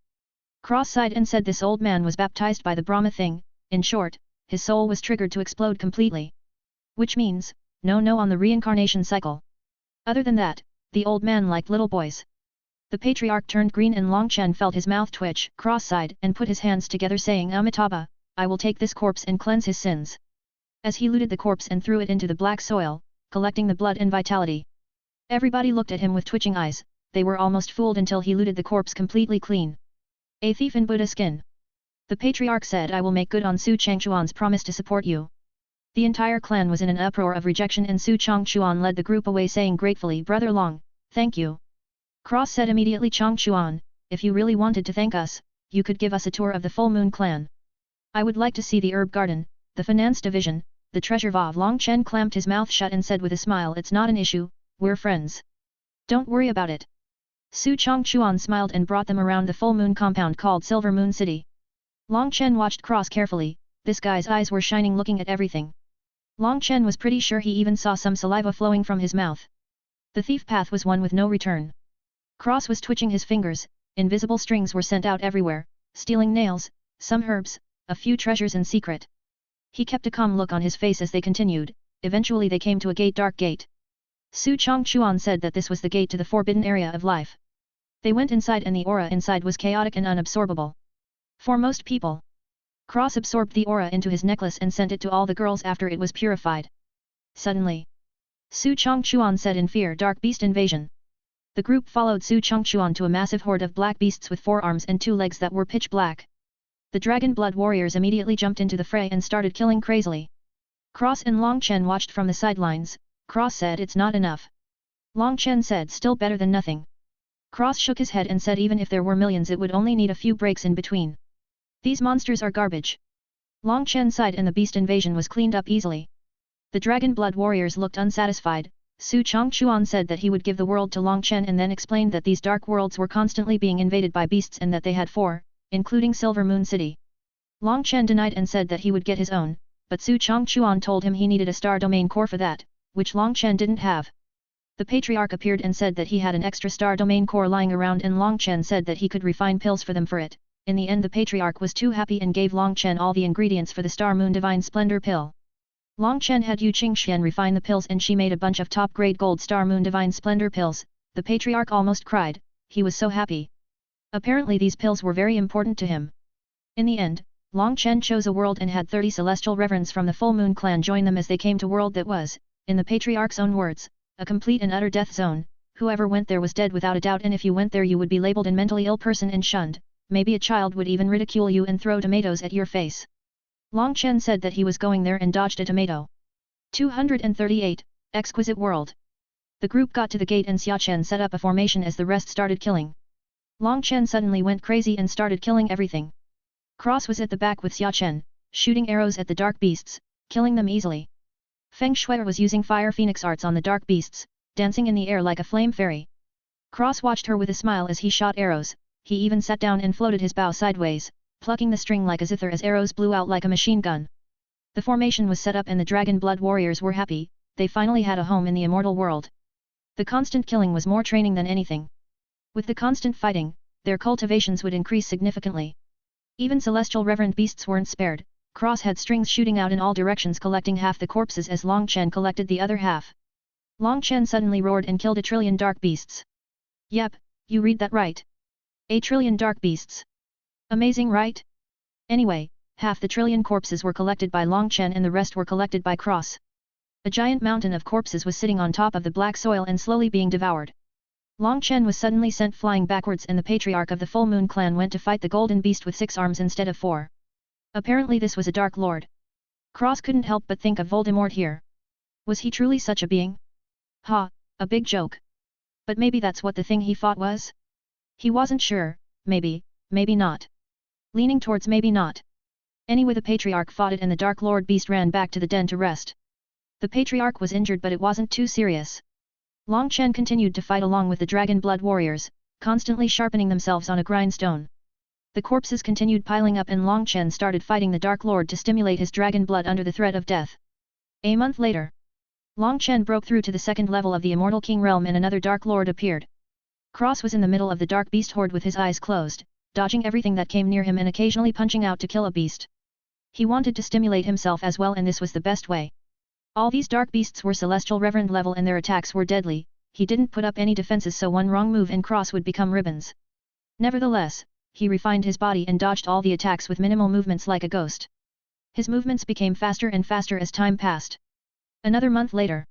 Speaker 1: Cross sighed and said this old man was baptized by the Brahma thing, in short, his soul was triggered to explode completely. Which means, no on the reincarnation cycle. Other than that, the old man liked little boys. The Patriarch turned green and Long Chen felt his mouth twitch, cross-eyed and put his hands together saying Amitabha, I will take this corpse and cleanse his sins. As he looted the corpse and threw it into the black soil, collecting the blood and vitality. Everybody looked at him with twitching eyes, they were almost fooled until he looted the corpse completely clean. A thief in Buddha skin. The Patriarch said I will make good on Su Chongchuan's promise to support you. The entire clan was in an uproar of rejection and Su Chongchuan led the group away saying gratefully Brother Long, thank you. Cross said immediately Chongchuan, if you really wanted to thank us, you could give us a tour of the Full Moon clan. I would like to see the herb garden, the finance division, the treasure vault. Long Chen clamped his mouth shut and said with a smile it's not an issue, we're friends. Don't worry about it. Su Chongchuan smiled and brought them around the Full Moon compound called Silver Moon City. Long Chen watched Cross carefully, this guy's eyes were shining looking at everything. Long Chen was pretty sure he even saw some saliva flowing from his mouth. The thief path was one with no return. Cross was twitching his fingers, invisible strings were sent out everywhere, stealing nails, some herbs, a few treasures in secret. He kept a calm look on his face as they continued, eventually they came to a dark gate. Su Chongchuan said that this was the gate to the forbidden area of life. They went inside and the aura inside was chaotic and unabsorbable. For most people, Cross absorbed the aura into his necklace and sent it to all the girls after it was purified. Suddenly, Su Chongchuan said in fear, "Dark beast invasion." The group followed Su Chongchuan to a massive horde of black beasts with 4 arms and 2 legs that were pitch black. The dragon blood warriors immediately jumped into the fray and started killing crazily. Cross and Long Chen watched from the sidelines. Cross said, "It's not enough." Long Chen said, "Still better than nothing." Cross shook his head and said, "Even if there were millions, it would only need a few breaks in between. These monsters are garbage." Long Chen sighed and the beast invasion was cleaned up easily. The dragon blood warriors looked unsatisfied. Su Chongchuan said that he would give the world to Long Chen and then explained that these dark worlds were constantly being invaded by beasts and that they had 4, including Silver Moon City. Long Chen denied and said that he would get his own, but Su Chongchuan told him he needed a star domain core for that, which Long Chen didn't have. The Patriarch appeared and said that he had an extra star domain core lying around and Long Chen said that he could refine pills for them for it. In the end the Patriarch was too happy and gave Long Chen all the ingredients for the Star Moon Divine Splendor pill. Long Chen had Yu Qingxian refine the pills and she made a bunch of top-grade gold Star Moon Divine Splendor pills. The Patriarch almost cried, he was so happy. Apparently these pills were very important to him. In the end, Long Chen chose a world and had 30 celestial reverends from the Full Moon clan join them as they came to world that was, in the Patriarch's own words, a complete and utter death zone. Whoever went there was dead without a doubt, and if you went there you would be labeled an mentally ill person and shunned. Maybe a child would even ridicule you and throw tomatoes at your face. Long Chen said that he was going there and dodged a tomato. 238, Exquisite World. The group got to the gate and Xia Chen set up a formation as the rest started killing. Long Chen suddenly went crazy and started killing everything. Cross was at the back with Xia Chen, shooting arrows at the dark beasts, killing them easily. Feng Shui was using fire phoenix arts on the dark beasts, dancing in the air like a flame fairy. Cross watched her with a smile as he shot arrows. He even sat down and floated his bow sideways, plucking the string like a zither as arrows blew out like a machine gun. The formation was set up and the dragon blood warriors were happy, they finally had a home in the immortal world. The constant killing was more training than anything. With the constant fighting, their cultivations would increase significantly. Even celestial reverend beasts weren't spared. Cross had strings shooting out in all directions collecting half the corpses as Long Chen collected the other half. Long Chen suddenly roared and killed 1 trillion dark beasts. Yep, you read that right. 1 trillion dark beasts. Amazing, right? Anyway, half the trillion corpses were collected by Long Chen and the rest were collected by Cross. A giant mountain of corpses was sitting on top of the black soil and slowly being devoured. Long Chen was suddenly sent flying backwards and the Patriarch of the Full Moon clan went to fight the golden beast with 6 arms instead of 4. Apparently this was a Dark Lord. Cross couldn't help but think of Voldemort here. Was he truly such a being? Ha, a big joke. But maybe that's what the thing he fought was? He wasn't sure, maybe not. Leaning towards maybe not. Anyway the Patriarch fought it and the Dark Lord beast ran back to the den to rest. The Patriarch was injured but it wasn't too serious. Long Chen continued to fight along with the dragon blood warriors, constantly sharpening themselves on a grindstone. The corpses continued piling up and Long Chen started fighting the Dark Lord to stimulate his dragon blood under the threat of death. A month later, Long Chen broke through to the 2nd level of the Immortal King realm and another Dark Lord appeared. Cross was in the middle of the dark beast horde with his eyes closed, dodging everything that came near him and occasionally punching out to kill a beast. He wanted to stimulate himself as well and this was the best way. All these dark beasts were celestial reverend level and their attacks were deadly. He didn't put up any defenses so one wrong move and Cross would become ribbons. Nevertheless, he refined his body and dodged all the attacks with minimal movements like a ghost. His movements became faster and faster as time passed. Another month later,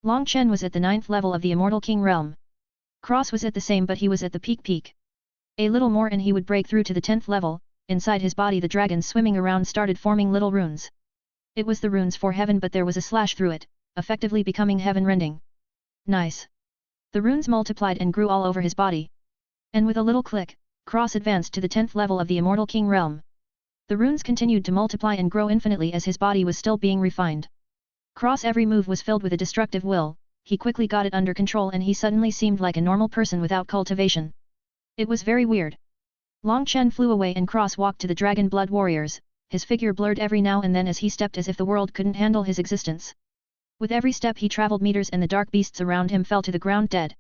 Speaker 1: Long Chen was at the 9th level of the Immortal King realm. Cross was at the same but he was at the peak. A little more and he would break through to the 10th level. Inside his body the dragons swimming around started forming little runes. It was the runes for heaven but there was a slash through it, effectively becoming heaven-rending. Nice. The runes multiplied and grew all over his body. And with a little click, Cross advanced to the 10th level of the Immortal King realm. The runes continued to multiply and grow infinitely as his body was still being refined. Cross every move was filled with a destructive will. He quickly got it under control and he suddenly seemed like a normal person without cultivation. It was very weird. Long Chen flew away and Cross walked to the dragon blood warriors, his figure blurred every now and then as he stepped as if the world couldn't handle his existence. With every step he traveled meters and the dark beasts around him fell to the ground dead.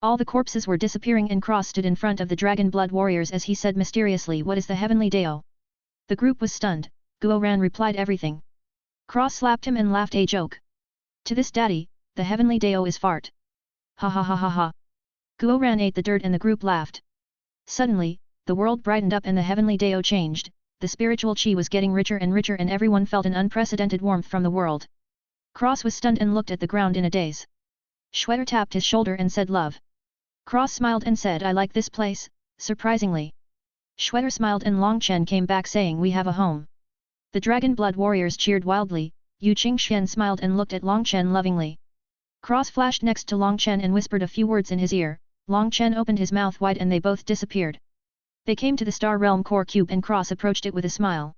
Speaker 1: All the corpses were disappearing and Cross stood in front of the dragon blood warriors as he said mysteriously, "What is the heavenly Dao?" The group was stunned. Guo Ran replied everything. Cross slapped him and laughed a joke. To this daddy, the heavenly Dao is fart. Ha ha ha ha ha. Guo Ran ate the dirt and the group laughed. Suddenly, the world brightened up and the heavenly Dao changed, the spiritual chi was getting richer and everyone felt an unprecedented warmth from the world. Cross was stunned and looked at the ground in a daze. Shweta tapped his shoulder and said love. Cross smiled and said I like this place, surprisingly. Shweta smiled and Long Chen came back saying we have a home. The Dragon Blood warriors cheered wildly, Yu Qingxian smiled and looked at Long Chen lovingly. Cross flashed next to Long Chen and whispered a few words in his ear, Long Chen opened his mouth wide and they both disappeared. They came to the Star Realm core cube and Cross approached it with a smile.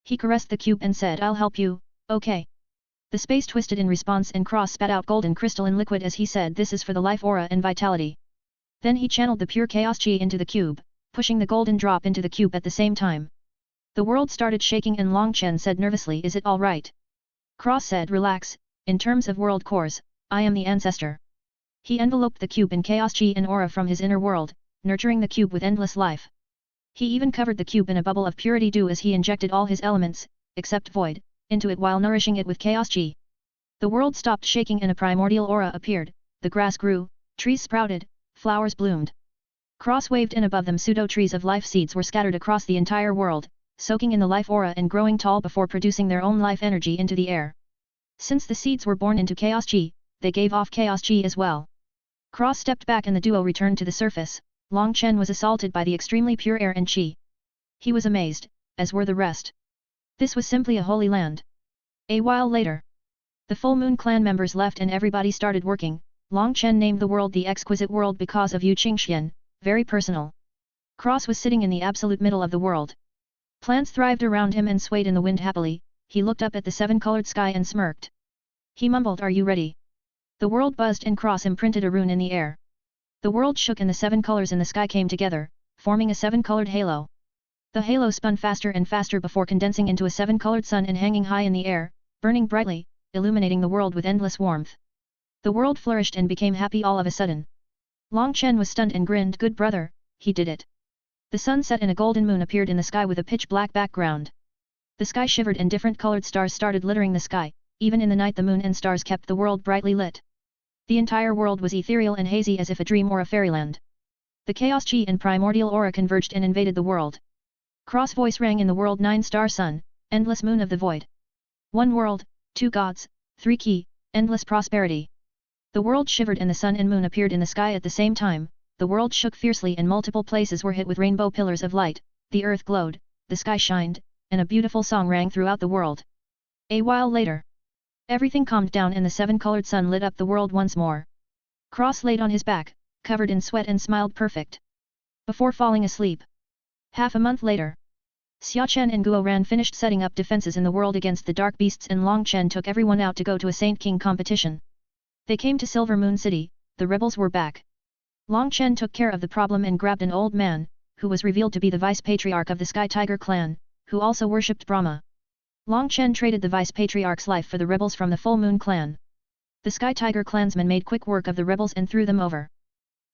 Speaker 1: He caressed the cube and said I'll help you, okay. The space twisted in response and Cross spat out golden crystalline liquid as he said this is for the life aura and vitality. Then he channeled the pure chaos chi into the cube, pushing the golden drop into the cube at the same time. The world started shaking and Long Chen said nervously is it alright? Cross said relax, in terms of world cores, I am the ancestor. He enveloped the cube in chaos chi and aura from his inner world, nurturing the cube with endless life. He even covered the cube in a bubble of purity dew as he injected all his elements, except void, into it while nourishing it with chaos chi. The world stopped shaking and a primordial aura appeared, the grass grew, trees sprouted, flowers bloomed. Cross waved and above them pseudo-trees of life seeds were scattered across the entire world, soaking in the life aura and growing tall before producing their own life energy into the air. Since the seeds were born into chaos chi, they gave off chaos chi as well. Cross stepped back and the duo returned to the surface. Long Chen was assaulted by the extremely pure air and chi. He was amazed, as were the rest. This was simply a holy land. A while later, the Full Moon clan members left and everybody started working. Long Chen named the world the Exquisite World because of Yu Qingxian, very personal. Cross was sitting in the absolute middle of the world. Plants thrived around him and swayed in the wind happily. He looked up at the seven-colored sky and smirked. He mumbled, "Are you ready?" The world buzzed and Cross imprinted a rune in the air. The world shook and the seven colors in the sky came together, forming a seven-colored halo. The halo spun faster and faster before condensing into a seven-colored sun and hanging high in the air, burning brightly, illuminating the world with endless warmth. The world flourished and became happy all of a sudden. Long Chen was stunned and grinned, "Good brother, he did it." The sun set and a golden moon appeared in the sky with a pitch-black background. The sky shivered and different colored stars started littering the sky. Even in the night the moon and stars kept the world brightly lit. The entire world was ethereal and hazy as if a dream or a fairyland. The chaos chi and primordial aura converged and invaded the world. Cross voice rang in the world, 9-star sun, endless moon of the void. One world, two gods, three key, endless prosperity. The world shivered and the sun and moon appeared in the sky at the same time. The world shook fiercely and multiple places were hit with rainbow pillars of light, the earth glowed, the sky shined, and a beautiful song rang throughout the world. A while later, everything calmed down and the seven-colored sun lit up the world once more. Cross laid on his back, covered in sweat and smiled perfect. Before falling asleep. Half a month later, Xia Chen and Guo Ran finished setting up defenses in the world against the dark beasts and Long Chen took everyone out to go to a Saint King competition. They came to Silver Moon City, the rebels were back. Long Chen took care of the problem and grabbed an old man, who was revealed to be the vice-patriarch of the Sky Tiger clan, who also worshipped Brahma. Long Chen traded the vice-patriarch's life for the rebels from the Full Moon clan. The Sky Tiger clansmen made quick work of the rebels and threw them over.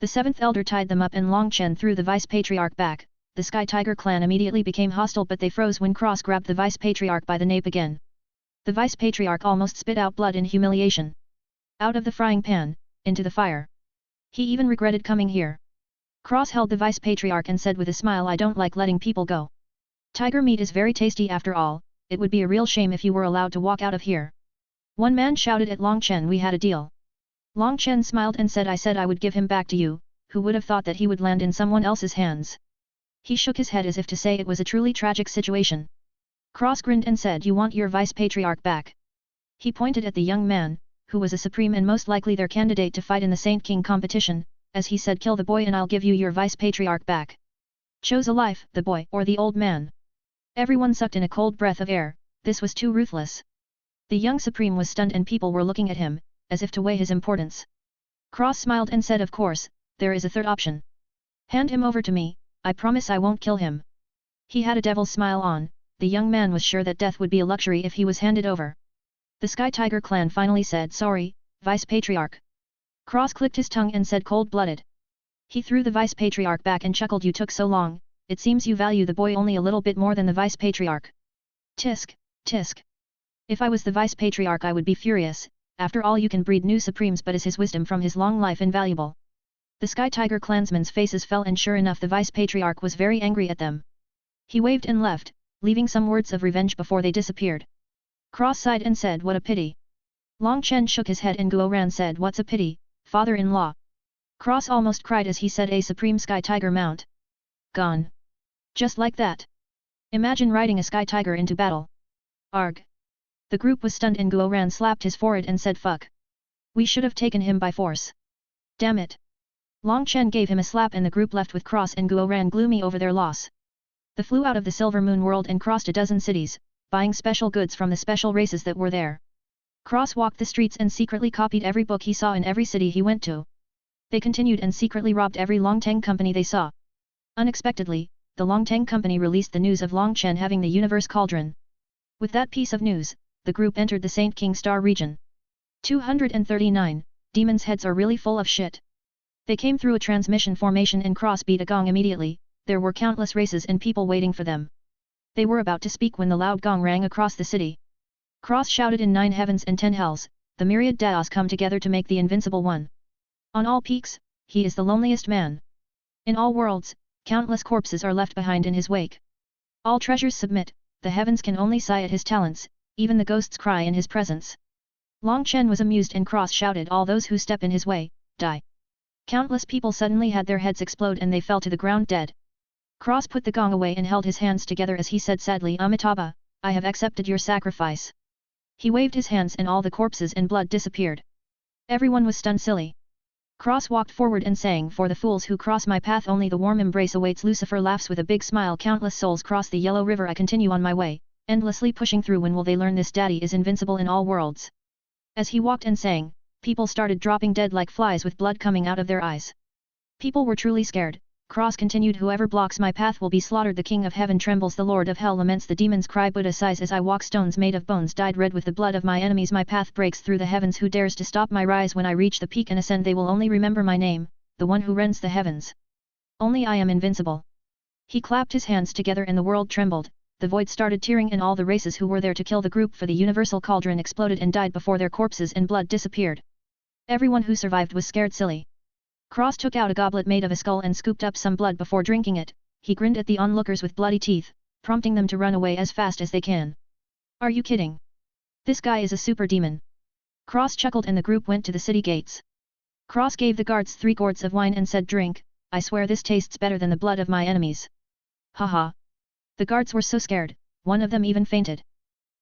Speaker 1: The seventh elder tied them up and Long Chen threw the vice-patriarch back. The Sky Tiger clan immediately became hostile but they froze when Cross grabbed the vice-patriarch by the nape again. The vice-patriarch almost spit out blood in humiliation. Out of the frying pan, into the fire. He even regretted coming here. Cross held the vice-patriarch and said with a smile, "I don't like letting people go. Tiger meat is very tasty after all, it would be a real shame if you were allowed to walk out of here." One man shouted at Long Chen, "We had a deal." Long Chen smiled and said, "I said I would give him back to you, who would have thought that he would land in someone else's hands." He shook his head as if to say it was a truly tragic situation. Cross grinned and said, "You want your vice-patriarch back?" He pointed at the young man, who was a supreme and most likely their candidate to fight in the Saint King competition, as he said, "Kill the boy and I'll give you your vice-patriarch back." Chose a life, the boy or the old man. Everyone sucked in a cold breath of air, this was too ruthless. The young supreme was stunned and people were looking at him, as if to weigh his importance. Cross smiled and said, "Of course, there is a third option. Hand him over to me, I promise I won't kill him." He had a devil's smile on, the young man was sure that death would be a luxury if he was handed over. The Sky Tiger clan finally said, "Sorry, Vice-Patriarch." Cross clicked his tongue and said cold-blooded. He threw the Vice-Patriarch back and chuckled, "You took so long, it seems you value the boy only a little bit more than the Vice-Patriarch." Tisk, tisk. If I was the Vice-Patriarch I would be furious, after all you can breed new supremes but is his wisdom from his long life invaluable? The Sky Tiger clansmen's faces fell, and sure enough the vice-patriarch was very angry at them. He waved and left, leaving some words of revenge before they disappeared. Cross sighed and said, "What a pity." Long Chen shook his head and Guo Ran said, "What's a pity, father-in-law?" Cross almost cried as he said, "A supreme Sky Tiger mount. Gone. Just like that. Imagine riding a Sky Tiger into battle. Arg." The group was stunned and Guo Ran slapped his forehead and said, "Fuck. We should have taken him by force. Damn it." Long Chen gave him a slap and the group left with Cross and Guo Ran gloomy over their loss. They flew out of the Silver Moon world and crossed a dozen cities, buying special goods from the special races that were there. Cross walked the streets and secretly copied every book he saw in every city he went to. They continued and secretly robbed every Longteng company they saw. Unexpectedly, the Longteng company released the news of Long Chen having the Universe Cauldron. With that piece of news, the group entered the Saint King Star region. 239. Demons' heads are really full of shit. They came through a transmission formation and Cross beat a gong immediately. There were countless races and people waiting for them. They were about to speak when the loud gong rang across the city. Cross shouted, "In 9 heavens and 10 hells, the myriad Daos come together to make the invincible one. On all peaks, he is the loneliest man. In all worlds, countless corpses are left behind in his wake. All treasures submit, the heavens can only sigh at his talents, even the ghosts cry in his presence." Long Chen was amused and Cross shouted, "All those who step in his way, die." Countless people suddenly had their heads explode and they fell to the ground dead. Cross put the gong away and held his hands together as he said sadly, "Amitabha, I have accepted your sacrifice." He waved his hands and all the corpses and blood disappeared. Everyone was stunned silly. Cross walked forward and sang, "For the fools who cross my path only the warm embrace awaits." Lucifer laughs with a big smile. "Countless souls cross the yellow river, I continue on my way, endlessly pushing through. When will they learn this daddy is invincible in all worlds?" As he walked and sang, people started dropping dead like flies with blood coming out of their eyes. People were truly scared. Cross continued, "Whoever blocks my path will be slaughtered. The King of Heaven trembles, the Lord of Hell laments, the demons cry. Buddha sighs as I walk. Stones made of bones dyed red with the blood of my enemies. My path breaks through the heavens. Who dares to stop my rise? When I reach the peak and ascend, they will only remember my name, the one who rends the heavens. Only I am invincible." He clapped his hands together and the world trembled. The void started tearing and all the races who were there to kill the group for the Universal Cauldron exploded and died before their corpses and blood disappeared. Everyone who survived was scared silly. Cross took out a goblet made of a skull and scooped up some blood before drinking it. He grinned at the onlookers with bloody teeth, prompting them to run away as fast as they can. "Are you kidding? This guy is a super demon." Cross chuckled and the group went to the city gates. Cross gave the guards 3 gourds of wine and said, "Drink, I swear this tastes better than the blood of my enemies." Haha. The guards were so scared, one of them even fainted.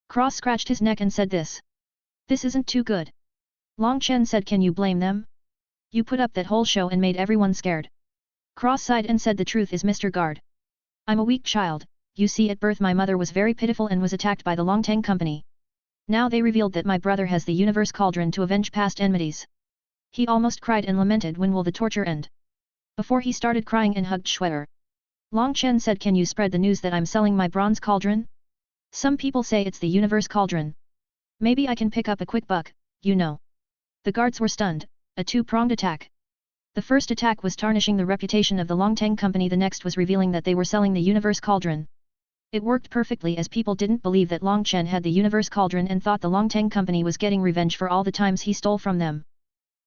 Speaker 1: Cross scratched his neck and said, This isn't too good." Long Chen said, "Can you blame them? You put up that whole show and made everyone scared." Cross sighed and said, "The truth is, Mr. Guard. I'm a weak child. You see, at birth my mother was very pitiful and was attacked by the Longteng company. Now they revealed that my brother has the Universe Cauldron to avenge past enmities." He almost cried and lamented, "When will the torture end?" Before he started crying and hugged Schwetter. Long Chen said, "Can you spread the news that I'm selling my bronze cauldron? Some people say it's the Universe Cauldron. Maybe I can pick up a quick buck, you know." The guards were stunned. A 2-pronged attack. The first attack was tarnishing the reputation of the Longteng company, the next was revealing that they were selling the Universe Cauldron. It worked perfectly as people didn't believe that Long Chen had the Universe Cauldron and thought the Longteng company was getting revenge for all the times he stole from them.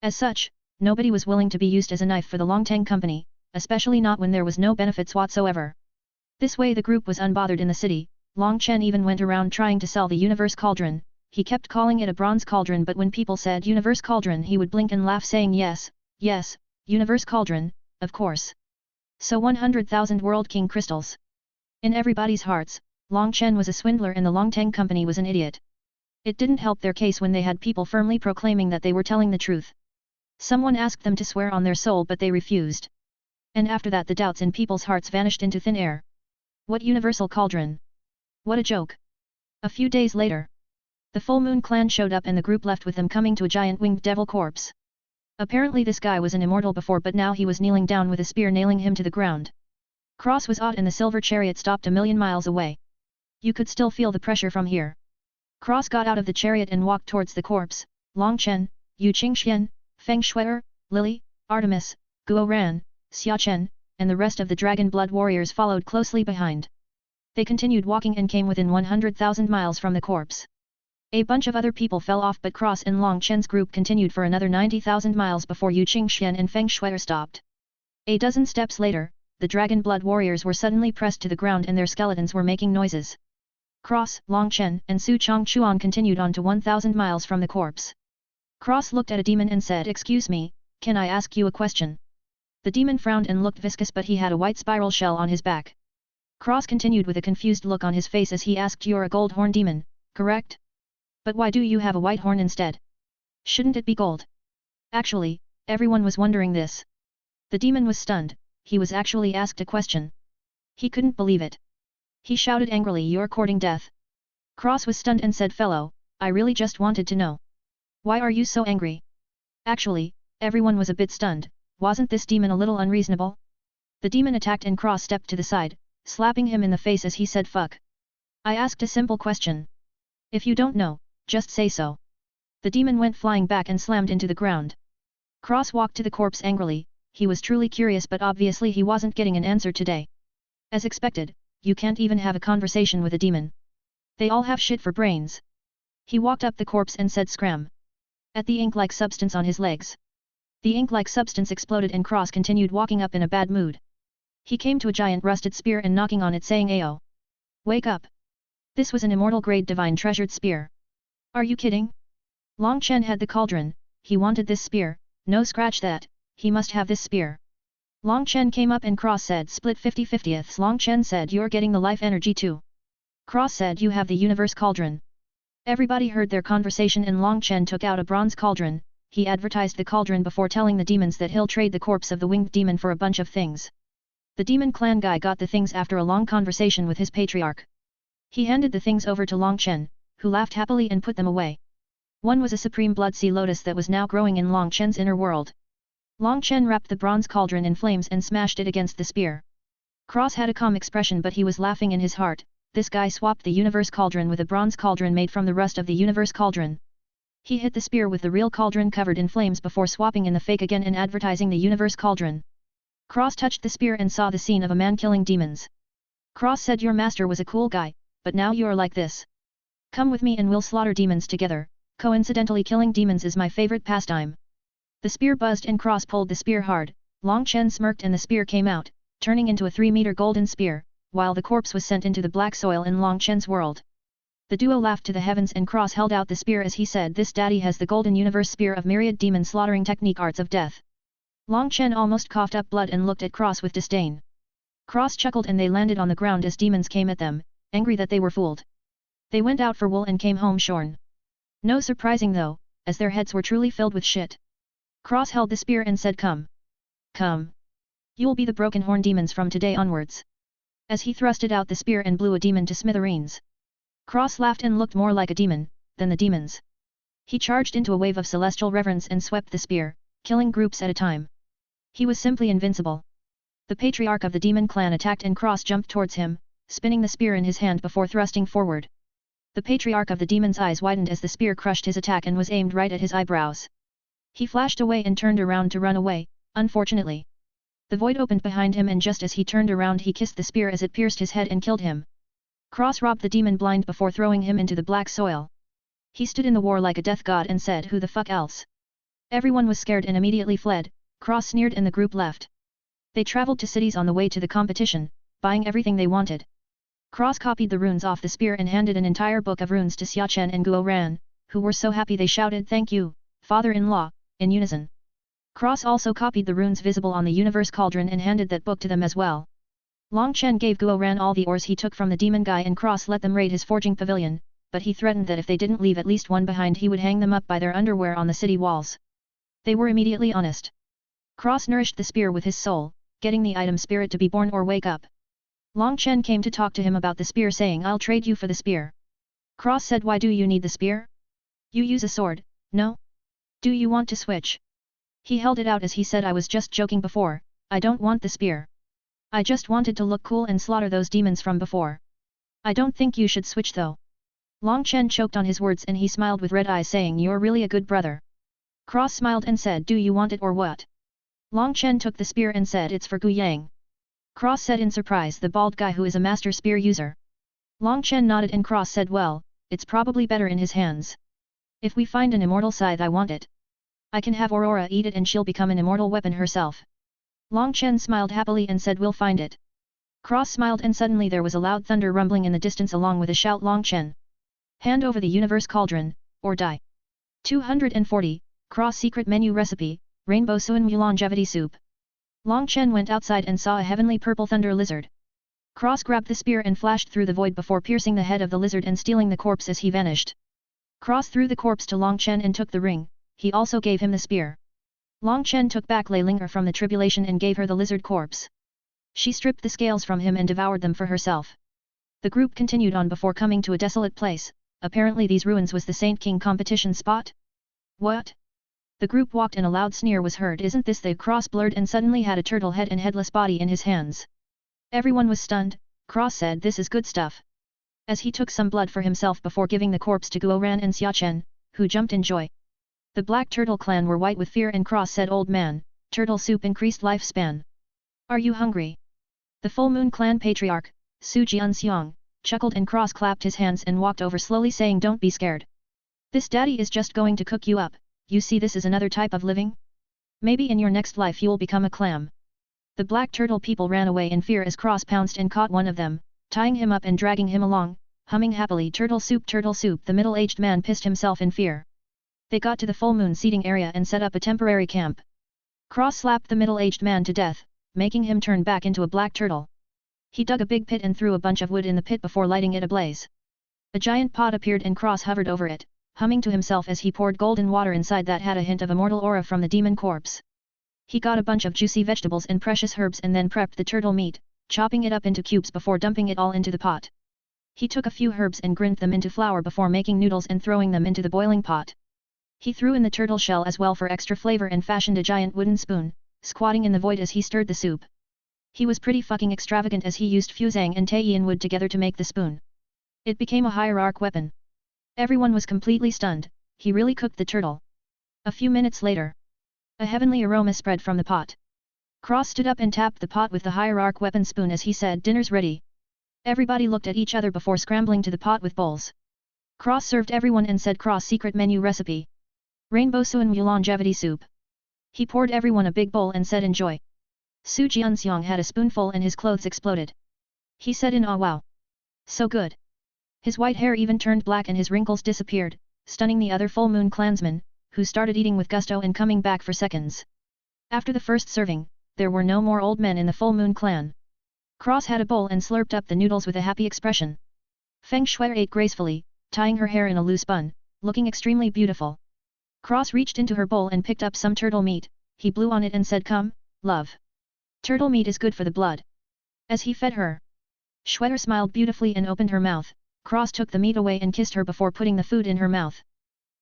Speaker 1: As such, nobody was willing to be used as a knife for the Longteng company, especially not when there was no benefits whatsoever. This way the group was unbothered in the city. Long Chen even went around trying to sell the Universe Cauldron. He kept calling it a bronze cauldron, but when people said Universe Cauldron he would blink and laugh saying, "Yes, yes, Universe Cauldron, of course." So 100,000 World King crystals. In everybody's hearts, Long Chen was a swindler and the Longteng company was an idiot. It didn't help their case when they had people firmly proclaiming that they were telling the truth. Someone asked them to swear on their soul but they refused. And after that the doubts in people's hearts vanished into thin air. What Universal Cauldron? What a joke. A few days later, the Full Moon clan showed up and the group left with them, coming to a giant winged devil corpse. Apparently this guy was an immortal before, but now he was kneeling down with a spear nailing him to the ground. Cross was awed and the silver chariot stopped a million miles away. You could still feel the pressure from here. Cross got out of the chariot and walked towards the corpse. Long Chen, Yu Qingxian, Feng Shuer, Lily, Artemis, Guo Ran, Xia Chen, and the rest of the Dragon Blood warriors followed closely behind. They continued walking and came within 100,000 miles from the corpse. A bunch of other people fell off, but Cross and Long Chen's group continued for another 90,000 miles before Yu Qingxian and Feng Shui'er stopped. A dozen steps later, the Dragon Blood warriors were suddenly pressed to the ground and their skeletons were making noises. Cross, Long Chen, and Su Chongchuan continued on to 1,000 miles from the corpse. Cross looked at a demon and said, "Excuse me, can I ask you a question?" The demon frowned and looked viscous, but he had a white spiral shell on his back. Cross continued with a confused look on his face as he asked, "You're a gold horn demon, correct? But why do you have a white horn instead? Shouldn't it be gold?" Actually, everyone was wondering this. The demon was stunned, he was actually asked a question. He couldn't believe it. He shouted angrily, "You're courting death." Cross was stunned and said, "Fellow, I really just wanted to know. Why are you so angry?" Actually, everyone was a bit stunned. Wasn't this demon a little unreasonable? The demon attacked and Cross stepped to the side, slapping him in the face as he said, "Fuck. I asked a simple question. If you don't know, just say so." The demon went flying back and slammed into the ground. Cross walked to the corpse angrily. He was truly curious, but obviously he wasn't getting an answer today. As expected, you can't even have a conversation with a demon. They all have shit for brains. He walked up the corpse and said, "Scram." At the ink-like substance on his legs. The ink-like substance exploded and Cross continued walking up in a bad mood. He came to a giant rusted spear and knocking on it, saying, "Ayo. Wake up." This was an immortal grade divine treasured spear. Are you kidding? Long Chen had the cauldron, he wanted this spear, no scratch that, he must have this spear. Long Chen came up and Cross said, "Split 50/50ths." Long Chen said, "You're getting the life energy too." Cross said, "You have the universe cauldron." Everybody heard their conversation and Long Chen took out a bronze cauldron. He advertised the cauldron before telling the demons that he'll trade the corpse of the winged demon for a bunch of things. The demon clan guy got the things after a long conversation with his patriarch. He handed the things over to Long Chen, who laughed happily and put them away. One was a supreme blood sea lotus that was now growing in Long Chen's inner world. Long Chen wrapped the bronze cauldron in flames and smashed it against the spear. Cross had a calm expression, but he was laughing in his heart. This guy swapped the universe cauldron with a bronze cauldron made from the rust of the universe cauldron. He hit the spear with the real cauldron covered in flames before swapping in the fake again and advertising the universe cauldron. Cross touched the spear and saw the scene of a man killing demons. Cross said, "Your master was a cool guy, but now you're like this. Come with me and we'll slaughter demons together. Coincidentally, killing demons is my favorite pastime." The spear buzzed and Cross pulled the spear hard. Long Chen smirked and the spear came out, turning into a 3-meter golden spear, while the corpse was sent into the black soil in Long Chen's world. The duo laughed to the heavens and Cross held out the spear as he said, "This daddy has the golden universe spear of myriad demon slaughtering technique arts of death." Long Chen almost coughed up blood and looked at Cross with disdain. Cross chuckled and they landed on the ground as demons came at them, angry that they were fooled. They went out for wool and came home shorn. No surprising though, as their heads were truly filled with shit. Cross held the spear and said, "Come. Come. You'll be the broken horn demons from today onwards." As he thrusted out the spear and blew a demon to smithereens. Cross laughed and looked more like a demon than the demons. He charged into a wave of celestial reverence and swept the spear, killing groups at a time. He was simply invincible. The patriarch of the demon clan attacked and Cross jumped towards him, spinning the spear in his hand before thrusting forward. The patriarch of the demon's eyes widened as the spear crushed his attack and was aimed right at his eyebrows. He flashed away and turned around to run away, unfortunately. The void opened behind him and just as he turned around he kissed the spear as it pierced his head and killed him. Cross robbed the demon blind before throwing him into the black soil. He stood in the war like a death god and said, "Who the fuck else?" Everyone was scared and immediately fled. Cross sneered and the group left. They traveled to cities on the way to the competition, buying everything they wanted. Cross copied the runes off the spear and handed an entire book of runes to Xia Chen and Guo Ran, who were so happy they shouted, "Thank you, father-in-law," in unison. Cross also copied the runes visible on the universe cauldron and handed that book to them as well. Long Chen gave Guo Ran all the ores he took from the demon guy and Cross let them raid his forging pavilion, but he threatened that if they didn't leave at least one behind he would hang them up by their underwear on the city walls. They were immediately honest. Cross nourished the spear with his soul, getting the item spirit to be born or wake up. Long Chen came to talk to him about the spear saying, "I'll trade you for the spear." Cross said, "Why do you need the spear? You use a sword, no? Do you want to switch?" He held it out as he said, "I was just joking before, I don't want the spear. I just wanted to look cool and slaughter those demons from before. I don't think you should switch though." Long Chen choked on his words and he smiled with red eyes saying, "You're really a good brother." Cross smiled and said, "Do you want it or what?" Long Chen took the spear and said, "It's for Gu Yang." Cross said in surprise, "The bald guy who is a master spear user." Long Chen nodded and Cross said, "Well, it's probably better in his hands. If we find an immortal scythe, I want it. I can have Aurora eat it and she'll become an immortal weapon herself. Long Chen smiled happily and said, we'll find it. Cross smiled and suddenly there was a loud thunder rumbling in the distance along with a shout, Long Chen, hand over the universe cauldron, or die. 240, Cross secret menu recipe, Rainbow Suan Mu longevity soup. Long Chen went outside and saw a heavenly purple thunder lizard. Cross grabbed the spear and flashed through the void before piercing the head of the lizard and stealing the corpse as he vanished. Cross threw the corpse to Long Chen and took the ring, he also gave him the spear. Long Chen took back Lei Ling from the tribulation and gave her the lizard corpse. She stripped the scales from him and devoured them for herself. The group continued on before coming to a desolate place. Apparently these ruins was the Saint King competition spot? What? The group walked and a loud sneer was heard. Isn't this the Cross blurred and suddenly had a turtle head and headless body in his hands. Everyone was stunned. Cross said, this is good stuff. As he took some blood for himself before giving the corpse to Guo Ran and Xia Chen, who jumped in joy. The Black Turtle clan were white with fear and Cross said, old man, turtle soup increased lifespan. Are you hungry? The Full Moon clan patriarch, Su Jianxiang, chuckled and Cross clapped his hands and walked over slowly saying, don't be scared. This daddy is just going to cook you up. You see, this is another type of living? Maybe in your next life you'll become a clam. The Black Turtle people ran away in fear as Cross pounced and caught one of them, tying him up and dragging him along, humming happily, turtle soup, turtle soup. The middle-aged man pissed himself in fear. They got to the Full Moon seating area and set up a temporary camp. Cross slapped the middle-aged man to death, making him turn back into a black turtle. He dug a big pit and threw a bunch of wood in the pit before lighting it ablaze. A giant pot appeared and Cross hovered over it, humming to himself as he poured golden water inside that had a hint of immortal aura from the demon corpse. He got a bunch of juicy vegetables and precious herbs and then prepped the turtle meat, chopping it up into cubes before dumping it all into the pot. He took a few herbs and grinned them into flour before making noodles and throwing them into the boiling pot. He threw in the turtle shell as well for extra flavor and fashioned a giant wooden spoon, squatting in the void as he stirred the soup. He was pretty fucking extravagant as he used fusang and Taiyin wood together to make the spoon. It became a hierarch weapon. Everyone was completely stunned. He really cooked the turtle. A few minutes later, a heavenly aroma spread from the pot. Cross stood up and tapped the pot with the hierarch weapon spoon as he said, dinner's ready. Everybody looked at each other before scrambling to the pot with bowls. Cross served everyone and said, Cross secret menu recipe. Rainbow Suan Mu longevity soup. He poured everyone a big bowl and said, enjoy. Su Jianxiang had a spoonful and his clothes exploded. He said in awe, wow. So good. His white hair even turned black and his wrinkles disappeared, stunning the other Full Moon clansmen, who started eating with gusto and coming back for seconds. After the first serving, there were no more old men in the Full Moon clan. Cross had a bowl and slurped up the noodles with a happy expression. Feng Shui ate gracefully, tying her hair in a loose bun, looking extremely beautiful. Cross reached into her bowl and picked up some turtle meat, he blew on it and said, come, love. Turtle meat is good for the blood. As he fed her, Shuer smiled beautifully and opened her mouth. Cross took the meat away and kissed her before putting the food in her mouth.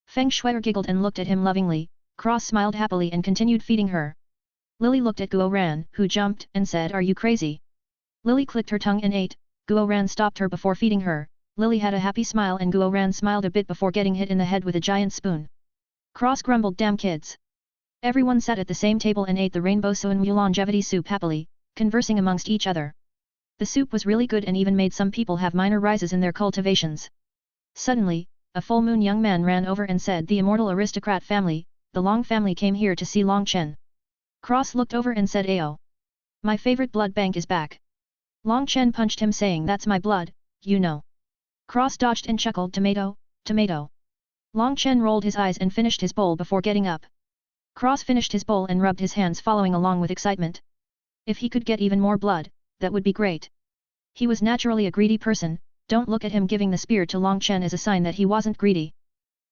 Speaker 1: Feng Shuer giggled and looked at him lovingly. Cross smiled happily and continued feeding her. Lily looked at Guo Ran, who jumped, and said, are you crazy? Lily clicked her tongue and ate. Guo Ran stopped her before feeding her. Lily had a happy smile and Guo Ran smiled a bit before getting hit in the head with a giant spoon. Cross grumbled, damn kids. Everyone sat at the same table and ate the Rainbow Suan Mu longevity soup happily, conversing amongst each other. The soup was really good and even made some people have minor rises in their cultivations. Suddenly, a Full Moon young man ran over and said, the immortal aristocrat family, the Long family came here to see Long Chen. Cross looked over and said, Ayo. My favorite blood bank is back. Long Chen punched him saying, that's my blood, you know. Cross dodged and chuckled, tomato, tomato. Long Chen rolled his eyes and finished his bowl before getting up. Cross finished his bowl and rubbed his hands following along with excitement. If he could get even more blood, that would be great. He was naturally a greedy person, don't look at him giving the spear to Long Chen as a sign that he wasn't greedy.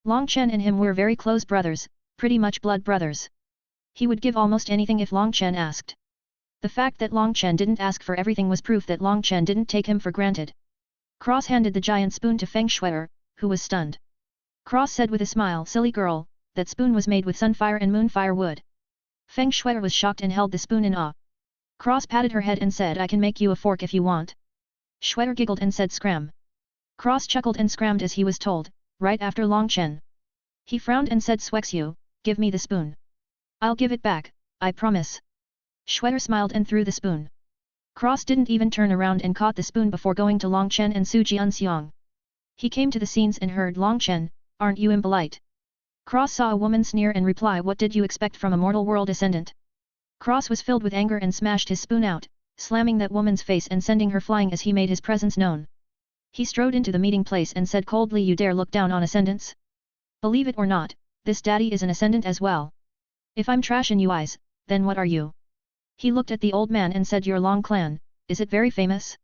Speaker 1: Long Chen and him were very close brothers, pretty much blood brothers. He would give almost anything if Long Chen asked. The fact that Long Chen didn't ask for everything was proof that Long Chen didn't take him for granted. Cross handed the giant spoon to Feng Shuer, who was stunned. Cross said with a smile, silly girl, that spoon was made with sunfire and moonfire wood. Feng Shuer was shocked and held the spoon in awe. Cross patted her head and said, I can make you a fork if you want. Shuer giggled and said, scram. Cross chuckled and scrammed as he was told, right after Long Chen. He frowned and said, Swexu, give me the spoon. I'll give it back, I promise. Shuer smiled and threw the spoon. Cross didn't even turn around and caught the spoon before going to Long Chen and Su Jianxiang. He came to the scenes and heard Long Chen, aren't you impolite? Cross saw a woman sneer and reply, what did you expect from a mortal world ascendant? Cross was filled with anger and smashed his spoon out, slamming that woman's face and sending her flying as he made his presence known. He strode into the meeting place and said coldly, you dare look down on ascendants? Believe it or not, this daddy is an ascendant as well. If I'm trash in you eyes, then what are you? He looked at the old man and said, your Long clan, is it very famous?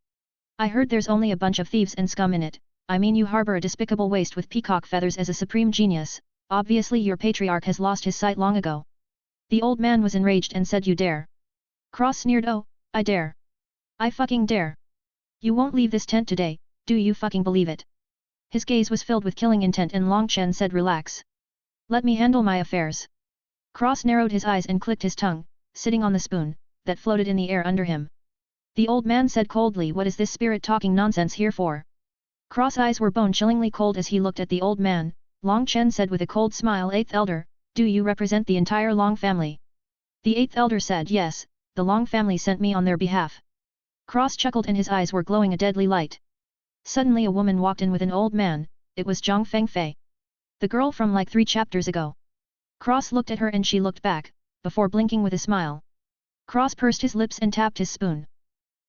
Speaker 1: I heard there's only a bunch of thieves and scum in it, I mean you harbor a despicable waste with peacock feathers as a supreme genius, obviously your patriarch has lost his sight long ago. The old man was enraged and said, you dare? Cross sneered, oh, I dare. I fucking dare. You won't leave this tent today, do you fucking believe it? His gaze was filled with killing intent and Long Chen said, relax. Let me handle my affairs. Cross narrowed his eyes and clicked his tongue, sitting on the spoon, that floated in the air under him. The old man said coldly, what is this spirit talking nonsense here for? Cross eyes were bone-chillingly cold as he looked at the old man. Long Chen said with a cold smile, eighth elder, do you represent the entire Long family? The eighth elder said, yes, the Long family sent me on their behalf. Cross chuckled and his eyes were glowing a deadly light. Suddenly a woman walked in with an old man, it was Zhang Fengfei. The girl from like 3 chapters ago. Cross looked at her and she looked back, before blinking with a smile. Cross pursed his lips and tapped his spoon.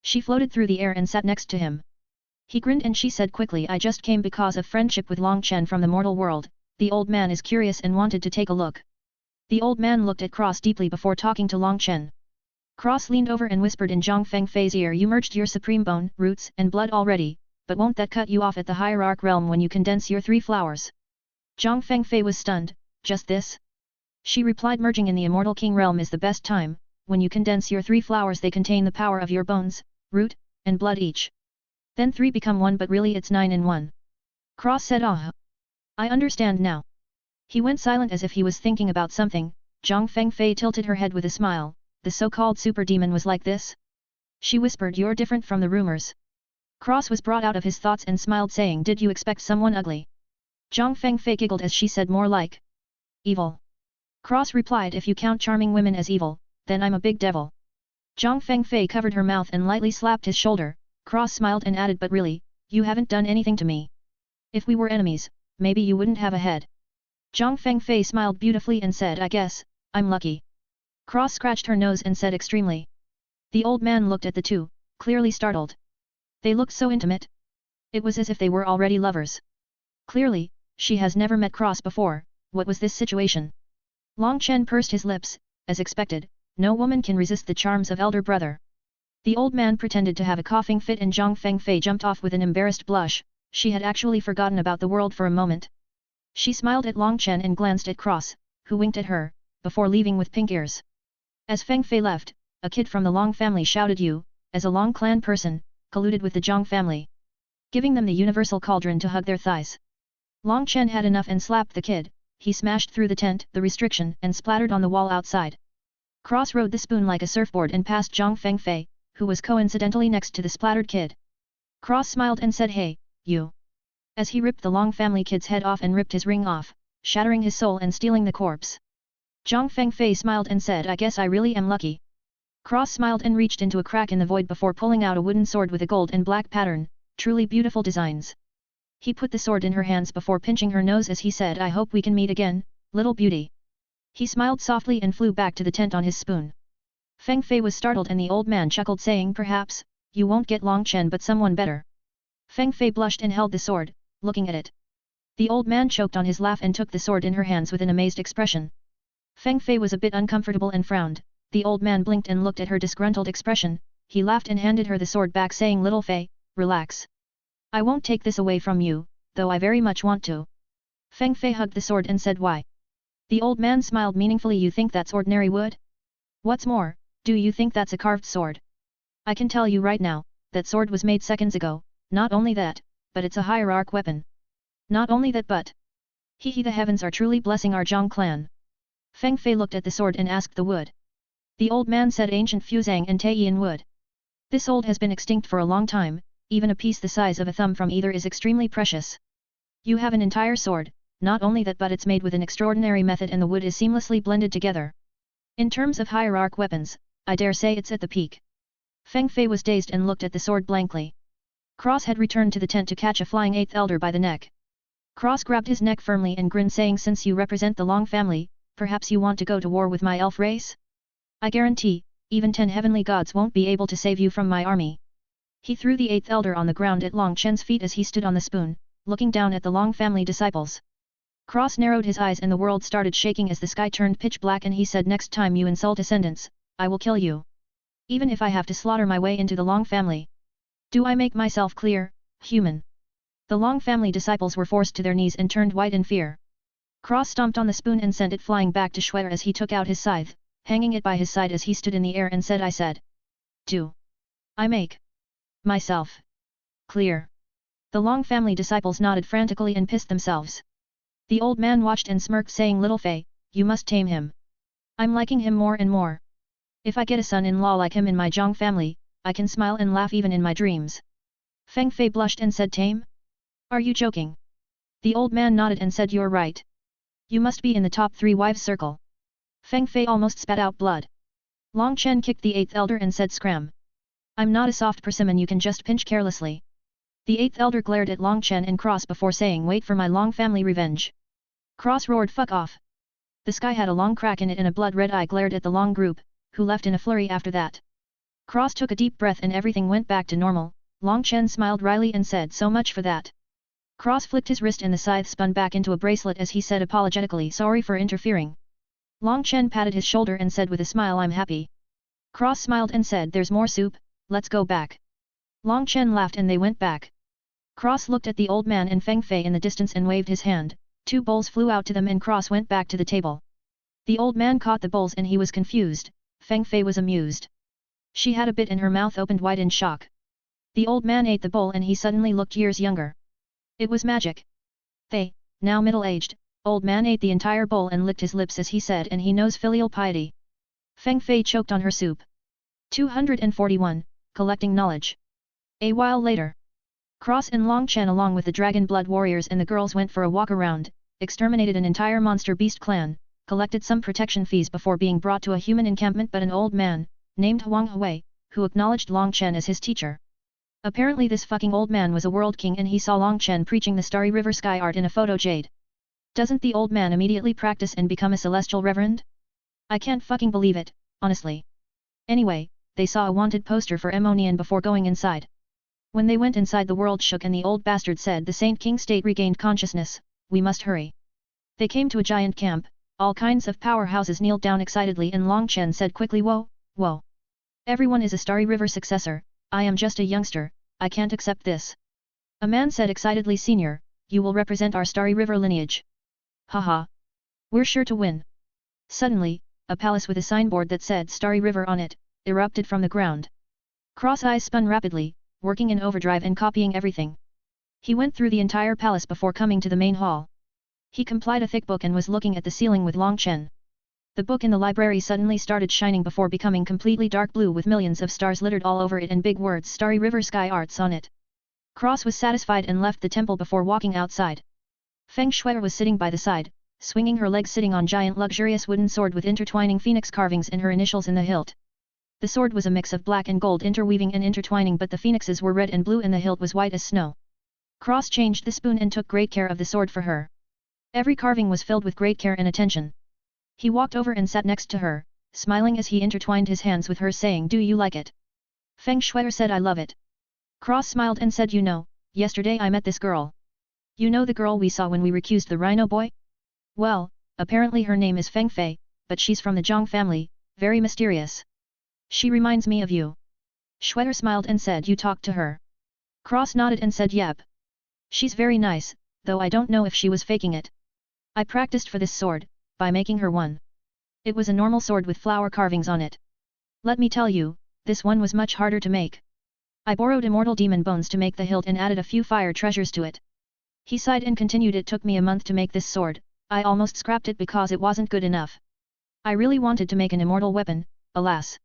Speaker 1: She floated through the air and sat next to him. He grinned and she said quickly, I just came because of friendship with Long Chen from the mortal world. The old man is curious and wanted to take a look. The old man looked at Cross deeply before talking to Long Chen. Cross leaned over and whispered in Zhang Fengfei's ear, you merged your supreme bone, roots and blood already, but won't that cut you off at the hierarch realm when you condense your 3 flowers? Zhang Fengfei was stunned, just this? She replied, merging in the immortal king realm is the best time, when you condense your 3 flowers they contain the power of your bones, root, and blood each. Then 3 become 1 but really it's 9 in 1. Cross said, ah. I understand now. He went silent as if he was thinking about something. Zhang Fengfei tilted her head with a smile, the so-called super demon was like this? She whispered, you're different from the rumors. Cross was brought out of his thoughts and smiled saying, did you expect someone ugly? Zhang Fengfei giggled as she said, more like evil. Cross replied, if you count charming women as evil, then I'm a big devil. Zhang Fengfei covered her mouth and lightly slapped his shoulder. Cross smiled and added, but really, you haven't done anything to me. If we were enemies, maybe you wouldn't have a head. Zhang Fengfei smiled beautifully and said, I guess, I'm lucky. Cross scratched her nose and said extremely. The old man looked at the two, clearly startled. They looked so intimate. It was as if they were already lovers. Clearly, she has never met Cross before, what was this situation? Long Chen pursed his lips, as expected, no woman can resist the charms of elder brother. The old man pretended to have a coughing fit and Zhang Fengfei jumped off with an embarrassed blush, she had actually forgotten about the world for a moment. She smiled at Long Chen and glanced at Cross, who winked at her, before leaving with pink ears. As Fengfei left, a kid from the Long family shouted, you, as a Long clan person, colluded with the Zhang family. Giving them the universal cauldron to hug their thighs. Long Chen had enough and slapped the kid, he smashed through the tent, the restriction, and splattered on the wall outside. Cross rode the spoon like a surfboard and passed Zhang Fengfei, who was coincidentally next to the splattered kid. Cross smiled and said, hey, you. As he ripped the Long family kid's head off and ripped his ring off, shattering his soul and stealing the corpse. Zhang Fengfei smiled and said, I guess I really am lucky. Cross smiled and reached into a crack in the void before pulling out a wooden sword with a gold and black pattern, truly beautiful designs. He put the sword in her hands before pinching her nose as he said, I hope we can meet again, little beauty. He smiled softly and flew back to the tent on his spoon. Fengfei was startled and the old man chuckled saying, perhaps, you won't get Long Chen but someone better. Fengfei blushed and held the sword, looking at it. The old man choked on his laugh and took the sword in her hands with an amazed expression. Fengfei was a bit uncomfortable and frowned, the old man blinked and looked at her disgruntled expression, he laughed and handed her the sword back saying, little Fei, relax. I won't take this away from you, though I very much want to. Fengfei hugged the sword and said, why? The old man smiled meaningfully, you think that's ordinary wood? What's more, do you think that's a carved sword? I can tell you right now, that sword was made seconds ago, not only that, but it's a hierarch weapon. Not only that but... Hee the heavens are truly blessing our Zhang clan. Fengfei looked at the sword and asked the wood. The old man said ancient Fuzang and Taiyin wood. This old has been extinct for a long time, even a piece the size of a thumb from either is extremely precious. You have an entire sword, not only that but it's made with an extraordinary method and the wood is seamlessly blended together. In terms of hierarch weapons, I dare say it's at the peak. Fengfei was dazed and looked at the sword blankly. Cross had returned to the tent to catch a flying 8th elder by the neck. Cross grabbed his neck firmly and grinned, saying, since you represent the Long family, perhaps you want to go to war with my elf race? I guarantee, even 10 heavenly gods won't be able to save you from my army. He threw the 8th elder on the ground at Long Chen's feet as he stood on the spoon, looking down at the Long family disciples. Cross narrowed his eyes and the world started shaking as the sky turned pitch black, and he said, next time you insult ascendants, I will kill you. Even if I have to slaughter my way into the Long family. Do I make myself clear, human? The Long family disciples were forced to their knees and turned white in fear. Cross stomped on the spoon and sent it flying back to Schwer as he took out his scythe, hanging it by his side as he stood in the air and said, I said. Do I make myself clear? The Long family disciples nodded frantically and pissed themselves. The old man watched and smirked, saying, Little Fei, you must tame him. I'm liking him more and more. If I get a son-in-law like him in my Zhang family, I can smile and laugh even in my dreams. Feng Fei blushed and said, Tame? Are you joking? The old man nodded and said, You're right. You must be in the top 3 wives circle. Feng Fei almost spat out blood. Long Chen kicked the 8th elder and said, Scram. I'm not a soft persimmon you can just pinch carelessly. The 8th elder glared at Long Chen and Cross before saying, Wait for my Long family revenge. Cross roared, Fuck off. The sky had a long crack in it and a blood-red eye glared at the Long group, who left in a flurry after that. Cross took a deep breath and everything went back to normal. Long Chen smiled wryly and said, So much for that. Cross flicked his wrist and the scythe spun back into a bracelet as he said apologetically, Sorry for interfering. Long Chen patted his shoulder and said with a smile, I'm happy. Cross smiled and said, There's more soup, let's go back. Long Chen laughed and they went back. Cross looked at the old man and Feng Fei in the distance and waved his hand. 2 bowls flew out to them and Cross went back to the table. The old man caught the bowls and he was confused. Feng Fei was amused. She had a bit and her mouth opened wide in shock. The old man ate the bowl and he suddenly looked years younger. It was magic. Fei, now middle-aged, old man ate the entire bowl and licked his lips as he said, and he knows filial piety. Feng Fei choked on her soup. 241, Collecting Knowledge. A while later. Cross and Long Chen along with the Dragon Blood warriors and the girls went for a walk around, exterminated an entire monster beast clan, collected some protection fees before being brought to a human encampment, but an old man, named Huang Hui, who acknowledged Long Chen as his teacher. Apparently this fucking old man was a world king and he saw Long Chen preaching the Starry River sky art in a photo jade. Doesn't the old man immediately practice and become a celestial reverend? I can't fucking believe it, honestly. Anyway, they saw a wanted poster for Ammonian before going inside. When they went inside, the world shook and the old bastard said, The Saint King State regained consciousness, we must hurry. They came to a giant camp, all kinds of powerhouses kneeled down excitedly and Long Chen said quickly, Whoa, whoa. Everyone is a Starry River successor, I am just a youngster, I can't accept this. A man said excitedly, Senior, you will represent our Starry River lineage. Haha. We're sure to win. Suddenly, a palace with a signboard that said Starry River on it, erupted from the ground. Cross eyes spun rapidly, working in overdrive and copying everything. He went through the entire palace before coming to the main hall. He complied a thick book and was looking at the ceiling with Long Chen. The book in the library suddenly started shining before becoming completely dark blue with millions of stars littered all over it and big words Starry River Sky Arts on it. Cross was satisfied and left the temple before walking outside. Feng Shui was sitting by the side, swinging her legs, sitting on giant luxurious wooden sword with intertwining phoenix carvings and her initials in the hilt. The sword was a mix of black and gold interweaving and intertwining, but the phoenixes were red and blue and the hilt was white as snow. Cross changed the spoon and took great care of the sword for her. Every carving was filled with great care and attention. He walked over and sat next to her, smiling as he intertwined his hands with hers, saying, Do you like it? Feng Shui said, I love it. Cross smiled and said, You know, yesterday I met this girl. You know the girl we saw when we recused the rhino boy? Well, apparently her name is Feng Fei, but she's from the Zhang family, very mysterious. She reminds me of you. Shui smiled and said, You talked to her? Cross nodded and said, Yep. She's very nice, though I don't know if she was faking it. I practiced for this sword, by making her one. It was a normal sword with flower carvings on it. Let me tell you, this one was much harder to make. I borrowed immortal demon bones to make the hilt and added a few fire treasures to it. He sighed and continued, It took me a month to make this sword, I almost scrapped it because it wasn't good enough. I really wanted to make an immortal weapon, alas.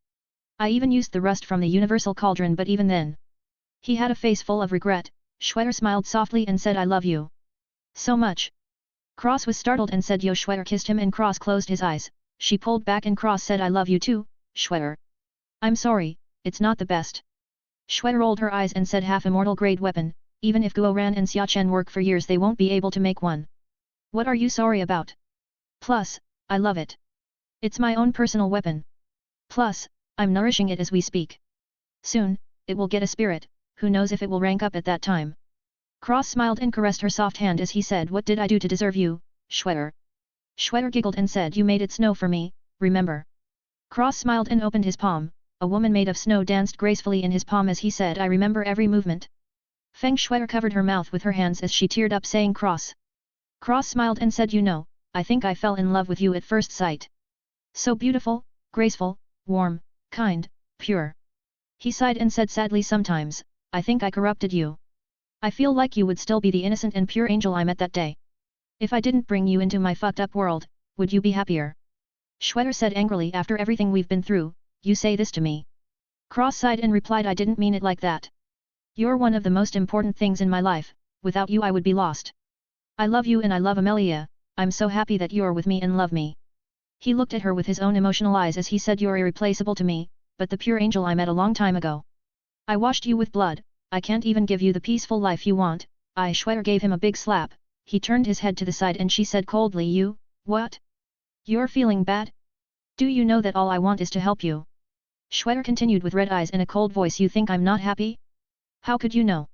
Speaker 1: I even used the rust from the universal cauldron, but even then. He had a face full of regret. Shui smiled softly and said, I love you so much. Cross was startled and said, Yo. Shui kissed him and Cross closed his eyes. She pulled back and Cross said, I love you too, Shui. I'm sorry, it's not the best. Shui rolled her eyes and said half-immortal grade weapon, even if Guo Ran and Xia Chen work for years they won't be able to make one. What are you sorry about? Plus, I love it. It's my own personal weapon. Plus, I'm nourishing it as we speak. Soon, it will get a spirit, who knows if it will rank up at that time. Cross smiled and caressed her soft hand as he said, what did I do to deserve you, Shuer? Shuer giggled and said, you made it snow for me, remember? Cross smiled and opened his palm. A woman made of snow danced gracefully in his palm as he said, I remember every movement. Feng Shuer covered her mouth with her hands as she teared up saying Cross. Cross smiled and said, you know, I think I fell in love with you at first sight. So beautiful, graceful, warm, kind, pure. He sighed and said sadly, sometimes, I think I corrupted you. I feel like you would still be the innocent and pure angel I met that day. If I didn't bring you into my fucked up world, would you be happier? Shuer said angrily, after everything we've been through, you say this to me. Cross sighed and replied, I didn't mean it like that. You're one of the most important things in my life, without you I would be lost. I love you and I love Amelia, I'm so happy that you're with me and love me. He looked at her with his own emotional eyes as he said, you're irreplaceable to me, but the pure angel I met a long time ago. I washed you with blood, I can't even give you the peaceful life you want. Shuer gave him a big slap. He turned his head to the side and she said coldly, you, what? You're feeling bad? Do you know that all I want is to help you? Shuer continued with red eyes and a cold voice, you think I'm not happy? How could you know?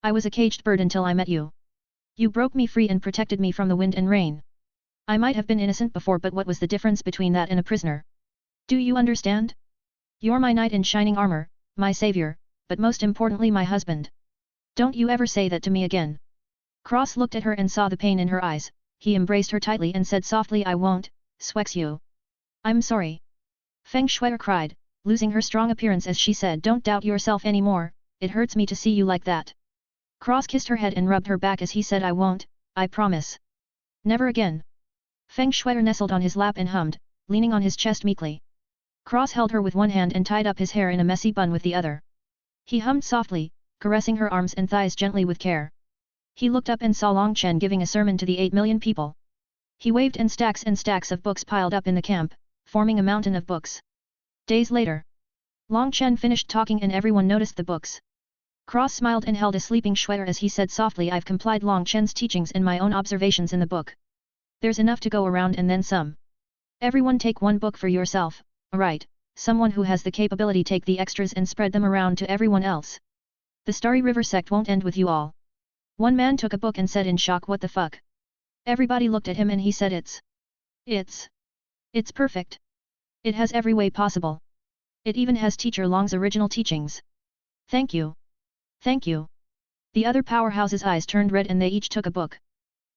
Speaker 1: I was a caged bird until I met you. You broke me free and protected me from the wind and rain. I might have been innocent before, but what was the difference between that and a prisoner? Do you understand? You're my knight in shining armor, my savior, but most importantly my husband. Don't you ever say that to me again. Cross looked at her and saw the pain in her eyes. He embraced her tightly and said softly, I won't, Swex you. I'm sorry. Feng Shuer cried, losing her strong appearance as she said, don't doubt yourself anymore, it hurts me to see you like that. Cross kissed her head and rubbed her back as he said, I won't, I promise. Never again. Feng Shuer nestled on his lap and hummed, leaning on his chest meekly. Cross held her with one hand and tied up his hair in a messy bun with the other. He hummed softly, caressing her arms and thighs gently with care. He looked up and saw Long Chen giving a sermon to the 8 million people. He waved and stacks of books piled up in the camp, forming a mountain of books. Days later, Long Chen finished talking and everyone noticed the books. Cross smiled and held a sleeping Shuer as he said softly, I've complied Long Chen's teachings and my own observations in the book. There's enough to go around and then some. Everyone take one book for yourself, alright, someone who has the capability take the extras and spread them around to everyone else. The Starry River sect won't end with you all. One man took a book and said in shock, what the fuck? Everybody looked at him and he said it's perfect. It has every way possible. It even has Teacher Long's original teachings. Thank you. Thank you. The other powerhouses' eyes turned red and they each took a book.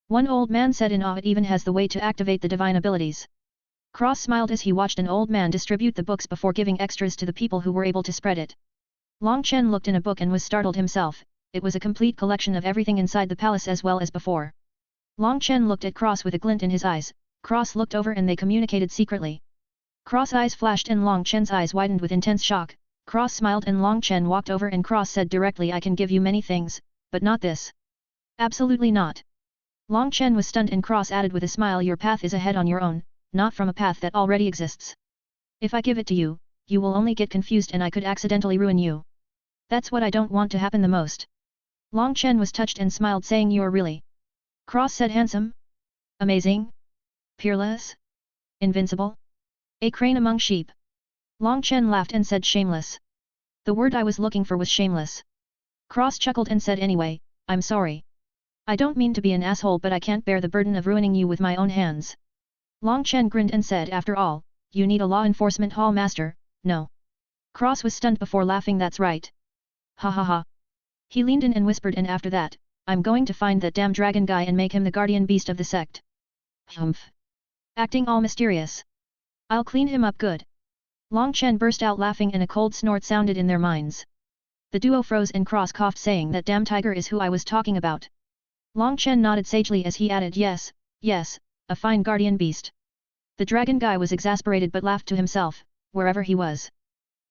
Speaker 1: One old man said in awe, it even has the way to activate the divine abilities. Cross smiled as he watched an old man distribute the books before giving extras to the people who were able to spread it. Long Chen looked in a book and was startled himself. It was a complete collection of everything inside the palace as well as before. Long Chen looked at Cross with a glint in his eyes. Cross looked over and they communicated secretly. Cross eyes flashed and Long Chen's eyes widened with intense shock. Cross smiled and Long Chen walked over and Cross said directly, I can give you many things, but not this. Absolutely not. Long Chen was stunned and Cross added with a smile, your path is ahead on your own, not from a path that already exists. If I give it to you, you will only get confused and I could accidentally ruin you. That's what I don't want to happen the most. Long Chen was touched and smiled saying, you're really. Cross said, handsome? Amazing? Peerless? Invincible? A crane among sheep. Long Chen laughed and said, shameless. The word I was looking for was shameless. Cross chuckled and said, anyway, I'm sorry. I don't mean to be an asshole, but I can't bear the burden of ruining you with my own hands. Long Chen grinned and said, after all, you need a law enforcement hall master, no. Cross was stunned before laughing, that's right. Ha ha ha. He leaned in and whispered, and after that, I'm going to find that damn dragon guy and make him the guardian beast of the sect. Humph. Acting all mysterious. I'll clean him up good. Long Chen burst out laughing and a cold snort sounded in their minds. The duo froze and Cross coughed saying, that damn tiger is who I was talking about. Long Chen nodded sagely as he added, yes, a fine guardian beast. The dragon guy was exasperated but laughed to himself, wherever he was.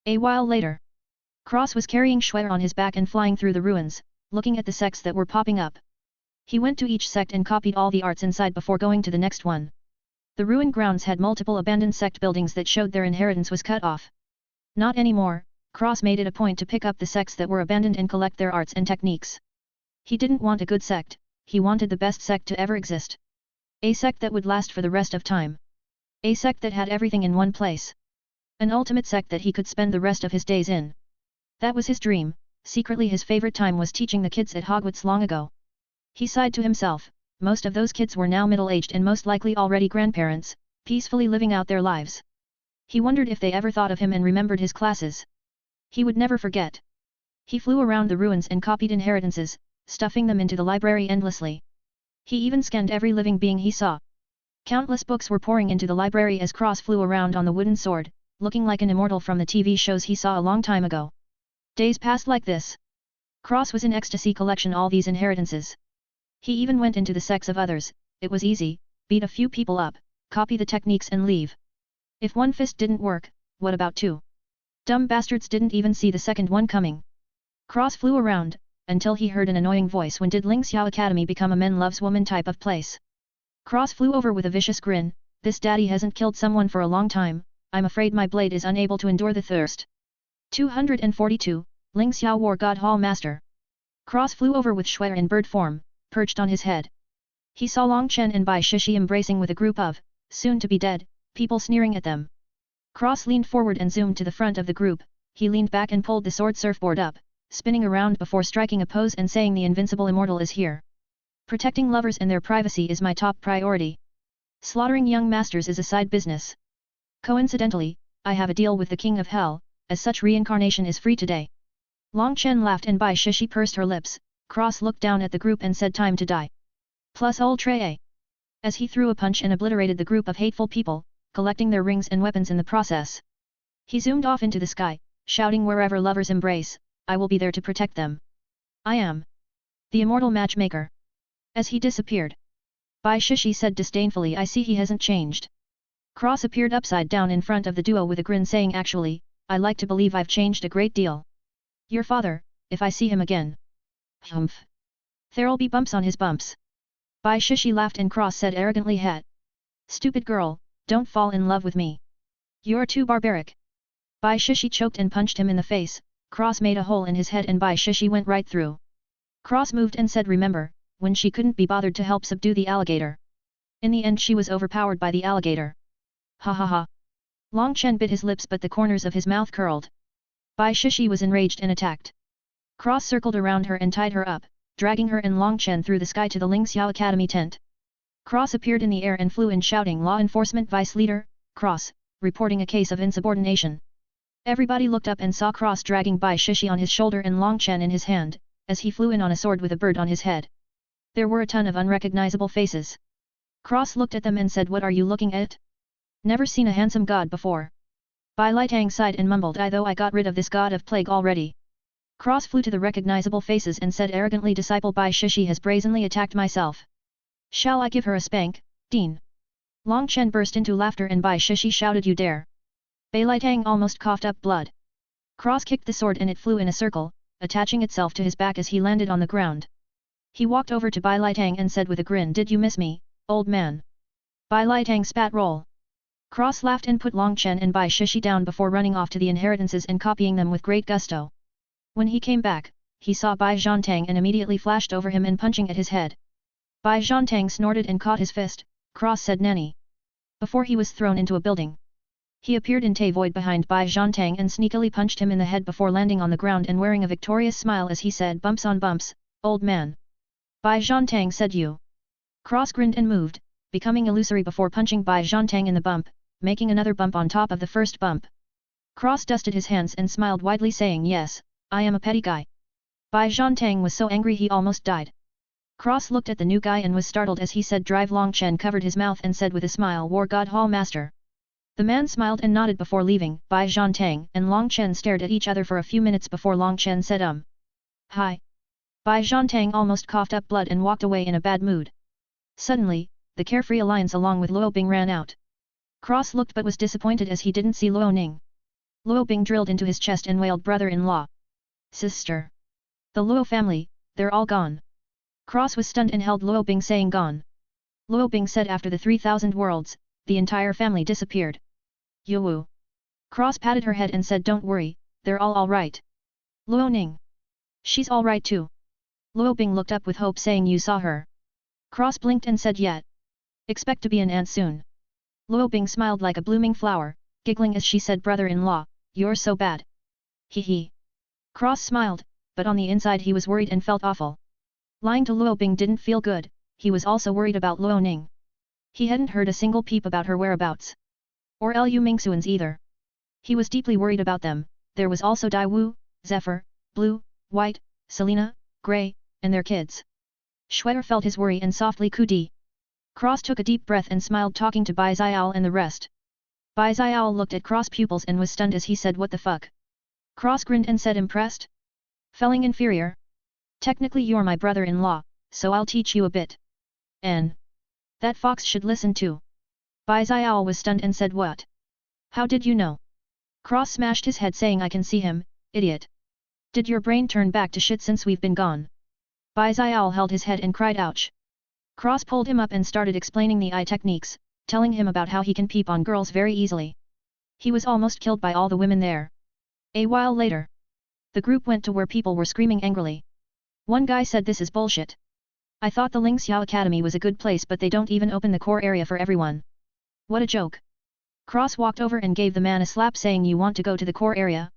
Speaker 1: A while later, Cross was carrying Shuer on his back and flying through the ruins, looking at the sects that were popping up. He went to each sect and copied all the arts inside before going to the next one. The ruined grounds had multiple abandoned sect buildings that showed their inheritance was cut off. Not anymore, Cross made it a point to pick up the sects that were abandoned and collect their arts and techniques. He didn't want a good sect, he wanted the best sect to ever exist. A sect that would last for the rest of time. A sect that had everything in one place. An ultimate sect that he could spend the rest of his days in. That was his dream. Secretly his favorite time was teaching the kids at Hogwarts long ago. He sighed to himself, most of those kids were now middle-aged and most likely already grandparents, peacefully living out their lives. He wondered if they ever thought of him and remembered his classes. He would never forget. He flew around the ruins and copied inheritances, stuffing them into the library endlessly. He even scanned every living being he saw. Countless books were pouring into the library as Cross flew around on the wooden sword, looking like an immortal from the TV shows he saw a long time ago. Days passed like this. Cross was in ecstasy collecting all these inheritances. He even went into the sects of others. It was easy, beat a few people up, copy the techniques and leave. If one fist didn't work, what about two? Dumb bastards didn't even see the second one coming. Cross flew around, until he heard an annoying voice. When did Ling Xiao Academy become a men loves woman type of place? Cross flew over with a vicious grin, this daddy hasn't killed someone for a long time, I'm afraid my blade is unable to endure the thirst. 242, Ling Xiao War God Hall Master. Cross flew over with Shui in bird form, perched on his head. He saw Long Chen and Bai Shishi embracing with a group of, soon-to-be dead, people sneering at them. Cross leaned forward and zoomed to the front of the group, he leaned back and pulled the sword surfboard up, spinning around before striking a pose and saying the invincible immortal is here. Protecting lovers and their privacy is my top priority. Slaughtering young masters is a side business. Coincidentally, I have a deal with the King of Hell, as such reincarnation is free today. Long Chen laughed and Bai Shishi pursed her lips. Cross looked down at the group and said time to die. Plus ultra A. As he threw a punch and obliterated the group of hateful people, collecting their rings and weapons in the process. He zoomed off into the sky, shouting wherever lovers embrace, I will be there to protect them. I am the immortal matchmaker. As he disappeared, Bai Shishi said disdainfully, I see he hasn't changed. Cross appeared upside down in front of the duo with a grin saying actually, I like to believe I've changed a great deal. Your father, if I see him again. Humph. There'll be bumps on his bumps. Bai Shishi laughed and Cross said arrogantly Stupid girl, don't fall in love with me. You're too barbaric. Bai Shishi choked and punched him in the face, Cross made a hole in his head and Bai Shishi went right through. Cross moved and said remember, when she couldn't be bothered to help subdue the alligator. In the end she was overpowered by the alligator. Ha ha ha. Long Chen bit his lips but the corners of his mouth curled. Bai Shishi was enraged and attacked. Cross circled around her and tied her up, dragging her and Long Chen through the sky to the Ling Xiao Academy tent. Cross appeared in the air and flew in shouting Law Enforcement Vice Leader, Cross, reporting a case of insubordination. Everybody looked up and saw Cross dragging Bai Shishi on his shoulder and Long Chen in his hand, as he flew in on a sword with a bird on his head. There were a ton of unrecognizable faces. Cross looked at them and said what are you looking at? Never seen a handsome god before. Bai Litang sighed and mumbled though I got rid of this god of plague already. Cross flew to the recognizable faces and said arrogantly disciple Bai Shishi has brazenly attacked myself. Shall I give her a spank, Dean? Long Chen burst into laughter and Bai Shishi shouted you dare. Bai Litang almost coughed up blood. Cross kicked the sword and it flew in a circle, attaching itself to his back as he landed on the ground. He walked over to Bai Litang and said with a grin did you miss me, old man? Bai Litang spat roll. Cross laughed and put Long Chen and Bai Shishi down before running off to the inheritances and copying them with great gusto. When he came back, he saw Bai Zhantang and immediately flashed over him and punching at his head. Bai Zhantang snorted and caught his fist, Cross said nanny. Before he was thrown into a building. He appeared in Tai Void behind Bai Zhantang and sneakily punched him in the head before landing on the ground and wearing a victorious smile as he said bumps on bumps, old man. Bai Zhantang said you. Cross grinned and moved, becoming illusory before punching Bai Zhantang in the bump, making another bump on top of the first bump. Cross dusted his hands and smiled widely saying yes, I am a petty guy. Bai Zhantang was so angry he almost died. Cross looked at the new guy and was startled as he said drive. Long Chen covered his mouth and said with a smile War God Hall Master. The man smiled and nodded before leaving. Bai Zhantang and Long Chen stared at each other for a few minutes before Long Chen said Hi. Bai Zhantang almost coughed up blood and walked away in a bad mood. Suddenly, the Carefree Alliance along with Luo Bing ran out. Cross looked but was disappointed as he didn't see Luo Ning. Luo Bing drilled into his chest and wailed brother-in-law. Sister. The Luo family, they're all gone. Cross was stunned and held Luo Bing saying gone. Luo Bing said after the 3000 worlds, the entire family disappeared. Yowu. Cross patted her head and said don't worry, they're all right. Luo Ning. She's all right too. Luo Bing looked up with hope saying you saw her. Cross blinked and said yet. Expect to be an aunt soon. Luo Bing smiled like a blooming flower, giggling as she said brother-in-law, you're so bad. Hee hee. Cross smiled, but on the inside he was worried and felt awful. Lying to Luo Bing didn't feel good, he was also worried about Luo Ning. He hadn't heard a single peep about her whereabouts. Or Lu Mingxuan's either. He was deeply worried about them. There was also Dai Wu, Zephyr, Blue, White, Selena, Grey, and their kids. Schwetter felt his worry and softly cooed. Cross took a deep breath and smiled talking to Bai Xiao and the rest. Bai Xiao looked at Cross pupils and was stunned as he said what the fuck. Cross grinned and said impressed? Feeling inferior? Technically you're my brother-in-law, so I'll teach you a bit. N. That fox should listen to. Bai Xiao was stunned and said what? How did you know? Cross smashed his head saying I can see him, idiot. Did your brain turn back to shit since we've been gone? Bai Xiao held his head and cried ouch. Cross pulled him up and started explaining the eye techniques, telling him about how he can peep on girls very easily. He was almost killed by all the women there. A while later, the group went to where people were screaming angrily. One guy said this is bullshit. I thought the Ling Xiao Academy was a good place but they don't even open the core area for everyone. What a joke. Cross walked over and gave the man a slap saying you want to go to the core area?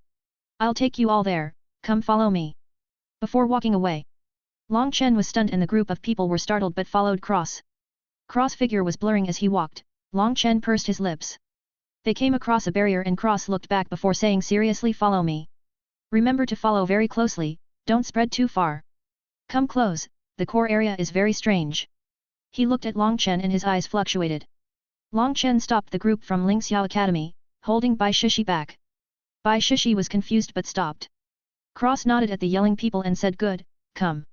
Speaker 1: I'll take you all there, come follow me. Before walking away, Long Chen was stunned and the group of people were startled but followed Cross. Cross' figure was blurring as he walked, Long Chen pursed his lips. They came across a barrier and Cross looked back before saying seriously follow me. Remember to follow very closely, don't spread too far. Come close, the core area is very strange. He looked at Long Chen and his eyes fluctuated. Long Chen stopped the group from Ling Xiao Academy, holding Bai Shishi back. Bai Shishi was confused but stopped. Cross nodded at the yelling people and said good, come.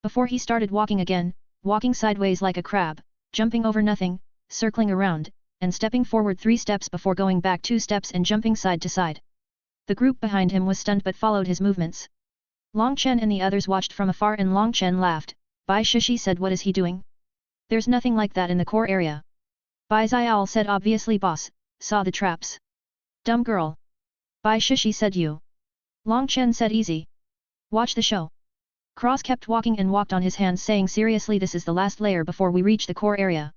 Speaker 1: Before he started walking again, walking sideways like a crab, jumping over nothing, circling around, and stepping forward 3 steps before going back 2 steps and jumping side to side. The group behind him was stunned but followed his movements. Long Chen and the others watched from afar and Long Chen laughed. Bai Shishi said what is he doing? There's nothing like that in the core area. Bai Xiao said obviously boss, saw the traps. Dumb girl. Bai Shishi said you. Long Chen said easy. Watch the show. Cross kept walking and walked on his hands saying seriously this is the last layer before we reach the core area.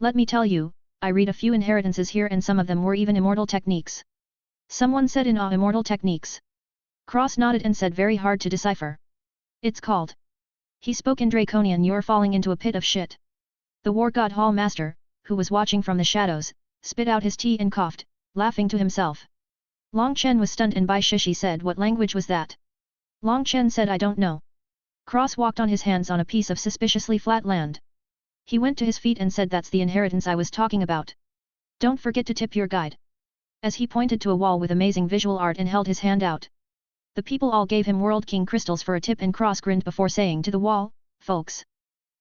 Speaker 1: Let me tell you, I read a few inheritances here and some of them were even immortal techniques. Someone said in awe immortal techniques. Cross nodded and said very hard to decipher. It's called. He spoke in Draconian you're falling into a pit of shit. The War God Hall Master, who was watching from the shadows, spit out his tea and coughed, laughing to himself. Long Chen was stunned and Bai Shishi said what language was that? Long Chen said I don't know. Cross walked on his hands on a piece of suspiciously flat land. He went to his feet and said that's the inheritance I was talking about. Don't forget to tip your guide. As he pointed to a wall with amazing visual art and held his hand out. The people all gave him World King crystals for a tip and Cross grinned before saying to the wall, folks.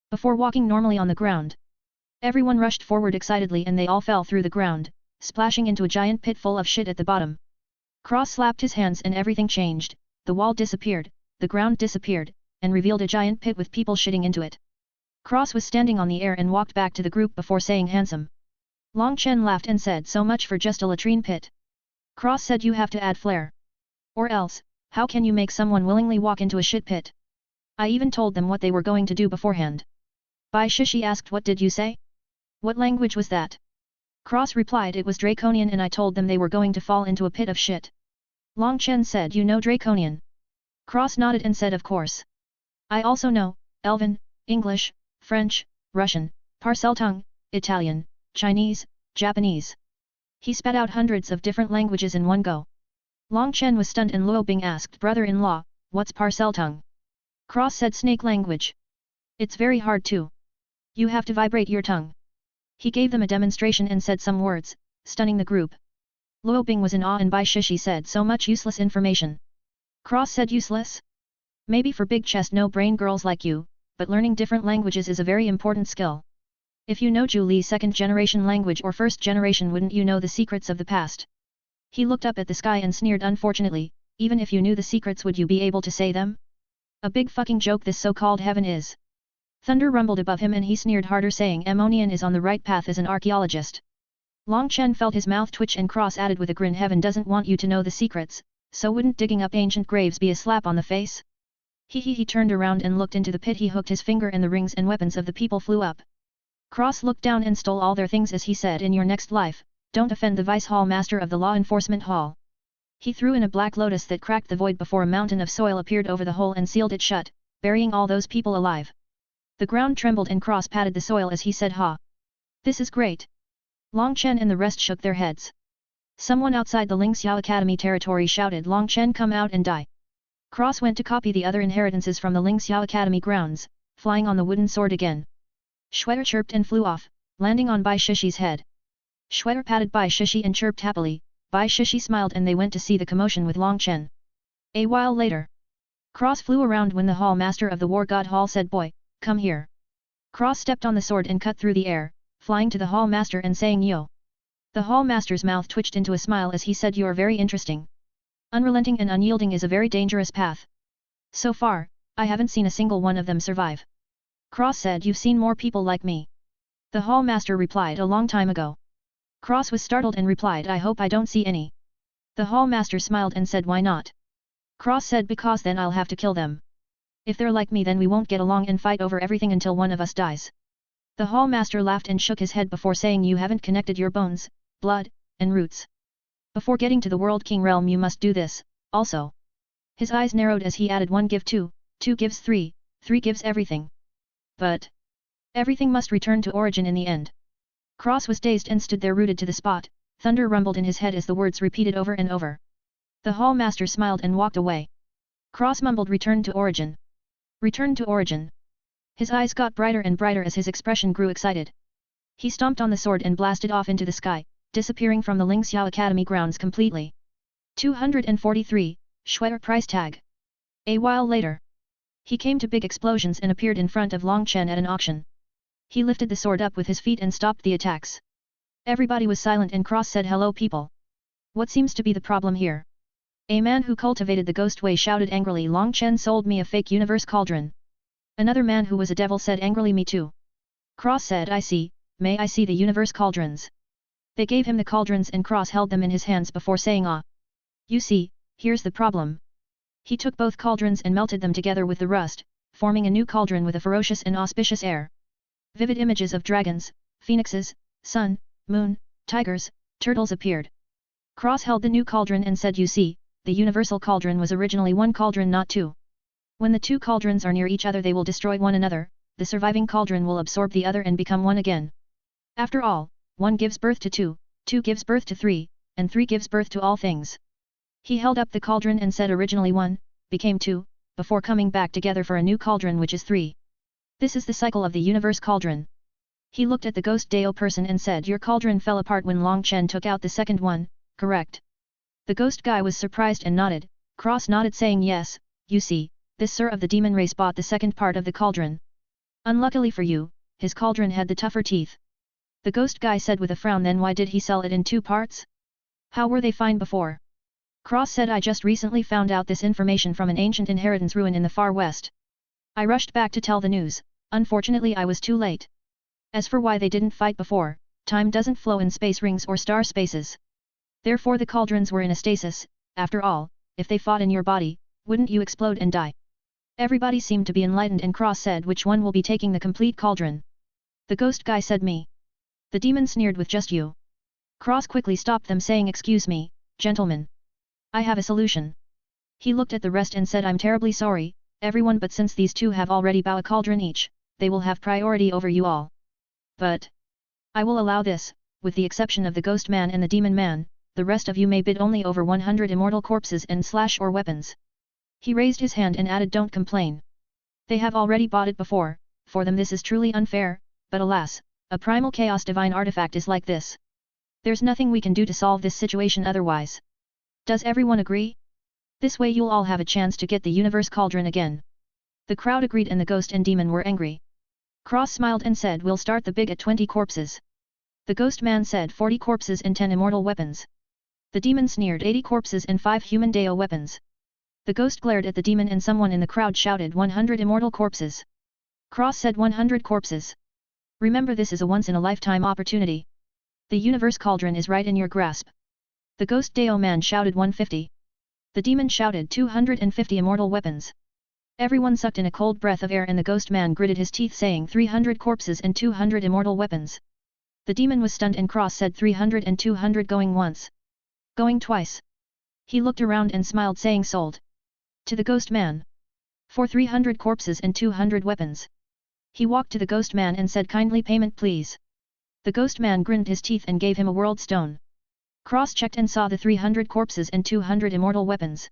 Speaker 1: Before walking normally on the ground. Everyone rushed forward excitedly and they all fell through the ground, splashing into a giant pit full of shit at the bottom. Cross slapped his hands and everything changed, the wall disappeared, the ground disappeared, and revealed a giant pit with people shitting into it. Cross was standing on the air and walked back to the group before saying handsome. Long Chen laughed and said so much for just a latrine pit. Cross said you have to add flair. Or else, how can you make someone willingly walk into a shit pit? I even told them what they were going to do beforehand. Bai Shishi asked what did you say? What language was that? Cross replied it was Draconian and I told them they were going to fall into a pit of shit. Long Chen said you know Draconian. Cross nodded and said of course. I also know, Elven, English, French, Russian, Parseltongue, Italian, Chinese, Japanese. He spat out hundreds of different languages in one go. Long Chen was stunned and Luo Bing asked brother-in-law, what's Parseltongue? Cross said snake language. It's very hard too. You have to vibrate your tongue. He gave them a demonstration and said some words, stunning the group. Luo Bing was in awe and Bai Shishi said so much useless information. Cross said useless? Maybe for big chest no brain girls like you, but learning different languages is a very important skill. If you know Zhu Li's 2nd generation language or 1st generation wouldn't you know the secrets of the past? He looked up at the sky and sneered unfortunately, even if you knew the secrets would you be able to say them? A big fucking joke this so-called heaven is. Thunder rumbled above him and he sneered harder saying Ammonian is on the right path as an archaeologist. Long Chen felt his mouth twitch and Cross added with a grin heaven doesn't want you to know the secrets, so wouldn't digging up ancient graves be a slap on the face? He turned around and looked into the pit. He hooked his finger and the rings and weapons of the people flew up. Cross looked down and stole all their things as he said, in your next life, don't offend the vice hall master of the law enforcement hall. He threw in a black lotus that cracked the void before a mountain of soil appeared over the hole and sealed it shut, burying all those people alive. The ground trembled and Cross patted the soil as he said, ha! This is great. Long Chen and the rest shook their heads. Someone outside the Ling Xiao Academy territory shouted, Long Chen, come out and die. Cross went to copy the other inheritances from the Ling Xiao Academy grounds, flying on the wooden sword again. Shwetter chirped and flew off, landing on Bai Shishi's head. Shwetter patted Bai Shishi and chirped happily. Bai Shishi smiled and they went to see the commotion with Long Chen. A while later, Cross flew around when the hall master of the War God Hall said, boy, come here. Cross stepped on the sword and cut through the air, flying to the hall master and saying yo. The hall master's mouth twitched into a smile as he said, you are very interesting. Unrelenting and unyielding is a very dangerous path. So far, I haven't seen a single one of them survive. Cross said, you've seen more people like me. The hall master replied, a long time ago. Cross was startled and replied, I hope I don't see any. The hall master smiled and said, why not? Cross said, because then I'll have to kill them. If they're like me then we won't get along and fight over everything until one of us dies. The hall master laughed and shook his head before saying, you haven't connected your bones, blood, and roots. Before getting to the World King realm you must do this, also. His eyes narrowed as he added, 1 give 2, 2 gives 3, 3 gives everything. But everything must return to origin in the end. Cross was dazed and stood there rooted to the spot, thunder rumbled in his head as the words repeated over and over. The hall master smiled and walked away. Cross mumbled, return to origin. Return to origin. His eyes got brighter and brighter as his expression grew excited. He stomped on the sword and blasted off into the sky, disappearing from the Ling Xiao Academy grounds completely. 243, Shwetter price tag. A while later, he came to big explosions and appeared in front of Long Chen at an auction. He lifted the sword up with his feet and stopped the attacks. Everybody was silent and Cross said, hello people. What seems to be the problem here? A man who cultivated the ghost way shouted angrily, Long Chen sold me a fake universe cauldron. Another man who was a devil said angrily, me too. Cross said, I see, may I see the universe cauldrons? They gave him the cauldrons and Cross held them in his hands before saying, ah. You see, here's the problem. He took both cauldrons and melted them together with the rust, forming a new cauldron with a ferocious and auspicious air. Vivid images of dragons, phoenixes, sun, moon, tigers, turtles appeared. Cross held the new cauldron and said, you see, the universal cauldron was originally 1 cauldron, not 2. When the 2 cauldrons are near each other they will destroy one another, the surviving cauldron will absorb the other and become 1 again. After all, 1 gives birth to 2, 2 gives birth to 3, and 3 gives birth to all things. He held up the cauldron and said, originally 1, became 2, before coming back together for a new cauldron which is 3. This is the cycle of the universe cauldron. He looked at the ghost Dao person and said, your cauldron fell apart when Long Chen took out the second one, correct? The ghost guy was surprised and nodded. Cross nodded saying, yes, you see, this sir of the demon race bought the second part of the cauldron. Unluckily for you, his cauldron had the tougher teeth. The ghost guy said with a frown, then why did he sell it in 2 parts? How were they fine before? Cross said, I just recently found out this information from an ancient inheritance ruin in the far west. I rushed back to tell the news, unfortunately I was too late. As for why they didn't fight before, time doesn't flow in space rings or star spaces. Therefore the cauldrons were in a stasis. After all, if they fought in your body, wouldn't you explode and die? Everybody seemed to be enlightened and Cross said, which one will be taking the complete cauldron? The ghost guy said, me. The demon sneered, with just you. Cross quickly stopped them saying, excuse me, gentlemen. I have a solution. He looked at the rest and said, I'm terribly sorry, everyone, but since these 2 have already bought a cauldron each, they will have priority over you all. But I will allow this, with the exception of the ghost man and the demon man, the rest of you may bid only over 100 immortal corpses and slash or weapons. He raised his hand and added, don't complain. They have already bought it before, for them this is truly unfair, but alas, a primal chaos divine artifact is like this. There's nothing we can do to solve this situation otherwise. Does everyone agree? This way you'll all have a chance to get the universe cauldron again. The crowd agreed and the ghost and demon were angry. Cross smiled and said, we'll start the big at 20 corpses. The ghost man said 40 corpses and 10 immortal weapons. The demon sneered 80 corpses and 5 human Dao weapons. The ghost glared at the demon and someone in the crowd shouted 100 immortal corpses. Cross said 100 corpses. Remember, this is a once-in-a-lifetime opportunity. The universe cauldron is right in your grasp. The ghost Dao man shouted 150. The demon shouted 250 immortal weapons. Everyone sucked in a cold breath of air and the ghost man gritted his teeth saying 300 corpses and 200 immortal weapons. The demon was stunned and Cross said 300 and 200 going once. Going twice. He looked around and smiled saying sold. To the ghost man. For 300 corpses and 200 weapons. He walked to the ghost man and said kindly payment please. The ghost man grinned his teeth and gave him a world stone. Cross checked and saw the 300 corpses and 200 immortal weapons.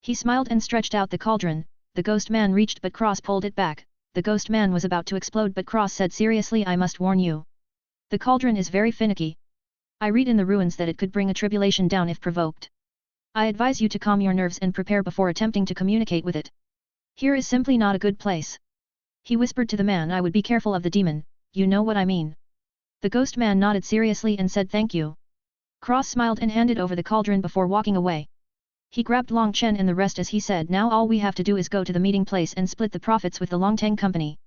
Speaker 1: He smiled and stretched out the cauldron. The ghost man reached but Cross pulled it back. The ghost man was about to explode but Cross said seriously I must warn you. The cauldron is very finicky. I read in the ruins that it could bring a tribulation down if provoked. I advise you to calm your nerves and prepare before attempting to communicate with it. Here is simply not a good place. He whispered to the man I would be careful of the demon, you know what I mean. The ghost man nodded seriously and said thank you. Cross smiled and handed over the cauldron before walking away. He grabbed Long Chen and the rest as he said now all we have to do is go to the meeting place and split the profits with the Longteng company.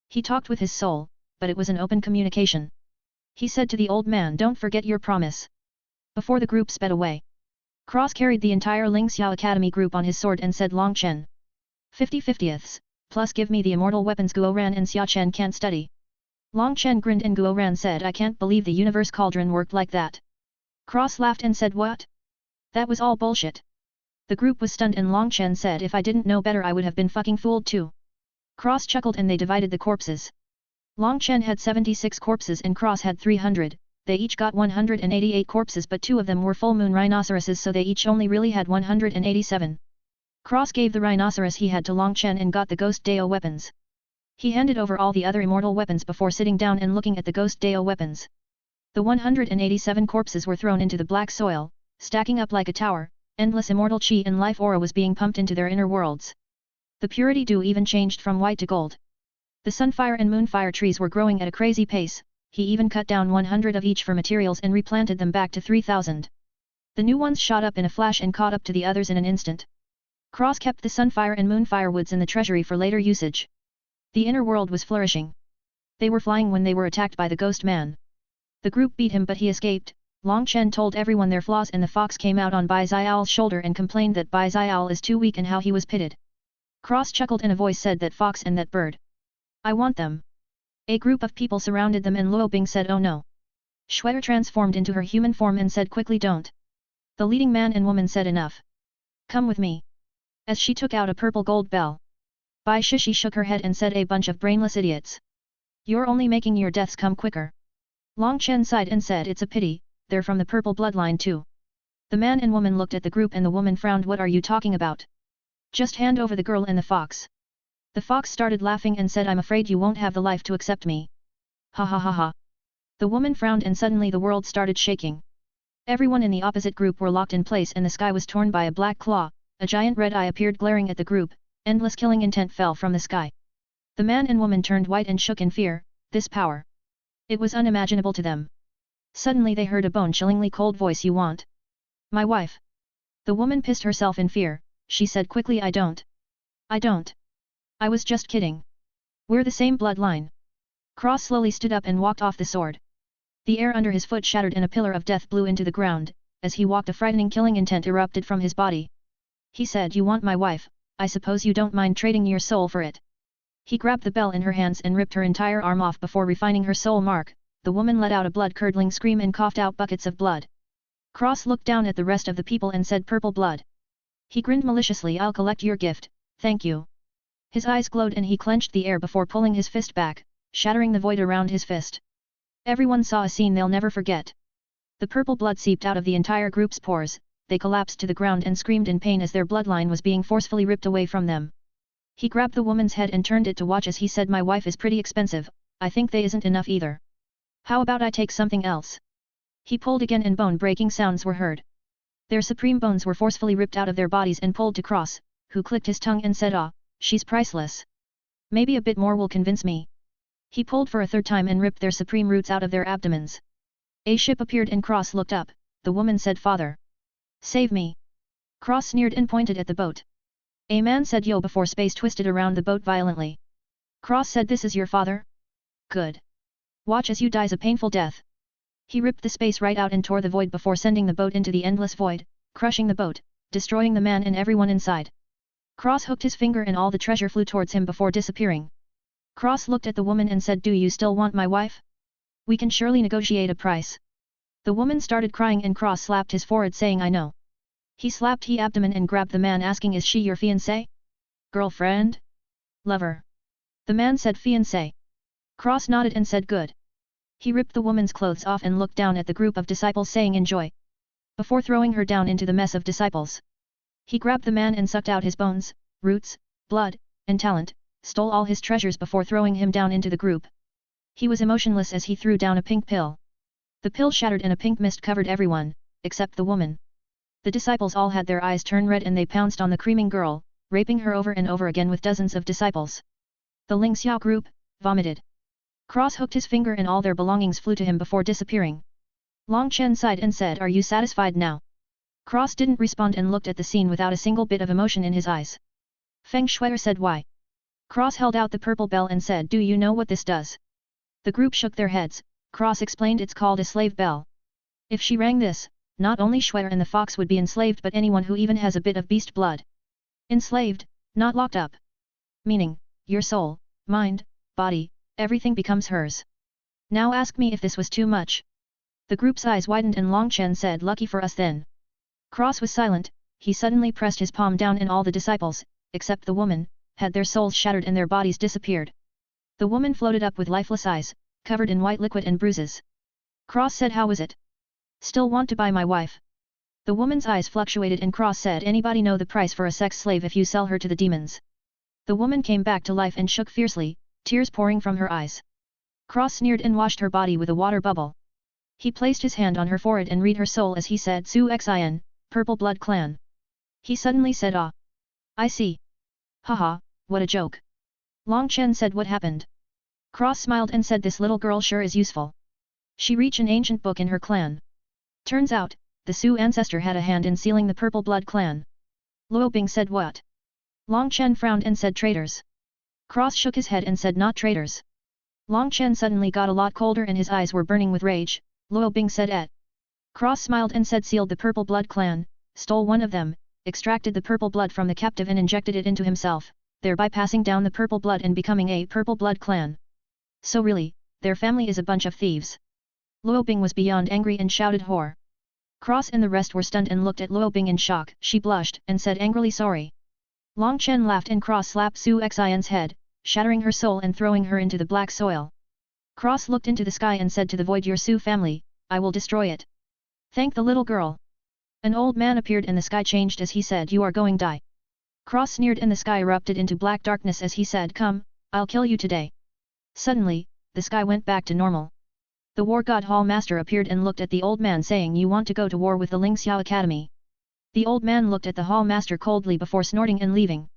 Speaker 1: He talked with his soul, but it was an open communication. He said to the old man don't forget your promise. Before the group sped away. Cross carried the entire Ling Xiao Academy group on his sword and said Long Chen. 50/50ths, plus give me the immortal weapons Guo Ran and Xia Chen can't study. Long Chen grinned and Guo Ran said I can't believe the universe cauldron worked like that. Cross laughed and said what? That was all bullshit. The group was stunned and Long Chen said if I didn't know better I would have been fucking fooled too. Cross chuckled and they divided the corpses. Long Chen had 76 corpses and Cross had 300, they each got 188 corpses but 2 of them were full moon rhinoceroses so they each only really had 187. Cross gave the rhinoceros he had to Long Chen and got the Ghost Dao weapons. He handed over all the other immortal weapons before sitting down and looking at the Ghost Dao weapons. The 187 corpses were thrown into the black soil, stacking up like a tower, endless immortal chi and life aura was being pumped into their inner worlds. The purity dew even changed from white to gold. The sunfire and moonfire trees were growing at a crazy pace, he even cut down 100 of each for materials and replanted them back to 3,000. The new ones shot up in a flash and caught up to the others in an instant. Cross kept the sunfire and moonfire woods in the treasury for later usage. The inner world was flourishing. They were flying when they were attacked by the ghost man. The group beat him but he escaped. Long Chen told everyone their flaws and the fox came out on Bai Xiao's shoulder and complained that Bai Xiao is too weak and how he was pitted. Cross chuckled and a voice said that fox and that bird. I want them. A group of people surrounded them and Luo Bing said oh no. Shwetter transformed into her human form and said quickly don't. The leading man and woman said enough. Come with me. As she took out a purple gold bell. Bai Shishi shook her head and said a bunch of brainless idiots. You're only making your deaths come quicker. Long Chen sighed and said it's a pity, they're from the purple bloodline too. The man and woman looked at the group and the woman frowned what are you talking about? Just hand over the girl and the fox. The fox started laughing and said I'm afraid you won't have the life to accept me. Ha ha ha ha. The woman frowned and suddenly the world started shaking. Everyone in the opposite group were locked in place and the sky was torn by a black claw, a giant red eye appeared glaring at the group, endless killing intent fell from the sky. The man and woman turned white and shook in fear, this power. It was unimaginable to them. Suddenly they heard a bone-chillingly cold voice you want? My wife. The woman pissed herself in fear, she said quickly I don't. I don't. I was just kidding. We're the same bloodline. Cross slowly stood up and walked off the sword. The air under his foot shattered and a pillar of death blew into the ground, as he walked a frightening killing intent erupted from his body. He said you want my wife, I suppose you don't mind trading your soul for it. He grabbed the bell in her hands and ripped her entire arm off before refining her soul mark. The woman let out a blood-curdling scream and coughed out buckets of blood. Cross looked down at the rest of the people and said purple blood. He grinned maliciously I'll collect your gift, thank you. His eyes glowed and he clenched the air before pulling his fist back, shattering the void around his fist. Everyone saw a scene they'll never forget. The purple blood seeped out of the entire group's pores, they collapsed to the ground and screamed in pain as their bloodline was being forcefully ripped away from them. He grabbed the woman's head and turned it to watch as he said my wife is pretty expensive, I think they isn't enough either. How about I take something else? He pulled again and bone-breaking sounds were heard. Their supreme bones were forcefully ripped out of their bodies and pulled to Cross, who clicked his tongue and said ah, she's priceless. Maybe a bit more will convince me. He pulled for a third time and ripped their supreme roots out of their abdomens. A ship appeared and Cross looked up, the woman said father. Save me. Cross sneered and pointed at the boat. A man said yo before space twisted around the boat violently. Cross said this is your father? Good. Watch as you dies a painful death. He ripped the space right out and tore the void before sending the boat into the endless void, crushing the boat, destroying the man and everyone inside. Cross hooked his finger and all the treasure flew towards him before disappearing. Cross looked at the woman and said, "Do you still want my wife? We can surely negotiate a price." The woman started crying and Cross slapped his forehead saying, "I know." He slapped his abdomen and grabbed the man asking, "Is she your fiancé? Girlfriend? Lover?" The man said, "Fiancé." Cross nodded and said, "Good." He ripped the woman's clothes off and looked down at the group of disciples saying, "Enjoy." Before throwing her down into the mess of disciples, he grabbed the man and sucked out his bones, roots, blood, and talent, stole all his treasures before throwing him down into the group. He was emotionless as he threw down a pink pill. The pill shattered and a pink mist covered everyone, except the woman. The disciples all had their eyes turn red and they pounced on the creaming girl, raping her over and over again with dozens of disciples. The Ling Xiao group vomited. Cross hooked his finger and all their belongings flew to him before disappearing. Long Chen sighed and said, "Are you satisfied now?" Cross didn't respond and looked at the scene without a single bit of emotion in his eyes. Feng Shuier said, "Why?" Cross held out the purple bell and said, "Do you know what this does?" The group shook their heads. Cross explained, "It's called a slave bell. If she rang this, not only Shuier and the fox would be enslaved but anyone who even has a bit of beast blood. Enslaved, not locked up. Meaning, your soul, mind, body, everything becomes hers. Now ask me if this was too much." The group's eyes widened and Long Chen said, "Lucky for us then." Cross was silent. He suddenly pressed his palm down and all the disciples, except the woman, had their souls shattered and their bodies disappeared. The woman floated up with lifeless eyes, covered in white liquid and bruises. Cross said, "How is it? Still want to buy my wife?" The woman's eyes fluctuated and Cross said, "Anybody know the price for a sex slave if you sell her to the demons?" The woman came back to life and shook fiercely, tears pouring from her eyes. Cross sneered and washed her body with a water bubble. He placed his hand on her forehead and read her soul as he said, "Su Xin, Purple Blood Clan." He suddenly said, "Ah. I see. Haha, what a joke." Long Chen said, "What happened?" Cross smiled and said, "This little girl sure is useful. She reached an ancient book in her clan. Turns out, the Su ancestor had a hand in sealing the Purple Blood Clan." Luo Bing said, "What?" Long Chen frowned and said, "Traitors." Cross shook his head and said, "Not traitors." Long Chen suddenly got a lot colder and his eyes were burning with rage. Luo Bing said, "Et." Cross smiled and said, "Sealed the Purple Blood Clan, stole one of them, extracted the purple blood from the captive and injected it into himself, thereby passing down the purple blood and becoming a Purple Blood Clan. So really, their family is a bunch of thieves." Luo Bing was beyond angry and shouted, "Whore." Cross and the rest were stunned and looked at Luo Bing in shock. She blushed and said angrily, "Sorry." Long Chen laughed and Cross slapped Su Xin's head, shattering her soul and throwing her into the black soil. Cross looked into the sky and said to the void, "Your Su family, I will destroy it. Thank the little girl." An old man appeared and the sky changed as he said, "You are going die." Cross sneered and the sky erupted into black darkness as he said, "Come, I'll kill you today." Suddenly, the sky went back to normal. The War God Hall Master appeared and looked at the old man saying, "You want to go to war with the Ling Xiao Academy?" The old man looked at the Hall Master coldly before snorting and leaving.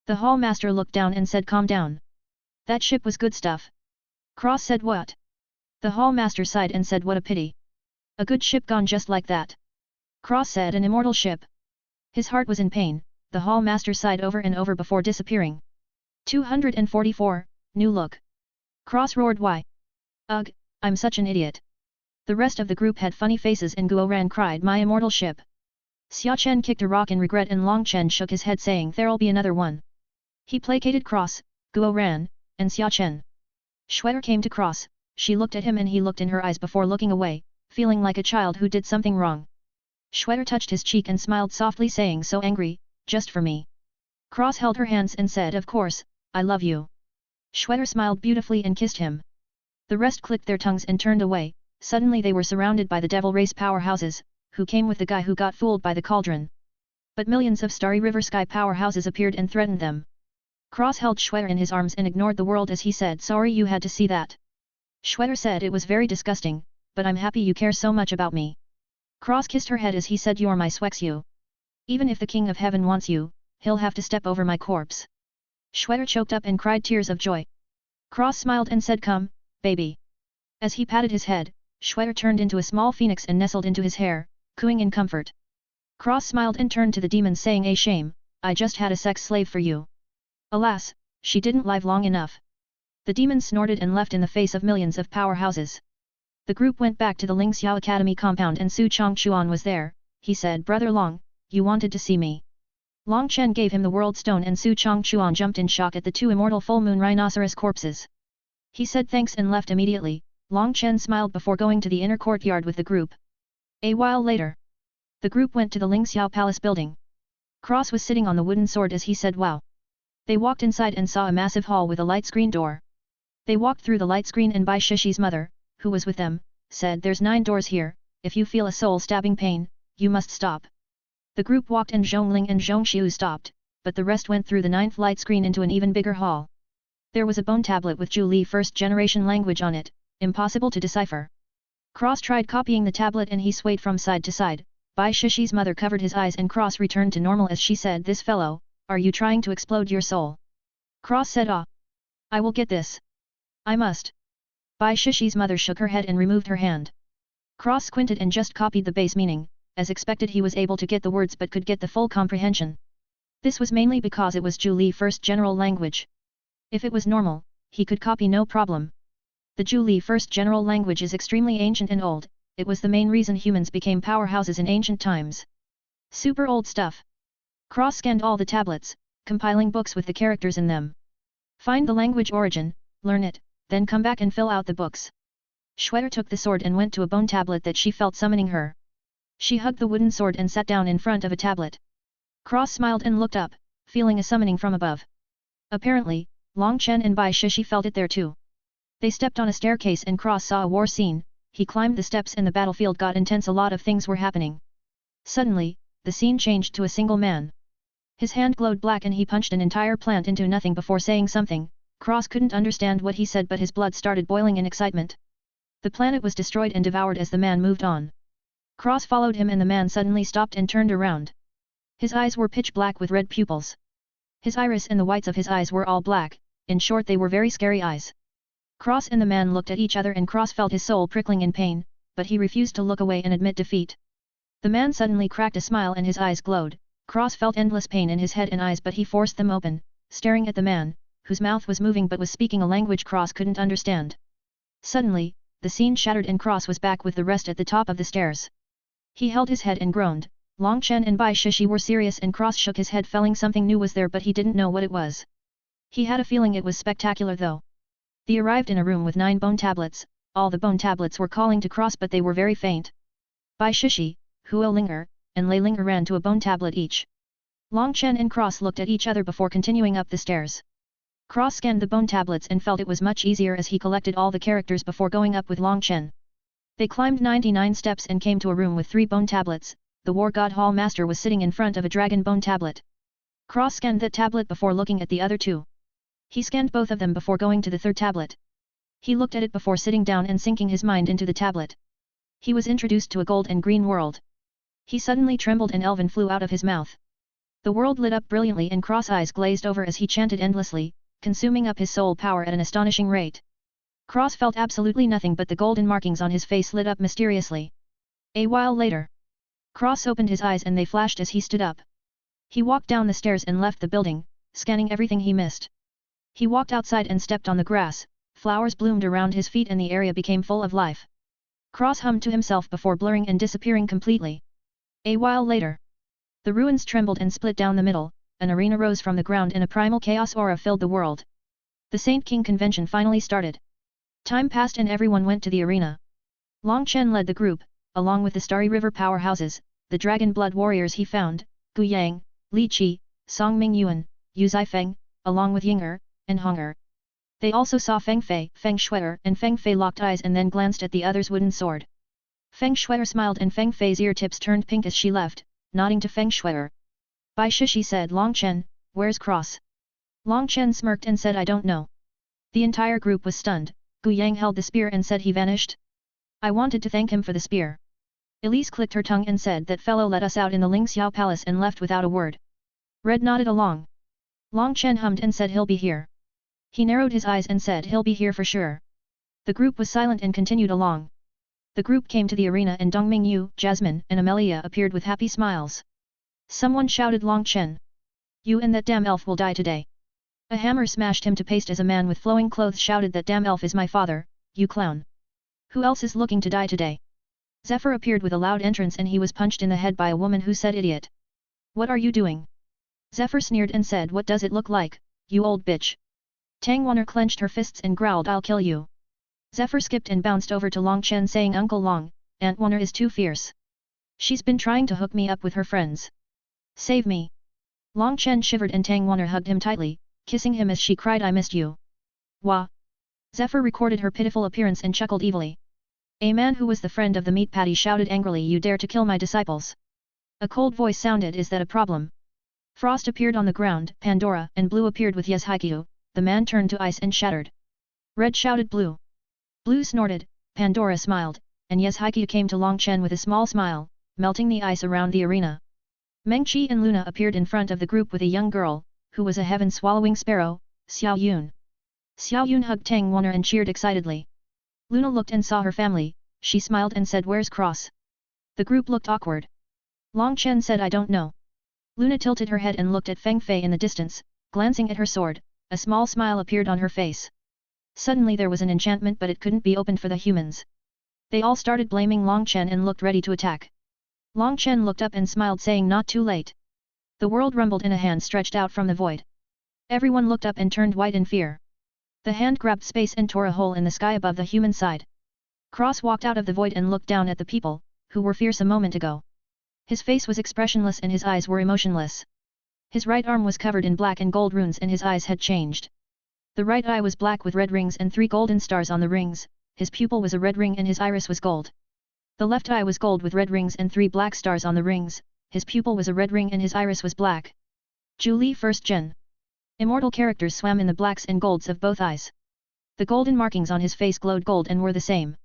Speaker 1: The Hall Master looked down and said, "Calm down. That ship was good stuff." Cross said, "What?" The Hall Master sighed and said, "What a pity. A good ship gone just like that." Cross said, "An immortal ship." His heart was in pain. The Hall Master sighed over and over before disappearing. 244, New Look. Cross roared, "Why? Ugh, I'm such an idiot." The rest of the group had funny faces and Guo Ran cried, "My immortal ship." Xia Chen kicked a rock in regret and Long Chen shook his head saying, "There'll be another one." He placated Cross, Guo Ran, and Xia Chen. Shuier came to Cross, she looked at him and he looked in her eyes before looking away, feeling like a child who did something wrong. Shuier touched his cheek and smiled softly saying, "So angry, just for me." Cross held her hands and said, "Of course, I love you." Shuier smiled beautifully and kissed him. The rest clicked their tongues and turned away. Suddenly they were surrounded by the devil race powerhouses, who came with the guy who got fooled by the cauldron. But millions of Starry River Sky powerhouses appeared and threatened them. Cross held Shuier in his arms and ignored the world as he said, "Sorry you had to see that." Shuier said, "It was very disgusting, but I'm happy you care so much about me." Cross kissed her head as he said, "You're my Swexu. Even if the King of Heaven wants you, he'll have to step over my corpse." Shuier choked up and cried tears of joy. Cross smiled and said, "Come, baby." As he patted his head, Shuier turned into a small phoenix and nestled into his hair, cooing in comfort. Cross smiled and turned to the demon saying, "A shame, I just had a sex slave for you." Alas, she didn't live long enough. The demon snorted and left in the face of millions of powerhouses. The group went back to the Ling Xiao Academy compound and Su Chongchuan was there. He said, "Brother Long, you wanted to see me. Long Chen gave him the world stone and Su Chongchuan jumped in shock at the two immortal full moon rhinoceros corpses. He said thanks and left immediately. Long Chen smiled before going to the inner courtyard with the group. A while later, the group went to the Lingxiao Palace building. Cross was sitting on the wooden sword as he said wow. They walked inside and saw a massive hall with a light screen door. They walked through the light screen and Bai Shishi's mother, who was with them, said there's 9 doors here, if you feel a soul-stabbing pain, you must stop. The group walked and Zhongling and Zhongxiu stopped, but the rest went through the 9th light screen into an even bigger hall. There was a bone tablet with Zhu Li first-generation language on it, impossible to decipher. Cross tried copying the tablet and he swayed from side to side. Bai Shishi's mother covered his eyes and Cross returned to normal as she said, this fellow, are you trying to explode your soul? Cross said, ah. I will get this. I must. Bai Shishi's mother shook her head and removed her hand. Cross squinted and just copied the base meaning. As expected he was able to get the words but could get the full comprehension. This was mainly because it was Zhu Li first general language. If it was normal, he could copy no problem. The Zhu Li first general language is extremely ancient and old, it was the main reason humans became powerhouses in ancient times. Super old stuff. Cross scanned all the tablets, compiling books with the characters in them. Find the language origin, learn it, then come back and fill out the books. Shweta took the sword and went to a bone tablet that she felt summoning her. She hugged the wooden sword and sat down in front of a tablet. Cross smiled and looked up, feeling a summoning from above. Apparently, Long Chen and Bai Shishi felt it there too. They stepped on a staircase and Cross saw a war scene. He climbed the steps and the battlefield got intense. A lot of things were happening. Suddenly, the scene changed to a single man. His hand glowed black and he punched an entire plant into nothing before saying something. Cross couldn't understand what he said but his blood started boiling in excitement. The planet was destroyed and devoured as the man moved on. Cross followed him and the man suddenly stopped and turned around. His eyes were pitch black with red pupils. His iris and the whites of his eyes were all black, in short they were very scary eyes. Cross and the man looked at each other and Cross felt his soul prickling in pain, but he refused to look away and admit defeat. The man suddenly cracked a smile and his eyes glowed. Cross felt endless pain in his head and eyes but he forced them open, staring at the man, whose mouth was moving but was speaking a language Cross couldn't understand. Suddenly, the scene shattered and Cross was back with the rest at the top of the stairs. He held his head and groaned. Long Chen and Bai Shishi were serious and Cross shook his head feeling something new was there but he didn't know what it was. He had a feeling it was spectacular though. They arrived in a room with 9 bone tablets, all the bone tablets were calling to Cross but they were very faint. Bai Shishi, Huo Linger, and Lei Linger ran to a bone tablet each. Long Chen and Cross looked at each other before continuing up the stairs. Cross scanned the bone tablets and felt it was much easier as he collected all the characters before going up with Long Chen. They climbed 99 steps and came to a room with 3 bone tablets. The War God Hall Master was sitting in front of a dragon bone tablet. Cross scanned that tablet before looking at the other 2. He scanned both of them before going to the 3rd tablet. He looked at it before sitting down and sinking his mind into the tablet. He was introduced to a gold and green world. He suddenly trembled and elven flew out of his mouth. The world lit up brilliantly and Cross eyes glazed over as he chanted endlessly, consuming up his soul power at an astonishing rate. Cross felt absolutely nothing but the golden markings on his face lit up mysteriously. A while later, Cross opened his eyes and they flashed as he stood up. He walked down the stairs and left the building, scanning everything he missed. He walked outside and stepped on the grass, flowers bloomed around his feet and the area became full of life. Cross hummed to himself before blurring and disappearing completely. A while later, the ruins trembled and split down the middle, an arena rose from the ground and a primal chaos aura filled the world. The Saint King convention finally started. Time passed and everyone went to the arena. Long Chen led the group, along with the Starry River powerhouses, the Dragon Blood warriors he found, Gu Yang, Li Qi, Song Mingyuan, Yu Zifeng, along with Ying'er, and Hong'er. They also saw Feng Fei, Feng Shui'er and Feng Fei locked eyes and then glanced at the other's wooden sword. Feng Shui'er smiled and Feng Fei's ear tips turned pink as she left, nodding to Feng Shui'er. Bai Shishi said Long Chen, where's Cross? Long Chen smirked and said I don't know. The entire group was stunned. Gu Yang held the spear and said he vanished. I wanted to thank him for the spear. Elise clicked her tongue and said that fellow let us out in the Lingxiao Palace and left without a word. Red nodded along. Long Chen hummed and said he'll be here. He narrowed his eyes and said he'll be here for sure. The group was silent and continued along. The group came to the arena and Dong Mingyu, Jasmine and Amelia appeared with happy smiles. Someone shouted Long Chen. You and that damn elf will die today. A hammer smashed him to paste as a man with flowing clothes shouted that damn elf is my father, you clown. Who else is looking to die today? Zephyr appeared with a loud entrance and he was punched in the head by a woman who said idiot. What are you doing? Zephyr sneered and said, what does it look like, you old bitch? Tang Wanner clenched her fists and growled, I'll kill you. Zephyr skipped and bounced over to Long Chen saying, Uncle Long, Aunt Wanner is too fierce. She's been trying to hook me up with her friends. Save me. Long Chen shivered and Tang Wanner hugged him tightly, kissing him as she cried, I missed you. Wah. Zephyr recorded her pitiful appearance and chuckled evilly. A man who was the friend of the meat patty shouted angrily, you dare to kill my disciples. A cold voice sounded, is that a problem? Frost appeared on the ground, Pandora and Blue appeared with Yes Haikyuu. The man turned to ice and shattered. Red shouted Blue. Blue snorted, Pandora smiled, and Yes Haikyuu came to Long Chen with a small smile, melting the ice around the arena. Meng Qi and Luna appeared in front of the group with a young girl, who was a heaven-swallowing sparrow, Xiao Yun. Xiao Yun hugged Tang Wanner and cheered excitedly. Luna looked and saw her family, she smiled and said, where's Cross? The group looked awkward. Long Chen said, I don't know. Luna tilted her head and looked at Feng Fei in the distance, glancing at her sword, a small smile appeared on her face. Suddenly there was an enchantment but it couldn't be opened for the humans. They all started blaming Long Chen and looked ready to attack. Long Chen looked up and smiled saying, not too late. The world rumbled and a hand stretched out from the void. Everyone looked up and turned white in fear. The hand grabbed space and tore a hole in the sky above the human side. Cross walked out of the void and looked down at the people, who were fierce a moment ago. His face was expressionless and his eyes were emotionless. His right arm was covered in black and gold runes and his eyes had changed. The right eye was black with red rings and 3 golden stars on the rings, his pupil was a red ring and his iris was gold. The left eye was gold with red rings and 3 black stars on the rings, his pupil was a red ring and his iris was black. Zhu Li First Gen. Immortal characters swam in the blacks and golds of both eyes. The golden markings on his face glowed gold and were the same.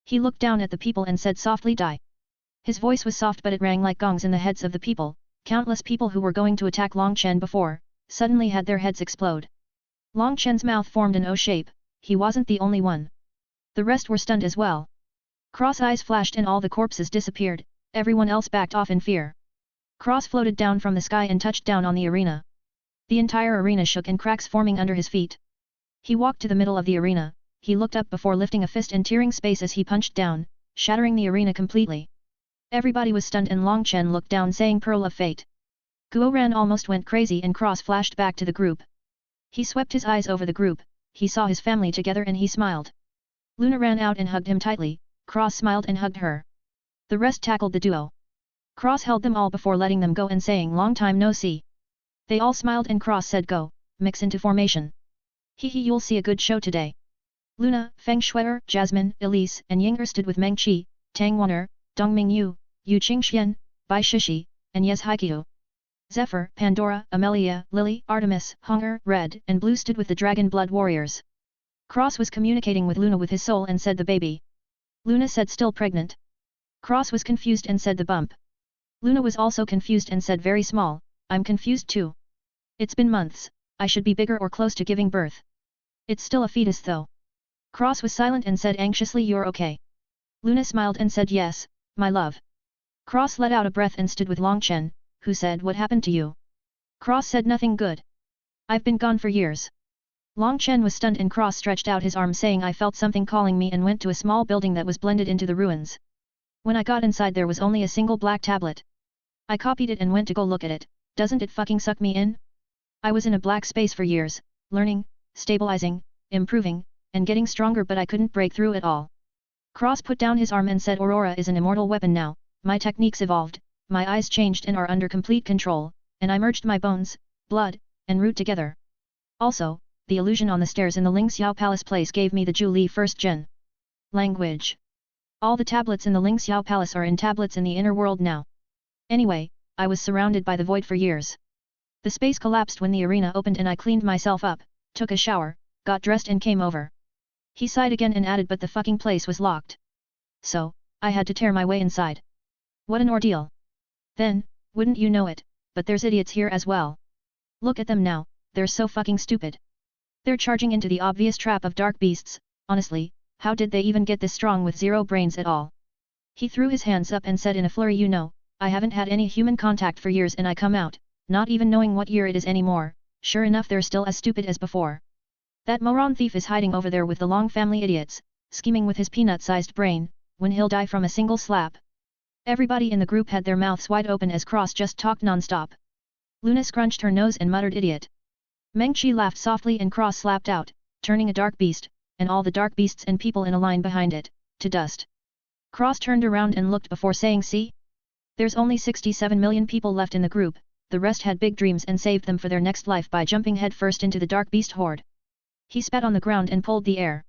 Speaker 1: He looked down at the people and said softly, die. His voice was soft but it rang like gongs in the heads of the people. Countless people who were going to attack Long Chen before, suddenly had their heads explode. Long Chen's mouth formed an O shape, he wasn't the only one. The rest were stunned as well. Cross eyes flashed and all the corpses disappeared, everyone else backed off in fear. Cross floated down from the sky and touched down on the arena. The entire arena shook and cracks forming under his feet. He walked to the middle of the arena, he looked up before lifting a fist and tearing space as he punched down, shattering the arena completely. Everybody was stunned and Long Chen looked down saying Pearl of Fate. Guo Ran almost went crazy and Cross flashed back to the group. He swept his eyes over the group, he saw his family together and he smiled. Luna ran out and hugged him tightly, Cross smiled and hugged her. The rest tackled the duo. Cross held them all before letting them go and saying long time no see. They all smiled and Cross said go, mix into formation. Hee hee, you'll see a good show today. Luna, Feng Shuier, Jasmine, Elise and Ying'er stood with Meng Qi, Tang Wanner, Dongming Yu, Yu Qingxian, Bai Shishi, and Yes Haikyuu. Zephyr, Pandora, Amelia, Lily, Artemis, Hunger, Red, and Blue stood with the Dragon Blood Warriors. Cross was communicating with Luna with his soul and said the baby. Luna said still pregnant. Cross was confused and said the bump. Luna was also confused and said very small, I'm confused too. It's been months, I should be bigger or close to giving birth. It's still a fetus though. Cross was silent and said anxiously, you're okay. Luna smiled and said yes, my love. Cross let out a breath and stood with Long Chen, who said what happened to you? Cross said nothing good. I've been gone for years. Long Chen was stunned and Cross stretched out his arm saying I felt something calling me and went to a small building that was blended into the ruins. When I got inside there was only a single black tablet. I copied it and went to go look at it, doesn't it fucking suck me in? I was in a black space for years, learning, stabilizing, improving, and getting stronger but I couldn't break through it all. Cross put down his arm and said Aurora is an immortal weapon now, my techniques evolved, my eyes changed and are under complete control, and I merged my bones, blood, and root together. Also, the illusion on the stairs in the Ling Xiao Palace place gave me the Zhu Li First Gen. Language. All the tablets in the Ling Xiao Palace are in tablets in the inner world now. Anyway, I was surrounded by the void for years. The space collapsed when the arena opened and I cleaned myself up, took a shower, got dressed and came over. He sighed again and added but the fucking place was locked. So, I had to tear my way inside. What an ordeal. Then, wouldn't you know it, but there's idiots here as well. Look at them now, they're so fucking stupid. They're charging into the obvious trap of dark beasts, honestly, how did they even get this strong with zero brains at all? He threw his hands up and said in a flurry, you know, I haven't had any human contact for years and I come out, not even knowing what year it is anymore, sure enough they're still as stupid as before. That moron thief is hiding over there with the Long family idiots, scheming with his peanut-sized brain, when he'll die from a single slap. Everybody in the group had their mouths wide open as Cross just talked non-stop. Luna scrunched her nose and muttered idiot. Meng Qi laughed softly and Cross slapped out, turning a dark beast, and all the dark beasts and people in a line behind it, to dust. Cross turned around and looked before saying see? There's only 67 million people left in the group, the rest had big dreams and saved them for their next life by jumping head first into the dark beast horde. He spat on the ground and pulled the air.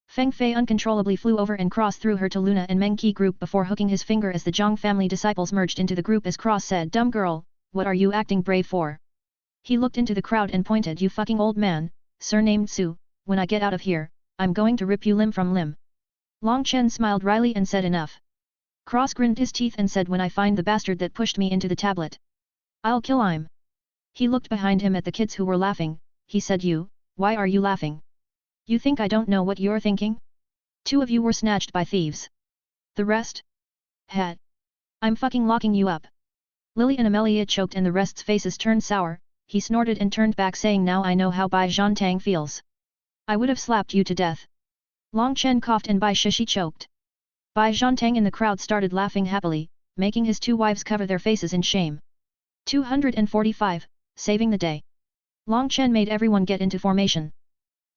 Speaker 1: Feng Fei uncontrollably flew over and Cross threw her to Luna and Meng Qi group before hooking his finger as the Zhang family disciples merged into the group as Cross said, "Dumb girl, what are you acting brave for?" He looked into the crowd and pointed, "You fucking old man, surnamed Su, when I get out of here, I'm going to rip you limb from limb." Long Chen smiled wryly and said enough. Cross grinned his teeth and said, "When I find the bastard that pushed me into the tablet, I'll kill him." He looked behind him at the kids who were laughing, he said, "Why are you laughing? You think I don't know what you're thinking? 2 of you were snatched by thieves. The rest? Hat. I'm fucking locking you up." Lily and Amelia choked and the rest's faces turned sour, he snorted and turned back saying, "Now I know how Bai Zhantang feels. I would have slapped you to death." Long Chen coughed and Bai Shishi choked. Bai Zhantang in the crowd started laughing happily, making his 2 wives cover their faces in shame. 245, saving the day. Long Chen made everyone get into formation.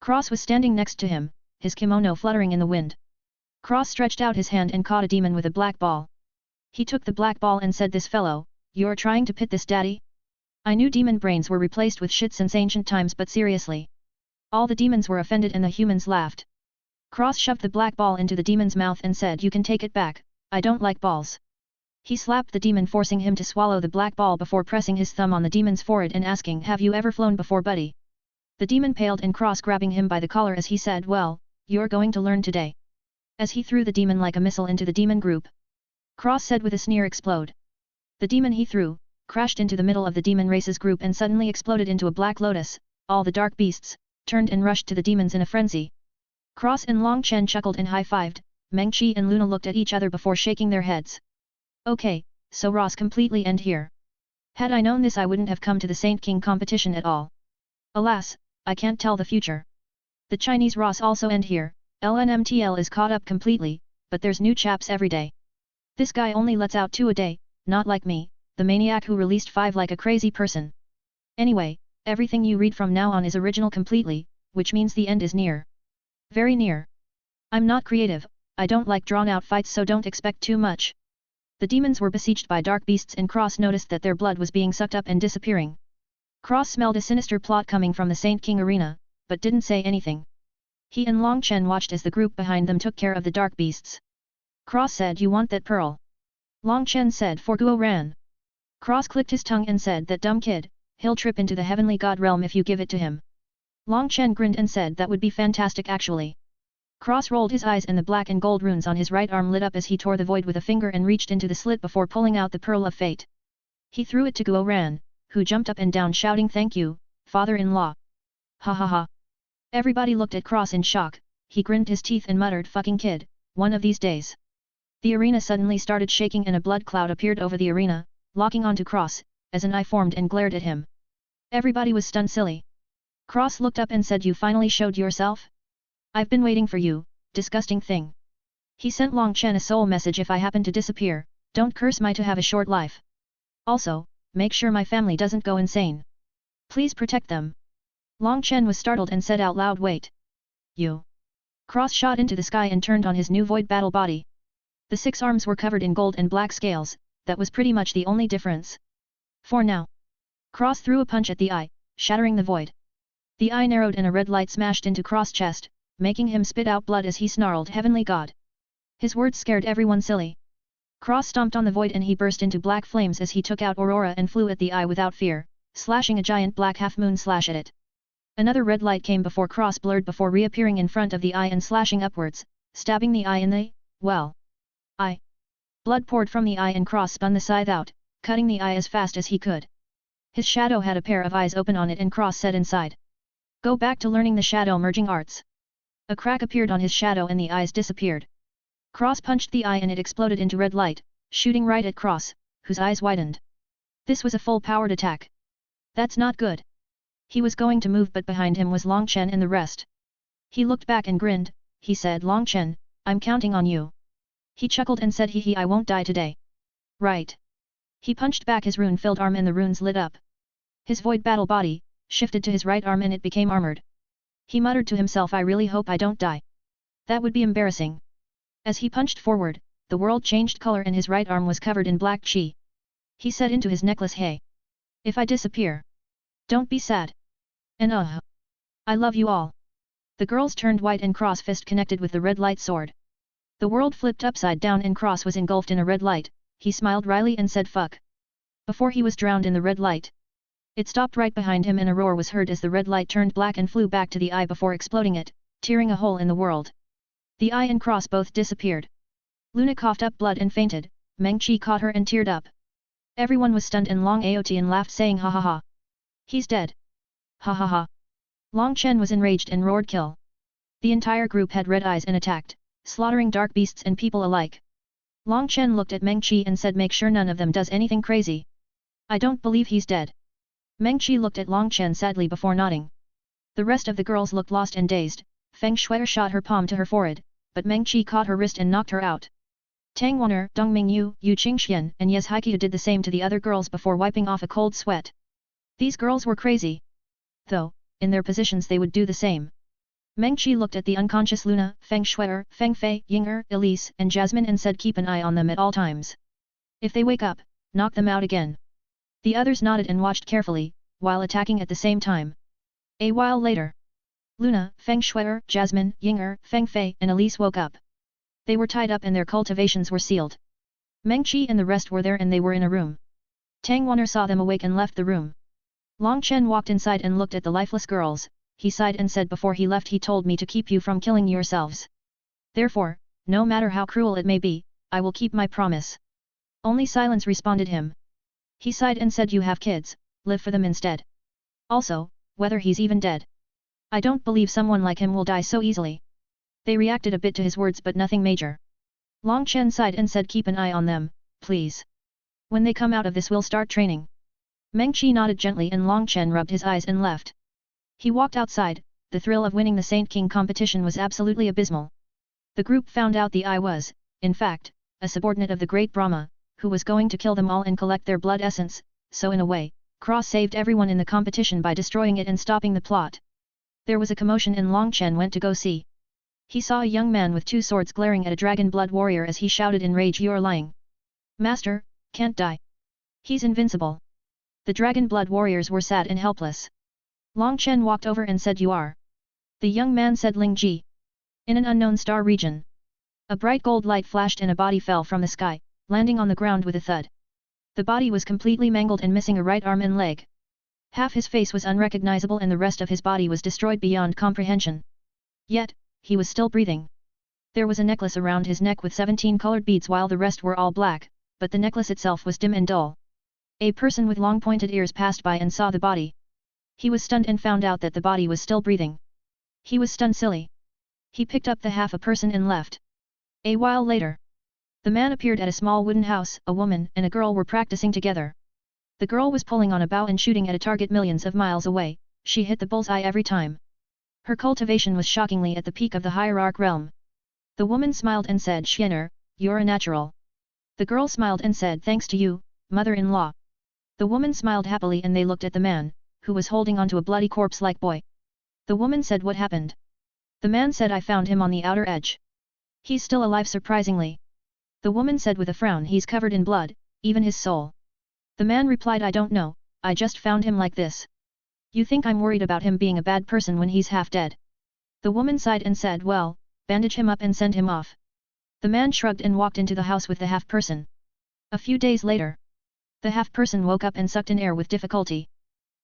Speaker 1: Cross was standing next to him, his kimono fluttering in the wind. Cross stretched out his hand and caught a demon with a black ball. He took the black ball and said, "This fellow, you're trying to pit this daddy?" I knew demon brains were replaced with shit since ancient times, but seriously. All the demons were offended and the humans laughed. Cross shoved the black ball into the demon's mouth and said, "You can take it back, I don't like balls." He slapped the demon, forcing him to swallow the black ball before pressing his thumb on the demon's forehead and asking, "Have you ever flown before, buddy?" The demon paled and Cross grabbing him by the collar as he said, "Well, you're going to learn today." As he threw the demon like a missile into the demon group. Cross said with a sneer, "Explode." The demon he threw, crashed into the middle of the demon race's group and suddenly exploded into a black lotus. All the dark beasts turned and rushed to the demons in a frenzy. Cross and Long Chen chuckled and high-fived, Meng Qi and Luna looked at each other before shaking their heads. Okay, so Ross completely end here. Had I known this I wouldn't have come to the Saint King competition at all. Alas, I can't tell the future. The Chinese Ross also end here, LNMTL is caught up completely, but there's new chaps every day. This guy only lets out 2 a day, not like me, the maniac who released 5 like a crazy person. Anyway, everything you read from now on is original completely, which means the end is near. Very near. I'm not creative, I don't like drawn-out fights, so don't expect too much. The demons were besieged by dark beasts and Cross noticed that their blood was being sucked up and disappearing. Cross smelled a sinister plot coming from the Saint King arena, but didn't say anything. He and Long Chen watched as the group behind them took care of the dark beasts. Cross said, "You want that pearl?" Long Chen said, "For Guo Ran." Cross clicked his tongue and said, "That dumb kid, he'll trip into the heavenly god realm if you give it to him." Long Chen grinned and said, "That would be fantastic actually." Cross rolled his eyes and the black and gold runes on his right arm lit up as he tore the void with a finger and reached into the slit before pulling out the pearl of fate. He threw it to Guo Ran, who jumped up and down shouting, "Thank you, father-in-law." Ha ha ha. Everybody looked at Cross in shock, he grinned his teeth and muttered, "Fucking kid, one of these days." The arena suddenly started shaking and a blood cloud appeared over the arena, locking onto Cross, as an eye formed and glared at him. Everybody was stunned silly. Cross looked up and said, "You finally showed yourself? I've been waiting for you, disgusting thing." He sent Long Chen a soul message, "If I happen to disappear, don't curse my to have a short life. Also, make sure my family doesn't go insane. Please protect them." Long Chen was startled and said out loud, "Wait. You." Cross shot into the sky and turned on his new void battle body. The 6 arms were covered in gold and black scales, that was pretty much the only difference. For now. Cross threw a punch at the eye, shattering the void. The eye narrowed and a red light smashed into Cross' chest, making him spit out blood as he snarled, "Heavenly God." His words scared everyone silly. Cross stomped on the void and he burst into black flames as he took out Aurora and flew at the eye without fear, slashing a giant black half-moon slash at it. Another red light came before Cross blurred before reappearing in front of the eye and slashing upwards, stabbing the eye in the, eye. Blood poured from the eye and Cross spun the scythe out, cutting the eye as fast as he could. His shadow had a pair of eyes open on it and Cross said inside, "Go back to learning the shadow merging arts." A crack appeared on his shadow and the eyes disappeared. Cross punched the eye and it exploded into red light, shooting right at Cross, whose eyes widened. This was a full-powered attack. That's not good. He was going to move but behind him was Long Chen and the rest. He looked back and grinned, he said, "Long Chen, I'm counting on you." He chuckled and said, "Hee hee, I won't die today." Right. He punched back his rune-filled arm and the runes lit up. His void battle body shifted to his right arm and it became armored. He muttered to himself, I really hope I don't die. That would be embarrassing. As he punched forward, the world changed color and his right arm was covered in black chi. He said into his necklace, hey. If I disappear. Don't be sad. And I love you all. The girls turned white and Cross fist connected with the red light sword. The world flipped upside down and Cross was engulfed in a red light. He smiled wryly and said fuck. Before he was drowned in the red light. It stopped right behind him and a roar was heard as the red light turned black and flew back to the eye before exploding it, tearing a hole in the world. The eye and Cross both disappeared. Luna coughed up blood and fainted. Meng Qi caught her and teared up. Everyone was stunned and Long Aotian laughed saying ha ha ha. He's dead. Ha ha ha. Long Chen was enraged and roared kill. The entire group had red eyes and attacked, slaughtering dark beasts and people alike. Long Chen looked at Meng Qi and said make sure none of them does anything crazy. I don't believe he's dead. Meng Qi looked at Long Chen sadly before nodding. The rest of the girls looked lost and dazed. Feng Shuai shot her palm to her forehead, but Meng Qi caught her wrist and knocked her out. Tang Wan'er, Dong Mingyu, Yu Qingxian and Yes Haiqiu did the same to the other girls before wiping off a cold sweat. These girls were crazy. Though, in their positions they would do the same. Meng Qi looked at the unconscious Luna, Feng Shuai, Feng Fei, Ying'er, Elise and Jasmine and said keep an eye on them at all times. If they wake up, knock them out again. The others nodded and watched carefully, while attacking at the same time. A while later. Luna, Feng Shuai, Jasmine, Ying'er, Feng Fei and Elise woke up. They were tied up and their cultivations were sealed. Meng Qi and the rest were there and they were in a room. Tang Wan'er saw them awake and left the room. Long Chen walked inside and looked at the lifeless girls. He sighed and said before he left he told me to keep you from killing yourselves. Therefore, no matter how cruel it may be, I will keep my promise. Only silence responded him. He sighed and said you have kids, live for them instead. Also, whether he's even dead. I don't believe someone like him will die so easily. They reacted a bit to his words but nothing major. Long Chen sighed and said keep an eye on them, please. When they come out of this we'll start training. Meng Qi nodded gently and Long Chen rubbed his eyes and left. He walked outside. The thrill of winning the Saint King competition was absolutely abysmal. The group found out the eye was, in fact, a subordinate of the great Brahma, who was going to kill them all and collect their blood essence, so in a way, Cross saved everyone in the competition by destroying it and stopping the plot. There was a commotion and Long Chen went to go see. He saw a young man with two swords glaring at a dragon blood warrior as he shouted in rage you're lying. Master, can't die. He's invincible. The dragon blood warriors were sad and helpless. Long Chen walked over and said you are. The young man said Ling Ji. In an unknown star region. A bright gold light flashed and a body fell from the sky, landing on the ground with a thud. The body was completely mangled and missing a right arm and leg. Half his face was unrecognizable and the rest of his body was destroyed beyond comprehension. Yet, he was still breathing. There was a necklace around his neck with 17 colored beads while the rest were all black, but the necklace itself was dim and dull. A person with long pointed ears passed by and saw the body. He was stunned and found out that the body was still breathing. He was stunned silly. He picked up the half a person and left. A while later. The man appeared at a small wooden house. A woman and a girl were practicing together. The girl was pulling on a bow and shooting at a target millions of miles away. She hit the bullseye every time. Her cultivation was shockingly at the peak of the hierarch realm. The woman smiled and said Xianer, you're a natural. The girl smiled and said thanks to you, mother-in-law. The woman smiled happily and they looked at the man, who was holding onto a bloody corpse-like boy. The woman said what happened? The man said I found him on the outer edge. He's still alive surprisingly. The woman said with a frown he's covered in blood, even his soul. The man replied I don't know, I just found him like this. You think I'm worried about him being a bad person when he's half dead? The woman sighed and said well, bandage him up and send him off. The man shrugged and walked into the house with the half-person. A few days later. The half-person woke up and sucked in air with difficulty.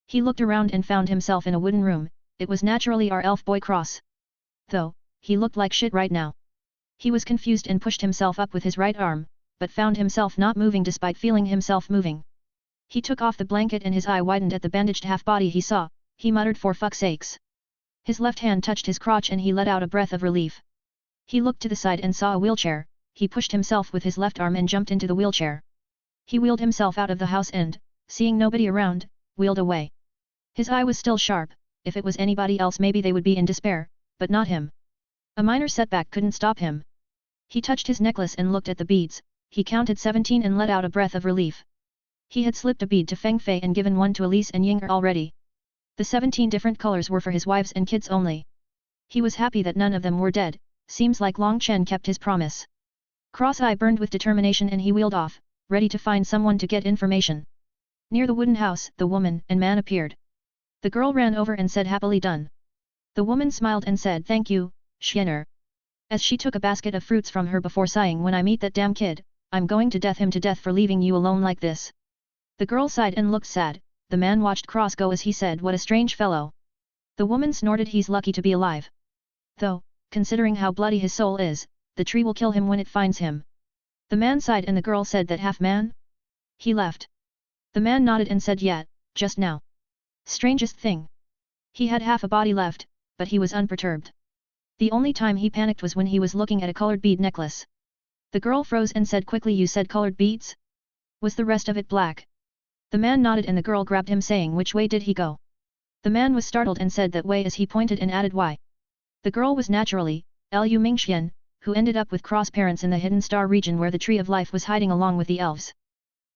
Speaker 1: He looked around and found himself in a wooden room. It was naturally our elf boy Cross. Though, he looked like shit right now. He was confused and pushed himself up with his right arm, but found himself not moving despite feeling himself moving. He took off the blanket and his eye widened at the bandaged half-body he saw. He muttered for fuck's sakes. His left hand touched his crotch and he let out a breath of relief. He looked to the side and saw a wheelchair. He pushed himself with his left arm and jumped into the wheelchair. He wheeled himself out of the house and, seeing nobody around, wheeled away. His eye was still sharp. If it was anybody else maybe they would be in despair, but not him. A minor setback couldn't stop him. He touched his necklace and looked at the beads. he counted 17 and let out a breath of relief. He had slipped a bead to Feng Fei and given one to Elise and Ying already. The 17 different colors were for his wives and kids only. He was happy that none of them were dead, seems like Long Chen kept his promise. Cross-eye burned with determination and he wheeled off, ready to find someone to get information. Near the wooden house, the woman and man appeared. The girl ran over and said happily done. The woman smiled and said thank you, Xianer. As she took a basket of fruits from her before sighing, when I meet that damn kid, I'm going to death him to death for leaving you alone like this. The girl sighed and looked sad. The man watched Cross go as he said what a strange fellow. The woman snorted he's lucky to be alive. Though, considering how bloody his soul is, the tree will kill him when it finds him. The man sighed and the girl said that half man? He left. The man nodded and said yeah, just now. Strangest thing. He had half a body left, but he was unperturbed. The only time he panicked was when he was looking at a colored bead necklace. The girl froze and said quickly, you said colored beads? Was the rest of it black? The man nodded and the girl grabbed him saying which way did he go? The man was startled and said that way as he pointed and added why. The girl was naturally, Liu Mingxian, who ended up with Cross parents in the Hidden Star region where the Tree of Life was hiding along with the elves.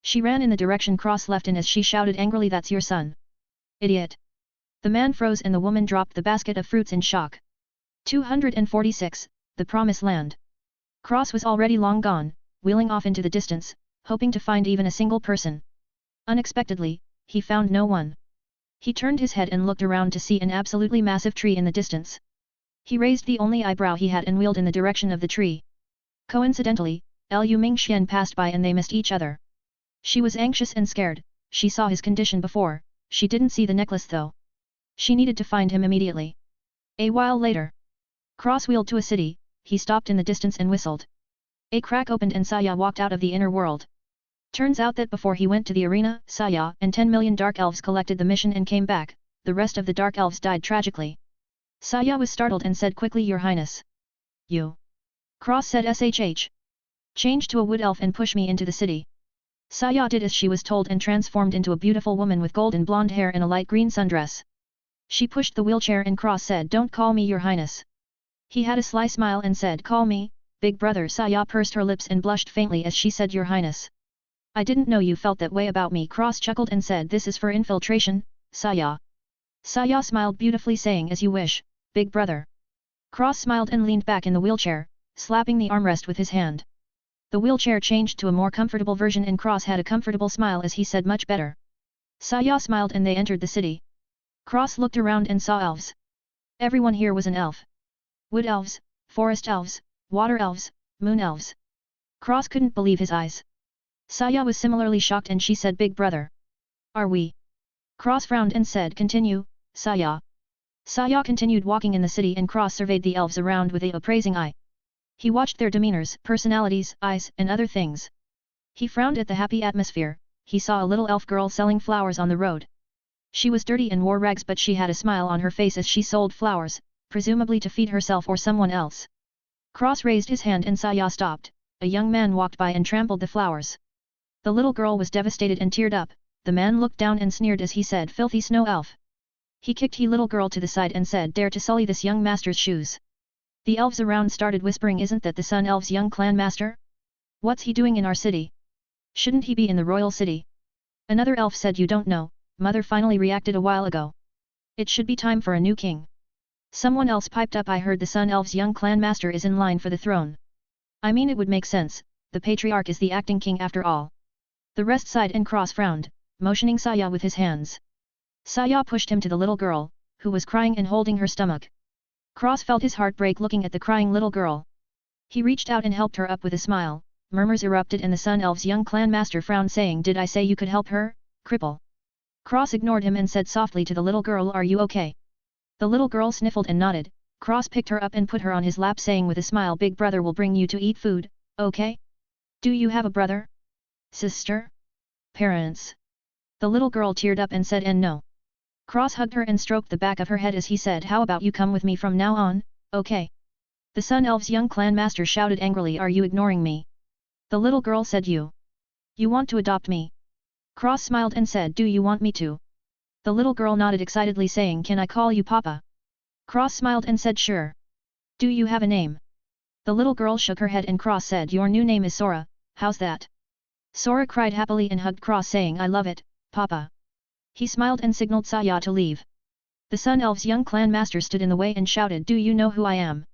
Speaker 1: She ran in the direction Cross left in as she shouted angrily, that's your son. Idiot. The man froze and the woman dropped the basket of fruits in shock. 246, The Promised Land. Cross was already long gone, wheeling off into the distance, hoping to find even a single person. Unexpectedly, he found no one. He turned his head and looked around to see an absolutely massive tree in the distance. He raised the only eyebrow he had and wheeled in the direction of the tree. Coincidentally, Liu Mingxian passed by and they missed each other. She was anxious and scared. She saw his condition before, she didn't see the necklace though. She needed to find him immediately. A while later, Cross wheeled to a city. He stopped in the distance and whistled. A crack opened and Saya walked out of the inner world. Turns out that before he went to the arena, Saya and 10 million Dark Elves collected the mission and came back. The rest of the Dark Elves died tragically. Saya was startled and said quickly, Your Highness. You. Cross said shh. Change to a wood elf and push me into the city. Saya did as she was told and transformed into a beautiful woman with golden blonde hair and a light green sundress. She pushed the wheelchair and Cross said, Don't call me Your Highness. He had a sly smile and said, Call me, Big Brother. Saya pursed her lips and blushed faintly as she said, Your Highness. I didn't know you felt that way about me. Cross chuckled and said, This is for infiltration, Saya. Saya smiled beautifully saying, As you wish, Big Brother. Cross smiled and leaned back in the wheelchair, slapping the armrest with his hand. The wheelchair changed to a more comfortable version and Cross had a comfortable smile as he said, Much better. Saya smiled and they entered the city. Cross looked around and saw elves. Everyone here was an elf. Wood elves, forest elves, water elves, moon elves. Cross couldn't believe his eyes. Saya was similarly shocked and she said, Big Brother. Are we? Cross frowned and said, Continue, Saya. Saya continued walking in the city and Cross surveyed the elves around with a appraising eye. He watched their demeanors, personalities, eyes, and other things. He frowned at the happy atmosphere. He saw a little elf girl selling flowers on the road. She was dirty and wore rags, but she had a smile on her face as she sold flowers, presumably to feed herself or someone else. Cross raised his hand and Saya stopped. A young man walked by and trampled the flowers. The little girl was devastated and teared up. The man looked down and sneered as he said, Filthy snow elf. He kicked the little girl to the side and said, Dare to sully this young master's shoes. The elves around started whispering, Isn't that the Sun Elf's young clan master? What's he doing in our city? Shouldn't he be in the royal city? Another elf said, You don't know, Mother finally reacted a while ago. It should be time for a new king. Someone else piped up, I heard the Sun Elf's young clan master is in line for the throne. I mean, it would make sense, the patriarch is the acting king after all. The rest sighed and Cross frowned, motioning Saya with his hands. Saya pushed him to the little girl, who was crying and holding her stomach. Cross felt his heart break looking at the crying little girl. He reached out and helped her up with a smile. Murmurs erupted and the Sun Elf's young clan master frowned, saying, Did I say you could help her, cripple? Cross ignored him and said softly to the little girl, Are you okay? The little girl sniffled and nodded. Cross picked her up and put her on his lap, saying with a smile, Big Brother will bring you to eat food, okay? Do you have a brother? Sister? Parents? The little girl teared up and said, And no. Cross hugged her and stroked the back of her head as he said, How about you come with me from now on, okay? The Sun Elf's young clan master shouted angrily, Are you ignoring me? The little girl said, You want to adopt me? Cross smiled and said, Do you want me to? The little girl nodded excitedly, saying, Can I call you Papa? Cross smiled and said, Sure. Do you have a name? The little girl shook her head and Cross said, Your new name is Sora, how's that? Sora cried happily and hugged Cross saying I love it, Papa. He smiled and signaled Saya to leave. The Sun Elf's young clan master stood in the way and shouted, do you know who I am?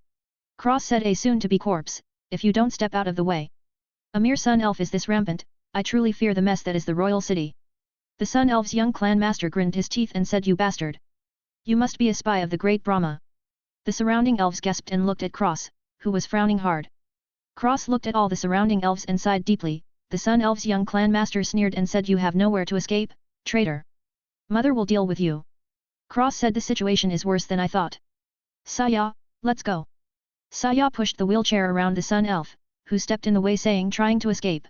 Speaker 1: Cross said, a soon-to-be corpse, if you don't step out of the way. A mere Sun Elf is this rampant, I truly fear the mess that is the royal city. The Sun Elf's young clan master grinned his teeth and said, you bastard. You must be a spy of the great Brahma. The surrounding elves gasped and looked at Cross, who was frowning hard. Cross looked at all the surrounding elves and sighed deeply. The Sun Elf's young clan master sneered and said, you have nowhere to escape, traitor. Mother will deal with you. Cross said, the situation is worse than I thought. Saya, let's go. Saya pushed the wheelchair around the Sun Elf, who stepped in the way saying trying to escape.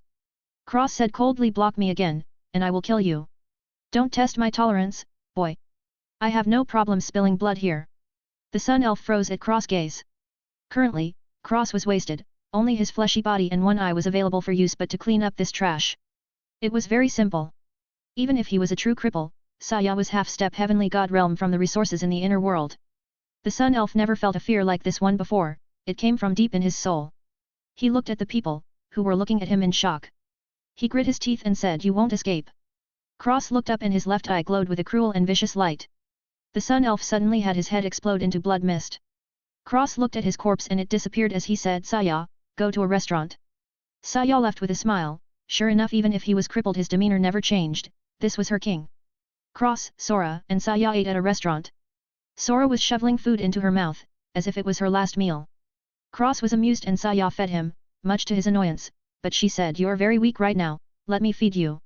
Speaker 1: Cross said coldly, block me again, and I will kill you. Don't test my tolerance, boy. I have no problem spilling blood here. The Sun Elf froze at Cross' gaze. Currently, Cross was wasted, only his fleshy body and one eye was available for use but to clean up this trash. It was very simple. Even if he was a true cripple, Saya was half-step heavenly god realm from the resources in the inner world. The Sun Elf never felt a fear like this one before, it came from deep in his soul. He looked at the people, who were looking at him in shock. He grit his teeth and said, you won't escape. Cross looked up and his left eye glowed with a cruel and vicious light. The Sun Elf suddenly had his head explode into blood mist. Cross looked at his corpse and it disappeared as he said, Saya, go to a restaurant. Saya left with a smile. Sure enough, even if he was crippled his demeanor never changed, this was her king. Cross, Sora, and Saya ate at a restaurant. Sora was shoveling food into her mouth, as if it was her last meal. Cross was amused and Saya fed him, much to his annoyance, but she said, you're very weak right now, let me feed you.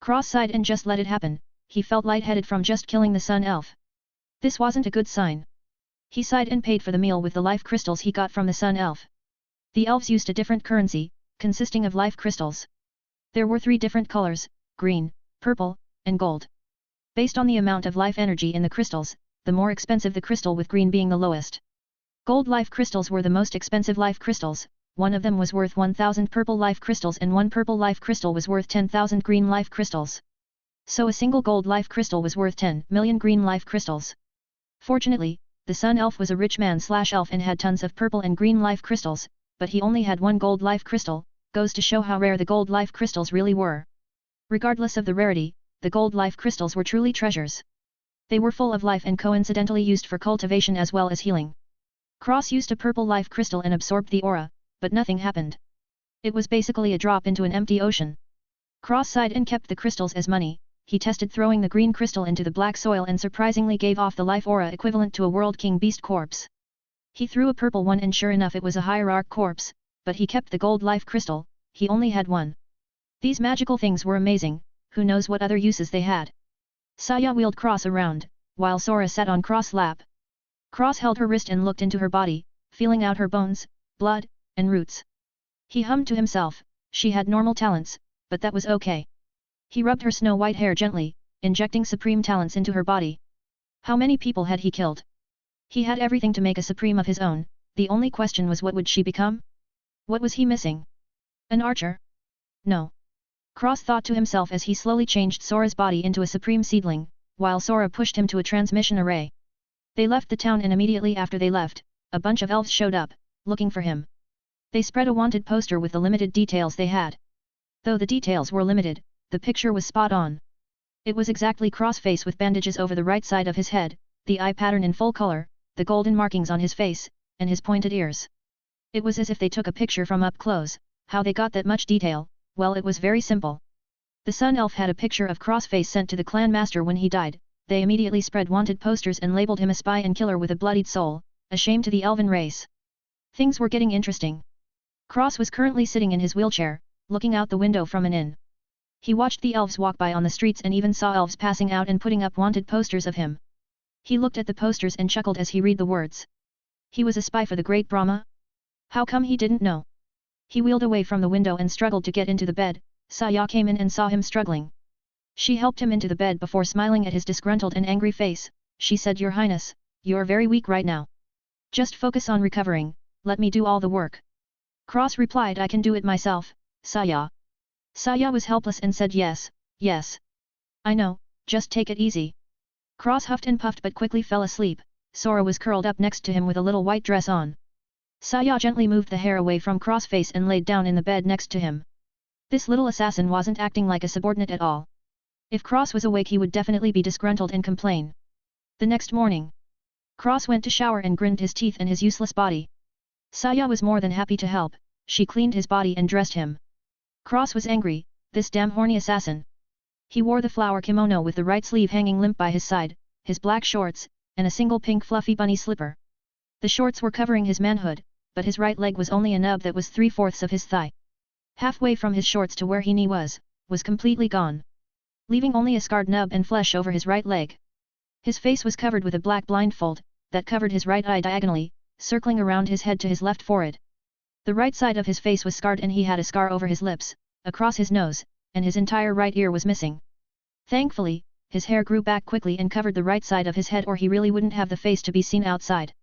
Speaker 1: Cross sighed and just let it happen, he felt lightheaded from just killing the Sun Elf. This wasn't a good sign. He sighed and paid for the meal with the life crystals he got from the Sun Elf. The elves used a different currency, consisting of life crystals. There were 3 different colors, green, purple, and gold. Based on the amount of life energy in the crystals, the more expensive the crystal with green being the lowest. Gold life crystals were the most expensive life crystals, one of them was worth 1,000 purple life crystals and one purple life crystal was worth 10,000 green life crystals. So a single gold life crystal was worth 10 million green life crystals. Fortunately, the Sun Elf was a rich man/elf and had tons of purple and green life crystals, but he only had one gold life crystal, goes to show how rare the gold life crystals really were. Regardless of the rarity, the gold life crystals were truly treasures. They were full of life and coincidentally used for cultivation as well as healing. Cross used a purple life crystal and absorbed the aura, but nothing happened. It was basically a drop into an empty ocean. Cross sighed and kept the crystals as money. He tested throwing the green crystal into the black soil and surprisingly gave off the life aura equivalent to a World King Beast corpse. He threw a purple one and sure enough it was a hierarch corpse, but he kept the gold life crystal, he only had one. These magical things were amazing, who knows what other uses they had. Saya wheeled Cross around, while Sora sat on Cross' lap. Cross held her wrist and looked into her body, feeling out her bones, blood, and roots. He hummed to himself, she had normal talents, but that was okay. He rubbed her snow-white hair gently, injecting supreme talents into her body. How many people had he killed? He had everything to make a supreme of his own, the only question was what would she become? What was he missing? An archer? No. Cross thought to himself as he slowly changed Sora's body into a supreme seedling, while Sora pushed him to a transmission array. They left the town and immediately after they left, a bunch of elves showed up, looking for him. They spread a wanted poster with the limited details they had. Though the details were limited, the picture was spot on. It was exactly Cross face with bandages over the right side of his head, the eye pattern in full color, the golden markings on his face, and his pointed ears. It was as if they took a picture from up close. How they got that much detail? Well, it was very simple. The Sun Elf had a picture of Cross face sent to the clan master when he died. They immediately spread wanted posters and labeled him a spy and killer with a bloodied soul, a shame to the elven race. Things were getting interesting. Cross was currently sitting in his wheelchair, looking out the window from an inn. He watched the elves walk by on the streets and even saw elves passing out and putting up wanted posters of him. He looked at the posters and chuckled as he read the words. He was a spy for the great Brahma? How come he didn't know? He wheeled away from the window and struggled to get into the bed. Saya came in and saw him struggling. She helped him into the bed before smiling at his disgruntled and angry face. She said, Your Highness, you're very weak right now. Just focus on recovering, let me do all the work. Cross replied, I can do it myself, Saya. Saya was helpless and said yes, yes. I know, just take it easy. Cross huffed and puffed but quickly fell asleep. Sora was curled up next to him with a little white dress on. Saya gently moved the hair away from Cross face and laid down in the bed next to him. This little assassin wasn't acting like a subordinate at all. If Cross was awake he would definitely be disgruntled and complain. The next morning, Cross went to shower and grinned his teeth and his useless body. Saya was more than happy to help, she cleaned his body and dressed him. Cross was angry, this damn horny assassin. He wore the flower kimono with the right sleeve hanging limp by his side, his black shorts, and a single pink fluffy bunny slipper. The shorts were covering his manhood, but his right leg was only a nub that was 3/4 of his thigh. Halfway from his shorts to where he knee was completely gone, leaving only a scarred nub and flesh over his right leg. His face was covered with a black blindfold, that covered his right eye diagonally, circling around his head to his left forehead. The right side of his face was scarred and he had a scar over his lips, across his nose, and his entire right ear was missing. Thankfully, his hair grew back quickly and covered the right side of his head or he really wouldn't have the face to be seen outside.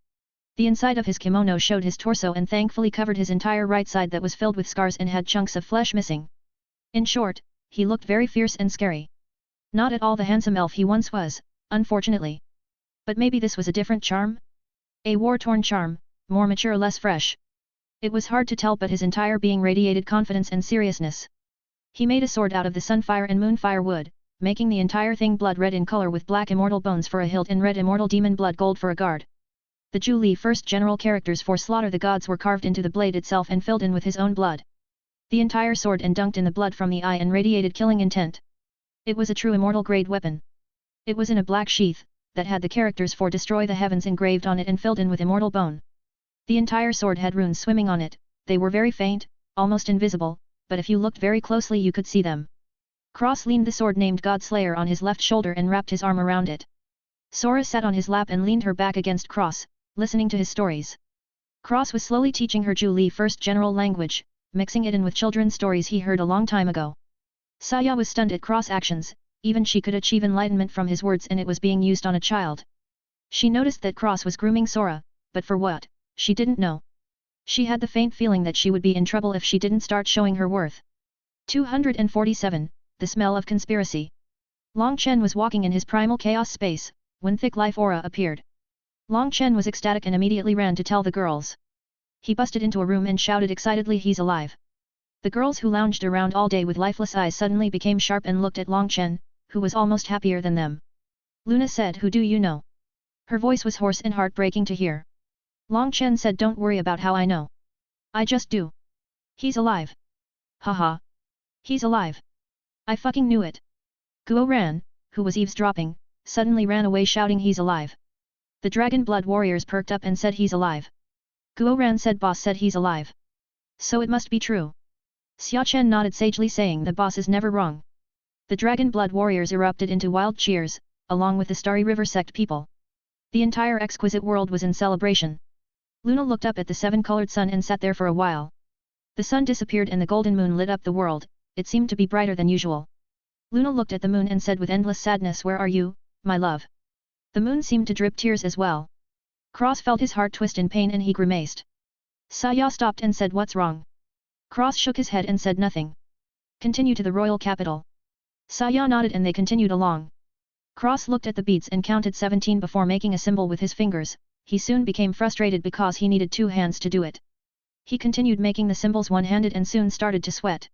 Speaker 1: The inside of his kimono showed his torso and thankfully covered his entire right side that was filled with scars and had chunks of flesh missing. In short, he looked very fierce and scary. Not at all the handsome elf he once was, unfortunately. But maybe this was a different charm? A war-torn charm, more mature, less fresh. It was hard to tell, but his entire being radiated confidence and seriousness. He made a sword out of the sunfire and moonfire wood, making the entire thing blood red in color with black immortal bones for a hilt and red immortal demon blood gold for a guard. The Zhu Li first general characters for Slaughter the Gods were carved into the blade itself and filled in with his own blood. The entire sword and dunked in the blood from the eye and radiated killing intent. It was a true immortal grade weapon. It was in a black sheath, that had the characters for Destroy the Heavens engraved on it and filled in with immortal bone. The entire sword had runes swimming on it, they were very faint, almost invisible, but if you looked very closely you could see them. Cross leaned the sword named Godslayer on his left shoulder and wrapped his arm around it. Sora sat on his lap and leaned her back against Cross, listening to his stories. Cross was slowly teaching her Zhu Li first general language, mixing it in with children's stories he heard a long time ago. Saya was stunned at Cross' actions, even she could achieve enlightenment from his words and it was being used on a child. She noticed that Cross was grooming Sora, but for what, she didn't know. She had the faint feeling that she would be in trouble if she didn't start showing her worth. 247, The Smell of Conspiracy. Long Chen was walking in his primal chaos space, when thick life aura appeared. Long Chen was ecstatic and immediately ran to tell the girls. He busted into a room and shouted excitedly, "He's alive!" The girls who lounged around all day with lifeless eyes suddenly became sharp and looked at Long Chen, who was almost happier than them. Luna said, "Who do you know?" Her voice was hoarse and heartbreaking to hear. Long Chen said, "Don't worry about how I know. I just do. He's alive. Haha. He's alive. I fucking knew it." Guo Ran, who was eavesdropping, suddenly ran away shouting, "He's alive." The Dragon Blood warriors perked up and said, "He's alive." Guo Ran said, "Boss said he's alive. So it must be true." Xia Chen nodded sagely saying, "The boss is never wrong." The Dragon Blood warriors erupted into wild cheers, along with the Starry River sect people. The entire exquisite world was in celebration. Luna looked up at the seven-colored sun and sat there for a while. The sun disappeared and the golden moon lit up the world, it seemed to be brighter than usual. Luna looked at the moon and said with endless sadness, "Where are you, my love?" The moon seemed to drip tears as well. Cross felt his heart twist in pain and he grimaced. Saya stopped and said, "What's wrong?" Cross shook his head and said nothing. "Continue to the royal capital." Saya nodded and they continued along. Cross looked at the beads and counted 17 before making a symbol with his fingers. He soon became frustrated because he needed 2 hands to do it. He continued making the symbols one-handed and soon started to sweat.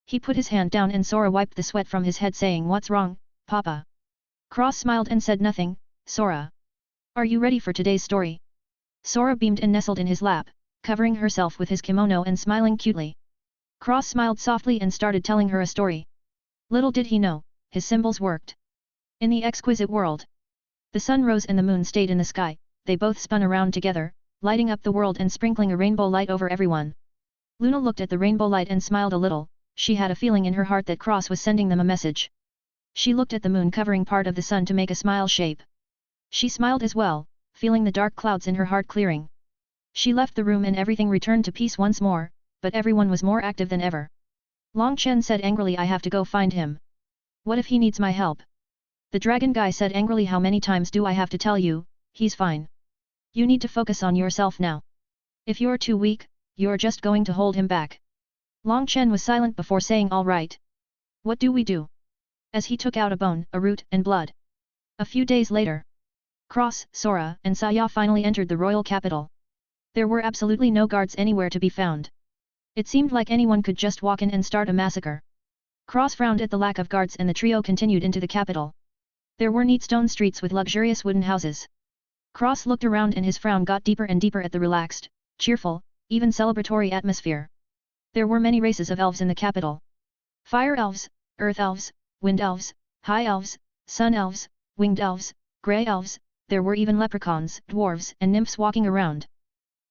Speaker 1: He put his hand down and Sora wiped the sweat from his head saying, "What's wrong, Papa?" Cross smiled and said, "Nothing, Sora. Are you ready for today's story?" Sora beamed and nestled in his lap, covering herself with his kimono and smiling cutely. Cross smiled softly and started telling her a story. Little did he know, his symbols worked. In the exquisite world, the sun rose and the moon stayed in the sky, they both spun around together, lighting up the world and sprinkling a rainbow light over everyone. Luna looked at the rainbow light and smiled a little, she had a feeling in her heart that Cross was sending them a message. She looked at the moon covering part of the sun to make a smile shape. She smiled as well, feeling the dark clouds in her heart clearing. She left the room and everything returned to peace once more, but everyone was more active than ever. Long Chen said angrily, "I have to go find him. What if he needs my help?" The dragon guy said angrily, "How many times do I have to tell you, he's fine. You need to focus on yourself now. If you're too weak, you're just going to hold him back." Long Chen was silent before saying, "All right. What do we do?" As he took out a bone, a root, and blood. A few days later, Cross, Sora, and Saya finally entered the royal capital. There were absolutely no guards anywhere to be found. It seemed like anyone could just walk in and start a massacre. Cross frowned at the lack of guards and the trio continued into the capital. There were neat stone streets with luxurious wooden houses. Cross looked around and his frown got deeper and deeper at the relaxed, cheerful, even celebratory atmosphere. There were many races of elves in the capital. Fire elves, earth elves, wind elves, high elves, sun elves, winged elves, grey elves, there were even leprechauns, dwarves and nymphs walking around.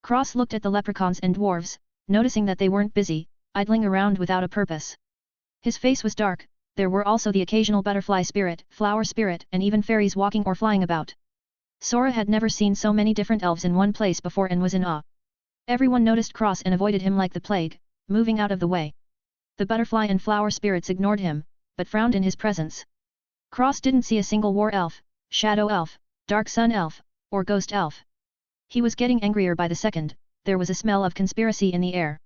Speaker 1: Cross looked at the leprechauns and dwarves, noticing that they weren't busy, idling around without a purpose. His face was dark, there were also the occasional butterfly spirit, flower spirit and even fairies walking or flying about. Sora had never seen so many different elves in one place before and was in awe. Everyone noticed Cross and avoided him like the plague, moving out of the way. The butterfly and flower spirits ignored him, but frowned in his presence. Cross didn't see a single war elf, shadow elf, dark sun elf, or ghost elf. He was getting angrier by the second, there was a smell of conspiracy in the air.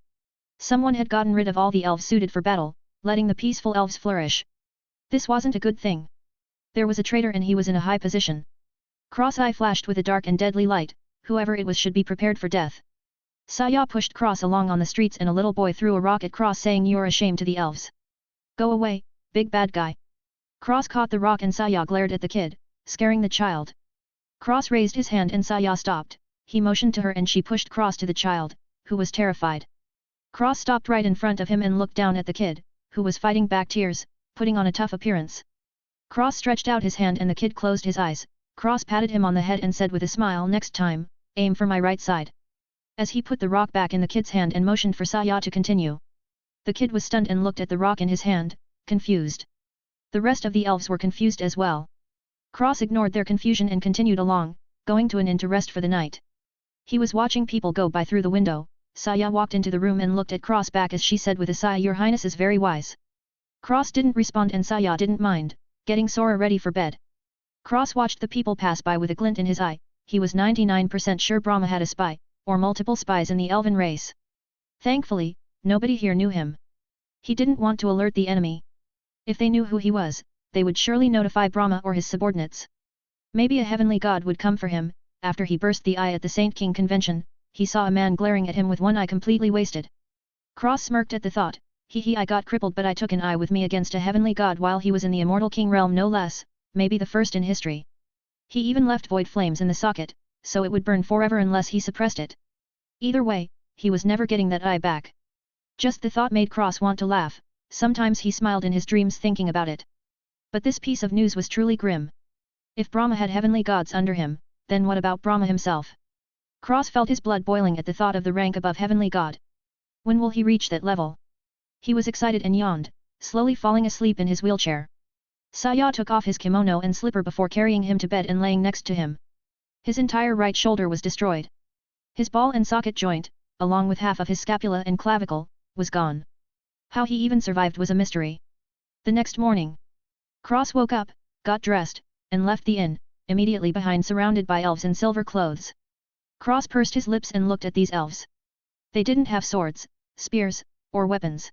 Speaker 1: Someone had gotten rid of all the elves suited for battle, letting the peaceful elves flourish. This wasn't a good thing. There was a traitor and he was in a high position. Cross-eye flashed with a dark and deadly light, whoever it was should be prepared for death. Saya pushed Cross along on the streets and a little boy threw a rock at Cross saying you're a shame to the elves. Go away, big bad guy. Cross caught the rock and Saya glared at the kid, scaring the child. Cross raised his hand and Saya stopped, he motioned to her and she pushed Cross to the child, who was terrified. Cross stopped right in front of him and looked down at the kid, who was fighting back tears, putting on a tough appearance. Cross stretched out his hand and the kid closed his eyes. Cross patted him on the head and said with a smile, next time, aim for my right side. As he put the rock back in the kid's hand and motioned for Saya to continue. The kid was stunned and looked at the rock in his hand, confused. The rest of the elves were confused as well. Cross ignored their confusion and continued along, going to an inn to rest for the night. He was watching people go by through the window. Saya walked into the room and looked at Cross back as she said with a sigh, Your Highness is very wise. Cross didn't respond and Saya didn't mind, getting Sora ready for bed. Cross watched the people pass by with a glint in his eye, he was 99% sure Brahma had a spy, or multiple spies in the elven race. Thankfully, nobody here knew him. He didn't want to alert the enemy. If they knew who he was, they would surely notify Brahma or his subordinates. Maybe a heavenly god would come for him. After he burst the eye at the Saint King convention, he saw a man glaring at him with one eye completely wasted. Cross smirked at the thought, I got crippled but I took an eye with me against a heavenly god while he was in the immortal king realm no less, maybe the first in history. He even left void flames in the socket, so it would burn forever unless he suppressed it. Either way, he was never getting that eye back. Just the thought made Cross want to laugh, sometimes he smiled in his dreams thinking about it. But this piece of news was truly grim. If Brahma had heavenly gods under him, then what about Brahma himself? Cross felt his blood boiling at the thought of the rank above heavenly god. When will he reach that level? He was excited and yawned, slowly falling asleep in his wheelchair. Saya took off his kimono and slipper before carrying him to bed and laying next to him. His entire right shoulder was destroyed. His ball and socket joint, along with half of his scapula and clavicle, was gone. How he even survived was a mystery. The next morning, Cross woke up, got dressed, and left the inn, immediately behind surrounded by elves in silver clothes. Cross pursed his lips and looked at these elves. They didn't have swords, spears, or weapons.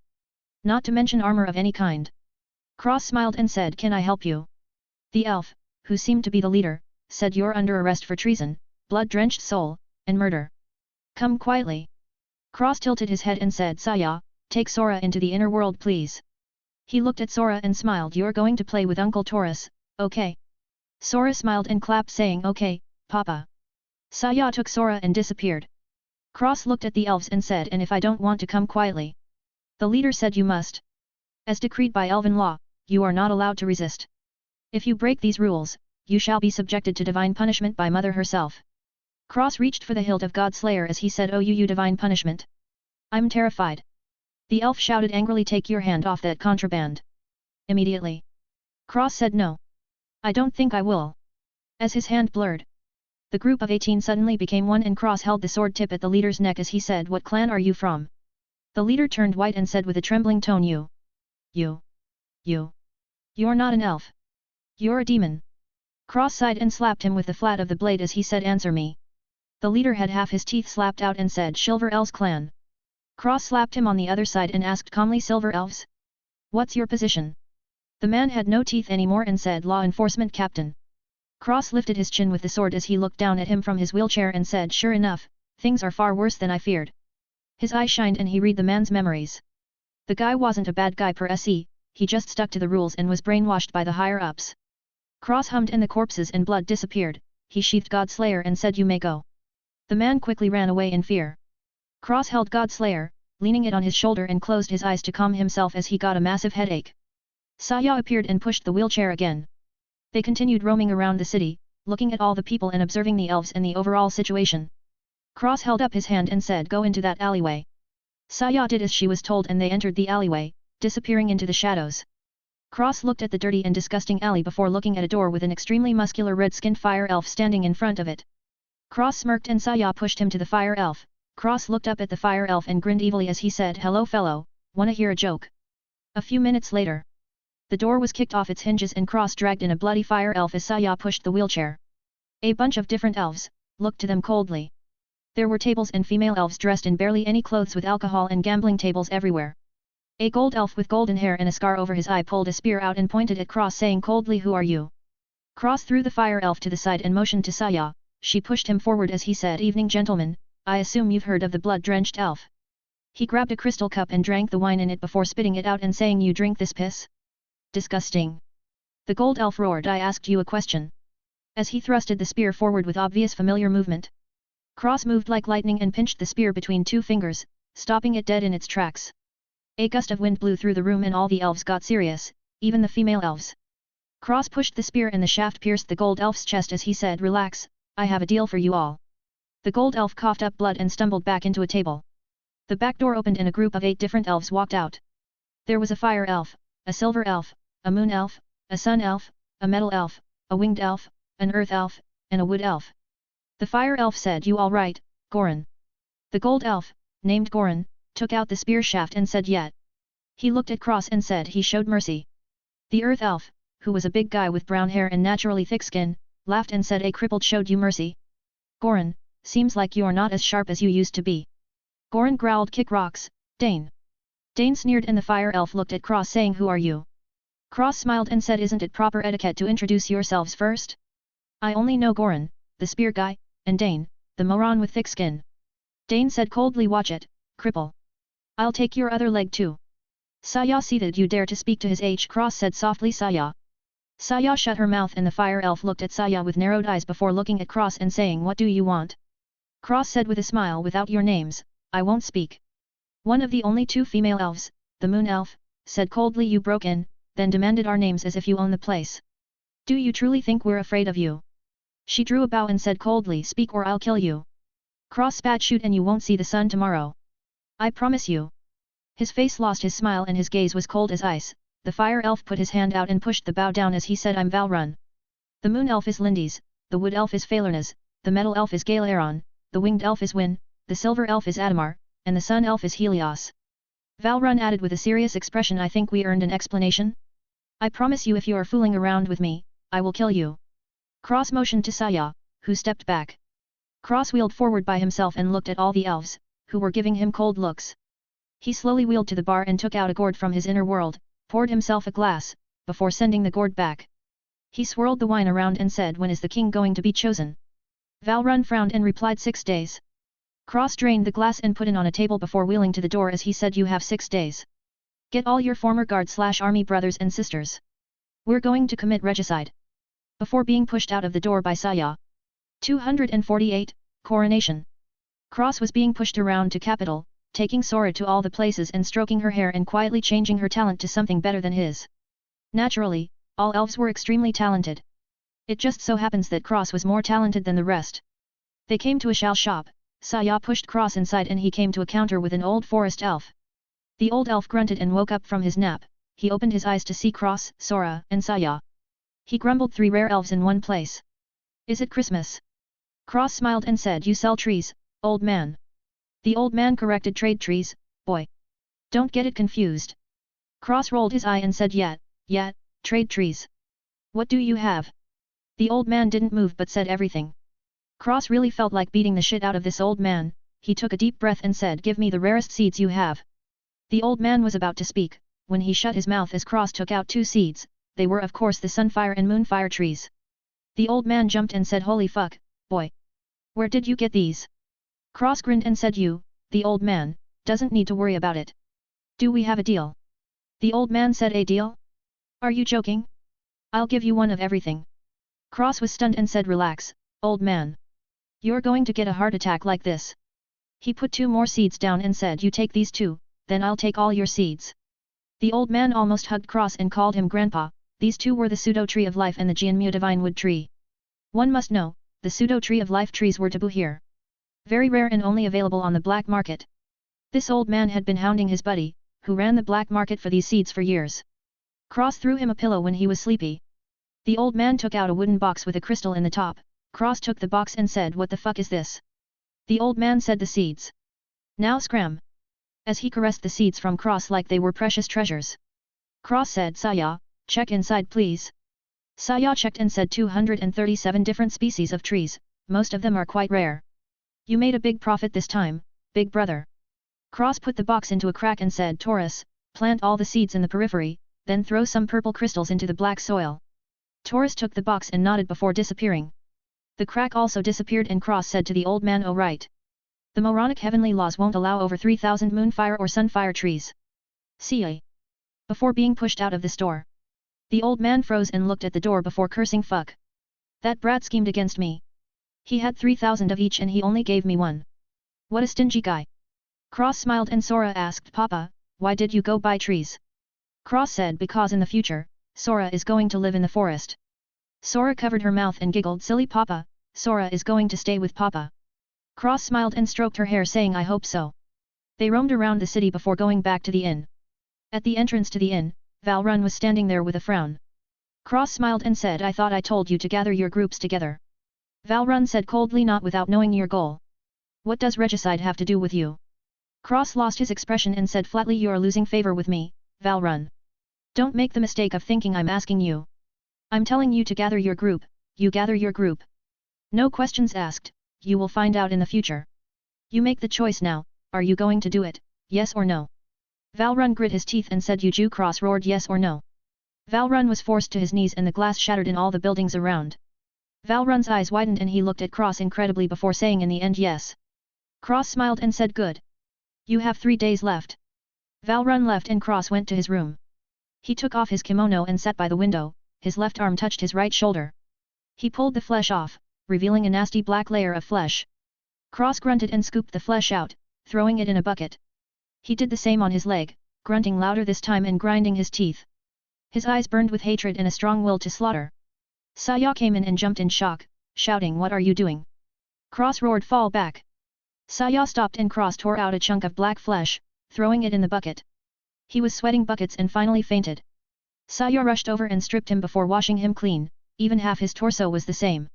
Speaker 1: Not to mention armor of any kind. Cross smiled and said, Can I help you? The elf, who seemed to be the leader, said you're under arrest for treason, blood-drenched soul, and murder. Come quietly. Cross tilted his head and said, Saya, take Sora into the inner world please. He looked at Sora and smiled, You're going to play with Uncle Taurus, okay? Sora smiled and clapped saying, Okay, Papa. Saya took Sora and disappeared. Cross looked at the elves and said, And if I don't want to come quietly? The leader said you must. As decreed by elven law, you are not allowed to resist. If you break these rules, you shall be subjected to divine punishment by Mother herself. Cross reached for the hilt of Godslayer as he said, Oh you divine punishment. I'm terrified. The elf shouted angrily, Take your hand off that contraband. Immediately. Cross said no. I don't think I will. As his hand blurred. The group of 18 suddenly became one and Cross held the sword tip at the leader's neck as he said, What clan are you from? The leader turned white and said with a trembling tone, You're not an elf. You're a demon. Cross sighed and slapped him with the flat of the blade as he said, Answer me. The leader had half his teeth slapped out and said, Silver Elves clan. Cross slapped him on the other side and asked calmly, Silver Elves? What's your position? The man had no teeth anymore and said, Law enforcement captain. Cross lifted his chin with the sword as he looked down at him from his wheelchair and said, Sure enough, things are far worse than I feared. His eye shined and he read the man's memories. The guy wasn't a bad guy per se, he just stuck to the rules and was brainwashed by the higher-ups. Cross hummed and the corpses and blood disappeared, he sheathed Godslayer and said you may go. The man quickly ran away in fear. Cross held Godslayer, leaning it on his shoulder and closed his eyes to calm himself as he got a massive headache. Saya appeared and pushed the wheelchair again. They continued roaming around the city, looking at all the people and observing the elves and the overall situation. Cross held up his hand and said go into that alleyway. Saya did as she was told and they entered the alleyway, disappearing into the shadows. Cross looked at the dirty and disgusting alley before looking at a door with an extremely muscular red-skinned fire elf standing in front of it. Cross smirked and Saya pushed him to the fire elf. Cross looked up at the fire elf and grinned evilly as he said hello fellow, wanna hear a joke? A few minutes later. The door was kicked off its hinges and Cross dragged in a bloody fire elf as Saya pushed the wheelchair. A bunch of different elves looked to them coldly. There were tables and female elves dressed in barely any clothes with alcohol and gambling tables everywhere. A gold elf with golden hair and a scar over his eye pulled a spear out and pointed at Cross saying coldly who are you? Cross threw the fire elf to the side and motioned to Saya. She pushed him forward as he said evening gentlemen, I assume you've heard of the blood-drenched elf. He grabbed a crystal cup and drank the wine in it before spitting it out and saying you drink this piss? Disgusting. The gold elf roared I asked you a question. As he thrusted the spear forward with obvious familiar movement. Cross moved like lightning and pinched the spear between two fingers, stopping it dead in its tracks. A gust of wind blew through the room and all the elves got serious, even the female elves. Cross pushed the spear and the shaft pierced the gold elf's chest as he said relax, I have a deal for you all. The gold elf coughed up blood and stumbled back into a table. The back door opened and a group of 8 different elves walked out. There was a fire elf, a silver elf, a moon elf, a sun elf, a metal elf, a winged elf, an earth elf, and a wood elf. The fire elf said you all right, Goran. The gold elf, named Goran, took out the spear shaft and said yet. He looked at Cross and said he showed mercy. The earth elf, who was a big guy with brown hair and naturally thick skin, laughed and said a crippled showed you mercy. Goran, seems like you're not as sharp as you used to be. Goran growled kick rocks, Dane. Dane sneered and the fire elf looked at Cross saying who are you? Cross smiled and said isn't it proper etiquette to introduce yourselves first? I only know Goran, the spear guy, and Dane, the moron with thick skin. Dane said coldly watch it, cripple. I'll take your other leg too. Saya seated you dare to speak to his age Cross said softly Saya. Saya shut her mouth and the fire elf looked at Saya with narrowed eyes before looking at Cross and saying what do you want? Cross said with a smile without your names, I won't speak. One of the only 2 female elves, the moon elf, said coldly you broke in, then demanded our names as if you own the place. Do you truly think we're afraid of you? She drew a bow and said coldly speak or I'll kill you. Cross spat shoot and you won't see the sun tomorrow. I promise you. His face lost his smile and his gaze was cold as ice. The fire elf put his hand out and pushed the bow down as he said I'm Valrun. The moon elf is Lindes, the wood elf is Falernas, the metal elf is Galeron, the winged elf is Win, the silver elf is Adamar, and the sun elf is Helios. Valrun added with a serious expression I think we earned an explanation? I promise you if you are fooling around with me, I will kill you. Cross motioned to Saya, who stepped back. Cross wheeled forward by himself and looked at all the elves, who were giving him cold looks. He slowly wheeled to the bar and took out a gourd from his inner world, poured himself a glass, before sending the gourd back. He swirled the wine around and said when is the king going to be chosen? Valrun frowned and replied 6 days. Cross drained the glass and put it on a table before wheeling to the door as he said you have 6 days. Get all your former guard/army brothers and sisters. We're going to commit regicide. Before being pushed out of the door by Saya. 248, Coronation. Cross was being pushed around to capital, taking Sora to all the places and stroking her hair and quietly changing her talent to something better than his. Naturally, all elves were extremely talented. It just so happens that Cross was more talented than the rest. They came to a shop. Saya pushed Cross inside and he came to a counter with an old forest elf. The old elf grunted and woke up from his nap. He opened his eyes to see Cross, Sora, and Saya. He grumbled 3 rare elves in one place. Is it Christmas? Cross smiled and said you sell trees, old man. The old man corrected trade trees, boy. Don't get it confused. Cross rolled his eye and said yet, trade trees. What do you have? The old man didn't move but said everything. Cross really felt like beating the shit out of this old man. He took a deep breath and said give me the rarest seeds you have. The old man was about to speak, when he shut his mouth as Cross took out 2 seeds. They were of course the Sunfire and Moonfire trees. The old man jumped and said holy fuck, boy. Where did you get these? Cross grinned and said you, the old man, Doesn't need to worry about it. Do we have a deal? The old man said. A deal? Are you joking? I'll give you one of everything. Cross was stunned and said, relax, old man. You're going to get a heart attack like this. He put 2 more seeds down and said, you take these 2, then I'll take all your seeds. The old man almost hugged Cross and called him grandpa. These 2 were the pseudo tree of life and the Jianmu divine wood tree. One must know, the pseudo tree of life trees were taboo here. Very rare and only available on the black market. This old man had been hounding his buddy, who ran the black market for these seeds for years. Cross threw him a pillow when he was sleepy. The old man took out a wooden box with a crystal in the top. Cross took the box and said, what the fuck is this? The old man said, the seeds. Now scram. As he caressed the seeds from Cross like they were precious treasures. Cross said, Saya, check inside please. Saya checked and said 237 different species of trees, most of them are quite rare. You made a big profit this time, big brother. Cross put the box into a crack and said, Taurus, plant all the seeds in the periphery, then throw some purple crystals into the black soil. Taurus took the box and nodded before disappearing. The crack also disappeared and Cross said to the old man, oh right. The moronic heavenly laws won't allow over 3,000 moonfire or sunfire trees. See. Before being pushed out of the store. The old man froze and looked at the door before cursing, fuck. That brat schemed against me. He had 3,000 of each and he only gave me 1. What a stingy guy. Cross smiled and Sora asked, Papa, why did you go buy trees? Cross said, because in the future, Sora is going to live in the forest. Sora covered her mouth and giggled, silly Papa, Sora is going to stay with Papa. Cross smiled and stroked her hair saying, I hope so. They roamed around the city before going back to the inn. At the entrance to the inn, Valrun was standing there with a frown. Cross smiled and said, I thought I told you to gather your groups together. Valrun said coldly, not without knowing your goal. What does regicide have to do with you? Cross lost his expression and said flatly, you're losing favor with me, Valrun. Don't make the mistake of thinking I'm asking you. I'm telling you to gather your group, you gather your group. No questions asked, you will find out in the future. You make the choice now, are you going to do it, yes or no? Valrun grit his teeth and said, Ju. Cross roared, yes or no. Valrun was forced to his knees and the glass shattered in all the buildings around. Valrun's eyes widened and he looked at Cross incredibly before saying in the end yes. Cross smiled and said, good. You have 3 days left. Valrun left and Cross went to his room. He took off his kimono and sat by the window, his left arm touched his right shoulder. He pulled the flesh off, revealing a nasty black layer of flesh. Cross grunted and scooped the flesh out, throwing it in a bucket. He did the same on his leg, grunting louder this time and grinding his teeth. His eyes burned with hatred and a strong will to slaughter. Saya came in and jumped in shock, shouting, what are you doing? Cross roared, fall back. Saya stopped and Cross tore out a chunk of black flesh, throwing it in the bucket. He was sweating buckets and finally fainted. Saya rushed over and stripped him before washing him clean, even half his torso was the same.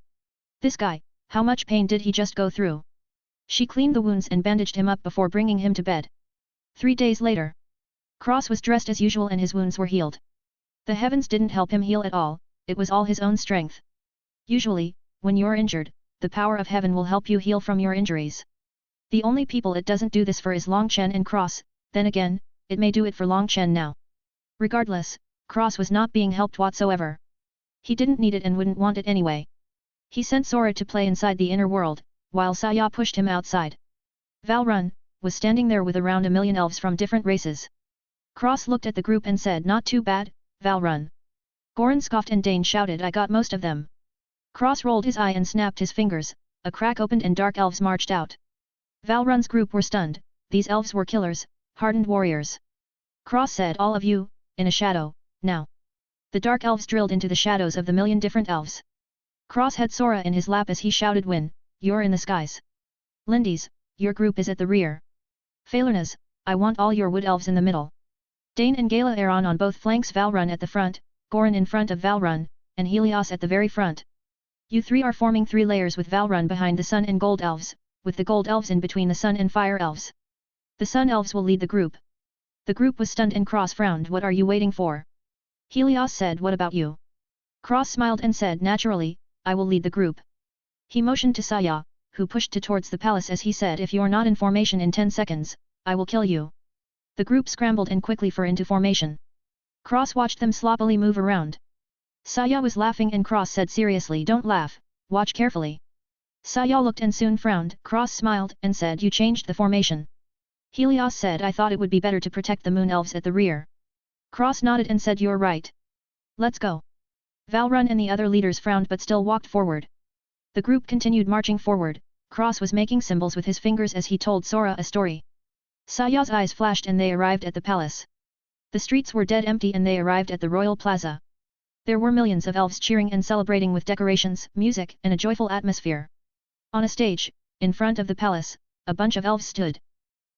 Speaker 1: This guy, how much pain did he just go through? She cleaned the wounds and bandaged him up before bringing him to bed. 3 days later. Cross was dressed as usual and his wounds were healed. The heavens didn't help him heal at all, it was all his own strength. Usually, when you're injured, the power of heaven will help you heal from your injuries. The only people it doesn't do this for is Long Chen and Cross, then again, it may do it for Long Chen now. Regardless, Cross was not being helped whatsoever. He didn't need it and wouldn't want it anyway. He sent Sora to play inside the inner world, while Saya pushed him outside. Valrun was standing there with around 1 million elves from different races. Cross looked at the group and said, not too bad, Valrun. Goran scoffed and Dane shouted, I got most of them. Cross rolled his eye and snapped his fingers, a crack opened and dark elves marched out. Valrun's group were stunned, these elves were killers, hardened warriors. Cross said, all of you, in a shadow, now. The dark elves drilled into the shadows of the 1 million different elves. Cross had Sora in his lap as he shouted, Win, you're in the skies. Lindy's, your group is at the rear. Falernas, I want all your wood elves in the middle. Dane and Gala Aeron on both flanks, Valrun at the front, Goran in front of Valrun, and Helios at the very front. You 3 are forming 3 layers with Valrun behind the sun and gold elves, with the gold elves in between the sun and fire elves. The sun elves will lead the group. The group was stunned and Cross frowned, what are you waiting for? Helios said, what about you? Cross smiled and said, naturally, I will lead the group. He motioned to Saya, who pushed towards the palace as he said, if you're not in formation in 10 seconds, I will kill you. The group scrambled and quickly fell into formation. Cross watched them sloppily move around. Saya was laughing and Cross said seriously, don't laugh, watch carefully. Saya looked and soon frowned, Cross smiled and said, you changed the formation. Helios said, I thought it would be better to protect the moon elves at the rear. Cross nodded and said, you're right. Let's go. Valrun and the other leaders frowned but still walked forward. The group continued marching forward. Cross was making symbols with his fingers as he told Sora a story. Saya's eyes flashed and they arrived at the palace. The streets were dead empty and they arrived at the royal plaza. There were millions of elves cheering and celebrating with decorations, music, and a joyful atmosphere. On a stage, in front of the palace, a bunch of elves stood.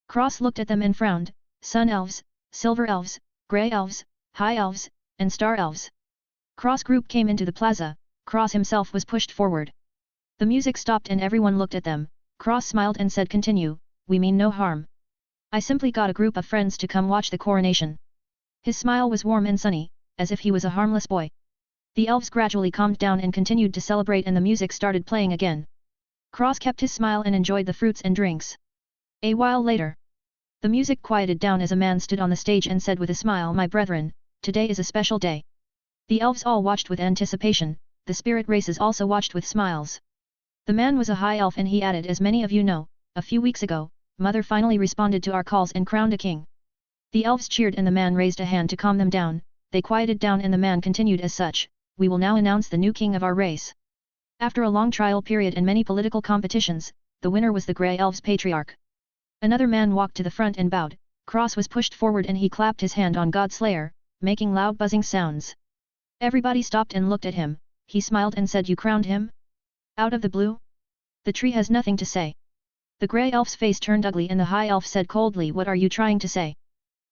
Speaker 1: Cross looked at them and frowned, sun elves, silver elves, grey elves, high elves, and star elves. Cross group came into the plaza, Cross himself was pushed forward. The music stopped and everyone looked at them. Cross smiled and said, continue, we mean no harm. I simply got a group of friends to come watch the coronation. His smile was warm and sunny, as if he was a harmless boy. The elves gradually calmed down and continued to celebrate and the music started playing again. Cross kept his smile and enjoyed the fruits and drinks. A while later, the music quieted down as a man stood on the stage and said with a smile, my brethren, today is a special day. The elves all watched with anticipation, the spirit races also watched with smiles. The man was a high elf and he added, as many of you know, a few weeks ago, Mother finally responded to our calls and crowned a king. The elves cheered and the man raised a hand to calm them down, they quieted down and the man continued as such, we will now announce the new king of our race. After a long trial period and many political competitions, the winner was the Grey Elves Patriarch. Another man walked to the front and bowed, Cross was pushed forward and he clapped his hand on Godslayer, making loud buzzing sounds. Everybody stopped and looked at him, he smiled and said, you crowned him? Out of the blue? The tree has nothing to say. The Grey Elf's face turned ugly and the High Elf said coldly, what are you trying to say?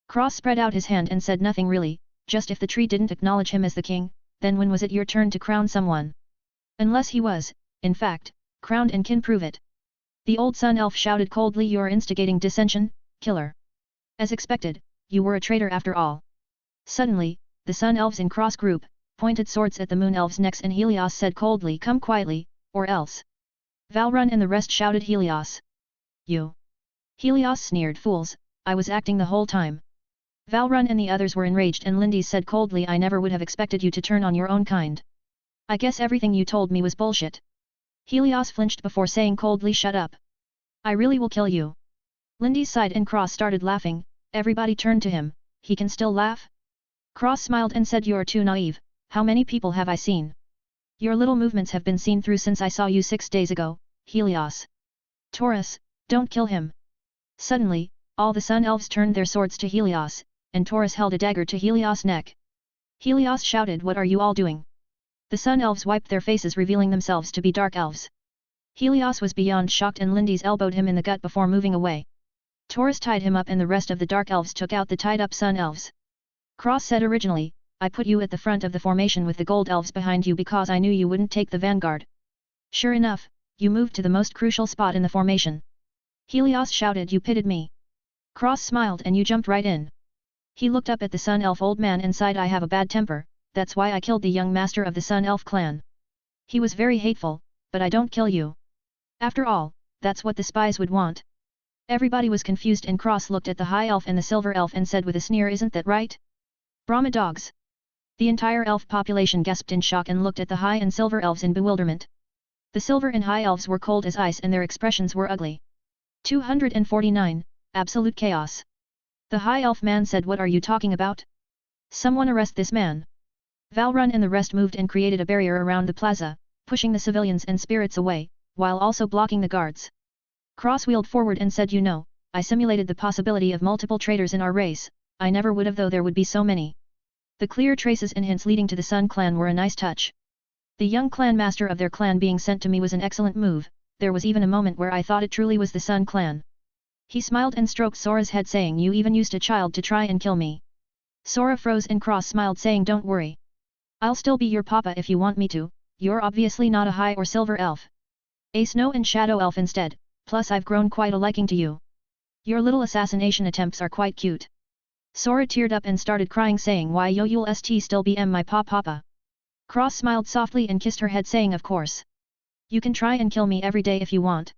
Speaker 1: Cross spread out his hand and said, nothing really, just if the tree didn't acknowledge him as the king, then when was it your turn to crown someone? Unless he was, in fact, crowned and can prove it. The old Sun Elf shouted coldly, you're instigating dissension, killer. As expected, you were a traitor after all. Suddenly, the Sun Elves in Cross group, pointed swords at the Moon Elves' necks and Helios said coldly, come quietly, or else. Valrun and the rest shouted, Helios. You. Helios sneered, fools, I was acting the whole time. Valrun and the others were enraged and Lindy said coldly, I never would have expected you to turn on your own kind. I guess everything you told me was bullshit. Helios flinched before saying coldly, shut up. I really will kill you. Lindy sighed and Cross started laughing, everybody turned to him, he can still laugh? Cross smiled and said, you're too naive, how many people have I seen? Your little movements have been seen through since I saw you 6 days ago, Helios. Taurus, don't kill him. Suddenly, all the Sun Elves turned their swords to Helios, and Taurus held a dagger to Helios' neck. Helios shouted, what are you all doing? The Sun Elves wiped their faces revealing themselves to be Dark Elves. Helios was beyond shocked and Lindy's elbowed him in the gut before moving away. Taurus tied him up and the rest of the Dark Elves took out the tied up Sun Elves. Cross said, originally, I put you at the front of the formation with the Gold Elves behind you because I knew you wouldn't take the vanguard. Sure enough, you moved to the most crucial spot in the formation. Helios shouted, you pitted me. Cross smiled and you jumped right in. He looked up at the Sun Elf old man and sighed, I have a bad temper, that's why I killed the young master of the Sun Elf clan. He was very hateful, but I don't kill you. After all, that's what the spies would want. Everybody was confused and Cross looked at the High Elf and the Silver Elf and said with a sneer, isn't that right? Brahma dogs. The entire elf population gasped in shock and looked at the High and Silver Elves in bewilderment. The Silver and High Elves were cold as ice and their expressions were ugly. 249, Absolute Chaos. The High Elf man said, what are you talking about? Someone arrest this man. Valrun and the rest moved and created a barrier around the plaza, pushing the civilians and spirits away, while also blocking the guards. Cross wheeled forward and said, you know, I simulated the possibility of multiple traitors in our race, I never would have though there would be so many. The clear traces and hints leading to the Sun clan were a nice touch. The young clan master of their clan being sent to me was an excellent move, there was even a moment where I thought it truly was the Sun clan. He smiled and stroked Sora's head saying, you even used a child to try and kill me. Sora froze and Cross smiled saying, don't worry. I'll still be your papa if you want me to, you're obviously not a High or Silver Elf. A Snow and Shadow Elf instead, plus I've grown quite a liking to you. Your little assassination attempts are quite cute. Sora teared up and started crying saying, why you'll still be my papa. Cross smiled softly and kissed her head saying, of course. You can try and kill me every day if you want.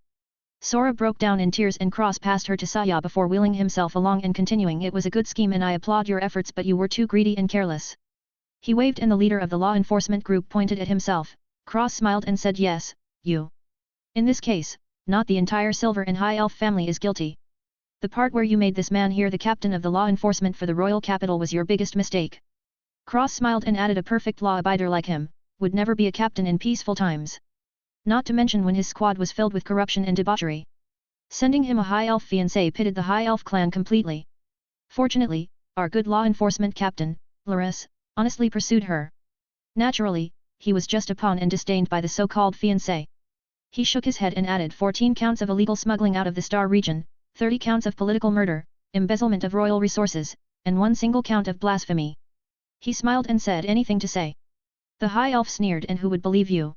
Speaker 1: Sora broke down in tears and Cross passed her to Saya before wheeling himself along and continuing, it was a good scheme and I applaud your efforts but you were too greedy and careless. He waved and the leader of the law enforcement group pointed at himself. Cross smiled and said, yes, you. In this case, not the entire Silver and High Elf family is guilty. The part where you made this man here the captain of the law enforcement for the royal capital was your biggest mistake. Cross smiled and added, a perfect law-abider like him would never be a captain in peaceful times. Not to mention when his squad was filled with corruption and debauchery. Sending him a high elf fiancé pitted the high elf clan completely. Fortunately, our good law enforcement captain, Laris, honestly pursued her. Naturally, he was just a pawn and disdained by the so-called fiancé. He shook his head and added 14 counts of illegal smuggling out of the Star region, 30 counts of political murder, embezzlement of royal resources, and 1 single count of blasphemy. He smiled and said, anything to say? The high elf sneered, and who would believe you?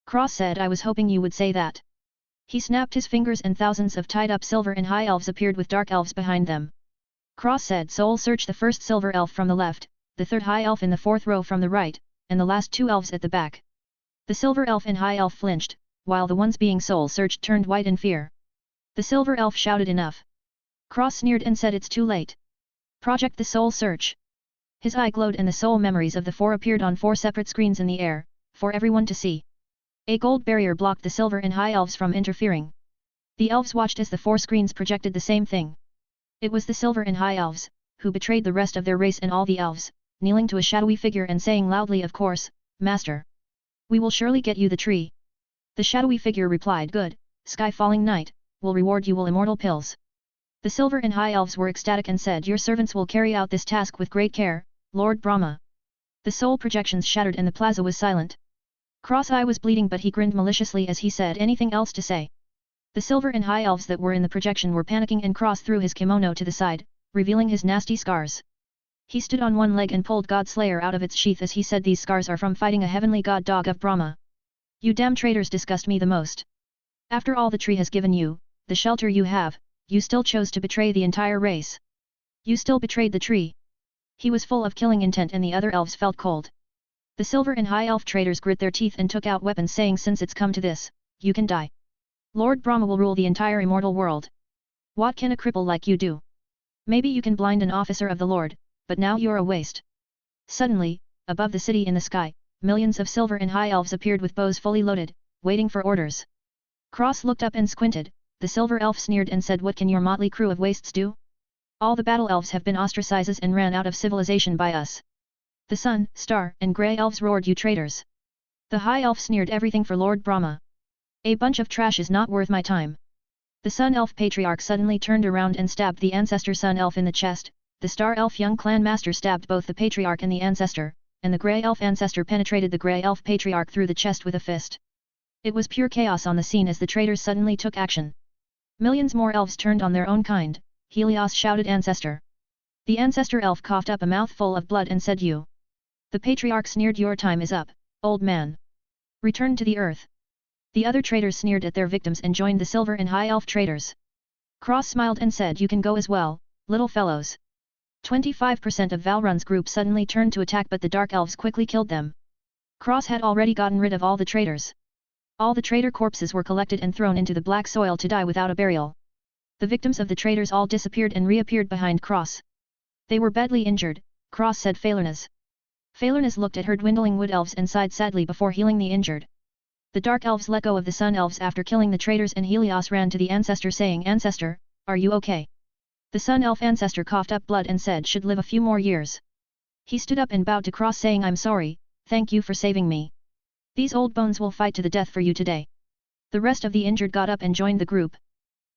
Speaker 1: Cross said, I was hoping you would say that. He snapped his fingers and thousands of tied-up silver and high elves appeared with dark elves behind them. Cross said, soul search the first silver elf from the left, the third high elf in the fourth row from the right, and the last 2 elves at the back. The silver elf and high elf flinched, while the ones being soul searched turned white in fear. The silver elf shouted, enough. Cross sneered and said, it's too late. Project the soul search. His eye glowed and the soul memories of the 4 appeared on 4 separate screens in the air, for everyone to see. A gold barrier blocked the silver and high elves from interfering. The elves watched as the 4 screens projected the same thing. It was the silver and high elves, who betrayed the rest of their race and all the elves, kneeling to a shadowy figure and saying loudly, of course, Master. We will surely get you the tree. The shadowy figure replied, good, sky falling night, will reward you will immortal pills. The silver and high elves were ecstatic and said, your servants will carry out this task with great care, Lord Brahma. The soul projections shattered and the plaza was silent. Cross eye was bleeding but he grinned maliciously as he said, anything else to say? The silver and high elves that were in the projection were panicking and Cross threw his kimono to the side, revealing his nasty scars. He stood on one leg and pulled Godslayer out of its sheath as he said, these scars are from fighting a heavenly god dog of Brahma. You damn traitors disgust me the most. After all the tree has given you, the shelter you have, you still chose to betray the entire race. You still betrayed the tree. He was full of killing intent and the other elves felt cold. The silver and high elf traitors grit their teeth and took out weapons saying, since it's come to this, you can die. Lord Brahma will rule the entire immortal world. What can a cripple like you do? Maybe you can blind an officer of the Lord, but now you're a waste. Suddenly, above the city in the sky, millions of silver and high elves appeared with bows fully loaded, waiting for orders. Cross looked up and squinted, the silver elf sneered and said, what can your motley crew of wastes do? All the battle elves have been ostracized and ran out of civilization by us. The sun, star, and grey elves roared, you traitors. The high elf sneered, everything for Lord Brahma. A bunch of trash is not worth my time. The sun elf patriarch suddenly turned around and stabbed the ancestor sun elf in the chest, the star elf young clan master stabbed both the patriarch and the ancestor, and the grey elf ancestor penetrated the grey elf patriarch through the chest with a fist. It was pure chaos on the scene as the traitors suddenly took action. Millions more elves turned on their own kind, Helios shouted, ancestor. The ancestor elf coughed up a mouthful of blood and said, you. The patriarch sneered, your time is up, old man. Return to the earth. The other traitors sneered at their victims and joined the silver and high elf traitors. Cross smiled and said, you can go as well, little fellows. 25% of Valrun's group suddenly turned to attack but the dark elves quickly killed them. Cross had already gotten rid of all the traitors. All the traitor corpses were collected and thrown into the black soil to die without a burial. The victims of the traitors all disappeared and reappeared behind Cross. They were badly injured, Cross said, Failurness. Failurness looked at her dwindling wood elves and sighed sadly before healing the injured. The dark elves let go of the sun elves after killing the traitors and Helios ran to the ancestor saying, ancestor, are you okay? The sun elf ancestor coughed up blood and said, should live a few more years. He stood up and bowed to Cross saying, I'm sorry, thank you for saving me. These old bones will fight to the death for you today. The rest of the injured got up and joined the group.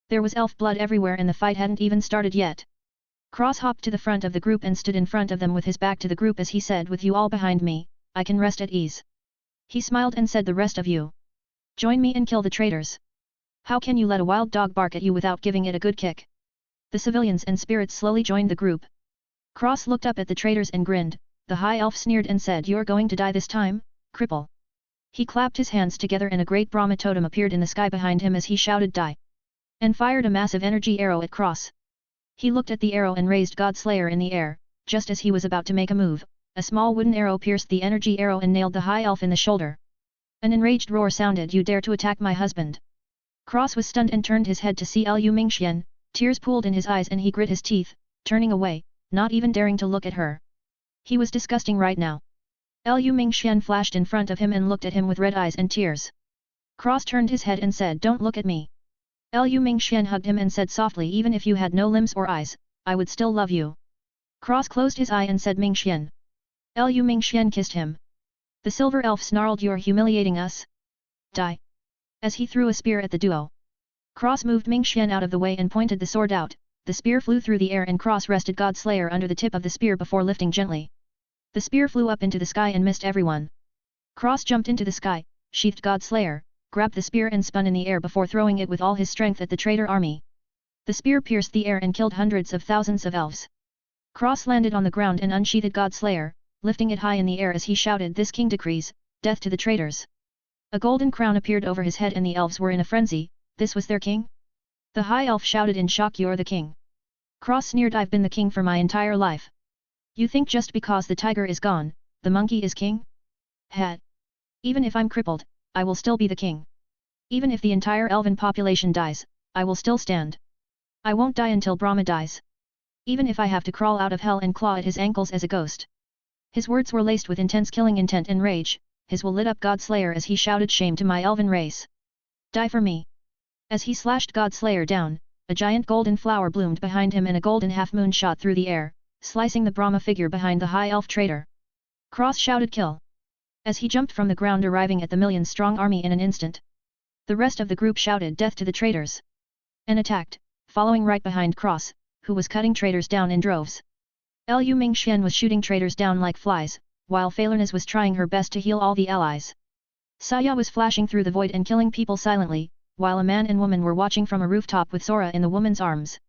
Speaker 1: There was elf blood everywhere and the fight hadn't even started yet. Cross hopped to the front of the group and stood in front of them with his back to the group as he said, with you all behind me, I can rest at ease. He smiled and said, the rest of you. Join me and kill the traitors. How can you let a wild dog bark at you without giving it a good kick? The civilians and spirits slowly joined the group. Cross looked up at the traitors and grinned, the high elf sneered and said, you're going to die this time, cripple. He clapped his hands together and a great Brahma totem appeared in the sky behind him as he shouted, die. And fired a massive energy arrow at Cross. He looked at the arrow and raised Godslayer in the air, just as he was about to make a move, a small wooden arrow pierced the energy arrow and nailed the high elf in the shoulder. An enraged roar sounded, you dare to attack my husband. Cross was stunned and turned his head to see Liu Mingxian, tears pooled in his eyes and he grit his teeth, turning away, not even daring to look at her. He was disgusting right now. Liu Mingxian flashed in front of him and looked at him with red eyes and tears. Cross turned his head and said, don't look at me. Lu Mingxian hugged him and said softly, even if you had no limbs or eyes, I would still love you. Cross closed his eye and said Mingxian. Lu Mingxian kissed him. The silver elf snarled, you're humiliating us? Die. As he threw a spear at the duo. Cross moved Mingxian out of the way and pointed the sword out, the spear flew through the air and Cross rested Godslayer under the tip of the spear before lifting gently. The spear flew up into the sky and missed everyone. Cross jumped into the sky, sheathed Godslayer, grabbed the spear and spun in the air before throwing it with all his strength at the traitor army. The spear pierced the air and killed hundreds of thousands of elves. Cross landed on the ground and unsheathed Godslayer, lifting it high in the air as he shouted, this king decrees, death to the traitors. A golden crown appeared over his head and the elves were in a frenzy, this was their king? The high elf shouted in shock, you're the king. Cross sneered, I've been the king for my entire life. You think just because the tiger is gone, the monkey is king? Hat. Even if I'm crippled, I will still be the king. Even if the entire elven population dies, I will still stand. I won't die until Brahma dies. Even if I have to crawl out of hell and claw at his ankles as a ghost. His words were laced with intense killing intent and rage, his will lit up Godslayer as he shouted, shame to my elven race. Die for me. As he slashed Godslayer down, a giant golden flower bloomed behind him and a golden half-moon shot through the air, slicing the Brahma figure behind the high elf traitor. Cross shouted kill. As he jumped from the ground, arriving at the million-strong army in an instant. The rest of the group shouted death to the traitors. And attacked, following right behind Cross, who was cutting traitors down in droves. Lu Mingxian was shooting traitors down like flies, while Failurniz was trying her best to heal all the allies. Saya was flashing through the void and killing people silently, while a man and woman were watching from a rooftop with Sora in the woman's arms.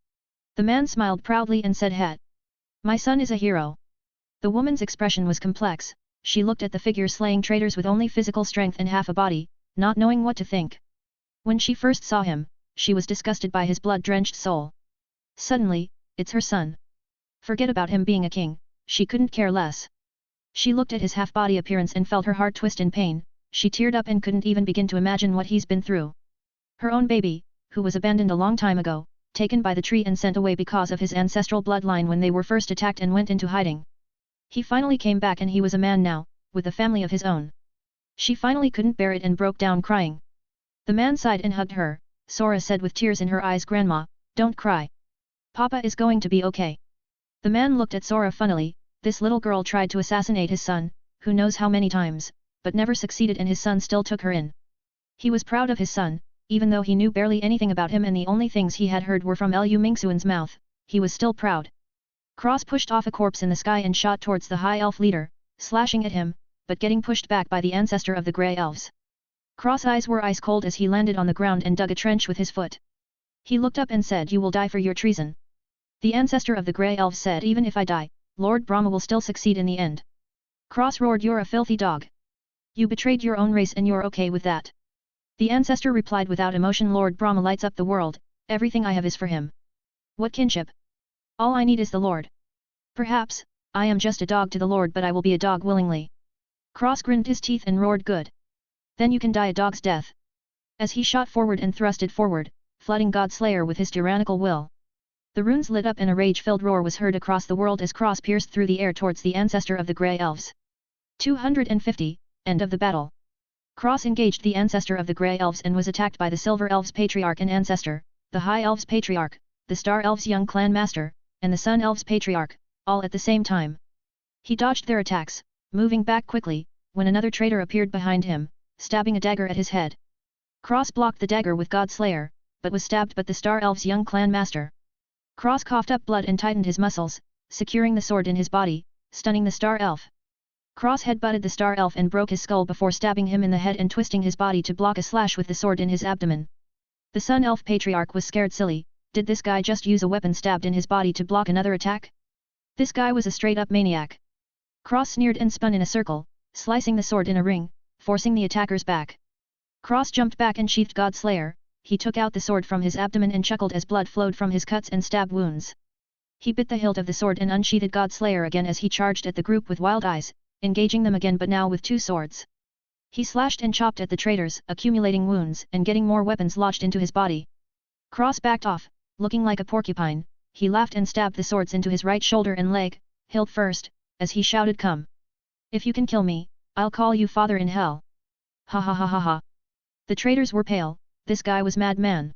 Speaker 1: The man smiled proudly and said, Het. My son is a hero. The woman's expression was complex, she looked at the figure slaying traitors with only physical strength and half a body, not knowing what to think. When she first saw him, she was disgusted by his blood-drenched soul. Suddenly, it's her son. Forget about him being a king, she couldn't care less. She looked at his half-body appearance and felt her heart twist in pain, she teared up and couldn't even begin to imagine what he's been through. Her own baby, who was abandoned a long time ago, taken by the tree and sent away because of his ancestral bloodline when they were first attacked and went into hiding. He finally came back and he was a man now, with a family of his own. She finally couldn't bear it and broke down crying. The man sighed and hugged her, Sora said with tears in her eyes, Grandma, don't cry. Papa is going to be okay. The man looked at Sora funnily, this little girl tried to assassinate his son, who knows how many times, but never succeeded and his son still took her in. He was proud of his son, even though he knew barely anything about him and the only things he had heard were from Lu Mingxian's mouth, he was still proud. Cross pushed off a corpse in the sky and shot towards the high elf leader, slashing at him, but getting pushed back by the ancestor of the grey elves. Cross' eyes were ice cold as he landed on the ground and dug a trench with his foot. He looked up and said, you will die for your treason. The ancestor of the grey elves said, even if I die, Lord Brahma will still succeed in the end. Cross roared, you're a filthy dog. You betrayed your own race and you're okay with that. The ancestor replied without emotion, Lord Brahma lights up the world, everything I have is for him. What kinship? All I need is the Lord. Perhaps, I am just a dog to the Lord, but I will be a dog willingly. Cross grinned his teeth and roared, good. Then you can die a dog's death. As he shot forward and thrusted forward, flooding Godslayer with his tyrannical will. The runes lit up and a rage-filled roar was heard across the world as Cross pierced through the air towards the ancestor of the grey elves. 250, End of the battle. Cross engaged the ancestor of the grey elves and was attacked by the silver elves patriarch and ancestor, the high elves patriarch, the star elves young clan master, and the sun elves patriarch, all at the same time. He dodged their attacks, moving back quickly, when another traitor appeared behind him, stabbing a dagger at his head. Cross blocked the dagger with Godslayer, but was stabbed by the star elves young clan master. Cross coughed up blood and tightened his muscles, securing the sword in his body, stunning the star elf. Cross headbutted the star elf and broke his skull before stabbing him in the head and twisting his body to block a slash with the sword in his abdomen. The sun elf patriarch was scared silly, did this guy just use a weapon stabbed in his body to block another attack? This guy was a straight-up maniac. Cross sneered and spun in a circle, slicing the sword in a ring, forcing the attackers back. Cross jumped back and sheathed Godslayer, he took out the sword from his abdomen and chuckled as blood flowed from his cuts and stab wounds. He bit the hilt of the sword and unsheathed Godslayer again as he charged at the group with wild eyes, engaging them again but now with two swords. He slashed and chopped at the traitors, accumulating wounds and getting more weapons lodged into his body. Cross backed off, looking like a porcupine, he laughed and stabbed the swords into his right shoulder and leg, hilt first, as he shouted, come. If you can kill me, I'll call you father in hell. Ha ha ha ha ha. The traitors were pale, this guy was madman.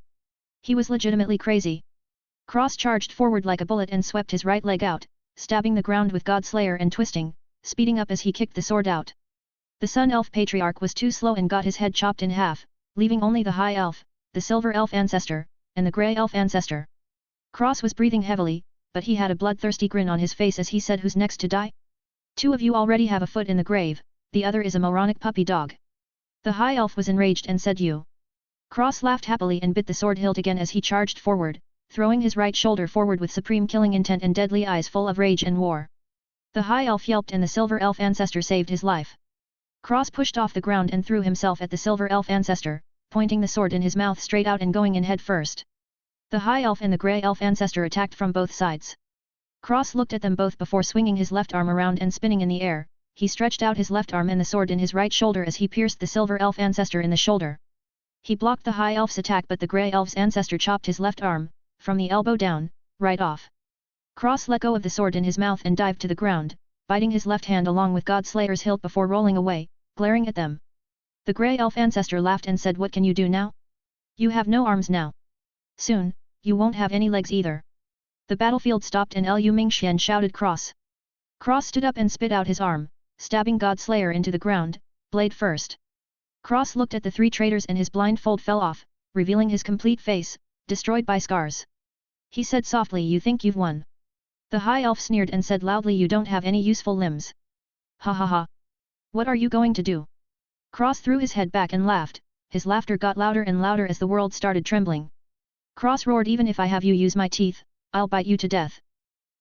Speaker 1: He was legitimately crazy. Cross charged forward like a bullet and swept his right leg out, stabbing the ground with Godslayer and twisting, speeding up as he kicked the sword out. The Sun Elf Patriarch was too slow and got his head chopped in half, leaving only the High Elf, the Silver Elf Ancestor, and the Grey Elf Ancestor. Cross was breathing heavily, but he had a bloodthirsty grin on his face as he said, "Who's next to die? Two of you already have a foot in the grave, the other is a moronic puppy dog." The High Elf was enraged and said, "You." Cross laughed happily and bit the sword hilt again as he charged forward, throwing his right shoulder forward with supreme killing intent and deadly eyes full of rage and war. The High Elf yelped and the Silver Elf Ancestor saved his life. Cross pushed off the ground and threw himself at the Silver Elf Ancestor, pointing the sword in his mouth straight out and going in head first. The High Elf and the Grey Elf Ancestor attacked from both sides. Cross looked at them both before swinging his left arm around and spinning in the air. He stretched out his left arm and the sword in his right shoulder as he pierced the Silver Elf Ancestor in the shoulder. He blocked the High Elf's attack, but the Grey Elf's Ancestor chopped his left arm, from the elbow down, right off. Cross let go of the sword in his mouth and dived to the ground, biting his left hand along with Godslayer's hilt before rolling away, glaring at them. The Grey Elf Ancestor laughed and said, "What can you do now? You have no arms now. Soon, you won't have any legs either." The battlefield stopped and Lu Mingxian shouted, "Cross!" Cross stood up and spit out his arm, stabbing Godslayer into the ground, blade first. Cross looked at the three traitors and his blindfold fell off, revealing his complete face, destroyed by scars. He said softly, "You think you've won?" The High Elf sneered and said loudly, "You don't have any useful limbs. Ha ha ha. What are you going to do?" Cross threw his head back and laughed. His laughter got louder and louder as the world started trembling. Cross roared, "Even if I have you use my teeth, I'll bite you to death.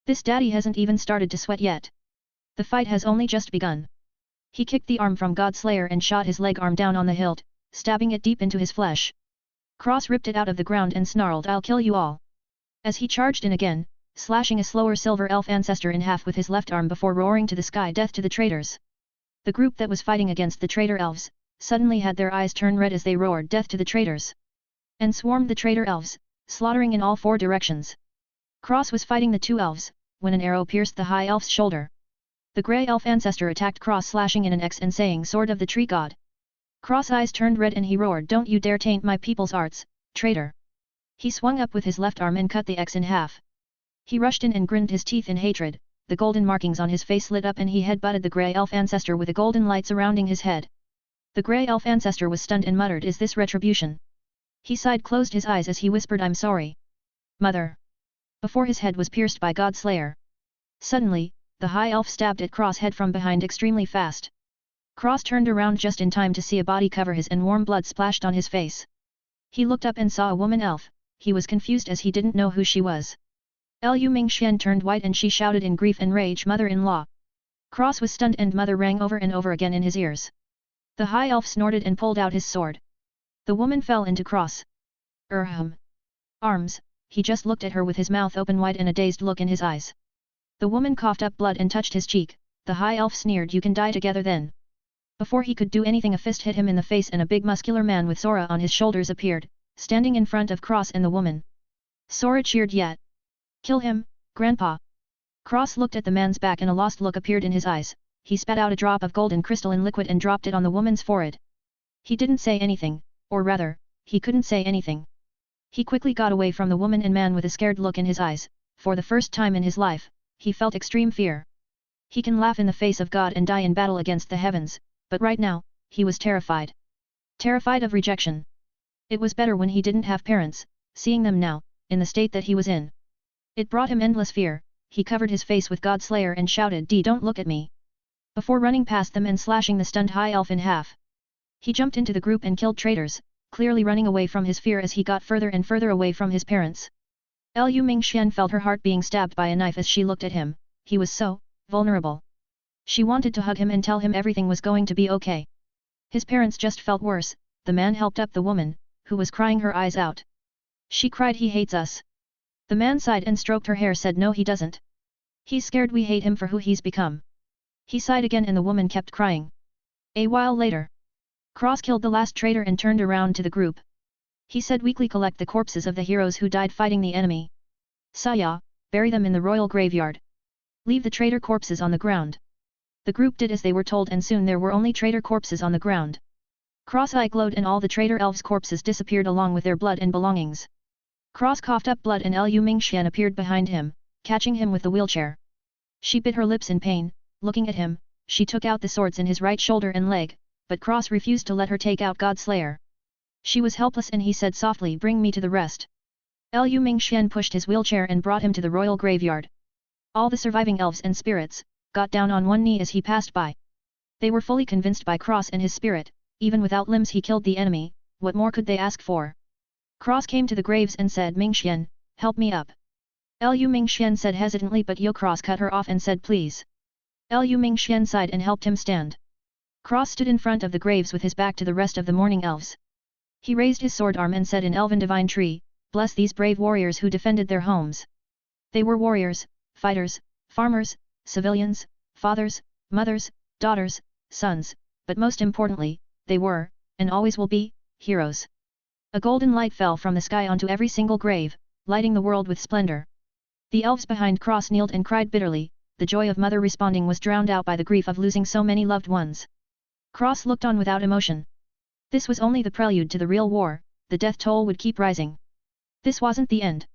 Speaker 1: This daddy hasn't even started to sweat yet. The fight has only just begun." He kicked the arm from Godslayer and shot his leg arm down on the hilt, stabbing it deep into his flesh. Cross ripped it out of the ground and snarled, "I'll kill you all." As he charged in again, slashing a slower Silver Elf Ancestor in half with his left arm before roaring to the sky, "Death to the traitors!" The group that was fighting against the traitor elves, suddenly had their eyes turn red as they roared, "Death to the traitors!" and swarmed the traitor elves, slaughtering in all four directions. Cross was fighting the two elves, when an arrow pierced the High Elf's shoulder. The Grey Elf Ancestor attacked Cross, slashing in an X and saying, "Sword of the Tree God!" Cross' eyes turned red and he roared, "Don't you dare taint my people's arts, traitor!" He swung up with his left arm and cut the X in half. He rushed in and grinned his teeth in hatred, the golden markings on his face lit up and he head-butted the Grey Elf Ancestor with a golden light surrounding his head. The Grey Elf Ancestor was stunned and muttered, "Is this retribution?" He sighed, closed his eyes as he whispered, "I'm sorry, Mother," before his head was pierced by Godslayer. Suddenly, the High Elf stabbed at Cross' head from behind extremely fast. Cross turned around just in time to see a body cover his and warm blood splashed on his face. He looked up and saw a woman elf. He was confused as he didn't know who she was. Lu Mingxian turned white and she shouted in grief and rage, "Mother-in-law!" Cross was stunned and "Mother" rang over and over again in his ears. The High Elf snorted and pulled out his sword. The woman fell into Cross' arms. He just looked at her with his mouth open wide and a dazed look in his eyes. The woman coughed up blood and touched his cheek. The High Elf sneered, "You can die together then." Before he could do anything, a fist hit him in the face and a big muscular man with Sora on his shoulders appeared, standing in front of Cross and the woman. Sora cheered, "Yet! Kill him, Grandpa!" Cross looked at the man's back and a lost look appeared in his eyes. He spat out a drop of golden crystalline liquid and dropped it on the woman's forehead. He didn't say anything, or rather, he couldn't say anything. He quickly got away from the woman and man with a scared look in his eyes. For the first time in his life, he felt extreme fear. He can laugh in the face of God and die in battle against the heavens, but right now, he was terrified. Terrified of rejection. It was better when he didn't have parents, seeing them now, in the state that he was in. It brought him endless fear. He covered his face with Godslayer and shouted, "Don't look at me!" before running past them and slashing the stunned High Elf in half. He jumped into the group and killed traitors, clearly running away from his fear as he got further and further away from his parents. Lu Mingxian felt her heart being stabbed by a knife as she looked at him. He was so vulnerable. She wanted to hug him and tell him everything was going to be okay. His parents just felt worse. The man helped up the woman, who was crying her eyes out. She cried, "He hates us." The man sighed and stroked her hair, said, "No, he doesn't. He's scared we hate him for who he's become." He sighed again and the woman kept crying. A while later, Cross killed the last traitor and turned around to the group. He said, "Weekly collect the corpses of the heroes who died fighting the enemy. Saya, bury them in the royal graveyard. Leave the traitor corpses on the ground." The group did as they were told and soon there were only traitor corpses on the ground. Cross-eye glowed and all the traitor elves' corpses disappeared along with their blood and belongings. Cross coughed up blood and Lu Mingxian appeared behind him, catching him with the wheelchair. She bit her lips in pain, looking at him, she took out the swords in his right shoulder and leg, but Cross refused to let her take out Godslayer. She was helpless and he said softly, bring me to the rest. Lu Mingxian pushed his wheelchair and brought him to the royal graveyard. All the surviving elves and spirits got down on one knee as he passed by. They were fully convinced by Cross and his spirit, even without limbs he killed the enemy, what more could they ask for? Cross came to the graves and said, Mingxian, help me up. Lu Mingxian said hesitantly, but Yo Cross cut her off and said please. Lu Mingxian sighed and helped him stand. Cross stood in front of the graves with his back to the rest of the mourning elves. He raised his sword arm and said in Elven Divine Tree, bless these brave warriors who defended their homes. They were warriors, fighters, farmers, civilians, fathers, mothers, daughters, sons, but most importantly, they were, and always will be, heroes. A golden light fell from the sky onto every single grave, lighting the world with splendor. The elves behind Cross kneeled and cried bitterly, the joy of mother responding was drowned out by the grief of losing so many loved ones. Cross looked on without emotion. This was only the prelude to the real war, the death toll would keep rising. This wasn't the end.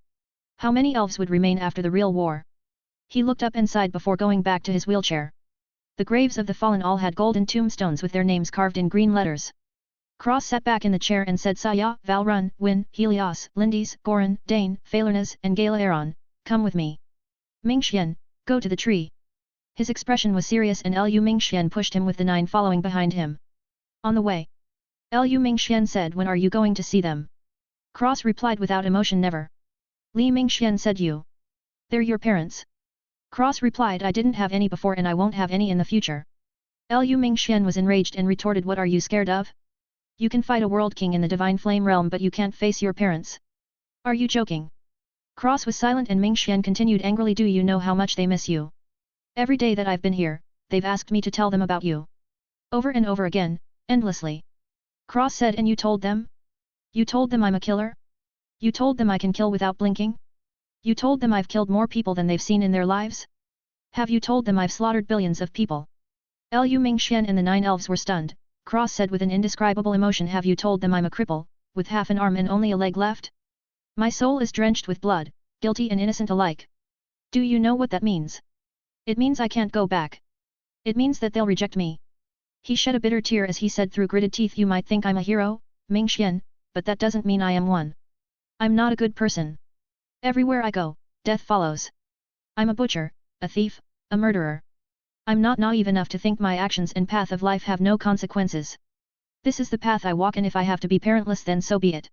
Speaker 1: How many elves would remain after the real war? He looked up and sighed before going back to his wheelchair. The graves of the fallen all had golden tombstones with their names carved in green letters. Cross sat back in the chair and said Saya, Valrun, Win, Helios, Lindis, Goran, Dane, Phalernas and Gala Aeron, come with me. Mingxian, go to the tree. His expression was serious and Lu Mingxian pushed him with the 9 following behind him. On the way. Lu Mingxian said, when are you going to see them? Cross replied without emotion, never. Li Mingxian said, you. They're your parents. Cross replied, I didn't have any before and I won't have any in the future. Lu Mingxian was enraged and retorted, what are you scared of? You can fight a world king in the divine flame realm but you can't face your parents. Are you joking? Cross was silent and Mingxian continued angrily, do you know how much they miss you? Every day that I've been here, they've asked me to tell them about you. Over and over again, endlessly. Cross said, and you told them? You told them I'm a killer? You told them I can kill without blinking? You told them I've killed more people than they've seen in their lives? Have you told them I've slaughtered billions of people? Lu Mingxian and the 9 elves were stunned. Cross said with an indescribable emotion, have you told them I'm a cripple, with half an arm and only a leg left? My soul is drenched with blood, guilty and innocent alike. Do you know what that means? It means I can't go back. It means that they'll reject me. He shed a bitter tear as he said through gritted teeth, you might think I'm a hero, Mingxian, but that doesn't mean I am one. I'm not a good person. Everywhere I go, death follows. I'm a butcher, a thief, a murderer. I'm not naive enough to think my actions and path of life have no consequences. This is the path I walk and if I have to be parentless then so be it.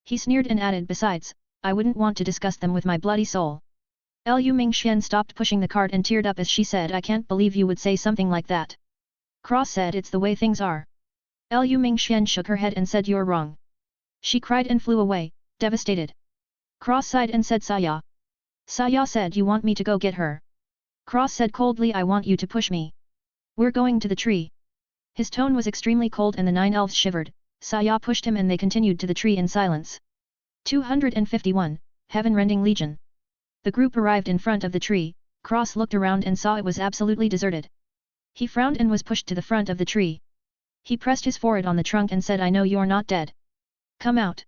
Speaker 1: He sneered and added, besides, I wouldn't want to discuss them with my bloody soul. Lu Mingxian stopped pushing the cart and teared up as she said, I can't believe you would say something like that. Cross said, it's the way things are. Lu Mingxian shook her head and said, you're wrong. She cried and flew away, devastated. Cross sighed and said, Saya. Saya said, you want me to go get her? Cross said coldly, I want you to push me. We're going to the tree. His tone was extremely cold and the 9 elves shivered. Saya pushed him and they continued to the tree in silence. 251, Heaven-Rending Legion. The group arrived in front of the tree. Cross looked around and saw it was absolutely deserted. He frowned and was pushed to the front of the tree. He pressed his forehead on the trunk and said, I know you're not dead. Come out.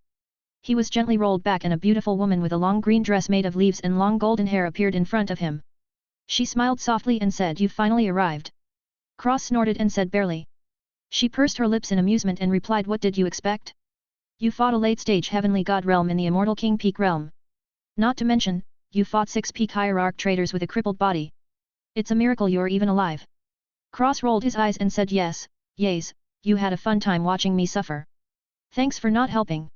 Speaker 1: He was gently rolled back and a beautiful woman with a long green dress made of leaves and long golden hair appeared in front of him. She smiled softly and said, you've finally arrived. Cross snorted and said barely. She pursed her lips in amusement and replied, what did you expect? You fought a late-stage heavenly god realm in the immortal King Peak realm. Not to mention, you fought 6 peak hierarch traders with a crippled body. It's a miracle you're even alive. Cross rolled his eyes and said, yes, you had a fun time watching me suffer. Thanks for not helping.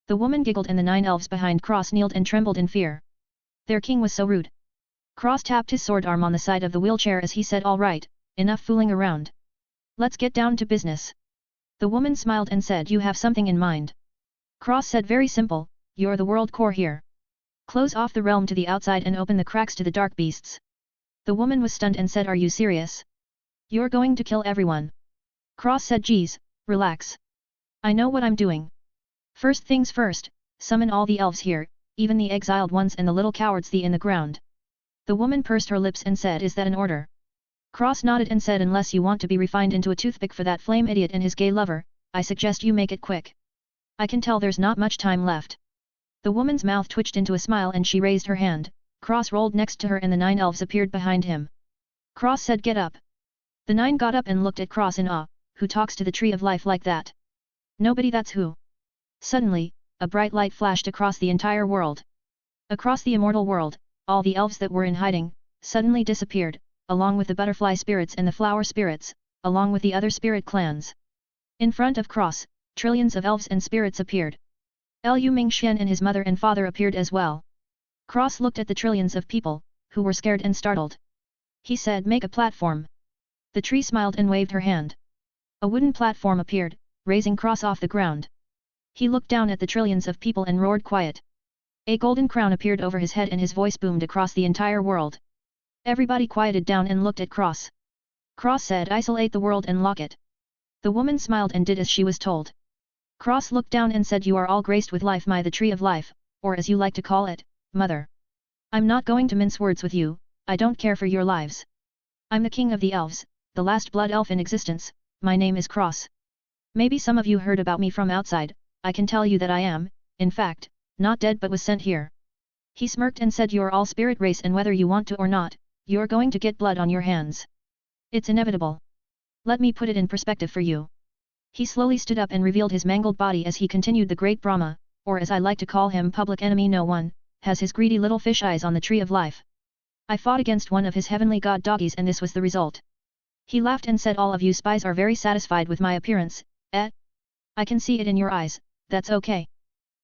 Speaker 1: The woman giggled and the 9 elves behind Cross kneeled and trembled in fear. Their king was so rude. Cross tapped his sword arm on the side of the wheelchair as he said, all right, enough fooling around. Let's get down to business. The woman smiled and said, you have something in mind. Cross said, very simple, you're the world core here. Close off the realm to the outside and open the cracks to the dark beasts. The woman was stunned and said, are you serious? You're going to kill everyone. Cross said, geez, relax. I know what I'm doing. First things first, summon all the elves here, even the exiled ones and the little cowards in the ground. The woman pursed her lips and said, is that an order? Cross nodded and said, unless you want to be refined into a toothpick for that flame idiot and his gay lover, I suggest you make it quick. I can tell there's not much time left. The woman's mouth twitched into a smile and she raised her hand. Cross rolled next to her and the 9 elves appeared behind him. Cross said get up. The 9 got up and looked at Cross in awe. Who talks to the tree of life like that? Nobody, that's who. Suddenly, a bright light flashed across the entire world. Across the immortal world, all the elves that were in hiding, suddenly disappeared, along with the butterfly spirits and the flower spirits, along with the other spirit clans. In front of Cross, trillions of elves and spirits appeared. Lu Mingxian and his mother and father appeared as well. Cross looked at the trillions of people, who were scared and startled. He said make a platform. The tree smiled and waved her hand. A wooden platform appeared, raising Cross off the ground. He looked down at the trillions of people and roared quiet. A golden crown appeared over his head and his voice boomed across the entire world. Everybody quieted down and looked at Cross. Cross said isolate the world and lock it. The woman smiled and did as she was told. Cross looked down and said you are all graced with life the tree of life, or as you like to call it, mother. I'm not going to mince words with you, I don't care for your lives. I'm the king of the elves, the last blood elf in existence, my name is Cross. Maybe some of you heard about me from outside, I can tell you that I am, in fact, not dead but was sent here. He smirked and said you're all spirit race and whether you want to or not, you're going to get blood on your hands. It's inevitable. Let me put it in perspective for you. He slowly stood up and revealed his mangled body as he continued the great Brahma, or as I like to call him public enemy no one, has his greedy little fish eyes on the tree of life. I fought against one of his heavenly god doggies and this was the result. He laughed and said all of you spies are very satisfied with my appearance, eh? I can see it in your eyes, that's okay.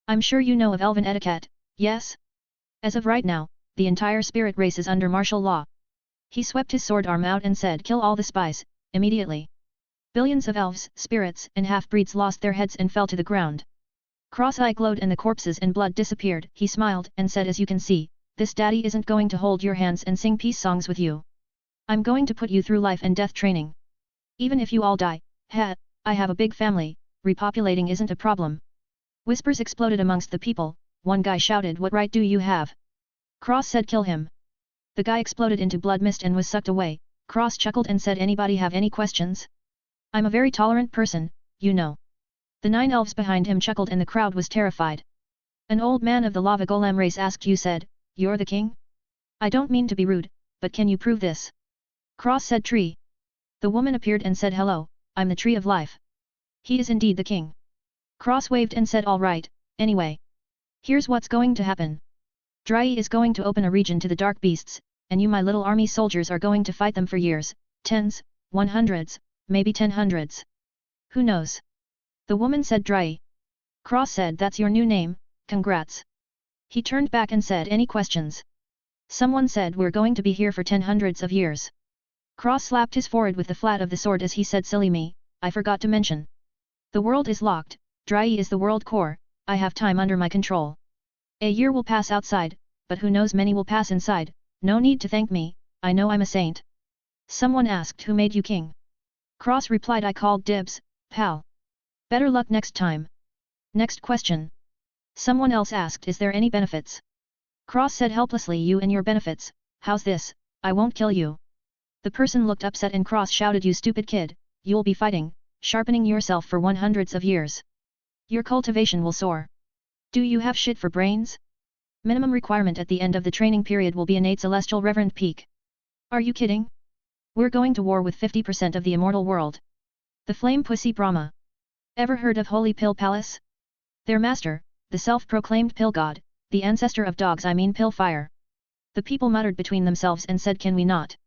Speaker 1: I'm sure you know of elven etiquette, yes? As of right now, the entire spirit race is under martial law. He swept his sword arm out and said kill all the spies, immediately. Billions of elves, spirits, and half-breeds lost their heads and fell to the ground. Cross-eye glowed and the corpses and blood disappeared. He smiled and said as you can see, this daddy isn't going to hold your hands and sing peace songs with you. I'm going to put you through life and death training. Even if you all die, I have a big family, repopulating isn't a problem. Whispers exploded amongst the people, one guy shouted what right do you have? Cross said kill him. The guy exploded into blood mist and was sucked away. Cross chuckled and said anybody have any questions? I'm a very tolerant person, you know. The 9 elves behind him chuckled and the crowd was terrified. An old man of the lava golem race asked you said, you're the king? I don't mean to be rude, but can you prove this? Cross said tree. The woman appeared and said hello, I'm the tree of life. He is indeed the king. Cross waved and said all right, anyway. Here's what's going to happen. Dry is going to open a region to the dark beasts, and you my little army soldiers are going to fight them for years, tens, 100s, maybe 1000s. Who knows? The woman said Dry. Cross said that's your new name, congrats. He turned back and said any questions? Someone said we're going to be here for 1000s of years. Cross slapped his forehead with the flat of the sword as he said silly me, I forgot to mention. The world is locked, Dry is the world core, I have time under my control. A year will pass outside, but who knows many will pass inside, no need to thank me, I know I'm a saint. Someone asked who made you king. Cross replied I called dibs, pal. Better luck next time. Next question. Someone else asked is there any benefits? Cross said helplessly you and your benefits, how's this, I won't kill you. The person looked upset and Cross shouted you stupid kid, you'll be fighting, sharpening yourself for 100s of years. Your cultivation will soar. Do you have shit for brains? Minimum requirement at the end of the training period will be innate celestial reverend peak. Are you kidding? We're going to war with 50% of the immortal world. The flame pussy Brahma. Ever heard of Holy Pill Palace? Their master, the self-proclaimed pill god, the ancestor of dogs I mean pill fire. The people muttered between themselves and said can we not?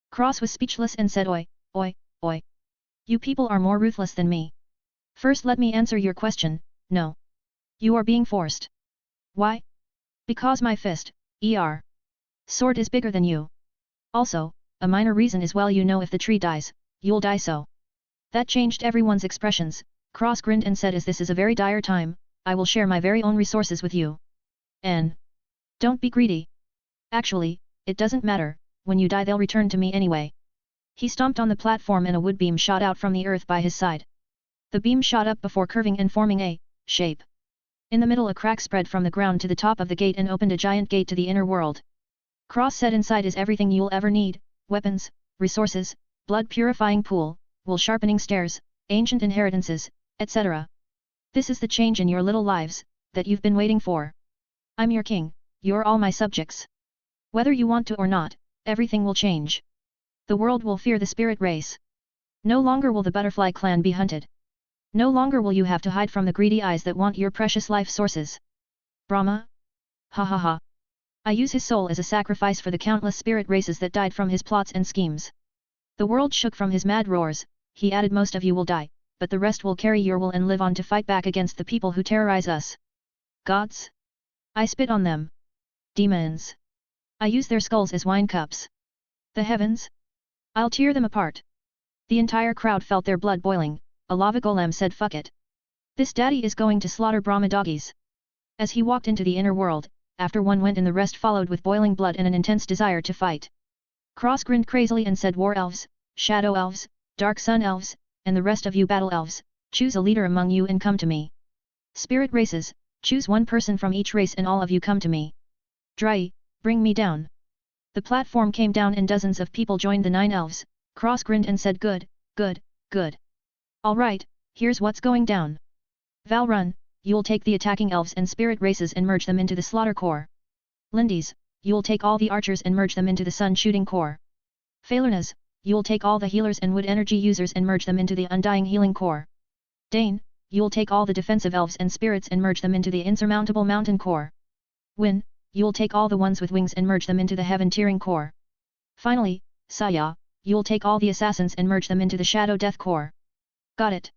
Speaker 1: Cross was speechless and said oi, oi, oi. You people are more ruthless than me. First let me answer your question, no. You are being forced. Why? Because my fist, sword is bigger than you. Also, a minor reason is well you know if the tree dies, you'll die so. That changed everyone's expressions. Cross grinned and said as this is a very dire time, I will share my very own resources with you. Don't be greedy. Actually, it doesn't matter, when you die they'll return to me anyway. He stomped on the platform and a wood beam shot out from the earth by his side. The beam shot up before curving and forming a shape. In the middle a crack spread from the ground to the top of the gate and opened a giant gate to the inner world. Cross said inside is everything you'll ever need, weapons, resources, blood purifying pool, wool sharpening stairs, ancient inheritances, etc. This is the change in your little lives, that you've been waiting for. I'm your king, you're all my subjects. Whether you want to or not, everything will change. The world will fear the spirit race. No longer will the butterfly clan be hunted. No longer will you have to hide from the greedy eyes that want your precious life sources. Brahma? Ha ha ha. I use his soul as a sacrifice for the countless spirit races that died from his plots and schemes. The world shook from his mad roars. He added, most of you will die, but the rest will carry your will and live on to fight back against the people who terrorize us. Gods? I spit on them. Demons? I use their skulls as wine cups. The heavens? I'll tear them apart. The entire crowd felt their blood boiling. A lava golem said, fuck it. This daddy is going to slaughter Brahma doggies. As he walked into the inner world, after one went and the rest followed with boiling blood and an intense desire to fight. Cross grinned crazily and said, war elves, shadow elves, dark sun elves, and the rest of you battle elves, choose a leader among you and come to me. Spirit races, choose one person from each race and all of you come to me. Drai, bring me down. The platform came down and dozens of people joined the 9 elves. Cross grinned and said, good, good, good. Alright, here's what's going down. Valrun, you'll take the attacking elves and spirit races and merge them into the slaughter corps. Lindies, you'll take all the archers and merge them into the sun shooting corps. Falernas, you'll take all the healers and wood energy users and merge them into the undying healing corps. Dane, you'll take all the defensive elves and spirits and merge them into the insurmountable mountain corps. Win, you'll take all the ones with wings and merge them into the heaven tearing corps. Finally, Saya, you'll take all the assassins and merge them into the shadow death corps. Got it.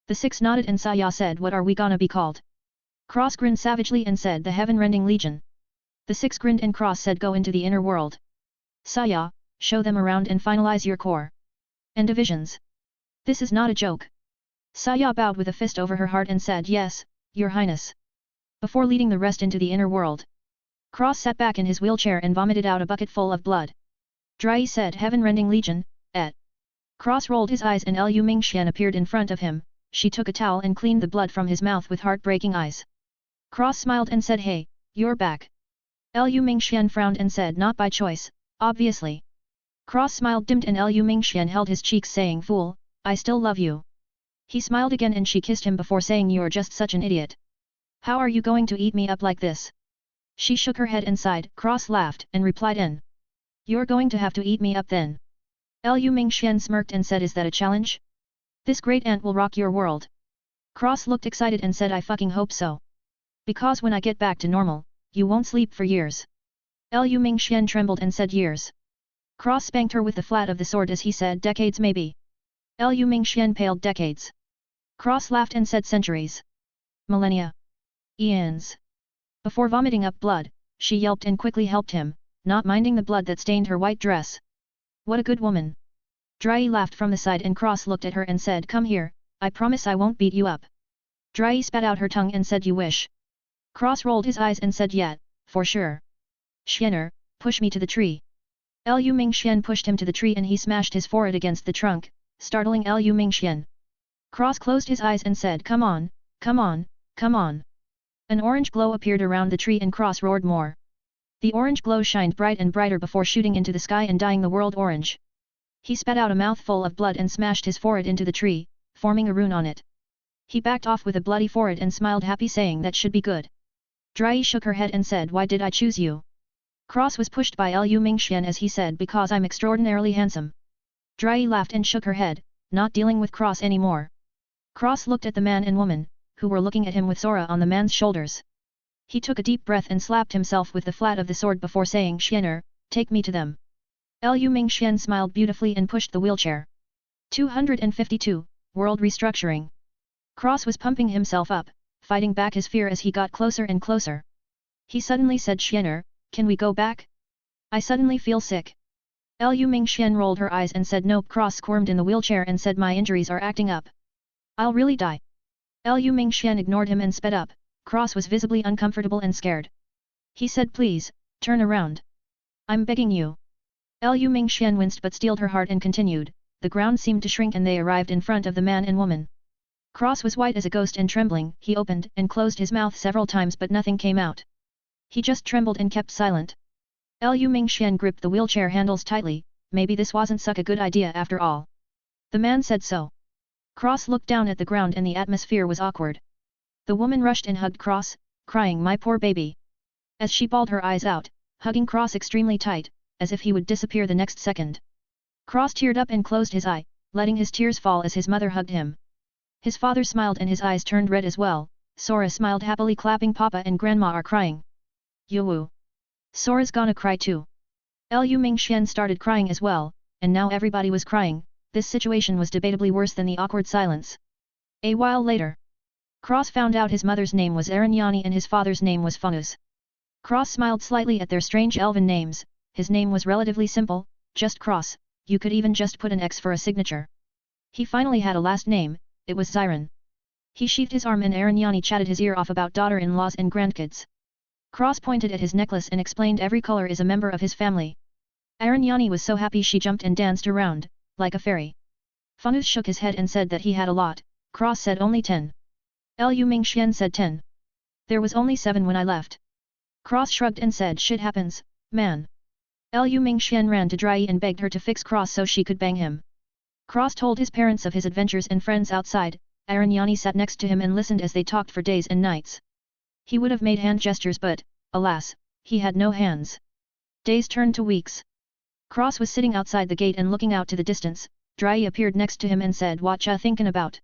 Speaker 1: The 6 nodded and Saya said, what are we gonna be called? Cross grinned savagely and said, the Heaven-Rending Legion. The 6 grinned and Cross said, go into the inner world. Saya, show them around and finalize your corps. And divisions. This is not a joke. Saya bowed with a fist over her heart and said, yes, your highness. Before leading the rest into the inner world. Cross sat back in his wheelchair and vomited out a bucket full of blood. Drai said, Heaven-Rending Legion, et. Cross rolled his eyes and Lu Mingxian appeared in front of him. She took a towel and cleaned the blood from his mouth with heartbreaking eyes. Cross smiled and said, hey, you're back. Lu Mingxian frowned and said, not by choice, obviously. Cross smiled dimmed and Lu Mingxian held his cheeks saying, fool, I still love you. He smiled again and she kissed him before saying, you're just such an idiot. How are you going to eat me up like this? She shook her head and sighed. Cross laughed and replied in. You're going to have to eat me up then. Lu Mingxian smirked and said, is that a challenge? This great ant will rock your world. Cross looked excited and said, I fucking hope so. Because when I get back to normal, you won't sleep for years. Lu Mingxian trembled and said, years. Cross spanked her with the flat of the sword as he said, decades maybe. Lu Mingxian paled, decades. Cross laughed and said, centuries. Millennia. Eons. Before vomiting up blood, she yelped and quickly helped him, not minding the blood that stained her white dress. What a good woman. Drai laughed from the side and Cross looked at her and said, come here, I promise I won't beat you up. Drai spat out her tongue and said, you wish. Cross rolled his eyes and said, yeah, for sure. Xianer, push me to the tree. Lu Mingxian pushed him to the tree and he smashed his forehead against the trunk, startling Lu Mingxian. Cross closed his eyes and said, come on, come on, come on. An orange glow appeared around the tree and Cross roared more. The orange glow shined bright and brighter before shooting into the sky and dyeing the world orange. He spat out a mouthful of blood and smashed his forehead into the tree, forming a rune on it. He backed off with a bloody forehead and smiled happy saying that should be good. Drai shook her head and said, why did I choose you? Cross was pushed by Lu Mingxian as he said, because I'm extraordinarily handsome. Drai laughed and shook her head, not dealing with Cross anymore. Cross looked at the man and woman, who were looking at him with Sora on the man's shoulders. He took a deep breath and slapped himself with the flat of the sword before saying, Xianer, take me to them. Lu Mingxian smiled beautifully and pushed the wheelchair. 252, World Restructuring. Cross was pumping himself up, fighting back his fear as he got closer and closer. He suddenly said, Xianer, can we go back? I suddenly feel sick. Lu Mingxian rolled her eyes and said nope. Cross squirmed in the wheelchair and said, my injuries are acting up. I'll really die. Lu Mingxian ignored him and sped up. Cross was visibly uncomfortable and scared. He said, please, turn around. I'm begging you. Lu Mingxian winced but steeled her heart and continued. The ground seemed to shrink and they arrived in front of the man and woman. Cross was white as a ghost and trembling. He opened and closed his mouth several times but nothing came out. He just trembled and kept silent. Lu Mingxian gripped the wheelchair handles tightly. Maybe this wasn't such a good idea after all. The man said so. Cross looked down at the ground and the atmosphere was awkward. The woman rushed and hugged Cross, crying, my poor baby. as she bawled her eyes out, hugging Cross extremely tight, as if he would disappear the next second. Cross teared up and closed his eye, letting his tears fall as his mother hugged him. His father smiled and his eyes turned red as well. Sora smiled happily, clapping. Papa and Grandma are crying. Yoo-woo. Sora's gonna cry too. Liu Mingxian started crying as well, and now everybody was crying. This situation was debatably worse than the awkward silence. A while later, Cross found out his mother's name was Arinyani and his father's name was Funus. Cross smiled slightly at their strange elven names. His name was relatively simple, just Cross. You could even just put an X for a signature. He finally had a last name, it was Xiren. He sheathed his arm and Arinyani chatted his ear off about daughter-in-laws and grandkids. Cross pointed at his necklace and explained every color is a member of his family. Arinyani was so happy she jumped and danced around, like a fairy. Funus shook his head and said that he had a lot. Cross said only 10. Liu Mingxian said 10. There was only 7 when I left. Cross shrugged and said shit happens, man. Liu Mingxian ran to Dry and begged her to fix Cross so she could bang him. Cross told his parents of his adventures and friends outside. Arinyani sat next to him and listened as they talked for days and nights. He would have made hand gestures but, alas, he had no hands. Days turned to weeks. Cross was sitting outside the gate and looking out to the distance. Dry appeared next to him and said, "What ya thinking about?"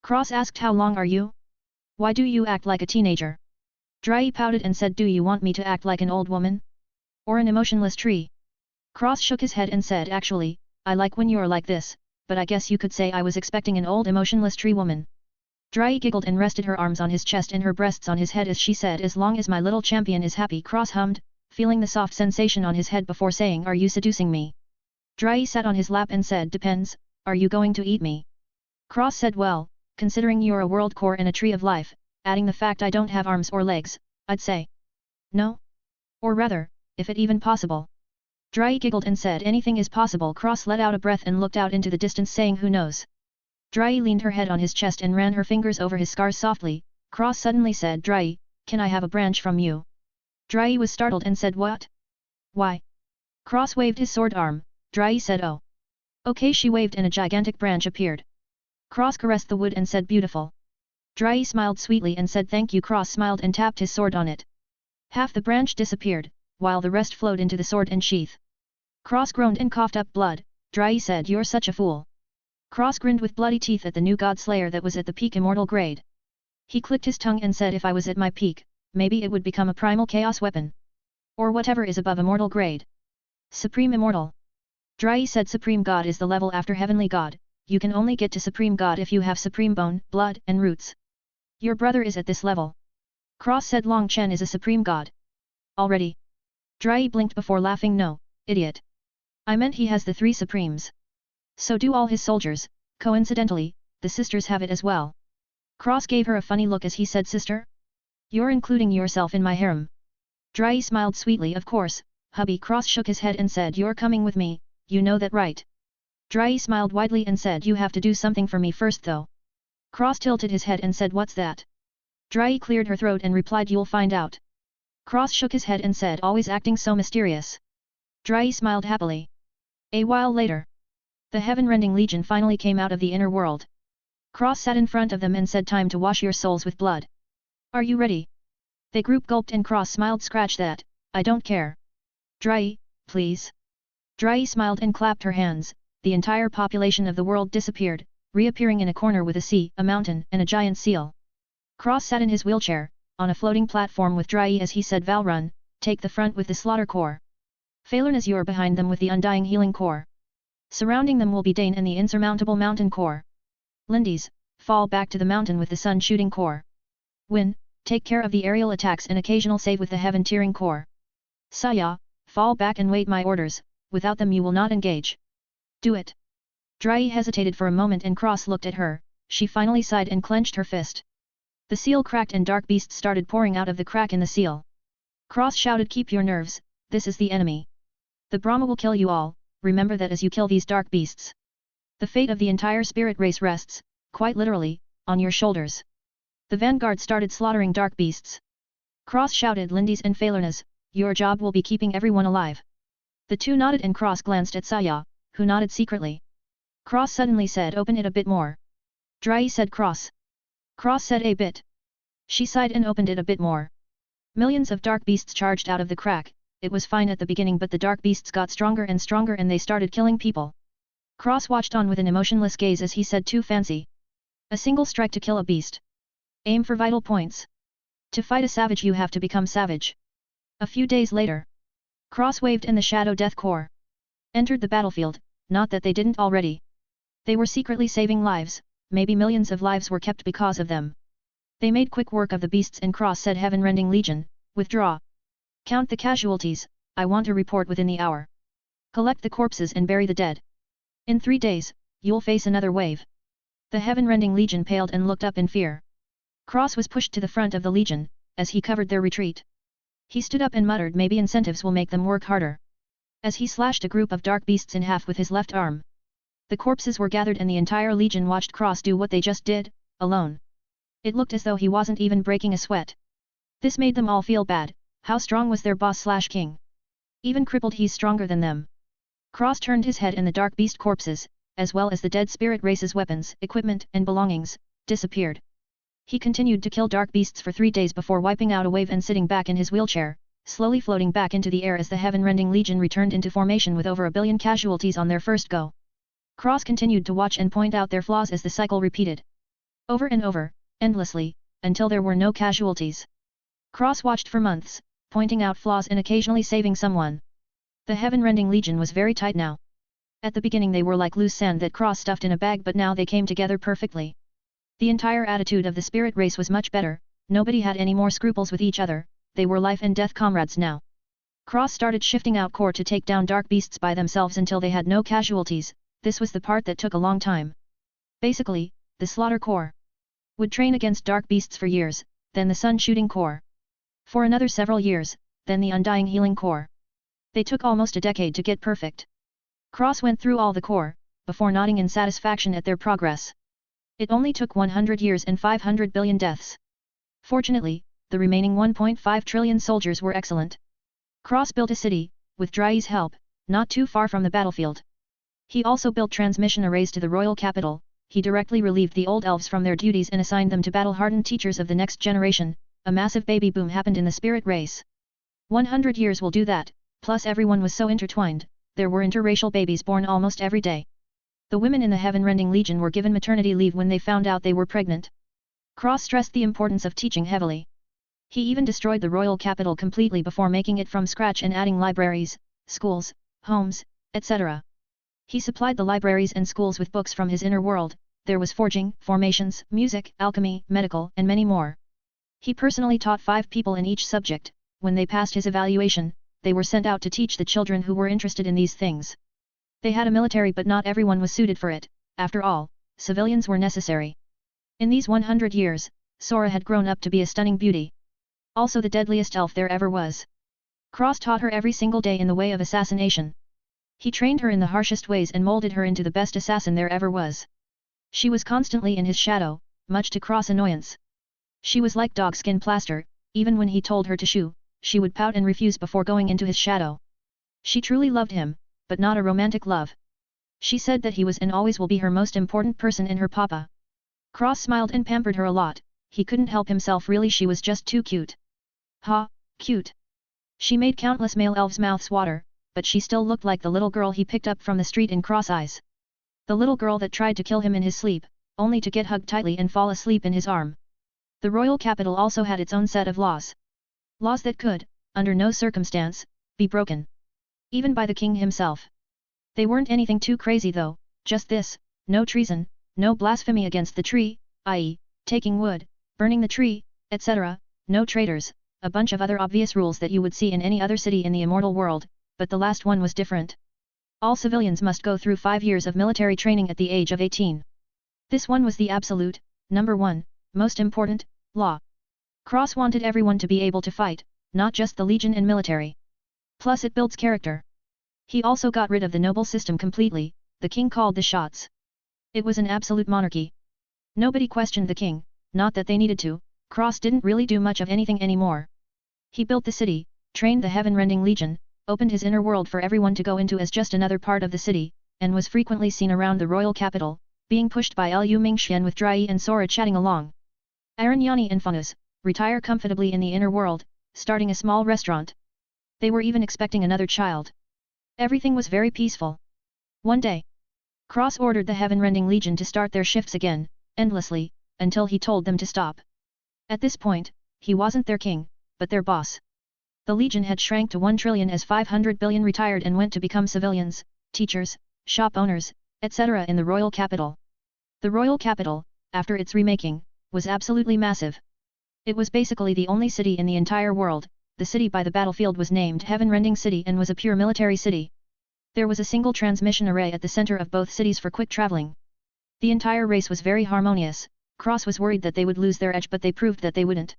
Speaker 1: Cross asked, "How long are you? Why do you act like a teenager?" Dry pouted and said, "Do you want me to act like an old woman? Or an emotionless tree?" Cross shook his head and said, "Actually, I like when you're like this, but I guess you could say I was expecting an old emotionless tree woman." Dry giggled and rested her arms on his chest and her breasts on his head as she said, "As long as my little champion is happy." Cross hummed, feeling the soft sensation on his head before saying, "Are you seducing me?" Dry sat on his lap and said, "Depends, are you going to eat me?" Cross said, "Well, considering you're a world core and a tree of life, adding the fact I don't have arms or legs, I'd say no. Or rather, if it even possible." Dry giggled and said, "Anything is possible." Cross let out a breath and looked out into the distance saying, "Who knows?" Dry leaned her head on his chest and ran her fingers over his scars softly. Cross suddenly said, "Dry, can I have a branch from you?" Dry was startled and said, "What? Why?" Cross waved his sword arm. Dry said, "Oh. Okay." She waved and a gigantic branch appeared. Cross caressed the wood and said, "Beautiful." Dry smiled sweetly and said, "Thank you." Cross smiled and tapped his sword on it. Half the branch disappeared, while the rest flowed into the sword and sheath. Cross groaned and coughed up blood. Dry said, "You're such a fool." Cross grinned with bloody teeth at the new god slayer that was at the peak immortal grade. He clicked his tongue and said, "If I was at my peak, maybe it would become a primal chaos weapon. Or whatever is above immortal grade. Supreme immortal." Dry said, "Supreme god is the level after heavenly god. You can only get to Supreme god if you have supreme bone, blood, and roots. Your brother is at this level." Cross said, "Long Chen is a supreme god. Already?" Dry blinked before laughing, "No, idiot. I meant he has the 3 supremes. So do all his soldiers. Coincidentally, the sisters have it as well." Cross gave her a funny look as he said, "Sister? You're including yourself in my harem?" Dry smiled sweetly, "Of course, hubby." Cross shook his head and said, "You're coming with me, you know that right?" Dry smiled widely and said, "You have to do something for me first though." Cross tilted his head and said, "What's that?" Dry cleared her throat and replied, "You'll find out." Cross shook his head and said, "Always acting so mysterious." Dry smiled happily. A while later, the heaven-rending legion finally came out of the inner world. Cross sat in front of them and said, "Time to wash your souls with blood. Are you ready?" They group gulped and Cross smiled, "Scratch that, I don't care." "Dry, please." Dry smiled and clapped her hands. The entire population of the world disappeared, reappearing in a corner with a sea, a mountain, and a giant seal. Cross sat in his wheelchair, on a floating platform with Dry as he said, "Valrun, take the front with the Slaughter Corps. Phalernas, you're behind them with the Undying Healing Corps. Surrounding them will be Dane and the Insurmountable Mountain Corps. Lindes, fall back to the mountain with the Sun Shooting Corps. Win, take care of the aerial attacks and occasional save with the Heaven Tearing Corps. Saya, fall back and wait my orders, without them you will not engage. Do it." Dry hesitated for a moment and Cross looked at her. She finally sighed and clenched her fist. The seal cracked and dark beasts started pouring out of the crack in the seal. Cross shouted, "Keep your nerves, this is the enemy. The Brahma will kill you all, remember that as you kill these dark beasts. The fate of the entire spirit race rests, quite literally, on your shoulders." The vanguard started slaughtering dark beasts. Cross shouted, "Lindes and Phalernas, your job will be keeping everyone alive." The two nodded and Cross glanced at Saya, who nodded secretly. Cross suddenly said, "Open it a bit more." Dry said, "Cross." Cross said, "A bit." She sighed and opened it a bit more. Millions of dark beasts charged out of the crack. It was fine at the beginning, but the dark beasts got stronger and stronger and they started killing people. Cross watched on with an emotionless gaze as he said, "Too fancy. A single strike to kill a beast. Aim for vital points. To fight a savage you have to become savage." A few days later, Cross waved and the Shadow Death Corps entered the battlefield, not that they didn't already. They were secretly saving lives, maybe millions of lives were kept because of them. They made quick work of the beasts and Cross said, "Heaven-rending Legion, withdraw. Count the casualties, I want a report within the hour. Collect the corpses and bury the dead. In 3 days, you'll face another wave." The Heaven-rending Legion paled and looked up in fear. Cross was pushed to the front of the Legion, as he covered their retreat. He stood up and muttered, "Maybe incentives will make them work harder." As he slashed a group of dark beasts in half with his left arm. The corpses were gathered and the entire Legion watched Cross do what they just did, alone. It looked as though he wasn't even breaking a sweat. This made them all feel bad. How strong was their boss/king? Even crippled he's stronger than them. Cross turned his head and the dark beast corpses, as well as the dead spirit race's weapons, equipment and belongings, disappeared. He continued to kill dark beasts for 3 days before wiping out a wave and sitting back in his wheelchair, slowly floating back into the air as the Heaven-rending Legion returned into formation with over 1 billion casualties on their first go. Cross continued to watch and point out their flaws as the cycle repeated. Over and over, endlessly, until there were no casualties. Cross watched for months, pointing out flaws and occasionally saving someone. The Heaven-rending Legion was very tight now. At the beginning they were like loose sand that Cross stuffed in a bag, but now they came together perfectly. The entire attitude of the spirit race was much better, nobody had any more scruples with each other, they were life and death comrades now. Cross started shifting out corps to take down dark beasts by themselves until they had no casualties. This was the part that took a long time. Basically, the Slaughter Corps would train against dark beasts for years, then the Sun Shooting Corps for another several years, then the Undying Healing Corps. They took almost a decade to get perfect. Cross went through all the corps, before nodding in satisfaction at their progress. It only took 100 years and 500 billion deaths. Fortunately, the remaining 1.5 trillion soldiers were excellent. Cross built a city, with Dry's help, not too far from the battlefield. He also built transmission arrays to the royal capital. He directly relieved the old elves from their duties and assigned them to battle-hardened teachers of the next generation. A massive baby boom happened in the spirit race. 100 years will do that, plus everyone was so intertwined, there were interracial babies born almost every day. The women in the Heaven-rending Legion were given maternity leave when they found out they were pregnant. Cross stressed the importance of teaching heavily. He even destroyed the royal capital completely before making it from scratch and adding libraries, schools, homes, etc. He supplied the libraries and schools with books from his inner world. There was forging, formations, music, alchemy, medical, and many more. He personally taught 5 people in each subject. When they passed his evaluation, they were sent out to teach the children who were interested in these things. They had a military, but not everyone was suited for it. After all, civilians were necessary. In these 100 years, Sora had grown up to be a stunning beauty. Also the deadliest elf there ever was. Cross taught her every single day in the way of assassination. He trained her in the harshest ways and molded her into the best assassin there ever was. She was constantly in his shadow, much to Cross' annoyance. She was like dogskin plaster. Even when he told her to shoo, she would pout and refuse before going into his shadow. She truly loved him, but not a romantic love. She said that he was and always will be her most important person in her papa. Cross smiled and pampered her a lot. He couldn't help himself really, she was just too cute. Ha, cute. She made countless male elves' mouths water, but she still looked like the little girl he picked up from the street in Cross' eyes. The little girl that tried to kill him in his sleep, only to get hugged tightly and fall asleep in his arm. The royal capital also had its own set of laws. Laws that could, under no circumstance, be broken. Even by the king himself. They weren't anything too crazy though, just this: no treason, no blasphemy against the tree, i.e., taking wood, burning the tree, etc., no traitors, a bunch of other obvious rules that you would see in any other city in the immortal world, but the last one was different. All civilians must go through 5 years of military training at the age of 18. This one was the absolute, number 1, most important, law. Cross wanted everyone to be able to fight, not just the legion and military. Plus it builds character. He also got rid of the noble system completely. The king called the shots. It was an absolute monarchy. Nobody questioned the king, not that they needed to. Cross didn't really do much of anything anymore. He built the city, trained the Heaven-rending Legion, opened his inner world for everyone to go into as just another part of the city, and was frequently seen around the royal capital, being pushed by Liu Mingxian with Dry and Sora chatting along. Arinyani and Fungus, retire comfortably in the inner world, starting a small restaurant. They were even expecting another child. Everything was very peaceful. One day, Cross ordered the Heaven-Rending Legion to start their shifts again, endlessly, until he told them to stop. At this point, he wasn't their king, but their boss. The Legion had shrank to 1 trillion as 500 billion retired and went to become civilians, teachers, shop owners, etc. in the royal capital. The royal capital, after its remaking, was absolutely massive. It was basically the only city in the entire world. The city by the battlefield was named Heaven-Rending City and was a pure military city. There was a single transmission array at the center of both cities for quick traveling. The entire race was very harmonious. Cross was worried that they would lose their edge, but they proved that they wouldn't.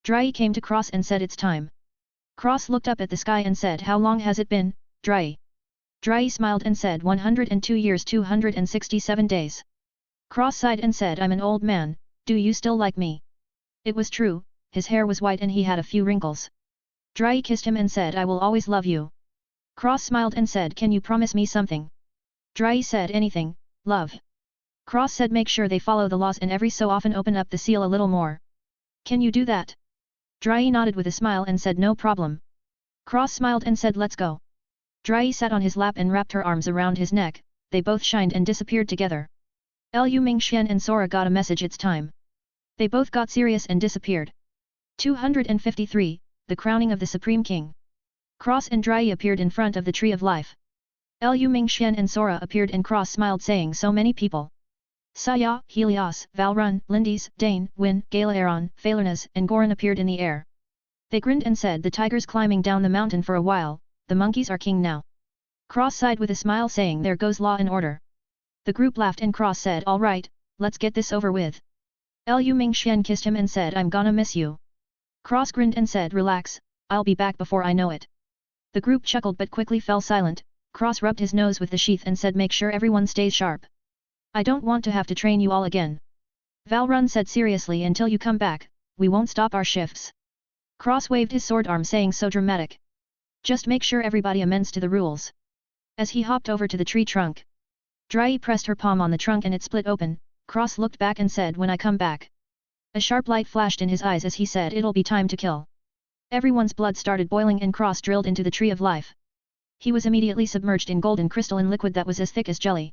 Speaker 1: Drai came to Cross and said it's time. Cross looked up at the sky and said, how long has it been, Drai? Drai smiled and said 102 years 267 days. Cross sighed and said, I'm an old man, do you still like me? It was true, his hair was white and he had a few wrinkles. Drai kissed him and said, I will always love you. Cross smiled and said, can you promise me something? Drai said, anything, love. Cross said, make sure they follow the laws and every so often open up the seal a little more. Can you do that? Drai nodded with a smile and said, no problem. Cross smiled and said, let's go. Drai sat on his lap and wrapped her arms around his neck. They both shined and disappeared together. Liu Mingxian and Sora got a message, it's time. They both got serious and disappeared. 253, the crowning of the Supreme King. Cross and Drai appeared in front of the Tree of Life. Liu Mingxian and Sora appeared and Cross smiled saying, so many people. Saya, Helios, Valrun, Lindis, Dane, Win, Galaeron, Phalernas, and Goran appeared in the air. They grinned and said, the tigers climbing down the mountain for a while, the monkeys are king now. Cross sighed with a smile saying, there goes law and order. The group laughed and Cross said, all right, let's get this over with. Liu Mingxian kissed him and said, I'm gonna miss you. Cross grinned and said, relax, I'll be back before I know it. The group chuckled but quickly fell silent. Cross rubbed his nose with the sheath and said, make sure everyone stays sharp. I don't want to have to train you all again. Valrun said seriously, until you come back, we won't stop our shifts. Cross waved his sword arm saying, so dramatic. Just make sure everybody amends to the rules. As he hopped over to the tree trunk, Drai pressed her palm on the trunk and it split open. Cross looked back and said, when I come back. A sharp light flashed in his eyes as he said, it'll be time to kill. Everyone's blood started boiling and Cross drilled into the Tree of Life. He was immediately submerged in golden crystalline liquid that was as thick as jelly.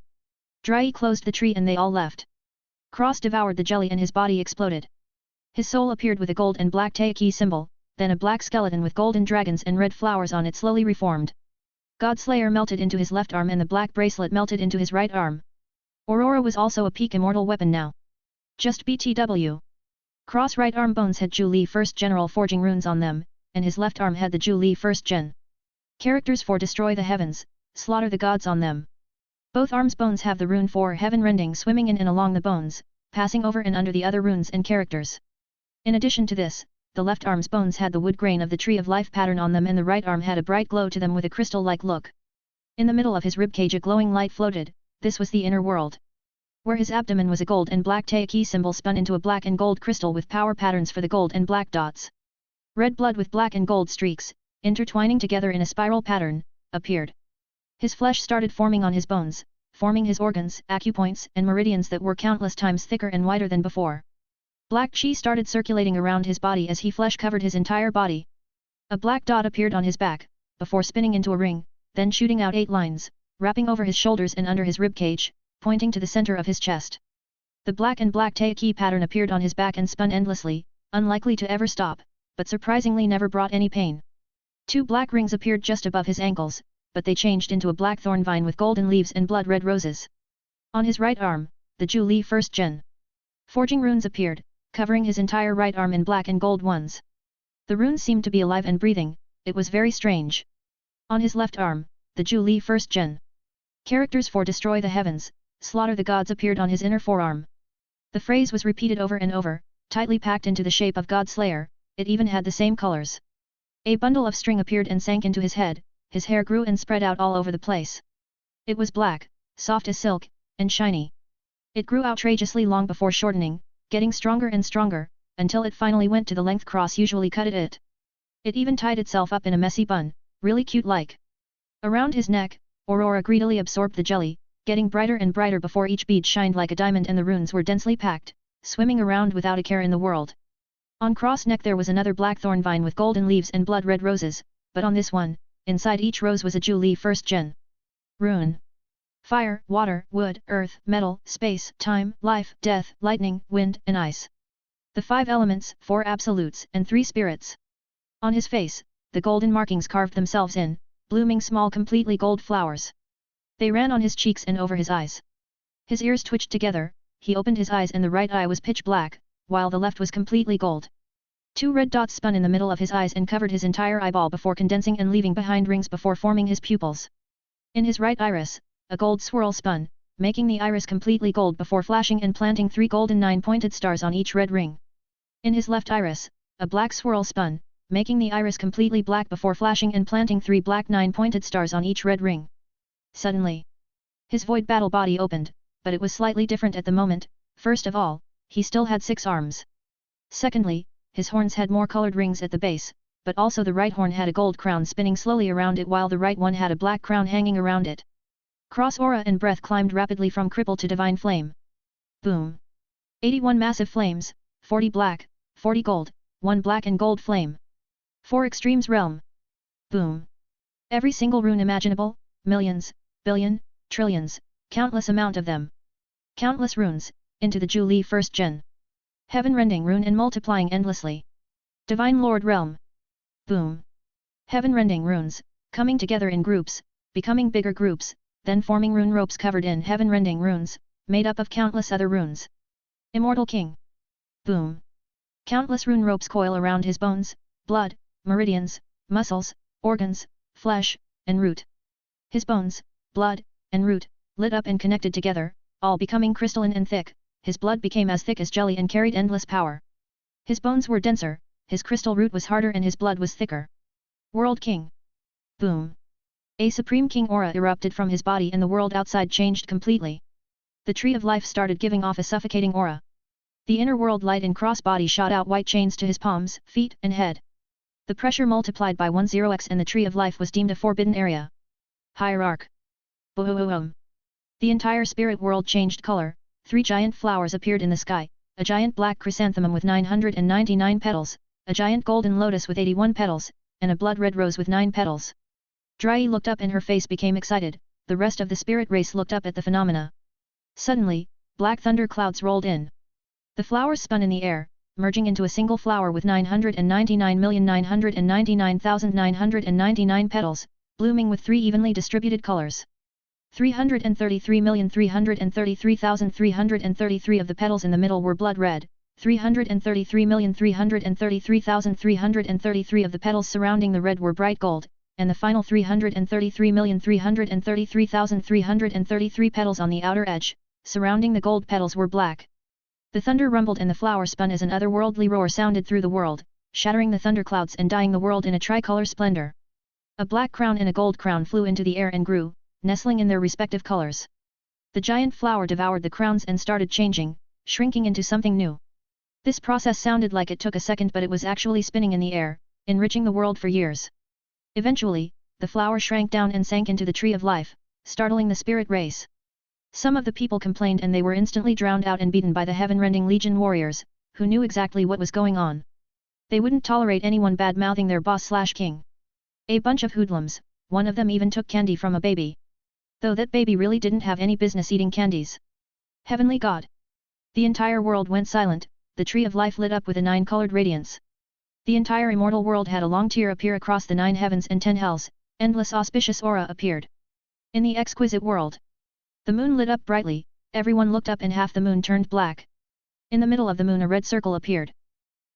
Speaker 1: Drai closed the tree and they all left. Cross devoured the jelly and his body exploded. His soul appeared with a gold and black Taiki symbol, then a black skeleton with golden dragons and red flowers on it slowly reformed. Godslayer melted into his left arm and the black bracelet melted into his right arm. Aurora was also a peak immortal weapon now. Just BTW. Cross right arm bones had Zhu Li First General forging runes on them, and his left arm had the Zhu Li First Gen. Characters for destroy the heavens, slaughter the gods on them. Both arms bones have the rune for heaven rending swimming in and along the bones, passing over and under the other runes and characters. In addition to this, the left arm's bones had the wood grain of the Tree of Life pattern on them and the right arm had a bright glow to them with a crystal-like look. In the middle of his ribcage a glowing light floated, this was the inner world. Where his abdomen was a gold and black Taiki symbol spun into a black and gold crystal with power patterns for the gold and black dots. Red blood with black and gold streaks, intertwining together in a spiral pattern, appeared. His flesh started forming on his bones, forming his organs, acupoints, and meridians that were countless times thicker and wider than before. Black chi started circulating around his body as flesh covered his entire body. A black dot appeared on his back, before spinning into a ring, then shooting out 8 lines, wrapping over his shoulders and under his ribcage, pointing to the center of his chest. The black and black Taiki pattern appeared on his back and spun endlessly, unlikely to ever stop, but surprisingly never brought any pain. 2 black rings appeared just above his ankles, but they changed into a black thorn vine with golden leaves and blood-red roses. On his right arm, the Zhu Li First Gen. Forging runes appeared, covering his entire right arm in black and gold ones. The runes seemed to be alive and breathing, it was very strange. On his left arm, the Zhu Li First Gen. Characters for destroy the heavens, slaughter the gods appeared on his inner forearm. The phrase was repeated over and over, tightly packed into the shape of Godslayer, it even had the same colors. A bundle of string appeared and sank into his head, his hair grew and spread out all over the place. It was black, soft as silk, and shiny. It grew outrageously long before shortening, getting stronger and stronger, until it finally went to the length Cross usually cut it. It even tied itself up in a messy bun, really cute-like. Around his neck, Aurora greedily absorbed the jelly, getting brighter and brighter before each bead shined like a diamond and the runes were densely packed, swimming around without a care in the world. On cross neck there was another black thorn vine with golden leaves and blood red roses, but on this one, inside each rose was a Julie first gen rune. Fire, water, wood, earth, metal, space, time, life, death, lightning, wind, and ice. The 5 elements, 4 absolutes, and 3 spirits. On his face, the golden markings carved themselves in, blooming small completely gold flowers. They ran on his cheeks and over his eyes. His ears twitched together, he opened his eyes and the right eye was pitch black, while the left was completely gold. 2 red dots spun in the middle of his eyes and covered his entire eyeball before condensing and leaving behind rings before forming his pupils. In his right iris, a gold swirl spun, making the iris completely gold before flashing and planting 3 golden 9-pointed stars on each red ring. In his left iris, a black swirl spun, making the iris completely black before flashing and planting 3 black 9-pointed stars on each red ring. Suddenly, his void battle body opened, but it was slightly different at the moment. First of all, he still had 6 arms. Secondly, his horns had more colored rings at the base, but also the right horn had a gold crown spinning slowly around it while the right one had a black crown hanging around it. Cross aura and breath climbed rapidly from cripple to divine flame. Boom! 81 massive flames, 40 black, 40 gold, 1 black and gold flame. 4 extremes realm. Boom! Every single rune imaginable, millions, billion, trillions, countless amount of them. Countless runes, into the Julie first gen. Heaven-rending rune and multiplying endlessly. Divine Lord realm. Boom! Heaven-rending runes, coming together in groups, becoming bigger groups, then forming rune ropes covered in heaven-rending runes, made up of countless other runes. Immortal King. Boom! Countless rune ropes coil around his bones, blood, meridians, muscles, organs, flesh, and root. His bones, blood, and root, lit up and connected together, all becoming crystalline and thick. His blood became as thick as jelly and carried endless power. His bones were denser, his crystal root was harder and his blood was thicker. World King. Boom! A Supreme King aura erupted from his body and the world outside changed completely. The Tree of Life started giving off a suffocating aura. The inner world light in cross body shot out white chains to his palms, feet, and head. The pressure multiplied by 10x and the Tree of Life was deemed a forbidden area. Hierarch. Boom! The entire spirit world changed color. 3 giant flowers appeared in the sky, a giant black chrysanthemum with 999 petals, a giant golden lotus with 81 petals, and a blood red rose with 9 petals. Drai looked up and her face became excited, the rest of the spirit race looked up at the phenomena. Suddenly, black thunder clouds rolled in. The flowers spun in the air, merging into a single flower with 999,999,999 petals, blooming with 3 evenly distributed colors. 333,333,333 of the petals in the middle were blood red, 333,333,333 of the petals surrounding the red were bright gold, and the final 333,333,333 petals on the outer edge, surrounding the gold petals were black. The thunder rumbled and the flower spun as an otherworldly roar sounded through the world, shattering the thunderclouds and dyeing the world in a tricolor splendor. A black crown and a gold crown flew into the air and grew, nestling in their respective colors. The giant flower devoured the crowns and started changing, shrinking into something new. This process sounded like it took a second, but it was actually spinning in the air, enriching the world for years. Eventually, the flower shrank down and sank into the Tree of Life, startling the spirit race. Some of the people complained and they were instantly drowned out and beaten by the heaven-rending legion warriors, who knew exactly what was going on. They wouldn't tolerate anyone bad-mouthing their boss/king. A bunch of hoodlums, one of them even took candy from a baby. Though that baby really didn't have any business eating candies. Heavenly God! The entire world went silent, the Tree of Life lit up with a 9-colored radiance. The entire immortal world had a long tear appear across the 9 heavens and 10 hells, endless auspicious aura appeared. In the exquisite world, the moon lit up brightly, everyone looked up and half the moon turned black. In the middle of the moon a red circle appeared.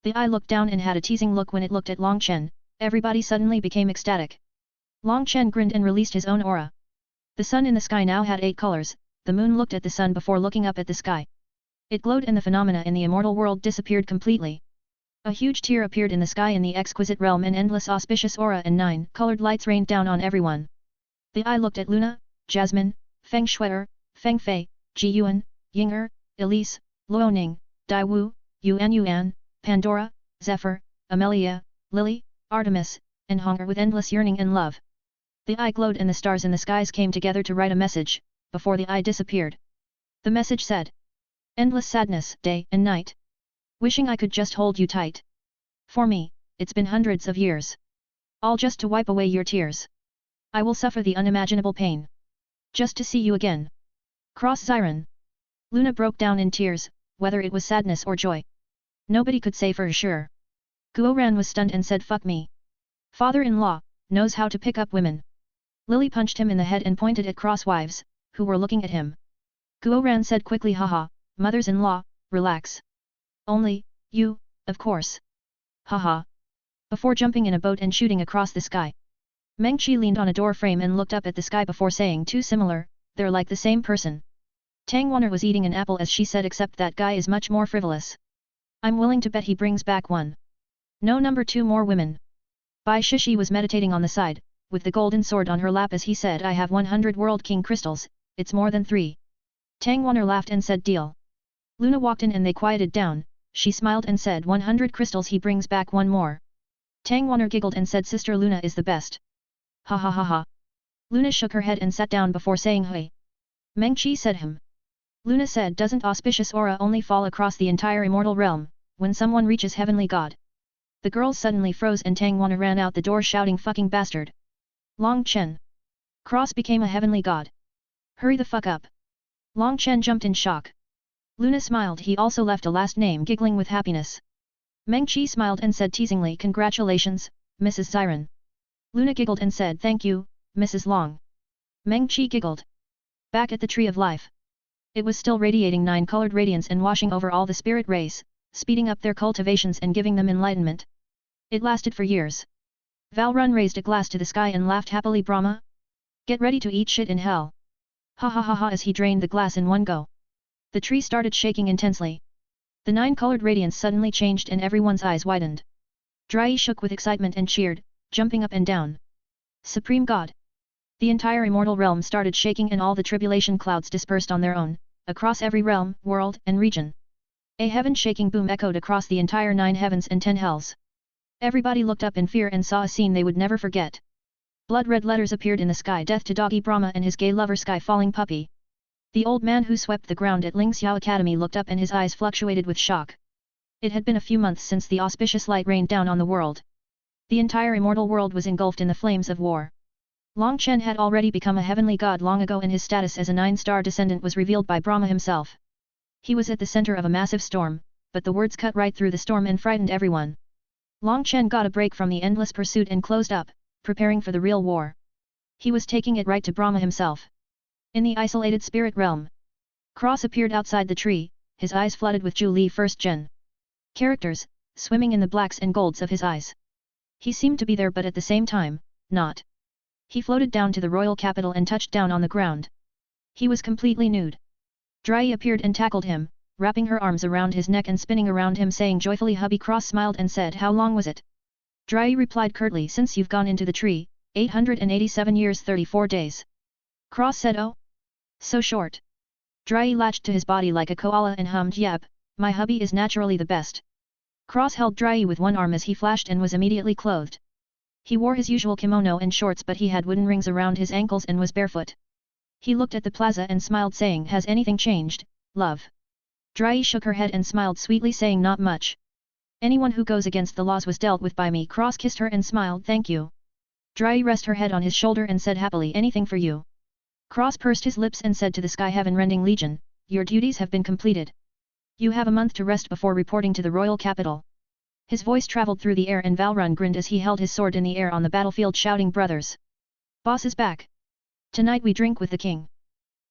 Speaker 1: The eye looked down and had a teasing look when it looked at Long Chen, everybody suddenly became ecstatic. Long Chen grinned and released his own aura. The sun in the sky now had 8 colors, the moon looked at the sun before looking up at the sky. It glowed and the phenomena in the immortal world disappeared completely. A huge tear appeared in the sky in the exquisite realm and endless auspicious aura and 9-colored lights rained down on everyone. The eye looked at Luna, Jasmine, Feng Shui'er, Feng Fei, Ji Yuan, Ying'er, Elise, Luoning, Dai Wu, Yuan Yuan, Pandora, Zephyr, Amelia, Lily, Artemis, and Hong'er with endless yearning and love. The eye glowed and the stars in the skies came together to write a message, before the eye disappeared. The message said, "Endless sadness, day and night. Wishing I could just hold you tight. For me, it's been hundreds of years. All just to wipe away your tears. I will suffer the unimaginable pain. Just to see you again. Cross Siren. Luna broke down in tears, whether it was sadness or joy. Nobody could say for sure. Guoran was stunned and said fuck me. Father-in-law, knows how to pick up women. Lily punched him in the head and pointed at Cross wives, who were looking at him. Guoran said quickly haha, mothers-in-law, relax. Only, you, of course. Haha. Before jumping in a boat and shooting across the sky. Meng Qi leaned on a door frame and looked up at the sky before saying too similar, they're like the same person. Tang Wanner was eating an apple as she said except that guy is much more frivolous. I'm willing to bet he brings back one. No number 2 more women. Bai Shishi was meditating on the side, with the golden sword on her lap as he said I have 100 World King crystals, it's more than 3. Tang Wanner laughed and said deal. Luna walked in and they quieted down, she smiled and said 100 crystals he brings back one more. Tang Wanner giggled and said Sister Luna is the best. Ha ha ha ha. Luna shook her head and sat down before saying hui. Meng Qi said him. Luna said doesn't auspicious aura only fall across the entire immortal realm, when someone reaches heavenly god? The girls suddenly froze and Tang Wanner ran out the door shouting fucking bastard. Long Chen. Cross became a heavenly god. Hurry the fuck up. Long Chen jumped in shock. Luna smiled he also left a last name giggling with happiness. Meng Qi smiled and said teasingly congratulations, Mrs. Siren. Luna giggled and said thank you, Mrs. Long. Meng Qi giggled. Back at the Tree of Life. It was still radiating 9-colored radiance and washing over all the spirit rays, speeding up their cultivations and giving them enlightenment. It lasted for years. Valrun raised a glass to the sky and laughed happily Brahma? Get ready to eat shit in hell. Ha ha ha ha as he drained the glass in one go. The tree started shaking intensely. The 9-colored radiance suddenly changed and everyone's eyes widened. Drai shook with excitement and cheered, jumping up and down. Supreme God! The entire immortal realm started shaking and all the tribulation clouds dispersed on their own, across every realm, world, and region. A heaven-shaking boom echoed across the entire 9 heavens and 10 hells. Everybody looked up in fear and saw a scene they would never forget. Blood-red letters appeared in the sky death to Doggy Brahma and his gay lover Sky Falling Puppy. The old man who swept the ground at Ling Xiao Academy looked up and his eyes fluctuated with shock. It had been a few months since the auspicious light rained down on the world. The entire immortal world was engulfed in the flames of war. Long Chen had already become a heavenly god long ago and his status as a 9-star descendant was revealed by Brahma himself. He was at the center of a massive storm, but the words cut right through the storm and frightened everyone. Long Chen got a break from the endless pursuit and closed up, preparing for the real war. He was taking it right to Brahma himself. In the isolated spirit realm, Cross appeared outside the tree, his eyes flooded with Zhu Li first gen characters, swimming in the blacks and golds of his eyes. He seemed to be there but at the same time, not. He floated down to the royal capital and touched down on the ground. He was completely nude. Drai appeared and tackled him, wrapping her arms around his neck and spinning around him saying joyfully hubby Cross smiled and said how long was it? Drai replied curtly since you've gone into the tree, 887 years 34 days. Cross said oh? So short. Drai latched to his body like a koala and hummed yep, my hubby is naturally the best. Cross held Drai with one arm as he flashed and was immediately clothed. He wore his usual kimono and shorts but he had wooden rings around his ankles and was barefoot. He looked at the plaza and smiled saying has anything changed, love? Drai shook her head and smiled sweetly saying not much. Anyone who goes against the laws was dealt with by me. Cross kissed her and smiled thank you. Drai rested her head on his shoulder and said happily anything for you. Cross pursed his lips and said to the Sky Heaven Rending Legion, your duties have been completed. You have a month to rest before reporting to the royal capital. His voice traveled through the air and Valrun grinned as he held his sword in the air on the battlefield shouting brothers. Boss is back. Tonight we drink with the king.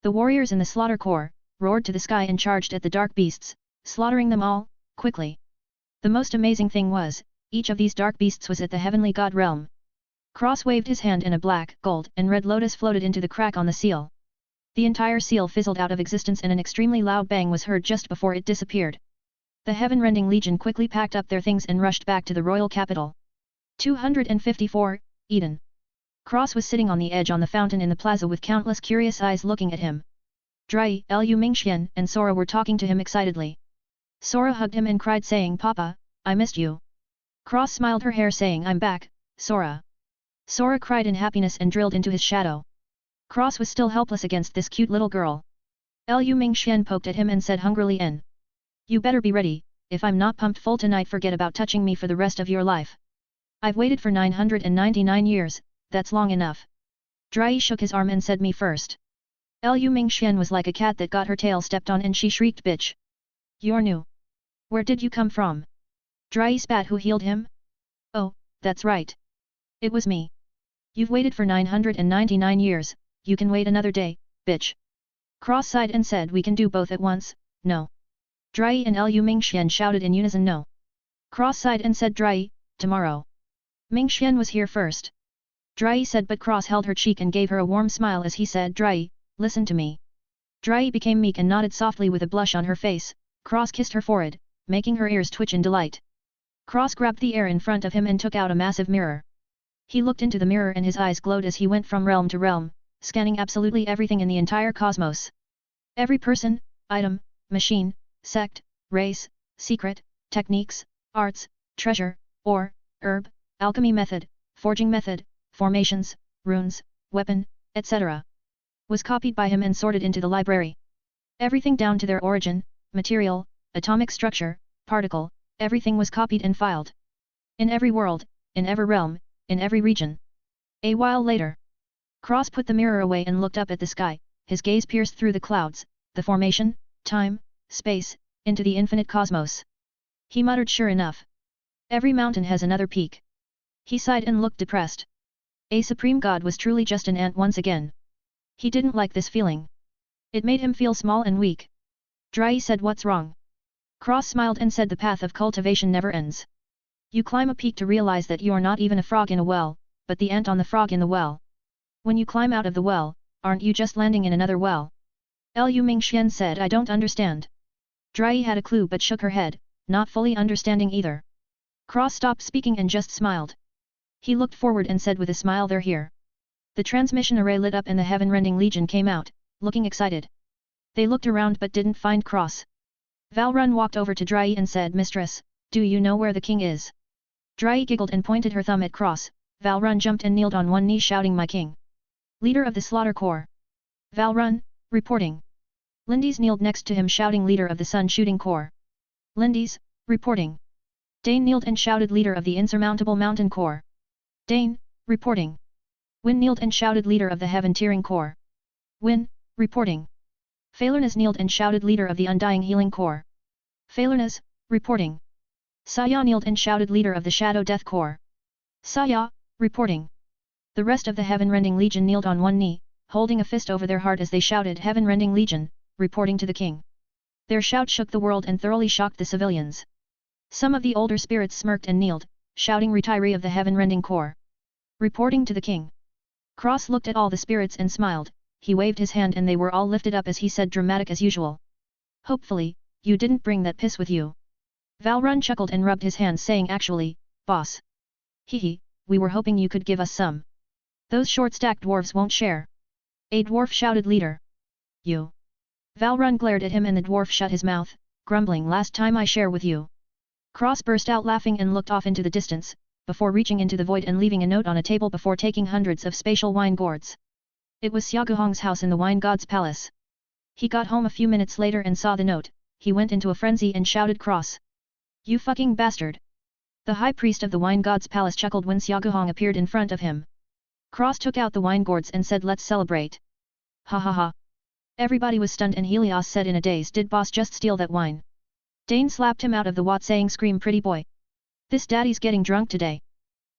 Speaker 1: The warriors in the slaughter corps roared to the sky and charged at the dark beasts, slaughtering them all, quickly. The most amazing thing was, each of these dark beasts was at the heavenly god realm. Cross waved his hand and a black, gold, and red lotus floated into the crack on the seal. The entire seal fizzled out of existence and an extremely loud bang was heard just before it disappeared. The Heaven-Rending Legion quickly packed up their things and rushed back to the royal capital. 254, Eden. Cross was sitting on the edge on the fountain in the plaza with countless curious eyes looking at him. Drai, Lu Mingxian, and Sora were talking to him excitedly. Sora hugged him and cried saying Papa, I missed you. Cross smiled her hair saying I'm back, Sora. Sora cried in happiness and drilled into his shadow. Cross was still helpless against this cute little girl. Lu Mingxian poked at him and said hungrily You better be ready, if I'm not pumped full tonight, forget about touching me for the rest of your life. I've waited for 999 years, that's long enough. Drai shook his arm and said me first. Lu Mingxian was like a cat that got her tail stepped on and she shrieked, bitch. You're new. Where did you come from? Drai spat. Who healed him? Oh, that's right. It was me. You've waited for 999 years, you can wait another day, bitch. Cross sighed and said, we can do both at once, no. Drai and Lu Mingxian shouted in unison, no. Cross sighed and said, Drai, tomorrow. Mingxian was here first. Drai said, but Cross held her cheek and gave her a warm smile as he said, Drai, listen to me. Drai became meek and nodded softly with a blush on her face. Cross kissed her forehead, making her ears twitch in delight. Cross grabbed the air in front of him and took out a massive mirror. He looked into the mirror and his eyes glowed as he went from realm to realm, scanning absolutely everything in the entire cosmos. Every person, item, machine, sect, race, secret, techniques, arts, treasure, ore, herb, alchemy method, forging method, formations, runes, weapon, etc. was copied by him and sorted into the library. Everything down to their origin, material, atomic structure, particle, everything was copied and filed. In every world, in every realm, in every region. A while later, Cross put the mirror away and looked up at the sky, his gaze pierced through the clouds, the formation, time, space, into the infinite cosmos. He muttered, sure enough. Every mountain has another peak. He sighed and looked depressed. A supreme god was truly just an ant once again. He didn't like this feeling. It made him feel small and weak. Drai said, what's wrong? Cross smiled and said, the path of cultivation never ends. You climb a peak to realize that you are not even a frog in a well, but the ant on the frog in the well. When you climb out of the well, aren't you just landing in another well? Lu Mingxian said, I don't understand. Drai had a clue but shook her head, not fully understanding either. Cross stopped speaking and just smiled. He looked forward and said with a smile, they're here. The transmission array lit up and the Heaven-Rending Legion came out, looking excited. They looked around but didn't find Cross. Valrun walked over to Drai and said, Mistress, do you know where the king is? Drai giggled and pointed her thumb at Cross. Valrun jumped and kneeled on one knee shouting, my king. Leader of the Slaughter Corps. Valrun, reporting. Lindes kneeled next to him shouting, leader of the Sun Shooting Corps. Lindes, reporting. Dane kneeled and shouted, leader of the Insurmountable Mountain Corps. Dane, reporting. Win kneeled and shouted, leader of the Heaven Tearing Corps. Win, reporting. Failurnas kneeled and shouted, leader of the Undying Healing Corps. Failurnas, reporting. Saya kneeled and shouted, leader of the Shadow Death Corps. Saya, reporting. The rest of the Heaven-Rending Legion kneeled on one knee, holding a fist over their heart as they shouted, Heaven-Rending Legion, reporting to the king. Their shout shook the world and thoroughly shocked the civilians. Some of the older spirits smirked and kneeled, shouting, retiree of the Heaven-Rending Corps. Reporting to the king. Cross looked at all the spirits and smiled, he waved his hand and they were all lifted up as he said, dramatic as usual. Hopefully, you didn't bring that piss with you. Valrun chuckled and rubbed his hands saying, actually, boss. Hehe, we were hoping you could give us some. Those short-stacked dwarves won't share. A dwarf shouted, leader. You. Valrun glared at him and the dwarf shut his mouth, grumbling, last time I share with you. Cross burst out laughing and looked off into the distance, before reaching into the void and leaving a note on a table before taking hundreds of spatial wine gourds. It was Xiaoguhong's house in the Wine God's palace. He got home a few minutes later and saw the note, he went into a frenzy and shouted, Cross. You fucking bastard. The high priest of the Wine God's palace chuckled when Xiaoguhong appeared in front of him. Cross took out the wine gourds and said, let's celebrate. Ha ha ha. Everybody was stunned and Helios said in a daze, did boss just steal that wine? Dane slapped him out of the wat saying, scream pretty boy. This daddy's getting drunk today.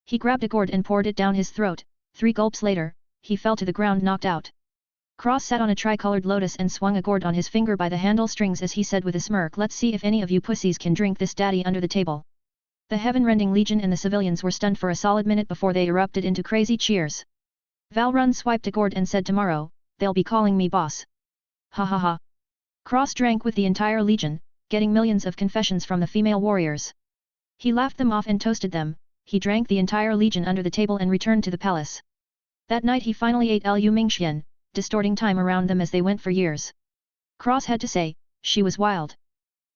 Speaker 1: He grabbed a gourd and poured it down his throat, 3 gulps later, he fell to the ground knocked out. Cross sat on a tricolored lotus and swung a gourd on his finger by the handle strings as he said with a smirk, let's see if any of you pussies can drink this daddy under the table. The Heaven-Rending Legion and the civilians were stunned for a solid minute before they erupted into crazy cheers. Valrun swiped a gourd and said, tomorrow, they'll be calling me boss. Ha ha ha. Cross drank with the entire legion, getting millions of confessions from the female warriors. He laughed them off and toasted them, he drank the entire legion under the table and returned to the palace. That night he finally ate Lu Mingxian, distorting time around them as they went for years. Cross had to say, she was wild.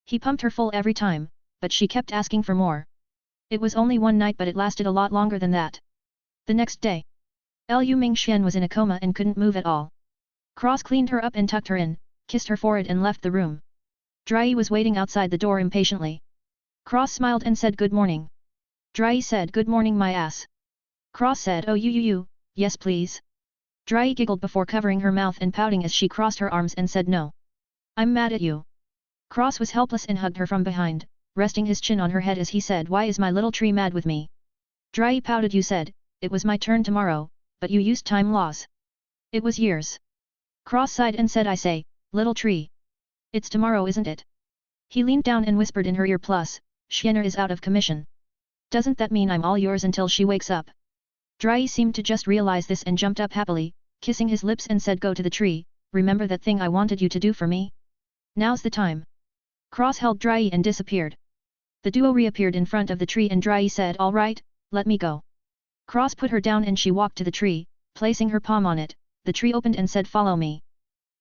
Speaker 1: He pumped her full every time, but she kept asking for more. It was only one night but it lasted a lot longer than that. The next day, Lu Mingxian was in a coma and couldn't move at all. Cross cleaned her up and tucked her in, kissed her forehead and left the room. Drai was waiting outside the door impatiently. Cross smiled and said good morning. Dry said good morning my ass. Cross said oh you, yes please. Dry giggled before covering her mouth and pouting as she crossed her arms and said no. I'm mad at you. Cross was helpless and hugged her from behind, resting his chin on her head as he said why is my little tree mad with me? Dry pouted you said, it was my turn tomorrow, but you used time laws. It was years. Cross sighed and said I say, little tree. It's tomorrow isn't it? He leaned down and whispered in her ear plus, Xian'er is out of commission. Doesn't that mean I'm all yours until she wakes up? Dry seemed to just realize this and jumped up happily, kissing his lips and said go to the tree, remember that thing I wanted you to do for me? Now's the time. Cross held Dry and disappeared. The duo reappeared in front of the tree and Dry said all right, let me go. Cross put her down and she walked to the tree, placing her palm on it, the tree opened and said follow me.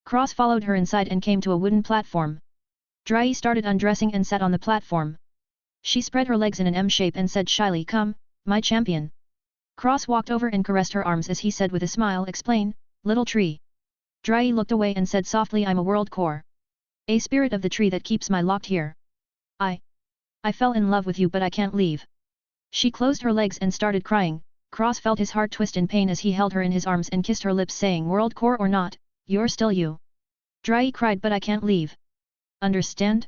Speaker 1: Cross followed her inside and came to a wooden platform. Dry started undressing and sat on the platform. She spread her legs in an M shape and said shyly come, my champion. Cross walked over and caressed her arms as he said with a smile explain, little tree. Dry looked away and said softly I'm a world core. A spirit of the tree that keeps my locked here. I fell in love with you but I can't leave. She closed her legs and started crying. Cross felt his heart twist in pain as he held her in his arms and kissed her lips saying world core or not, you're still you. Dry cried but I can't leave. Understand?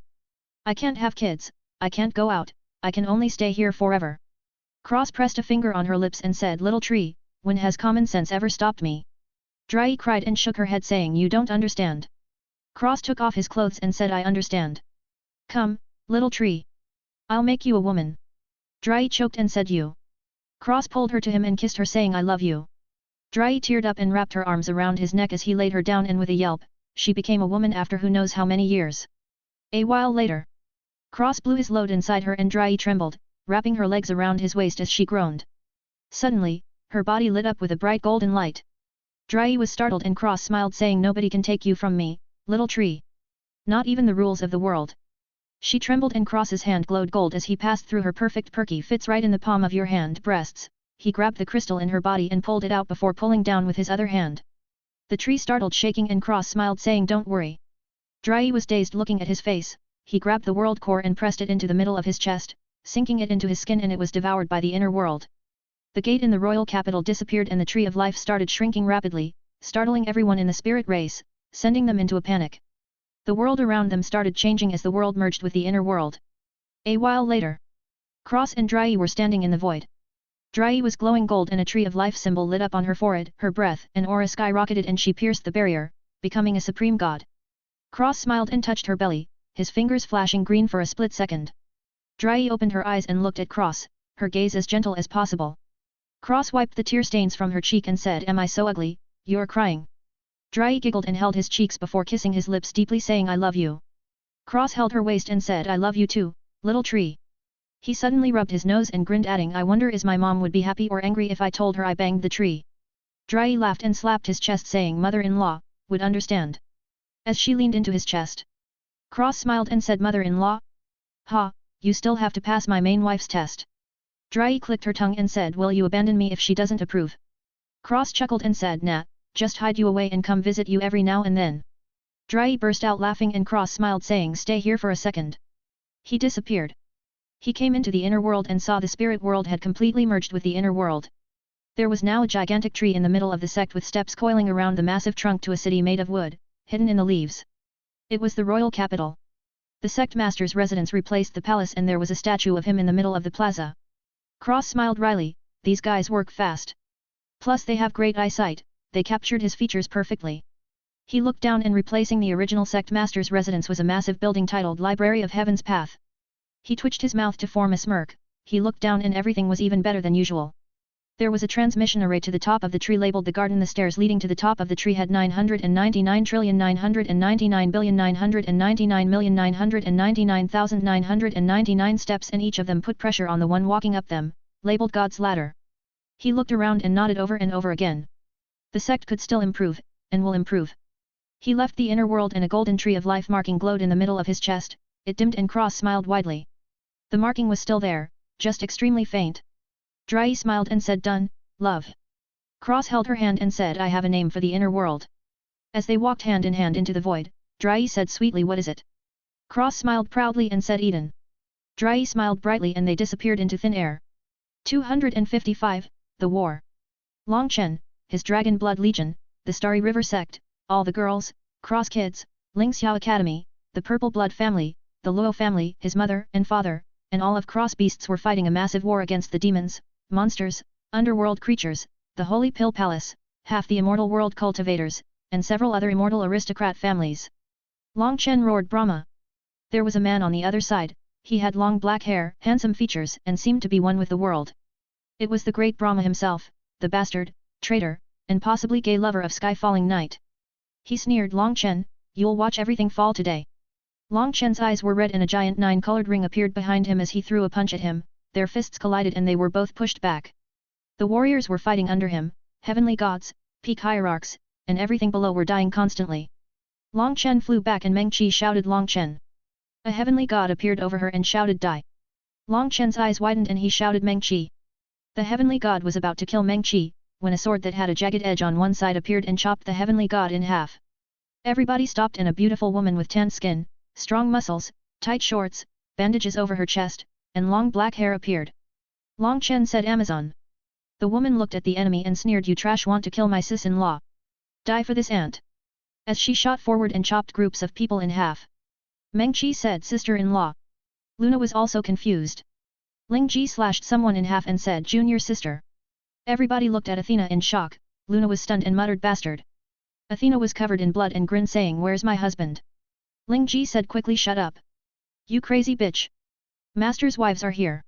Speaker 1: I can't have kids, I can't go out, I can only stay here forever. Cross pressed a finger on her lips and said little tree, when has common sense ever stopped me? Dry cried and shook her head saying you don't understand. Cross took off his clothes and said I understand. Come, little tree. I'll make you a woman. Dry choked and said you. Cross pulled her to him and kissed her saying I love you. Dry teared up and wrapped her arms around his neck as he laid her down and with a yelp, she became a woman after who knows how many years. A while later. Cross blew his load inside her and Dry trembled, wrapping her legs around his waist as she groaned. Suddenly, her body lit up with a bright golden light. Dry was startled and Cross smiled saying nobody can take you from me, little tree. Not even the rules of the world. She trembled and Cross's hand glowed gold as he passed through her perfect perky fits right in the palm of your hand breasts, he grabbed the crystal in her body and pulled it out before pulling down with his other hand. The tree startled shaking and Cross smiled saying don't worry. Dry was dazed looking at his face, he grabbed the world core and pressed it into the middle of his chest, sinking it into his skin and it was devoured by the inner world. The gate in the royal capital disappeared and the tree of life started shrinking rapidly, startling everyone in the spirit race, sending them into a panic. The world around them started changing as the world merged with the inner world. A while later. Cross and Dry were standing in the void. Dry was glowing gold and a tree of life symbol lit up on her forehead, her breath and aura skyrocketed and she pierced the barrier, becoming a supreme god. Cross smiled and touched her belly, his fingers flashing green for a split second. Dry opened her eyes and looked at Cross, her gaze as gentle as possible. Cross wiped the tear stains from her cheek and said am I so ugly, you're crying. Dry giggled and held his cheeks before kissing his lips deeply saying I love you. Cross held her waist and said I love you too, little tree. He suddenly rubbed his nose and grinned adding I wonder is my mom would be happy or angry if I told her I banged the tree. Dry laughed and slapped his chest saying mother-in-law, would understand. As she leaned into his chest. Cross smiled and said mother-in-law? Ha, you still have to pass my main wife's test. Dry clicked her tongue and said will you abandon me if she doesn't approve? Cross chuckled and said nah. Just hide you away and come visit you every now and then. Dry burst out laughing and Cross smiled saying stay here for a second. He disappeared. He came into the inner world and saw the spirit world had completely merged with the inner world. There was now a gigantic tree in the middle of the sect with steps coiling around the massive trunk to a city made of wood, hidden in the leaves. It was the royal capital. The sect master's residence replaced the palace and there was a statue of him in the middle of the plaza. Cross smiled wryly, these guys work fast. Plus they have great eyesight. They captured his features perfectly. He looked down and replacing the original sect master's residence was a massive building titled Library of Heaven's Path. He twitched his mouth to form a smirk, he looked down and everything was even better than usual. There was a transmission array to the top of the tree labeled the garden. The stairs leading to the top of the tree had 999,999,999,999,999 steps and each of them put pressure on the one walking up them, labeled God's ladder. He looked around and nodded over and over again. The sect could still improve, and will improve. He left the inner world and a golden tree of life marking glowed in the middle of his chest, it dimmed and Cross smiled widely. The marking was still there, just extremely faint. Dry smiled and said done, love. Cross held her hand and said I have a name for the inner world. As they walked hand in hand into the void, Dry said sweetly what is it? Cross smiled proudly and said Eden. Drai smiled brightly and they disappeared into thin air. 255, The War. Long Chen, his Dragon Blood Legion, the Starry River Sect, all the girls, Cross Kids, Ling Xiao Academy, the Purple Blood family, the Luo family, his mother and father, and all of Cross Beasts were fighting a massive war against the demons, monsters, underworld creatures, the Holy Pill Palace, half the immortal world cultivators, and several other immortal aristocrat families. Long Chen roared Brahma. There was a man on the other side, he had long black hair, handsome features and seemed to be one with the world. It was the great Brahma himself, the bastard, traitor, and possibly gay lover of sky-falling night. He sneered Long Chen, you'll watch everything fall today. Long Chen's eyes were red and a giant nine-colored ring appeared behind him as he threw a punch at him, their fists collided and they were both pushed back. The warriors were fighting under him, heavenly gods, peak hierarchs, and everything below were dying constantly. Long Chen flew back and Meng Qi shouted Long Chen. A heavenly god appeared over her and shouted die. Long Chen's eyes widened and he shouted Meng Qi. The heavenly god was about to kill Meng Qi, when a sword that had a jagged edge on one side appeared and chopped the heavenly god in half. Everybody stopped and a beautiful woman with tan skin, strong muscles, tight shorts, bandages over her chest, and long black hair appeared. Long Chen said Amazon. The woman looked at the enemy and sneered, you trash want to kill my sis-in-law. Die for this ant. As she shot forward and chopped groups of people in half. Meng Qi said sister-in-law. Luna was also confused. Ling Ji slashed someone in half and said junior sister. Everybody looked at Athena in shock, Luna was stunned and muttered bastard. Athena was covered in blood and grinned saying where's my husband? Ling Ji said quickly shut up. You crazy bitch. Master's wives are here.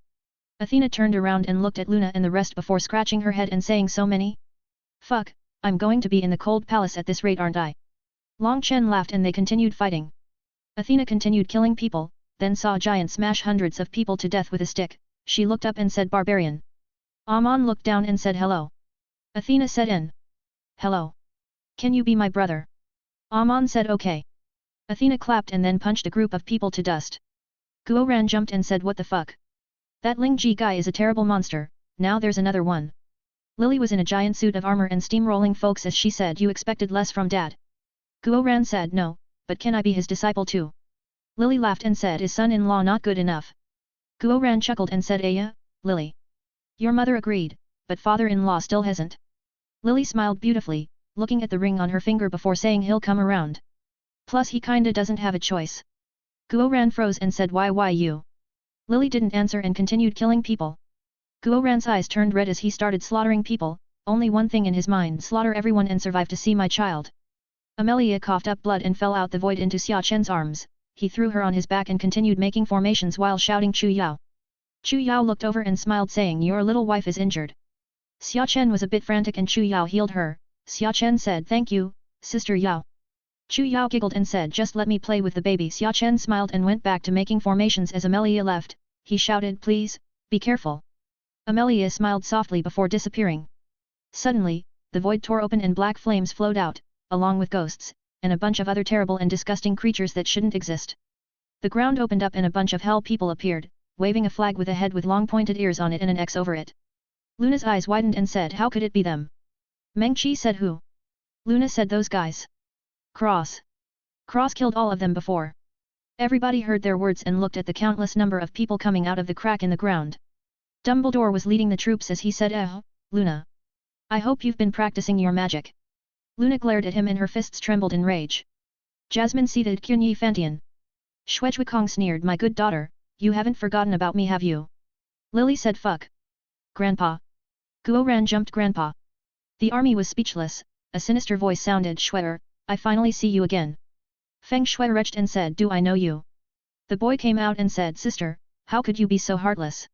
Speaker 1: Athena turned around and looked at Luna and the rest before scratching her head and saying so many? Fuck, I'm going to be in the cold palace at this rate aren't I? Long Chen laughed and they continued fighting. Athena continued killing people, then saw a giant smash hundreds of people to death with a stick, she looked up and said barbarian. Amon looked down and said hello. Athena said N. Hello. Can you be my brother? Amon said okay. Athena clapped and then punched a group of people to dust. Guo Ran jumped and said what the fuck? That Ling Ji guy is a terrible monster, now there's another one. Lily was in a giant suit of armor and steamrolling folks as she said you expected less from dad. Guo Ran said no, but can I be his disciple too? Lily laughed and said is son-in-law not good enough? Guo Ran chuckled and said Aya, Lily. Your mother agreed, but father-in-law still hasn't. Lily smiled beautifully, looking at the ring on her finger before saying he'll come around. Plus he kinda doesn't have a choice. Guo Ran froze and said why you? Lily didn't answer and continued killing people. Guo Ran's eyes turned red as he started slaughtering people, only one thing in his mind slaughter everyone and survive to see my child. Amelia coughed up blood and fell out the void into Xia Chen's arms, he threw her on his back and continued making formations while shouting Chu Yao. Chu Yao looked over and smiled saying your little wife is injured. Xia Chen was a bit frantic and Chu Yao healed her, Xia Chen said thank you, Sister Yao. Chu Yao giggled and said just let me play with the baby. Xia Chen smiled and went back to making formations as Amelia left, he shouted please, be careful. Amelia smiled softly before disappearing. Suddenly, the void tore open and black flames flowed out, along with ghosts, and a bunch of other terrible and disgusting creatures that shouldn't exist. The ground opened up and a bunch of hell people appeared, waving a flag with a head with long pointed ears on it and an X over it. Luna's eyes widened and said how could it be them? Meng Qi said who? Luna said those guys. Cross killed all of them before. Everybody heard their words and looked at the countless number of people coming out of the crack in the ground. Dumbledore was leading the troops as he said Luna. I hope you've been practicing your magic. Luna glared at him and her fists trembled in rage. Jasmine seethed Kunyi Fantian. Xue Zhuikong sneered my good daughter, you haven't forgotten about me have you? Lily said fuck. Grandpa. Guo Ran jumped grandpa. The army was speechless, a sinister voice sounded Xue, I finally see you again. Feng Shui retched and said do I know you? The boy came out and said sister, how could you be so heartless?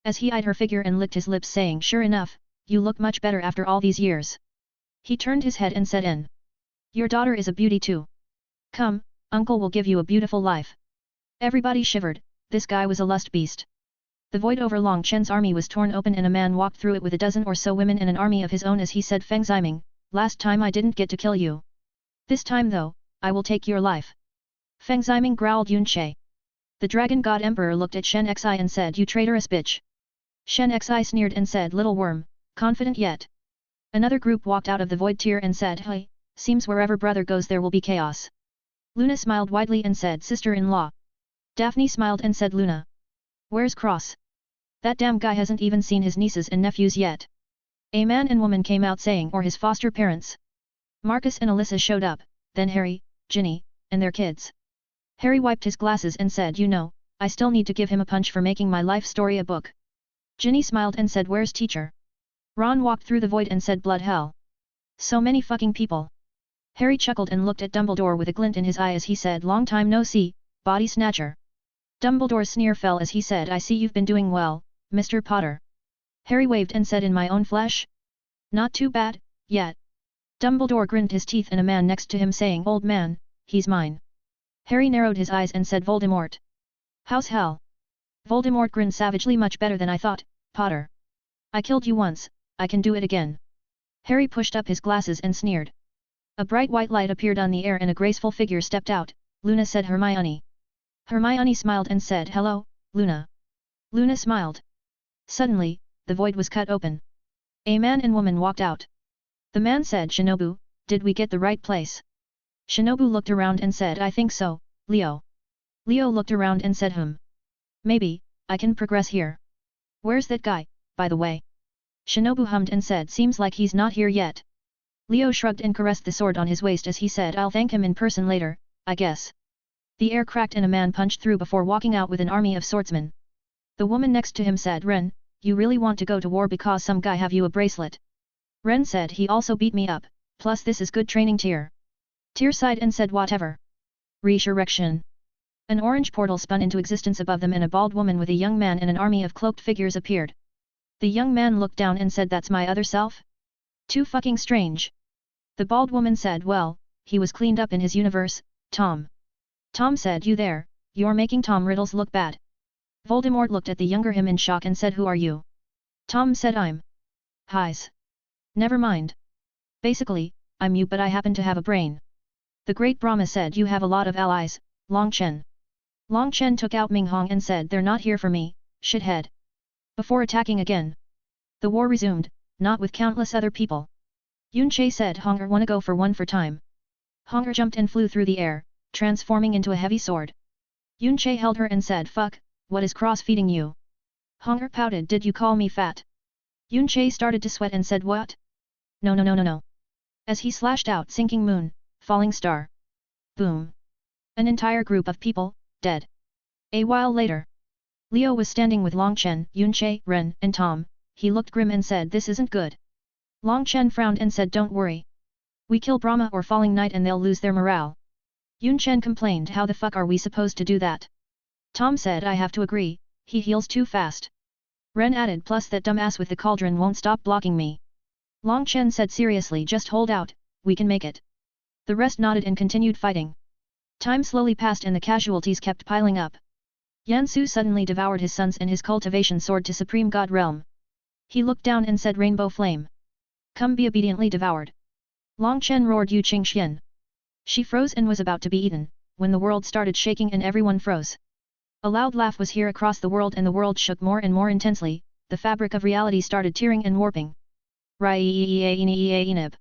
Speaker 1: As he eyed her figure and licked his lips saying sure enough, you look much better after all these years. He turned his head and said your daughter is a beauty too. Come, uncle will give you a beautiful life. Everybody shivered, this guy was a lust beast. The void over Long Chen's army was torn open and a man walked through it with a dozen or so women and an army of his own as he said Feng Ziming, last time I didn't get to kill you. This time though, I will take your life. Feng Ziming growled Yun Che. The Dragon God Emperor looked at Shen Xi and said you traitorous bitch. Shen Xi sneered and said little worm, confident yet. Another group walked out of the void tier and said hey, seems wherever brother goes there will be chaos. Luna smiled widely and said sister-in-law. Daphne smiled and said Luna. Where's Cross? That damn guy hasn't even seen his nieces and nephews yet. A man and woman came out saying or his foster parents. Marcus and Alyssa showed up, then Harry, Ginny, and their kids. Harry wiped his glasses and said, you know, I still need to give him a punch for making my life story a book. Ginny smiled and said, where's teacher? Ron walked through the void and said, blood hell. So many fucking people. Harry chuckled and looked at Dumbledore with a glint in his eye as he said, long time no see, body snatcher. Dumbledore's sneer fell as he said, I see you've been doing well, Mr. Potter. Harry waved and said, in my own flesh? Not too bad, yet. Dumbledore grinned his teeth and a man next to him saying, old man, he's mine. Harry narrowed his eyes and said, Voldemort. How's hell? Voldemort grinned savagely, much better than I thought, Potter. I killed you once, I can do it again. Harry pushed up his glasses and sneered. A bright white light appeared on the air and a graceful figure stepped out. Luna, said Hermione. Hermione smiled and said, hello, Luna. Luna smiled. Suddenly, the void was cut open. A man and woman walked out. The man said, Shinobu, did we get the right place? Shinobu looked around and said, I think so, Leo. Leo looked around and said, maybe, I can progress here. Where's that guy, by the way? Shinobu hummed and said, seems like he's not here yet. Leo shrugged and caressed the sword on his waist as he said, I'll thank him in person later, I guess. The air cracked and a man punched through before walking out with an army of swordsmen. The woman next to him said, Ren, you really want to go to war because some guy have you a bracelet? Ren said, he also beat me up, plus this is good training. Tyr sighed and said, whatever. Resurrection. An orange portal spun into existence above them and a bald woman with a young man and an army of cloaked figures appeared. The young man looked down and said, that's my other self? Too fucking strange. The bald woman said, well, he was cleaned up in his universe, Tom. Tom said, you there, you're making Tom Riddles look bad. Voldemort looked at the younger him in shock and said, who are you? Tom said, I'm Heis. Never mind. Basically, I'm you, but I happen to have a brain. The great Brahma said, you have a lot of allies, Long Chen. Long Chen took out Ming Hong and said, they're not here for me, shithead. Before attacking again. The war resumed, not with countless other people. Yun Che said, Honger, wanna go for one for time? Honger jumped and flew through the air, transforming into a heavy sword. Yun Che held her and said, fuck, what is cross-feeding you? Honger pouted, did you call me fat? Yun Che started to sweat and said, what? No. As he slashed out Sinking Moon, Falling Star. Boom. An entire group of people, dead. A while later. Leo was standing with Long Chen, Yun Che, Ren, and Tom. He looked grim and said, this isn't good. Long Chen frowned and said, don't worry. We kill Brahma or Falling Knight and they'll lose their morale. Yun Chen complained, how the fuck are we supposed to do that? Tom said, I have to agree, he heals too fast. Ren added, plus that dumbass with the cauldron won't stop blocking me. Long Chen said seriously, just hold out, we can make it. The rest nodded and continued fighting. Time slowly passed and the casualties kept piling up. Yan Su suddenly devoured his sons and his cultivation sword to Supreme God Realm. He looked down and said, Rainbow Flame. Come be obediently devoured. Long Chen roared, Yu Qingxian. She froze and was about to be eaten, when the world started shaking and everyone froze. A loud laugh was heard across the world and the world shook more and more intensely, the fabric of reality started tearing and warping. The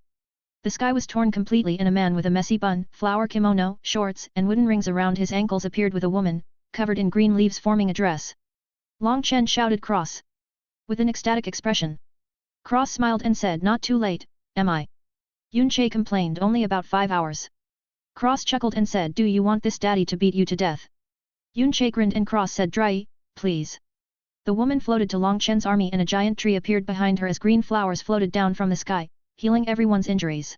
Speaker 1: sky was torn completely and a man with a messy bun, flower kimono, shorts and wooden rings around his ankles appeared with a woman, covered in green leaves forming a dress. Long Chen shouted, Cross. With an ecstatic expression. Cross smiled and said, not too late, am I? Yun Che complained, only about 5 hours. Cross chuckled and said, do you want this daddy to beat you to death? Yun Che grinned and Cross said, Dry, please. The woman floated to Long Chen's army and a giant tree appeared behind her as green flowers floated down from the sky, healing everyone's injuries.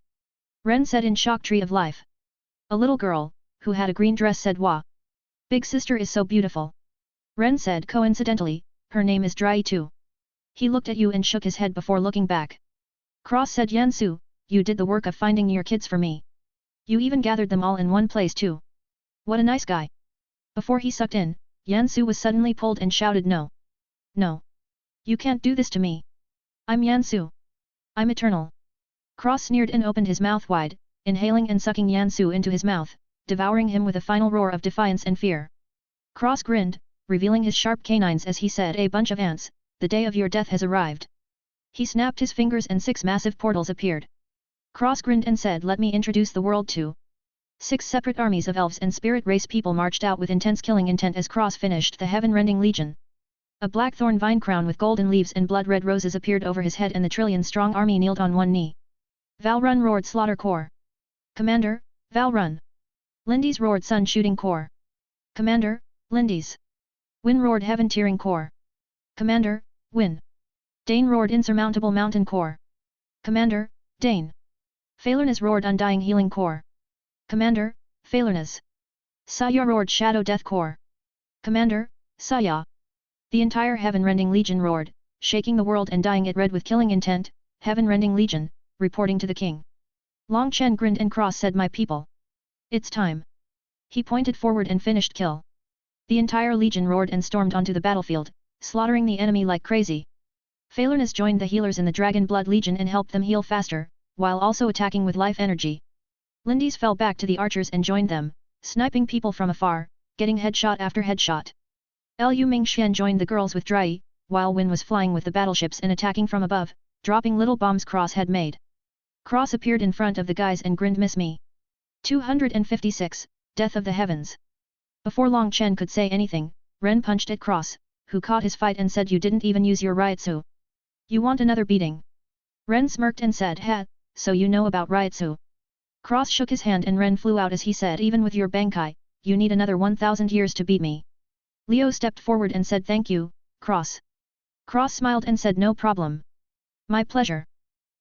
Speaker 1: Ren said in shock, Tree of Life. A little girl, who had a green dress said, Wah. Big sister is so beautiful. Ren said, coincidentally, her name is Dry too. He looked at you and shook his head before looking back. Cross said, Yan Su, you did the work of finding your kids for me. You even gathered them all in one place too. What a nice guy. Before he sucked in, Yan Su was suddenly pulled and shouted, no. No. You can't do this to me. I'm Yan Su. I'm eternal. Cross sneered and opened his mouth wide, inhaling and sucking Yan Su into his mouth, devouring him with a final roar of defiance and fear. Cross grinned, revealing his sharp canines as he said, a bunch of ants, the day of your death has arrived. He snapped his fingers and 6 massive portals appeared. Cross grinned and said, let me introduce the world to. 6 separate armies of elves and spirit race people marched out with intense killing intent as Cross finished the heaven-rending legion. A blackthorn vine crown with golden leaves and blood-red roses appeared over his head and the trillion-strong army kneeled on one knee. Val Run roared Slaughter Corps. Commander, Val Run. Lindy's roared Sun Shooting Corps. Commander, Lindy's. Win roared Heaven Tearing Corps. Commander, Win. Dane roared Insurmountable Mountain Corps. Commander, Dane. Failurnas roared Undying Healing Corps. Commander, Failurnas. Saya roared Shadow Death Corps. Commander, Saya. The entire Heaven-Rending Legion roared, shaking the world and dyeing it red with killing intent. Heaven-Rending Legion, reporting to the king. Long Chen grinned and Cross said, my people. It's time. He pointed forward and finished kill. The entire legion roared and stormed onto the battlefield, slaughtering the enemy like crazy. Failurnas joined the healers in the Dragon Blood Legion and helped them heal faster, while also attacking with life energy. Lindy's fell back to the archers and joined them, sniping people from afar, getting headshot after headshot. Lu Mingxian joined the girls with Drai, while Win was flying with the battleships and attacking from above, dropping little bombs Cross had made. Cross appeared in front of the guys and grinned, miss me. 256, Death of the Heavens. Before Long Chen could say anything, Ren punched at Cross, who caught his fight and said, you didn't even use your Ryutsu. You want another beating? Ren smirked and said, ha, so you know about Ryutsu. Cross shook his hand and Ren flew out as he said, even with your Bankai, you need another 1000 years to beat me. Leo stepped forward and said, thank you, Cross. Cross smiled and said, no problem. My pleasure.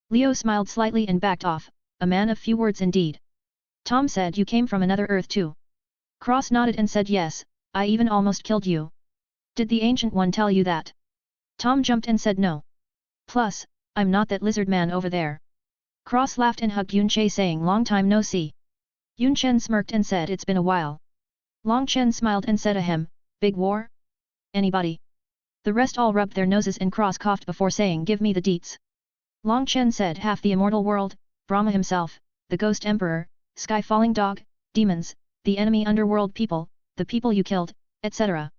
Speaker 1: Leo smiled slightly and backed off, a man of few words indeed. Tom said, you came from another Earth too. Cross nodded and said, yes, I even almost killed you. Did the Ancient One tell you that? Tom jumped and said no. Plus, I'm not that lizard man over there. Cross laughed and hugged Yun Che saying, long time no see. Yun Chen smirked and said, it's been a while. Long Chen smiled and said, ahem, big war? Anybody? The rest all rubbed their noses and Cross coughed before saying, give me the deets. Long Chen said, half the immortal world, Brahma himself, the Ghost Emperor, Sky Falling Dog, demons, the enemy underworld people, the people you killed, etc.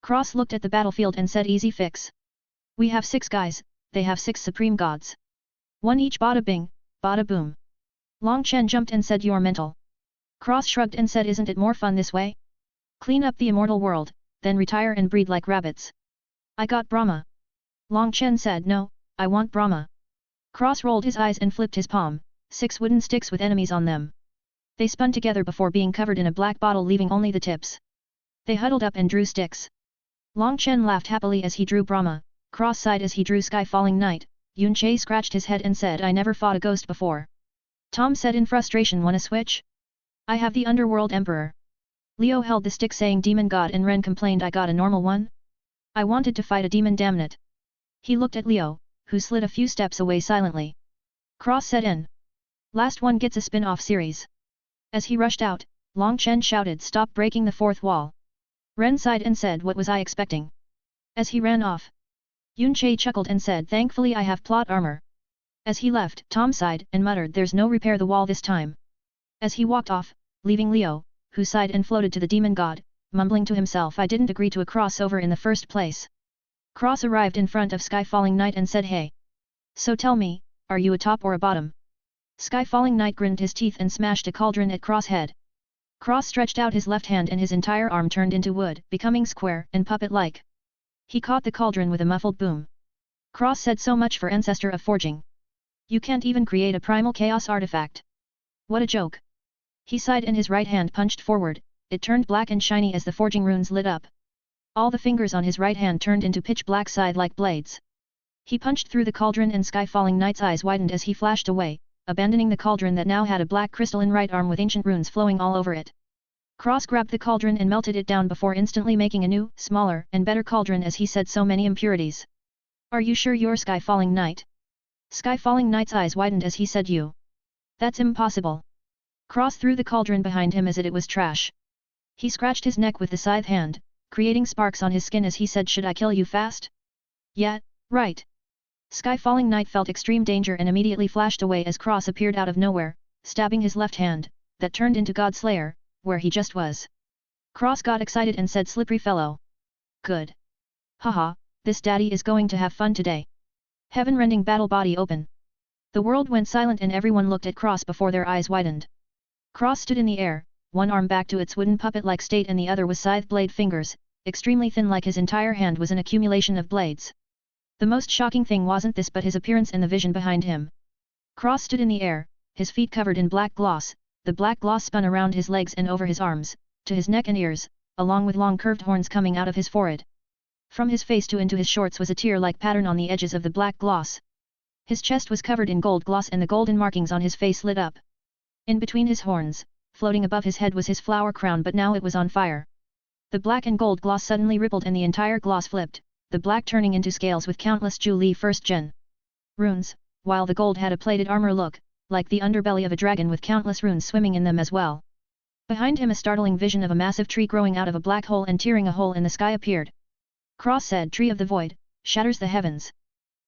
Speaker 1: Cross looked at the battlefield and said, easy fix. We have 6 guys, they have 6 supreme gods. 1 each, bada bing, bada boom. Long Chen jumped and said, you're mental. Cross shrugged and said, isn't it more fun this way? Clean up the immortal world, then retire and breed like rabbits. I got Brahma. Long Chen said, no, I want Brahma. Cross rolled his eyes and flipped his palm, 6 wooden sticks with enemies on them. They spun together before being covered in a black bottle, leaving only the tips. They huddled up and drew sticks. Long Chen laughed happily as he drew Brahma, Cross sighed as he drew Sky Falling Night. Yun Che scratched his head and said, I never fought a ghost before. Tom said in frustration, wanna switch? I have the Underworld Emperor. Leo held the stick saying demon god and Ren complained, I got a normal one? I wanted to fight a demon, damn it. He looked at Leo, who slid a few steps away silently. Cross said, N. Last one gets a spin-off series. As he rushed out, Long Chen shouted, stop breaking the 4th wall. Ren sighed and said, what was I expecting? As he ran off. Yun Che chuckled and said, thankfully I have plot armor. As he left, Tom sighed and muttered, there's no repair the wall this time. As he walked off, leaving Leo, who sighed and floated to the demon god, mumbling to himself, I didn't agree to a crossover in the first place. Cross arrived in front of Sky Falling Night and said, hey. So tell me, are you a top or a bottom? Sky Falling Night grinned his teeth and smashed a cauldron at Cross' head. Cross stretched out his left hand and his entire arm turned into wood, becoming square and puppet-like. He caught the cauldron with a muffled boom. Cross said, so much for Ancestor of Forging. You can't even create a primal chaos artifact. What a joke. He sighed and his right hand punched forward, it turned black and shiny as the forging runes lit up. All the fingers on his right hand turned into pitch black scythe-like blades. He punched through the cauldron and Sky Falling Night's eyes widened as he flashed away, abandoning the cauldron that now had a black crystalline right arm with ancient runes flowing all over it. Cross grabbed the cauldron and melted it down before instantly making a new, smaller, and better cauldron as he said, so many impurities. Are you sure you're Sky Falling Night? Sky Falling Night's eyes widened as he said, you. That's impossible. Cross threw the cauldron behind him as it was trash. He scratched his neck with the scythe hand, creating sparks on his skin as he said, should I kill you fast? Yeah, right. Sky Falling Night felt extreme danger and immediately flashed away as Cross appeared out of nowhere, stabbing his left hand, that turned into God Slayer, where he just was. Cross got excited and said, slippery fellow. Good. Haha, this daddy is going to have fun today. Heaven-rending battle body open. The world went silent and everyone looked at Cross before their eyes widened. Cross stood in the air, one arm back to its wooden puppet-like state and the other with scythe blade fingers, extremely thin like his entire hand was an accumulation of blades. The most shocking thing wasn't this but his appearance and the vision behind him. Cross stood in the air, his feet covered in black gloss, the black gloss spun around his legs and over his arms, to his neck and ears, along with long curved horns coming out of his forehead. From his face to into his shorts was a tear-like pattern on the edges of the black gloss. His chest was covered in gold gloss and the golden markings on his face lit up. In between his horns, floating above his head was his flower crown but now it was on fire. The black and gold gloss suddenly rippled and the entire gloss flipped, the black turning into scales with countless Julie first gen runes, while the gold had a plated armor look, like the underbelly of a dragon with countless runes swimming in them as well. Behind him a startling vision of a massive tree growing out of a black hole and tearing a hole in the sky appeared. Cross said, "Tree of the Void, shatters the heavens."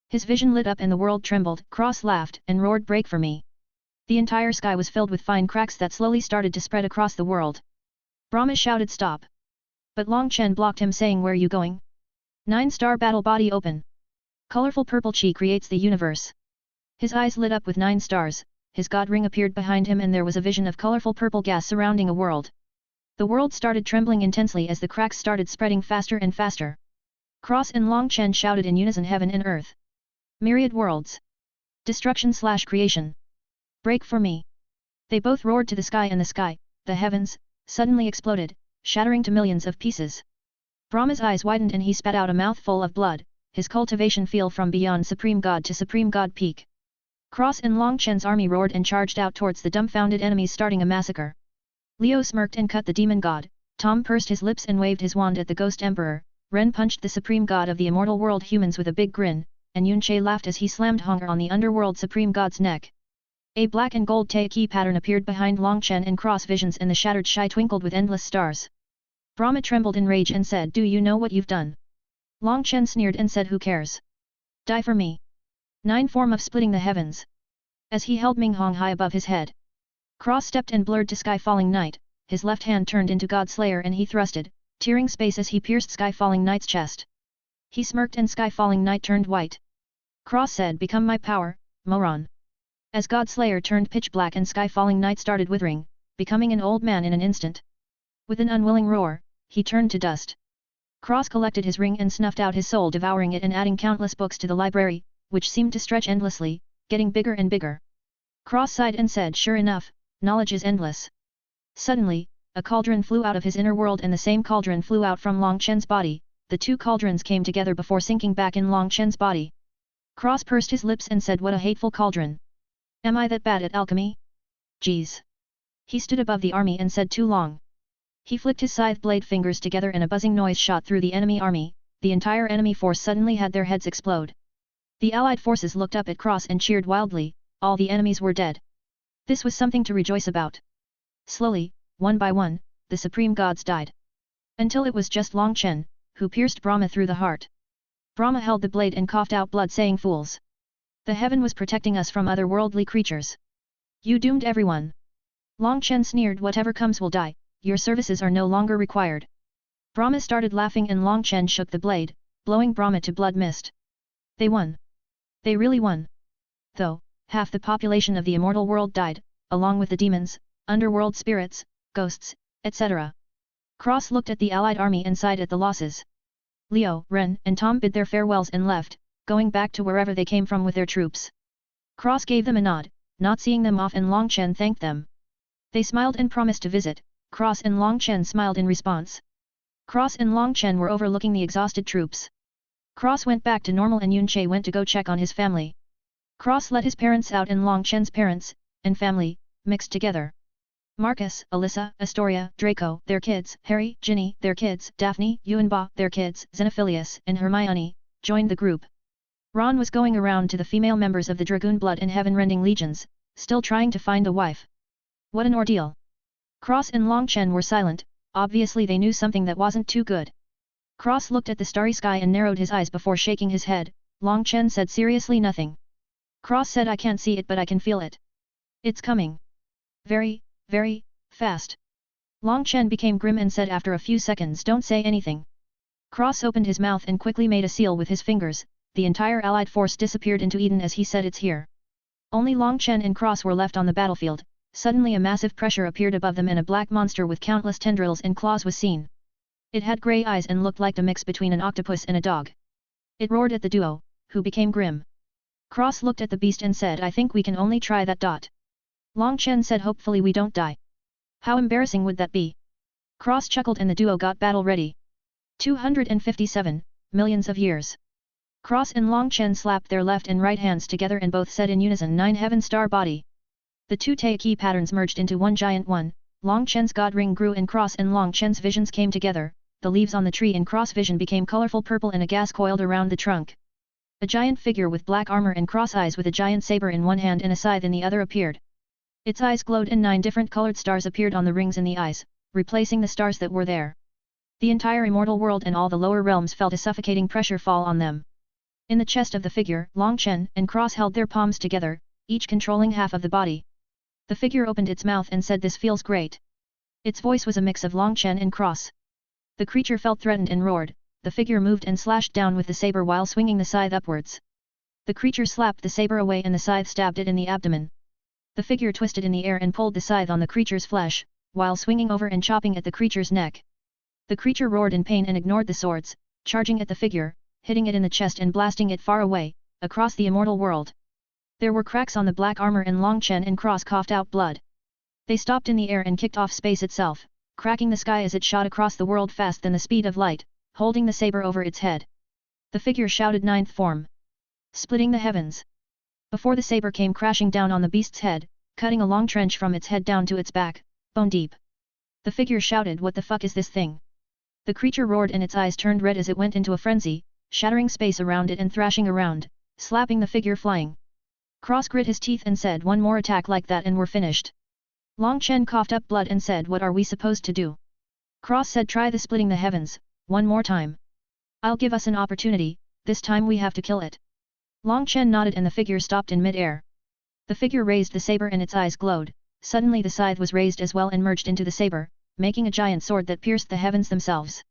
Speaker 1: His vision lit up and the world trembled. Cross laughed and roared, "Break for me." The entire sky was filled with fine cracks that slowly started to spread across the world. Brahma shouted, "Stop!" But Long Chen blocked him, saying, "Where you going?" 9-star battle body open. Colorful purple chi creates the universe. His eyes lit up with 9 stars, his god ring appeared behind him and there was a vision of colorful purple gas surrounding a world. The world started trembling intensely as the cracks started spreading faster and faster. Cross and Long Chen shouted in unison, "Heaven and earth. Myriad worlds. Destruction/creation. Break for me." They both roared to the sky and the sky, the heavens, suddenly exploded, shattering to millions of pieces. Brahma's eyes widened and he spat out a mouthful of blood, his cultivation field from beyond Supreme God to Supreme God peak. Cross and Long Chen's army roared and charged out towards the dumbfounded enemies, starting a massacre. Leo smirked and cut the demon god, Tom pursed his lips and waved his wand at the ghost emperor, Ren punched the supreme god of the immortal world humans with a big grin, and Yunche laughed as he slammed Honger on the underworld supreme god's neck. A black and gold Taiki pattern appeared behind Long Chen and Cross visions and the shattered sky twinkled with endless stars. Brahma trembled in rage and said, "Do you know what you've done?" Long Chen sneered and said, "Who cares? Die for me." 9 form of splitting the heavens. As he held Ming Hong high above his head. Cross stepped and blurred to Sky Falling Knight, his left hand turned into God Slayer and he thrusted, tearing space as he pierced Sky Falling Knight's chest. He smirked and Sky Falling Knight turned white. Cross said, "Become my power, moron." As God Slayer turned pitch black and Sky Falling Knight started withering, becoming an old man in an instant. With an unwilling roar, he turned to dust. Cross collected his ring and snuffed out his soul, devouring it and adding countless books to the library, which seemed to stretch endlessly, getting bigger and bigger. Cross sighed and said, "Sure enough, knowledge is endless." Suddenly, a cauldron flew out of his inner world and the same cauldron flew out from Long Chen's body, the 2 cauldrons came together before sinking back in Long Chen's body. Cross pursed his lips and said, "What a hateful cauldron. Am I that bad at alchemy? Geez." He stood above the army and said, "Too long." He flicked his scythe blade fingers together and a buzzing noise shot through the enemy army, the entire enemy force suddenly had their heads explode. The allied forces looked up at Cross and cheered wildly, all the enemies were dead. This was something to rejoice about. Slowly, one by one, the supreme gods died. Until it was just Long Chen, who pierced Brahma through the heart. Brahma held the blade and coughed out blood, saying, "Fools! The heaven was protecting us from otherworldly creatures. You doomed everyone." Long Chen sneered, "Whatever comes will die, your services are no longer required." Brahma started laughing and Long Chen shook the blade, blowing Brahma to blood mist. They won. They really won. Though, half the population of the immortal world died, along with the demons, underworld spirits, ghosts, etc. Cross looked at the allied army and sighed at the losses. Leo, Ren, and Tom bid their farewells and left, going back to wherever they came from with their troops. Cross gave them a nod, not seeing them off, and Long Chen thanked them. They smiled and promised to visit. Cross and Long Chen smiled in response. Cross and Long Chen were overlooking the exhausted troops. Cross went back to normal and Yunche went to go check on his family. Cross let his parents out and Long Chen's parents, and family, mixed together. Marcus, Alyssa, Astoria, Draco, their kids, Harry, Ginny, their kids, Daphne, Yuanba, their kids, Xenophilius, and Hermione, joined the group. Ron was going around to the female members of the Dragoon Blood and Heaven-Rending Legions, still trying to find a wife. What an ordeal! Cross and Long Chen were silent, obviously they knew something that wasn't too good. Cross looked at the starry sky and narrowed his eyes before shaking his head. Long Chen said seriously, "Nothing." Cross said, "I can't see it but I can feel it. It's coming. Very, very, fast." Long Chen became grim and said after a few seconds, "Don't say anything." Cross opened his mouth and quickly made a seal with his fingers, the entire allied force disappeared into Eden as he said, "It's here." Only Long Chen and Cross were left on the battlefield. Suddenly a massive pressure appeared above them and a black monster with countless tendrils and claws was seen. It had grey eyes and looked like a mix between an octopus and a dog. It roared at the duo, who became grim. Cross looked at the beast and said, I think we can only try that. Long Chen said, hopefully we don't die. How embarrassing would that be? Cross chuckled and the duo got battle ready. 257, millions of years. Cross and Long Chen slapped their left and right hands together and both said in unison, 9 heaven star body. The two Taiki patterns merged into one giant one. Long Chen's god ring grew in Cross and Long Chen's visions came together. The leaves on the tree in Cross vision became colorful purple and a gas coiled around the trunk. A giant figure with black armor and cross eyes with a giant saber in one hand and a scythe in the other appeared. Its eyes glowed and 9 different colored stars appeared on the rings in the eyes, replacing the stars that were there. The entire immortal world and all the lower realms felt a suffocating pressure fall on them. In the chest of the figure, Long Chen and Cross held their palms together, each controlling half of the body. The figure opened its mouth and said, this feels great. Its voice was a mix of Long Chen and Cross. The creature felt threatened and roared. The figure moved and slashed down with the saber while swinging the scythe upwards. The creature slapped the saber away and the scythe stabbed it in the abdomen. The figure twisted in the air and pulled the scythe on the creature's flesh, while swinging over and chopping at the creature's neck. The creature roared in pain and ignored the swords, charging at the figure, hitting it in the chest and blasting it far away, across the immortal world. There were cracks on the black armor and Long Chen and Cross coughed out blood. They stopped in the air and kicked off space itself, cracking the sky as it shot across the world fast than the speed of light, holding the saber over its head. The figure shouted, 9th form. Splitting the heavens. Before the saber came crashing down on the beast's head, cutting a long trench from its head down to its back, bone deep. The figure shouted, what the fuck is this thing? The creature roared and its eyes turned red as it went into a frenzy, shattering space around it and thrashing around, slapping the figure flying. Cross grit his teeth and said, one more attack like that and we're finished. Long Chen coughed up blood and said, what are we supposed to do? Cross said, try the splitting the heavens, one more time. I'll give us an opportunity, this time we have to kill it. Long Chen nodded and the figure stopped in mid-air. The figure raised the saber and its eyes glowed. Suddenly the scythe was raised as well and merged into the saber, making a giant sword that pierced the heavens themselves.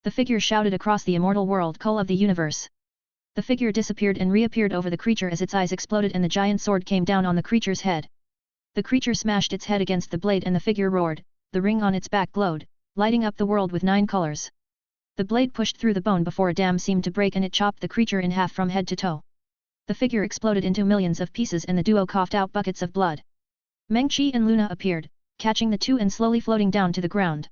Speaker 1: The figure shouted across the immortal world, Call of the universe. The figure disappeared and reappeared over the creature as its eyes exploded and the giant sword came down on the creature's head. The creature smashed its head against the blade and the figure roared. The ring on its back glowed, lighting up the world with 9 colors. The blade pushed through the bone before a dam seemed to break and it chopped the creature in half from head to toe. The figure exploded into millions of pieces and the duo coughed out buckets of blood. Meng Qi and Luna appeared, catching the two and slowly floating down to the ground.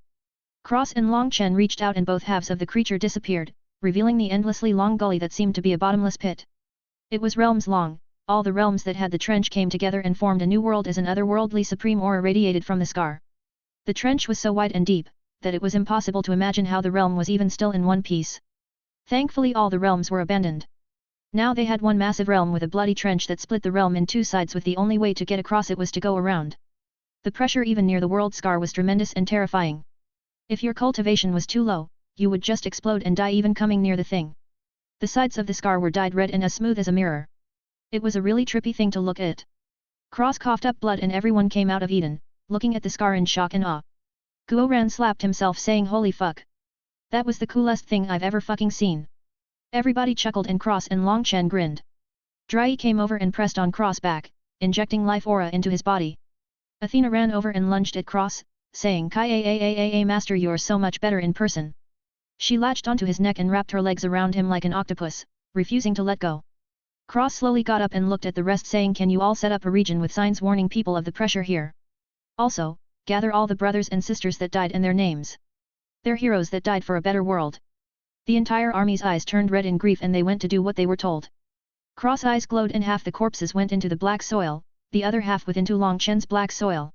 Speaker 1: Cross and Long Chen reached out and both halves of the creature disappeared, revealing the endlessly long gully that seemed to be a bottomless pit. It was realms long. All the realms that had the trench came together and formed a new world as an otherworldly supreme aura radiated from the scar. The trench was so wide and deep, that it was impossible to imagine how the realm was even still in one piece. Thankfully all the realms were abandoned. Now they had one massive realm with a bloody trench that split the realm in 2 sides with the only way to get across it was to go around. The pressure even near the world scar was tremendous and terrifying. If your cultivation was too low, you would just explode and die even coming near the thing. The sides of the scar were dyed red and as smooth as a mirror. It was a really trippy thing to look at. Cross coughed up blood and everyone came out of Eden, looking at the scar in shock and awe. Guo Ran slapped himself saying holy fuck. That was the coolest thing I've ever fucking seen. Everybody chuckled and Cross and Long Chen grinned. Drai came over and pressed on Cross back, injecting life aura into his body. Athena ran over and lunged at Cross, saying Kai master you're so much better in person. She latched onto his neck and wrapped her legs around him like an octopus, refusing to let go. Cross slowly got up and looked at the rest saying can you all set up a region with signs warning people of the pressure here. Also, gather all the brothers and sisters that died and their names. They're heroes that died for a better world. The entire army's eyes turned red in grief and they went to do what they were told. Cross eyes glowed and half the corpses went into the black soil, the other half went into Long Chen's black soil.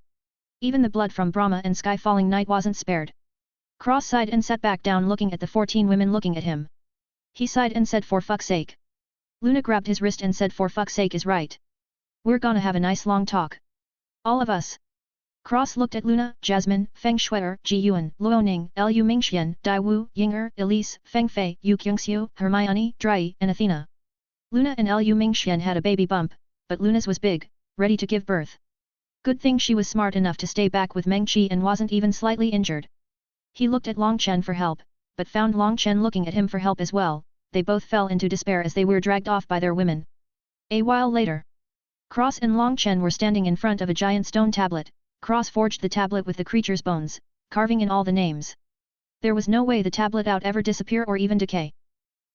Speaker 1: Even the blood from Brahma and Sky Falling Night wasn't spared. Cross sighed and sat back down looking at the 14 women looking at him. He sighed and said for fuck's sake. Luna grabbed his wrist and said for fuck's sake is right. We're gonna have a nice long talk. All of us. Cross looked at Luna, Jasmine, Feng Shuier, Ji Yuan, Luo Ning, Liu Mingxian, Dai Wu, Yinger, Elise, Feng Fei, Yu Kyungxiu, Hermione, Drai, and Athena. Luna and Liu Mingxian had a baby bump, but Luna's was big, ready to give birth. Good thing she was smart enough to stay back with Meng Qi and wasn't even slightly injured. He looked at Long Chen for help, but found Long Chen looking at him for help as well. They both fell into despair as they were dragged off by their women. A while later, Cross and Long Chen were standing in front of a giant stone tablet. Cross forged the tablet with the creature's bones, carving in all the names. There was no way the tablet out ever disappear or even decay.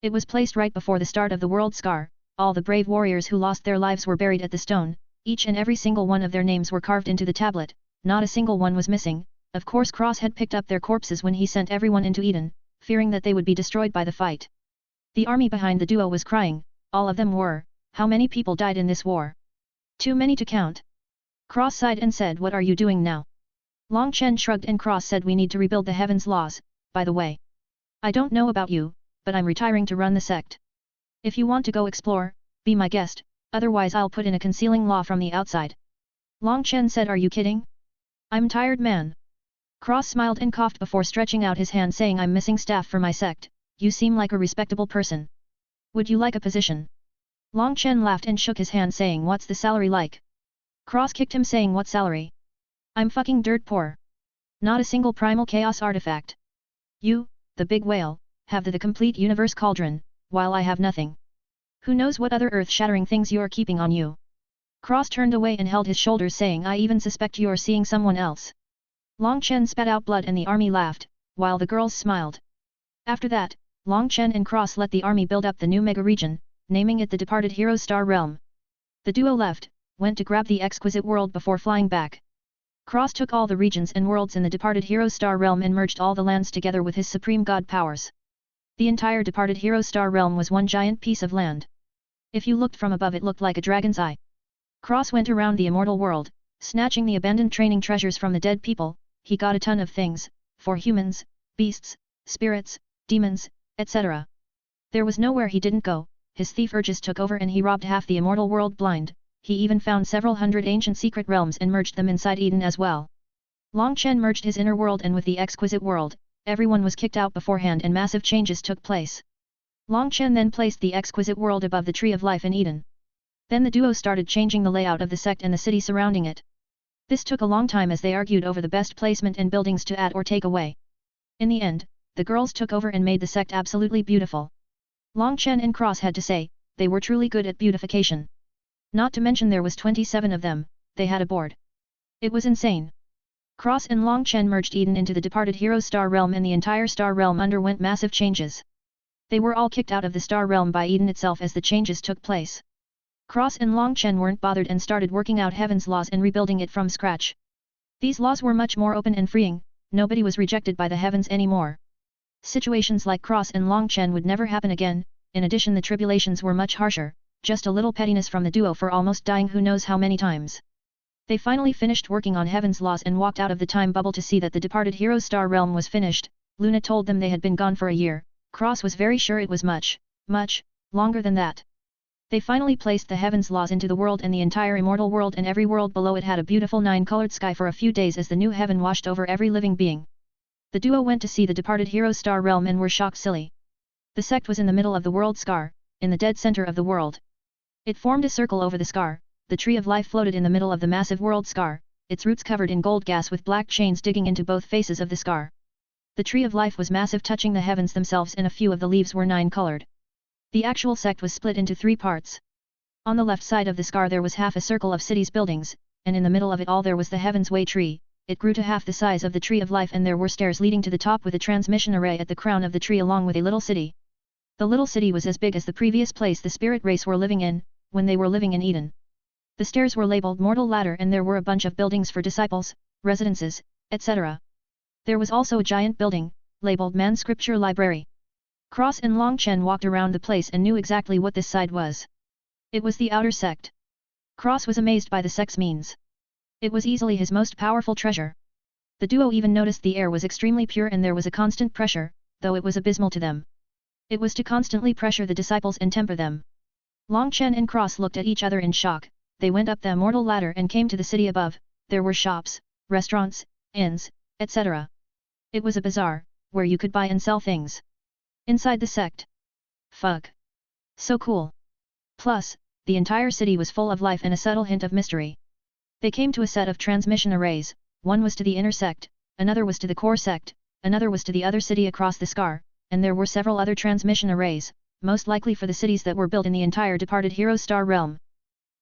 Speaker 1: It was placed right before the start of the world scar. All the brave warriors who lost their lives were buried at the stone, each and every single one of their names were carved into the tablet, not a single one was missing. Of course Cross had picked up their corpses when he sent everyone into Eden, fearing that they would be destroyed by the fight. The army behind the duo was crying, all of them were. How many people died in this war? Too many to count. Cross sighed and said, what are you doing now? Long Chen shrugged and Cross said, we need to rebuild the heavens laws. By the way, I don't know about you, but I'm retiring to run the sect. If you want to go explore, be my guest, otherwise I'll put in a concealing law from the outside. Long Chen said, are you kidding? I'm tired man. Cross smiled and coughed before stretching out his hand saying, I'm missing staff for my sect. You seem like a respectable person. Would you like a position? Long Chen laughed and shook his hand saying, what's the salary like? Cross kicked him saying, what salary? I'm fucking dirt poor. Not a single primal chaos artifact. You, the big whale, have the complete universe cauldron, while I have nothing. Who knows what other earth-shattering things you're keeping on you? Cross turned away and held his shoulders saying, I even suspect you're seeing someone else. Long Chen spat out blood and the army laughed, while the girls smiled. After that, Long Chen and Cross let the army build up the new mega region, naming it the Departed Heroes Star Realm. The duo left, went to grab the exquisite world before flying back. Cross took all the regions and worlds in the Departed Heroes Star Realm and merged all the lands together with his supreme god powers. The entire Departed Heroes Star Realm was one giant piece of land. If you looked from above it looked like a dragon's eye. Cross went around the immortal world, snatching the abandoned training treasures from the dead people. He got a ton of things, for humans, beasts, spirits, demons, etc. There was nowhere he didn't go. His thief urges took over and he robbed half the immortal world blind. He even found several hundred ancient secret realms and merged them inside Eden as well. Long Chen merged his inner world and with the exquisite world, everyone was kicked out beforehand and massive changes took place. Long Chen then placed the exquisite world above the Tree of Life in Eden. Then the duo started changing the layout of the sect and the city surrounding it. This took a long time as they argued over the best placement and buildings to add or take away. In the end, the girls took over and made the sect absolutely beautiful. Long Chen and Cross had to say, they were truly good at beautification. Not to mention there was 27 of them, they had a board. It was insane. Cross and Long Chen merged Eden into the Departed Heroes Star Realm and the entire Star Realm underwent massive changes. They were all kicked out of the Star Realm by Eden itself as the changes took place. Cross and Long Chen weren't bothered and started working out Heaven's laws and rebuilding it from scratch. These laws were much more open and freeing, nobody was rejected by the Heavens anymore. Situations like Cross and Long Chen would never happen again. In addition, the tribulations were much harsher. Just a little pettiness from the duo for almost dying who knows how many times. They finally finished working on Heaven's laws and walked out of the time bubble to see that the Departed Heroes Star Realm was finished. Luna told them they had been gone for a year. Cross was very sure it was much longer than that. They finally placed the Heaven's laws into the world and the entire immortal world and every world below it had a beautiful 9-colored sky for a few days as the new heaven washed over every living being. The duo went to see the Departed Heroes Star Realm and were shocked silly. The sect was in the middle of the world scar, in the dead center of the world. It formed a circle over the scar, the Tree of Life floated in the middle of the massive world scar, its roots covered in gold gas with black chains digging into both faces of the scar. The Tree of Life was massive touching the heavens themselves and a few of the leaves were 9-colored. The actual sect was split into 3 parts. On the left side of the scar there was half a circle of cities buildings, and in the middle of it all there was the Heaven's Way tree. It grew to half the size of the Tree of Life and there were stairs leading to the top with a transmission array at the crown of the tree along with a little city. The little city was as big as the previous place the spirit race were living in, when they were living in Eden. The stairs were labeled Mortal Ladder and there were a bunch of buildings for disciples, residences, etc. There was also a giant building, labeled Man Scripture Library. Cross and Long Chen walked around the place and knew exactly what this side was. It was the outer sect. Cross was amazed by the sect's means. It was easily his most powerful treasure. The duo even noticed the air was extremely pure and there was a constant pressure, though it was abysmal to them. It was to constantly pressure the disciples and temper them. Long Chen and Cross looked at each other in shock. They went up the immortal ladder and came to the city above. There were shops, restaurants, inns, etc. It was a bazaar, where you could buy and sell things. Inside the sect. Fuck. So cool. Plus, the entire city was full of life and a subtle hint of mystery. They came to a set of transmission arrays, one was to the inner sect, another was to the core sect, another was to the other city across the scar, and there were several other transmission arrays, most likely for the cities that were built in the entire Departed Heroes Star Realm.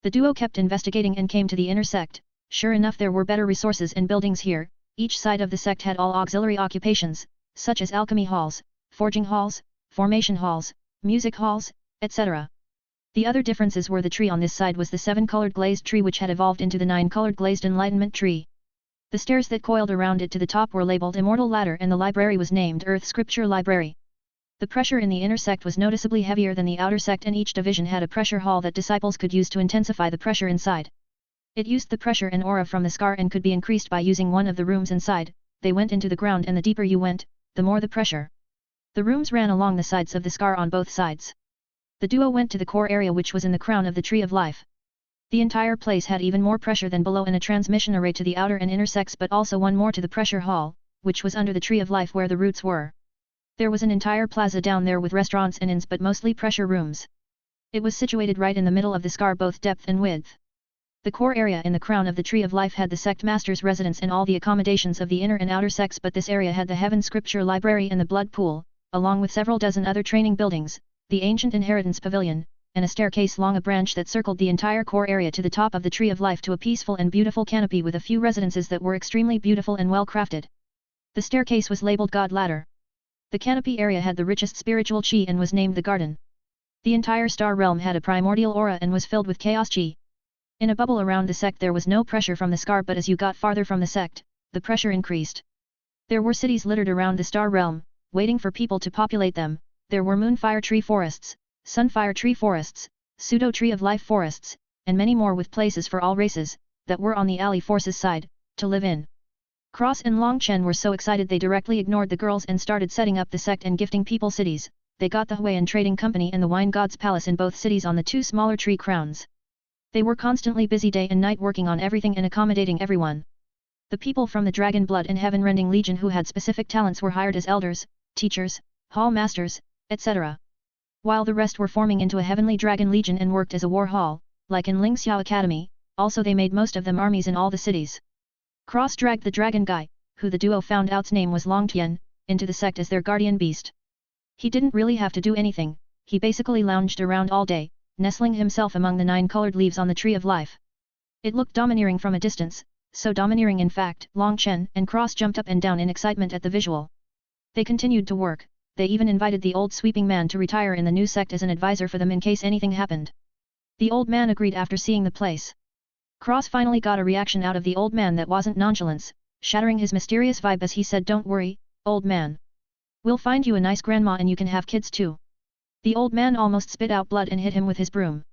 Speaker 1: The duo kept investigating and came to the inner sect. Sure enough there were better resources and buildings here, each side of the sect had all auxiliary occupations, such as alchemy halls, forging halls, formation halls, music halls, etc. The other differences were the tree on this side was the 7-colored glazed tree which had evolved into the 9-colored glazed enlightenment tree. The stairs that coiled around it to the top were labeled Immortal Ladder and the library was named Earth Scripture Library. The pressure in the inner sect was noticeably heavier than the outer sect and each division had a pressure hall that disciples could use to intensify the pressure inside. It used the pressure and aura from the scar and could be increased by using one of the rooms inside. They went into the ground and the deeper you went, the more the pressure. The rooms ran along the sides of the scar on both sides. The duo went to the core area which was in the crown of the Tree of Life. The entire place had even more pressure than below and a transmission array to the outer and inner sects but also one more to the pressure hall, which was under the Tree of Life where the roots were. There was an entire plaza down there with restaurants and inns but mostly pressure rooms. It was situated right in the middle of the scar both depth and width. The core area in the crown of the Tree of Life had the sect master's residence and all the accommodations of the inner and outer sects but this area had the Heaven Scripture Library and the Blood Pool, along with several dozen other training buildings, the Ancient Inheritance Pavilion, and a staircase along a branch that circled the entire core area to the top of the Tree of Life to a peaceful and beautiful canopy with a few residences that were extremely beautiful and well crafted. The staircase was labeled God Ladder. The canopy area had the richest spiritual chi and was named the Garden. The entire star realm had a primordial aura and was filled with chaos chi. In a bubble around the sect there was no pressure from the scar but as you got farther from the sect, the pressure increased. There were cities littered around the star realm, waiting for people to populate them. There were Moonfire Tree Forests, Sunfire Tree Forests, Pseudo Tree of Life Forests, and many more with places for all races, that were on the Alley Forces side, to live in. Cross and Long Chen were so excited they directly ignored the girls and started setting up the sect and gifting people cities. They got the Huayan Trading Company and the Wine God's Palace in both cities on the 2 smaller tree crowns. They were constantly busy day and night working on everything and accommodating everyone. The people from the Dragon Blood and Heaven-Rending Legion who had specific talents were hired as elders, teachers, hall masters, etc. While the rest were forming into a Heavenly Dragon Legion and worked as a war hall, like in Lingxiao Academy, also they made most of them armies in all the cities. Cross dragged the dragon guy, who the duo found out's name was Long Tian, into the sect as their guardian beast. He didn't really have to do anything, he basically lounged around all day, nestling himself among the 9-colored leaves on the Tree of Life. It looked domineering from a distance, so domineering in fact, Long Chen and Cross jumped up and down in excitement at the visual. They continued to work. They even invited the old sweeping man to retire in the new sect as an advisor for them in case anything happened. The old man agreed after seeing the place. Cross finally got a reaction out of the old man that wasn't nonchalance, shattering his mysterious vibe as he said, "Don't worry, old man. We'll find you a nice grandma and you can have kids too." The old man almost spit out blood and hit him with his broom.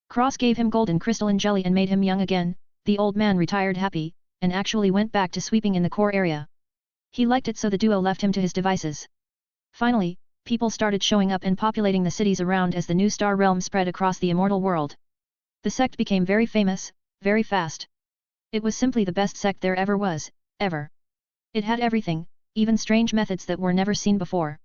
Speaker 1: Cross gave him golden crystalline jelly and made him young again. The old man retired happy, and actually went back to sweeping in the core area. He liked it so the duo left him to his devices. Finally, people started showing up and populating the cities around as the new star realm spread across the immortal world. The sect became very famous, very fast. It was simply the best sect there ever was, ever. It had everything, even strange methods that were never seen before.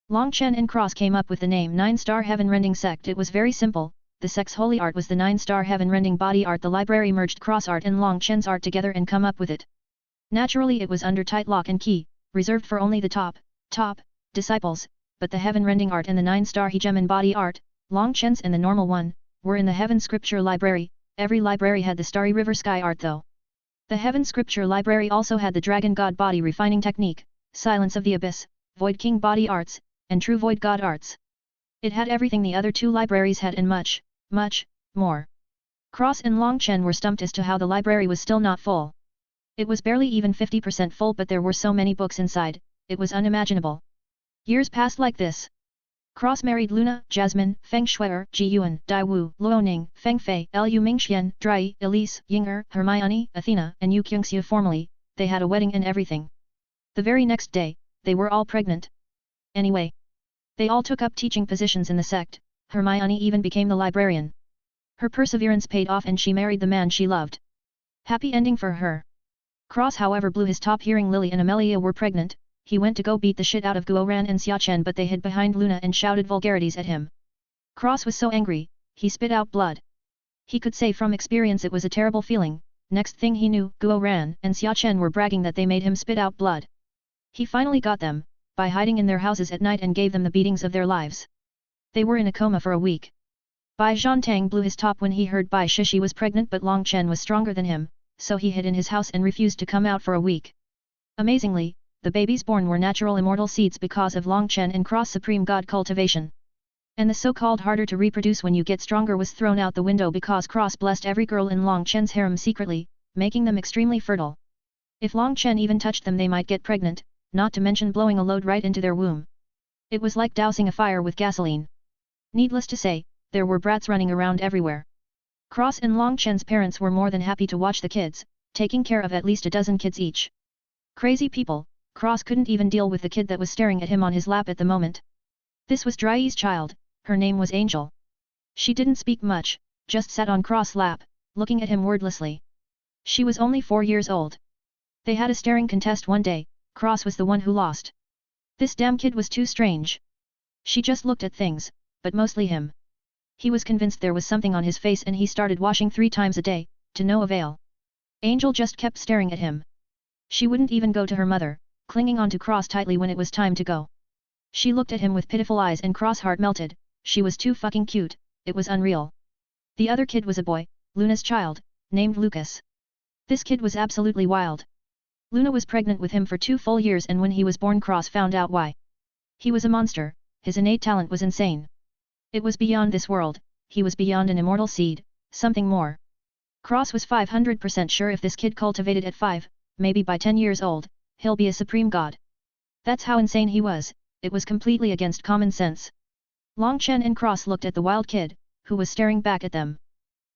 Speaker 1: Long Chen and Cross came up with the name 9-Star Heaven-Rending Sect. It was very simple. The sect's holy art was the 9-Star Heaven-Rending Body Art. The library merged Cross art and Long Chen's art together and come up with it. Naturally it was under tight lock and key, reserved for only the top disciples, but the Heaven-Rending Art and the 9-Star Hegemon Body Art, Long Chen's and the normal one, were in the Heaven Scripture Library. Every library had the Starry River Sky Art though. The Heaven Scripture Library also had the Dragon God Body Refining Technique, Silence of the Abyss, Void King Body Arts, and True Void God Arts. It had everything the other 2 libraries had and much, much, more. Cross and Long Chen were stumped as to how the library was still not full. It was barely even 50% full but there were so many books inside, it was unimaginable. Years passed like this. Cross married Luna, Jasmine, Feng Shuier, Ji Yuan, Dai Wu, Luo Ning, Feng Fei, Lu Mingxian, Drai, Elise, Ying'er, Hermione, Athena, and Yu Kyungxia. Formally, they had a wedding and everything. The very next day, they were all pregnant. Anyway, they all took up teaching positions in the sect. Hermione even became the librarian. Her perseverance paid off and she married the man she loved. Happy ending for her. Cross however blew his top hearing Lily and Amelia were pregnant. He went to go beat the shit out of Guo Ran and Xia Chen but they hid behind Luna and shouted vulgarities at him. Cross was so angry, he spit out blood. He could say from experience it was a terrible feeling. Next thing he knew, Guo Ran and Xia Chen were bragging that they made him spit out blood. He finally got them, by hiding in their houses at night and gave them the beatings of their lives. They were in a coma for a week. Bai Zhantang blew his top when he heard Bai Shishi was pregnant but Long Chen was stronger than him, so he hid in his house and refused to come out for a week. Amazingly, the babies born were natural immortal seeds because of Long Chen and Cross Supreme God cultivation. And the so-called harder to reproduce when you get stronger was thrown out the window because Cross blessed every girl in Long Chen's harem secretly, making them extremely fertile. If Long Chen even touched them they might get pregnant, not to mention blowing a load right into their womb. It was like dousing a fire with gasoline. Needless to say, there were brats running around everywhere. Cross and Long Chen's parents were more than happy to watch the kids, taking care of at least a dozen kids each. Crazy people, Cross couldn't even deal with the kid that was staring at him on his lap at the moment. This was Drye's child, her name was Angel. She didn't speak much, just sat on Cross' lap, looking at him wordlessly. She was only 4 years old. They had a staring contest one day, Cross was the one who lost. This damn kid was too strange. She just looked at things, but mostly him. He was convinced there was something on his face and he started washing 3 times a day, to no avail. Angel just kept staring at him. She wouldn't even go to her mother, clinging on to Cross tightly when it was time to go. She looked at him with pitiful eyes and Cross' heart melted. She was too fucking cute, it was unreal. The other kid was a boy, Luna's child, named Lucas. This kid was absolutely wild. Luna was pregnant with him for 2 full years and when he was born Cross found out why. He was a monster, his innate talent was insane. It was beyond this world, he was beyond an immortal seed, something more. Cross was 500% sure if this kid cultivated at 5, maybe by 10 years old, he'll be a supreme god. That's how insane he was, it was completely against common sense. Long Chen and Cross looked at the wild kid, who was staring back at them.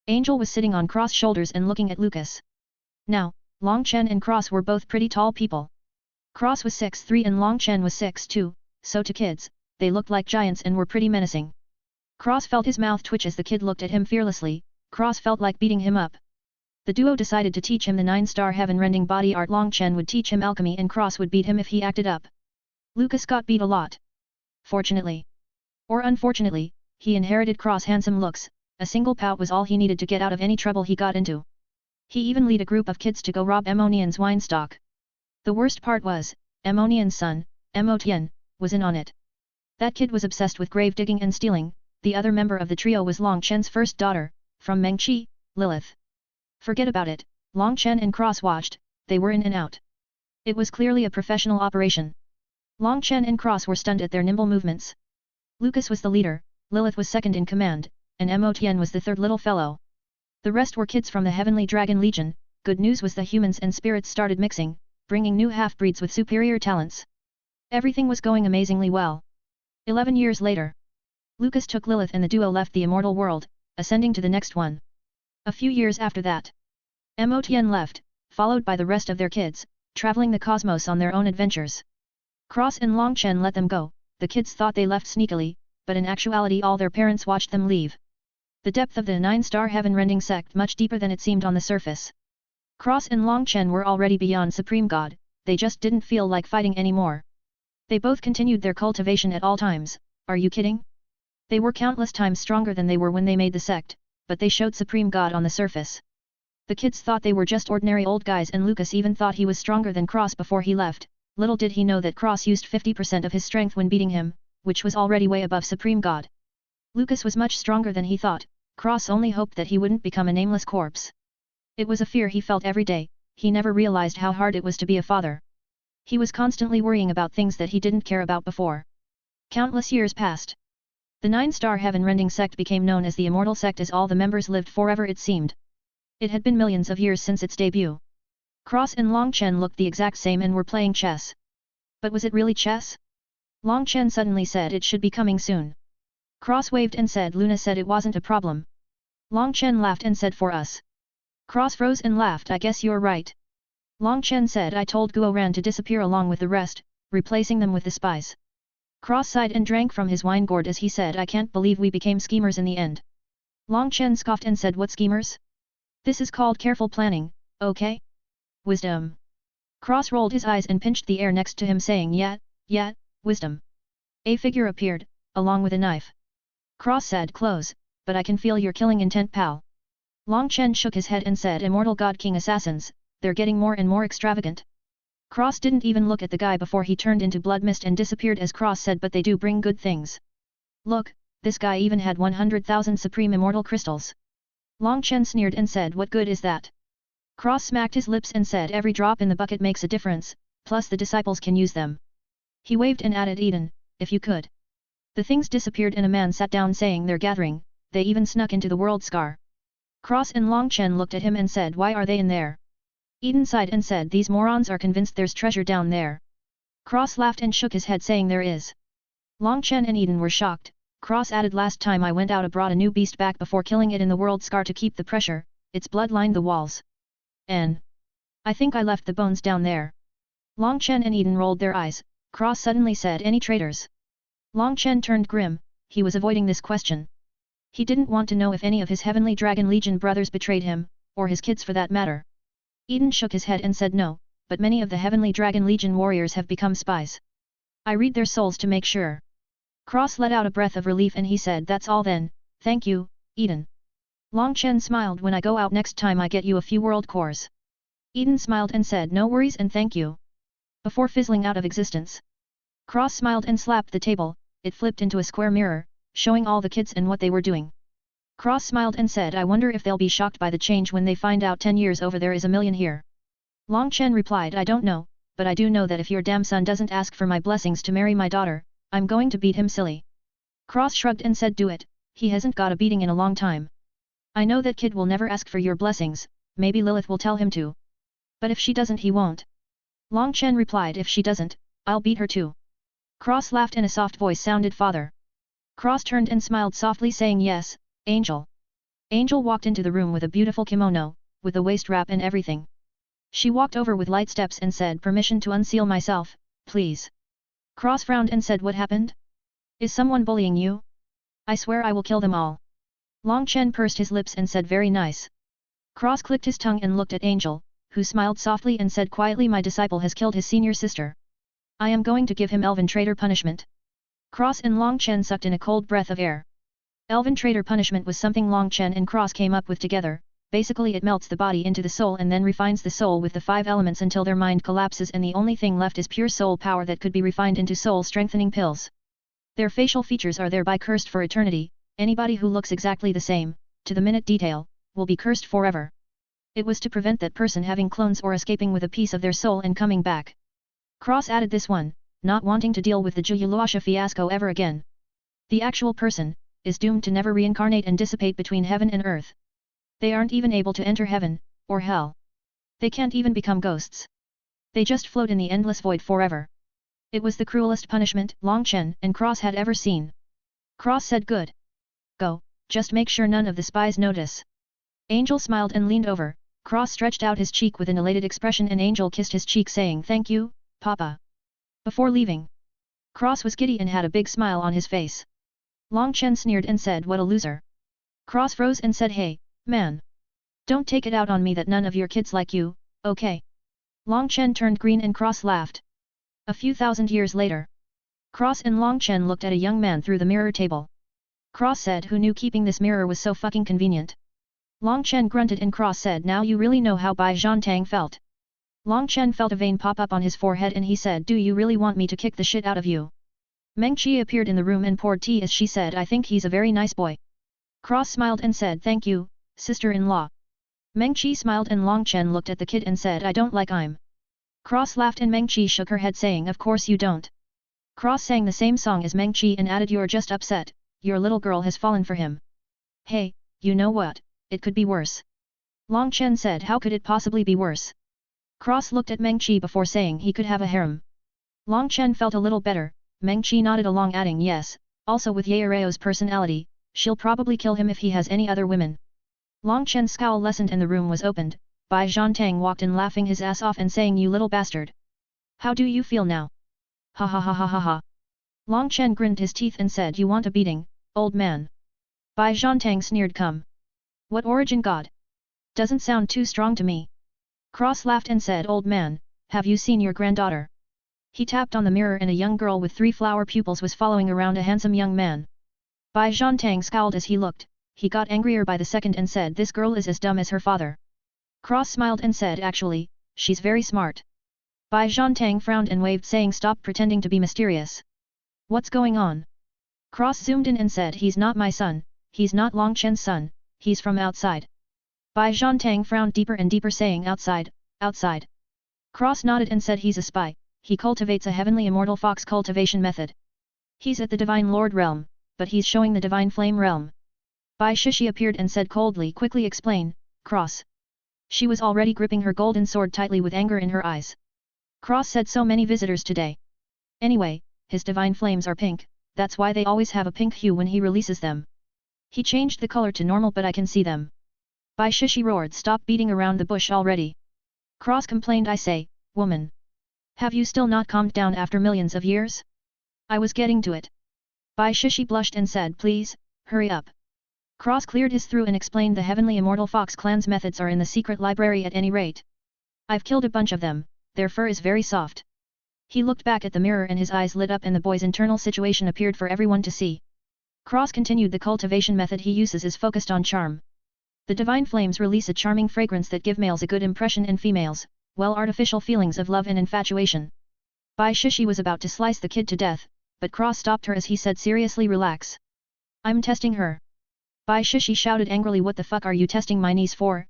Speaker 1: Angel was sitting on Cross' shoulders and looking at Lucas. Now, Long Chen and Cross were both pretty tall people. Cross was 6'3" and Long Chen was 6'2", so to kids, they looked like giants and were pretty menacing. Cross felt his mouth twitch as the kid looked at him fearlessly, Cross felt like beating him up. The duo decided to teach him the 9-star heaven-rending body art. Long Chen would teach him alchemy and Cross would beat him if he acted up. Lucas got beat a lot. Fortunately. Or unfortunately, he inherited Cross' handsome looks, a single pout was all he needed to get out of any trouble he got into. He even led a group of kids to go rob Emonian's wine stock. The worst part was, Emonian's son, Emotian, was in on it. That kid was obsessed with grave digging and stealing. The other member of the trio was Long Chen's first daughter, from Mengqi, Lilith. Forget about it, Long Chen and Cross watched, they were in and out. It was clearly a professional operation. Long Chen and Cross were stunned at their nimble movements. Lucas was the leader, Lilith was second in command, and Emotian was the third little fellow. The rest were kids from the Heavenly Dragon Legion. Good news was the humans and spirits started mixing, bringing new half-breeds with superior talents. Everything was going amazingly well. 11 years later. Lucas took Lilith and the duo left the immortal world, ascending to the next one. A few years after that, Emotian left, followed by the rest of their kids, traveling the cosmos on their own adventures. Cross and Long Chen let them go. The kids thought they left sneakily, but in actuality all their parents watched them leave. The depth of the 9-star heaven-rending sect much deeper than it seemed on the surface. Cross and Long Chen were already beyond Supreme God, they just didn't feel like fighting anymore. They both continued their cultivation at all times. Are you kidding? They were countless times stronger than they were when they made the sect, but they showed Supreme God on the surface. The kids thought they were just ordinary old guys and Lucas even thought he was stronger than Cross before he left. Little did he know that Cross used 50% of his strength when beating him, which was already way above Supreme God. Lucas was much stronger than he thought, Cross only hoped that he wouldn't become a nameless corpse. It was a fear he felt every day, he never realized how hard it was to be a father. He was constantly worrying about things that he didn't care about before. Countless years passed. The 9-star heaven-rending sect became known as the Immortal Sect as all the members lived forever it seemed. It had been millions of years since its debut. Cross and Long Chen looked the exact same and were playing chess. But was it really chess? Long Chen suddenly said it should be coming soon. Cross waved and said Luna said it wasn't a problem. Long Chen laughed and said for us. Cross froze and laughed I guess you're right. Long Chen said I told Guo Ran to disappear along with the rest, replacing them with the spies. Cross sighed and drank from his wine gourd as he said I can't believe we became schemers in the end. Long Chen scoffed and said what schemers? This is called careful planning, okay? Wisdom. Cross rolled his eyes and pinched the air next to him saying yeah, wisdom. A figure appeared, along with a knife. Cross said close, but I can feel your killing intent pal. Long Chen shook his head and said Immortal God King assassins, they're getting more and more extravagant. Cross didn't even look at the guy before he turned into blood mist and disappeared as Cross said but they do bring good things. Look, this guy even had 100,000 supreme immortal crystals. Long Chen sneered and said what good is that? Cross smacked his lips and said every drop in the bucket makes a difference, plus the disciples can use them. He waved and added Eden, if you could. The things disappeared and a man sat down saying they're gathering, they even snuck into the world scar. Cross and Long Chen looked at him and said why are they in there? Eden sighed and said these morons are convinced there's treasure down there. Cross laughed and shook his head saying there is. Long Chen and Eden were shocked. Cross added last time I went out I brought a new beast back before killing it in the world scar to keep the pressure, its blood lined the walls. I think I left the bones down there. Long Chen and Eden rolled their eyes. Cross suddenly said any traitors? Long Chen turned grim, he was avoiding this question. He didn't want to know if any of his Heavenly Dragon Legion brothers betrayed him, or his kids for that matter. Eden shook his head and said no, but many of the Heavenly Dragon Legion warriors have become spies. I read their souls to make sure. Cross let out a breath of relief and he said that's all then, thank you, Eden. Long Chen smiled when I go out next time I get you a few world cores. Eden smiled and said no worries and thank you. Before fizzling out of existence. Cross smiled and slapped the table, it flipped into a square mirror, showing all the kids and what they were doing. Cross smiled and said I wonder if they'll be shocked by the change when they find out 10 years over there is a million here. Long Chen replied I don't know, but I do know that if your damn son doesn't ask for my blessings to marry my daughter, I'm going to beat him silly. Cross shrugged and said do it, he hasn't got a beating in a long time. I know that kid will never ask for your blessings, maybe Lilith will tell him to. But if she doesn't he won't. Long Chen replied if she doesn't, I'll beat her too. Cross laughed and a soft voice sounded father. Cross turned and smiled softly saying yes, Angel. Angel walked into the room with a beautiful kimono, with a waist wrap and everything. She walked over with light steps and said permission to unseal myself, please. Cross frowned and said what happened? Is someone bullying you? I swear I will kill them all. Long Chen pursed his lips and said very nice. Cross clicked his tongue and looked at Angel, who smiled softly and said quietly my disciple has killed his senior sister. I am going to give him elven traitor punishment. Cross and Long Chen sucked in a cold breath of air. Elven traitor punishment was something Long Chen and Cross came up with together, basically it melts the body into the soul and then refines the soul with the 5 elements until their mind collapses and the only thing left is pure soul power that could be refined into soul strengthening pills. Their facial features are thereby cursed for eternity, anybody who looks exactly the same, to the minute detail, will be cursed forever. It was to prevent that person having clones or escaping with a piece of their soul and coming back. Cross added this one, not wanting to deal with the Juyulasha fiasco ever again. The actual person is doomed to never reincarnate and dissipate between heaven and earth. They aren't even able to enter heaven, or hell. They can't even become ghosts. They just float in the endless void forever. It was the cruelest punishment Long Chen and Cross had ever seen. Cross said good. Go, just make sure none of the spies notice. Angel smiled and leaned over, Cross stretched out his cheek with an elated expression and Angel kissed his cheek saying thank you, Papa. Before leaving, Cross was giddy and had a big smile on his face. Long Chen sneered and said what a loser. Cross froze and said hey, man. Don't take it out on me that none of your kids like you, okay? Long Chen turned green and Cross laughed. A few thousand years later, Cross and Long Chen looked at a young man through the mirror table. Cross said who knew keeping this mirror was so fucking convenient. Long Chen grunted and Cross said now you really know how Bai Zhantang felt. Long Chen felt a vein pop up on his forehead and he said do you really want me to kick the shit out of you? Meng Qi appeared in the room and poured tea as she said I think he's a very nice boy. Cross smiled and said thank you, sister-in-law. Meng Qi smiled and Long Chen looked at the kid and said I don't like him. Cross laughed and Meng Qi shook her head saying of course you don't. Cross sang the same song as Meng Qi and added you're just upset, your little girl has fallen for him. Hey, you know what, it could be worse. Long Chen said how could it possibly be worse? Cross looked at Meng Qi before saying he could have a harem. Long Chen felt a little better, Meng Qi nodded along adding yes, also with Ye Areo's personality, she'll probably kill him if he has any other women. Long Chen's scowl lessened and the room was opened, Bai Zhantang walked in laughing his ass off and saying you little bastard. How do you feel now? Ha ha ha ha ha ha. Long Chen grinned his teeth and said you want a beating, old man. Bai Zhantang sneered come. What origin god? Doesn't sound too strong to me. Cross laughed and said old man, have you seen your granddaughter? He tapped on the mirror and a young girl with 3 flower pupils was following around a handsome young man. Bai Zhantang scowled as he looked, he got angrier by the second and said this girl is as dumb as her father. Cross smiled and said actually, she's very smart. Bai Zhantang frowned and waved saying stop pretending to be mysterious. What's going on? Cross zoomed in and said he's not my son, he's not Long Chen's son, he's from outside. Bai Zhantang frowned deeper and deeper saying outside, outside. Cross nodded and said he's a spy, he cultivates a heavenly immortal fox cultivation method. He's at the Divine Lord realm, but he's showing the Divine Flame realm. Bai Shishi appeared and said coldly, quickly explain, Cross. She was already gripping her golden sword tightly with anger in her eyes. Cross said so many visitors today. Anyway, his divine flames are pink, that's why they always have a pink hue when he releases them. He changed the color to normal but I can see them. Bai Shishi roared, stop beating around the bush already. Cross complained, I say, woman. Have you still not calmed down after millions of years? I was getting to it. Bai Shishi blushed and said, please, hurry up. Cross cleared his throat and explained the heavenly immortal fox clan's methods are in the secret library at any rate. I've killed a bunch of them, their fur is very soft. He looked back at the mirror and his eyes lit up and the boy's internal situation appeared for everyone to see. Cross continued, the cultivation method he uses is focused on charm. The divine flames release a charming fragrance that give males a good impression and females, well, artificial feelings of love and infatuation. Bai Shishi was about to slice the kid to death, but Cross stopped her as he said seriously, relax. I'm testing her. Bai Shishi shouted angrily, what the fuck are you testing my niece for,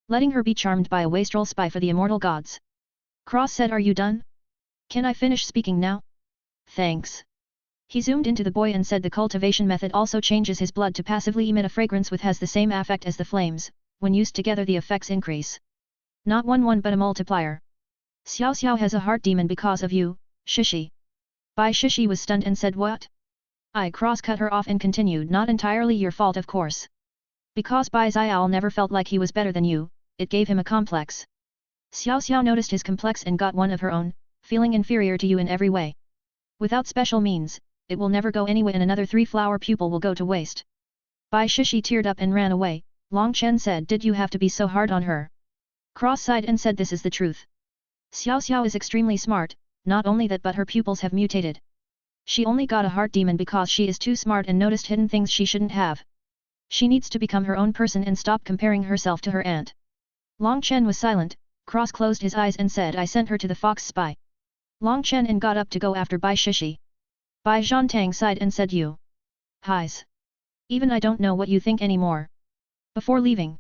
Speaker 1: letting her be charmed by a wastrel spy for the immortal gods. Cross said, are you done? Can I finish speaking now? Thanks. He zoomed into the boy and said the cultivation method also changes his blood to passively emit a fragrance which has the same effect as the flames, when used together the effects increase. Not one but a multiplier. Xiao Xiao has a heart demon because of you, Shishi. Bai Shishi was stunned and said, what? Cross cut her off and continued, not entirely your fault of course. Because Bai Xiao never felt like he was better than you, it gave him a complex. Xiao Xiao noticed his complex and got one of her own, feeling inferior to you in every way. Without special means, it will never go anywhere and another 3-flower pupil will go to waste. Bai Shishi teared up and ran away. Long Chen said, did you have to be so hard on her? Cross sighed and said, this is the truth. Xiao Xiao is extremely smart, not only that but her pupils have mutated. She only got a heart demon because she is too smart and noticed hidden things she shouldn't have. She needs to become her own person and stop comparing herself to her aunt. Long Chen was silent. Cross closed his eyes and said, I sent her to the fox spy. Long Chen and got up to go after Bai Shishi. Bai Zhantang sighed and said, you. Highs. Even I don't know what you think anymore. Before leaving,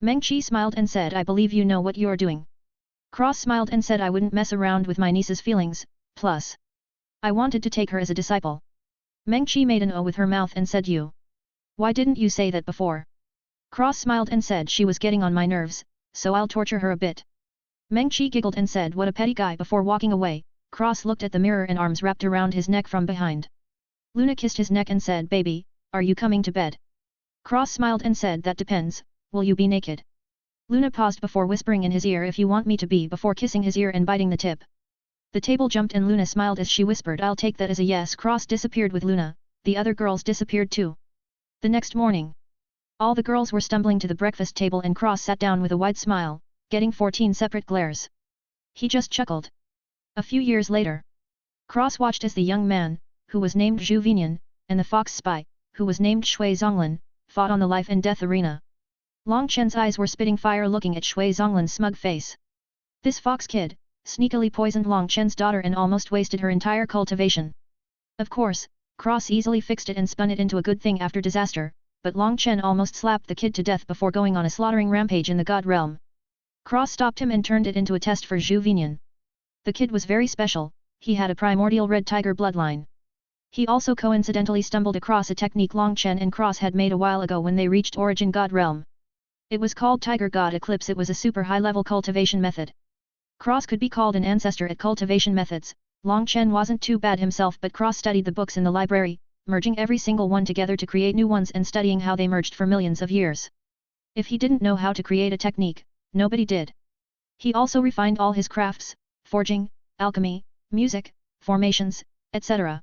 Speaker 1: Meng Qi smiled and said, I believe you know what you're doing. Cross smiled and said, I wouldn't mess around with my niece's feelings, plus I wanted to take her as a disciple. Meng Qi made an O with her mouth and said, you. Why didn't you say that before? Cross smiled and said, she was getting on my nerves, so I'll torture her a bit. Meng Qi giggled and said, what a petty guy. Before walking away, Cross looked at the mirror and arms wrapped around his neck from behind. Luna kissed his neck and said, baby, are you coming to bed? Cross smiled and said, that depends, will you be naked? Luna paused before whispering in his ear, if you want me to be, before kissing his ear and biting the tip. The table jumped and Luna smiled as she whispered, I'll take that as a yes. Cross disappeared with Luna, the other girls disappeared too. The next morning, all the girls were stumbling to the breakfast table and Cross sat down with a wide smile, getting 14 separate glares. He just chuckled. A few years later, Cross watched as the young man, who was named Zhu Vinian, and the fox spy, who was named Shui Zonglin, fought on the life and death arena. Long Chen's eyes were spitting fire looking at Shui Zonglin's smug face. This fox kid, sneakily poisoned Long Chen's daughter and almost wasted her entire cultivation. Of course, Cross easily fixed it and spun it into a good thing after disaster, but Long Chen almost slapped the kid to death before going on a slaughtering rampage in the god realm. Cross stopped him and turned it into a test for Zhu Vinian. The kid was very special, he had a primordial red tiger bloodline. He also coincidentally stumbled across a technique Long Chen and Cross had made a while ago when they reached Origin God Realm. It was called Tiger God Eclipse. It was a super high-level cultivation method. Cross could be called an ancestor at cultivation methods. Long Chen wasn't too bad himself, but Cross studied the books in the library, merging every single one together to create new ones and studying how they merged for millions of years. If he didn't know how to create a technique, nobody did. He also refined all his crafts, forging, alchemy, music, formations, etc.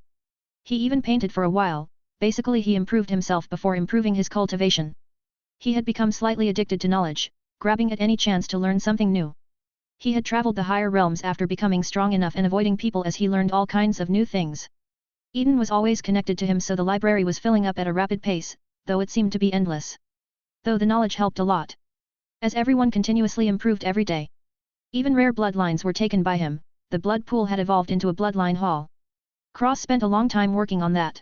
Speaker 1: He even painted for a while. Basically he improved himself before improving his cultivation. He had become slightly addicted to knowledge, grabbing at any chance to learn something new. He had traveled the higher realms after becoming strong enough and avoiding people as he learned all kinds of new things. Eden was always connected to him, so the library was filling up at a rapid pace, though it seemed to be endless. Though the knowledge helped a lot, as everyone continuously improved every day. Even rare bloodlines were taken by him. The blood pool had evolved into a bloodline hall. Cross spent a long time working on that.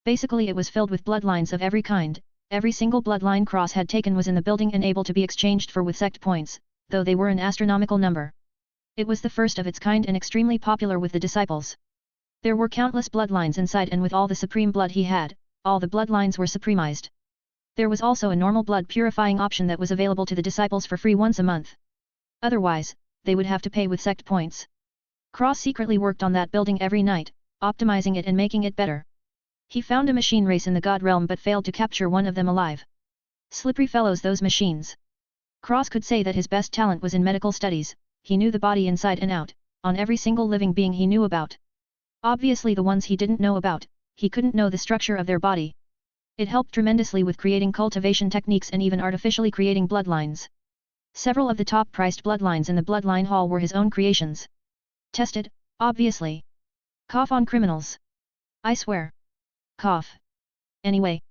Speaker 1: Basically it was filled with bloodlines of every kind. Every single bloodline Cross had taken was in the building and able to be exchanged for with sect points, though they were an astronomical number. It was the first of its kind and extremely popular with the disciples. There were countless bloodlines inside, and with all the supreme blood he had, all the bloodlines were supremized. There was also a normal blood purifying option that was available to the disciples for free once a month. Otherwise, they would have to pay with sect points. Cross secretly worked on that building every night, optimizing it and making it better. He found a machine race in the God realm but failed to capture one of them alive. Slippery fellows those machines. Cross could say that his best talent was in medical studies. He knew the body inside and out, on every single living being he knew about. Obviously the ones he didn't know about, he couldn't know the structure of their body. It helped tremendously with creating cultivation techniques and even artificially creating bloodlines. Several of the top-priced bloodlines in the Bloodline Hall were his own creations. Tested, obviously. Cough on criminals. I swear. Cough. Anyway.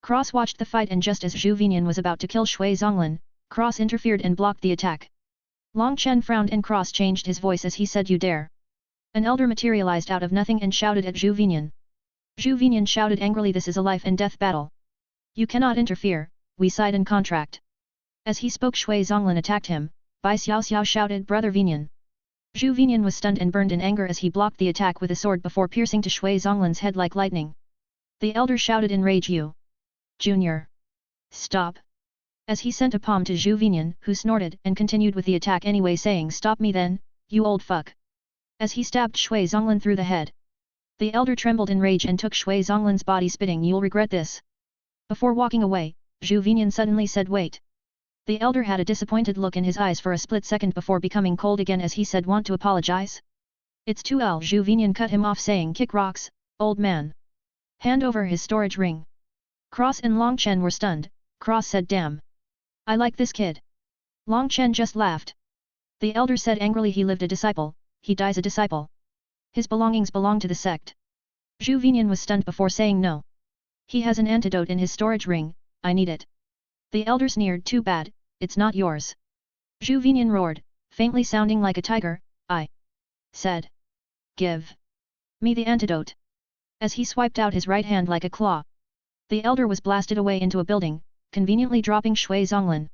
Speaker 1: Cross watched the fight, and just as Zhu Vinian was about to kill Shui Zonglin, Cross interfered and blocked the attack. Long Chen frowned and Cross changed his voice as he said, "You dare." An elder materialized out of nothing and shouted at Zhu Vinian. Zhu Vinian shouted angrily, "This is a life and death battle. You cannot interfere, we signed a contract." As he spoke, Shui Zonglin attacked him. Bai Xiao Xiao shouted, "Brother Vinian." Zhu Vinian was stunned and burned in anger as he blocked the attack with a sword before piercing to Shui Zonglin's head like lightning. The elder shouted in rage, "You! Junior! Stop!" As he sent a palm to Zhu Vinian, who snorted and continued with the attack anyway, saying, "Stop me then, you old fuck!" As he stabbed Shui Zonglin through the head. The elder trembled in rage and took Shui Zonglin's body, spitting, "You'll regret this." Before walking away, Zhu Vinian suddenly said, "Wait." The elder had a disappointed look in his eyes for a split second before becoming cold again as he said, "Want to apologize?" "It's too late." Zhu Vinian cut him off, saying, "Kick rocks, old man. Hand over his storage ring." Cross and Long Chen were stunned. Cross said, "Damn. I like this kid." Long Chen just laughed. The elder said angrily, "He lived a disciple, he dies a disciple. His belongings belong to the sect." Zhu Vinian was stunned before saying, "No. He has an antidote in his storage ring, I need it." The elder sneered, "Too bad, it's not yours." Zhu Vinian roared, faintly sounding like a tiger, "I said. Give me the antidote." As he swiped out his right hand like a claw. The elder was blasted away into a building, conveniently dropping Shui Zonglin.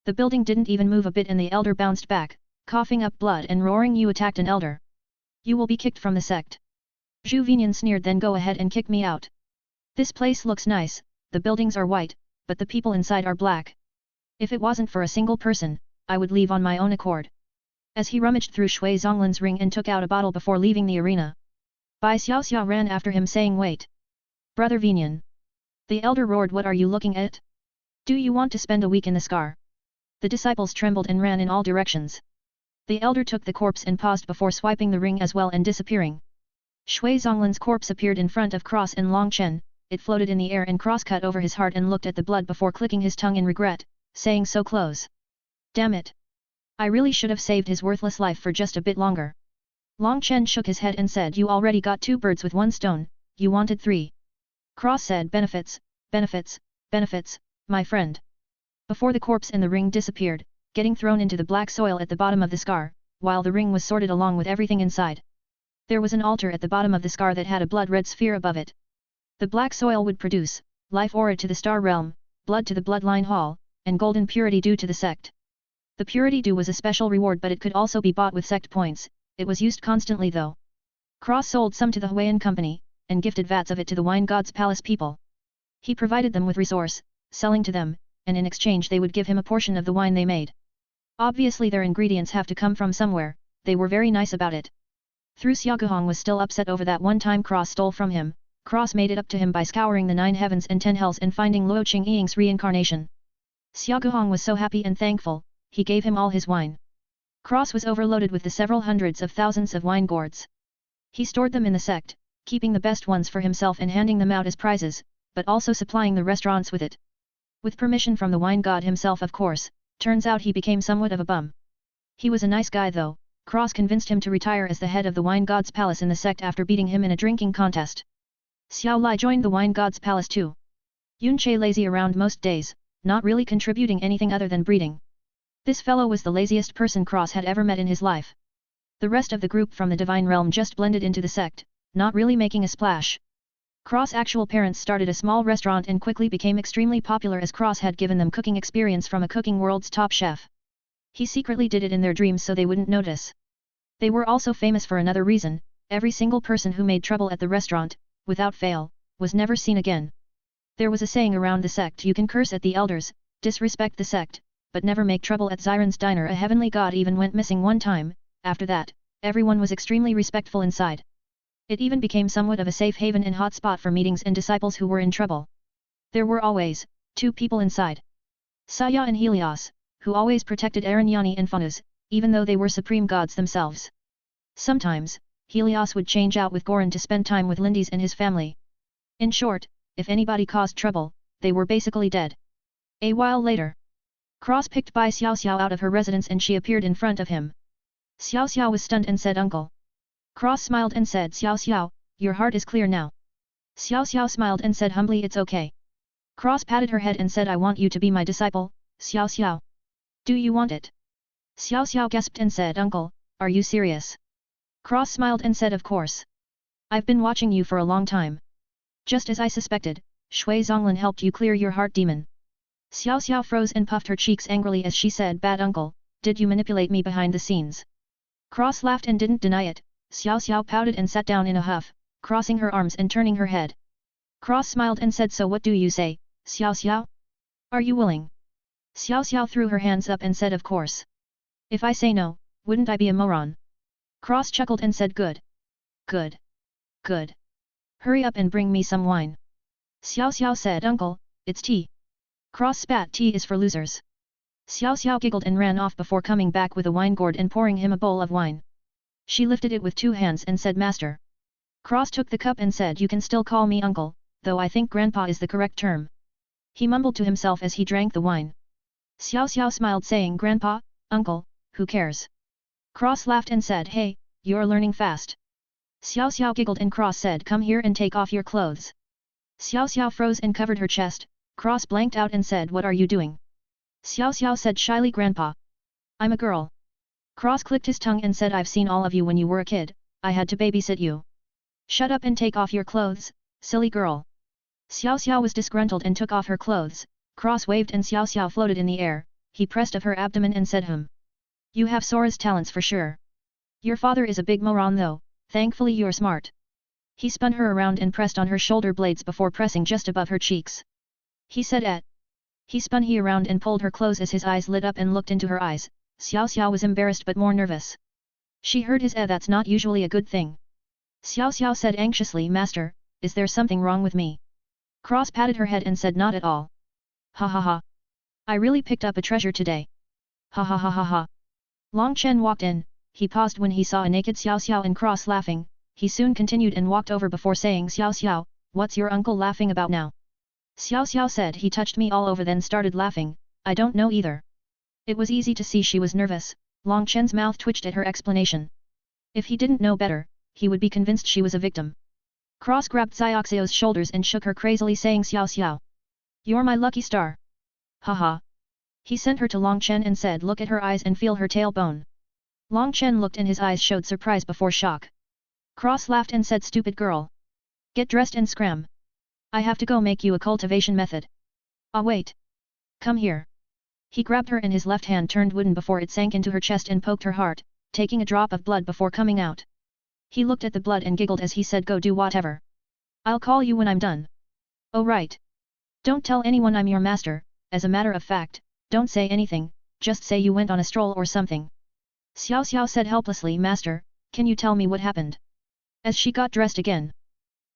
Speaker 1: The building didn't even move a bit and the elder bounced back, coughing up blood and roaring, "You attacked an elder. You will be kicked from the sect." Zhu Vinian sneered, "Then go ahead and kick me out. This place looks nice, the buildings are white, but the people inside are black. If it wasn't for a single person, I would leave on my own accord." As he rummaged through Shui Zonglin's ring and took out a bottle before leaving the arena. Bai Xiaoxia ran after him saying, "Wait. Brother Vinian." The elder roared, "What are you looking at? Do you want to spend a week in the scar?" The disciples trembled and ran in all directions. The elder took the corpse and paused before swiping the ring as well and disappearing. Shui Zonglin's corpse appeared in front of Cross and Long Chen. It floated in the air and Cross cut over his heart and looked at the blood before clicking his tongue in regret, saying, "So close. Damn it. I really should have saved his worthless life for just a bit longer." Long Chen shook his head and said, "You already got 2 birds with 1 stone, you wanted 3. Cross said, "Benefits, benefits, benefits, my friend." Before the corpse and the ring disappeared, getting thrown into the black soil at the bottom of the scar, while the ring was sorted along with everything inside. There was an altar at the bottom of the scar that had a blood-red sphere above it. The black soil would produce life aura to the star realm, blood to the bloodline hall, and golden purity due to the sect. The purity due was a special reward, but it could also be bought with sect points. It was used constantly though. Cross sold some to the Huayan company, and gifted vats of it to the wine god's palace people. He provided them with resource, selling to them, and in exchange they would give him a portion of the wine they made. Obviously their ingredients have to come from somewhere, they were very nice about it. Though Xiaoguhong was still upset over that one time Cross stole from him, Cross made it up to him by scouring the 9 heavens and 10 hells and finding Luo Qingying's reincarnation. Xiaoguhong was so happy and thankful, he gave him all his wine. Cross was overloaded with the several hundreds of thousands of wine gourds. He stored them in the sect, keeping the best ones for himself and handing them out as prizes, but also supplying the restaurants with it. With permission from the wine god himself, of course. Turns out he became somewhat of a bum. He was a nice guy though. Cross convinced him to retire as the head of the wine god's palace in the sect after beating him in a drinking contest. Xiao Lai joined the wine god's palace too. Yun Che lazy around most days, not really contributing anything other than breeding. This fellow was the laziest person Cross had ever met in his life. The rest of the group from the divine realm just blended into the sect, not really making a splash. Cross' actual parents started a small restaurant and quickly became extremely popular as Cross had given them cooking experience from a cooking world's top chef. He secretly did it in their dreams so they wouldn't notice. They were also famous for another reason: every single person who made trouble at the restaurant, without fail, was never seen again. There was a saying around the sect: you can curse at the elders, disrespect the sect, but never make trouble at Xiren's diner. A heavenly god even went missing one time. After that, everyone was extremely respectful inside. It even became somewhat of a safe haven and hot spot for meetings and disciples who were in trouble. There were always two people inside: Saya and Helios, who always protected Arinyani and Faunus, even though they were supreme gods themselves. Sometimes, Helios would change out with Goran to spend time with Lindes and his family. In short, if anybody caused trouble, they were basically dead. A while later, Cross picked by Xiao Xiao out of her residence and she appeared in front of him. Xiao Xiao was stunned and said, "Uncle." Cross smiled and said, "Xiao Xiao, your heart is clear now." Xiao Xiao smiled and said humbly, "It's okay." Cross patted her head and said, "I want you to be my disciple, Xiao Xiao. Do you want it?" Xiao Xiao gasped and said, "Uncle, are you serious?" Cross smiled and said, "Of course. I've been watching you for a long time. Just as I suspected, Shui Zonglin helped you clear your heart demon." Xiao Xiao froze and puffed her cheeks angrily as she said, "Bad uncle, did you manipulate me behind the scenes?" Cross laughed and didn't deny it. Xiao Xiao pouted and sat down in a huff, crossing her arms and turning her head. Cross smiled and said, "So what do you say, Xiao Xiao? Are you willing?" Xiao Xiao threw her hands up and said, "Of course. If I say no, wouldn't I be a moron?" Cross chuckled and said, "Good. Good. Good. Hurry up and bring me some wine." Xiao Xiao said, "Uncle, it's tea." Cross spat, "Tea is for losers." Xiao Xiao giggled and ran off before coming back with a wine gourd and pouring him a bowl of wine. She lifted it with two hands and said, "Master." Cross took the cup and said, "You can still call me uncle, though I think grandpa is the correct term." He mumbled to himself as he drank the wine. Xiao Xiao smiled saying, "Grandpa, uncle, who cares?" Cross laughed and said, "Hey, you're learning fast." Xiao Xiao giggled and Cross said, "Come here and take off your clothes." Xiao Xiao froze and covered her chest. Cross blanked out and said, "What are you doing?" Xiao Xiao said shyly, "Grandpa. I'm a girl." Cross clicked his tongue and said, "I've seen all of you when you were a kid, I had to babysit you. Shut up and take off your clothes, silly girl." Xiao Xiao was disgruntled and took off her clothes. Cross waved and Xiao Xiao floated in the air. He pressed of her abdomen and said, You have Sora's talents for sure. Your father is a big moron though, thankfully you're smart." He spun her around and pressed on her shoulder blades before pressing just above her cheeks. He said, He spun he around and pulled her close as his eyes lit up and looked into her eyes. Xiao Xiao was embarrassed but more nervous. She heard his "That's not usually a good thing." Xiao Xiao said anxiously, "Master, is there something wrong with me?" Cross patted her head and said, "Not at all. Ha ha ha. I really picked up a treasure today. Ha ha ha ha ha." Long Chen walked in. He paused when he saw a naked Xiao Xiao and Cross laughing. He soon continued and walked over before saying, "Xiao Xiao, what's your uncle laughing about now?" Xiao Xiao said, "He touched me all over then started laughing, I don't know either." It was easy to see she was nervous. Long Chen's mouth twitched at her explanation. If he didn't know better, he would be convinced she was a victim. Cross grabbed Xiaoxiao's shoulders and shook her crazily saying, "Xiao Xiao. You're my lucky star." Haha. He sent her to Long Chen and said, "Look at her eyes and feel her tailbone." Long Chen looked and his eyes showed surprise before shock. Cross laughed and said, "Stupid girl. Get dressed and scram. I have to go make you a cultivation method." "Ah wait. Come here." He grabbed her and his left hand turned wooden before it sank into her chest and poked her heart, taking a drop of blood before coming out. He looked at the blood and giggled as he said, "Go do whatever. I'll call you when I'm done." "Oh right. Don't tell anyone I'm your master, as a matter of fact, don't say anything, just say you went on a stroll or something." Xiao Xiao said helplessly, "Master, can you tell me what happened?" As she got dressed again,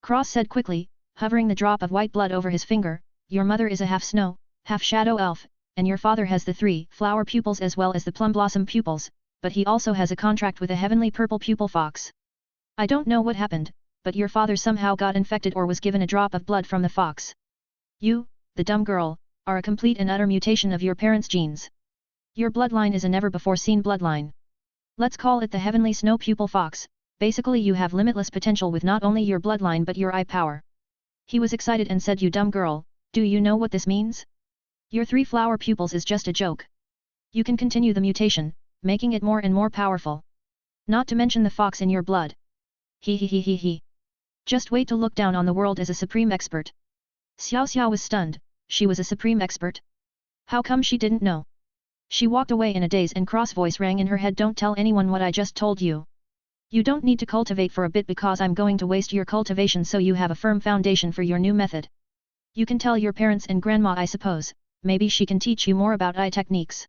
Speaker 1: Cross said quickly, hovering the drop of white blood over his finger, "Your mother is a half-snow, half-shadow elf, and your father has the 3 flower pupils as well as the plum blossom pupils, but he also has a contract with a heavenly purple pupil fox. I don't know what happened, but your father somehow got infected or was given a drop of blood from the fox. You, the dumb girl, are a complete and utter mutation of your parents' genes. Your bloodline is a never-before-seen bloodline. Let's call it the heavenly snow pupil fox. Basically you have limitless potential with not only your bloodline but your eye power." He was excited and said, "You dumb girl, do you know what this means? Your 3 flower pupils is just a joke. You can continue the mutation, making it more and more powerful. Not to mention the fox in your blood. He he he he he. Just wait to look down on the world as a supreme expert." Xiao Xiao was stunned. She was a supreme expert? How come she didn't know? She walked away in a daze and Cross voice rang in her head, "Don't tell anyone what I just told you." You don't need to cultivate for a bit because I'm going to waste your cultivation so you have a firm foundation for your new method. You can tell your parents and grandma I suppose, maybe she can teach you more about eye techniques.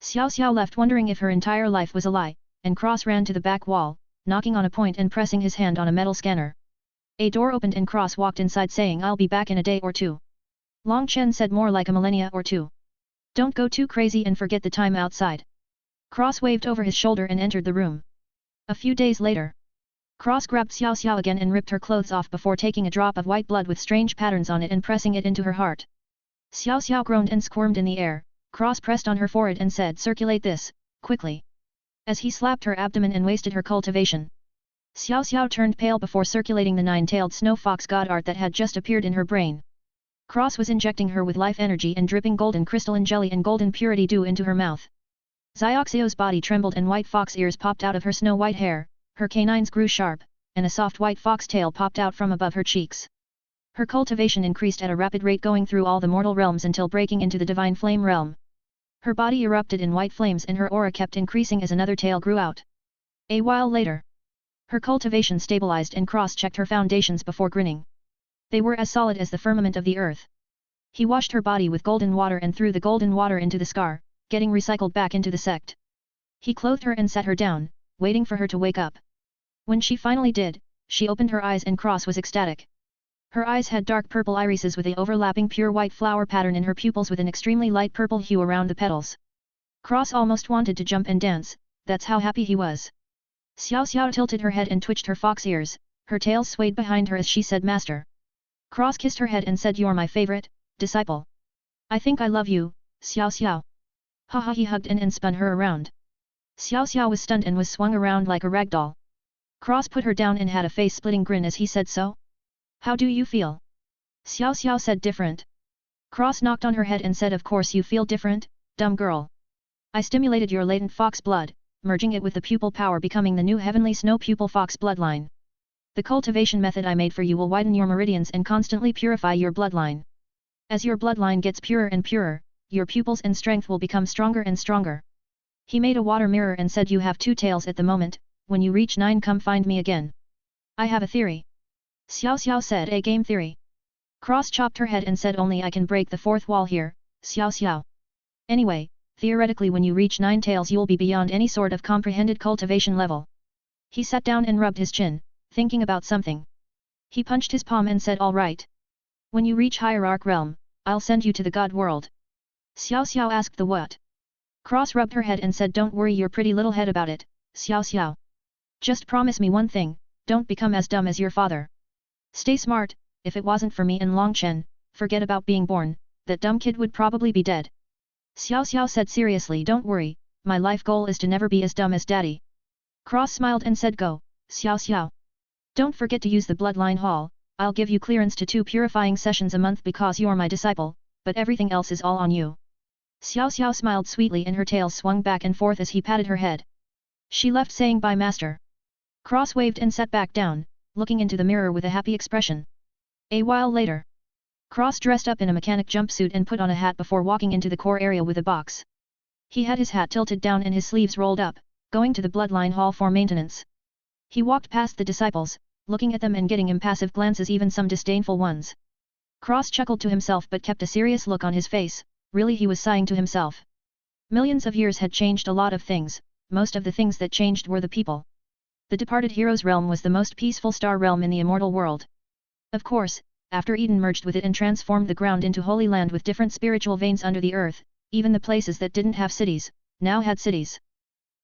Speaker 1: Xiao Xiao left wondering if her entire life was a lie, and Cross ran to the back wall, knocking on a point and pressing his hand on a metal scanner. A door opened and Cross walked inside saying I'll be back in a day or two. Long Chen said more like a millennia or two. Don't go too crazy and forget the time outside. Cross waved over his shoulder and entered the room. A few days later, Cross grabbed Xiao Xiao again and ripped her clothes off before taking a drop of white blood with strange patterns on it and pressing it into her heart. Xiao Xiao groaned and squirmed in the air. Cross pressed on her forehead and said circulate this, quickly. As he slapped her abdomen and wasted her cultivation. Xiao Xiao turned pale before circulating the nine-tailed snow fox god art that had just appeared in her brain. Cross was injecting her with life energy and dripping golden crystalline jelly and golden purity dew into her mouth. Xiaoxiao's body trembled and white fox ears popped out of her snow-white hair, her canines grew sharp, and a soft white fox tail popped out from above her cheeks. Her cultivation increased at a rapid rate going through all the mortal realms until breaking into the divine flame realm. Her body erupted in white flames and her aura kept increasing as another tail grew out. A while later, her cultivation stabilized and cross-checked her foundations before grinning. They were as solid as the firmament of the earth. He washed her body with golden water and threw the golden water into the scar, getting recycled back into the sect. He clothed her and sat her down, waiting for her to wake up. When she finally did, she opened her eyes and Cross was ecstatic. Her eyes had dark purple irises with a overlapping pure white flower pattern in her pupils with an extremely light purple hue around the petals. Cross almost wanted to jump and dance, that's how happy he was. Xiao Xiao tilted her head and twitched her fox ears, her tail swayed behind her as she said Master. Cross kissed her head and said you're my favorite, disciple. I think I love you, Xiao Xiao. Haha he hugged and spun her around. Xiao Xiao was stunned and was swung around like a rag doll. Cross put her down and had a face-splitting grin as he said so. How do you feel? Xiao Xiao said different. Cross knocked on her head and said of course you feel different, dumb girl. I stimulated your latent fox blood, merging it with the pupil power becoming the new heavenly snow pupil fox bloodline. The cultivation method I made for you will widen your meridians and constantly purify your bloodline. As your bloodline gets purer and purer, your pupils and strength will become stronger and stronger. He made a water mirror and said you have 2 tails at the moment, when you reach 9 come find me again. I have a theory. Xiao Xiao said a game theory. Cross chopped her head and said only I can break the 4th wall here, Xiao Xiao. Anyway, theoretically when you reach 9 tails you'll be beyond any sort of comprehended cultivation level. He sat down and rubbed his chin, thinking about something. He punched his palm and said all right. When you reach Hierarch realm, I'll send you to the god world. Xiao Xiao asked the what? Cross rubbed her head and said don't worry your pretty little head about it, Xiao Xiao. Just promise me one thing, don't become as dumb as your father. Stay smart, if it wasn't for me and Long Chen, forget about being born, that dumb kid would probably be dead. Xiao Xiao said seriously don't worry, my life goal is to never be as dumb as daddy. Cross smiled and said go, Xiao Xiao. Don't forget to use the bloodline hall, I'll give you clearance to 2 purifying sessions a month because you're my disciple, but everything else is all on you. Xiao Xiao smiled sweetly and her tail swung back and forth as he patted her head. She left saying bye master. Cross waved and sat back down, looking into the mirror with a happy expression. A while later, Cross dressed up in a mechanic jumpsuit and put on a hat before walking into the core area with a box. He had his hat tilted down and his sleeves rolled up, going to the bloodline hall for maintenance. He walked past the disciples, looking at them and getting impassive glances, even some disdainful ones. Cross chuckled to himself but kept a serious look on his face, really he was sighing to himself. Millions of years had changed a lot of things, most of the things that changed were the people. The departed hero's realm was the most peaceful star realm in the immortal world. Of course, after Eden merged with it and transformed the ground into holy land with different spiritual veins under the earth, even the places that didn't have cities, now had cities.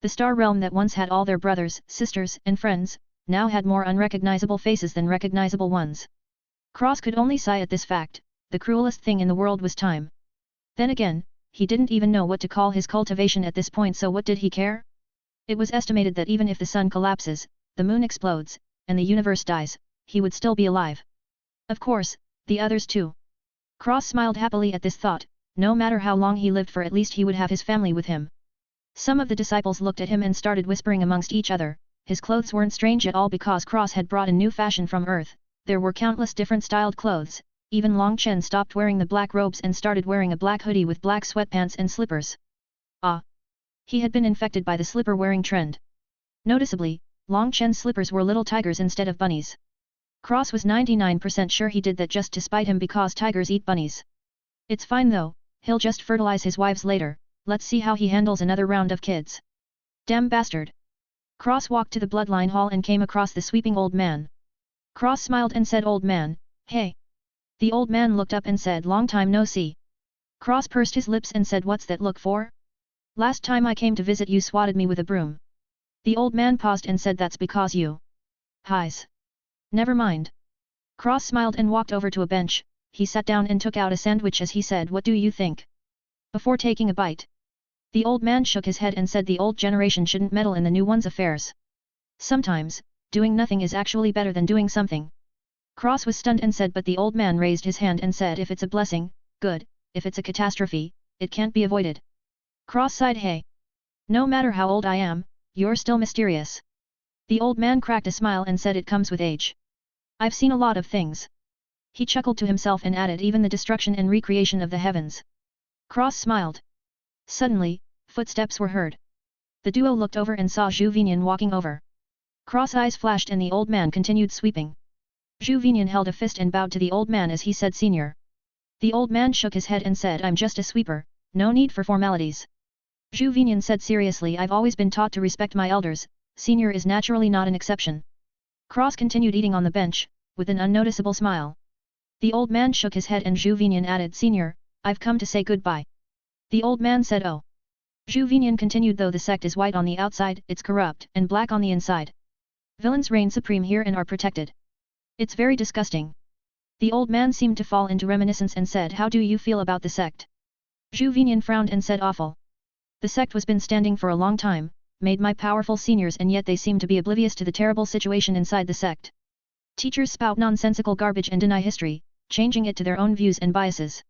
Speaker 1: The star realm that once had all their brothers, sisters, and friends, now had more unrecognizable faces than recognizable ones. Cross could only sigh at this fact, the cruelest thing in the world was time. Then again, he didn't even know what to call his cultivation at this point, so what did he care? It was estimated that even if the sun collapses, the moon explodes, and the universe dies, he would still be alive. Of course, the others too. Cross smiled happily at this thought, no matter how long he lived for at least he would have his family with him. Some of the disciples looked at him and started whispering amongst each other, his clothes weren't strange at all because Cross had brought a new fashion from Earth, there were countless different styled clothes, even Long Chen stopped wearing the black robes and started wearing a black hoodie with black sweatpants and slippers. Ah! He had been infected by the slipper-wearing trend. Noticeably, Long Chen's slippers were little tigers instead of bunnies. Cross was 99% sure he did that just to spite him because tigers eat bunnies. It's fine though, he'll just fertilize his wives later, let's see how he handles another round of kids. Damn bastard. Cross walked to the bloodline hall and came across the sweeping old man. Cross smiled and said, "Old man, hey." The old man looked up and said, "Long time no see." Cross pursed his lips and said, "What's that look for? Last time I came to visit you swatted me with a broom." The old man paused and said, "That's because you highs. Never mind." Cross smiled and walked over to a bench. He sat down and took out a sandwich as he said, "What do you think?" Before taking a bite, the old man shook his head and said the old generation shouldn't meddle in the new one's affairs. Sometimes, doing nothing is actually better than doing something. Cross was stunned and said, but the old man raised his hand and said, "If it's a blessing, good, if it's a catastrophe, it can't be avoided." Cross sighed, "Hey. No matter how old I am, you're still mysterious." The old man cracked a smile and said, "It comes with age. I've seen a lot of things." He chuckled to himself and added, "Even the destruction and recreation of the heavens." Cross smiled. Suddenly, footsteps were heard. The duo looked over and saw Zhu Vinian walking over. Cross eyes flashed and the old man continued sweeping. Zhu Vinian held a fist and bowed to the old man as he said, "Senior." The old man shook his head and said, "I'm just a sweeper, no need for formalities." Zhu Vinian said seriously, "I've always been taught to respect my elders, senior is naturally not an exception." Cross continued eating on the bench, with an unnoticeable smile. The old man shook his head and Zhu Vinian added, "Senior, I've come to say goodbye." The old man said, "Oh." Zhu Vinian continued, "Though the sect is white on the outside, it's corrupt and black on the inside. Villains reign supreme here and are protected. It's very disgusting." The old man seemed to fall into reminiscence and said, "How do you feel about the sect?" Zhu Vinian frowned and said, "Awful. The sect was been standing for a long time, made my powerful seniors, and yet they seem to be oblivious to the terrible situation inside the sect. Teachers spout nonsensical garbage and deny history, changing it to their own views and biases.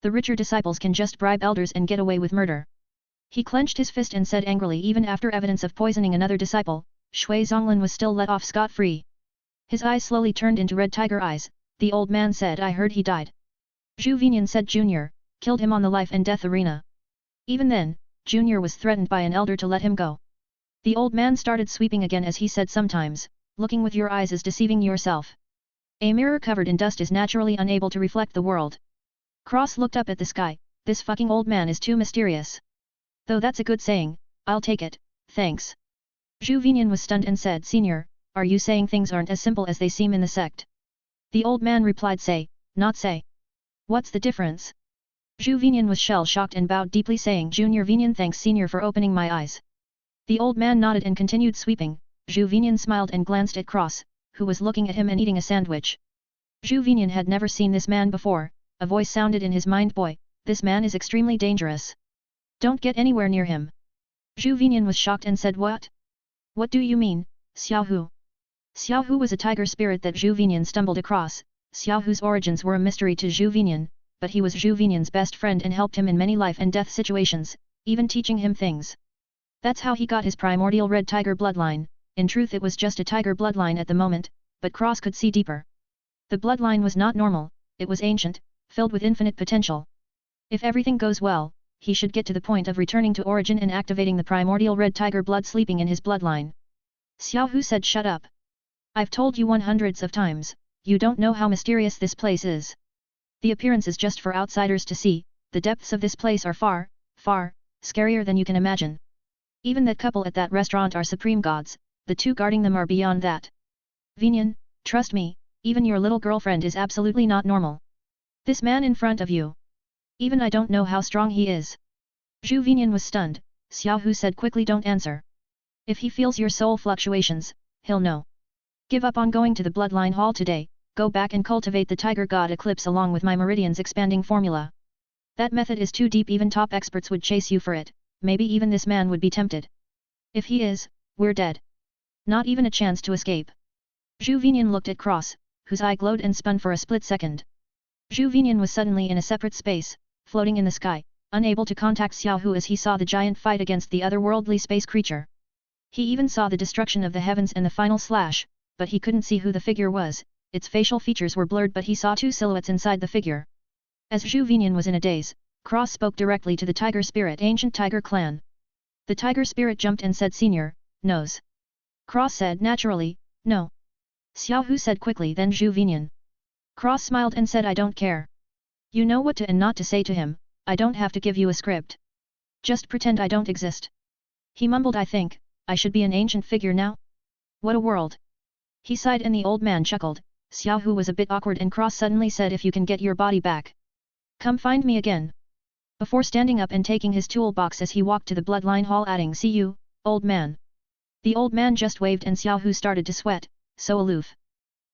Speaker 1: The richer disciples can just bribe elders and get away with murder." He clenched his fist and said angrily, "Even after evidence of poisoning another disciple, Shui Zonglin was still let off scot-free." His eyes slowly turned into red tiger eyes. The old man said, "I heard he died." Zhu Vinian said, "Junior, killed him on the life and death arena." Even then, Junior was threatened by an elder to let him go. The old man started sweeping again as he said, "Sometimes, looking with your eyes is deceiving yourself. A mirror covered in dust is naturally unable to reflect the world." Cross looked up at the sky. "This fucking old man is too mysterious. Though that's a good saying, I'll take it, thanks." Zhu Vinian was stunned and said, "Senior, are you saying things aren't as simple as they seem in the sect?" The old man replied, "Say, not say. What's the difference?" Zhu Vinian was shell-shocked and bowed deeply, saying, "Junior Vinian, thanks senior for opening my eyes." The old man nodded and continued sweeping. Zhu Vinian smiled and glanced at Cross, who was looking at him and eating a sandwich. Zhu Vinian had never seen this man before. A voice sounded in his mind, "Boy, this man is extremely dangerous. Don't get anywhere near him." Zhu Vinian was shocked and said, "What? What do you mean, Xiaohu?" Xiaohu was a tiger spirit that Zhu Vinian stumbled across. Xiaohu's origins were a mystery to Zhu Vinian, but he was Zhu Vinian's best friend and helped him in many life and death situations, even teaching him things. That's how he got his primordial red tiger bloodline. In truth, it was just a tiger bloodline at the moment, but Cross could see deeper. The bloodline was not normal, it was ancient, filled with infinite potential. If everything goes well, he should get to the point of returning to origin and activating the primordial red tiger blood sleeping in his bloodline. Xiaohu said, "Shut up. I've told you hundreds of times, you don't know how mysterious this place is. The appearance is just for outsiders to see, the depths of this place are far, far, scarier than you can imagine. Even that couple at that restaurant are supreme gods, the two guarding them are beyond that. Vinian, trust me, even your little girlfriend is absolutely not normal. This man in front of you. Even I don't know how strong he is." Zhu Vinian was stunned. Xiaohu said quickly, "Don't answer. If he feels your soul fluctuations, he'll know. Give up on going to the bloodline hall today, go back and cultivate the tiger god eclipse along with my meridians expanding formula. That method is too deep, even top experts would chase you for it, maybe even this man would be tempted. If he is, we're dead. Not even a chance to escape." Zhu Vinian looked at Cross, whose eye glowed and spun for a split second. Zhu Vinian was suddenly in a separate space, floating in the sky, unable to contact Xiaohu as he saw the giant fight against the otherworldly space creature. He even saw the destruction of the heavens and the final slash, but he couldn't see who the figure was. Its facial features were blurred, but he saw two silhouettes inside the figure. As Zhu Vinian was in a daze, Cross spoke directly to the tiger spirit, ancient tiger clan. The tiger spirit jumped and said, "Senior, nose. Cross said naturally, no. Xiao Hu said quickly, then Zhu Vinian. Cross smiled and said, I don't care. You know what to and not to say to him, I don't have to give you a script. Just pretend I don't exist. He mumbled, I think, I should be an ancient figure now? What a world. He sighed and the old man chuckled. Xiao Hu was a bit awkward and Cross suddenly said, if you can get your body back, come find me again. Before standing up and taking his toolbox as he walked to the bloodline hall adding, see you, old man. The old man just waved and Xiao Hu started to sweat, so aloof.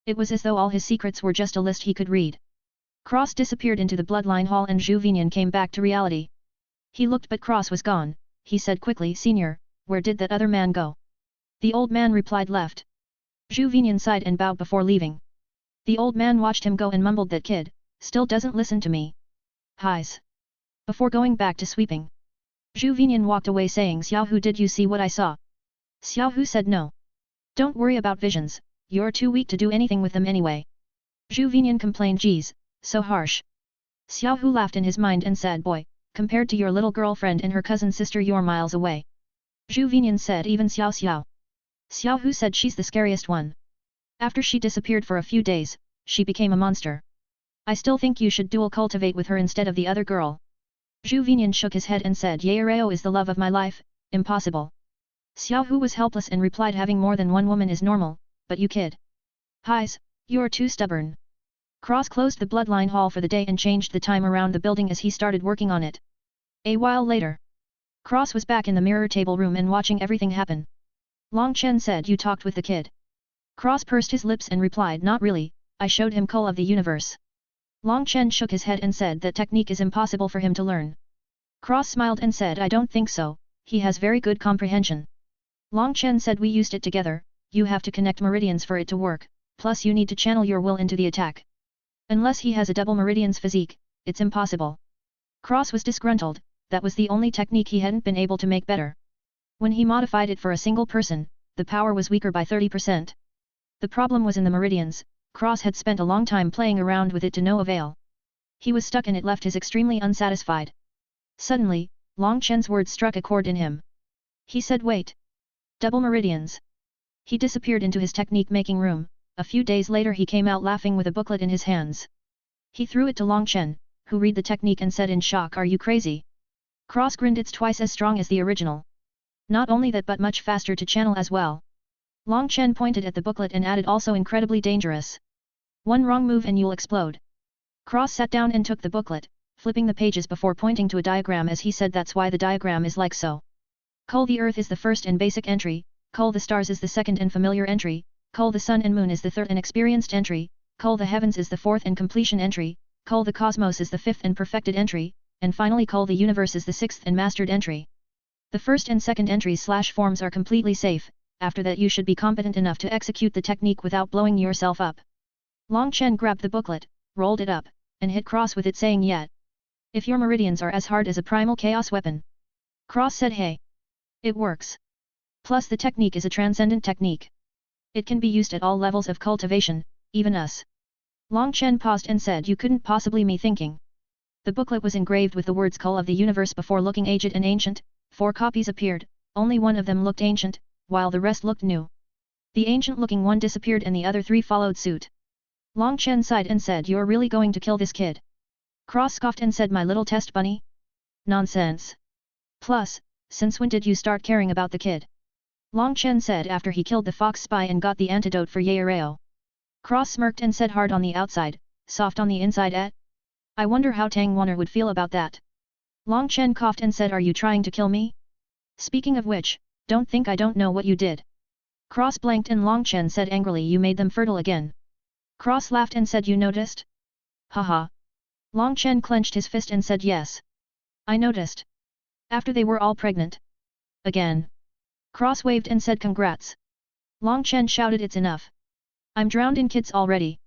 Speaker 1: It was as though all his secrets were just a list he could read. Cross disappeared into the bloodline hall and Zhu Vinian came back to reality. He looked but Cross was gone. He said quickly, Senior, where did that other man go? The old man replied, left. Zhu Vinian sighed and bowed before leaving. The old man watched him go and mumbled, that kid still doesn't listen to me. Highs. Before going back to sweeping, Zhu Vinian walked away saying, Xiao Hu, did you see what I saw? Xiao Hu said, no. Don't worry about visions, you're too weak to do anything with them anyway. Zhu Vinian complained, geez, so harsh. Xiao Hu laughed in his mind and said, boy, compared to your little girlfriend and her cousin sister you're miles away. Zhu Vinian said, even Xiao Xiao. Xiao Hu said, she's the scariest one. After she disappeared for a few days, she became a monster. I still think you should dual cultivate with her instead of the other girl. Zhu Vinian shook his head and said, Yaireo is the love of my life, impossible. Xiao Hu was helpless and replied, having more than one woman is normal, but you kid. Highs, you're too stubborn. Cross closed the bloodline hall for the day and changed the time around the building as he started working on it. A while later, Cross was back in the mirror table room and watching everything happen. Long Chen said, you talked with the kid. Cross pursed his lips and replied, not really, I showed him Call of the Universe. Long Chen shook his head and said that technique is impossible for him to learn. Cross smiled and said, I don't think so, he has very good comprehension. Long Chen said, we used it together, you have to connect meridians for it to work, plus you need to channel your will into the attack. Unless he has a double meridians physique, it's impossible. Cross was disgruntled, that was the only technique he hadn't been able to make better. When he modified it for a single person, the power was weaker by 30%. The problem was in the meridians. Cross had spent a long time playing around with it to no avail. He was stuck and it left his extremely unsatisfied. Suddenly, Long Chen's words struck a chord in him. He said, wait. Double meridians. He disappeared into his technique-making room. A few days later he came out laughing with a booklet in his hands. He threw it to Long Chen, who read the technique and said in shock, are you crazy? Cross grinned, it's twice as strong as the original. Not only that but much faster to channel as well. Long Chen pointed at the booklet and added, also incredibly dangerous. One wrong move and you'll explode. Cross sat down and took the booklet, flipping the pages before pointing to a diagram as he said, that's why the diagram is like so. Cull the Earth is the first and basic entry, Cull the Stars is the second and familiar entry, Cull the Sun and Moon is the third and experienced entry, Cull the Heavens is the fourth and completion entry, Cull the Cosmos is the fifth and perfected entry, and finally Cull the Universe is the sixth and mastered entry. The first and second entries / forms are completely safe, after that you should be competent enough to execute the technique without blowing yourself up. Long Chen grabbed the booklet, rolled it up, and hit Cross with it saying, yet. If your meridians are as hard as a primal chaos weapon. Cross said, hey. It works. Plus the technique is a transcendent technique. It can be used at all levels of cultivation, even us. Long Chen paused and said, you couldn't possibly me thinking. The booklet was engraved with the words Cull of the Universe before looking aged and ancient. 4 copies appeared, only one of them looked ancient, while the rest looked new. The ancient-looking one disappeared and the other 3 followed suit. Long Chen sighed and said, you're really going to kill this kid? Cross scoffed and said, my little test bunny? Nonsense. Plus, since when did you start caring about the kid? Long Chen said after he killed the fox spy and got the antidote for Yaireo. Cross smirked and said, hard on the outside, soft on the inside eh? I wonder how Tang Wanner would feel about that. Long Chen coughed and said, are you trying to kill me? Speaking of which, don't think I don't know what you did. Cross blanked and Long Chen said angrily, you made them fertile again. Cross laughed and said, you noticed? Haha. Long Chen clenched his fist and said, yes. I noticed. After they were all pregnant. Again. Cross waved and said, congrats. Long Chen shouted, it's enough. I'm drowned in kids already.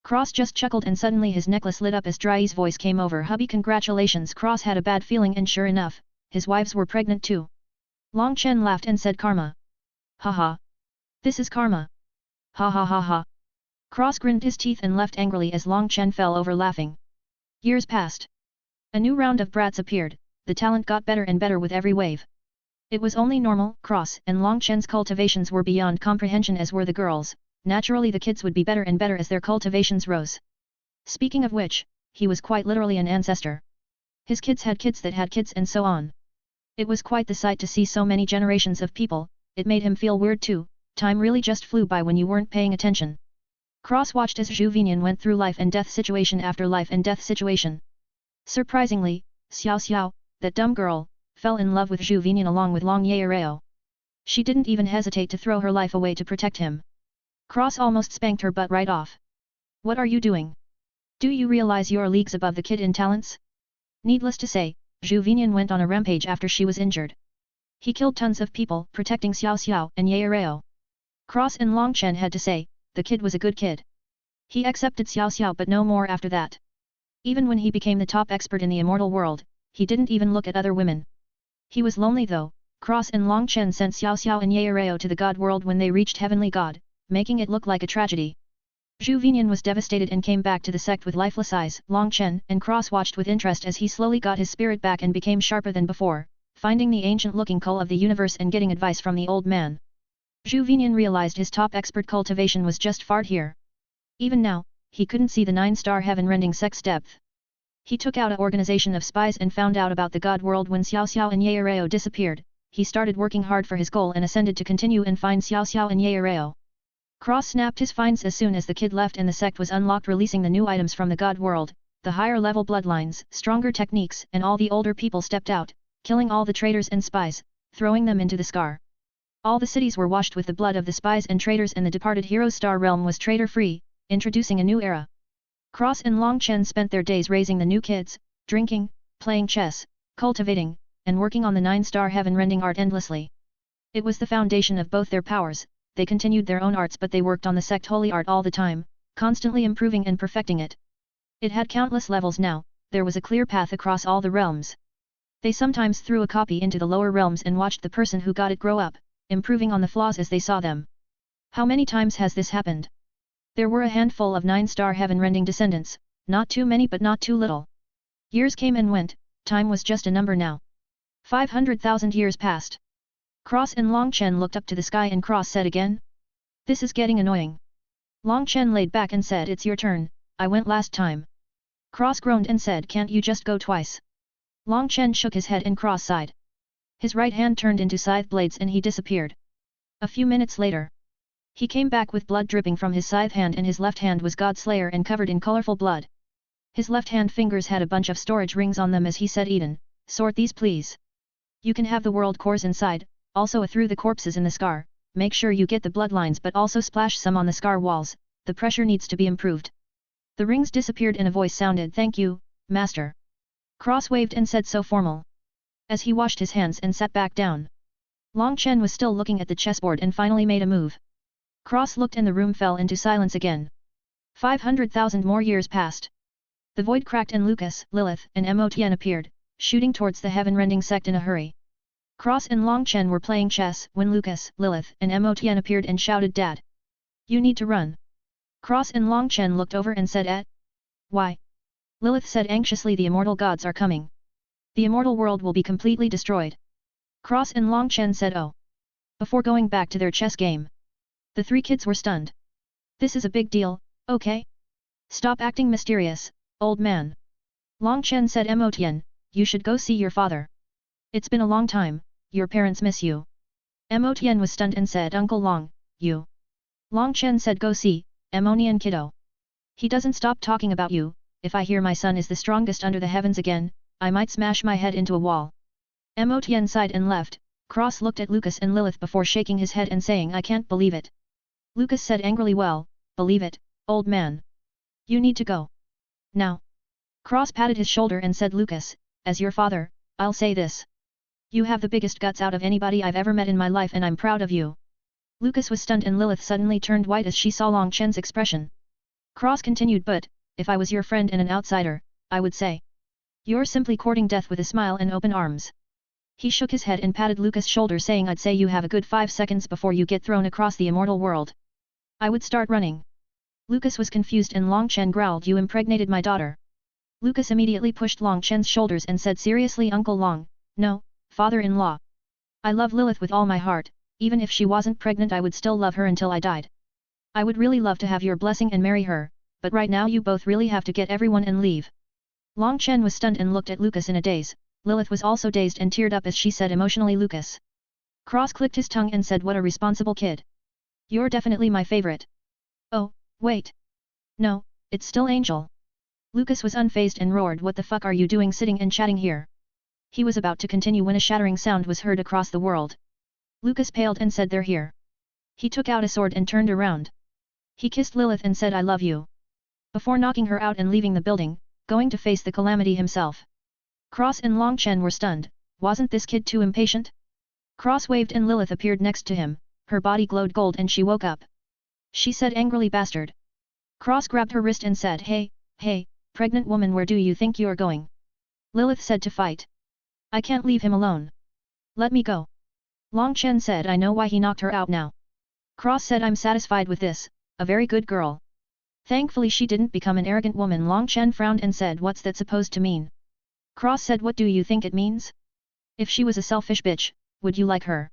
Speaker 1: Cross just chuckled and suddenly his necklace lit up as Dry's voice came over, hubby congratulations. Cross had a bad feeling and sure enough, his wives were pregnant too. Long Chen laughed and said, karma. Haha. This is karma. Ha ha ha ha. Cross grinned his teeth and left angrily as Long Chen fell over laughing. Years passed. A new round of brats appeared, the talent got better and better with every wave. It was only normal. Cross and Long Chen's cultivations were beyond comprehension as were the girls, naturally the kids would be better and better as their cultivations rose. Speaking of which, he was quite literally an ancestor. His kids had kids that had kids and so on. It was quite the sight to see so many generations of people, it made him feel weird too, time really just flew by when you weren't paying attention. Cross watched as Zhu Vinian went through life and death situation after life and death situation. Surprisingly, Xiao Xiao, that dumb girl, fell in love with Zhu Vinian along with Long Yaorao. She didn't even hesitate to throw her life away to protect him. Cross almost spanked her butt right off. What are you doing? Do you realize you're leagues above the kid in talents? Needless to say, Zhu Vinian went on a rampage after she was injured. He killed tons of people protecting Xiao Xiao and Yaorao. Cross and Long Chen had to say, the kid was a good kid. He accepted Xiao Xiao but no more after that. Even when he became the top expert in the immortal world, he didn't even look at other women. He was lonely though. Cross and Long Chen sent Xiao Xiao and Yaorao to the God world when they reached Heavenly God, making it look like a tragedy. Zhu Vinian was devastated and came back to the sect with lifeless eyes. Long Chen and Cross watched with interest as he slowly got his spirit back and became sharper than before, finding the ancient-looking cull of the universe and getting advice from the old man. Zhu Vinian realized his top expert cultivation was just far here. Even now, he couldn't see the 9-star heaven-rending sect's depth. He took out an organization of spies and found out about the God world when Xiao Xiao and Yaorao disappeared. He started working hard for his goal and ascended to continue and find Xiao Xiao and Yaorao. Cross snapped his finds as soon as the kid left and the sect was unlocked, releasing the new items from the God world, the higher level bloodlines, stronger techniques, and all the older people stepped out, killing all the traitors and spies, throwing them into the scar. All the cities were washed with the blood of the spies and traitors and the departed hero's star realm was traitor-free, introducing a new era. Cross and Long Chen spent their days raising the new kids, drinking, playing chess, cultivating, and working on the 9-star heaven-rending art endlessly. It was the foundation of both their powers. They continued their own arts but they worked on the sect holy art all the time, constantly improving and perfecting it. It had countless levels now, there was a clear path across all the realms. They sometimes threw a copy into the lower realms and watched the person who got it grow up, improving on the flaws as they saw them. How many times has this happened? There were a handful of 9-star heaven-rending descendants, not too many but not too little. Years came and went, time was just a number now. 500,000 years passed. Cross and Long Chen looked up to the sky and Cross said again? This is getting annoying. Long Chen laid back and said, it's your turn, I went last time. Cross groaned and said, can't you just go twice? Long Chen shook his head and Cross sighed. His right hand turned into scythe blades and he disappeared. A few minutes later, he came back with blood dripping from his scythe hand and his left hand was Godslayer and covered in colorful blood. His left hand fingers had a bunch of storage rings on them as he said, Eden, sort these please. You can have the world cores inside, also through the corpses in the scar, make sure you get the bloodlines but also splash some on the scar walls, the pressure needs to be improved. The rings disappeared and a voice sounded, thank you, master. Cross waved and said so formal. As he washed his hands and sat back down. Long Chen was still looking at the chessboard and finally made a move. Cross looked and the room fell into silence again. 500,000 more years passed. The void cracked and Lucas, Lilith, and Mo Tian appeared, shooting towards the heaven-rending sect in a hurry. Cross and Long Chen were playing chess when Lucas, Lilith, and Mo Tian appeared and shouted, Dad! You need to run. Cross and Long Chen looked over and said, Why? Lilith said anxiously, the immortal gods are coming. The immortal world will be completely destroyed. Cross and Long Chen said, oh. Before going back to their chess game. The three kids were stunned. This is a big deal, okay? Stop acting mysterious, old man. Long Chen said, Mo Tian, you should go see your father. It's been a long time. Your parents miss you. Mo Tian was stunned and said, Uncle Long, you. Long Chen said, go see, Mo Nian kiddo. He doesn't stop talking about you, if I hear my son is the strongest under the heavens again, I might smash my head into a wall. Mo Tian sighed and left. Cross looked at Lucas and Lilith before shaking his head and saying, I can't believe it. Lucas said angrily, well, believe it, old man. You need to go. Now. Cross patted his shoulder and said, Lucas, as your father, I'll say this. You have the biggest guts out of anybody I've ever met in my life and I'm proud of you. Lucas was stunned and Lilith suddenly turned white as she saw Long Chen's expression. Cross continued, but, if I was your friend and an outsider, I would say. You're simply courting death with a smile and open arms. He shook his head and patted Lucas' shoulder saying, I'd say you have a good 5 seconds before you get thrown across the immortal world. I would start running. Lucas was confused and Long Chen growled, you impregnated my daughter. Lucas immediately pushed Long Chen's shoulders and said seriously, Uncle Long, no. Father-in-law. I love Lilith with all my heart, even if she wasn't pregnant I would still love her until I died. I would really love to have your blessing and marry her, but right now you both really have to get everyone and leave. Long Chen was stunned and looked at Lucas in a daze. Lilith was also dazed and teared up as she said emotionally Lucas. Cross clicked his tongue and said what a responsible kid. You're definitely my favorite. Oh, wait. No, it's still Angel. Lucas was unfazed and roared what the fuck are you doing sitting and chatting here? He was about to continue when a shattering sound was heard across the world. Lucas paled and said they're here. He took out a sword and turned around. He kissed Lilith and said I love you. Before knocking her out and leaving the building, going to face the calamity himself. Cross and Long Chen were stunned. Wasn't this kid too impatient? Cross waved and Lilith appeared next to him. Her body glowed gold and she woke up. She said angrily bastard. Cross grabbed her wrist and said hey, pregnant woman where do you think you're going? Lilith said to fight. I can't leave him alone. Let me go. Long Chen said I know why he knocked her out now. Cross said I'm satisfied with this, a very good girl. Thankfully she didn't become an arrogant woman. Long Chen frowned and said what's that supposed to mean? Cross said what do you think it means? If she was a selfish bitch, would you like her?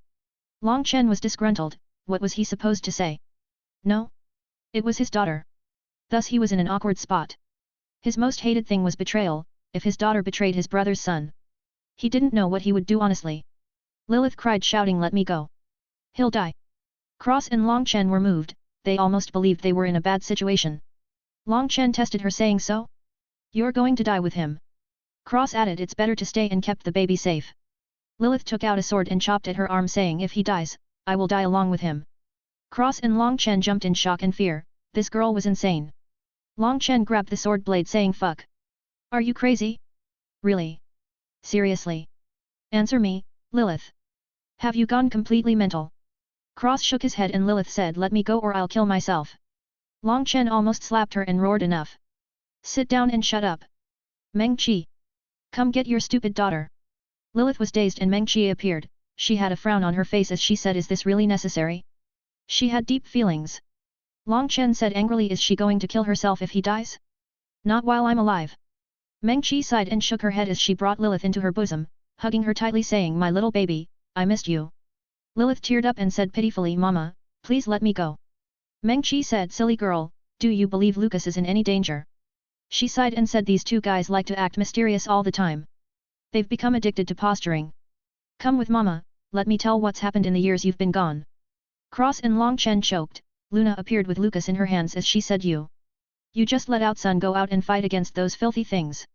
Speaker 1: Long Chen was disgruntled. What was he supposed to say? No. It was his daughter. Thus he was in an awkward spot. His most hated thing was betrayal. If his daughter betrayed his brother's son, he didn't know what he would do honestly. Lilith cried shouting let me go. He'll die. Cross and Long Chen were moved, they almost believed they were in a bad situation. Long Chen tested her saying so? You're going to die with him. Cross added it's better to stay and kept the baby safe. Lilith took out a sword and chopped at her arm saying if he dies, I will die along with him. Cross and Long Chen jumped in shock and fear, this girl was insane. Long Chen grabbed the sword blade saying fuck. Are you crazy? Really? Seriously? Answer me, Lilith. Have you gone completely mental? Cross shook his head and Lilith said let me go or I'll kill myself. Long Chen almost slapped her and roared enough. Sit down and shut up. Meng Qi. Come get your stupid daughter. Lilith was dazed and Meng Qi appeared. She had a frown on her face as she said is this really necessary? She had deep feelings. Long Chen said angrily is she going to kill herself if he dies? Not while I'm alive. Meng Qi sighed and shook her head as she brought Lilith into her bosom, hugging her tightly saying my little baby, I missed you. Lilith teared up and said pitifully Mama, please let me go. Meng Qi said silly girl, do you believe Lucas is in any danger? She sighed and said these two guys like to act mysterious all the time. They've become addicted to posturing. Come with Mama, let me tell what's happened in the years you've been gone. Cross and Long Chen choked. Luna appeared with Lucas in her hands as she said you just let out Sun go out and fight against those filthy things.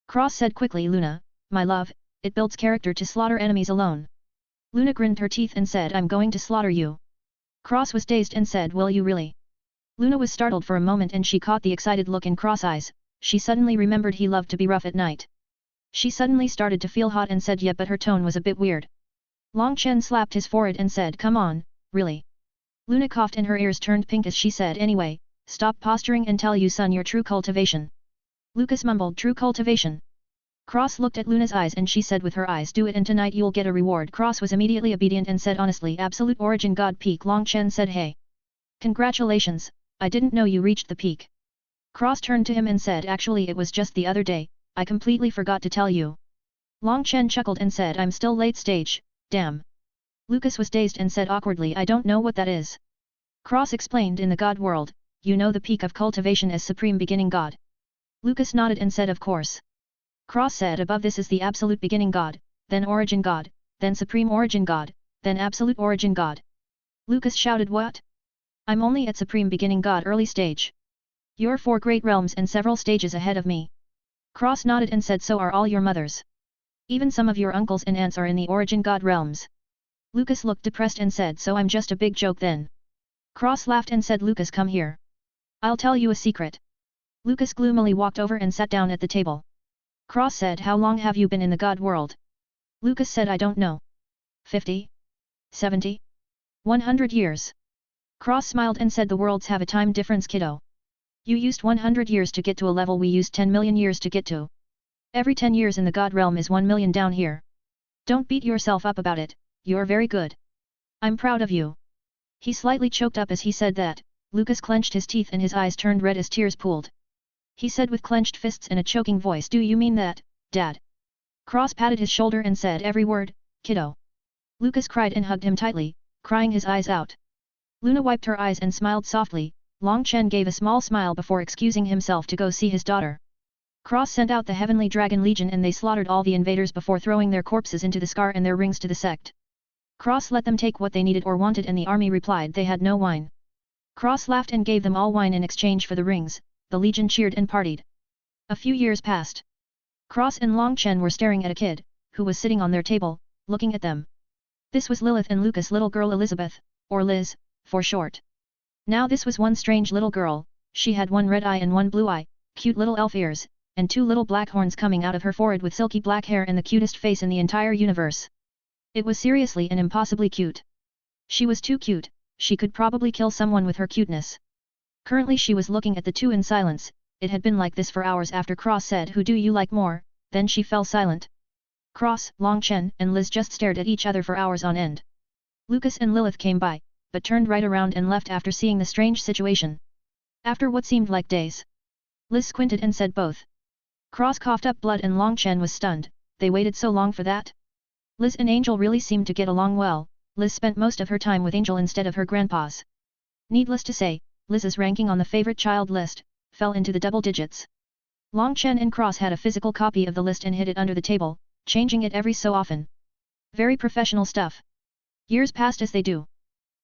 Speaker 1: Cross said quickly Luna, my love, it builds character to slaughter enemies alone. Luna grinned her teeth and said I'm going to slaughter you. Cross was dazed and said will you really? Luna was startled for a moment and she caught the excited look in Cross' eyes. She suddenly remembered he loved to be rough at night. She suddenly started to feel hot and said yeah but her tone was a bit weird. Long Chen slapped his forehead and said come on, really? Luna coughed and her ears turned pink as she said anyway, stop posturing and tell you son your true cultivation. Lucas mumbled true cultivation. Cross looked at Luna's eyes and she said with her eyes do it and tonight you'll get a reward. Cross was immediately obedient and said honestly absolute origin god peak. Long Chen said hey. Congratulations, I didn't know you reached the peak. Cross turned to him and said actually it was just the other day, I completely forgot to tell you. Long Chen chuckled and said I'm still late stage, damn. Lucas was dazed and said awkwardly I don't know what that is. Cross explained in the god world, you know the peak of cultivation as supreme beginning god. Lucas nodded and said of course. Cross said above this is the absolute beginning god, then origin god, then supreme origin god, then absolute origin god. Lucas shouted what? I'm only at supreme beginning god early stage. You're 4 great realms and several stages ahead of me. Cross nodded and said so are all your mothers. Even some of your uncles and aunts are in the origin god realms. Lucas looked depressed and said so I'm just a big joke then. Cross laughed and said Lucas come here. I'll tell you a secret. Lucas gloomily walked over and sat down at the table. Cross said how long have you been in the god world? Lucas said I don't know. 50? 70? 100 years. Cross smiled and said the worlds have a time difference kiddo. You used 100 years to get to a level we used 10 million years to get to. Every 10 years in the god realm is 1 million down here. Don't beat yourself up about it, you're very good. I'm proud of you. He slightly choked up as he said that. Lucas clenched his teeth and his eyes turned red as tears pooled. He said with clenched fists and a choking voice do you mean that, Dad? Cross patted his shoulder and said every word, kiddo. Lucas cried and hugged him tightly, crying his eyes out. Luna wiped her eyes and smiled softly. Long Chen gave a small smile before excusing himself to go see his daughter. Cross sent out the Heavenly Dragon Legion and they slaughtered all the invaders before throwing their corpses into the scar and their rings to the sect. Cross let them take what they needed or wanted and the army replied they had no wine. Cross laughed and gave them all wine in exchange for the rings. The legion cheered and partied. A few years passed. Cross and Long Chen were staring at a kid, who was sitting on their table, looking at them. This was Lilith and Lucas' little girl Elizabeth, or Liz, for short. Now this was one strange little girl, she had one red eye and one blue eye, cute little elf ears, and two little black horns coming out of her forehead with silky black hair and the cutest face in the entire universe. It was seriously and impossibly cute. She was too cute, she could probably kill someone with her cuteness. Currently she was looking at the two in silence. It had been like this for hours after Cross said who do you like more, then she fell silent. Cross, Long Chen and Liz just stared at each other for hours on end. Lucas and Lilith came by, but turned right around and left after seeing the strange situation. After what seemed like days, Liz squinted and said both. Cross coughed up blood and Long Chen was stunned. They waited so long for that? Liz and Angel really seemed to get along well. Liz spent most of her time with Angel instead of her grandpa's. Needless to say, Liz's ranking on the favorite child list fell into the double digits. Long Chen and Cross had a physical copy of the list and hid it under the table, changing it every so often. Very professional stuff. Years passed as they do.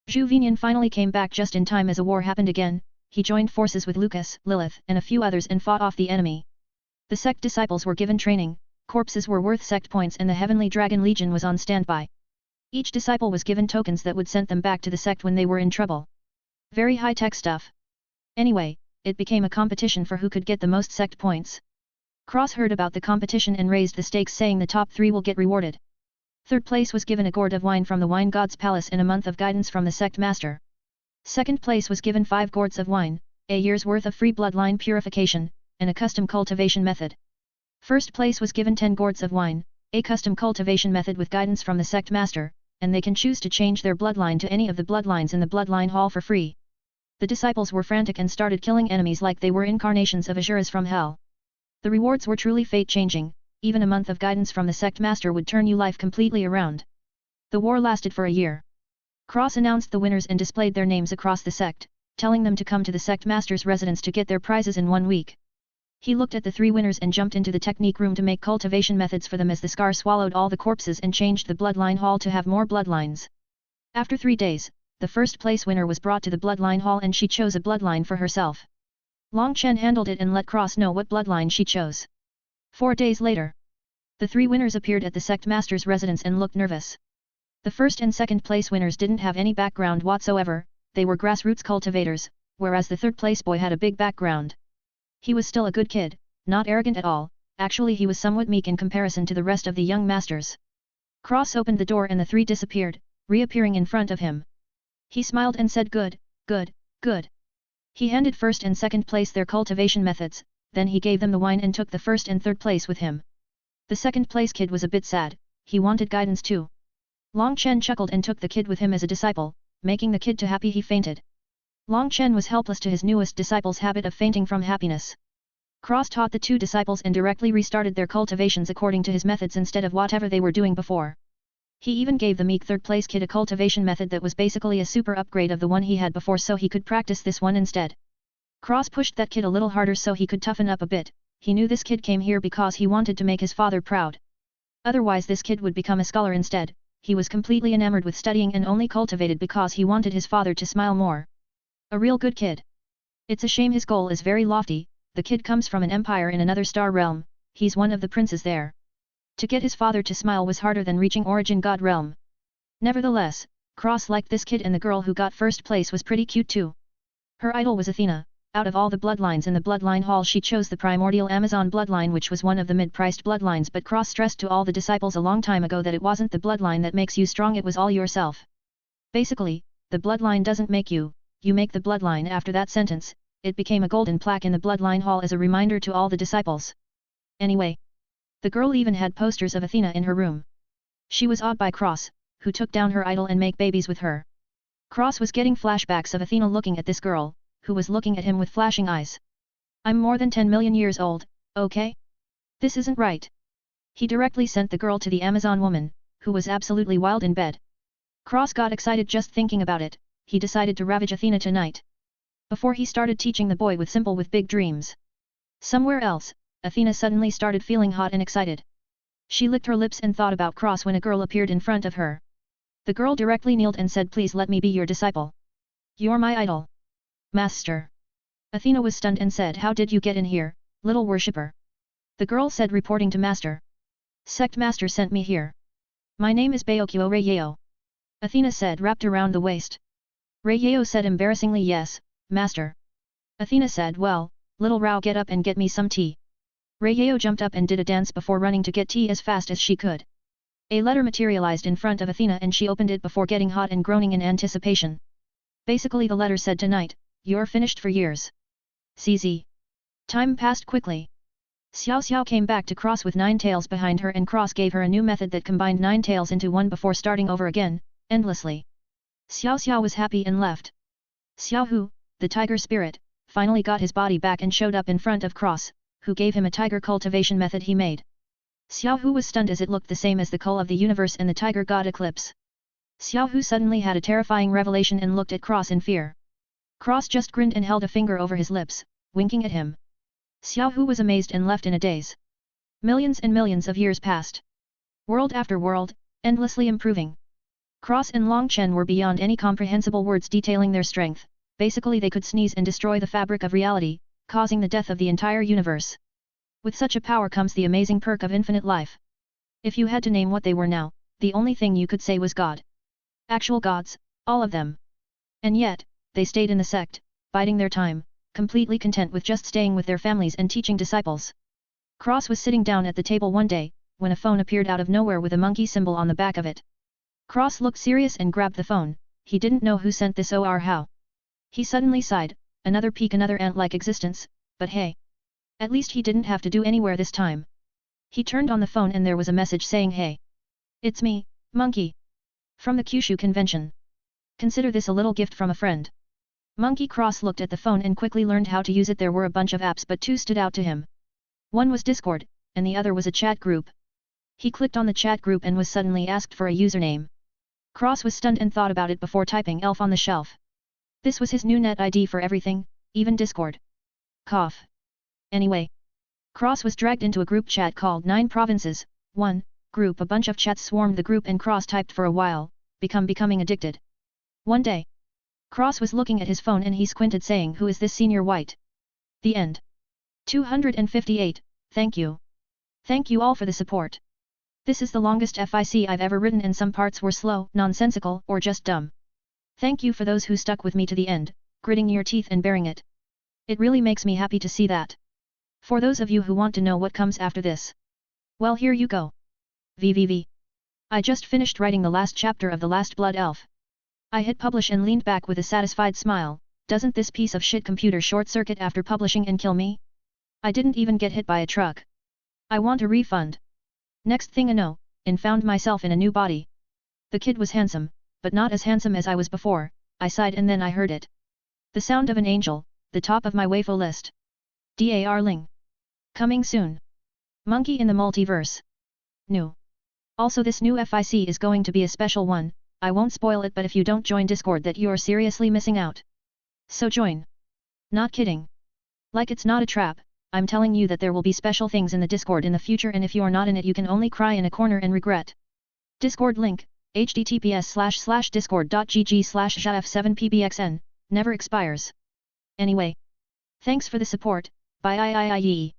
Speaker 1: Zhu Vinian finally came back just in time as a war happened again. He joined forces with Lucas, Lilith, and a few others and fought off the enemy. The sect disciples were given training, corpses were worth sect points and the Heavenly Dragon Legion was on standby. Each disciple was given tokens that would send them back to the sect when they were in trouble. Very high-tech stuff. Anyway, it became a competition for who could get the most sect points. Cross heard about the competition and raised the stakes saying the top 3 will get rewarded. Third place was given a gourd of wine from the wine god's palace and a month of guidance from the sect master. Second place was given 5 gourds of wine, a year's worth of free bloodline purification, and a custom cultivation method. First place was given 10 gourds of wine, a custom cultivation method with guidance from the sect master, and they can choose to change their bloodline to any of the bloodlines in the bloodline hall for free. The disciples were frantic and started killing enemies like they were incarnations of Asuras from hell. The rewards were truly fate-changing, even a month of guidance from the sect master would turn your life completely around. The war lasted for a year. Cross announced the winners and displayed their names across the sect, telling them to come to the sect master's residence to get their prizes in 1 week. He looked at the 3 winners and jumped into the technique room to make cultivation methods for them as the scar swallowed all the corpses and changed the bloodline hall to have more bloodlines. After 3 days, the first place winner was brought to the bloodline hall and she chose a bloodline for herself. Long Chen handled it and let Cross know what bloodline she chose. 4 days later, the 3 winners appeared at the sect master's residence and looked nervous. The first and second place winners didn't have any background whatsoever, they were grassroots cultivators, whereas the third place boy had a big background. He was still a good kid, not arrogant at all, actually he was somewhat meek in comparison to the rest of the young masters. Cross opened the door and the 3 disappeared, reappearing in front of him. He smiled and said good, good, good. He handed first and second place their cultivation methods, then he gave them the wine and took the first and third place with him. The second place kid was a bit sad, he wanted guidance too. Long Chen chuckled and took the kid with him as a disciple, making the kid too happy he fainted. Long Chen was helpless to his newest disciple's habit of fainting from happiness. Cross taught the 2 disciples and directly restarted their cultivations according to his methods instead of whatever they were doing before. He even gave the meek third place kid a cultivation method that was basically a super upgrade of the one he had before so he could practice this one instead. Cross pushed that kid a little harder so he could toughen up a bit. He knew this kid came here because he wanted to make his father proud. Otherwise this kid would become a scholar instead. He was completely enamored with studying and only cultivated because he wanted his father to smile more. A real good kid. It's a shame his goal is very lofty, the kid comes from an empire in another star realm, he's one of the princes there. To get his father to smile was harder than reaching Origin God realm. Nevertheless, Cross liked this kid and the girl who got first place was pretty cute too. Her idol was Athena. Out of all the bloodlines in the bloodline hall she chose the primordial Amazon bloodline which was one of the mid-priced bloodlines but Cross stressed to all the disciples a long time ago that it wasn't the bloodline that makes you strong it was all yourself. Basically, the bloodline doesn't make you, you make the bloodline. After that sentence, it became a golden plaque in the bloodline hall as a reminder to all the disciples. Anyway, the girl even had posters of Athena in her room. She was awed by Cross, who took down her idol and make babies with her. Cross was getting flashbacks of Athena looking at this girl, who was looking at him with flashing eyes. I'm more than 10 million years old, okay? This isn't right. He directly sent the girl to the Amazon woman, who was absolutely wild in bed. Cross got excited just thinking about it. He decided to ravage Athena tonight. Before he started teaching the boy with big dreams. Somewhere else, Athena suddenly started feeling hot and excited. She licked her lips and thought about Cross when a girl appeared in front of her. The girl directly kneeled and said, "Please let me be your disciple. You're my idol." "Master." Athena was stunned and said, "How did you get in here, little worshipper?" The girl said, reporting to Master. "Sect Master sent me here. My name is Baokyo Reiyeo." Athena said, wrapped around the waist. Reiyeo said embarrassingly, "Yes, Master." Athena said, "Well, little Rao, get up and get me some tea." Reiyeo jumped up and did a dance before running to get tea as fast as she could. A letter materialized in front of Athena and she opened it before getting hot and groaning in anticipation. Basically the letter said, "Tonight, you're finished for years." CZ. Time passed quickly. Xiao Xiao came back to Cross with 9 tails behind her, and Cross gave her a new method that combined 9 tails into one before starting over again, endlessly. Xiao Xiao was happy and left. Xiao Hu, the tiger spirit, finally got his body back and showed up in front of Cross, who gave him a tiger cultivation method he made. Xiao Hu was stunned as it looked the same as the cull of the universe and the tiger god Eclipse. Xiao Hu suddenly had a terrifying revelation and looked at Cross in fear. Cross just grinned and held a finger over his lips, winking at him. Xiao Hu was amazed and left in a daze. Millions and millions of years passed. World after world, endlessly improving. Cross and Long Chen were beyond any comprehensible words detailing their strength. Basically they could sneeze and destroy the fabric of reality, causing the death of the entire universe. With such a power comes the amazing perk of infinite life. If you had to name what they were now, the only thing you could say was God. Actual gods, all of them. And yet, they stayed in the sect, biding their time, completely content with just staying with their families and teaching disciples. Cross was sitting down at the table one day, when a phone appeared out of nowhere with a monkey symbol on the back of it. Cross looked serious and grabbed the phone. He didn't know who sent this or how. He suddenly sighed, another peak, another ant-like existence, but hey. At least he didn't have to do anywhere this time. He turned on the phone and there was a message saying, "Hey. It's me, Monkey. From the Kyushu convention. Consider this a little gift from a friend." Monkey Cross looked at the phone and quickly learned how to use it. There were a bunch of apps but 2 stood out to him. One was Discord, and the other was a chat group. He clicked on the chat group and was suddenly asked for a username. Cross was stunned and thought about it before typing elf on the shelf. This was his new net ID for everything, even Discord. Cough. Anyway. Cross was dragged into a group chat called 9 Provinces, 1, group. A bunch of chats swarmed the group and Cross typed for a while, becoming addicted. One day. Cross was looking at his phone and he squinted saying, "Who is this Senior White?" The end. 258, thank you. Thank you all for the support. This is the longest FIC I've ever written and some parts were slow, nonsensical, or just dumb. Thank you for those who stuck with me to the end, gritting your teeth and bearing it. It really makes me happy to see that. For those of you who want to know what comes after this. Well, here you go. VVV. I just finished writing the last chapter of The Last Blood Elf. I hit publish and leaned back with a satisfied smile. Doesn't this piece of shit computer short circuit after publishing and kill me? I didn't even get hit by a truck. I want a refund. Next thing I know, found myself in a new body. The kid was handsome, but not as handsome as I was before. I sighed and then I heard it. The sound of an angel, the top of my waifu list. Darling. Coming soon. Monkey in the Multiverse. New. Also this new FIC is going to be a special one. I won't spoil it, but if you don't join Discord that you're seriously missing out. So join. Not kidding. Like it's not a trap, I'm telling you that there will be special things in the Discord in the future, and if you're not in it you can only cry in a corner and regret. Discord link, https://discord.gg/jf7pbxn, never expires. Anyway. Thanks for the support, bye.